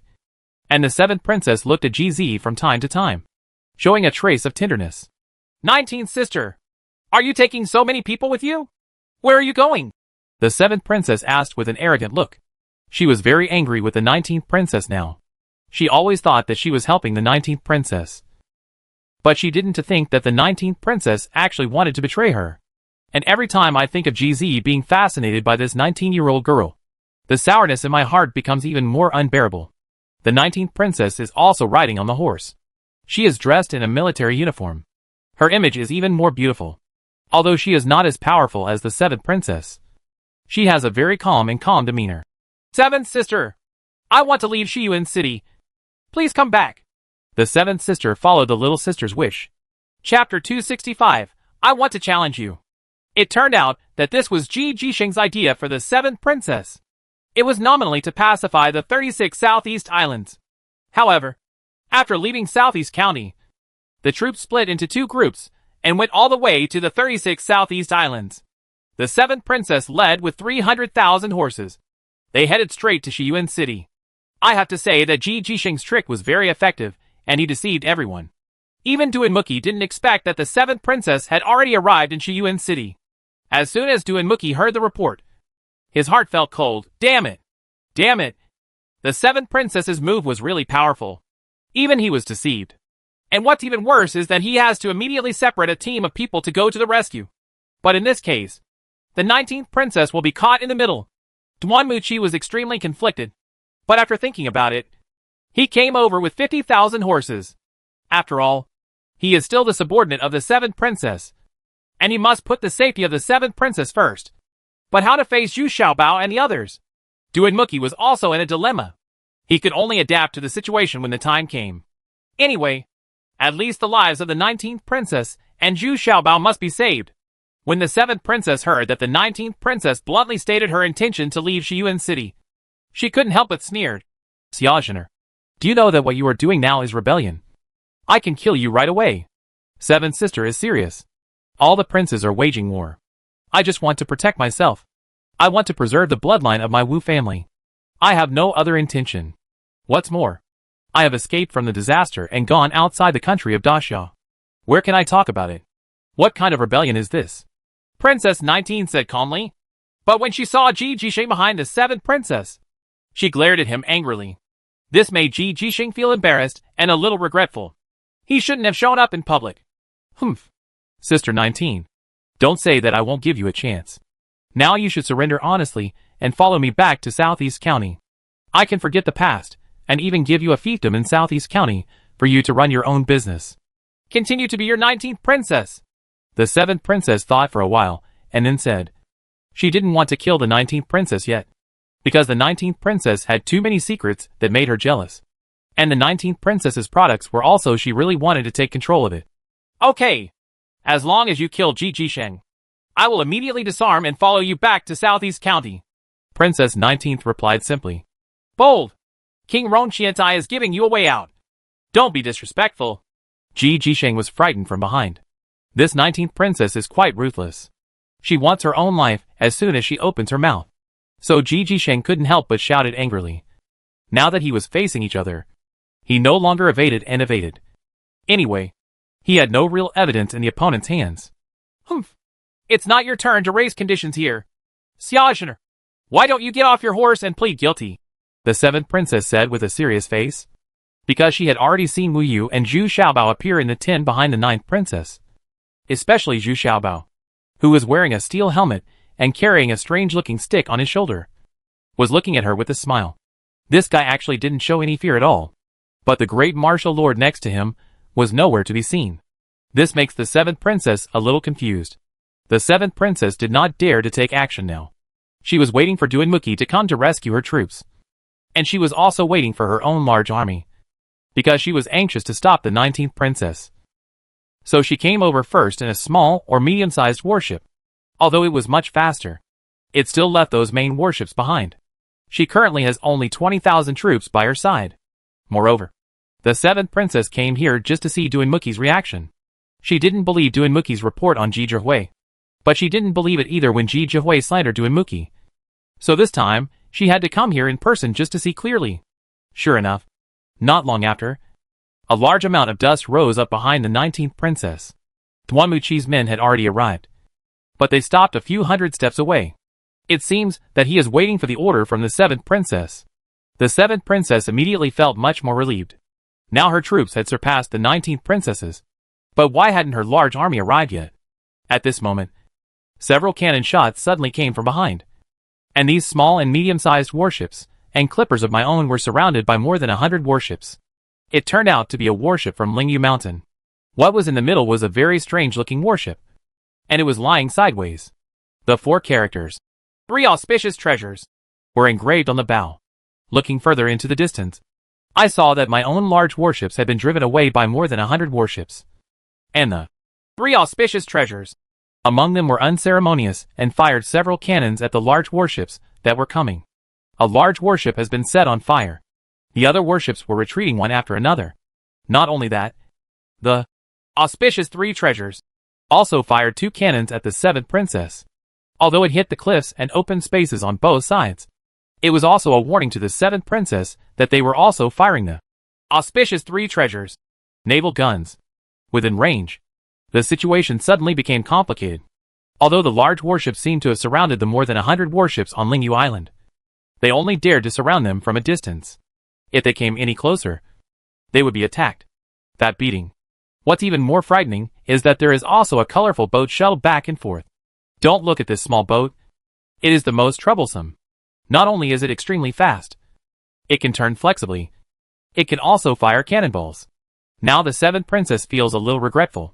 and the 7th princess looked at GZ from time to time, showing a trace of tenderness. 19th sister, are you taking so many people with you? Where are you going? The 7th princess asked with an arrogant look. She was very angry with the 19th princess now. She always thought that she was helping the 19th princess. But she didn't think that the 19th princess actually wanted to betray her. And every time I think of GZ being fascinated by this 19-year-old girl, the sourness in my heart becomes even more unbearable. The 19th princess is also riding on the horse. She is dressed in a military uniform. Her image is even more beautiful. Although she is not as powerful as the 7th princess, she has a very calm demeanor. 7th sister, I want to leave Shiyuan City. Please come back. The 7th sister followed the little sister's wish. Chapter 265, I want to challenge you. It turned out that this was Ji Jisheng's idea for the 7th princess. It was nominally to pacify the 36 Southeast Islands. However, after leaving Southeast County, the troops split into two groups and went all the way to the 36 Southeast Islands. The 7th princess led with 300,000 horses. They headed straight to Shiyuan City. I have to say that Ji Jisheng's trick was very effective, and he deceived everyone. Even Duanmuqi didn't expect that the 7th princess had already arrived in Shiyuan City. As soon as Duanmuqi heard the report, his heart felt cold. Damn it! Damn it! The 7th princess's move was really powerful. Even he was deceived. And what's even worse is that he has to immediately separate a team of people to go to the rescue. But in this case, the 19th princess will be caught in the middle. Duanmuqi was extremely conflicted. But after thinking about it, he came over with 50,000 horses. After all, he is still the subordinate of the 7th princess, and he must put the safety of the 7th princess first. But how to face Zhu Xiaobao and the others? Duanmuqi was also in a dilemma. He could only adapt to the situation when the time came. Anyway, at least the lives of the 19th princess and Zhu Xiaobao must be saved. When the 7th princess heard that the 19th princess bluntly stated her intention to leave Shiyuan City, she couldn't help but sneered. Xiaozhener, do you know that what you are doing now is rebellion? I can kill you right away. 7th sister is serious. All the princes are waging war. I just want to protect myself. I want to preserve the bloodline of my Wu family. I have no other intention. What's more, I have escaped from the disaster and gone outside the country of Daxia. Where can I talk about it? What kind of rebellion is this? Princess 19 said calmly. But when she saw Ji Jisheng behind the seventh princess, she glared at him angrily. This made Ji Jisheng feel embarrassed and a little regretful. He shouldn't have shown up in public. Humph. Sister 19. Don't say that I won't give you a chance. Now you should surrender honestly and follow me back to Southeast County. I can forget the past, and even give you a fiefdom in Southeast County for you to run your own business. Continue to be your 19th princess. The 7th princess thought for a while, and then said she didn't want to kill the 19th princess yet, because the 19th princess had too many secrets that made her jealous. And the 19th princess's products were also she really wanted to take control of it. Okay. As long as you kill Ji Jisheng, I will immediately disarm and follow you back to Southeast County. Princess 19th replied simply. Bold! King Ronqiantai is giving you a way out. Don't be disrespectful. Ji Jisheng was frightened from behind. This 19th princess is quite ruthless. She wants her own life as soon as she opens her mouth. So Ji Jisheng couldn't help but shouted angrily. Now that he was facing each other, he no longer evaded and evaded. Anyway, he had no real evidence in the opponent's hands. Humph. It's not your turn to raise conditions here. Xiaoxuner, why don't you get off your horse and plead guilty? The 7th princess said with a serious face. Because she had already seen Wu Yu and Zhu Xiaobao appear in the tin behind the 9th princess. Especially Zhu Xiaobao, who was wearing a steel helmet and carrying a strange-looking stick on his shoulder, was looking at her with a smile. This guy actually didn't show any fear at all. But the great martial lord next to him was nowhere to be seen. This makes the 7th princess a little confused. The 7th princess did not dare to take action now. She was waiting for Duanmuki to come to rescue her troops. And she was also waiting for her own large army, because she was anxious to stop the 19th princess. So she came over first in a small or medium-sized warship. Although it was much faster, it still left those main warships behind. She currently has only 20,000 troops by her side. Moreover, the 7th princess came here just to see Duanmuki's reaction. She didn't believe Duanmuki's report on Ji Zhihui, but she didn't believe it either when Ji Zhihui slandered Duanmuki. So this time, she had to come here in person just to see clearly. Sure enough, not long after, a large amount of dust rose up behind the 19th princess. Duanmuqi's men had already arrived, but they stopped a few hundred steps away. It seems that he is waiting for the order from the 7th princess. The 7th princess immediately felt much more relieved. Now her troops had surpassed the 19th princesses. But why hadn't her large army arrived yet? At this moment, several cannon shots suddenly came from behind. And these small and medium-sized warships and clippers of my own were surrounded by more than 100 warships. It turned out to be a warship from Lingyu Mountain. What was in the middle was a very strange-looking warship, and it was lying sideways. The 4 characters, 3 auspicious treasures, were engraved on the bow. Looking further into the distance, I saw that my own large warships had been driven away by more than 100 warships. And the 3 auspicious treasures among them were unceremonious and fired several cannons at the large warships that were coming. A large warship has been set on fire. The other warships were retreating one after another. Not only that, the auspicious 3 treasures also fired 2 cannons at the 7th princess. Although it hit the cliffs and open spaces on both sides, it was also a warning to the 7th princess that they were also firing the auspicious 3 treasures, naval guns, within range. The situation suddenly became complicated. Although the large warships seemed to have surrounded the more than 100 warships on Lingyu Island, they only dared to surround them from a distance. If they came any closer, they would be attacked. That beating. What's even more frightening is that there is also a colorful boat shuttled back and forth. Don't look at this small boat. It is the most troublesome. Not only is it extremely fast, it can turn flexibly. It can also fire cannonballs. Now the 7th princess feels a little regretful.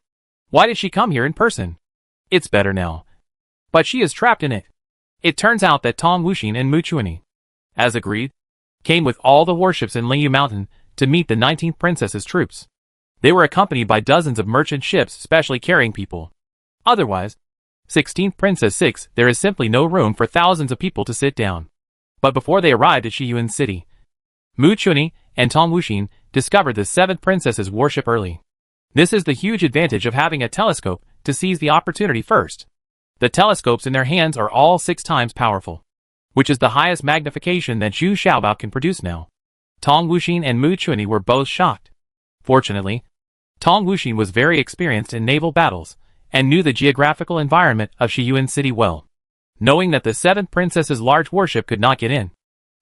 Why did she come here in person? It's better now. But she is trapped in it. It turns out that Tong Wuxin and Mu Chuanyi, as agreed, came with all the warships in Lingyu Mountain to meet the 19th princess's troops. They were accompanied by dozens of merchant ships specially carrying people. Otherwise, 16th Princess 6, there is simply no room for thousands of people to sit down. But before they arrived at Shiyuan City, Mu Chuanyi and Tong Wuxin discovered the 7th princess's warship early. This is the huge advantage of having a telescope to seize the opportunity first. The telescopes in their hands are all 6 times powerful, which is the highest magnification that Zhu Xiaobao can produce now. Tong Wuxin and Mu Chuanyi were both shocked. Fortunately, Tong Wuxin was very experienced in naval battles and knew the geographical environment of Shiyuan City well. Knowing that the seventh princess's large warship could not get in,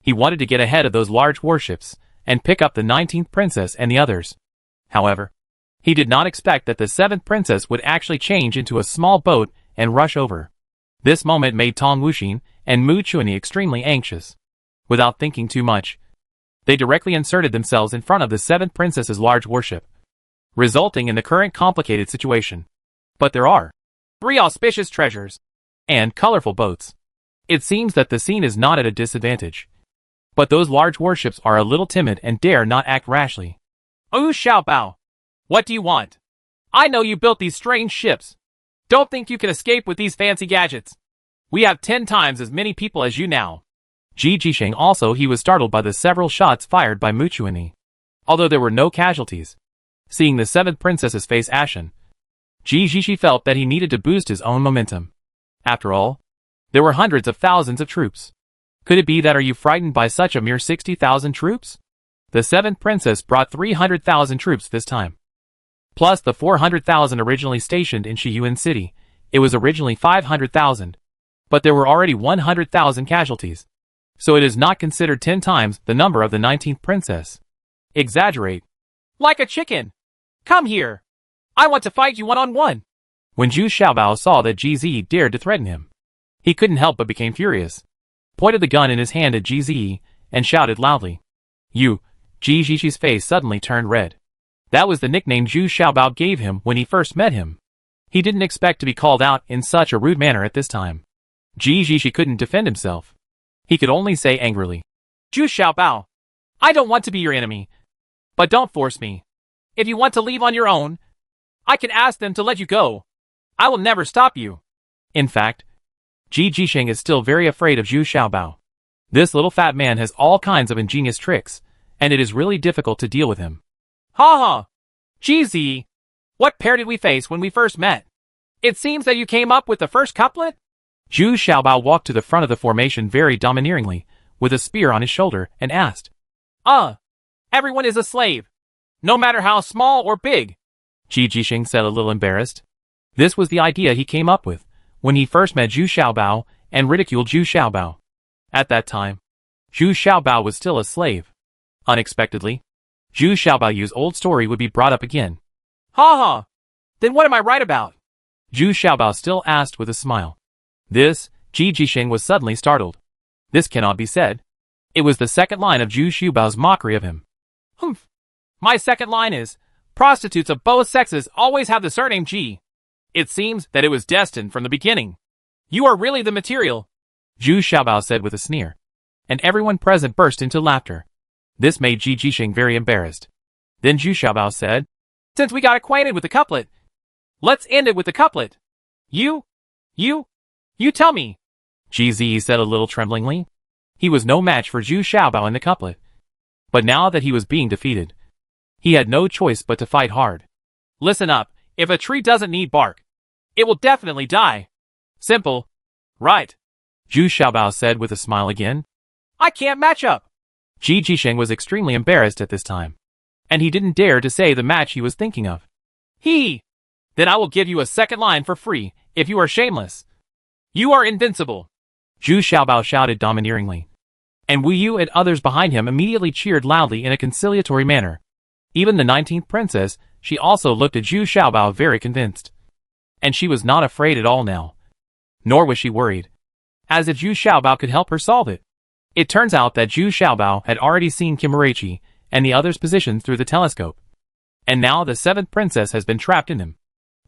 he wanted to get ahead of those large warships and pick up the 19th princess and the others. However, he did not expect that the seventh princess would actually change into a small boat and rush over. This moment made Tong Wuxin and Mu Chuanyi extremely anxious. Without thinking too much, they directly inserted themselves in front of the seventh princess's large warship, resulting in the current complicated situation. But there are 3 auspicious treasures and colorful boats. It seems that the scene is not at a disadvantage. But those large warships are a little timid and dare not act rashly. "Oh, Xiaobao, what do you want? I know you built these strange ships. Don't think you can escape with these fancy gadgets. We have 10 times as many people as you now." Ji Jisheng also he was startled by the several shots fired by Mu Chuanyi. Although there were no casualties. Seeing the seventh princess's face ashen, Ji Jisheng felt that he needed to boost his own momentum. After all, there were hundreds of thousands of troops. Could it be that are you frightened by such a mere 60,000 troops? The seventh princess brought 300,000 troops this time. Plus the 400,000 originally stationed in Shiyuan City. It was originally 500,000. But there were already 100,000 casualties. So it is not considered 10 times the number of the 19th princess. Exaggerate. Like a chicken. Come here. I want to fight you one-on-one. When Zhu Xiaobao saw that Ji Zi dared to threaten him, he couldn't help but became furious, pointed the gun in his hand at Ji Zi, and shouted loudly. "You!" Ji Zhi's face suddenly turned red. That was the nickname Zhu Xiaobao gave him when he first met him. He didn't expect to be called out in such a rude manner at this time. Ji Zhi couldn't defend himself. He could only say angrily, "Zhu Xiaobao, I don't want to be your enemy. But don't force me. If you want to leave on your own, I can ask them to let you go. I will never stop you." In fact, Ji Jisheng is still very afraid of Zhu Xiaobao. This little fat man has all kinds of ingenious tricks, and it is really difficult to deal with him. "Ha ha! Ji Zi, what pair did we face when we first met? It seems that you came up with the first couplet?" Zhu Xiaobao walked to the front of the formation very domineeringly, with a spear on his shoulder, and asked, Everyone is a slave, no matter how small or big." Ji Jisheng said a little embarrassed. This was the idea he came up with when he first met Zhu Xiaobao and ridiculed Zhu Xiaobao. At that time, Zhu Xiaobao was still a slave. Unexpectedly, Zhu Xiaobao's old story would be brought up again. "Ha ha! Then what am I right about?" Zhu Xiaobao still asked with a smile. This, Ji Jisheng was suddenly startled. This cannot be said. It was the second line of Zhu Xiaobao's mockery of him. "Humph! My second line is, prostitutes of both sexes always have the surname Ji. It seems that it was destined from the beginning. You are really the material," Zhu Xiaobao said with a sneer. And everyone present burst into laughter. This made Ji Jisheng very embarrassed. Then Zhu Xiaobao said, "Since we got acquainted with the couplet, let's end it with the couplet. You tell me." Ji Zi said a little tremblingly. He was no match for Zhu Xiaobao in the couplet. But now that he was being defeated, he had no choice but to fight hard. "Listen up, if a tree doesn't need bark, it will definitely die. Simple, right?" Zhu Xiaobao said with a smile again. "I can't match up." Ji Jisheng was extremely embarrassed at this time, and he didn't dare to say the match he was thinking of. Then I will give you a second line for free, if you are shameless. You are invincible." Zhu Xiaobao shouted domineeringly. And Wu Yu and others behind him immediately cheered loudly in a conciliatory manner. Even the 19th princess, she also looked at Zhu Xiaobao very convinced. And she was not afraid at all now. Nor was she worried. As if Zhu Xiaobao could help her solve it. It turns out that Zhu Xiaobao had already seen Kimurachi and the others' positions through the telescope. And now the seventh princess has been trapped in him.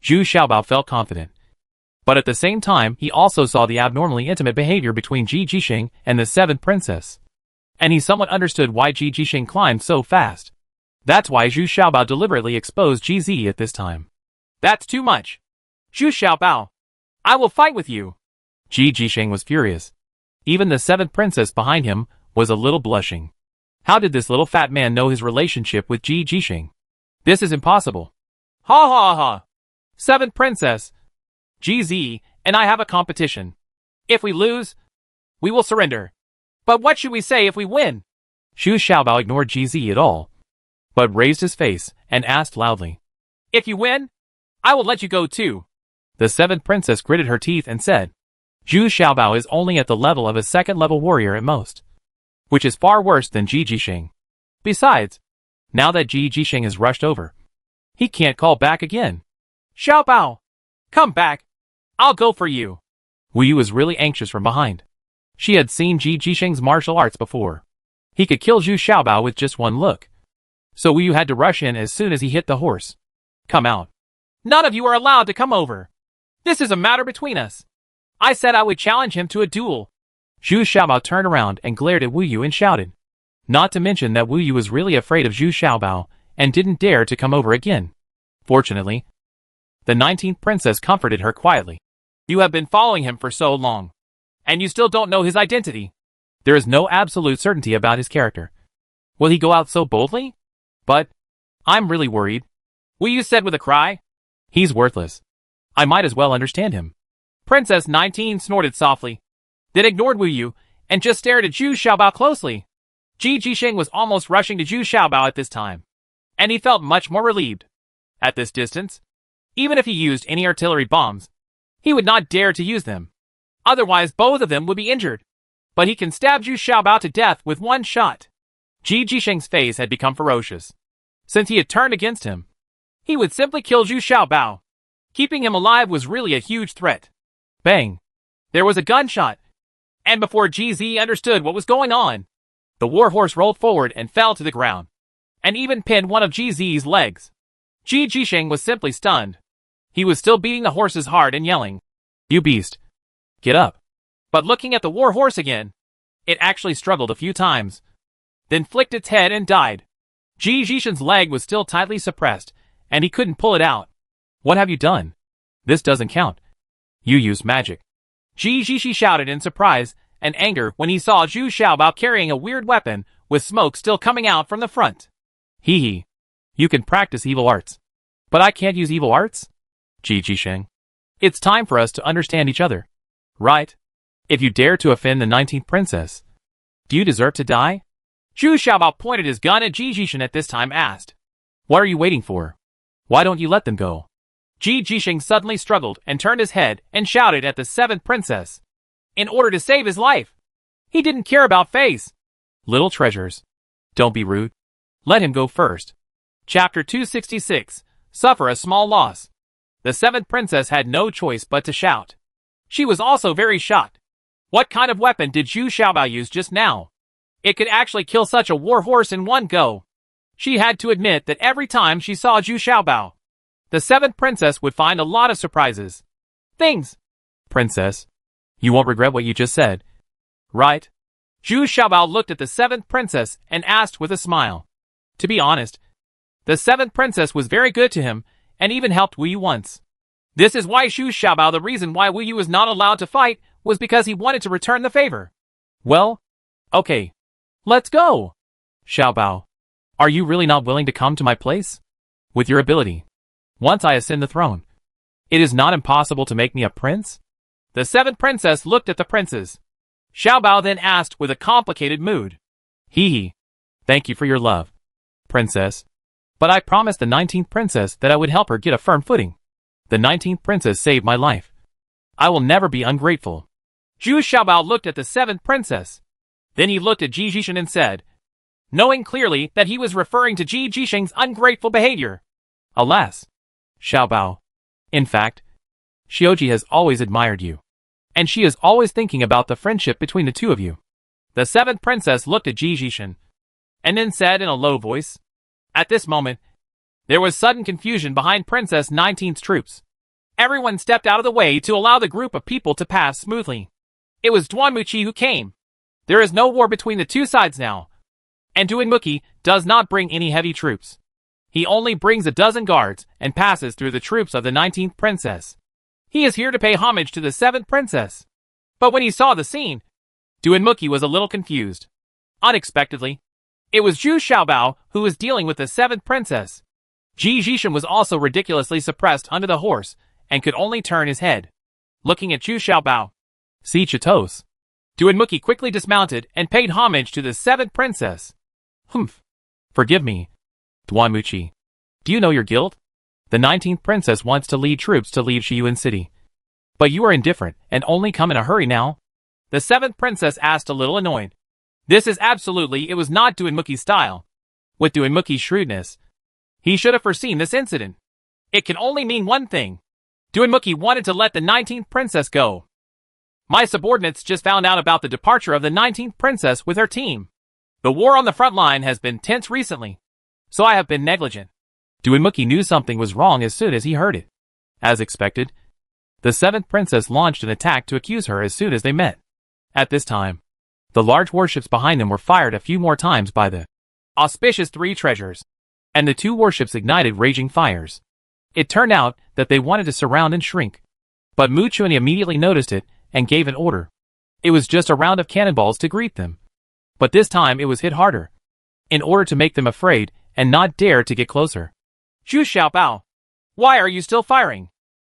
Zhu Xiaobao felt confident. But at the same time, he also saw the abnormally intimate behavior between Ji Jisheng and the seventh princess. And he somewhat understood why Ji Jisheng climbed so fast. That's why Zhu Xiaobao deliberately exposed Ji Zi at this time. "That's too much. Zhu Xiaobao, I will fight with you." Ji Jisheng was furious. Even the seventh princess behind him was a little blushing. How did this little fat man know his relationship with Ji Jisheng? This is impossible. "Ha ha ha! Seventh princess, Ji Zi and I have a competition. If we lose, we will surrender. But what should we say if we win?" Zhu Xiaobao ignored Ji Zi at all, but raised his face and asked loudly, "If you win, I will let you go too." The seventh princess gritted her teeth and said, Zhu Xiaobao is only at the level of a second-level warrior at most, which is far worse than Ji Jixing. Besides, now that Ji Jixing has rushed over, he can't call back again. Xiaobao, come back. I'll go for you. Wu Yu was really anxious from behind. She had seen Ji Jixing's martial arts before. He could kill Zhu Xiaobao with just one look. So Wu Yu had to rush in as soon as he hit the horse. Come out. None of you are allowed to come over. This is a matter between us. I said I would challenge him to a duel. Zhu Xiaobao turned around and glared at Wu Yu and shouted. Not to mention that Wu Yu was really afraid of Zhu Xiaobao and didn't dare to come over again. Fortunately, the 19th princess comforted her quietly. You have been following him for so long, and you still don't know his identity. There is no absolute certainty about his character. Will he go out so boldly? But I'm really worried. Wu Yu said with a cry. He's worthless. I might as well understand him. Princess 19 snorted softly, then ignored Wu Yu and just stared at Zhu Xiaobao closely. Ji Jixing was almost rushing to Zhu Xiaobao at this time, and he felt much more relieved. At this distance, even if he used any artillery bombs, he would not dare to use them. Otherwise, both of them would be injured. But he can stab Zhu Xiaobao to death with one shot. Ji Jixing's face had become ferocious. Since he had turned against him, he would simply kill Zhu Xiaobao. Keeping him alive was really a huge threat. Bang! There was a gunshot. And before GZ understood what was going on, the warhorse rolled forward and fell to the ground, and even pinned one of GZ's legs. Ji Jixing was simply stunned. He was still beating the horses hard and yelling, You beast! Get up! But looking at the warhorse again, it actually struggled a few times, then flicked its head and died. Ji Jixing's leg was still tightly suppressed, and he couldn't pull it out. What have you done? This doesn't count. You used magic. Ji Jixing shouted in surprise and anger when he saw Zhu Xiaobao carrying a weird weapon with smoke still coming out from the front. Hee hee. You can practice evil arts. But I can't use evil arts? Ji Jixing. It's time for us to understand each other. Right? If you dare to offend the 19th princess, do you deserve to die? Zhu Xiaobao pointed his gun at Ji Jixing at this time asked. What are you waiting for? Why don't you let them go? Ji Jixing suddenly struggled and turned his head and shouted at the 7th princess. In order to save his life. He didn't care about face. Little treasures. Don't be rude. Let him go first. Chapter 266. Suffer a small loss. The 7th princess had no choice but to shout. She was also very shocked. What kind of weapon did Zhu Xiaobao use just now? It could actually kill such a warhorse in one go. She had to admit that every time she saw Zhu Xiaobao, the 7th princess would find a lot of surprises. Things. Princess, you won't regret what you just said. Right? Zhu Xiaobao looked at the 7th princess and asked with a smile. To be honest, the 7th princess was very good to him and even helped Wu Yu once. This is why Zhu Xiaobao the reason why Wu Yu was not allowed to fight was because he wanted to return the favor. Well, okay. Let's go. Xiaobao, are you really not willing to come to my place? With your ability, once I ascend the throne, it is not impossible to make me a prince? The 7th princess looked at the princes. Xiaobao then asked with a complicated mood. Hee hee. Thank you for your love, princess. But I promised the 19th princess that I would help her get a firm footing. The 19th princess saved my life. I will never be ungrateful. Zhu Xiaobao looked at the 7th princess. Then he looked at Ji Jixing and said, knowing clearly that he was referring to Ji Jixing's ungrateful behavior. Alas, Xiaobao. In fact, Xiaoji has always admired you, and she is always thinking about the friendship between the two of you. The 7th princess looked at Ji Jixing, and then said in a low voice. At this moment, there was sudden confusion behind Princess 19's troops. Everyone stepped out of the way to allow the group of people to pass smoothly. It was Duanmuqi who came. There is no war between the two sides now, and Duanmuqi does not bring any heavy troops. He only brings a dozen guards and passes through the troops of the 19th princess. He is here to pay homage to the 7th princess. But when he saw the scene, Duanmuqi was a little confused. Unexpectedly, it was Zhu Xiaobao who was dealing with the 7th princess. Ji Jixing was also ridiculously suppressed under the horse and could only turn his head, looking at Zhu Xiaobao. See Chitos. Duanmuqi quickly dismounted and paid homage to the 7th princess. Humph. Forgive me, Duanmuqi. Do you know your guilt? The 19th princess wants to lead troops to leave Shiyuan City. But you are indifferent and only come in a hurry now? The seventh princess asked, a little annoyed. It was not Duinmuki's style. With Duinmuki's shrewdness, he should have foreseen this incident. It can only mean one thing. Duinmuki wanted to let the 19th princess go. My subordinates just found out about the departure of the 19th princess with her team. The war on the front line has been tense recently, so I have been negligent. Duinmuki knew something was wrong as soon as he heard it. As expected, the 7th princess launched an attack to accuse her as soon as they met. At this time, the large warships behind them were fired a few more times by the auspicious 3 treasures, and the 2 warships ignited raging fires. It turned out that they wanted to surround and shrink, but Mu Chuan immediately noticed it and gave an order. It was just a round of cannonballs to greet them, but this time it was hit harder, in order to make them afraid and not dare to get closer. Zhu Xiaobao, why are you still firing?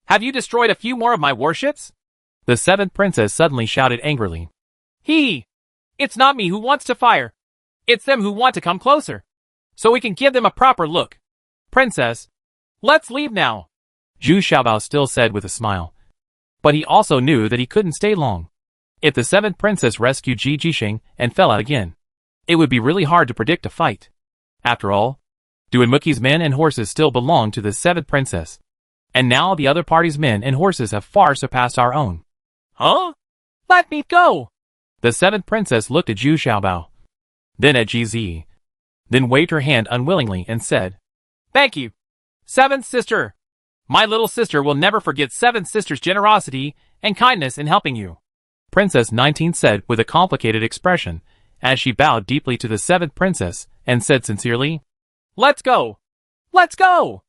Have you destroyed a few more of my warships? The 7th princess suddenly shouted angrily. It's not me who wants to fire. It's them who want to come closer, so we can give them a proper look. Princess, let's leave now, Zhu Xiaobao still said with a smile. But he also knew that he couldn't stay long. If the 7th princess rescued Ji Jixing and fell out again, it would be really hard to predict a fight. After all, Duinmuki's men and horses still belong to the 7th princess, and now the other party's men and horses have far surpassed our own. Huh? Let me go! The 7th princess looked at Zhu Xiaobao, then at Ji Zi, then waved her hand unwillingly and said, Thank you, 7th sister. My little sister will never forget 7th sister's generosity and kindness in helping you. Princess 19 said with a complicated expression, as she bowed deeply to the 7th princess and said sincerely, Let's go! Let's go!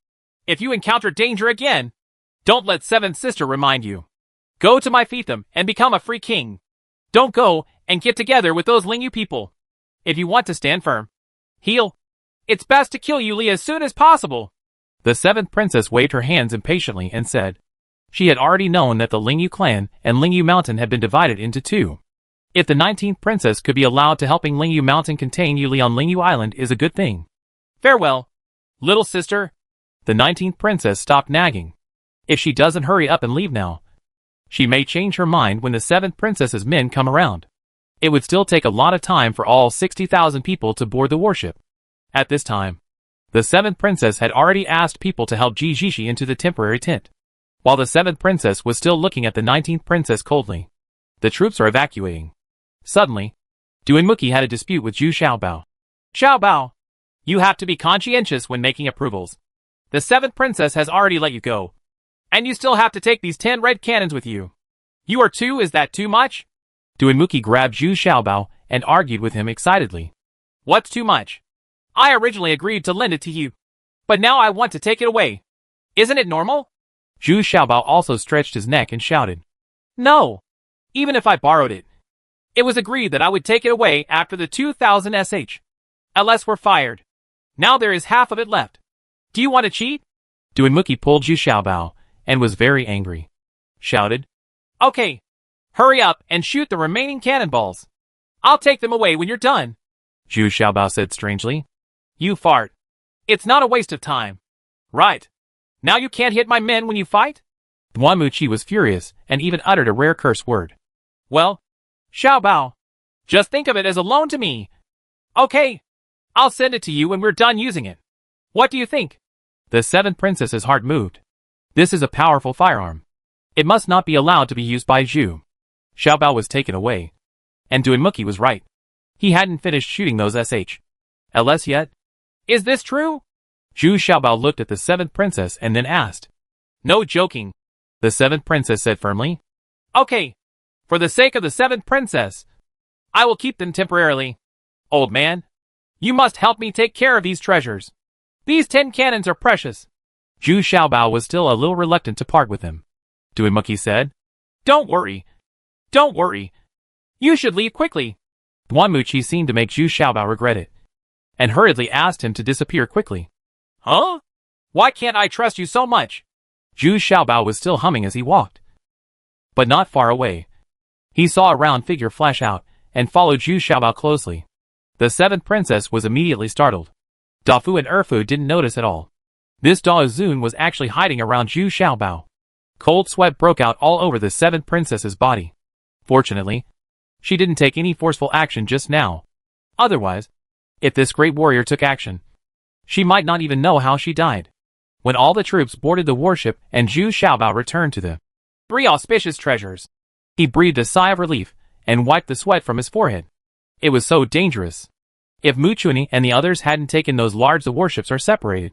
If you encounter danger again, don't let 7th sister remind you. Go to my fiefdom and become a free king. Don't go and get together with those Lingyu people. If you want to stand firm, it's best to kill Yuli as soon as possible. The 7th princess waved her hands impatiently and said, she had already known that the Lingyu clan and Lingyu Mountain had been divided into 2. If the 19th princess could be allowed to helping Lingyu Mountain contain Yuli on Lingyu Island is a good thing. Farewell, little sister. The 19th princess stopped nagging. If she doesn't hurry up and leave now, she may change her mind when the 7th princess's men come around. It would still take a lot of time for all 60,000 people to board the warship. At this time, the 7th princess had already asked people to help Ji Jixi into the temporary tent. While the 7th princess was still looking at the 19th princess coldly, the troops are evacuating. Suddenly, Duinmuki had a dispute with Zhu Xiaobao. Xiaobao, you have to be conscientious when making approvals. The 7th princess has already let you go, and you still have to take these 10 red cannons with you. You are 2, is that too much? Duinmuki grabbed Zhu Xiaobao and argued with him excitedly. What's too much? I originally agreed to lend it to you, but now I want to take it away. Isn't it normal? Zhu Xiaobao also stretched his neck and shouted. No, even if I borrowed it. It was agreed that I would take it away after the 2,000 sh. Unless we're fired. Now there is half of it left. Do you want to cheat? Duinmuki pulled Zhu Xiaobao and was very angry. Shouted. Okay, hurry up and shoot the remaining cannonballs. I'll take them away when you're done. Zhu Xiaobao said strangely. You fart. It's not a waste of time. Right. Now you can't hit my men when you fight? Duanmuchi was furious and even uttered a rare curse word. Well, Xiaobao, just think of it as a loan to me. Okay, I'll send it to you when we're done using it. What do you think? The 7th princess's heart moved. This is a powerful firearm. It must not be allowed to be used by Zhu. Xiaobao was taken away. And Duinmuki was right. He hadn't finished shooting those LS yet. Is this true? Zhu Xiaobao looked at the 7th princess and then asked. No joking, the 7th princess said firmly. Okay, for the sake of the 7th princess, I will keep them temporarily. Old man, you must help me take care of these treasures. These 10 cannons are precious. Zhu Xiaobao was still a little reluctant to part with them. Duinmuki said. Don't worry. You should leave quickly. Duanmuchi seemed to make Zhu Xiaobao regret it, and hurriedly asked him to disappear quickly. Huh? Why can't I trust you so much? Zhu Xiaobao was still humming as he walked. But not far away, he saw a round figure flash out and followed Zhu Xiaobao closely. The 7th princess was immediately startled. Dafu and Erfu didn't notice at all. This Dao Zun was actually hiding around Zhu Xiaobao. Cold sweat broke out all over the seventh princess's body. Fortunately, she didn't take any forceful action just now. Otherwise, if this great warrior took action, she might not even know how she died. When all the troops boarded the warship and Zhu Xiaobao returned to the three auspicious treasures, he breathed a sigh of relief and wiped the sweat from his forehead. It was so dangerous. If Mu Chunyi and the others hadn't taken those large, the warships are separated.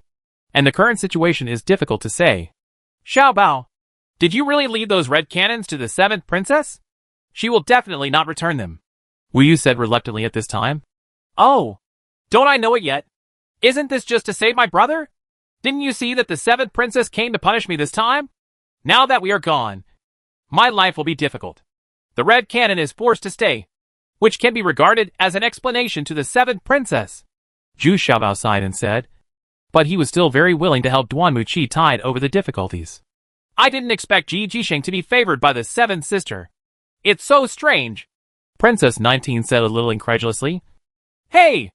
And the current situation is difficult to say. Xiaobao, did you really leave those red cannons to the seventh princess? She will definitely not return them, Wu Yu said reluctantly at this time. Oh, don't I know it yet? Isn't this just to save my brother? Didn't you see that the seventh princess came to punish me this time? Now that we are gone, my life will be difficult. The red cannon is forced to stay, which can be regarded as an explanation to the seventh princess. Zhu Xiaobao sighed and said, but he was still very willing to help Duan Muqi tide over the difficulties. I didn't expect Ji Jisheng to be favored by the seventh sister. It's so strange, Princess 19 said a little incredulously. Hey,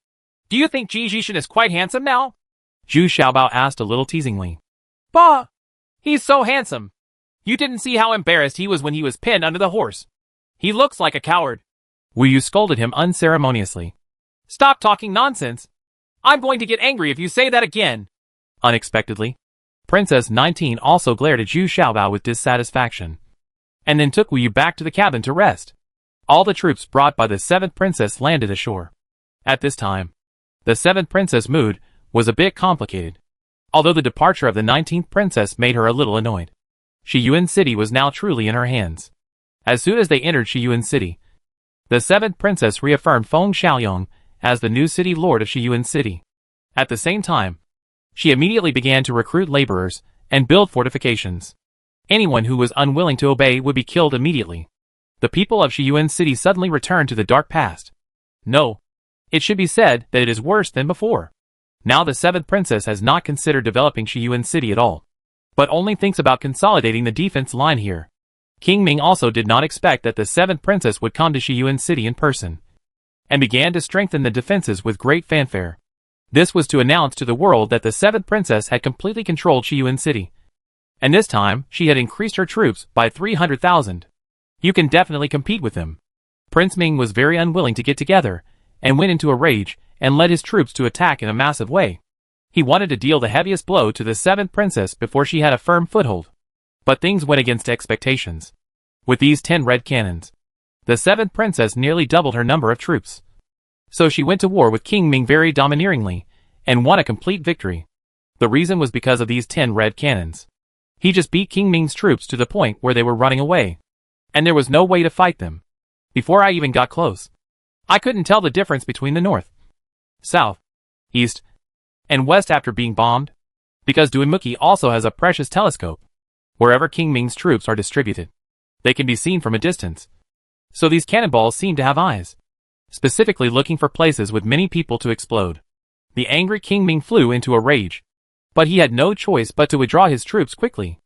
do you think Ji Jisheng is quite handsome now? Zhu Xiaobao asked a little teasingly. Bah, he's so handsome. You didn't see how embarrassed he was when he was pinned under the horse. He looks like a coward. Wu Yu scolded him unceremoniously. Stop talking nonsense. I'm going to get angry if you say that again. Unexpectedly, Princess 19 also glared at Zhu Xiaobao with dissatisfaction, and then took Wu Yu back to the cabin to rest. All the troops brought by the seventh princess landed ashore. At this time, the seventh princess' mood was a bit complicated. Although the departure of the 19th princess made her a little annoyed, Shiyuan City was now truly in her hands. As soon as they entered Shiyuan City, the seventh princess reaffirmed Feng Xiaoyong as the new city lord of Shiyuan City. At the same time, she immediately began to recruit laborers and build fortifications. Anyone who was unwilling to obey would be killed immediately. The people of Shiyuan City suddenly returned to the dark past. No, it should be said that it is worse than before. Now the seventh princess has not considered developing Shiyuan City at all, but only thinks about consolidating the defense line here. King Ming also did not expect that the seventh princess would come to Shiyuan City in person, and began to strengthen the defenses with great fanfare. This was to announce to the world that the seventh princess had completely controlled Shiyuan City, and this time she had increased her troops by 300,000. You can definitely compete with them. Prince Ming was very unwilling to get together, and went into a rage, and led his troops to attack in a massive way. He wanted to deal the heaviest blow to the seventh princess before she had a firm foothold. But things went against expectations. With these 10 red cannons, the seventh princess nearly doubled her number of troops. So she went to war with King Ming very domineeringly, and won a complete victory. The reason was because of these 10 red cannons. He just beat King Ming's troops to the point where they were running away, and there was no way to fight them. Before I even got close, I couldn't tell the difference between the north, south, east, and west after being bombed, because Duanmuki also has a precious telescope. Wherever King Ming's troops are distributed, they can be seen from a distance. So these cannonballs seem to have eyes, specifically looking for places with many people to explode. The angry King Ming flew into a rage, but he had no choice but to withdraw his troops quickly.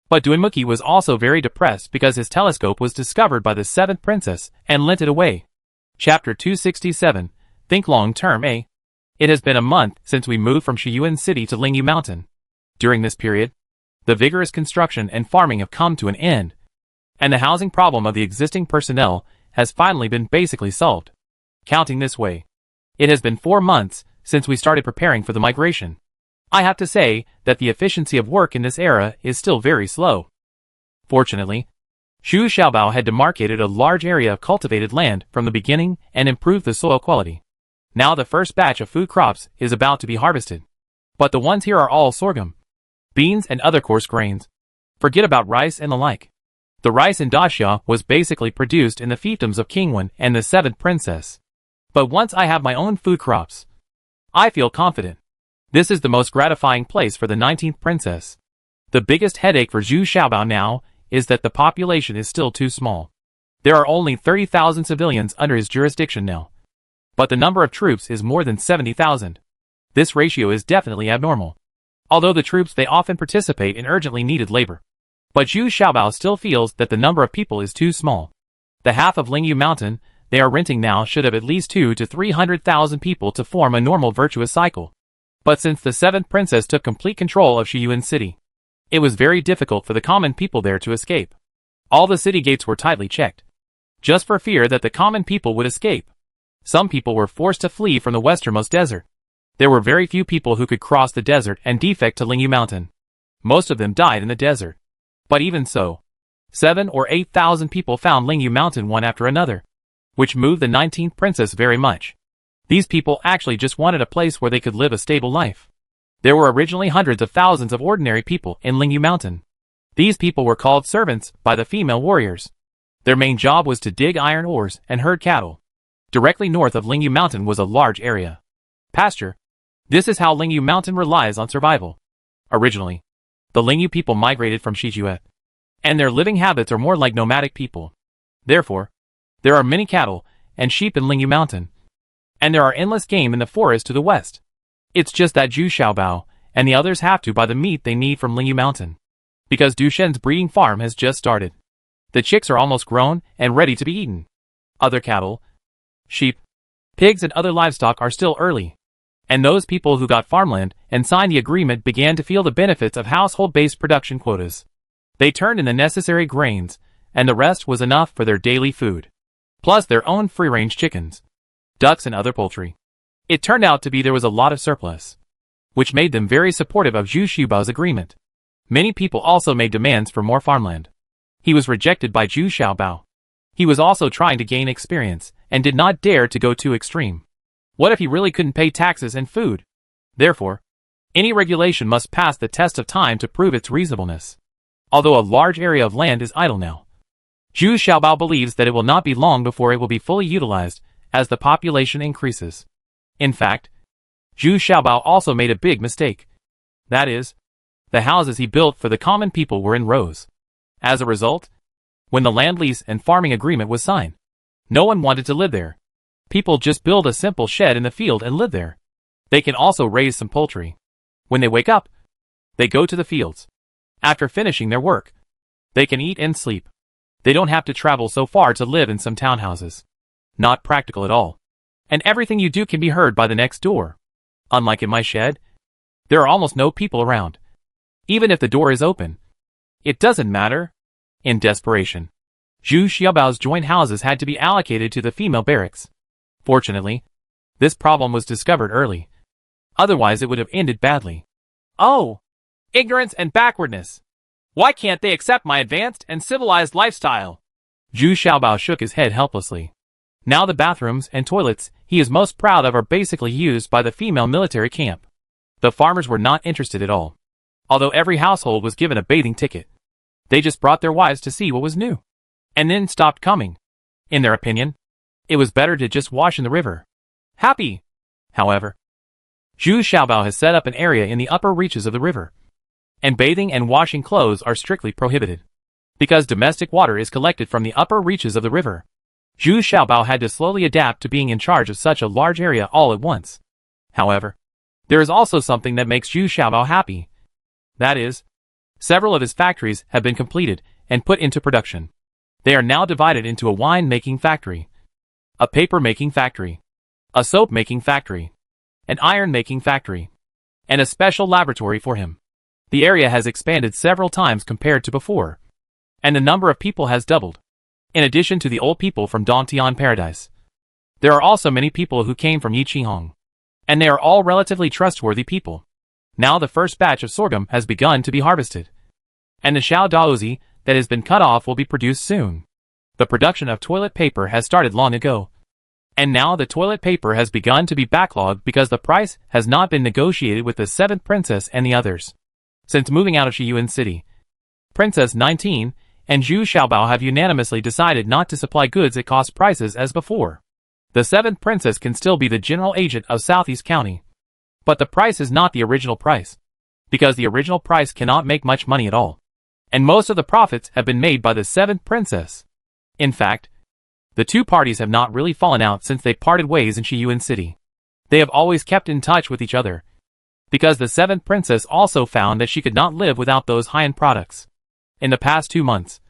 But Duanmuki was also very depressed because his telescope was discovered by the seventh princess and lent it away. Chapter 267, Think Long Term. It has been a month since we moved from Shiyuan City to Lingyu Mountain. During this period, the vigorous construction and farming have come to an end, and the housing problem of the existing personnel has finally been basically solved. Counting this way, it has been 4 months since we started preparing for the migration. I have to say that the efficiency of work in this era is still very slow. Fortunately, Zhu Xiaobao had demarcated a large area of cultivated land from the beginning and improved the soil quality. Now the first batch of food crops is about to be harvested. But the ones here are all sorghum, beans and other coarse grains. Forget about rice and the like. The rice in Daxia was basically produced in the fiefdoms of King Wen and the seventh princess. But once I have my own food crops, I feel confident. This is the most gratifying place for the 19th princess. The biggest headache for Zhu Xiaobao now is that the population is still too small. There are only 30,000 civilians under his jurisdiction now, but the number of troops is more than 70,000. This ratio is definitely abnormal. Although the troops they often participate in urgently needed labor. But Zhu Xiaobao still feels that the number of people is too small. The half of Lingyu Mountain they are renting now should have at least 200,000 to 300,000 people to form a normal virtuous cycle. But since the seventh princess took complete control of Shiyuan City, It was very difficult for the common people there to escape. All the city gates were tightly checked, just for fear that the common people would escape. Some people were forced to flee from the westernmost desert. There were very few people who could cross the desert and defect to Lingyu Mountain. Most of them died in the desert. But even so, 7,000 or 8,000 people found Lingyu Mountain one after another, which moved the 19th princess very much. These people actually just wanted a place where they could live a stable life. There were originally hundreds of thousands of ordinary people in Lingyu Mountain. These people were called servants by the female warriors. Their main job was to dig iron ores and herd cattle. Directly north of Lingyu Mountain was a large area. Pasture. This is how Lingyu Mountain relies on survival. Originally, the Lingyu people migrated from Shijue, and their living habits are more like nomadic people. Therefore, there are many cattle and sheep in Lingyu Mountain, and there are endless game in the forest to the west. It's just that Zhu Xiaobao and the others have to buy the meat they need from Lingyu Mountain, because Du Shen's breeding farm has just started. The chicks are almost grown and ready to be eaten. Other cattle, sheep, pigs and other livestock are still early. And those people who got farmland and signed the agreement began to feel the benefits of household-based production quotas. They turned in the necessary grains, and the rest was enough for their daily food, plus their own free-range chickens, ducks and other poultry. It turned out to be there was a lot of surplus, which made them very supportive of Zhu Xiaobao's agreement. Many people also made demands for more farmland. He was rejected by Zhu Xiaobao. He was also trying to gain experience, and did not dare to go too extreme. What if he really couldn't pay taxes and food? Therefore, any regulation must pass the test of time to prove its reasonableness. Although a large area of land is idle now, Zhu Xiaobao believes that it will not be long before it will be fully utilized as the population increases. In fact, Zhu Xiaobao also made a big mistake. That is, the houses he built for the common people were in rows. As a result, when the land lease and farming agreement was signed, no one wanted to live there. People just build a simple shed in the field and live there. They can also raise some poultry. When they wake up, they go to the fields. After finishing their work, they can eat and sleep. They don't have to travel so far to live in some townhouses. Not practical at all. And everything you do can be heard by the next door. Unlike in my shed, there are almost no people around. Even if the door is open, it doesn't matter. In desperation, Zhu Xiaobao's joint houses had to be allocated to the female barracks. Fortunately, this problem was discovered early. Otherwise it would have ended badly. Oh! Ignorance and backwardness! Why can't they accept my advanced and civilized lifestyle? Zhu Xiaobao shook his head helplessly. Now the bathrooms and toilets he is most proud of are basically used by the female military camp. The farmers were not interested at all. Although every household was given a bathing ticket, they just brought their wives to see what was new, and then stopped coming. In their opinion, it was better to just wash in the river. Happy! However, Zhu Xiaobao has set up an area in the upper reaches of the river, and bathing and washing clothes are strictly prohibited. Because domestic water is collected from the upper reaches of the river, Zhu Xiaobao had to slowly adapt to being in charge of such a large area all at once. However, there is also something that makes Zhu Xiaobao happy. That is, several of his factories have been completed and put into production. They are now divided into a wine-making factory, a paper-making factory, a soap-making factory, an iron-making factory, and a special laboratory for him. The area has expanded several times compared to before, and the number of people has doubled. In addition to the old people from Dongtian Paradise, there are also many people who came from Yiqinghong, and they are all relatively trustworthy people. Now the first batch of sorghum has begun to be harvested, and the Xiao Daozi that has been cut off will be produced soon. The production of toilet paper has started long ago, and now the toilet paper has begun to be backlogged because the price has not been negotiated with the 7th princess and the others. Since moving out of Shiyuan City, Princess 19 and Zhu Xiaobao have unanimously decided not to supply goods at cost prices as before. The 7th princess can still be the general agent of Southeast County, but the price is not the original price, because the original price cannot make much money at all, and most of the profits have been made by the 7th princess. In fact, the two parties have not really fallen out since they parted ways in Shiyuan City. They have always kept in touch with each other, because the 7th princess also found that she could not live without those high-end products. In the past 2 months,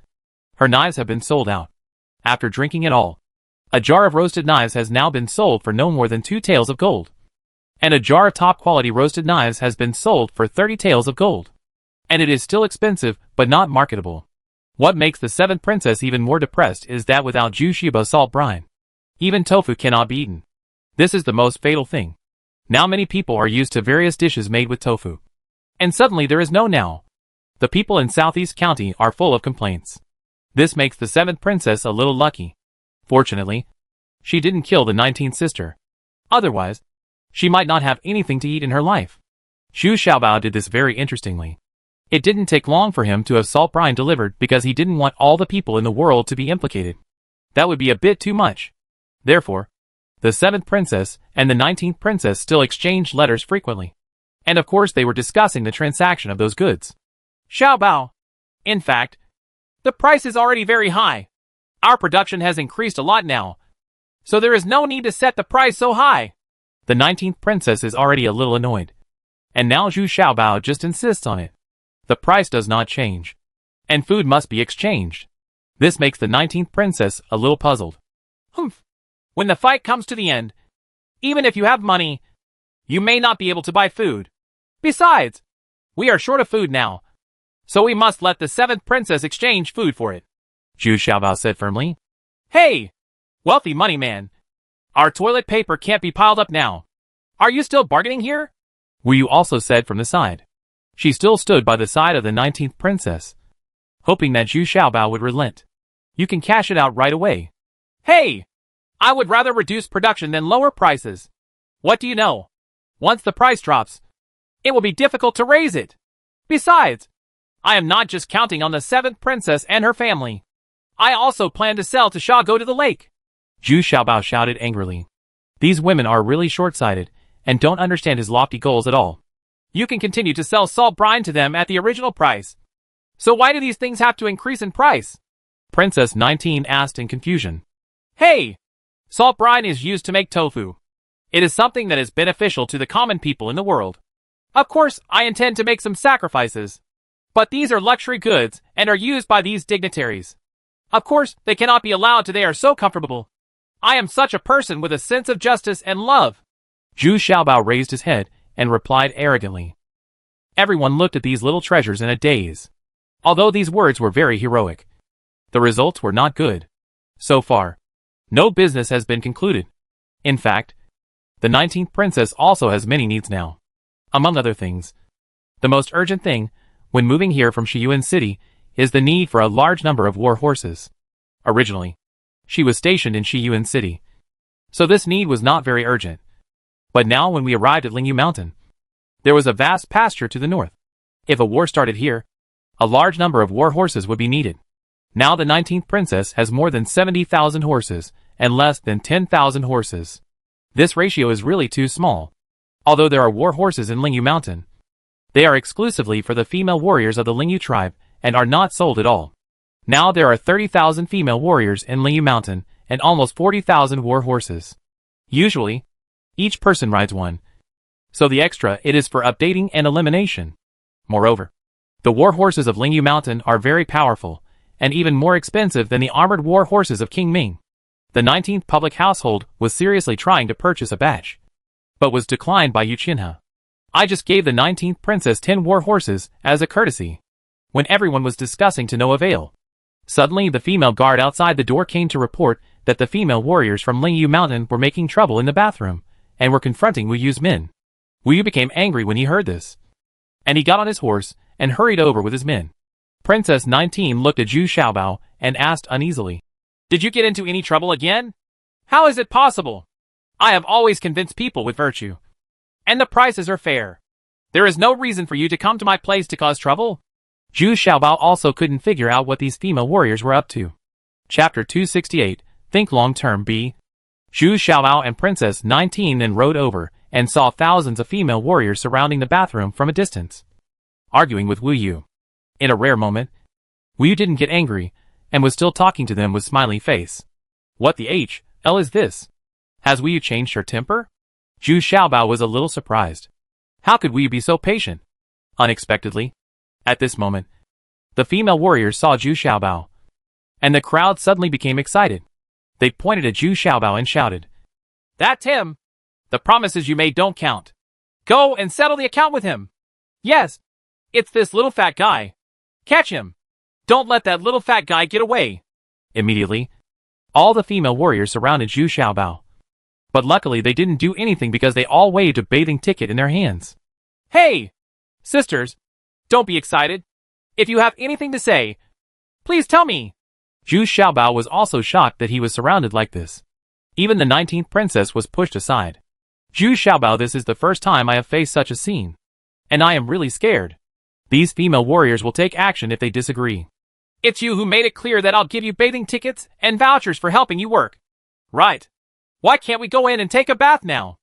her knives have been sold out. After drinking it all, a jar of roasted knives has now been sold for no more than 2 taels of gold, and a jar of top-quality roasted knives has been sold for 30 taels of gold. and it is still expensive but not marketable. What makes the 7th princess even more depressed is that without Zhu Xiaobao's salt brine, even tofu cannot be eaten. This is the most fatal thing. Now many people are used to various dishes made with tofu. And suddenly there is no now. The people in Southeast County are full of complaints. This makes the 7th princess a little lucky. Fortunately, she didn't kill the 19th sister. Otherwise, she might not have anything to eat in her life. Zhu Xiaobao did this very interestingly. It didn't take long for him to have salt brine delivered because he didn't want all the people in the world to be implicated. That would be a bit too much. Therefore, the 7th princess and the 19th princess still exchanged letters frequently. And of course they were discussing the transaction of those goods. Xiaobao. In fact, the price is already very high. Our production has increased a lot now. So there is no need to set the price so high. The 19th princess is already a little annoyed. And now Zhu Xiaobao just insists on it. The price does not change. And food must be exchanged. This makes the 19th princess a little puzzled. Humph. When the fight comes to the end, even if you have money, you may not be able to buy food. Besides, we are short of food now. So we must let the 7th princess exchange food for it. Zhu Xiaobao said firmly. Hey! Wealthy money man. Our toilet paper can't be piled up now. Are you still bargaining here? Wu Yu also said from the side. She still stood by the side of the 19th princess, hoping that Zhu Xiaobao would relent. You can cash it out right away. Hey! I would rather reduce production than lower prices. What do you know? Once the price drops, it will be difficult to raise it. Besides, I am not just counting on the 7th princess and her family. I also plan to sell to Go to the lake. Zhu Xiaobao shouted angrily. These women are really short-sighted and don't understand his lofty goals at all. You can continue to sell salt brine to them at the original price. So why do these things have to increase in price? Princess 19 asked in confusion. Hey! Salt brine is used to make tofu. It is something that is beneficial to the common people in the world. Of course, I intend to make some sacrifices. But these are luxury goods and are used by these dignitaries. Of course, they cannot be allowed to. They are so comfortable. I am such a person with a sense of justice and love. Zhu Xiaobao raised his head and replied arrogantly. Everyone looked at these little treasures in a daze. Although these words were very heroic, the results were not good. So far, no business has been concluded. In fact, the 19th princess also has many needs now. Among other things, the most urgent thing, when moving here from Shiyuan City, is the need for a large number of war horses. Originally, she was stationed in Shiyuan City, so this need was not very urgent. But now when we arrived at Lingyu Mountain, there was a vast pasture to the north. If a war started here, a large number of war horses would be needed. Now the 19th princess has more than 70,000 horses and less than 10,000 horses. This ratio is really too small. Although there are war horses in Lingyu Mountain, they are exclusively for the female warriors of the Lingyu tribe and are not sold at all. Now there are 30,000 female warriors in Lingyu Mountain and almost 40,000 war horses. Usually, each person rides one, so the extra it is for updating and elimination. Moreover, the war horses of Lingyu Mountain are very powerful and even more expensive than the armored war horses of King Ming. The 19th public household was seriously trying to purchase a batch, but was declined by Yu Qinhe. I just gave the 19th princess 10 war horses as a courtesy. When everyone was discussing to no avail, suddenly the female guard outside the door came to report that the female warriors from Lingyu Mountain were making trouble in the bathroom and were confronting Wu Yu's men. Wu Yu became angry when he heard this, and he got on his horse and hurried over with his men. Princess 19 looked at Zhu Xiaobao and asked uneasily, "Did you get into any trouble again? How is it possible? I have always convinced people with virtue. And the prices are fair. There is no reason for you to come to my place to cause trouble." Zhu Xiaobao also couldn't figure out what these female warriors were up to. Chapter 268, Think Long-Term B. Zhu Xiaobao and Princess 19 then rode over and saw thousands of female warriors surrounding the bathroom from a distance, arguing with Wu Yu. In a rare moment, Wu Yu didn't get angry and was still talking to them with smiley face. What the hell is this? Has Wu Yu changed her temper? Zhu Xiaobao was a little surprised. How could Wu Yu be so patient? Unexpectedly, at this moment, the female warriors saw Zhu Xiaobao, and the crowd suddenly became excited. They pointed at Zhu Xiaobao and shouted, "That's him! The promises you made don't count. Go and settle the account with him." "Yes, It's this little fat guy. Catch him! Don't let that little fat guy get away! Immediately, all the female warriors surrounded Zhu Xiaobao. But luckily they didn't do anything because they all waved a bathing ticket in their hands. Hey! Sisters! Don't be excited. If you have anything to say, please tell me. Zhu Xiaobao was also shocked that he was surrounded like this. Even the 19th princess was pushed aside. Zhu Xiaobao, this is the first time I have faced such a scene. And I am really scared. These female warriors will take action if they disagree. It's you who made it clear that I'll give you bathing tickets and vouchers for helping you work. Right. Why can't we go in and take a bath now?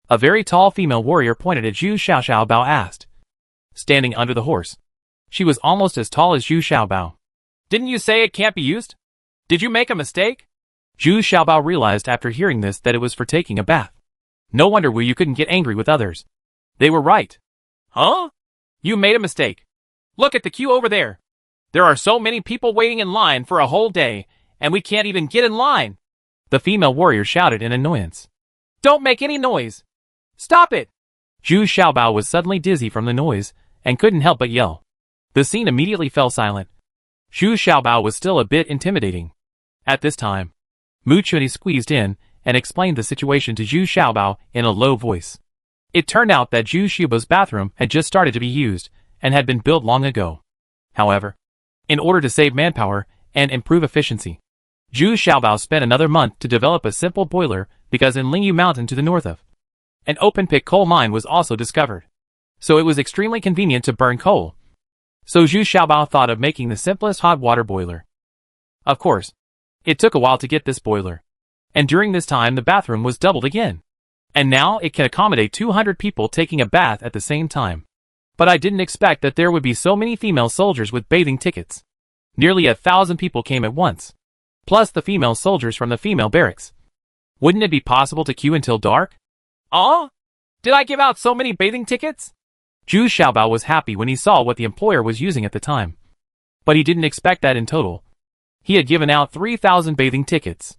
A very tall female warrior pointed at Zhu Xiaobao asked. Standing under the horse. She was almost as tall as Zhu Xiaobao. Didn't you say it can't be used? Did you make a mistake? Zhu Xiaobao realized after hearing this that it was for taking a bath. No wonder Wu Yu couldn't get angry with others. They were right. Huh? You made a mistake. Look at the queue over there. There are so many people waiting in line for a whole day, and we can't even get in line. The female warrior shouted in annoyance. Don't make any noise. Stop it. Zhu Xiaobao was suddenly dizzy from the noise and couldn't help but yell. The scene immediately fell silent. Zhu Xiaobao was still a bit intimidating. At this time, Mu Chunyi squeezed in and explained the situation to Zhu Xiaobao in a low voice. It turned out that Zhu Xiaobao's bathroom had just started to be used and had been built long ago. However, in order to save manpower and improve efficiency, Zhu Xiaobao spent another month to develop a simple boiler because in Lingyu Mountain to the north of, an open-pit coal mine was also discovered. So it was extremely convenient to burn coal. So Zhu Xiaobao thought of making the simplest hot water boiler. Of course, it took a while to get this boiler. And during this time the bathroom was doubled again. And now it can accommodate 200 people taking a bath at the same time. But I didn't expect that there would be so many female soldiers with bathing tickets. Nearly 1,000 people came at once. Plus the female soldiers from the female barracks. Wouldn't it be possible to queue until dark? Did I give out so many bathing tickets? Zhu Xiaobao was happy when he saw what the employer was using at the time. But he didn't expect that in total. He had given out 3,000 bathing tickets.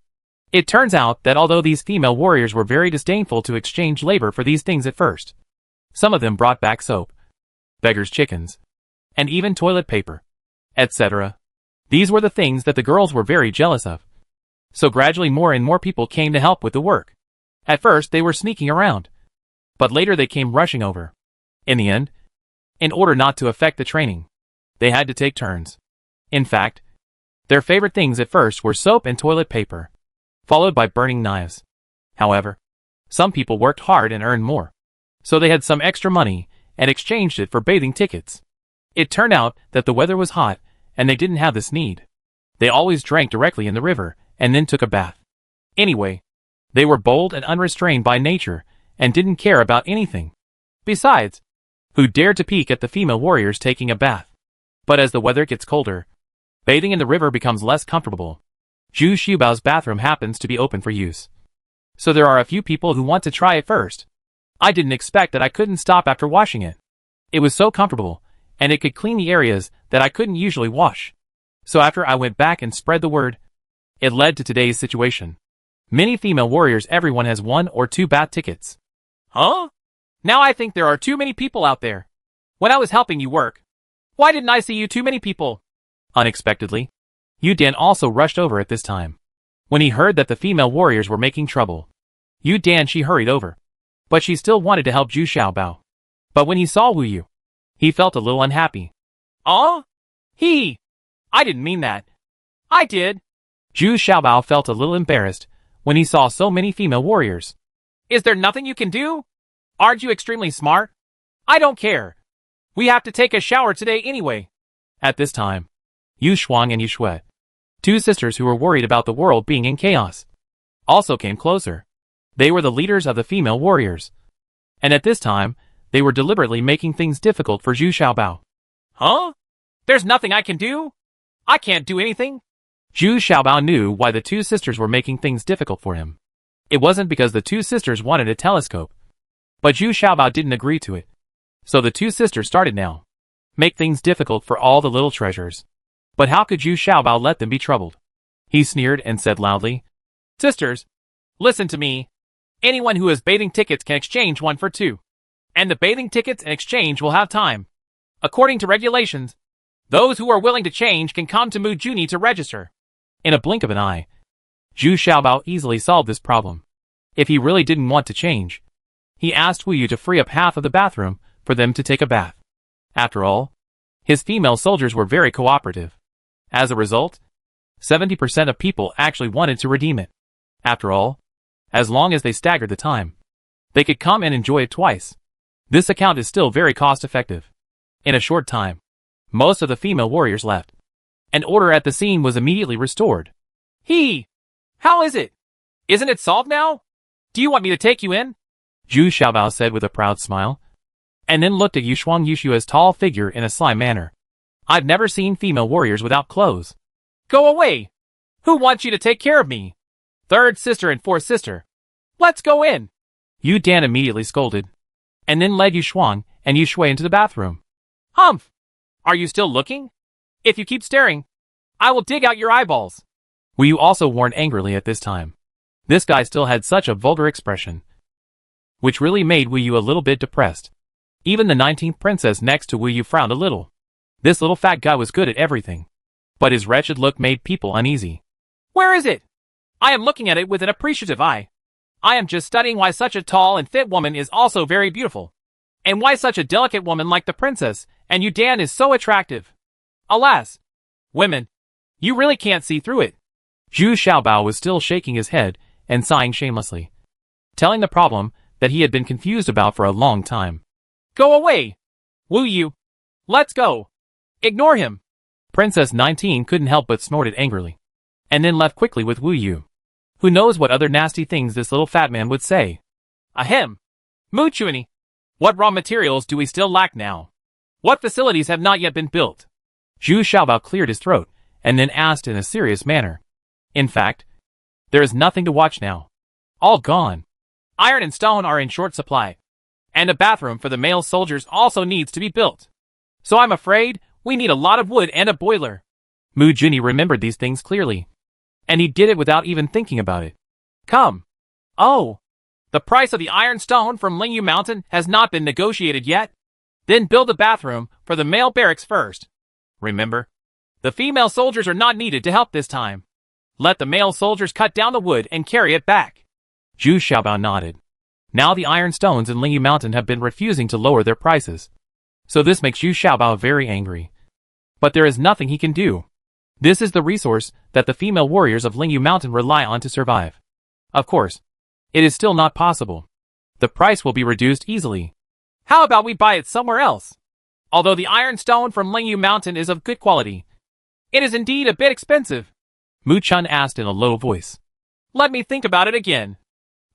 It turns out that although these female warriors were very disdainful to exchange labor for these things at first, some of them brought back soap, beggars' chickens, and even toilet paper, etc. These were the things that the girls were very jealous of. So gradually more and more people came to help with the work. At first they were sneaking around, but later they came rushing over. In the end, in order not to affect the training, they had to take turns. In fact, their favorite things at first were soap and toilet paper, followed by burning knives. However, some people worked hard and earned more, so they had some extra money and exchanged it for bathing tickets. It turned out that the weather was hot and they didn't have this need. They always drank directly in the river and then took a bath. Anyway, they were bold and unrestrained by nature and didn't care about anything. Besides, who dared to peek at the female warriors taking a bath? But as the weather gets colder, bathing in the river becomes less comfortable. Zhu Xiaobao's bathroom happens to be open for use. So there are a few people who want to try it first. I didn't expect that I couldn't stop after washing it. It was so comfortable, and it could clean the areas that I couldn't usually wash. So after I went back and spread the word, it led to today's situation. Many female warriors, everyone has 1 or 2 bath tickets. Huh? Now I think there are too many people out there. When I was helping you work, why didn't I see you too many people? Unexpectedly, Yu Dan also rushed over at this time. When he heard that the female warriors were making trouble, Yu Dan she hurried over. But she still wanted to help Zhu Xiaobao. But when he saw Wu Yu, he felt a little unhappy. I didn't mean that. I did. Zhu Xiaobao felt a little embarrassed when he saw so many female warriors. Is there nothing you can do? Aren't you extremely smart? I don't care. We have to take a shower today anyway. At this time, Yu Shuang and Yu Shui, 2 sisters who were worried about the world being in chaos, also came closer. They were the leaders of the female warriors. And at this time, they were deliberately making things difficult for Zhu Xiaobao. Huh? There's nothing I can do? I can't do anything. Zhu Xiaobao knew why the 2 sisters were making things difficult for him. It wasn't because the 2 sisters wanted a telescope. But Zhu Xiaobao didn't agree to it. So the 2 sisters started now. Make things difficult for all the little treasures. But how could Zhu Xiaobao let them be troubled? He sneered and said loudly, Sisters, listen to me. Anyone who has bathing tickets can exchange 1 for 2. And the bathing tickets in exchange will have time. According to regulations, those who are willing to change can come to Mu Juni to register. In a blink of an eye, Zhu Xiaobao easily solved this problem. If he really didn't want to change, he asked Wu Yu to free up half of the bathroom for them to take a bath. After all, his female soldiers were very cooperative. As a result, 70% of people actually wanted to redeem it. After all, as long as they staggered the time, they could come and enjoy it twice. This account is still very cost-effective. In a short time, most of the female warriors left, and order at the scene was immediately restored. How is it? Isn't it solved now? Do you want me to take you in? Zhu Xiaobao said with a proud smile, and then looked at Yushuang Yushua's tall figure in a sly manner. I've never seen female warriors without clothes. Go away! Who wants you to take care of me? Third sister and fourth sister. Let's go in! Yu Dan immediately scolded, and then led Yushuang and Yushui into the bathroom. Humph! Are you still looking? If you keep staring, I will dig out your eyeballs. Wu Yu also warned angrily at this time. This guy still had such a vulgar expression, which really made Wu Yu a little bit depressed. Even the 19th princess next to Wu Yu frowned a little. This little fat guy was good at everything, but his wretched look made people uneasy. Where is it? I am looking at it with an appreciative eye. I am just studying why such a tall and fit woman is also very beautiful, and why such a delicate woman like the princess and Yu Dan is so attractive. Alas, women, you really can't see through it. Zhu Xiaobao was still shaking his head and sighing shamelessly, telling the problem that he had been confused about for a long time. Go away! Wu Yu! Let's go! Ignore him! Princess 19 couldn't help but snorted angrily, and then left quickly with Wu Yu. Who knows what other nasty things this little fat man would say? Ahem! Mu Chuani! What raw materials do we still lack now? What facilities have not yet been built? Zhu Xiaobao cleared his throat, and then asked in a serious manner. In fact, there is nothing to watch now. All gone. Iron and stone are in short supply, and a bathroom for the male soldiers also needs to be built. So I'm afraid we need a lot of wood and a boiler. Mu Juni remembered these things clearly, and he did it without even thinking about it. Come. Oh, the price of the iron stone from Lingyu Mountain has not been negotiated yet. Then build a bathroom for the male barracks first. Remember, the female soldiers are not needed to help this time. Let the male soldiers cut down the wood and carry it back. Zhu Xiaobao nodded. Now the iron stones in Lingyu Mountain have been refusing to lower their prices, so this makes Zhu Xiaobao very angry. But there is nothing he can do. This is the resource that the female warriors of Lingyu Mountain rely on to survive. Of course, it is still not possible. The price will be reduced easily. How about we buy it somewhere else? Although the iron stone from Lingyu Mountain is of good quality, it is indeed a bit expensive. Mu Chun asked in a low voice. Let me think about it again.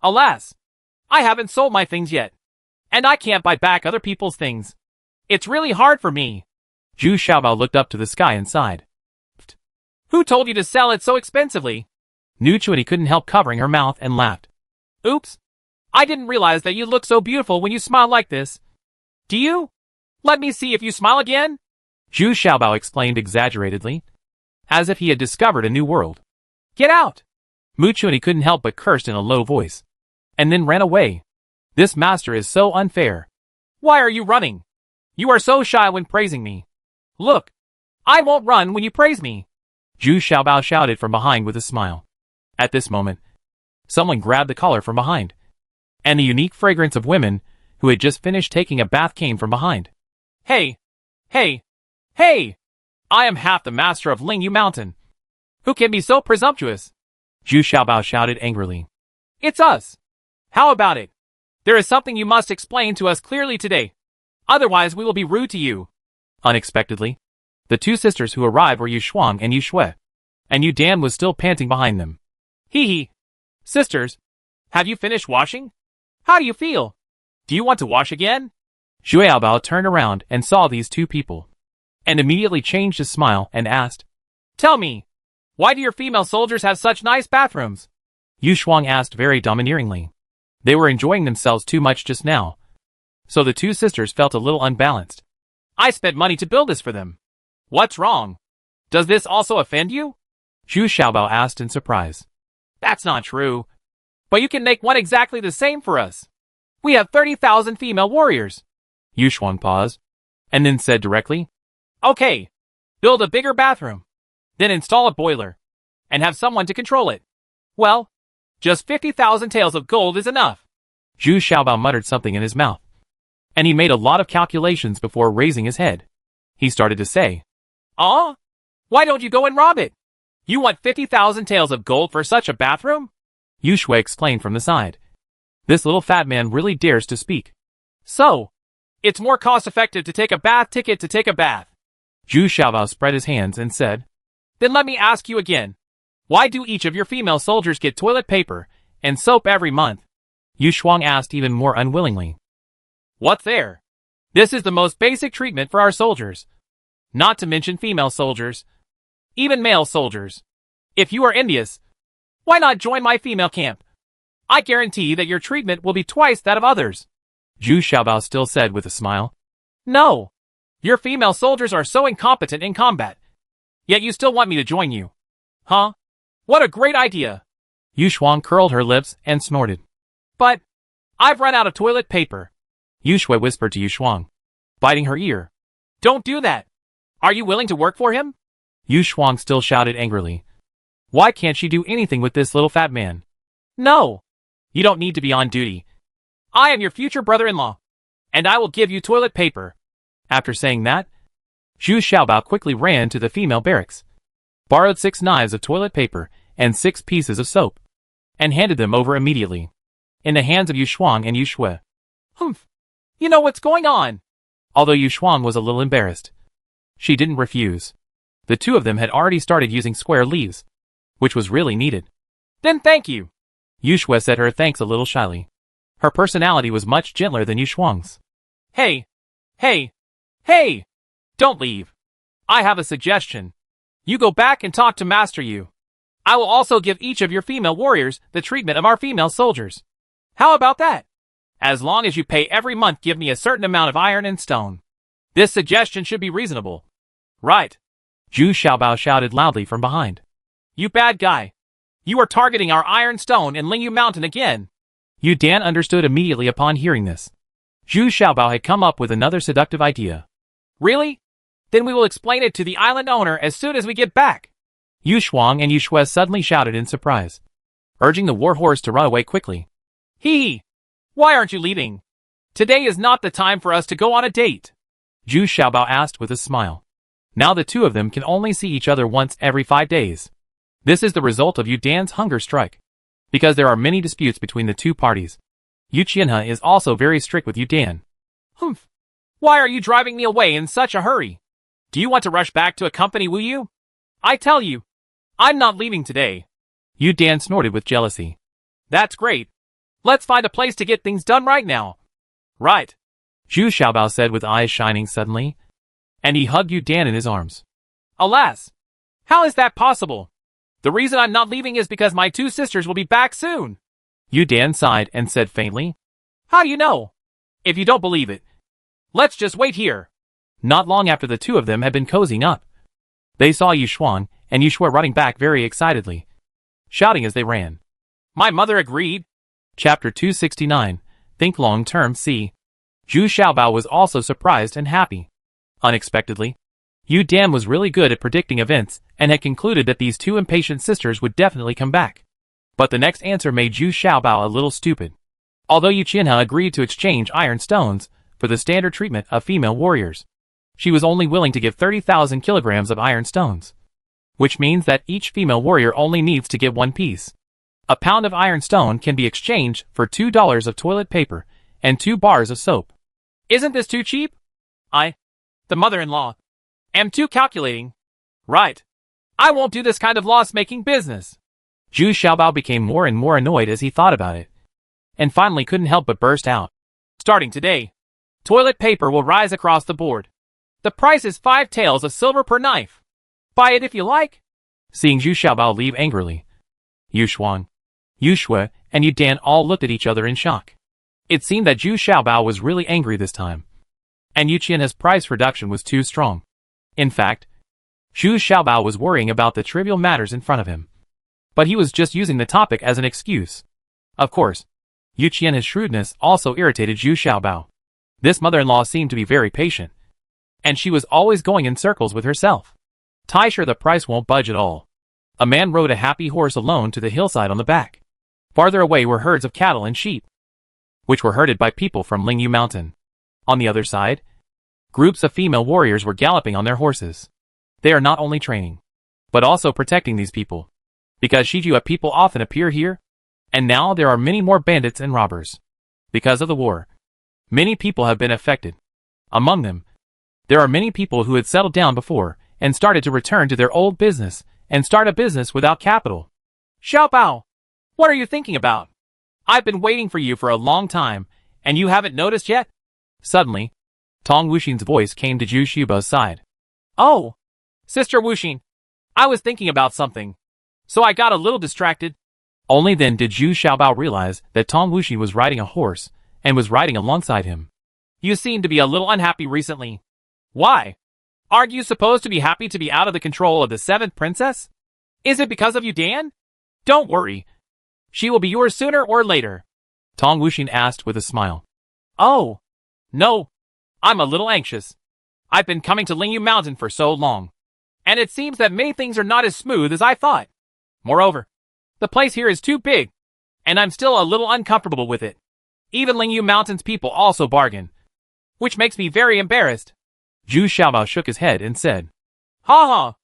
Alas, I haven't sold my things yet, and I can't buy back other people's things. It's really hard for me. Zhu Xiaobao looked up to the sky and sighed. Who told you to sell it so expensively? Nu Chuani couldn't help covering her mouth and laughed. Oops. I didn't realize that you look so beautiful when you smile like this. Do you? Let me see if you smile again. Zhu Xiaobao explained exaggeratedly, as if he had discovered a new world. Get out! Mu Chuani couldn't help but curse in a low voice, and then ran away. This master is so unfair. Why are you running? You are so shy when praising me. Look, I won't run when you praise me. Zhu Xiaobao shouted from behind with a smile. At this moment, someone grabbed the collar from behind, and the unique fragrance of women who had just finished taking a bath came from behind. Hey! Hey! Hey! I am half the master of Lingyu Mountain. Who can be so presumptuous? Zhu Xiaobao shouted angrily. It's us! How about it? There is something you must explain to us clearly today. Otherwise we will be rude to you. Unexpectedly, the two sisters who arrived were Yu Shuang and Yu Shui, and Yu Dan was still panting behind them. Hee hee. Sisters, have you finished washing? How do you feel? Do you want to wash again? Zhu Xiaobao turned around and saw these two people, and immediately changed his smile and asked, Tell me, why do your female soldiers have such nice bathrooms? Yu Shuang asked very domineeringly. They were enjoying themselves too much just now, so the two sisters felt a little unbalanced. I spent money to build this for them. What's wrong? Does this also offend you? Zhu Xiaobao asked in surprise. That's not true. But you can make one exactly the same for us. We have 30,000 female warriors. Yu Shuang paused, and then said directly, "Okay, build a bigger bathroom. Then install a boiler. And have someone to control it. Well, just 50,000 taels of gold is enough." Zhu Xiaobao muttered something in his mouth. And he made a lot of calculations before raising his head. He started to say, Why don't you go and rob it? You want 50,000 taels of gold for such a bathroom?" Yu Shui explained from the side. This little fat man really dares to speak. "So, it's more cost-effective to take a bath ticket to take a bath." Zhu Xiaobao spread his hands and said, "Then let me ask you again. Why do each of your female soldiers get toilet paper and soap every month?" Yu Shuang asked even more unwillingly. "What's there? This is the most basic treatment for our soldiers. Not to mention female soldiers. Even male soldiers. If you are envious, why not join my female camp? I guarantee that your treatment will be twice that of others." Zhu Xiaobao still said with a smile. "No. Your female soldiers are so incompetent in combat. Yet you still want me to join you. Huh? What a great idea." Yu Shuang curled her lips and snorted. "But I've run out of toilet paper," Yu Shui whispered to Yu Shuang, biting her ear. "Don't do that. Are you willing to work for him?" Yu Shuang still shouted angrily. Why can't she do anything with this little fat man? "No. You don't need to be on duty. I am your future brother-in-law, and I will give you toilet paper." After saying that, Zhu Xiaobao quickly ran to the female barracks, borrowed 6 knives of toilet paper and 6 pieces of soap, and handed them over immediately, in the hands of Yu Shuang and Yu Shui. "Humph. You know what's going on." Although Yu Shuang was a little embarrassed, she didn't refuse. The two of them had already started using square leaves, which was really needed. "Then thank you." Yu Shui said her thanks a little shyly. Her personality was much gentler than Yu Shuang's. Hey! Don't leave. I have a suggestion. You go back and talk to Master Yu. I will also give each of your female warriors the treatment of our female soldiers. How about that? As long as you pay every month, give me a certain amount of iron and stone. This suggestion should be reasonable." "Right," Zhu Xiaobao shouted loudly from behind. "You bad guy. You are targeting our iron stone in Lingyu Mountain again." Yu Dan understood immediately upon hearing this. Zhu Xiaobao had come up with another seductive idea. "Really? Then we will explain it to the island owner as soon as we get back." Yu Shuang and Yu Shui suddenly shouted in surprise, urging the war horse to run away quickly. Hee! Why aren't you leaving? Today is not the time for us to go on a date," Zhu Xiaobao asked with a smile. Now the two of them can only see each other once every 5 days. This is the result of Yu Dan's hunger strike. Because there are many disputes between the two parties. Yu Qianhe is also very strict with Yu Dan. "Humph. Why are you driving me away in such a hurry? Do you want to rush back to accompany Wu Yu? I tell you, I'm not leaving today." Yu Dan snorted with jealousy. "That's great. Let's find a place to get things done right now." "Right," Zhu Xiaobao said with eyes shining suddenly. And he hugged Yu Dan in his arms. "Alas! How is that possible? The reason I'm not leaving is because my 2 sisters will be back soon." Yu Dan sighed and said faintly, "How do you know? If you don't believe it, let's just wait here." Not long after the two of them had been cozying up, they saw Yu Shuang and Yu Shui running back very excitedly, shouting as they ran. "My mother agreed." Chapter 269, Think Long Term. C. Zhu Xiaobao was also surprised and happy. Unexpectedly, Yu Dan was really good at predicting events and had concluded that these 2 impatient sisters would definitely come back. But the next answer made Zhu Xiaobao a little stupid. Although Yu Qianhe agreed to exchange iron stones for the standard treatment of female warriors, she was only willing to give 30,000 kilograms of iron stones, which means that each female warrior only needs to give 1 piece. A pound of iron stone can be exchanged for $2 of toilet paper and 2 bars of soap. Isn't this too cheap? The mother-in-law, am too calculating. Right. I won't do this kind of loss-making business. Zhu Xiaobao became more and more annoyed as he thought about it, and finally couldn't help but burst out. Starting today, toilet paper will rise across the board. The price is 5 taels of silver per knife. Buy it if you like. Seeing Zhu Xiaobao leave angrily, Yu Shuang, Yu Shui, and Yu Dan all looked at each other in shock. It seemed that Zhu Xiaobao was really angry this time, and Yu Qianhe's price reduction was too strong. In fact, Zhu Xiaobao was worrying about the trivial matters in front of him. But he was just using the topic as an excuse. Of course, Yu Qianhe's shrewdness also irritated Zhu Xiaobao. This mother-in-law seemed to be very patient, and she was always going in circles with herself. Sure the price won't budge at all. A man rode a happy horse alone to the hillside on the back. Farther away were herds of cattle and sheep, which were herded by people from Lingyu Mountain. On the other side, groups of female warriors were galloping on their horses. They are not only training, but also protecting these people. Because Shijua people often appear here, and now there are many more bandits and robbers. Because of the war, many people have been affected. Among them, there are many people who had settled down before and started to return to their old business and start a business without capital. Xiaobao, what are you thinking about? I've been waiting for you for a long time, and you haven't noticed yet? Suddenly, Tong Wuxin's voice came to Zhu Xiaobao's side. Oh, Sister Wuxin, I was thinking about something, so I got a little distracted. Only then did Zhu Xiaobao realize that Tong Wuxin was riding a horse and was riding alongside him. You seem to be a little unhappy recently. Why? Aren't you supposed to be happy to be out of the control of the 7th princess? Is it because of you, Dan? Don't worry. She will be yours sooner or later. Tong Wuxin asked with a smile. Oh, no. I'm a little anxious. I've been coming to Lingyu Mountain for so long, and it seems that many things are not as smooth as I thought. Moreover, the place here is too big, and I'm still a little uncomfortable with it. Even Lingyu Mountain's people also bargain, which makes me very embarrassed. Zhu Xiaobao shook his head and said, Ha ha,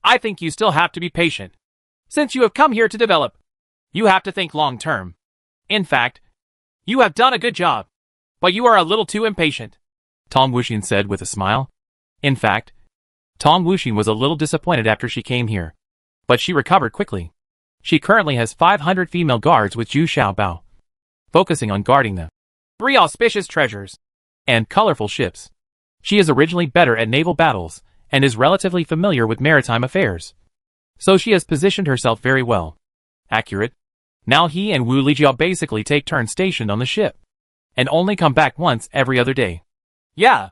I think you still have to be patient. Since you have come here to develop, you have to think long term. In fact, you have done a good job, but you are a little too impatient, Tong Wuxin said with a smile. In fact, Tong Wuxin was a little disappointed after she came here, but she recovered quickly. She currently has 500 female guards with Zhu Xiaobao, focusing on guarding the 3 auspicious treasures and colorful ships. She is originally better at naval battles and is relatively familiar with maritime affairs, so she has positioned herself very well. Accurate. Now he and Wu Lijiao basically take turns stationed on the ship, and only come back once every other day. Yeah,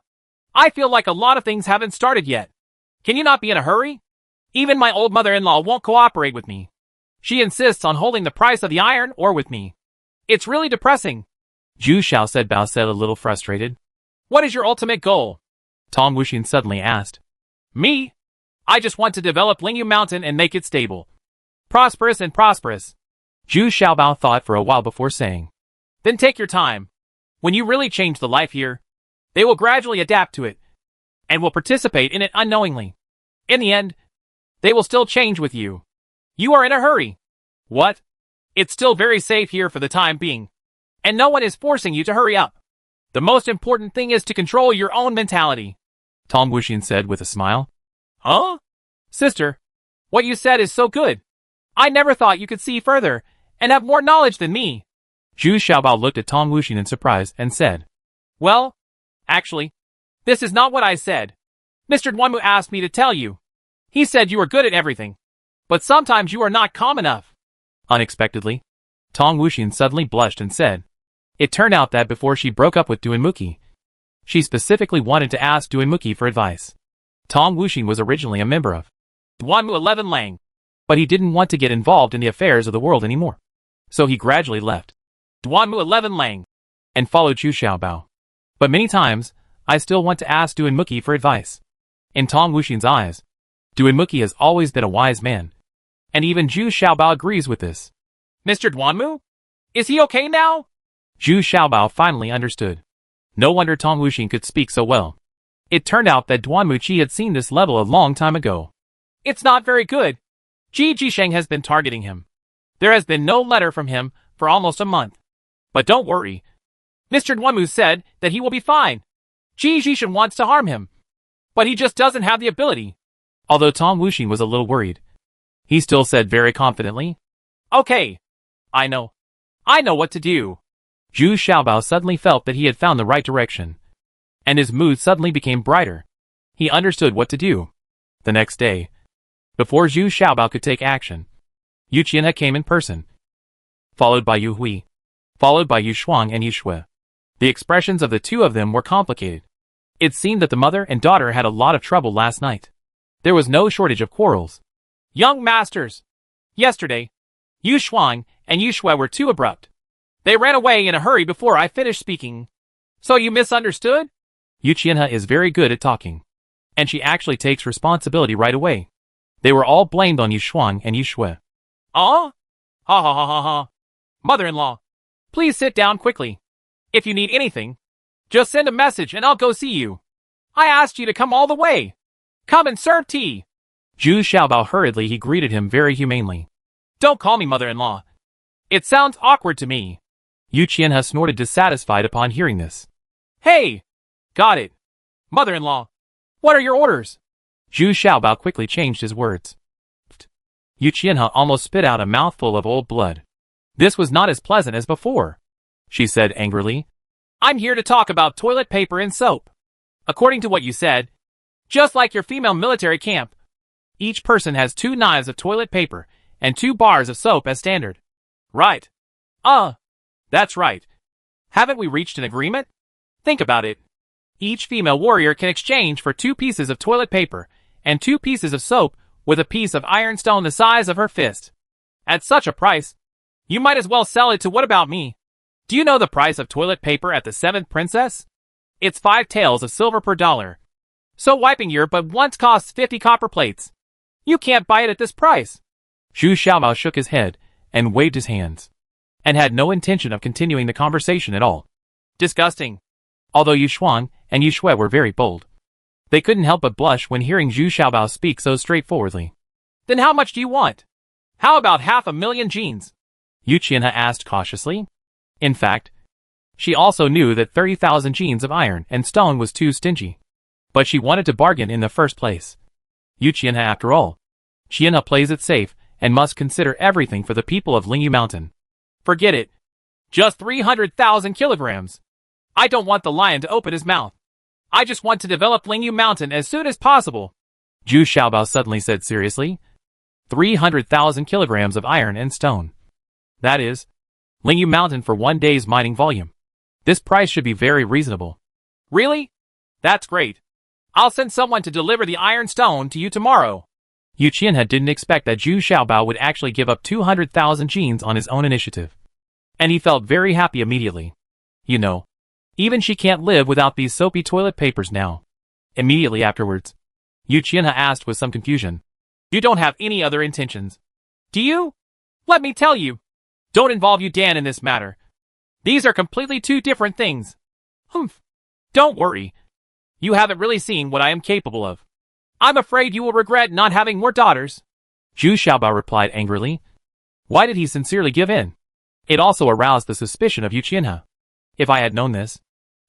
I feel like a lot of things haven't started yet. Can you not be in a hurry? Even my old mother-in-law won't cooperate with me. She insists on holding the price of the iron ore with me. It's really depressing. Zhu Xiaobao said a little frustrated. What is your ultimate goal? Tong Wuxin suddenly asked. Me? I just want to develop Lingyu Mountain and make it stable. Prosperous and prosperous. Zhu Xiaobao thought for a while before saying. Then take your time. When you really change the life here, they will gradually adapt to it, and will participate in it unknowingly. In the end, they will still change with you. You are in a hurry. What? It's still very safe here for the time being, and no one is forcing you to hurry up. The most important thing is to control your own mentality, Tong Wuxin said with a smile. Huh? Sister, what you said is so good. I never thought you could see further and have more knowledge than me. Zhu Xiaobao looked at Tong Wuxin in surprise and said, Well, actually, this is not what I said. Mr. Duanmu asked me to tell you. He said you are good at everything, but sometimes you are not calm enough. Unexpectedly, Tong Wuxin suddenly blushed and said, It turned out that before she broke up with Duanmuki, she specifically wanted to ask Duanmuki for advice. Tong Wuxin was originally a member of Duanmu 11 Lang, but he didn't want to get involved in the affairs of the world anymore. So he gradually left Duanmu 11 Lang and followed Zhu Xiaobao. But many times, I still want to ask Duanmuki for advice. In Tong Wuxin's eyes, Duanmuki has always been a wise man, and even Zhu Xiaobao agrees with this. Mr. Duanmu? Is he okay now? Zhu Xiaobao finally understood. No wonder Tong Wuxin could speak so well. It turned out that Duanmuqi had seen this level a long time ago. It's not very good. Ji Jisheng has been targeting him. There has been no letter from him for almost a month. But don't worry. Mr. Duanmu said that he will be fine. Ji Jisheng wants to harm him, but he just doesn't have the ability. Although Tong Wuxin was a little worried, he still said very confidently, Okay, I know what to do. Zhu Xiaobao suddenly felt that he had found the right direction, and his mood suddenly became brighter. He understood what to do. The next day, before Zhu Xiaobao could take action, Yu Qianhe came in person, followed by Yu Hui, followed by Yu Shuang and Yu Shui. The expressions of the two of them were complicated. It seemed that the mother and daughter had a lot of trouble last night. There was no shortage of quarrels. Young masters! Yesterday, Yu Shuang and Yu Shui were too abrupt. They ran away in a hurry before I finished speaking. So you misunderstood? Yu Qianhe is very good at talking. And she actually takes responsibility right away. They were all blamed on Yu Shuang and Yu Shui. Ha ha ha ha ha. Mother-in-law, please sit down quickly. If you need anything, just send a message and I'll go see you. I asked you to come all the way. Come and serve tea. Zhu Xiaobao hurriedly he greeted him very humanely. Don't call me mother-in-law. It sounds awkward to me. Yu Qianhe snorted dissatisfied upon hearing this. Hey! Got it. Mother-in-law, what are your orders? Zhu Xiaobao quickly changed his words. Yu Qianhe almost spit out a mouthful of old blood. This was not as pleasant as before. She said angrily. I'm here to talk about toilet paper and soap. According to what you said, just like your female military camp, each person has 2 knives of toilet paper and 2 bars of soap as standard. Right. That's right. Haven't we reached an agreement? Think about it. Each female warrior can exchange for 2 pieces of toilet paper and 2 pieces of soap with a piece of ironstone the size of her fist. At such a price, you might as well sell it to what about me? Do you know the price of toilet paper at the 7th Princess? It's 5 taels of silver per dollar. So wiping your butt once costs 50 copper plates. You can't buy it at this price. Zhu Xiaobao shook his head and waved his hands, and had no intention of continuing the conversation at all. Disgusting. Although Yu Shuang and Yu Shui were very bold, they couldn't help but blush when hearing Zhu Xiaobao speak so straightforwardly. Then how much do you want? How about 500,000 jeans? Yu Qianhe asked cautiously. In fact, she also knew that 30,000 jeans of iron and stone was too stingy. But she wanted to bargain in the first place. Yu Qianhe, after all, Qianhe plays it safe and must consider everything for the people of Lingyu Mountain. Forget it. Just 300,000 kilograms. I don't want the lion to open his mouth. I just want to develop Lingyu Mountain as soon as possible. Zhu Xiaobao suddenly said seriously. 300,000 kilograms of iron and stone. That is, Lingyu Mountain for 1 day's mining volume. This price should be very reasonable. Really? That's great. I'll send someone to deliver the iron stone to you tomorrow. Yu Qianhe didn't expect that Zhu Xiaobao would actually give up 200,000 jeans on his own initiative. And he felt very happy immediately. You know, even she can't live without these soapy toilet papers now. Immediately afterwards, Yu Qianhe asked with some confusion. You don't have any other intentions, do you? Let me tell you. Don't involve Yu Dan in this matter. These are completely 2 different things. Humph. Don't worry. You haven't really seen what I am capable of. I'm afraid you will regret not having more daughters. Zhu Xiaobao replied angrily. Why did he sincerely give in? It also aroused the suspicion of Yu Qianhe. If I had known this,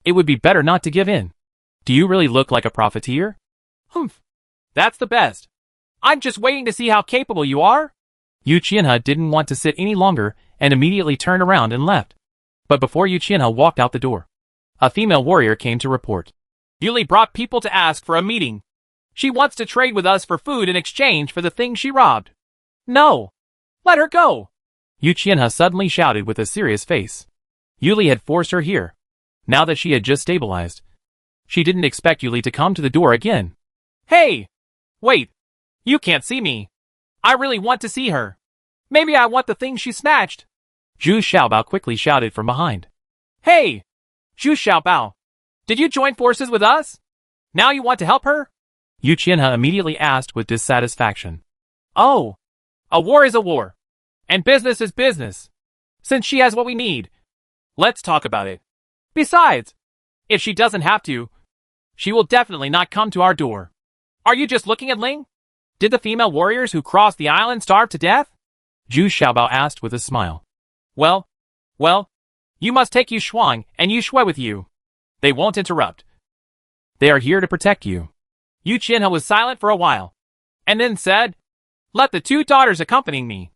it would be better not to give in. Do you really look like a profiteer? Humph. That's the best. I'm just waiting to see how capable you are. Yu Qianhe didn't want to sit any longer and immediately turned around and left. But before Yu Qianhe walked out the door, a female warrior came to report. Yuli brought people to ask for a meeting. She wants to trade with us for food in exchange for the things she robbed. No. Let her go. Yu Qianhe suddenly shouted with a serious face. Yuli had forced her here. Now that she had just stabilized, she didn't expect Yuli to come to the door again. Hey! Wait. You can't see me. I really want to see her. Maybe I want the thing she snatched. Zhu Xiaobao quickly shouted from behind. Hey! Zhu Xiaobao. Did you join forces with us? Now you want to help her? Yu Qianhe immediately asked with dissatisfaction. Oh, a war is a war. And business is business. Since she has what we need, let's talk about it. Besides, if she doesn't have to, she will definitely not come to our door. Are you just looking at Ling? Did the female warriors who crossed the island starve to death? Zhu Xiaobao asked with a smile. Well, you must take Yu Shuang and Yu Shui with you. They won't interrupt. They are here to protect you. Yu Qianhe was silent for a while, and then said, Let the 2 daughters accompany me.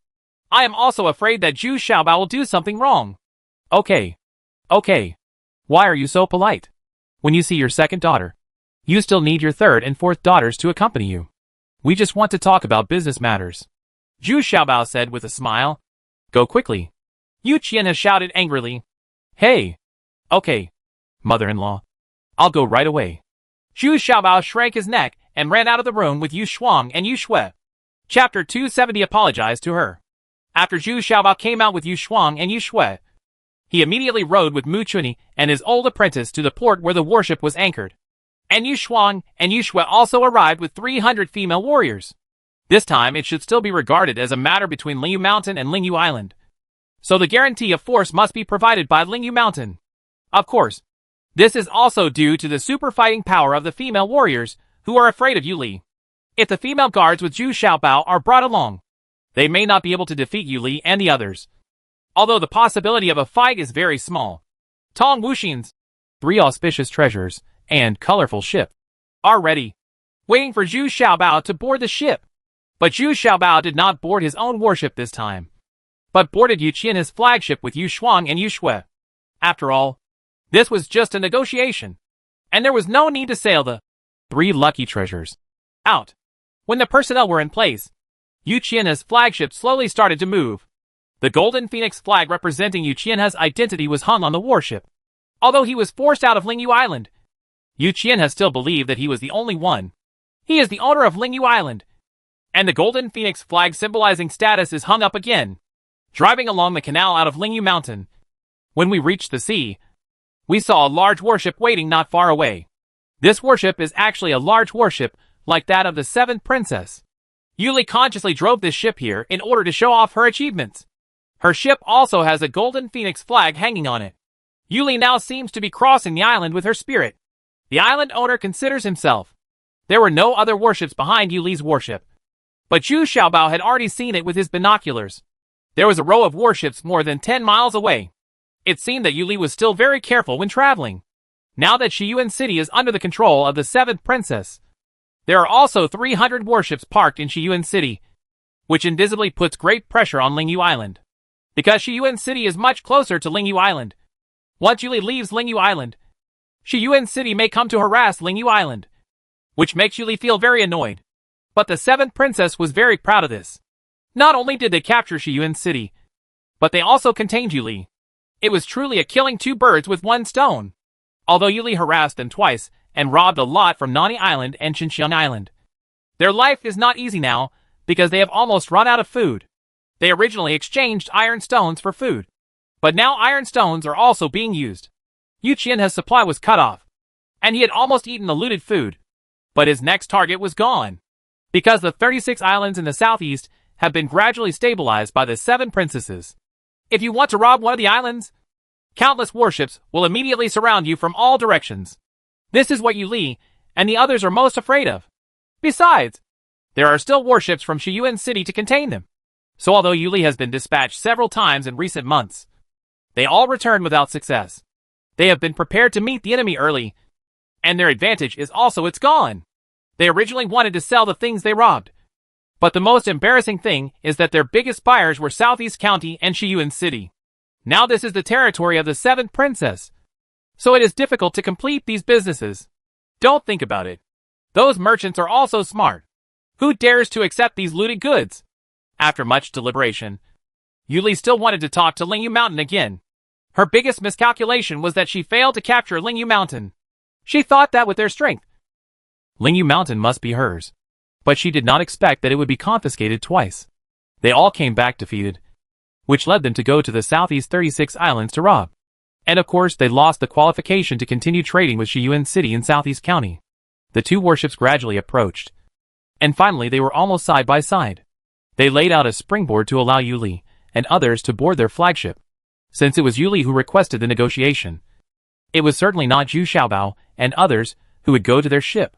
I am also afraid that Zhu Xiaobao will do something wrong. Okay. Why are you so polite? When you see your 2nd daughter, you still need your 3rd and 4th daughters to accompany you. We just want to talk about business matters. Zhu Xiaobao said with a smile. Go quickly. Yu Qianhe shouted angrily. Hey. Okay. Mother-in-law. I'll go right away. Zhu Xiaobao shrank his neck and ran out of the room with Yu Shuang and Yu Shui. Chapter 270 apologized to her. After Zhu Xiaobao came out with Yu Shuang and Yu Shui, he immediately rode with Mu Chunyi and his old apprentice to the port where the warship was anchored. And Yu Shuang and Yu Xue also arrived with 300 female warriors. This time, it should still be regarded as a matter between Lingyu Mountain and Lingyu Island. So the guarantee of force must be provided by Lingyu Mountain. Of course, this is also due to the super fighting power of the female warriors, who are afraid of Yu Li. If the female guards with Zhu Xiaobao are brought along, they may not be able to defeat Yu Li and the others. Although the possibility of a fight is very small. Tong Wuxin's 3 auspicious treasures and colorful ship are ready, waiting for Zhu Xiaobao to board the ship. But Zhu Xiaobao did not board his own warship this time, but boarded Yu Qian his flagship with Yu Shuang and Yu Xue. After all, this was just a negotiation, and there was no need to sail the 3 lucky treasures out. When the personnel were in place, Yu Qian's flagship slowly started to move. The golden phoenix flag representing Yu Qian's identity was hung on the warship. Although he was forced out of Lingyu Island, Yu Qian still believed that he was the only one. He is the owner of Lingyu Island, and the golden phoenix flag symbolizing status is hung up again. Driving along the canal out of Lingyu Mountain, when we reached the sea, we saw a large warship waiting not far away. This warship is actually a large warship, like that of the 7th princess. Yu Li consciously drove this ship here in order to show off her achievements. Her ship also has a golden phoenix flag hanging on it. Yu Li now seems to be crossing the island with her spirit. The island owner considers himself. There were no other warships behind Yu Li's warship, but Zhu Xiaobao had already seen it with his binoculars. There was a row of warships more than 10 miles away. It seemed that Yu Li was still very careful when traveling. Now that Shiyuan City is under the control of the 7th princess, there are also 300 warships parked in Shiyuan City, which invisibly puts great pressure on Lingyu Island. Because Shiyuan City is much closer to Lingyu Island. Once Yu Li leaves Lingyu Island, Shiyuan City may come to harass Lingyu Island, which makes Yu Li feel very annoyed. But the 7th princess was very proud of this. Not only did they capture Shiyuan City, but they also contained Yu Li. It was truly a killing 2 birds with 1 stone. Although Yu Li harassed them twice and robbed a lot from Nani Island and Xinxiang Island, their life is not easy now because they have almost run out of food. They originally exchanged iron stones for food, but now iron stones are also being used. Yu Qian's supply was cut off, and he had almost eaten the looted food, but his next target was gone. Because the 36 islands in the southeast have been gradually stabilized by the 7 princesses. If you want to rob one of the islands, countless warships will immediately surround you from all directions. This is what Yu Li and the others are most afraid of. Besides, there are still warships from Shiyuan City to contain them. So although Yu Li has been dispatched several times in recent months, they all return without success. They have been prepared to meet the enemy early, and their advantage is also it's gone. They originally wanted to sell the things they robbed. But the most embarrassing thing is that their biggest buyers were Southeast County and Shiyuan City. Now this is the territory of the 7th princess, so it is difficult to complete these businesses. Don't think about it. Those merchants are also smart. Who dares to accept these looted goods? After much deliberation, Yu Li still wanted to talk to Lingyu Mountain again. Her biggest miscalculation was that she failed to capture Lingyu Mountain. She thought that with their strength, Lingyu Mountain must be hers. But she did not expect that it would be confiscated twice. They all came back defeated, which led them to go to the southeast 36 islands to rob. And of course they lost the qualification to continue trading with Shiyuan City in Southeast County. The 2 warships gradually approached, and finally they were almost side by side. They laid out a springboard to allow Yu Li and others to board their flagship. Since it was Yu Li who requested the negotiation, it was certainly not Zhu Xiaobao and others who would go to their ship.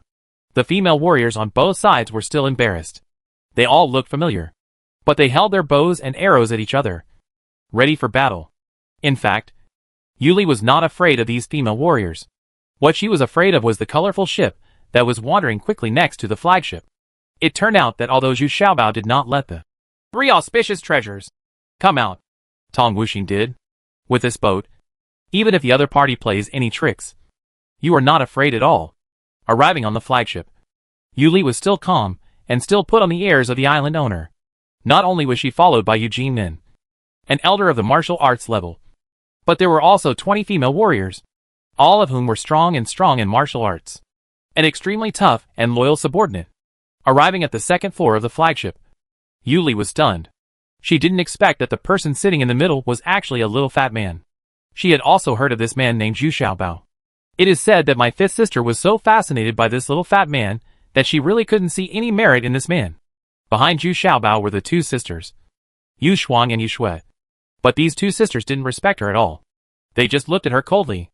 The female warriors on both sides were still embarrassed. They all looked familiar, but they held their bows and arrows at each other, ready for battle. In fact, Yu Li was not afraid of these female warriors. What she was afraid of was the colorful ship that was wandering quickly next to the flagship. It turned out that although Zhu Xiaobao did not let the 3 auspicious treasures come out, Tong Wuxing did. With this boat, even if the other party plays any tricks, you are not afraid at all. Arriving on the flagship, Yu Li was still calm and still put on the airs of the island owner. Not only was she followed by Eugene Min, an elder of the martial arts level, but there were also 20 female warriors, all of whom were strong in martial arts, and extremely tough and loyal subordinate. Arriving at the 2nd floor of the flagship, Yu Li was stunned. She didn't expect that the person sitting in the middle was actually a little fat man. She had also heard of this man named Zhu Xiaobao. It is said that my fifth sister was so fascinated by this little fat man that she really couldn't see any merit in this man. Behind Zhu Xiaobao were the two sisters, Yu Shuang and Yu Shui. But these two sisters didn't respect her at all. They just looked at her coldly.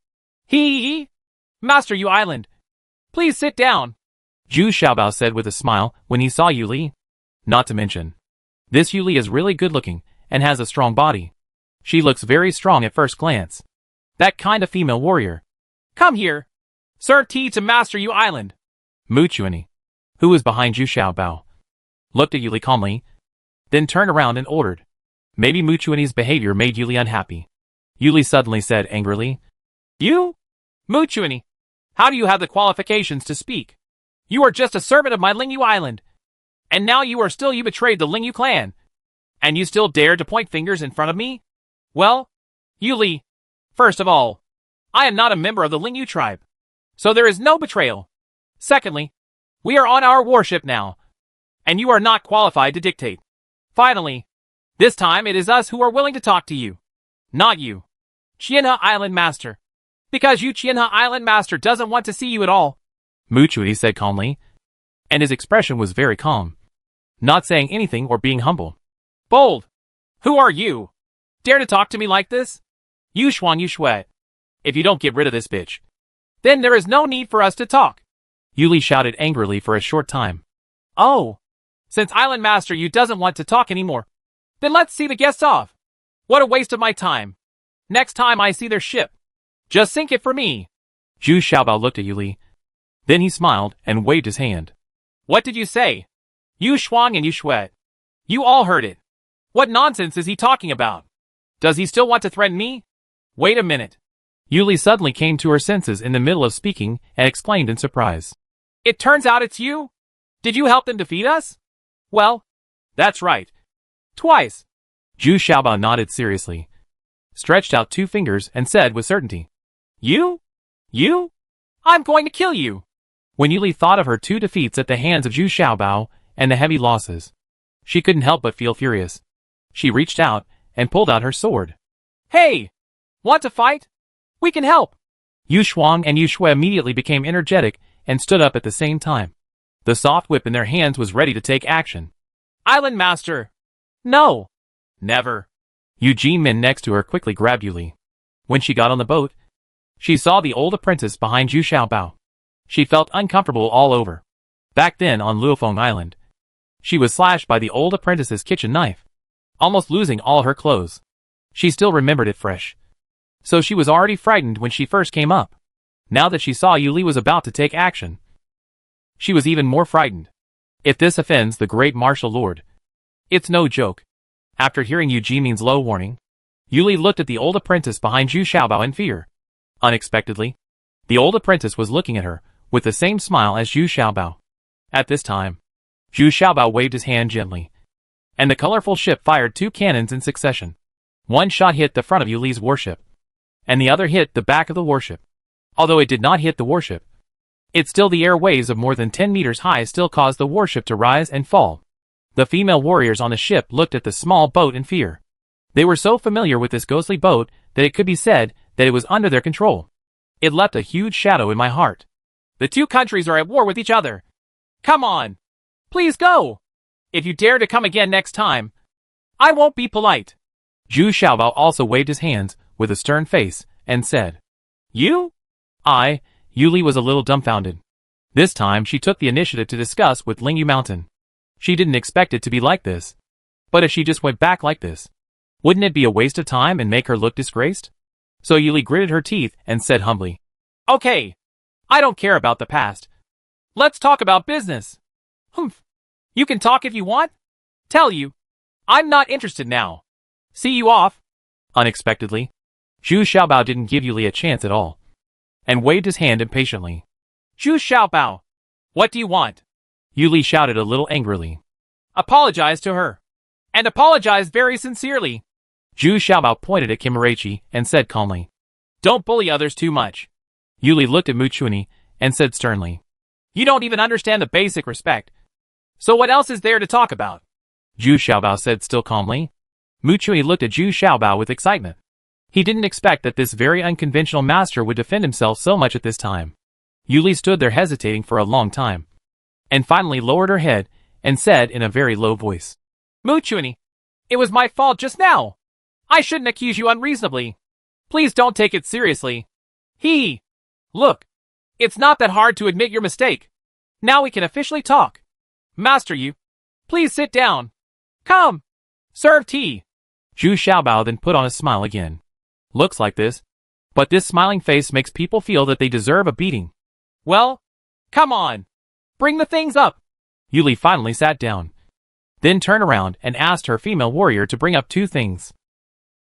Hee! Master Yu Island, please sit down, Zhu Xiaobao said with a smile when he saw Yu Li. Not to mention, this Yu Li is really good looking and has a strong body. She looks very strong at first glance. That kind of female warrior. Come here. Serve tea to Master Yu Island. Mu Chuanyi, who was behind Zhu Xiaobao, looked at Yu Li calmly, then turned around and ordered. Maybe Mu Chuanyi's behavior made Yu Li unhappy. Yu Li suddenly said angrily, You? Mu Chuanyi, how do you have the qualifications to speak? You are just a servant of my Lingyu Island. And now you betrayed the Lingyu clan. And you still dare to point fingers in front of me? Well, Yu Li, first of all, I am not a member of the Lingyu tribe, so there is no betrayal. Secondly, we are on our warship now, and you are not qualified to dictate. Finally, this time it is us who are willing to talk to you, not you, Qianhe Island Master, because you Qianhe Island Master doesn't want to see you at all, Mu Chuanyi said calmly, and his expression was very calm, not saying anything or being humble. Bold! Who are you? Dare to talk to me like this? Yu Shuang Yu Shui. If you don't get rid of this bitch, then there is no need for us to talk. Yu Li shouted angrily for a short time. Oh, since Island Master Yu doesn't want to talk anymore, then let's see the guests off. What a waste of my time. Next time I see their ship, just sink it for me. Zhu Xiaobao looked at Yu Li. Then he smiled and waved his hand. What did you say? Yu Shuang and Yu Shui. You all heard it. What nonsense is he talking about? Does he still want to threaten me? Wait a minute. Yu Li suddenly came to her senses in the middle of speaking and exclaimed in surprise. It turns out it's you? Did you help them defeat us? Well, that's right. Twice. Zhu Xiaobao nodded seriously, stretched out two fingers and said with certainty. You? You? I'm going to kill you. When Yu Li thought of her two defeats at the hands of Zhu Xiaobao and the heavy losses, she couldn't help but feel furious. She reached out and pulled out her sword. Hey! Want to fight? We can help! Yu Shuang and Yu Shui immediately became energetic and stood up at the same time. The soft whip in their hands was ready to take action. Island Master! No! Never! Yu Jinmin next to her quickly grabbed Yu Li. When she got on the boat, she saw the old apprentice behind Zhu Xiaobao. She felt uncomfortable all over. Back then on Luofeng Island, she was slashed by the old apprentice's kitchen knife, almost losing all her clothes. She still remembered it fresh. So she was already frightened when she first came up. Now that she saw Yu Li was about to take action, she was even more frightened. If this offends the great martial lord, it's no joke. After hearing Yu Jinmin's low warning, Yu Li looked at the old apprentice behind Zhu Xiaobao in fear. Unexpectedly, the old apprentice was looking at her with the same smile as Zhu Xiaobao. At this time, Zhu Xiaobao waved his hand gently, and the colorful ship fired two cannons in succession. One shot hit the front of Yu Li's warship, and the other hit the back of the warship. Although it did not hit the warship, the air waves of more than 10 meters high still caused the warship to rise and fall. The female warriors on the ship looked at the small boat in fear. They were so familiar with this ghostly boat that it could be said that it was under their control. It left a huge shadow in my heart. The two countries are at war with each other. Come on! Please go! If you dare to come again next time, I won't be polite. Zhu Xiaobao also waved his hands with a stern face and said, You? Yu Li was a little dumbfounded. This time she took the initiative to discuss with Lingyu Mountain. She didn't expect it to be like this. But if she just went back like this, wouldn't it be a waste of time and make her look disgraced? So Yu Li gritted her teeth and said humbly, Okay, I don't care about the past. Let's talk about business. Humph. You can talk if you want. Tell you, I'm not interested now. See you off. Unexpectedly, Zhu Xiaobao didn't give Yu Li a chance at all, and waved his hand impatiently. Zhu Xiaobao, what do you want? Yu Li shouted a little angrily. Apologize to her. And apologize very sincerely. Zhu Xiaobao pointed at Kimurachi and said calmly, Don't bully others too much. Yu Li looked at Mu Chuanyi and said sternly, You don't even understand the basic respect. So what else is there to talk about? Zhu Xiaobao said still calmly. Mu Chuanyi looked at Zhu Xiaobao with excitement. He didn't expect that this very unconventional master would defend himself so much at this time. Yuli stood there hesitating for a long time, and finally lowered her head and said in a very low voice, "Muchuni, it was my fault just now. I shouldn't accuse you unreasonably. Please don't take it seriously. Look, it's not that hard to admit your mistake. Now we can officially talk. Master Yu, please sit down. Come, serve tea." Zhu Xiaobao then put on a smile again. Looks like this, but this smiling face makes people feel that they deserve a beating. "Well, come on, bring the things up." Yuli finally sat down, then turned around and asked her female warrior to bring up 2 things.